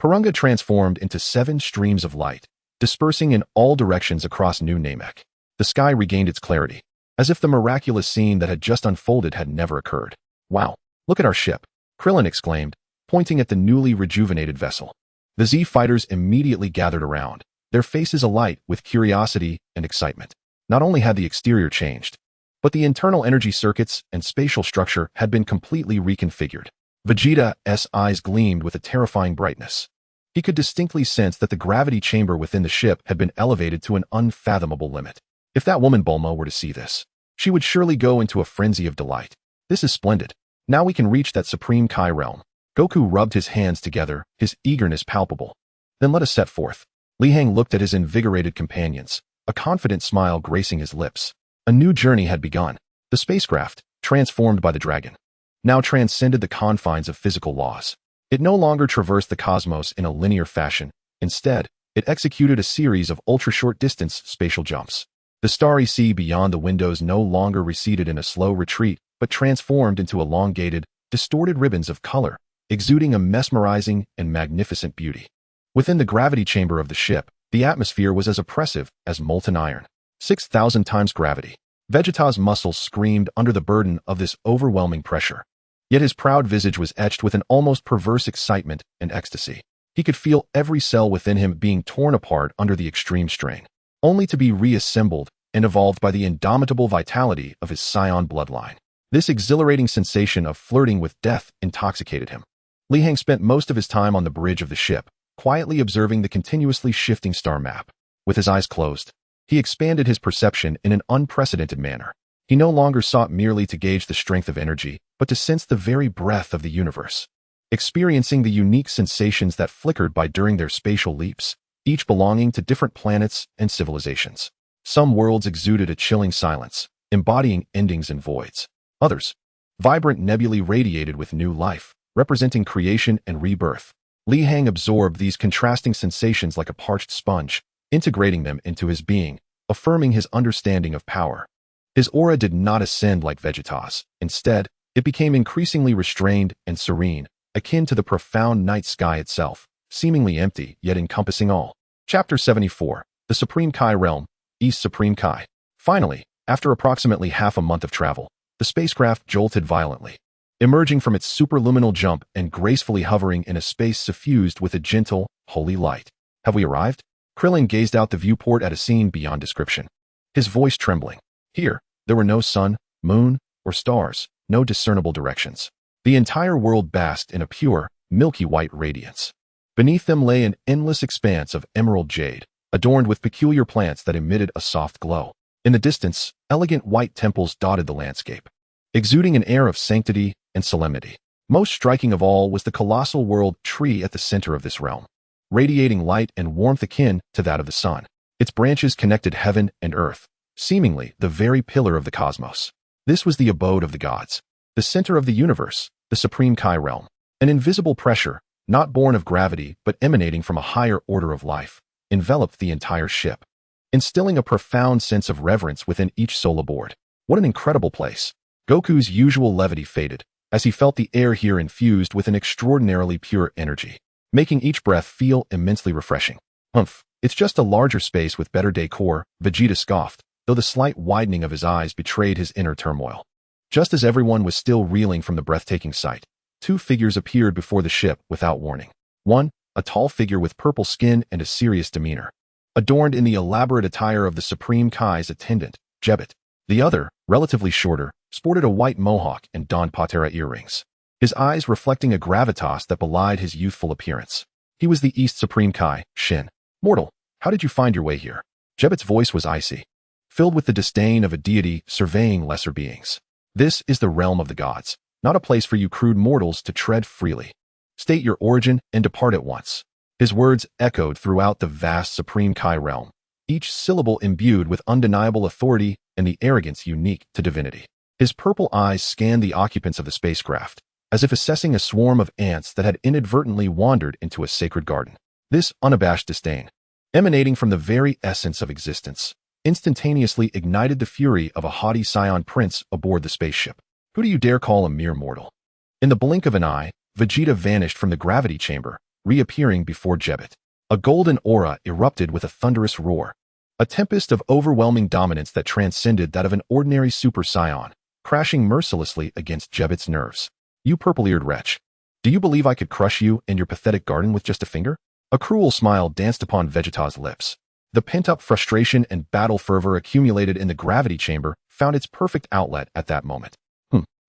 [SPEAKER 1] Purunga transformed into 7 streams of light, dispersing in all directions across New Namek. The sky regained its clarity, as if the miraculous scene that had just unfolded had never occurred. Wow, look at our ship, Krillin exclaimed, pointing at the newly rejuvenated vessel. The Z fighters immediately gathered around, their faces alight with curiosity and excitement. Not only had the exterior changed, but the internal energy circuits and spatial structure had been completely reconfigured. Vegeta's eyes gleamed with a terrifying brightness. He could distinctly sense that the gravity chamber within the ship had been elevated to an unfathomable limit. If that woman Bulma were to see this, she would surely go into a frenzy of delight. This is splendid. Now we can reach that Supreme Kai realm. Goku rubbed his hands together, his eagerness palpable. Then let us set forth. Li Hang looked at his invigorated companions, a confident smile gracing his lips. A new journey had begun. The spacecraft, transformed by the dragon, now transcended the confines of physical laws. It no longer traversed the cosmos in a linear fashion. Instead, it executed a series of ultra-short-distance spatial jumps. The starry sea beyond the windows no longer receded in a slow retreat, but transformed into elongated, distorted ribbons of color, exuding a mesmerizing and magnificent beauty. Within the gravity chamber of the ship, the atmosphere was as oppressive as molten iron. 6,000 times gravity. Vegeta's muscles screamed under the burden of this overwhelming pressure. Yet his proud visage was etched with an almost perverse excitement and ecstasy. He could feel every cell within him being torn apart under the extreme strain, only to be reassembled and evolved by the indomitable vitality of his Saiyan bloodline. This exhilarating sensation of flirting with death intoxicated him. Li Hang spent most of his time on the bridge of the ship, quietly observing the continuously shifting star map. With his eyes closed, he expanded his perception in an unprecedented manner. He no longer sought merely to gauge the strength of energy, but to sense the very breath of the universe. Experiencing the unique sensations that flickered by during their spatial leaps, each belonging to different planets and civilizations. Some worlds exuded a chilling silence, embodying endings and voids. Others, vibrant nebulae radiated with new life, representing creation and rebirth. Li Hang absorbed these contrasting sensations like a parched sponge, integrating them into his being, affirming his understanding of power. His aura did not ascend like Vegeta's. Instead, it became increasingly restrained and serene, akin to the profound night sky itself, seemingly empty yet encompassing all. Chapter 74. The Supreme Kai Realm, East Supreme Kai. Finally, after approximately half a month of travel, the spacecraft jolted violently, emerging from its superluminal jump and gracefully hovering in a space suffused with a gentle, holy light. Have we arrived? Krillin gazed out the viewport at a scene beyond description, his voice trembling. Here, there were no sun, moon, or stars, no discernible directions. The entire world basked in a pure, milky white radiance. Beneath them lay an endless expanse of emerald jade, adorned with peculiar plants that emitted a soft glow. In the distance, elegant white temples dotted the landscape, exuding an air of sanctity and solemnity. Most striking of all was the colossal world tree at the center of this realm, radiating light and warmth akin to that of the sun. Its branches connected heaven and earth, seemingly the very pillar of the cosmos. This was the abode of the gods, the center of the universe, the Supreme Kai realm. An invisible pressure, not born of gravity but emanating from a higher order of life, enveloped the entire ship, instilling a profound sense of reverence within each soul aboard. What an incredible place! Goku's usual levity faded, as he felt the air here infused with an extraordinarily pure energy, making each breath feel immensely refreshing. Humph, it's just a larger space with better decor, Vegeta scoffed, though the slight widening of his eyes betrayed his inner turmoil. Just as everyone was still reeling from the breathtaking sight, two figures appeared before the ship without warning. One, a tall figure with purple skin and a serious demeanor, adorned in the elaborate attire of the Supreme Kai's attendant, Jebet. The other, relatively shorter, sported a white mohawk and donned patera earrings, his eyes reflecting a gravitas that belied his youthful appearance. He was the East Supreme Kai, Shin. Mortal, how did you find your way here? Jebet's voice was icy, filled with the disdain of a deity surveying lesser beings. This is the realm of the gods, not a place for you crude mortals to tread freely. State your origin and depart at once. His words echoed throughout the vast Supreme Kai realm, each syllable imbued with undeniable authority and the arrogance unique to divinity. His purple eyes scanned the occupants of the spacecraft, as if assessing a swarm of ants that had inadvertently wandered into a sacred garden. This unabashed disdain, emanating from the very essence of existence, instantaneously ignited the fury of a haughty Saiyan prince aboard the spaceship. Who do you dare call a mere mortal? In the blink of an eye, Vegeta vanished from the gravity chamber, reappearing before Jebet. A golden aura erupted with a thunderous roar, a tempest of overwhelming dominance that transcended that of an ordinary Super Saiyan, crashing mercilessly against Jebet's nerves. You purple-eared wretch. Do you believe I could crush you and your pathetic garden with just a finger? A cruel smile danced upon Vegeta's lips. The pent-up frustration and battle fervor accumulated in the gravity chamber found its perfect outlet at that moment.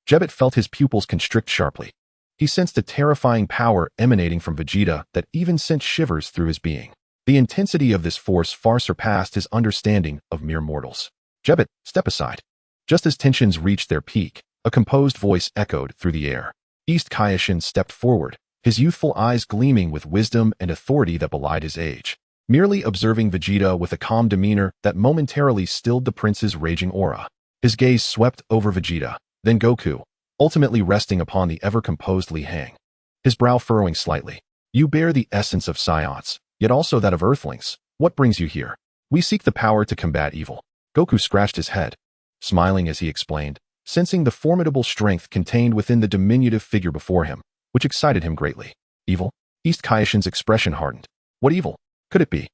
[SPEAKER 1] Jebbet felt his pupils constrict sharply. He sensed a terrifying power emanating from Vegeta that even sent shivers through his being. The intensity of this force far surpassed his understanding of mere mortals. Jebbet, step aside. Just as tensions reached their peak, a composed voice echoed through the air. East Kaioshin stepped forward, his youthful eyes gleaming with wisdom and authority that belied his age. Merely observing Vegeta with a calm demeanor that momentarily stilled the prince's raging aura. His gaze swept over Vegeta, then Goku, ultimately resting upon the ever-composed Li Hang. His brow furrowing slightly. You bear the essence of Saiyans, yet also that of Earthlings. What brings you here? We seek the power to combat evil. Goku scratched his head, smiling as he explained, sensing the formidable strength contained within the diminutive figure before him, which excited him greatly. Evil? East Kaioshin's expression hardened. What evil could it be?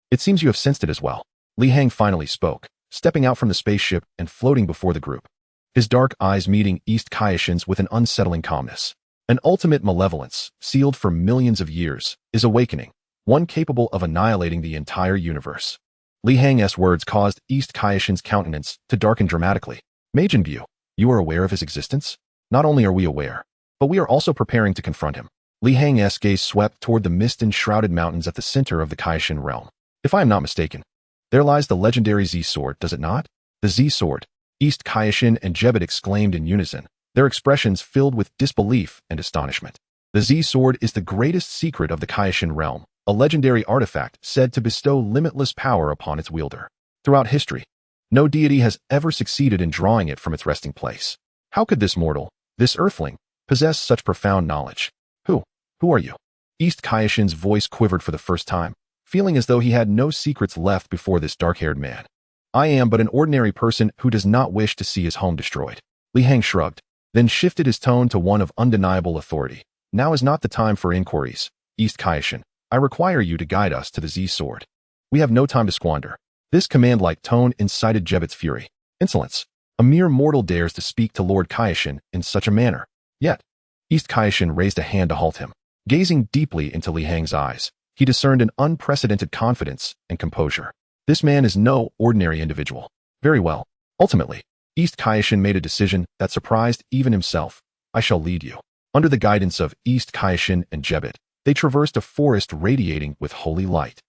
[SPEAKER 1] It seems you have sensed it as well. Li Hang finally spoke, stepping out from the spaceship and floating before the group. His dark eyes meeting East Kaioshin's with an unsettling calmness. An ultimate malevolence, sealed for millions of years, is awakening, one capable of annihilating the entire universe. Li Hang's words caused East Kaioshin's countenance to darken dramatically. Majin Buu, you are aware of his existence? Not only are we aware, but we are also preparing to confront him. Li Hang's gaze swept toward the mist-enshrouded mountains at the center of the Kaioshin realm. If I am not mistaken, there lies the legendary Z-Sword, does it not? The Z-Sword. East Kaioshin and Jebbet exclaimed in unison, their expressions filled with disbelief and astonishment. The Z-Sword is the greatest secret of the Kaioshin realm, a legendary artifact said to bestow limitless power upon its wielder. Throughout history, no deity has ever succeeded in drawing it from its resting place. How could this mortal, this earthling, possess such profound knowledge? Who are you? East Kaioshin's voice quivered for the first time, feeling as though he had no secrets left before this dark-haired man. I am but an ordinary person who does not wish to see his home destroyed. Li Hang shrugged, then shifted his tone to one of undeniable authority. Now is not the time for inquiries. East Kaioshin, I require you to guide us to the Z-Sword. We have no time to squander. This command-like tone incited Jebbet's fury. Insolence. A mere mortal dares to speak to Lord Kaioshin in such a manner. Yet, East Kaioshin raised a hand to halt him. Gazing deeply into Li Hang's eyes, he discerned an unprecedented confidence and composure. This man is no ordinary individual. Very well. Ultimately, East Kaioshin made a decision that surprised even himself. I shall lead you. Under the guidance of East Kaioshin and Jebbet, they traversed a forest radiating with holy light.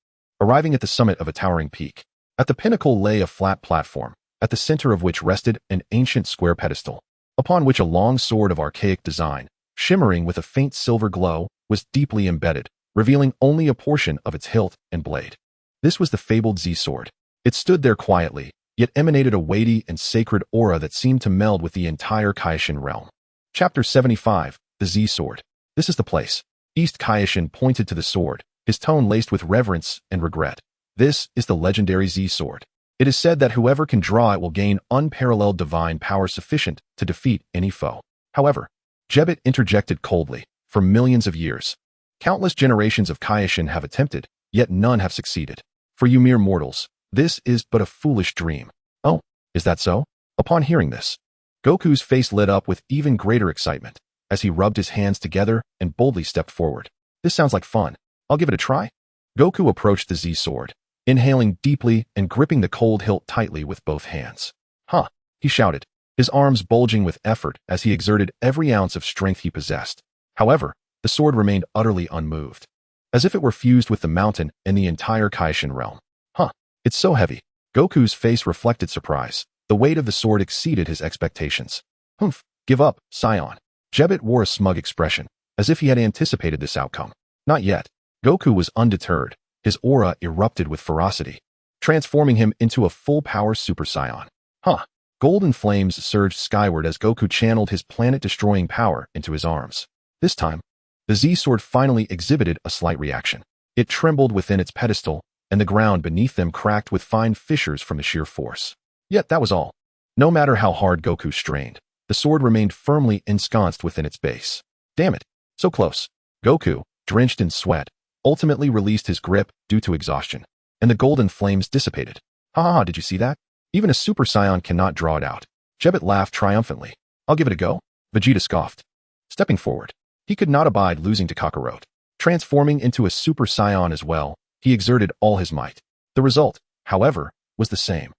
[SPEAKER 1] Arriving at the summit of a towering peak, at the pinnacle lay a flat platform, at the center of which rested an ancient square pedestal, upon which a long sword of archaic design, shimmering with a faint silver glow, was deeply embedded, revealing only a portion of its hilt and blade. This was the fabled Z-Sword. It stood there quietly, yet emanated a weighty and sacred aura that seemed to meld with the entire Kaioshin realm. Chapter 75, The Z-Sword. This is the place. East Kaioshin pointed to the sword, his tone laced with reverence and regret. This is the legendary Z-Sword. It is said that whoever can draw it will gain unparalleled divine power sufficient to defeat any foe. However, Jebbet interjected coldly, for millions of years, countless generations of Kaioshin have attempted, yet none have succeeded. For you mere mortals, this is but a foolish dream. Oh, is that so? Upon hearing this, Goku's face lit up with even greater excitement, as he rubbed his hands together and boldly stepped forward. This sounds like fun. I'll give it a try. Goku approached the Z-Sword, inhaling deeply and gripping the cold hilt tightly with both hands. Huh, he shouted, his arms bulging with effort as he exerted every ounce of strength he possessed. However, the sword remained utterly unmoved, as if it were fused with the mountain and the entire Kaioshin realm. It's so heavy. Goku's face reflected surprise. The weight of the sword exceeded his expectations. Humph, give up, Saiyan. Jebbet wore a smug expression, as if he had anticipated this outcome. Not yet. Goku was undeterred. His aura erupted with ferocity, transforming him into a full-power Super Saiyan. Golden flames surged skyward as Goku channeled his planet-destroying power into his arms. This time, the Z-Sword finally exhibited a slight reaction. It trembled within its pedestal, and the ground beneath them cracked with fine fissures from the sheer force. Yet that was all. No matter how hard Goku strained, the sword remained firmly ensconced within its base. Damn it, so close. Goku, drenched in sweat, ultimately released his grip due to exhaustion, and the golden flames dissipated. Did you see that? Even a Super Saiyan cannot draw it out. Jebbet laughed triumphantly. I'll give it a go. Vegeta scoffed, stepping forward. He could not abide losing to Kakarot. Transforming into a Super Saiyan as well, he exerted all his might. The result, however, was the same.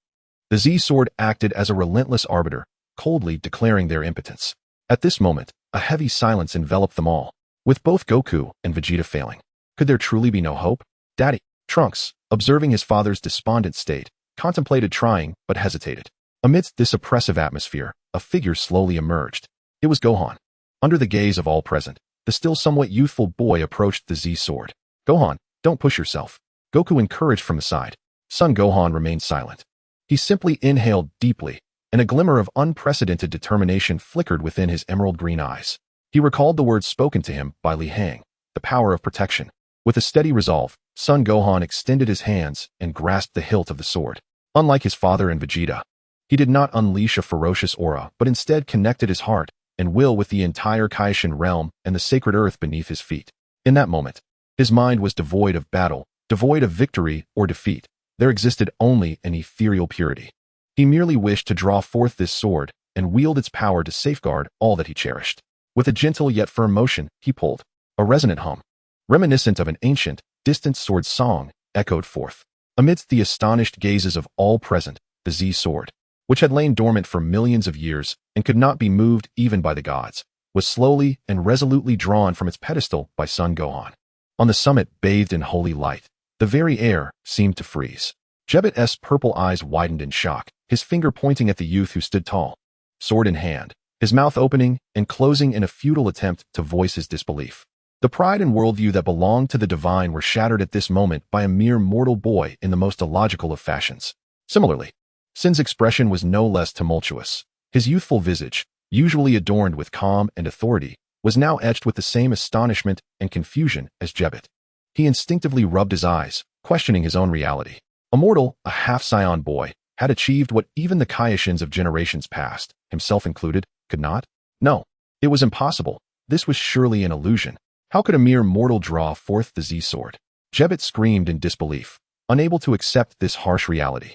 [SPEAKER 1] The Z-Sword acted as a relentless arbiter, coldly declaring their impotence. At this moment, a heavy silence enveloped them all, with both Goku and Vegeta failing. Could there truly be no hope? Daddy, Trunks, observing his father's despondent state, contemplated trying but hesitated. Amidst this oppressive atmosphere, a figure slowly emerged. It was Gohan. Under the gaze of all present, the still somewhat youthful boy approached the Z-Sword. Gohan, don't push yourself. Goku encouraged from the side. Son Gohan remained silent. He simply inhaled deeply, and a glimmer of unprecedented determination flickered within his emerald green eyes. He recalled the words spoken to him by Li Hang, the power of protection. With a steady resolve, Son Gohan extended his hands and grasped the hilt of the sword. Unlike his father and Vegeta, he did not unleash a ferocious aura, but instead connected his heart and will with the entire Kaishin realm and the sacred earth beneath his feet. In that moment, his mind was devoid of battle, devoid of victory or defeat. There existed only an ethereal purity. He merely wished to draw forth this sword and wield its power to safeguard all that he cherished. With a gentle yet firm motion, he pulled. A resonant hum, reminiscent of an ancient, distant sword song, echoed forth. Amidst the astonished gazes of all present, the Z-Sword, which had lain dormant for millions of years and could not be moved even by the gods, was slowly and resolutely drawn from its pedestal by Son Gohan. On the summit, bathed in holy light, the very air seemed to freeze. Jebet's purple eyes widened in shock, his finger pointing at the youth who stood tall, sword in hand, his mouth opening and closing in a futile attempt to voice his disbelief. The pride and worldview that belonged to the divine were shattered at this moment by a mere mortal boy in the most illogical of fashions. Similarly, Sin's expression was no less tumultuous. His youthful visage, usually adorned with calm and authority, was now etched with the same astonishment and confusion as Jebet. He instinctively rubbed his eyes, questioning his own reality. A mortal, a half-Saiyan boy, had achieved what even the Kaishins of generations past, himself included, could not? No, it was impossible. This was surely an illusion. How could a mere mortal draw forth the Z-Sword? Jebet screamed in disbelief, unable to accept this harsh reality.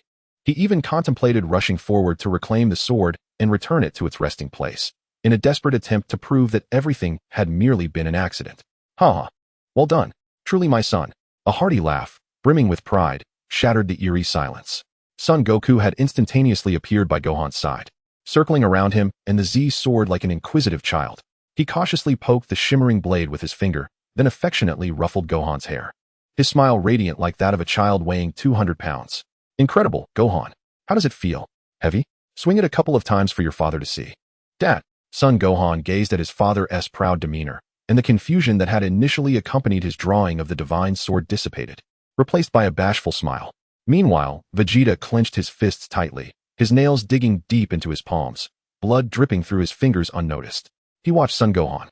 [SPEAKER 1] He even contemplated rushing forward to reclaim the sword and return it to its resting place, in a desperate attempt to prove that everything had merely been an accident. Ha! Well done. Truly my son. A hearty laugh, brimming with pride, shattered the eerie silence. Son Goku had instantaneously appeared by Gohan's side, circling around him and the Z-Sword like an inquisitive child. He cautiously poked the shimmering blade with his finger, then affectionately ruffled Gohan's hair. His smile radiant like that of a child weighing 200 pounds. Incredible, Gohan. How does it feel? Heavy? Swing it a couple of times for your father to see. Dad. Son Gohan gazed at his father's proud demeanor, and the confusion that had initially accompanied his drawing of the divine sword dissipated, replaced by a bashful smile. Meanwhile, Vegeta clenched his fists tightly, his nails digging deep into his palms, blood dripping through his fingers unnoticed. He watched Son Gohan,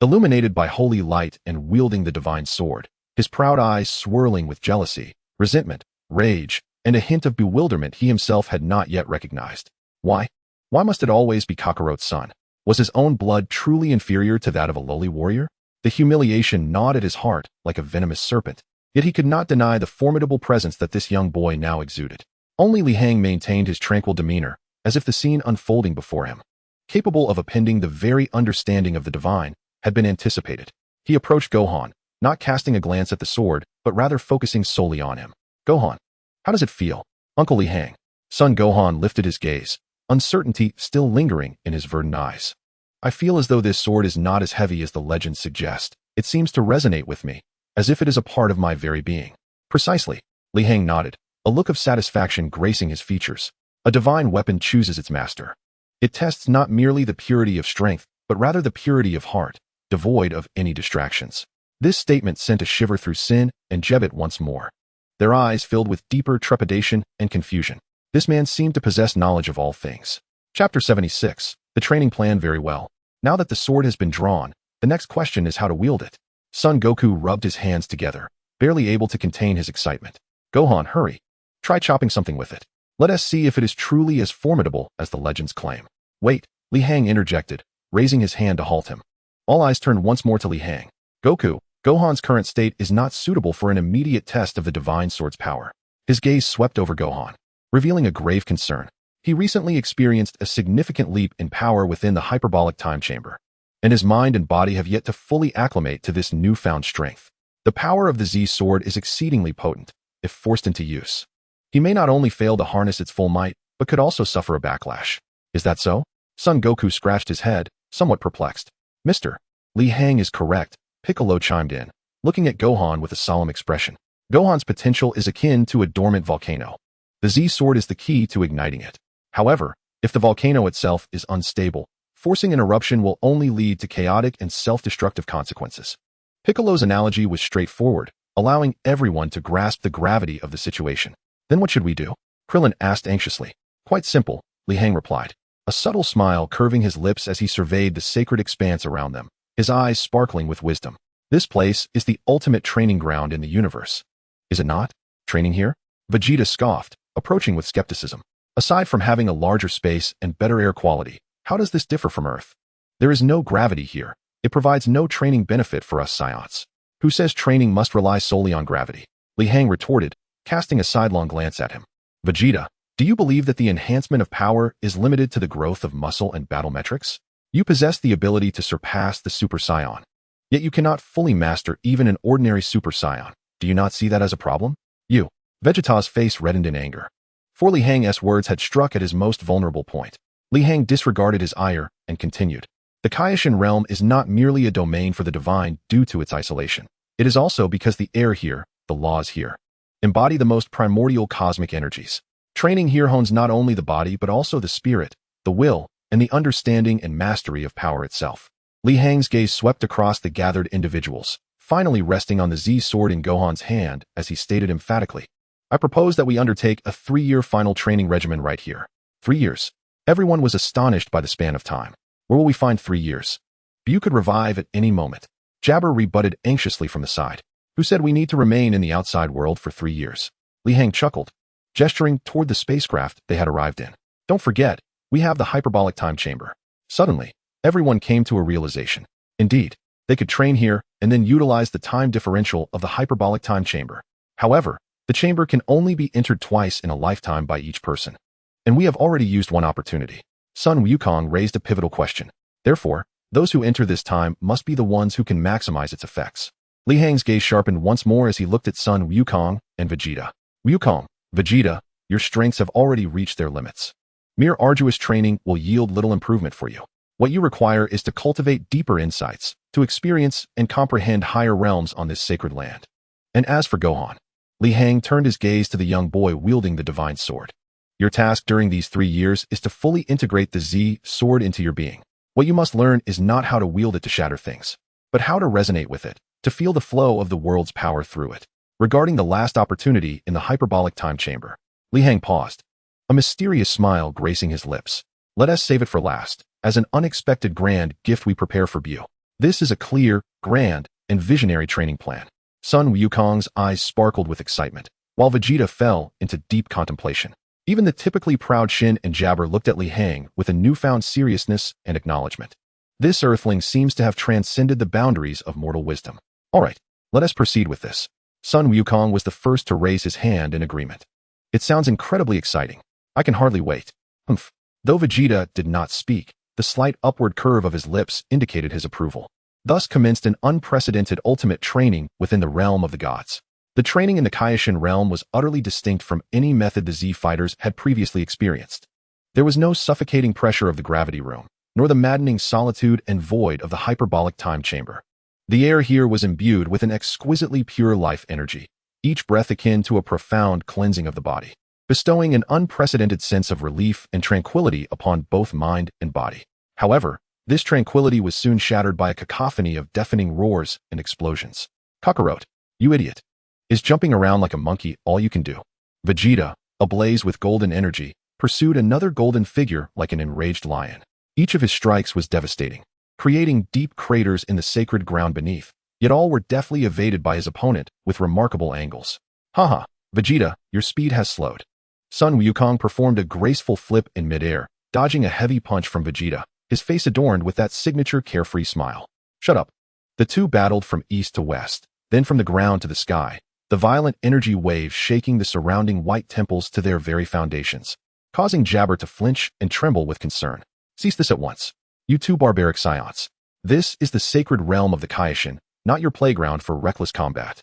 [SPEAKER 1] illuminated by holy light and wielding the divine sword, his proud eyes swirling with jealousy, resentment, rage, and a hint of bewilderment he himself had not yet recognized. Why? Why must it always be Kakarot's son? Was his own blood truly inferior to that of a lowly warrior? The humiliation gnawed at his heart like a venomous serpent, yet he could not deny the formidable presence that this young boy now exuded. Only Li Hang maintained his tranquil demeanor, as if the scene unfolding before him, capable of appending the very understanding of the divine, had been anticipated. He approached Gohan, not casting a glance at the sword, but rather focusing solely on him. Gohan, how does it feel? Uncle Li Hang. Son Gohan lifted his gaze, uncertainty still lingering in his verdant eyes. I feel as though this sword is not as heavy as the legends suggest. It seems to resonate with me, as if it is a part of my very being. Precisely. Li Hang nodded, a look of satisfaction gracing his features. A divine weapon chooses its master. It tests not merely the purity of strength, but rather the purity of heart, devoid of any distractions. This statement sent a shiver through Sin and Jebet once more. Their eyes filled with deeper trepidation and confusion. This man seemed to possess knowledge of all things. Chapter 76. The training plan very well. Now that the sword has been drawn, the next question is how to wield it. Son Goku rubbed his hands together, barely able to contain his excitement. Gohan, hurry. Try chopping something with it. Let us see if it is truly as formidable as the legends claim. Wait, Li Hang interjected, raising his hand to halt him. All eyes turned once more to Li Hang. Goku, Gohan's current state is not suitable for an immediate test of the divine sword's power. His gaze swept over Gohan, revealing a grave concern. He recently experienced a significant leap in power within the hyperbolic time chamber, and his mind and body have yet to fully acclimate to this newfound strength. The power of the Z sword is exceedingly potent, if forced into use. He may not only fail to harness its full might, but could also suffer a backlash. Is that so? Son Goku scratched his head, somewhat perplexed. Mr. Li Hang is correct, Piccolo chimed in, looking at Gohan with a solemn expression. Gohan's potential is akin to a dormant volcano. The Z sword is the key to igniting it. However, if the volcano itself is unstable, forcing an eruption will only lead to chaotic and self-destructive consequences. Piccolo's analogy was straightforward, allowing everyone to grasp the gravity of the situation. Then what should we do? Krillin asked anxiously. Quite simple, Li Hang replied, a subtle smile curving his lips as he surveyed the sacred expanse around them, his eyes sparkling with wisdom. This place is the ultimate training ground in the universe. Is it not? Training here? Vegeta scoffed, approaching with skepticism. Aside from having a larger space and better air quality, how does this differ from Earth? There is no gravity here. It provides no training benefit for us Saiyans. Who says training must rely solely on gravity? Li Hang retorted, casting a sidelong glance at him. Vegeta, do you believe that the enhancement of power is limited to the growth of muscle and battle metrics? You possess the ability to surpass the Super Saiyan. Yet you cannot fully master even an ordinary Super Saiyan. Do you not see that as a problem? You. Vegeta's face reddened in anger. For Li Hang's words had struck at his most vulnerable point. Li Hang disregarded his ire and continued. The Kaioshin realm is not merely a domain for the divine due to its isolation. It is also because the air here, the laws here, embody the most primordial cosmic energies. Training here hones not only the body but also the spirit, the will, and the understanding and mastery of power itself. Li Hang's gaze swept across the gathered individuals, finally resting on the Z sword in Gohan's hand as he stated emphatically. I propose that we undertake a 3-year final training regimen right here. 3 years. Everyone was astonished by the span of time. Where will we find 3 years? Buu could revive at any moment. Jabber rebutted anxiously from the side. Who said we need to remain in the outside world for 3 years? Li Hang chuckled, gesturing toward the spacecraft they had arrived in. Don't forget, we have the hyperbolic time chamber. Suddenly, everyone came to a realization. Indeed, they could train here and then utilize the time differential of the hyperbolic time chamber. However, the chamber can only be entered twice in a lifetime by each person. And we have already used one opportunity. Sun Wukong raised a pivotal question. Therefore, those who enter this time must be the ones who can maximize its effects. Li Hang's gaze sharpened once more as he looked at Sun Wukong and Vegeta. Wukong, Vegeta, your strengths have already reached their limits. Mere arduous training will yield little improvement for you. What you require is to cultivate deeper insights, to experience and comprehend higher realms on this sacred land. And as for Gohan, Li Hang turned his gaze to the young boy wielding the divine sword. Your task during these 3 years is to fully integrate the Z sword into your being. What you must learn is not how to wield it to shatter things, but how to resonate with it, to feel the flow of the world's power through it. Regarding the last opportunity in the hyperbolic time chamber, Li Hang paused, a mysterious smile gracing his lips. Let us save it for last, as an unexpected grand gift we prepare for Buu. This is a clear, grand, and visionary training plan. Sun Wukong's eyes sparkled with excitement, while Vegeta fell into deep contemplation. Even the typically proud Shin and Jabber looked at Li Hang with a newfound seriousness and acknowledgement. This earthling seems to have transcended the boundaries of mortal wisdom. All right, let us proceed with this. Sun Wukong was the first to raise his hand in agreement. It sounds incredibly exciting. I can hardly wait. Humph. Though Vegeta did not speak, the slight upward curve of his lips indicated his approval. Thus commenced an unprecedented ultimate training within the realm of the gods. The training in the Kaioshin realm was utterly distinct from any method the Z fighters had previously experienced. There was no suffocating pressure of the gravity room, nor the maddening solitude and void of the hyperbolic time chamber. The air here was imbued with an exquisitely pure life energy, each breath akin to a profound cleansing of the body, bestowing an unprecedented sense of relief and tranquility upon both mind and body. However, this tranquility was soon shattered by a cacophony of deafening roars and explosions. Kakarot, you idiot. Is jumping around like a monkey all you can do? Vegeta, ablaze with golden energy, pursued another golden figure like an enraged lion. Each of his strikes was devastating, creating deep craters in the sacred ground beneath, yet all were deftly evaded by his opponent with remarkable angles. Haha, Vegeta, your speed has slowed. Sun Wukong performed a graceful flip in midair, dodging a heavy punch from Vegeta, his face adorned with that signature carefree smile. Shut up. The two battled from east to west, then from the ground to the sky, the violent energy waves shaking the surrounding white temples to their very foundations, causing Jabber to flinch and tremble with concern. Cease this at once. You two barbaric Saiyans. This is the sacred realm of the Kaioshin, not your playground for reckless combat.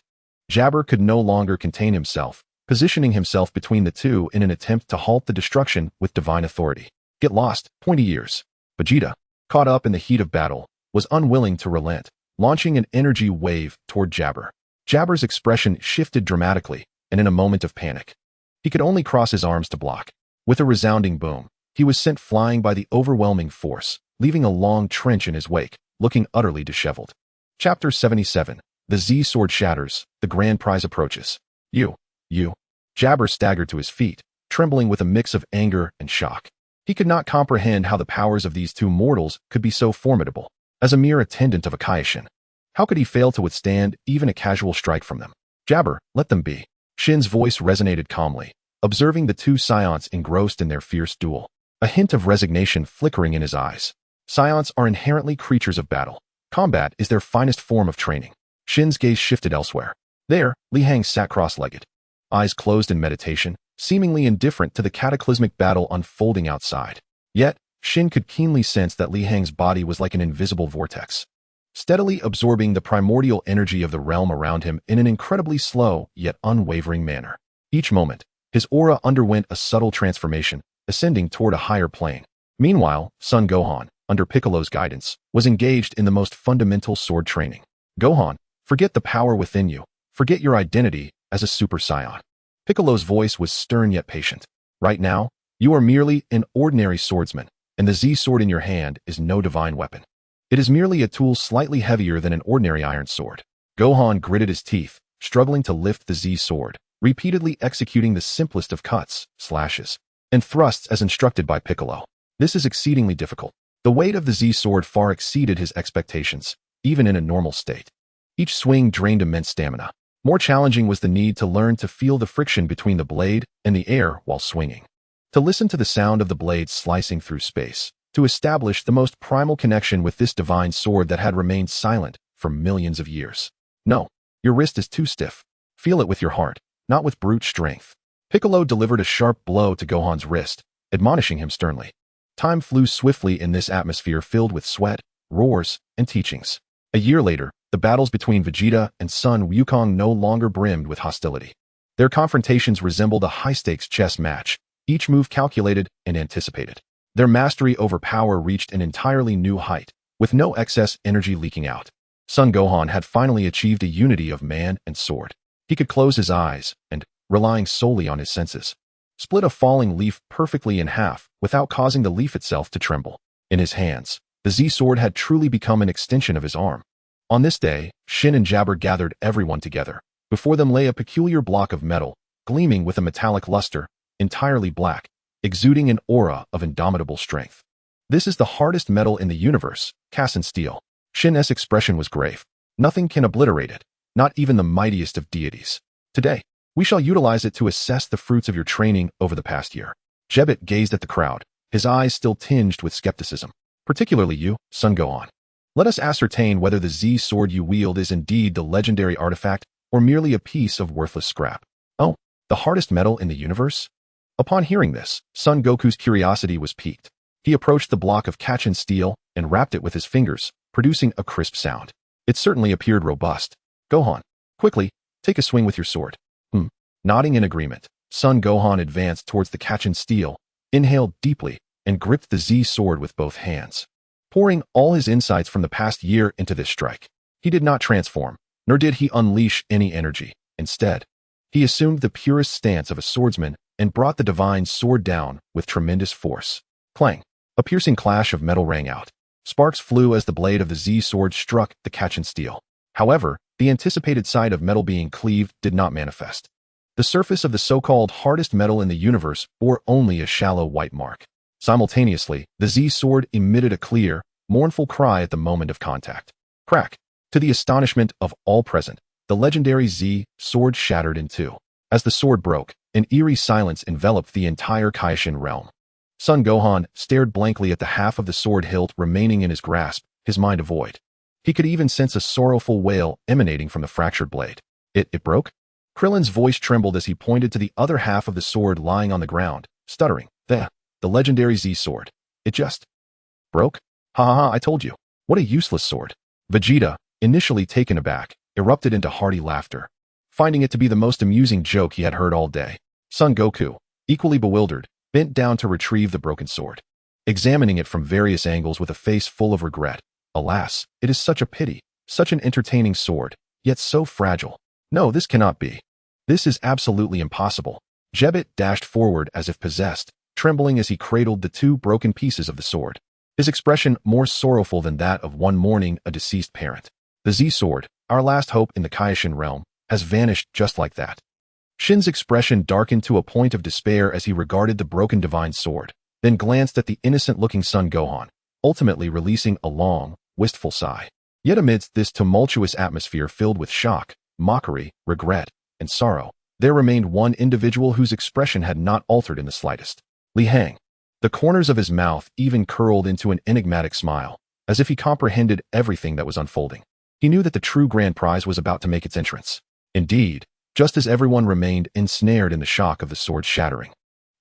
[SPEAKER 1] Jabber could no longer contain himself, positioning himself between the two in an attempt to halt the destruction with divine authority. Get lost, pointy ears. Vegeta, caught up in the heat of battle, was unwilling to relent, launching an energy wave toward Jabber. Jabber's expression shifted dramatically, and in a moment of panic, he could only cross his arms to block. With a resounding boom, he was sent flying by the overwhelming force, leaving a long trench in his wake, looking utterly disheveled. Chapter 77. The Z sword shatters, the grand prize approaches. You. Jabber staggered to his feet, trembling with a mix of anger and shock. He could not comprehend how the powers of these two mortals could be so formidable. As a mere attendant of a Kaioshin, how could he fail to withstand even a casual strike from them? Jabber, let them be. Shin's voice resonated calmly, observing the two Saiyans engrossed in their fierce duel, a hint of resignation flickering in his eyes. Saiyans are inherently creatures of battle. Combat is their finest form of training. Shin's gaze shifted elsewhere. There, Li Hang sat cross-legged, eyes closed in meditation, seemingly indifferent to the cataclysmic battle unfolding outside. Yet, Shin could keenly sense that Li Hang's body was like an invisible vortex, steadily absorbing the primordial energy of the realm around him in an incredibly slow yet unwavering manner. Each moment, his aura underwent a subtle transformation, ascending toward a higher plane. Meanwhile, Son Gohan, under Piccolo's guidance, was engaged in the most fundamental sword training. Gohan, forget the power within you. Forget your identity as a Super Saiyan. Piccolo's voice was stern yet patient. Right now, you are merely an ordinary swordsman, and the Z sword in your hand is no divine weapon. It is merely a tool slightly heavier than an ordinary iron sword. Gohan gritted his teeth, struggling to lift the Z sword, repeatedly executing the simplest of cuts, slashes, and thrusts as instructed by Piccolo. This is exceedingly difficult. The weight of the Z sword far exceeded his expectations, even in a normal state. Each swing drained immense stamina. More challenging was the need to learn to feel the friction between the blade and the air while swinging, to listen to the sound of the blade slicing through space, to establish the most primal connection with this divine sword that had remained silent for millions of years. No, your wrist is too stiff. Feel it with your heart, not with brute strength. Piccolo delivered a sharp blow to Gohan's wrist, admonishing him sternly. Time flew swiftly in this atmosphere filled with sweat, roars, and teachings. A year later, the battles between Vegeta and Son Wukong no longer brimmed with hostility. Their confrontations resembled a high-stakes chess match, each move calculated and anticipated. Their mastery over power reached an entirely new height, with no excess energy leaking out. Son Gohan had finally achieved a unity of man and sword. He could close his eyes and, relying solely on his senses, split a falling leaf perfectly in half without causing the leaf itself to tremble. In his hands, the Z sword had truly become an extension of his arm. On this day, Shin and Jabber gathered everyone together. Before them lay a peculiar block of metal, gleaming with a metallic luster, entirely black, exuding an aura of indomitable strength. This is the hardest metal in the universe, Cassin steel. Shin's expression was grave. Nothing can obliterate it, not even the mightiest of deities. Today, we shall utilize it to assess the fruits of your training over the past year. Jebbet gazed at the crowd, his eyes still tinged with skepticism. Particularly you, Son Gohan. Let us ascertain whether the Z sword you wield is indeed the legendary artifact or merely a piece of worthless scrap. Oh, the hardest metal in the universe? Upon hearing this, Son Goku's curiosity was piqued. He approached the block of Kachin steel and rapped it with his fingers, producing a crisp sound. It certainly appeared robust. Gohan, quickly, take a swing with your sword. Nodding in agreement, Son Gohan advanced towards the Kachin steel, inhaled deeply, and gripped the Z sword with both hands, pouring all his insights from the past year into this strike. He did not transform, nor did he unleash any energy. Instead, he assumed the purest stance of a swordsman and brought the divine sword down with tremendous force. Clang! A piercing clash of metal rang out. Sparks flew as the blade of the Z sword struck the Kachin steel. However, the anticipated sight of metal being cleaved did not manifest. The surface of the so-called hardest metal in the universe bore only a shallow white mark. Simultaneously, the Z sword emitted a clear, mournful cry at the moment of contact. Crack! To the astonishment of all present, the legendary Z sword shattered in two. As the sword broke, an eerie silence enveloped the entire Kaioshin realm. Son Gohan stared blankly at the half of the sword hilt remaining in his grasp, his mind devoid. He could even sense a sorrowful wail emanating from the fractured blade. It broke? Krillin's voice trembled as he pointed to the other half of the sword lying on the ground, stuttering. The legendary Z sword. It just broke? Ha ha ha, I told you. What a useless sword. Vegeta, initially taken aback, erupted into hearty laughter, finding it to be the most amusing joke he had heard all day. Son Goku, equally bewildered, bent down to retrieve the broken sword, examining it from various angles with a face full of regret. Alas, it is such a pity, such an entertaining sword, yet so fragile. No, this cannot be. This is absolutely impossible. Jebbit dashed forward as if possessed, trembling as he cradled the two broken pieces of the sword, his expression more sorrowful than that of one mourning a deceased parent. The Z-sword, our last hope in the Kaioshin realm, has vanished just like that. Shin's expression darkened to a point of despair as he regarded the broken divine sword, then glanced at the innocent-looking son Gohan, ultimately releasing a long, wistful sigh. Yet amidst this tumultuous atmosphere filled with shock, mockery, regret, and sorrow, there remained one individual whose expression had not altered in the slightest. Li Hang. The corners of his mouth even curled into an enigmatic smile, as if he comprehended everything that was unfolding. He knew that the true grand prize was about to make its entrance. Indeed, just as everyone remained ensnared in the shock of the sword shattering,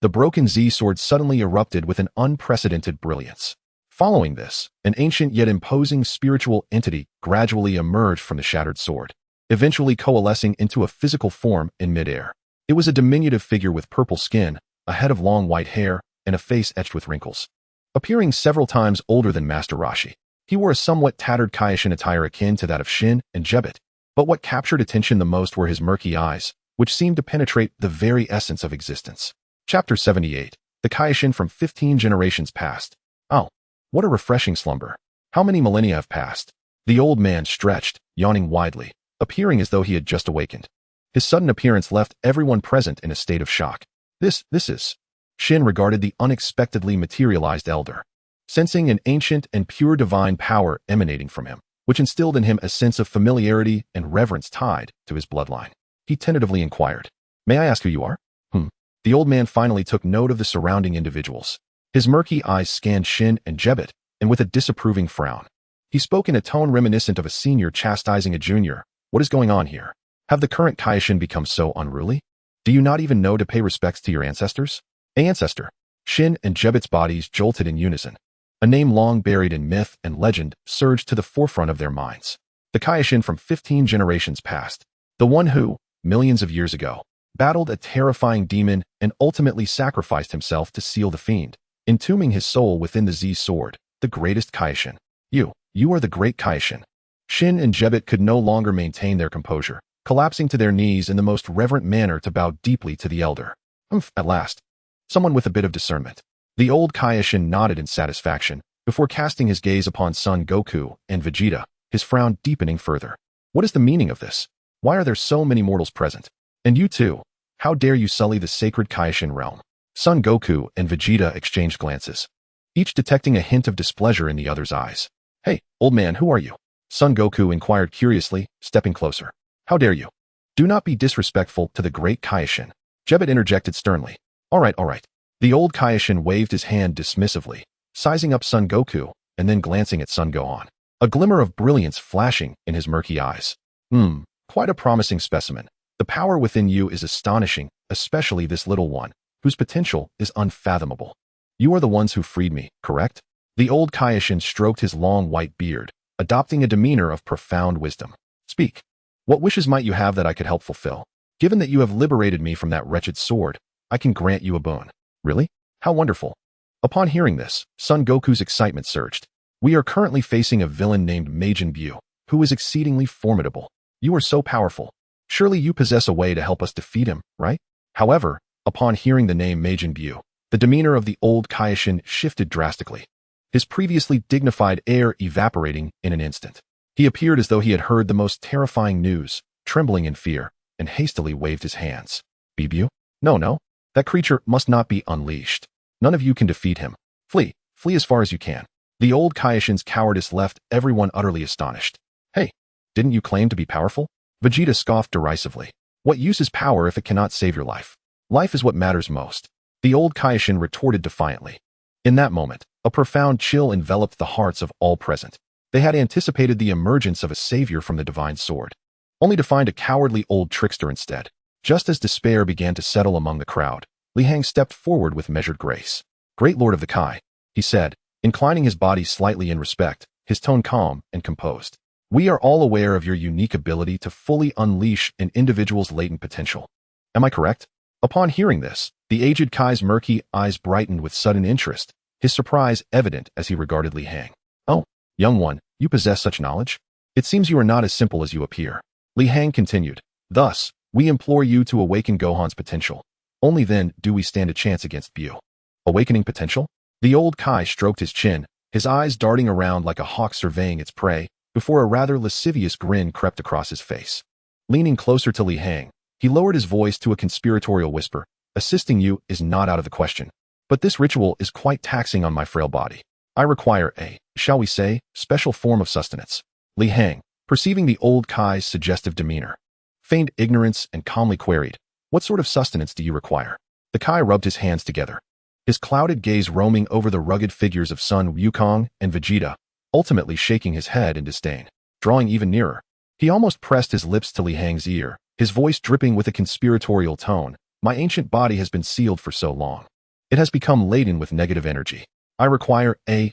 [SPEAKER 1] the broken Z-sword suddenly erupted with an unprecedented brilliance. Following this, an ancient yet imposing spiritual entity gradually emerged from the shattered sword, eventually coalescing into a physical form in midair. It was a diminutive figure with purple skin, a head of long white hair, and a face etched with wrinkles. Appearing several times older than Master Roshi, he wore a somewhat tattered Kaioshin attire akin to that of Shin and Jebbit. But what captured attention the most were his murky eyes, which seemed to penetrate the very essence of existence. Chapter 78. The Kaioshin from 15 generations past. Oh, what a refreshing slumber. How many millennia have passed? The old man stretched, yawning widely, appearing as though he had just awakened. His sudden appearance left everyone present in a state of shock. This is... Shin regarded the unexpectedly materialized elder, sensing an ancient and pure divine power emanating from him, which instilled in him a sense of familiarity and reverence tied to his bloodline. He tentatively inquired, "May I ask who you are?" The old man finally took note of the surrounding individuals. His murky eyes scanned Shin and Jebbit, and with a disapproving frown, he spoke in a tone reminiscent of a senior chastising a junior. "What is going on here? Have the current Kaioshin become so unruly? Do you not even know to pay respects to your ancestors?" Ancestor. Shin and Jebbit's bodies jolted in unison. A name long buried in myth and legend surged to the forefront of their minds. The Kaioshin from 15 generations past. The one who, millions of years ago, battled a terrifying demon and ultimately sacrificed himself to seal the fiend, entombing his soul within the Z-sword, the greatest Kaioshin. You are the great Kaioshin. Shin and Jebbit could no longer maintain their composure, collapsing to their knees in the most reverent manner to bow deeply to the elder. At last. Someone with a bit of discernment. The old Kaioshin nodded in satisfaction, before casting his gaze upon Son Goku and Vegeta, his frown deepening further. What is the meaning of this? Why are there so many mortals present? And you too? How dare you sully the sacred Kaioshin realm? Son Goku and Vegeta exchanged glances, each detecting a hint of displeasure in the other's eyes. "Hey, old man, who are you?" Son Goku inquired curiously, stepping closer. "How dare you? Do not be disrespectful to the great Kaioshin." Jebbit interjected sternly. All right. The old Kaioshin waved his hand dismissively, sizing up Son Goku, and then glancing at Son Gohan, a glimmer of brilliance flashing in his murky eyes. Quite a promising specimen. The power within you is astonishing, especially this little one, whose potential is unfathomable. You are the ones who freed me, correct? The old Kaioshin stroked his long white beard, adopting a demeanor of profound wisdom. Speak. What wishes might you have that I could help fulfill? Given that you have liberated me from that wretched sword, I can grant you a boon. Really? How wonderful. Upon hearing this, Son Goku's excitement surged. We are currently facing a villain named Majin Buu, who is exceedingly formidable. You are so powerful. Surely you possess a way to help us defeat him, right? However, upon hearing the name Majin Buu, the demeanor of the old Kaioshin shifted drastically, his previously dignified air evaporating in an instant. He appeared as though he had heard the most terrifying news, trembling in fear, and hastily waved his hands. Buu? No. That creature must not be unleashed. None of you can defeat him. Flee as far as you can. The old Kaioshin's cowardice left everyone utterly astonished. Hey, didn't you claim to be powerful? Vegeta scoffed derisively. What use is power if it cannot save your life? Life is what matters most. The old Kaioshin retorted defiantly. In that moment, a profound chill enveloped the hearts of all present. They had anticipated the emergence of a savior from the divine sword, only to find a cowardly old trickster instead. Just as despair began to settle among the crowd, Li Hang stepped forward with measured grace. Great Lord of the Kai, he said, inclining his body slightly in respect, his tone calm and composed. We are all aware of your unique ability to fully unleash an individual's latent potential. Am I correct? Upon hearing this, the aged Kai's murky eyes brightened with sudden interest, his surprise evident as he regarded Li Hang. Oh, young one, you possess such knowledge? It seems you are not as simple as you appear. Li Hang continued. Thus, we implore you to awaken Gohan's potential. Only then do we stand a chance against Buu. Awakening potential? The old Kai stroked his chin, his eyes darting around like a hawk surveying its prey, before a rather lascivious grin crept across his face. Leaning closer to Li Hang, he lowered his voice to a conspiratorial whisper. Assisting you is not out of the question. But this ritual is quite taxing on my frail body. I require a, shall we say, special form of sustenance. Li Hang, perceiving the old Kai's suggestive demeanor, feigned ignorance and calmly queried, what sort of sustenance do you require? The Kai rubbed his hands together, his clouded gaze roaming over the rugged figures of Sun Wukong and Vegeta, ultimately shaking his head in disdain. Drawing even nearer, he almost pressed his lips to Li Hang's ear, his voice dripping with a conspiratorial tone. My ancient body has been sealed for so long. It has become laden with negative energy. I require a,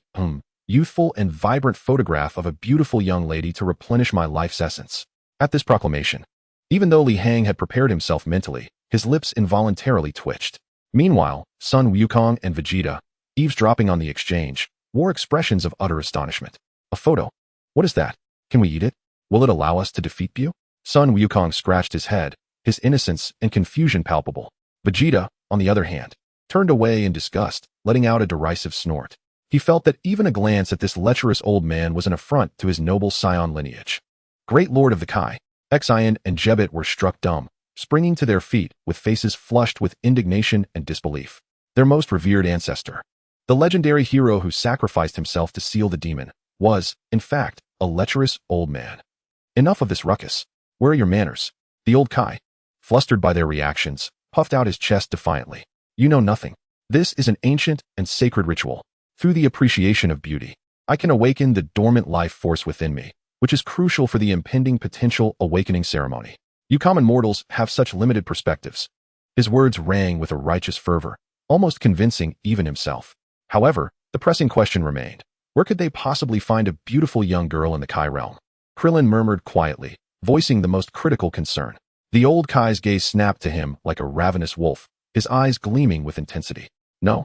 [SPEAKER 1] youthful and vibrant photograph of a beautiful young lady to replenish my life's essence. At this proclamation, even though Li Hang had prepared himself mentally, his lips involuntarily twitched. Meanwhile, Sun Wukong and Vegeta, eavesdropping on the exchange, wore expressions of utter astonishment. A photo? What is that? Can we eat it? Will it allow us to defeat Buu? Sun Wukong scratched his head, his innocence and confusion palpable. Vegeta, on the other hand, turned away in disgust, letting out a derisive snort. He felt that even a glance at this lecherous old man was an affront to his noble Saiyan lineage. Great Lord of the Kai, Xian and Jebet were struck dumb, springing to their feet with faces flushed with indignation and disbelief. Their most revered ancestor, the legendary hero who sacrificed himself to seal the demon, was, in fact, a lecherous old man. Enough of this ruckus. Where are your manners? The old Kai, flustered by their reactions, puffed out his chest defiantly. You know nothing. This is an ancient and sacred ritual. Through the appreciation of beauty, I can awaken the dormant life force within me, which is crucial for the impending potential awakening ceremony. You common mortals have such limited perspectives. His words rang with a righteous fervor, almost convincing even himself. However, the pressing question remained. Where could they possibly find a beautiful young girl in the Kai realm? Krillin murmured quietly, voicing the most critical concern. The old Kai's gaze snapped to him like a ravenous wolf, his eyes gleaming with intensity. No?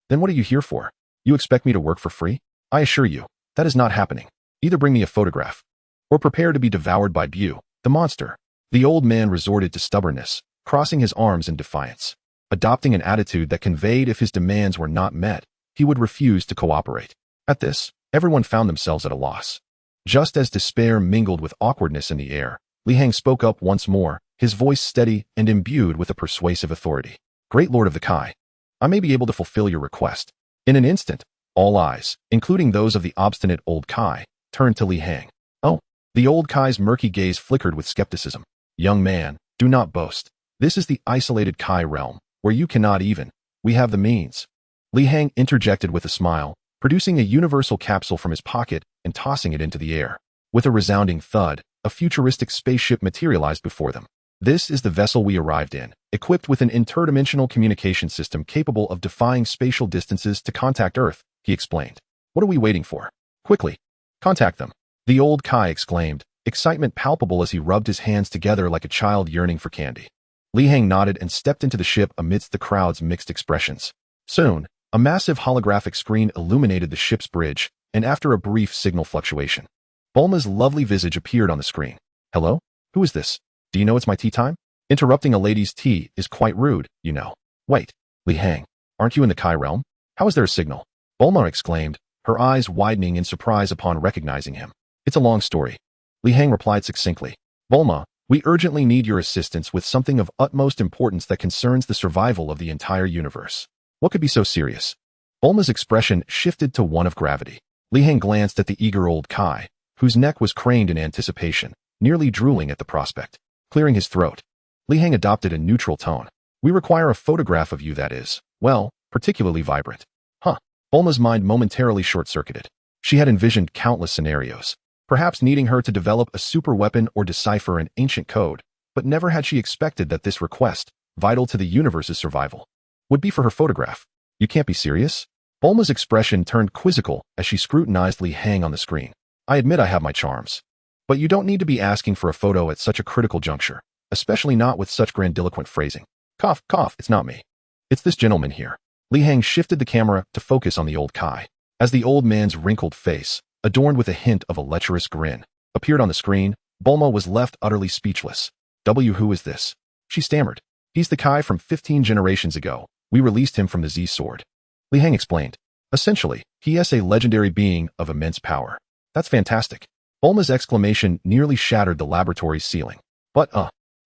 [SPEAKER 1] Then what are you here for? You expect me to work for free? I assure you, that is not happening. Either bring me a photograph, or prepare to be devoured by Buu, the monster. The old man resorted to stubbornness, crossing his arms in defiance. Adopting an attitude that conveyed if his demands were not met, he would refuse to cooperate. At this, everyone found themselves at a loss. Just as despair mingled with awkwardness in the air, Li Hang spoke up once more, his voice steady and imbued with a persuasive authority. Great Lord of the Kai, I may be able to fulfill your request. In an instant, all eyes, including those of the obstinate old Kai, turned to Li Hang. Oh, the old Kai's murky gaze flickered with skepticism. Young man, do not boast. This is the isolated Kai realm, where you cannot even. We have the means. Li Hang interjected with a smile, producing a universal capsule from his pocket and tossing it into the air. With a resounding thud, a futuristic spaceship materialized before them. This is the vessel we arrived in, equipped with an interdimensional communication system capable of defying spatial distances to contact Earth, he explained. What are we waiting for? Quickly, contact them. The old Kai exclaimed, excitement palpable as he rubbed his hands together like a child yearning for candy. Li Hang nodded and stepped into the ship amidst the crowd's mixed expressions. Soon, a massive holographic screen illuminated the ship's bridge, and after a brief signal fluctuation, Bulma's lovely visage appeared on the screen. Hello? Who is this? Do you know it's my tea time? Interrupting a lady's tea is quite rude, you know. Wait, Li Hang, aren't you in the Kai realm? How is there a signal? Bulma exclaimed, her eyes widening in surprise upon recognizing him. It's a long story. Li Hang replied succinctly. Bulma, we urgently need your assistance with something of utmost importance that concerns the survival of the entire universe. What could be so serious? Bulma's expression shifted to one of gravity. Li Hang glanced at the eager old Kai, whose neck was craned in anticipation, nearly drooling at the prospect. Clearing his throat, Li Hang adopted a neutral tone. We require a photograph of you that is, well, particularly vibrant. Huh. Bulma's mind momentarily short-circuited. She had envisioned countless scenarios, perhaps needing her to develop a super weapon or decipher an ancient code, but never had she expected that this request, vital to the universe's survival, would be for her photograph. You can't be serious? Bulma's expression turned quizzical as she scrutinized Li Hang on the screen. I admit I have my charms. But you don't need to be asking for a photo at such a critical juncture, especially not with such grandiloquent phrasing. Cough, cough, it's not me. It's this gentleman here. Li Heng shifted the camera to focus on the old Kai. As the old man's wrinkled face, adorned with a hint of a lecherous grin, appeared on the screen, Bulma was left utterly speechless. Who is this? She stammered. He's the Kai from 15 generations ago. We released him from the Z sword. Li Heng explained. Essentially, he is a legendary being of immense power. That's fantastic. Bulma's exclamation nearly shattered the laboratory's ceiling. But,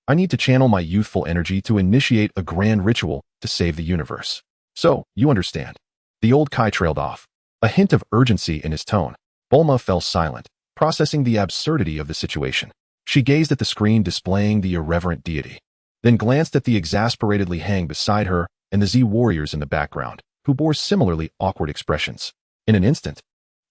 [SPEAKER 1] I need to channel my youthful energy to initiate a grand ritual to save the universe. So, you understand. The old Kai trailed off. A hint of urgency in his tone. Bulma fell silent, processing the absurdity of the situation. She gazed at the screen displaying the irreverent deity, then glanced at the exasperated Li Heng beside her and the Z warriors in the background, who bore similarly awkward expressions. In an instant,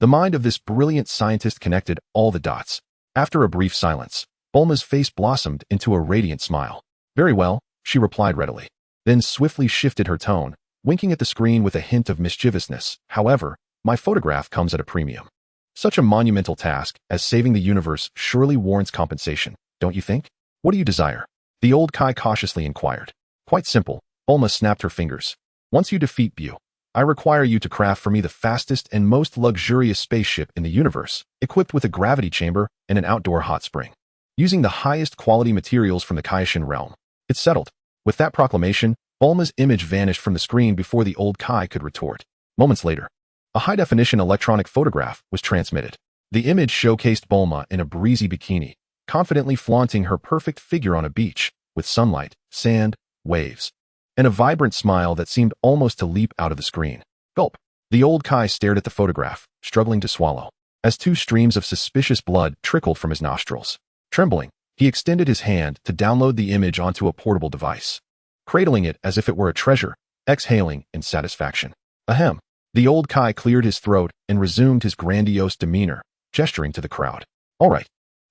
[SPEAKER 1] the mind of this brilliant scientist connected all the dots. After a brief silence, Bulma's face blossomed into a radiant smile. Very well, she replied readily, then swiftly shifted her tone, winking at the screen with a hint of mischievousness. However, my photograph comes at a premium. Such a monumental task as saving the universe surely warrants compensation, don't you think? What do you desire? The old Kai cautiously inquired. Quite simple, Bulma snapped her fingers. Once you defeat Buu, I require you to craft for me the fastest and most luxurious spaceship in the universe, equipped with a gravity chamber and an outdoor hot spring. Using the highest quality materials from the Kaishin realm. It's settled. With that proclamation, Bulma's image vanished from the screen before the old Kai could retort. Moments later, a high-definition electronic photograph was transmitted. The image showcased Bulma in a breezy bikini, confidently flaunting her perfect figure on a beach, with sunlight, sand, waves, and a vibrant smile that seemed almost to leap out of the screen. Gulp. The old Kai stared at the photograph, struggling to swallow, as two streams of suspicious blood trickled from his nostrils. Trembling, he extended his hand to download the image onto a portable device, cradling it as if it were a treasure, exhaling in satisfaction. Ahem. The old Kai cleared his throat and resumed his grandiose demeanor, gesturing to the crowd. All right.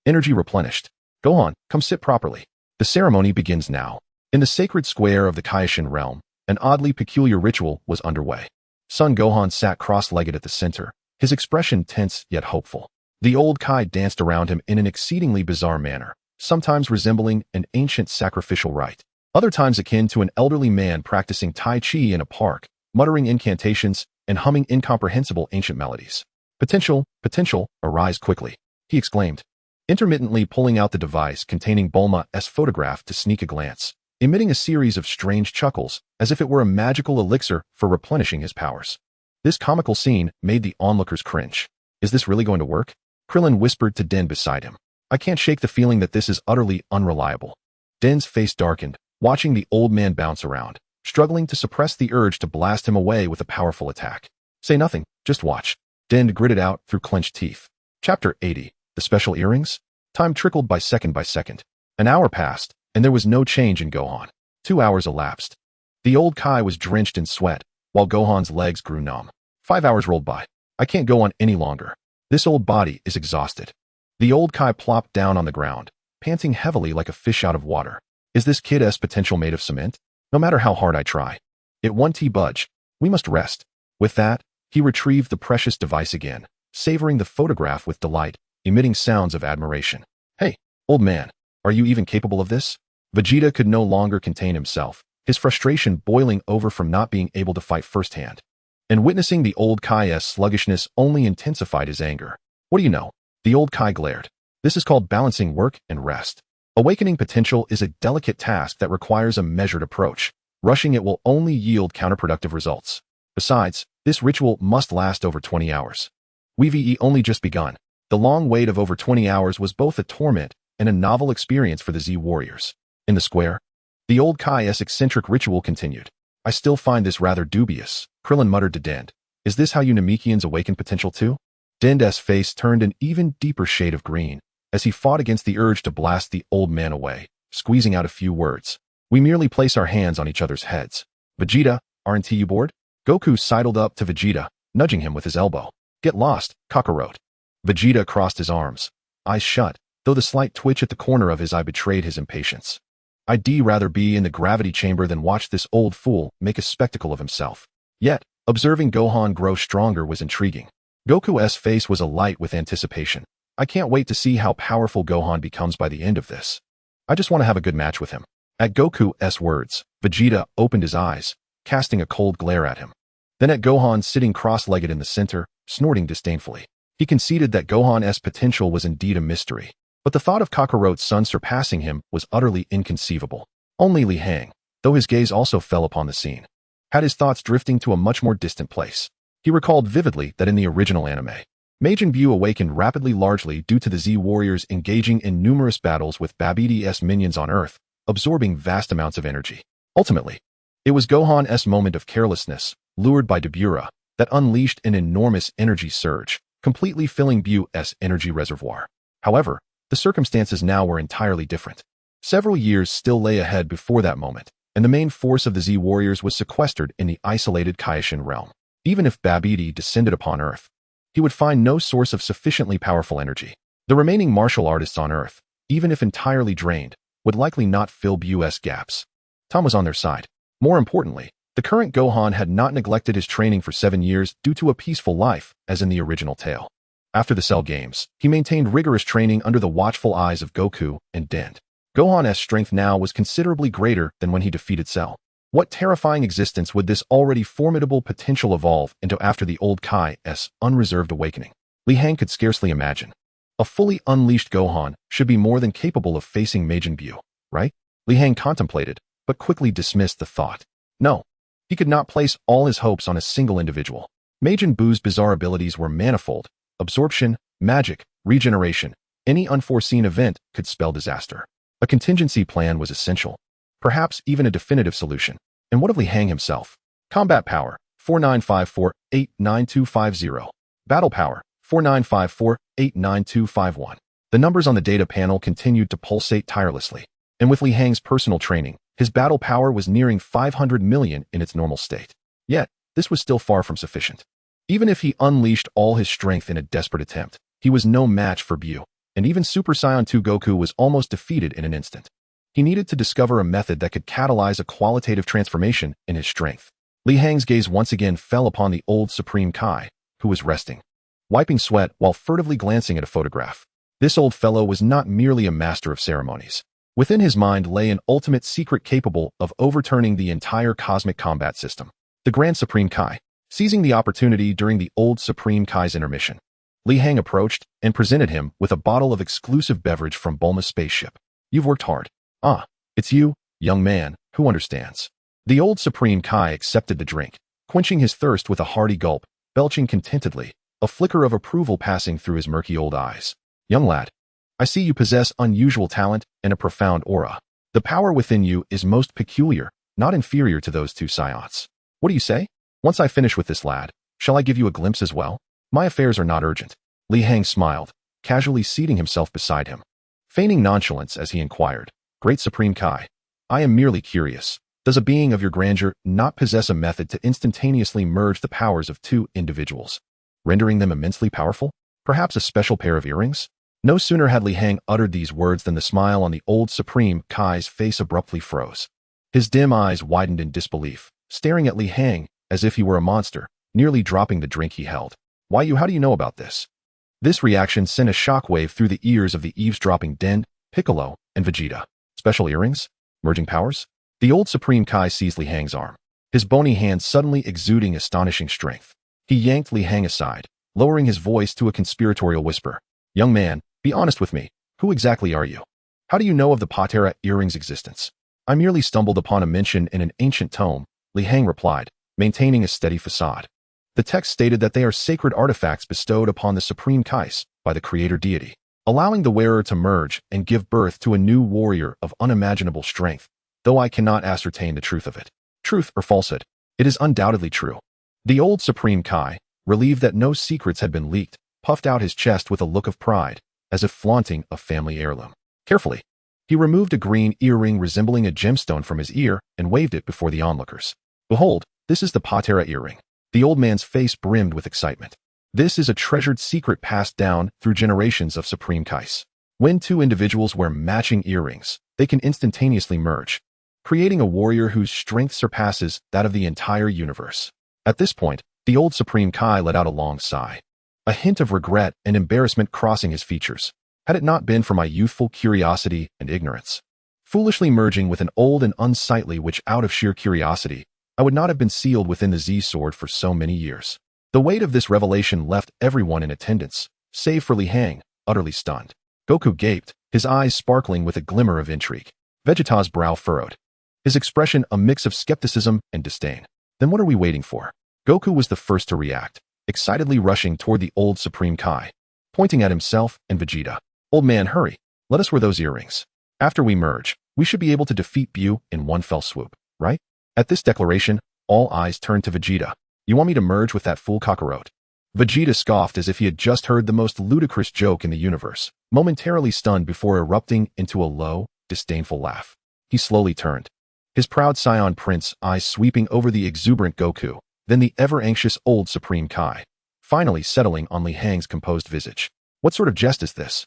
[SPEAKER 1] Energy replenished. Go on, come sit properly. The ceremony begins now. In the sacred square of the Kaishin realm, an oddly peculiar ritual was underway. Son Gohan sat cross-legged at the center, his expression tense yet hopeful. The old Kai danced around him in an exceedingly bizarre manner, sometimes resembling an ancient sacrificial rite, other times akin to an elderly man practicing Tai Chi in a park, muttering incantations and humming incomprehensible ancient melodies. Potential, arise quickly, he exclaimed, intermittently pulling out the device containing Bulma's photograph to sneak a glance, emitting a series of strange chuckles as if it were a magical elixir for replenishing his powers. This comical scene made the onlookers cringe. Is this really going to work? Krillin whispered to Den beside him. I can't shake the feeling that this is utterly unreliable. Den's face darkened, watching the old man bounce around, struggling to suppress the urge to blast him away with a powerful attack. Say nothing, just watch. Den gritted out through clenched teeth. Chapter 80. The Special Earrings? Time trickled by second. An hour passed, and there was no change in Gohan. 2 hours elapsed. The old Kai was drenched in sweat, while Gohan's legs grew numb. 5 hours rolled by. I can't go on any longer. This old body is exhausted. The old Kai plopped down on the ground, panting heavily like a fish out of water. Is this kid's potential made of cement? No matter how hard I try, it won't budge. We must rest. With that, he retrieved the precious device again, savoring the photograph with delight, emitting sounds of admiration. Hey, old man, are you even capable of this? Vegeta could no longer contain himself, his frustration boiling over from not being able to fight firsthand. And witnessing the old Kai's sluggishness only intensified his anger. What do you know? The old Kai glared. This is called balancing work and rest. Awakening potential is a delicate task that requires a measured approach. Rushing it will only yield counterproductive results. Besides, this ritual must last over 20 hours. We've only just begun. The long wait of over 20 hours was both a torment and a novel experience for the Z warriors. In the square, the old Kai's eccentric ritual continued. I still find this rather dubious, Krillin muttered to Dend. Is this how you Namekians awaken potential too? Dend's face turned an even deeper shade of green as he fought against the urge to blast the old man away, squeezing out a few words. We merely place our hands on each other's heads. Vegeta, aren't you bored? Goku sidled up to Vegeta, nudging him with his elbow. Get lost, Kakarot. Vegeta crossed his arms, eyes shut, though the slight twitch at the corner of his eye betrayed his impatience. I'd rather be in the gravity chamber than watch this old fool make a spectacle of himself. Yet, observing Gohan grow stronger was intriguing. Goku's face was alight with anticipation, I can't wait to see how powerful Gohan becomes by the end of this. I just want to have a good match with him. At Goku's words, Vegeta opened his eyes, casting a cold glare at him. Then at Gohan sitting cross-legged in the center, snorting disdainfully. He conceded that Gohan's potential was indeed a mystery, but the thought of Kakarot's son surpassing him was utterly inconceivable. Only Li Hang, though his gaze also fell upon the scene, had his thoughts drifting to a much more distant place. He recalled vividly that in the original anime, Majin Buu awakened rapidly largely due to the Z warriors engaging in numerous battles with Babidi-S minions on Earth, absorbing vast amounts of energy. Ultimately, it was Gohan's moment of carelessness, lured by Beerus, that unleashed an enormous energy surge, completely filling Buu's energy reservoir. However, the circumstances now were entirely different. Several years still lay ahead before that moment, and the main force of the Z warriors was sequestered in the isolated Kaioshin realm. Even if Babidi descended upon Earth, he would find no source of sufficiently powerful energy. The remaining martial artists on Earth, even if entirely drained, would likely not fill Buu's gaps. Tom was on their side. More importantly, the current Gohan had not neglected his training for 7 years due to a peaceful life, as in the original tale. After the Cell Games, he maintained rigorous training under the watchful eyes of Goku and Dend. Gohan's strength now was considerably greater than when he defeated Cell. What terrifying existence would this already formidable potential evolve into after the old Kai's unreserved awakening? Li Hang could scarcely imagine. A fully unleashed Gohan should be more than capable of facing Majin Buu, right? Li Hang contemplated, but quickly dismissed the thought. No, he could not place all his hopes on a single individual. Majin Buu's bizarre abilities were manifold. Absorption, magic, regeneration, any unforeseen event could spell disaster. A contingency plan was essential. Perhaps even a definitive solution. And what of Li Hang himself? Combat power, 4954-89250. Battle power, 4954-89251. The numbers on the data panel continued to pulsate tirelessly. And with Li Hang's personal training, his battle power was nearing 500 million in its normal state. Yet, this was still far from sufficient. Even if he unleashed all his strength in a desperate attempt, he was no match for Buu, and even Super Saiyan 2 Goku was almost defeated in an instant. He needed to discover a method that could catalyze a qualitative transformation in his strength. Li Hang's gaze once again fell upon the old Supreme Kai, who was resting, wiping sweat while furtively glancing at a photograph. This old fellow was not merely a master of ceremonies. Within his mind lay an ultimate secret capable of overturning the entire cosmic combat system. The Grand Supreme Kai. Seizing the opportunity during the old Supreme Kai's intermission, Li Hang approached and presented him with a bottle of exclusive beverage from Bulma's spaceship. You've worked hard. Ah, it's you, young man, who understands. The old Supreme Kai accepted the drink, quenching his thirst with a hearty gulp, belching contentedly, a flicker of approval passing through his murky old eyes. Young lad, I see you possess unusual talent and a profound aura. The power within you is most peculiar, not inferior to those two Saiyans. What do you say? Once I finish with this lad, shall I give you a glimpse as well? My affairs are not urgent. Li Hang smiled, casually seating himself beside him. Feigning nonchalance as he inquired, Great Supreme Kai, I am merely curious. Does a being of your grandeur not possess a method to instantaneously merge the powers of two individuals, rendering them immensely powerful? Perhaps a special pair of earrings? No sooner had Li Hang uttered these words than the smile on the old Supreme Kai's face abruptly froze. His dim eyes widened in disbelief, staring at Li Hang as if he were a monster, nearly dropping the drink he held. Why you? How do you know about this? This reaction sent a shockwave through the ears of the eavesdropping Den, Piccolo, and Vegeta. Special earrings? Merging powers? The old Supreme Kai seized Li Hang's arm, his bony hand suddenly exuding astonishing strength. He yanked Li Hang aside, lowering his voice to a conspiratorial whisper. Young man, be honest with me. Who exactly are you? How do you know of the Patera earrings' existence? I merely stumbled upon a mention in an ancient tome, Li Hang replied, maintaining a steady facade. The text stated that they are sacred artifacts bestowed upon the Supreme Kais by the creator deity, allowing the wearer to merge and give birth to a new warrior of unimaginable strength, though I cannot ascertain the truth of it. Truth or falsehood? It is undoubtedly true. The old Supreme Kai, relieved that no secrets had been leaked, puffed out his chest with a look of pride, as if flaunting a family heirloom. Carefully, he removed a green earring resembling a gemstone from his ear and waved it before the onlookers. Behold, this is the Patera earring. The old man's face brimmed with excitement. This is a treasured secret passed down through generations of Supreme Kais. When two individuals wear matching earrings, they can instantaneously merge, creating a warrior whose strength surpasses that of the entire universe. At this point, the old Supreme Kai let out a long sigh. a hint of regret and embarrassment crossing his features. Had it not been for my youthful curiosity and ignorance, foolishly merging with an old and unsightly witch out of sheer curiosity, I would not have been sealed within the Z-sword for so many years. The weight of this revelation left everyone in attendance, save for Li Hang, utterly stunned. Goku gaped, his eyes sparkling with a glimmer of intrigue. Vegeta's brow furrowed, his expression a mix of skepticism and disdain. Then what are we waiting for? Goku was the first to react, excitedly rushing toward the old Supreme Kai, pointing at himself and Vegeta. Old man, hurry. Let us wear those earrings. After we merge, we should be able to defeat Buu in one fell swoop, right? At this declaration, all eyes turned to Vegeta. You want me to merge with that fool Kakarot? Vegeta scoffed as if he had just heard the most ludicrous joke in the universe, momentarily stunned before erupting into a low, disdainful laugh. He slowly turned, his proud Saiyan prince eyes sweeping over the exuberant Goku, then the ever-anxious old Supreme Kai, finally settling on Li Hang's composed visage. What sort of jest is this?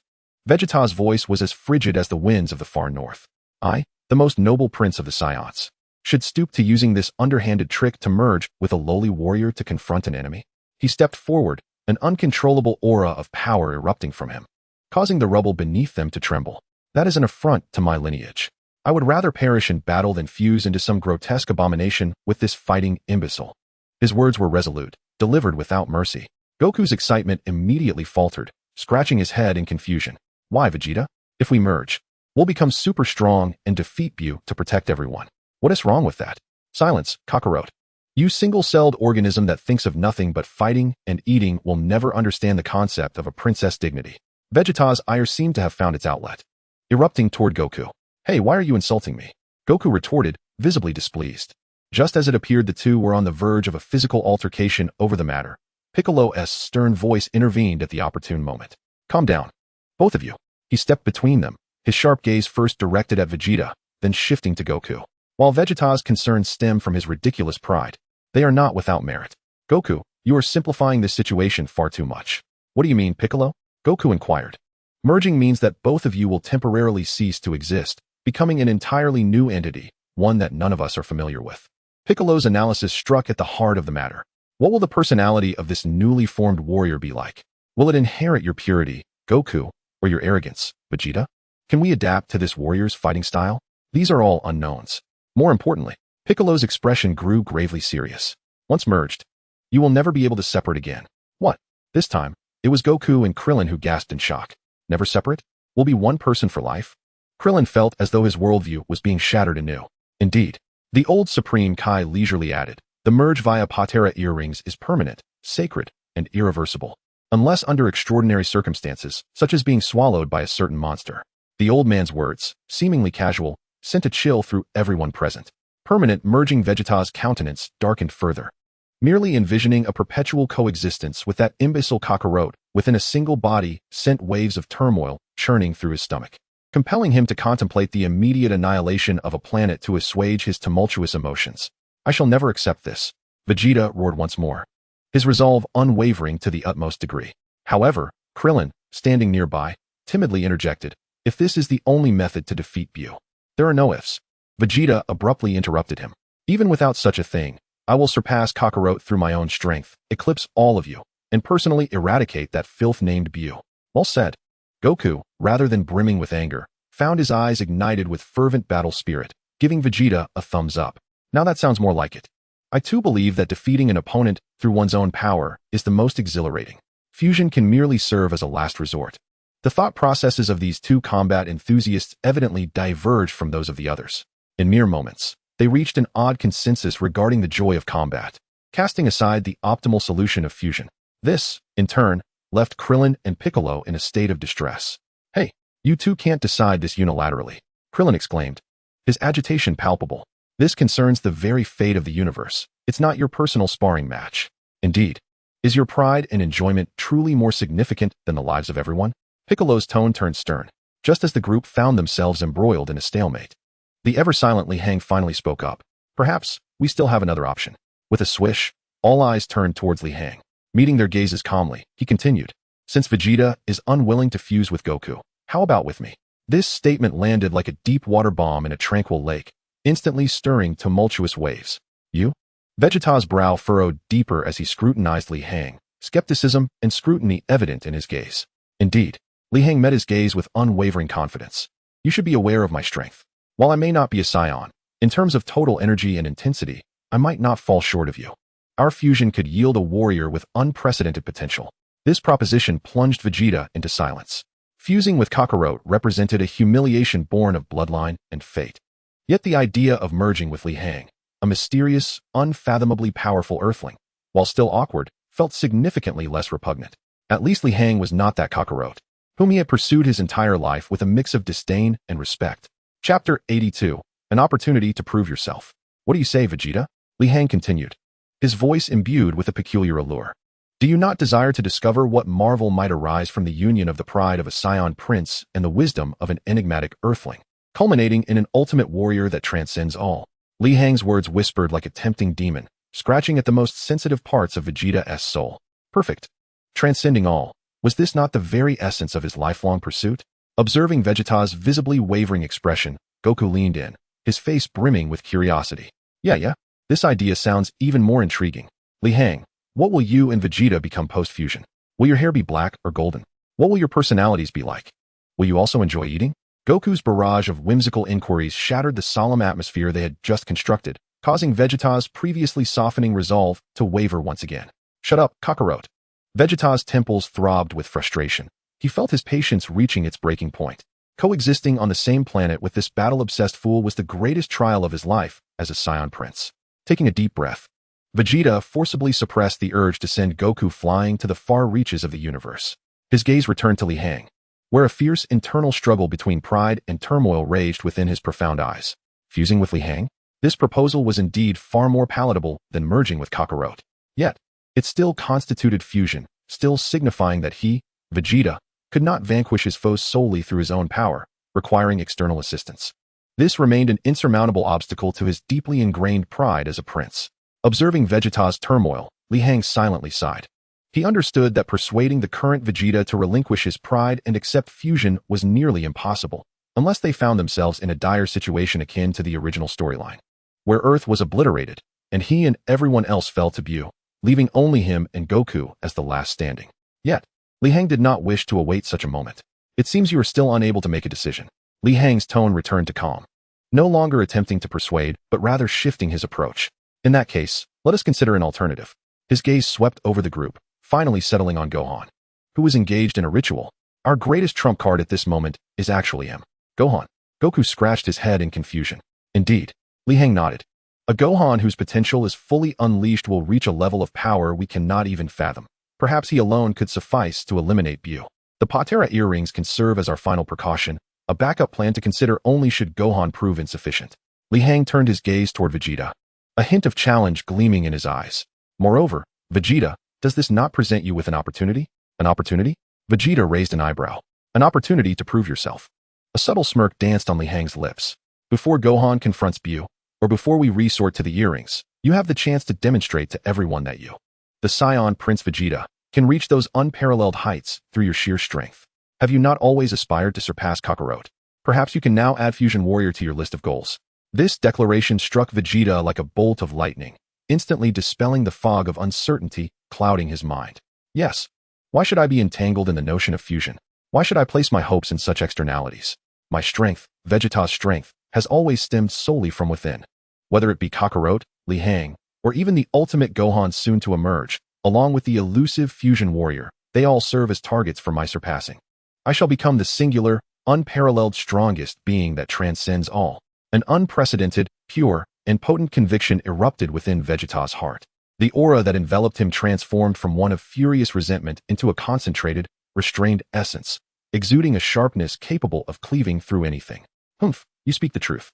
[SPEAKER 1] Vegeta's voice was as frigid as the winds of the far north. I, the most noble prince of the Saiyans, should stoop to using this underhanded trick to merge with a lowly warrior to confront an enemy? He stepped forward, an uncontrollable aura of power erupting from him, causing the rubble beneath them to tremble. That is an affront to my lineage. I would rather perish in battle than fuse into some grotesque abomination with this fighting imbecile. His words were resolute, delivered without mercy. Goku's excitement immediately faltered, scratching his head in confusion. Why, Vegeta? If we merge, we'll become super strong and defeat Buu to protect everyone. What is wrong with that? Silence, Kakarot. You single-celled organism that thinks of nothing but fighting and eating will never understand the concept of a princess dignity. Vegeta's ire seemed to have found its outlet, erupting toward Goku. Hey, why are you insulting me? Goku retorted, visibly displeased. Just as it appeared the two were on the verge of a physical altercation over the matter, Piccolo's stern voice intervened at the opportune moment. Calm down, both of you. He stepped between them, his sharp gaze first directed at Vegeta, then shifting to Goku. While Vegeta's concerns stem from his ridiculous pride, they are not without merit. Goku, you are simplifying this situation far too much. What do you mean, Piccolo? Goku inquired. Merging means that both of you will temporarily cease to exist, becoming an entirely new entity, one that none of us are familiar with. Piccolo's analysis struck at the heart of the matter. What will the personality of this newly formed warrior be like? Will it inherit your purity, Goku, or your arrogance, Vegeta? Can we adapt to this warrior's fighting style? These are all unknowns. More importantly, Piccolo's expression grew gravely serious. Once merged, you will never be able to separate again. What? This time, it was Goku and Krillin who gasped in shock. Never separate? We'll be one person for life? Krillin felt as though his worldview was being shattered anew. Indeed, the old Supreme Kai leisurely added, the merge via Patera earrings is permanent, sacred, and irreversible, unless under extraordinary circumstances, such as being swallowed by a certain monster. The old man's words, seemingly casual, sent a chill through everyone present. Permanent merging Vegeta's countenance darkened further. Merely envisioning a perpetual coexistence with that imbecile Kakarot within a single body sent waves of turmoil churning through his stomach, compelling him to contemplate the immediate annihilation of a planet to assuage his tumultuous emotions. I shall never accept this, Vegeta roared once more, his resolve unwavering to the utmost degree. However, Krillin, standing nearby, timidly interjected, if this is the only method to defeat Buu. There are no ifs. Vegeta abruptly interrupted him. Even without such a thing, I will surpass Kakarot through my own strength, eclipse all of you, and personally eradicate that filth named Buu. Well said. Goku, rather than brimming with anger, found his eyes ignited with fervent battle spirit, giving Vegeta a thumbs up. Now that sounds more like it. I too believe that defeating an opponent through one's own power is the most exhilarating. Fusion can merely serve as a last resort. The thought processes of these two combat enthusiasts evidently diverged from those of the others. In mere moments, they reached an odd consensus regarding the joy of combat, casting aside the optimal solution of fusion. This, in turn, left Krillin and Piccolo in a state of distress. Hey, you two can't decide this unilaterally, Krillin exclaimed, his agitation palpable. This concerns the very fate of the universe. It's not your personal sparring match. Indeed, is your pride and enjoyment truly more significant than the lives of everyone? Piccolo's tone turned stern, just as the group found themselves embroiled in a stalemate. The ever-silent Li Hang finally spoke up. Perhaps, we still have another option. With a swish, all eyes turned towards Li Hang. Meeting their gazes calmly, he continued, since Vegeta is unwilling to fuse with Goku, how about with me? This statement landed like a deep water bomb in a tranquil lake, instantly stirring tumultuous waves. You? Vegeta's brow furrowed deeper as he scrutinized Li Hang, skepticism and scrutiny evident in his gaze. Indeed, Li Heng met his gaze with unwavering confidence. You should be aware of my strength. While I may not be a Saiyan, in terms of total energy and intensity, I might not fall short of you. Our fusion could yield a warrior with unprecedented potential. This proposition plunged Vegeta into silence. Fusing with Kakarot represented a humiliation born of bloodline and fate. Yet the idea of merging with Li Heng, a mysterious, unfathomably powerful earthling, while still awkward, felt significantly less repugnant. At least Li Heng was not that Kakarot, whom he had pursued his entire life with a mix of disdain and respect. Chapter 82. An opportunity to prove yourself. What do you say, Vegeta? Li Heng continued, his voice imbued with a peculiar allure. Do you not desire to discover what marvel might arise from the union of the pride of a Saiyan prince and the wisdom of an enigmatic earthling, culminating in an ultimate warrior that transcends all? Li Heng's words whispered like a tempting demon, scratching at the most sensitive parts of Vegeta's soul. Perfect. Transcending all. Was this not the very essence of his lifelong pursuit? Observing Vegeta's visibly wavering expression, Goku leaned in, his face brimming with curiosity. Yeah. This idea sounds even more intriguing. Li Heng, what will you and Vegeta become post-fusion? Will your hair be black or golden? What will your personalities be like? Will you also enjoy eating? Goku's barrage of whimsical inquiries shattered the solemn atmosphere they had just constructed, causing Vegeta's previously softening resolve to waver once again. Shut up, Kakarot. Vegeta's temples throbbed with frustration. He felt his patience reaching its breaking point. Coexisting on the same planet with this battle-obsessed fool was the greatest trial of his life as a Saiyan prince. Taking a deep breath, Vegeta forcibly suppressed the urge to send Goku flying to the far reaches of the universe. His gaze returned to Li Heng, where a fierce internal struggle between pride and turmoil raged within his profound eyes. Fusing with Li Heng? This proposal was indeed far more palatable than merging with Kakarot. Yet, it still constituted fusion, still signifying that he, Vegeta, could not vanquish his foes solely through his own power, requiring external assistance. This remained an insurmountable obstacle to his deeply ingrained pride as a prince. Observing Vegeta's turmoil, Li Heng silently sighed. He understood that persuading the current Vegeta to relinquish his pride and accept fusion was nearly impossible, unless they found themselves in a dire situation akin to the original storyline, where Earth was obliterated, and he and everyone else fell to Buu, leaving only him and Goku as the last standing. Yet, Li Heng did not wish to await such a moment. It seems you are still unable to make a decision. Li Heng's tone returned to calm, no longer attempting to persuade, but rather shifting his approach. In that case, let us consider an alternative. His gaze swept over the group, finally settling on Gohan, who was engaged in a ritual. Our greatest trump card at this moment is actually him. Gohan. Goku scratched his head in confusion. Indeed. Li Heng nodded. A Gohan whose potential is fully unleashed will reach a level of power we cannot even fathom. Perhaps he alone could suffice to eliminate Buu. The Patera earrings can serve as our final precaution, a backup plan to consider only should Gohan prove insufficient. Li Heng turned his gaze toward Vegeta, a hint of challenge gleaming in his eyes. Moreover, Vegeta, does this not present you with an opportunity? An opportunity? Vegeta raised an eyebrow. An opportunity to prove yourself. A subtle smirk danced on Li Heng's lips. Before Gohan confronts Buu, or before we resort to the earrings, you have the chance to demonstrate to everyone that you, the Saiyan Prince Vegeta, can reach those unparalleled heights through your sheer strength. Have you not always aspired to surpass Kakarot? Perhaps you can now add Fusion Warrior to your list of goals. This declaration struck Vegeta like a bolt of lightning, instantly dispelling the fog of uncertainty clouding his mind. Yes. Why should I be entangled in the notion of fusion? Why should I place my hopes in such externalities? My strength, Vegeta's strength, has always stemmed solely from within. Whether it be Kakarot, Li Heng, or even the ultimate Gohan soon to emerge, along with the elusive Fusion Warrior, they all serve as targets for my surpassing. I shall become the singular, unparalleled strongest being that transcends all. An unprecedented, pure, and potent conviction erupted within Vegeta's heart. The aura that enveloped him transformed from one of furious resentment into a concentrated, restrained essence, exuding a sharpness capable of cleaving through anything. Humph, you speak the truth.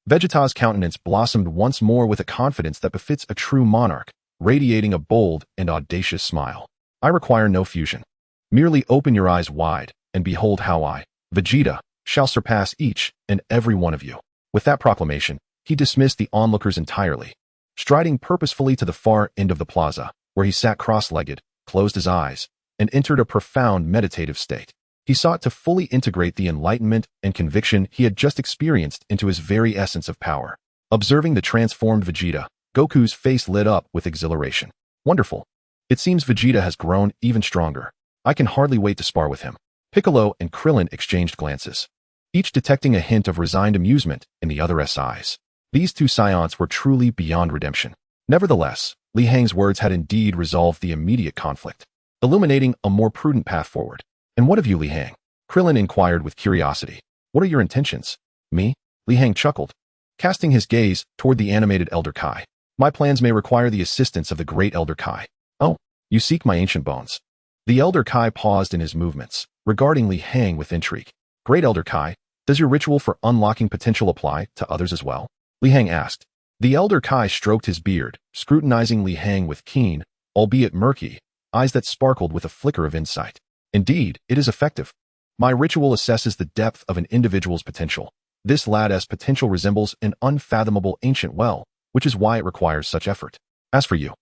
[SPEAKER 1] Vegeta's countenance blossomed once more with a confidence that befits a true monarch, radiating a bold and audacious smile. I require no fusion. Merely open your eyes wide, and behold how I, Vegeta, shall surpass each and every one of you. With that proclamation, he dismissed the onlookers entirely. Striding purposefully to the far end of the plaza, where he sat cross-legged, closed his eyes, and entered a profound meditative state. He sought to fully integrate the enlightenment and conviction he had just experienced into his very essence of power. Observing the transformed Vegeta, Goku's face lit up with exhilaration. Wonderful. It seems Vegeta has grown even stronger. I can hardly wait to spar with him. Piccolo and Krillin exchanged glances, each detecting a hint of resigned amusement in the other's eyes. These two Saiyans were truly beyond redemption. Nevertheless, Li Hang's words had indeed resolved the immediate conflict, illuminating a more prudent path forward. "And what of you, Li Hang?" Krillin inquired with curiosity. "What are your intentions?" "Me?" Li Hang chuckled, casting his gaze toward the animated Elder Kai. "My plans may require the assistance of the great Elder Kai." "Oh, you seek my ancient bones." The Elder Kai paused in his movements, regarding Li Hang with intrigue. "Great Elder Kai, does your ritual for unlocking potential apply to others as well?" Li Hang asked. The Elder Kai stroked his beard, scrutinizing Li Hang with keen, albeit murky, eyes that sparkled with a flicker of insight. "Indeed, it is effective. My ritual assesses the depth of an individual's potential. This lad's potential resembles an unfathomable ancient well, which is why it requires such effort. As for you,"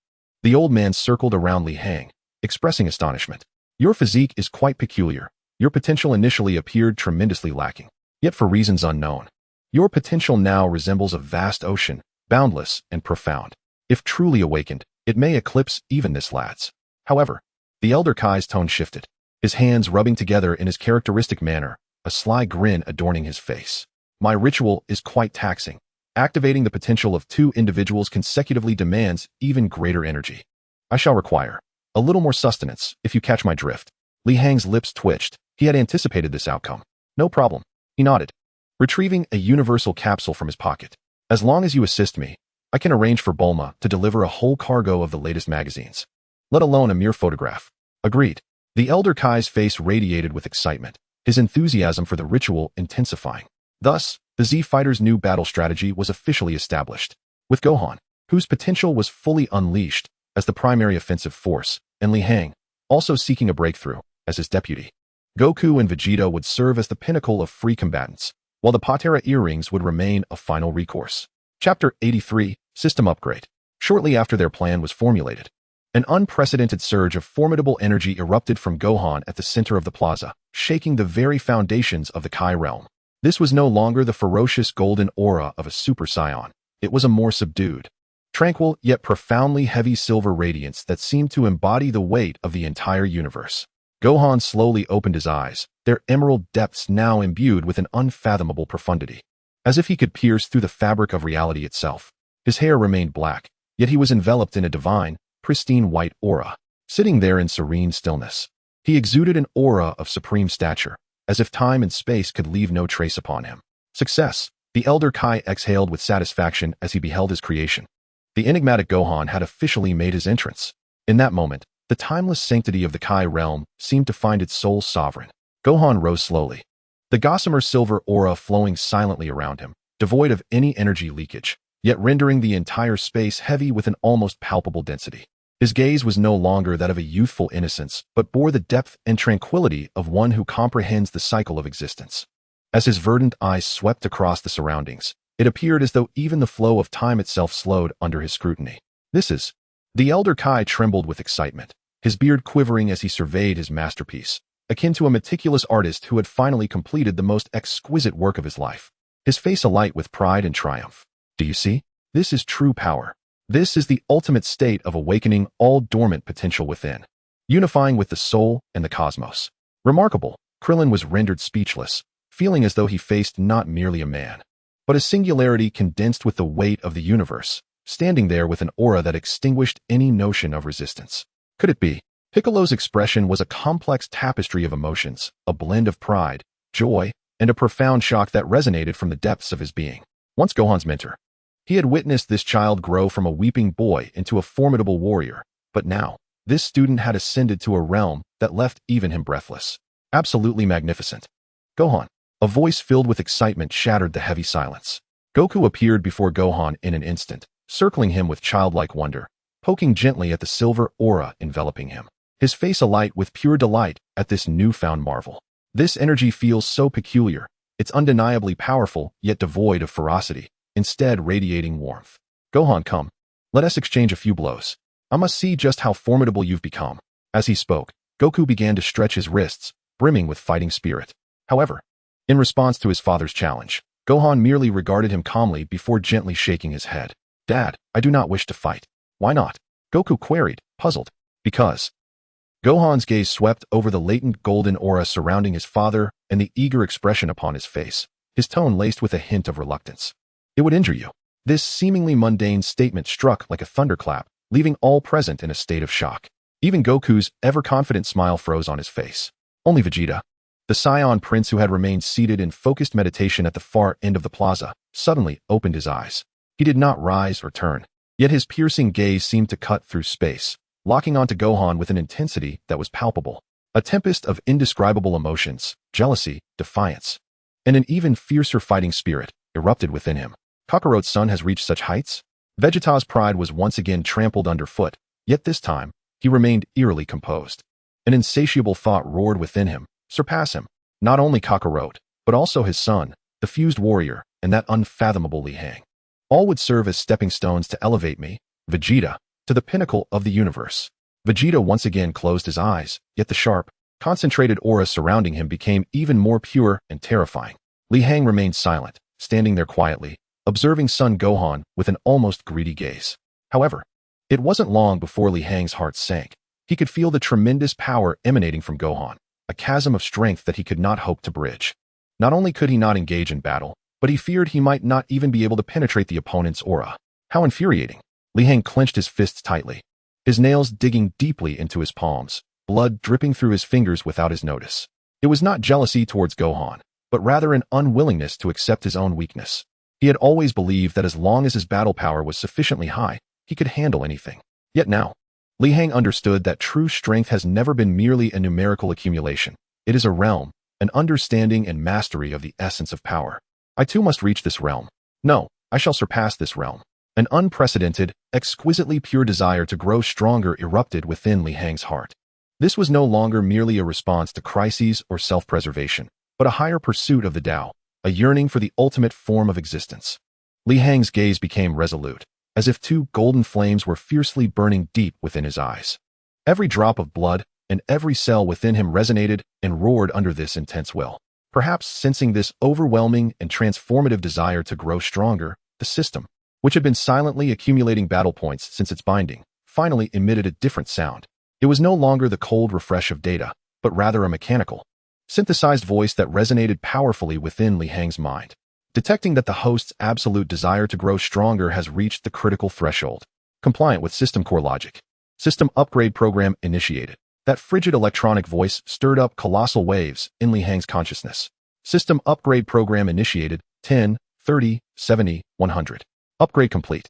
[SPEAKER 1] the old man circled around Li Hang, expressing astonishment. "Your physique is quite peculiar. Your potential initially appeared tremendously lacking, yet for reasons unknown. Your potential now resembles a vast ocean, boundless and profound. If truly awakened, it may eclipse even this lad's." However, the Elder Kai's tone shifted, his hands rubbing together in his characteristic manner, a sly grin adorning his face. "My ritual is quite taxing. Activating the potential of two individuals consecutively demands even greater energy. I shall require a little more sustenance, if you catch my drift." Li Hang's lips twitched. He had anticipated this outcome. "No problem," he nodded, retrieving a universal capsule from his pocket. "As long as you assist me, I can arrange for Bulma to deliver a whole cargo of the latest magazines, let alone a mere photograph." "Agreed." The Elder Kai's face radiated with excitement, his enthusiasm for the ritual intensifying. Thus, the Z Fighter's new battle strategy was officially established, with Gohan, whose potential was fully unleashed, as the primary offensive force, and Li Hang, also seeking a breakthrough, as his deputy. Goku and Vegeta would serve as the pinnacle of free combatants, while the Patera earrings would remain a final recourse. Chapter 83, System Upgrade. Shortly after their plan was formulated, an unprecedented surge of formidable energy erupted from Gohan at the center of the plaza, shaking the very foundations of the Kai realm. This was no longer the ferocious golden aura of a Super Saiyan. It was a more subdued, tranquil yet profoundly heavy silver radiance that seemed to embody the weight of the entire universe. Gohan slowly opened his eyes, their emerald depths now imbued with an unfathomable profundity, as if he could pierce through the fabric of reality itself. His hair remained black, yet he was enveloped in a divine, pristine white aura. Sitting there in serene stillness, he exuded an aura of supreme stature, as if time and space could leave no trace upon him. Success! The Elder Kai exhaled with satisfaction as he beheld his creation. The enigmatic Gohan had officially made his entrance. In that moment, the timeless sanctity of the Kai realm seemed to find its sole sovereign. Gohan rose slowly, the gossamer silver aura flowing silently around him, devoid of any energy leakage, yet rendering the entire space heavy with an almost palpable density. His gaze was no longer that of a youthful innocence, but bore the depth and tranquility of one who comprehends the cycle of existence. As his verdant eyes swept across the surroundings, it appeared as though even the flow of time itself slowed under his scrutiny. "This is..." The Elder Kai trembled with excitement, his beard quivering as he surveyed his masterpiece, akin to a meticulous artist who had finally completed the most exquisite work of his life, his face alight with pride and triumph. "Do you see? This is true power. This is the ultimate state of awakening all dormant potential within, unifying with the soul and the cosmos." Remarkable, Krillin was rendered speechless, feeling as though he faced not merely a man, but a singularity condensed with the weight of the universe, standing there with an aura that extinguished any notion of resistance. Could it be? Piccolo's expression was a complex tapestry of emotions, a blend of pride, joy, and a profound shock that resonated from the depths of his being. Once Gohan's mentor, he had witnessed this child grow from a weeping boy into a formidable warrior, but now, this student had ascended to a realm that left even him breathless. Absolutely magnificent. "Gohan." A voice filled with excitement shattered the heavy silence. Goku appeared before Gohan in an instant, circling him with childlike wonder, poking gently at the silver aura enveloping him, his face alight with pure delight at this newfound marvel. "This energy feels so peculiar. It's undeniably powerful, yet devoid of ferocity, instead radiating warmth. Gohan, come. Let us exchange a few blows. I must see just how formidable you've become." As he spoke, Goku began to stretch his wrists, brimming with fighting spirit. However, in response to his father's challenge, Gohan merely regarded him calmly before gently shaking his head. "Dad, I do not wish to fight." "Why not?" Goku queried, puzzled. Because Gohan's gaze swept over the latent golden aura surrounding his father and the eager expression upon his face, his tone laced with a hint of reluctance. It would injure you. This seemingly mundane statement struck like a thunderclap, leaving all present in a state of shock. Even Goku's ever-confident smile froze on his face. Only Vegeta, the Saiyan prince who had remained seated in focused meditation at the far end of the plaza, suddenly opened his eyes. He did not rise or turn, yet his piercing gaze seemed to cut through space, locking onto Gohan with an intensity that was palpable. A tempest of indescribable emotions, jealousy, defiance, and an even fiercer fighting spirit erupted within him. Kakarot's son has reached such heights? Vegeta's pride was once again trampled underfoot, yet this time, he remained eerily composed. An insatiable thought roared within him. Surpass him. Not only Kakarot, but also his son, the fused warrior, and that unfathomable Lihang. All would serve as stepping stones to elevate me, Vegeta, to the pinnacle of the universe. Vegeta once again closed his eyes, yet the sharp, concentrated aura surrounding him became even more pure and terrifying. Lihang remained silent, standing there quietly, observing son Gohan with an almost greedy gaze. However, it wasn't long before Lihang's heart sank. He could feel the tremendous power emanating from Gohan, a chasm of strength that he could not hope to bridge. Not only could he not engage in battle, but he feared he might not even be able to penetrate the opponent's aura. How infuriating! Lihang clenched his fists tightly, his nails digging deeply into his palms, blood dripping through his fingers without his notice. It was not jealousy towards Gohan, but rather an unwillingness to accept his own weakness. He had always believed that as long as his battle power was sufficiently high, he could handle anything. Yet now, Lihang understood that true strength has never been merely a numerical accumulation. It is a realm, an understanding and mastery of the essence of power. I too must reach this realm. No, I shall surpass this realm. An unprecedented, exquisitely pure desire to grow stronger erupted within Lihang's heart. This was no longer merely a response to crises or self-preservation, but a higher pursuit of the Tao, a yearning for the ultimate form of existence. Lihang's gaze became resolute, as if two golden flames were fiercely burning deep within his eyes. Every drop of blood and every cell within him resonated and roared under this intense will. Perhaps sensing this overwhelming and transformative desire to grow stronger, the system, which had been silently accumulating battle points since its binding, finally emitted a different sound. It was no longer the cold refresh of data, but rather a mechanical, synthesized voice that resonated powerfully within Lihang's mind. Detecting that the host's absolute desire to grow stronger has reached the critical threshold. Compliant with system core logic. System upgrade program initiated. That frigid electronic voice stirred up colossal waves in Lihang's consciousness. System upgrade program initiated. 10, 30, 70, 100. Upgrade complete.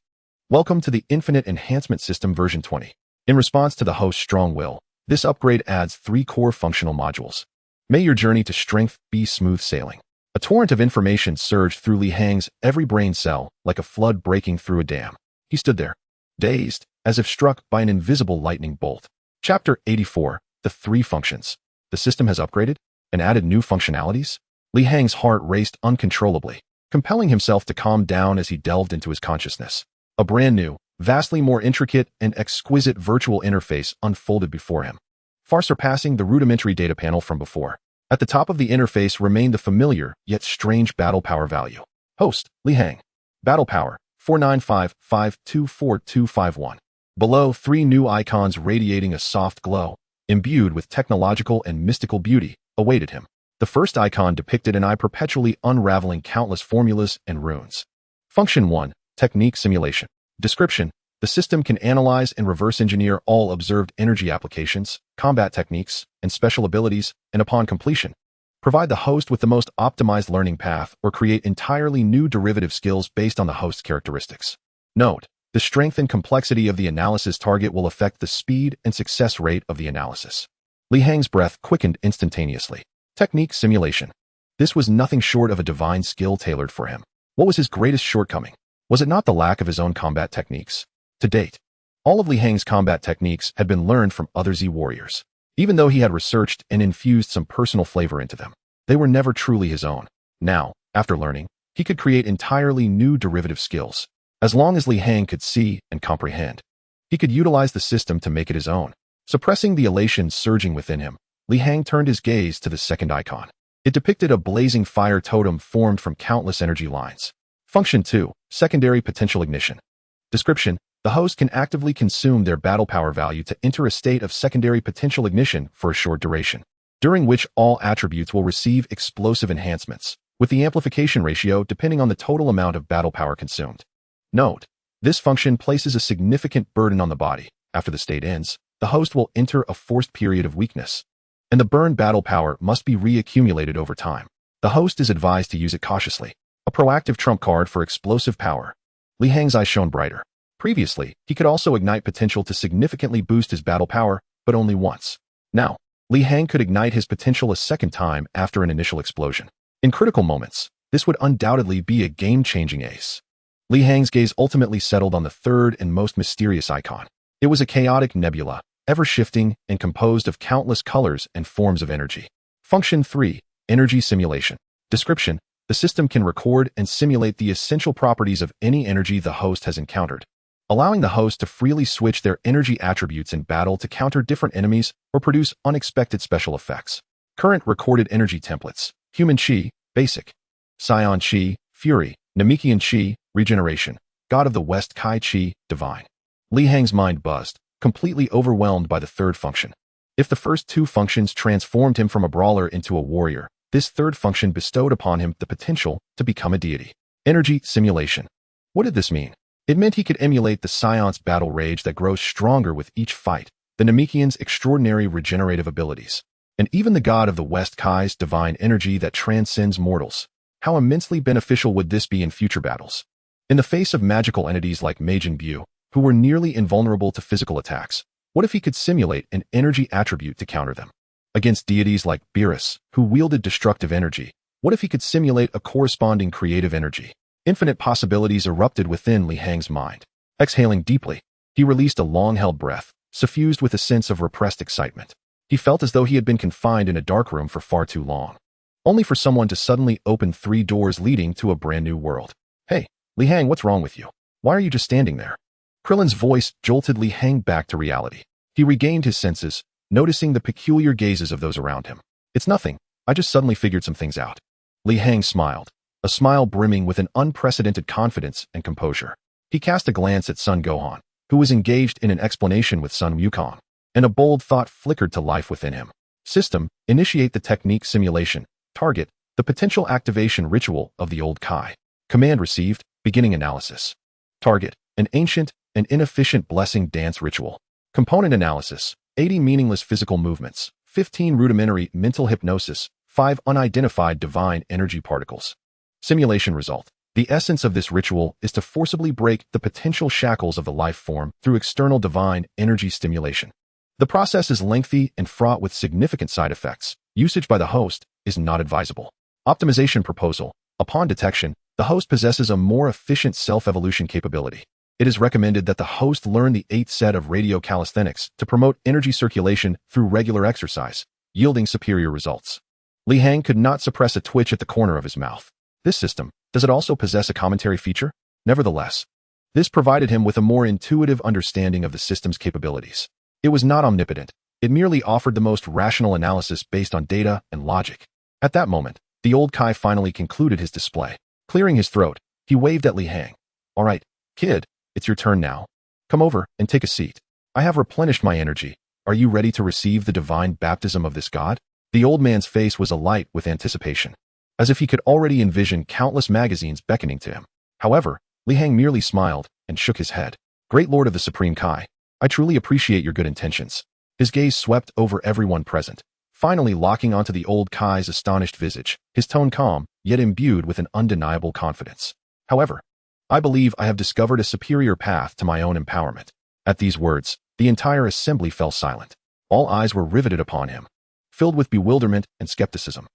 [SPEAKER 1] Welcome to the Infinite Enhancement System version 20. In response to the host's strong will, this upgrade adds 3 core functional modules. May your journey to strength be smooth sailing. A torrent of information surged through Lihang's every brain cell like a flood breaking through a dam. He stood there, dazed, as if struck by an invisible lightning bolt. Chapter 84, The 3 Functions. The system has upgraded and added new functionalities? Lihang's heart raced uncontrollably, compelling himself to calm down as he delved into his consciousness. A brand new, vastly more intricate and exquisite virtual interface unfolded before him, far surpassing the rudimentary data panel from before. At the top of the interface remained the familiar, yet strange battle power value. Host, Lihang. Battle power, 495524251. Below, 3 new icons radiating a soft glow, imbued with technological and mystical beauty, awaited him. The first icon depicted an eye perpetually unraveling countless formulas and runes. Function 1, Technique Simulation. Description: the system can analyze and reverse engineer all observed energy applications, combat techniques, and special abilities, and upon completion, provide the host with the most optimized learning path or create entirely new derivative skills based on the host's characteristics. Note: the strength and complexity of the analysis target will affect the speed and success rate of the analysis. Lihang's breath quickened instantaneously. Technique Simulation. This was nothing short of a divine skill tailored for him. What was his greatest shortcoming? Was it not the lack of his own combat techniques? To date, all of Lihang's combat techniques had been learned from other Z warriors. Even though he had researched and infused some personal flavor into them, they were never truly his own. Now, after learning, he could create entirely new derivative skills. As long as Lihang could see and comprehend, he could utilize the system to make it his own. Suppressing the elation surging within him, Lihang turned his gaze to the second icon. It depicted a blazing fire totem formed from countless energy lines. Function 2, Secondary Potential Ignition. Description: the host can actively consume their battle power value to enter a state of secondary potential ignition for a short duration, during which all attributes will receive explosive enhancements, with the amplification ratio depending on the total amount of battle power consumed. Note: this function places a significant burden on the body. After the state ends, the host will enter a forced period of weakness, and the burned battle power must be reaccumulated over time. The host is advised to use it cautiously. A proactive trump card for explosive power. Li Hang's eyes shone brighter. Previously, he could also ignite potential to significantly boost his battle power, but only once. Now, Li Hang could ignite his potential a second time after an initial explosion. In critical moments, this would undoubtedly be a game-changing ace. Li Hang's gaze ultimately settled on the third and most mysterious icon. It was a chaotic nebula, ever-shifting and composed of countless colors and forms of energy. Function 3. Energy Simulation. Description: the system can record and simulate the essential properties of any energy the host has encountered, allowing the host to freely switch their energy attributes in battle to counter different enemies or produce unexpected special effects. Current recorded energy templates: Human Chi, Basic; Saiyan Chi, Fury; Namekian Chi, Regeneration; God of the West Kai Chi, Divine. Li Hang's mind buzzed, completely overwhelmed by the third function. If the first two functions transformed him from a brawler into a warrior, this third function bestowed upon him the potential to become a deity. Energy Simulation. What did this mean? It meant he could emulate the Saiyan's battle rage that grows stronger with each fight, the Namekian's extraordinary regenerative abilities, and even the God of the West Kai's divine energy that transcends mortals. How immensely beneficial would this be in future battles? In the face of magical entities like Majin Buu, who were nearly invulnerable to physical attacks, what if he could simulate an energy attribute to counter them? Against deities like Beerus, who wielded destructive energy, what if he could simulate a corresponding creative energy? Infinite possibilities erupted within Li Hang's mind. Exhaling deeply, he released a long-held breath, suffused with a sense of repressed excitement. He felt as though he had been confined in a dark room for far too long, only for someone to suddenly open 3 doors leading to a brand new world. Hey, Li Hang, what's wrong with you? Why are you just standing there? Krillin's voice jolted Li Hang back to reality. He regained his senses, noticing the peculiar gazes of those around him. It's nothing. I just suddenly figured some things out. Li Hang smiled, a smile brimming with an unprecedented confidence and composure. He cast a glance at Sun Gohan, who was engaged in an explanation with Sun Wukong, and a bold thought flickered to life within him. System: initiate the technique simulation. Target: the potential activation ritual of the old Kai. Command received: beginning analysis. Target: an ancient and inefficient blessing dance ritual. Component analysis: 80 meaningless physical movements, 15 rudimentary mental hypnosis, 5 unidentified divine energy particles. Simulation result: the essence of this ritual is to forcibly break the potential shackles of the life form through external divine energy stimulation. The process is lengthy and fraught with significant side effects. Usage by the host is not advisable. Optimization proposal: upon detection, the host possesses a more efficient self-evolution capability. It is recommended that the host learn the 8th set of radio calisthenics to promote energy circulation through regular exercise, yielding superior results. Li Hang could not suppress a twitch at the corner of his mouth. This system, does it also possess a commentary feature? Nevertheless, this provided him with a more intuitive understanding of the system's capabilities. It was not omnipotent. It merely offered the most rational analysis based on data and logic. At that moment, the old Kai finally concluded his display. Clearing his throat, he waved at Li Hang. All right, kid, it's your turn now. Come over and take a seat. I have replenished my energy. Are you ready to receive the divine baptism of this god? The old man's face was alight with anticipation, as if he could already envision countless magazines beckoning to him. However, Li Hang merely smiled and shook his head. Great Lord of the Supreme Kai, I truly appreciate your good intentions. His gaze swept over everyone present, finally locking onto the old Kai's astonished visage, his tone calm, yet imbued with an undeniable confidence. However, I believe I have discovered a superior path to my own empowerment. At these words, the entire assembly fell silent. All eyes were riveted upon him, filled with bewilderment and skepticism.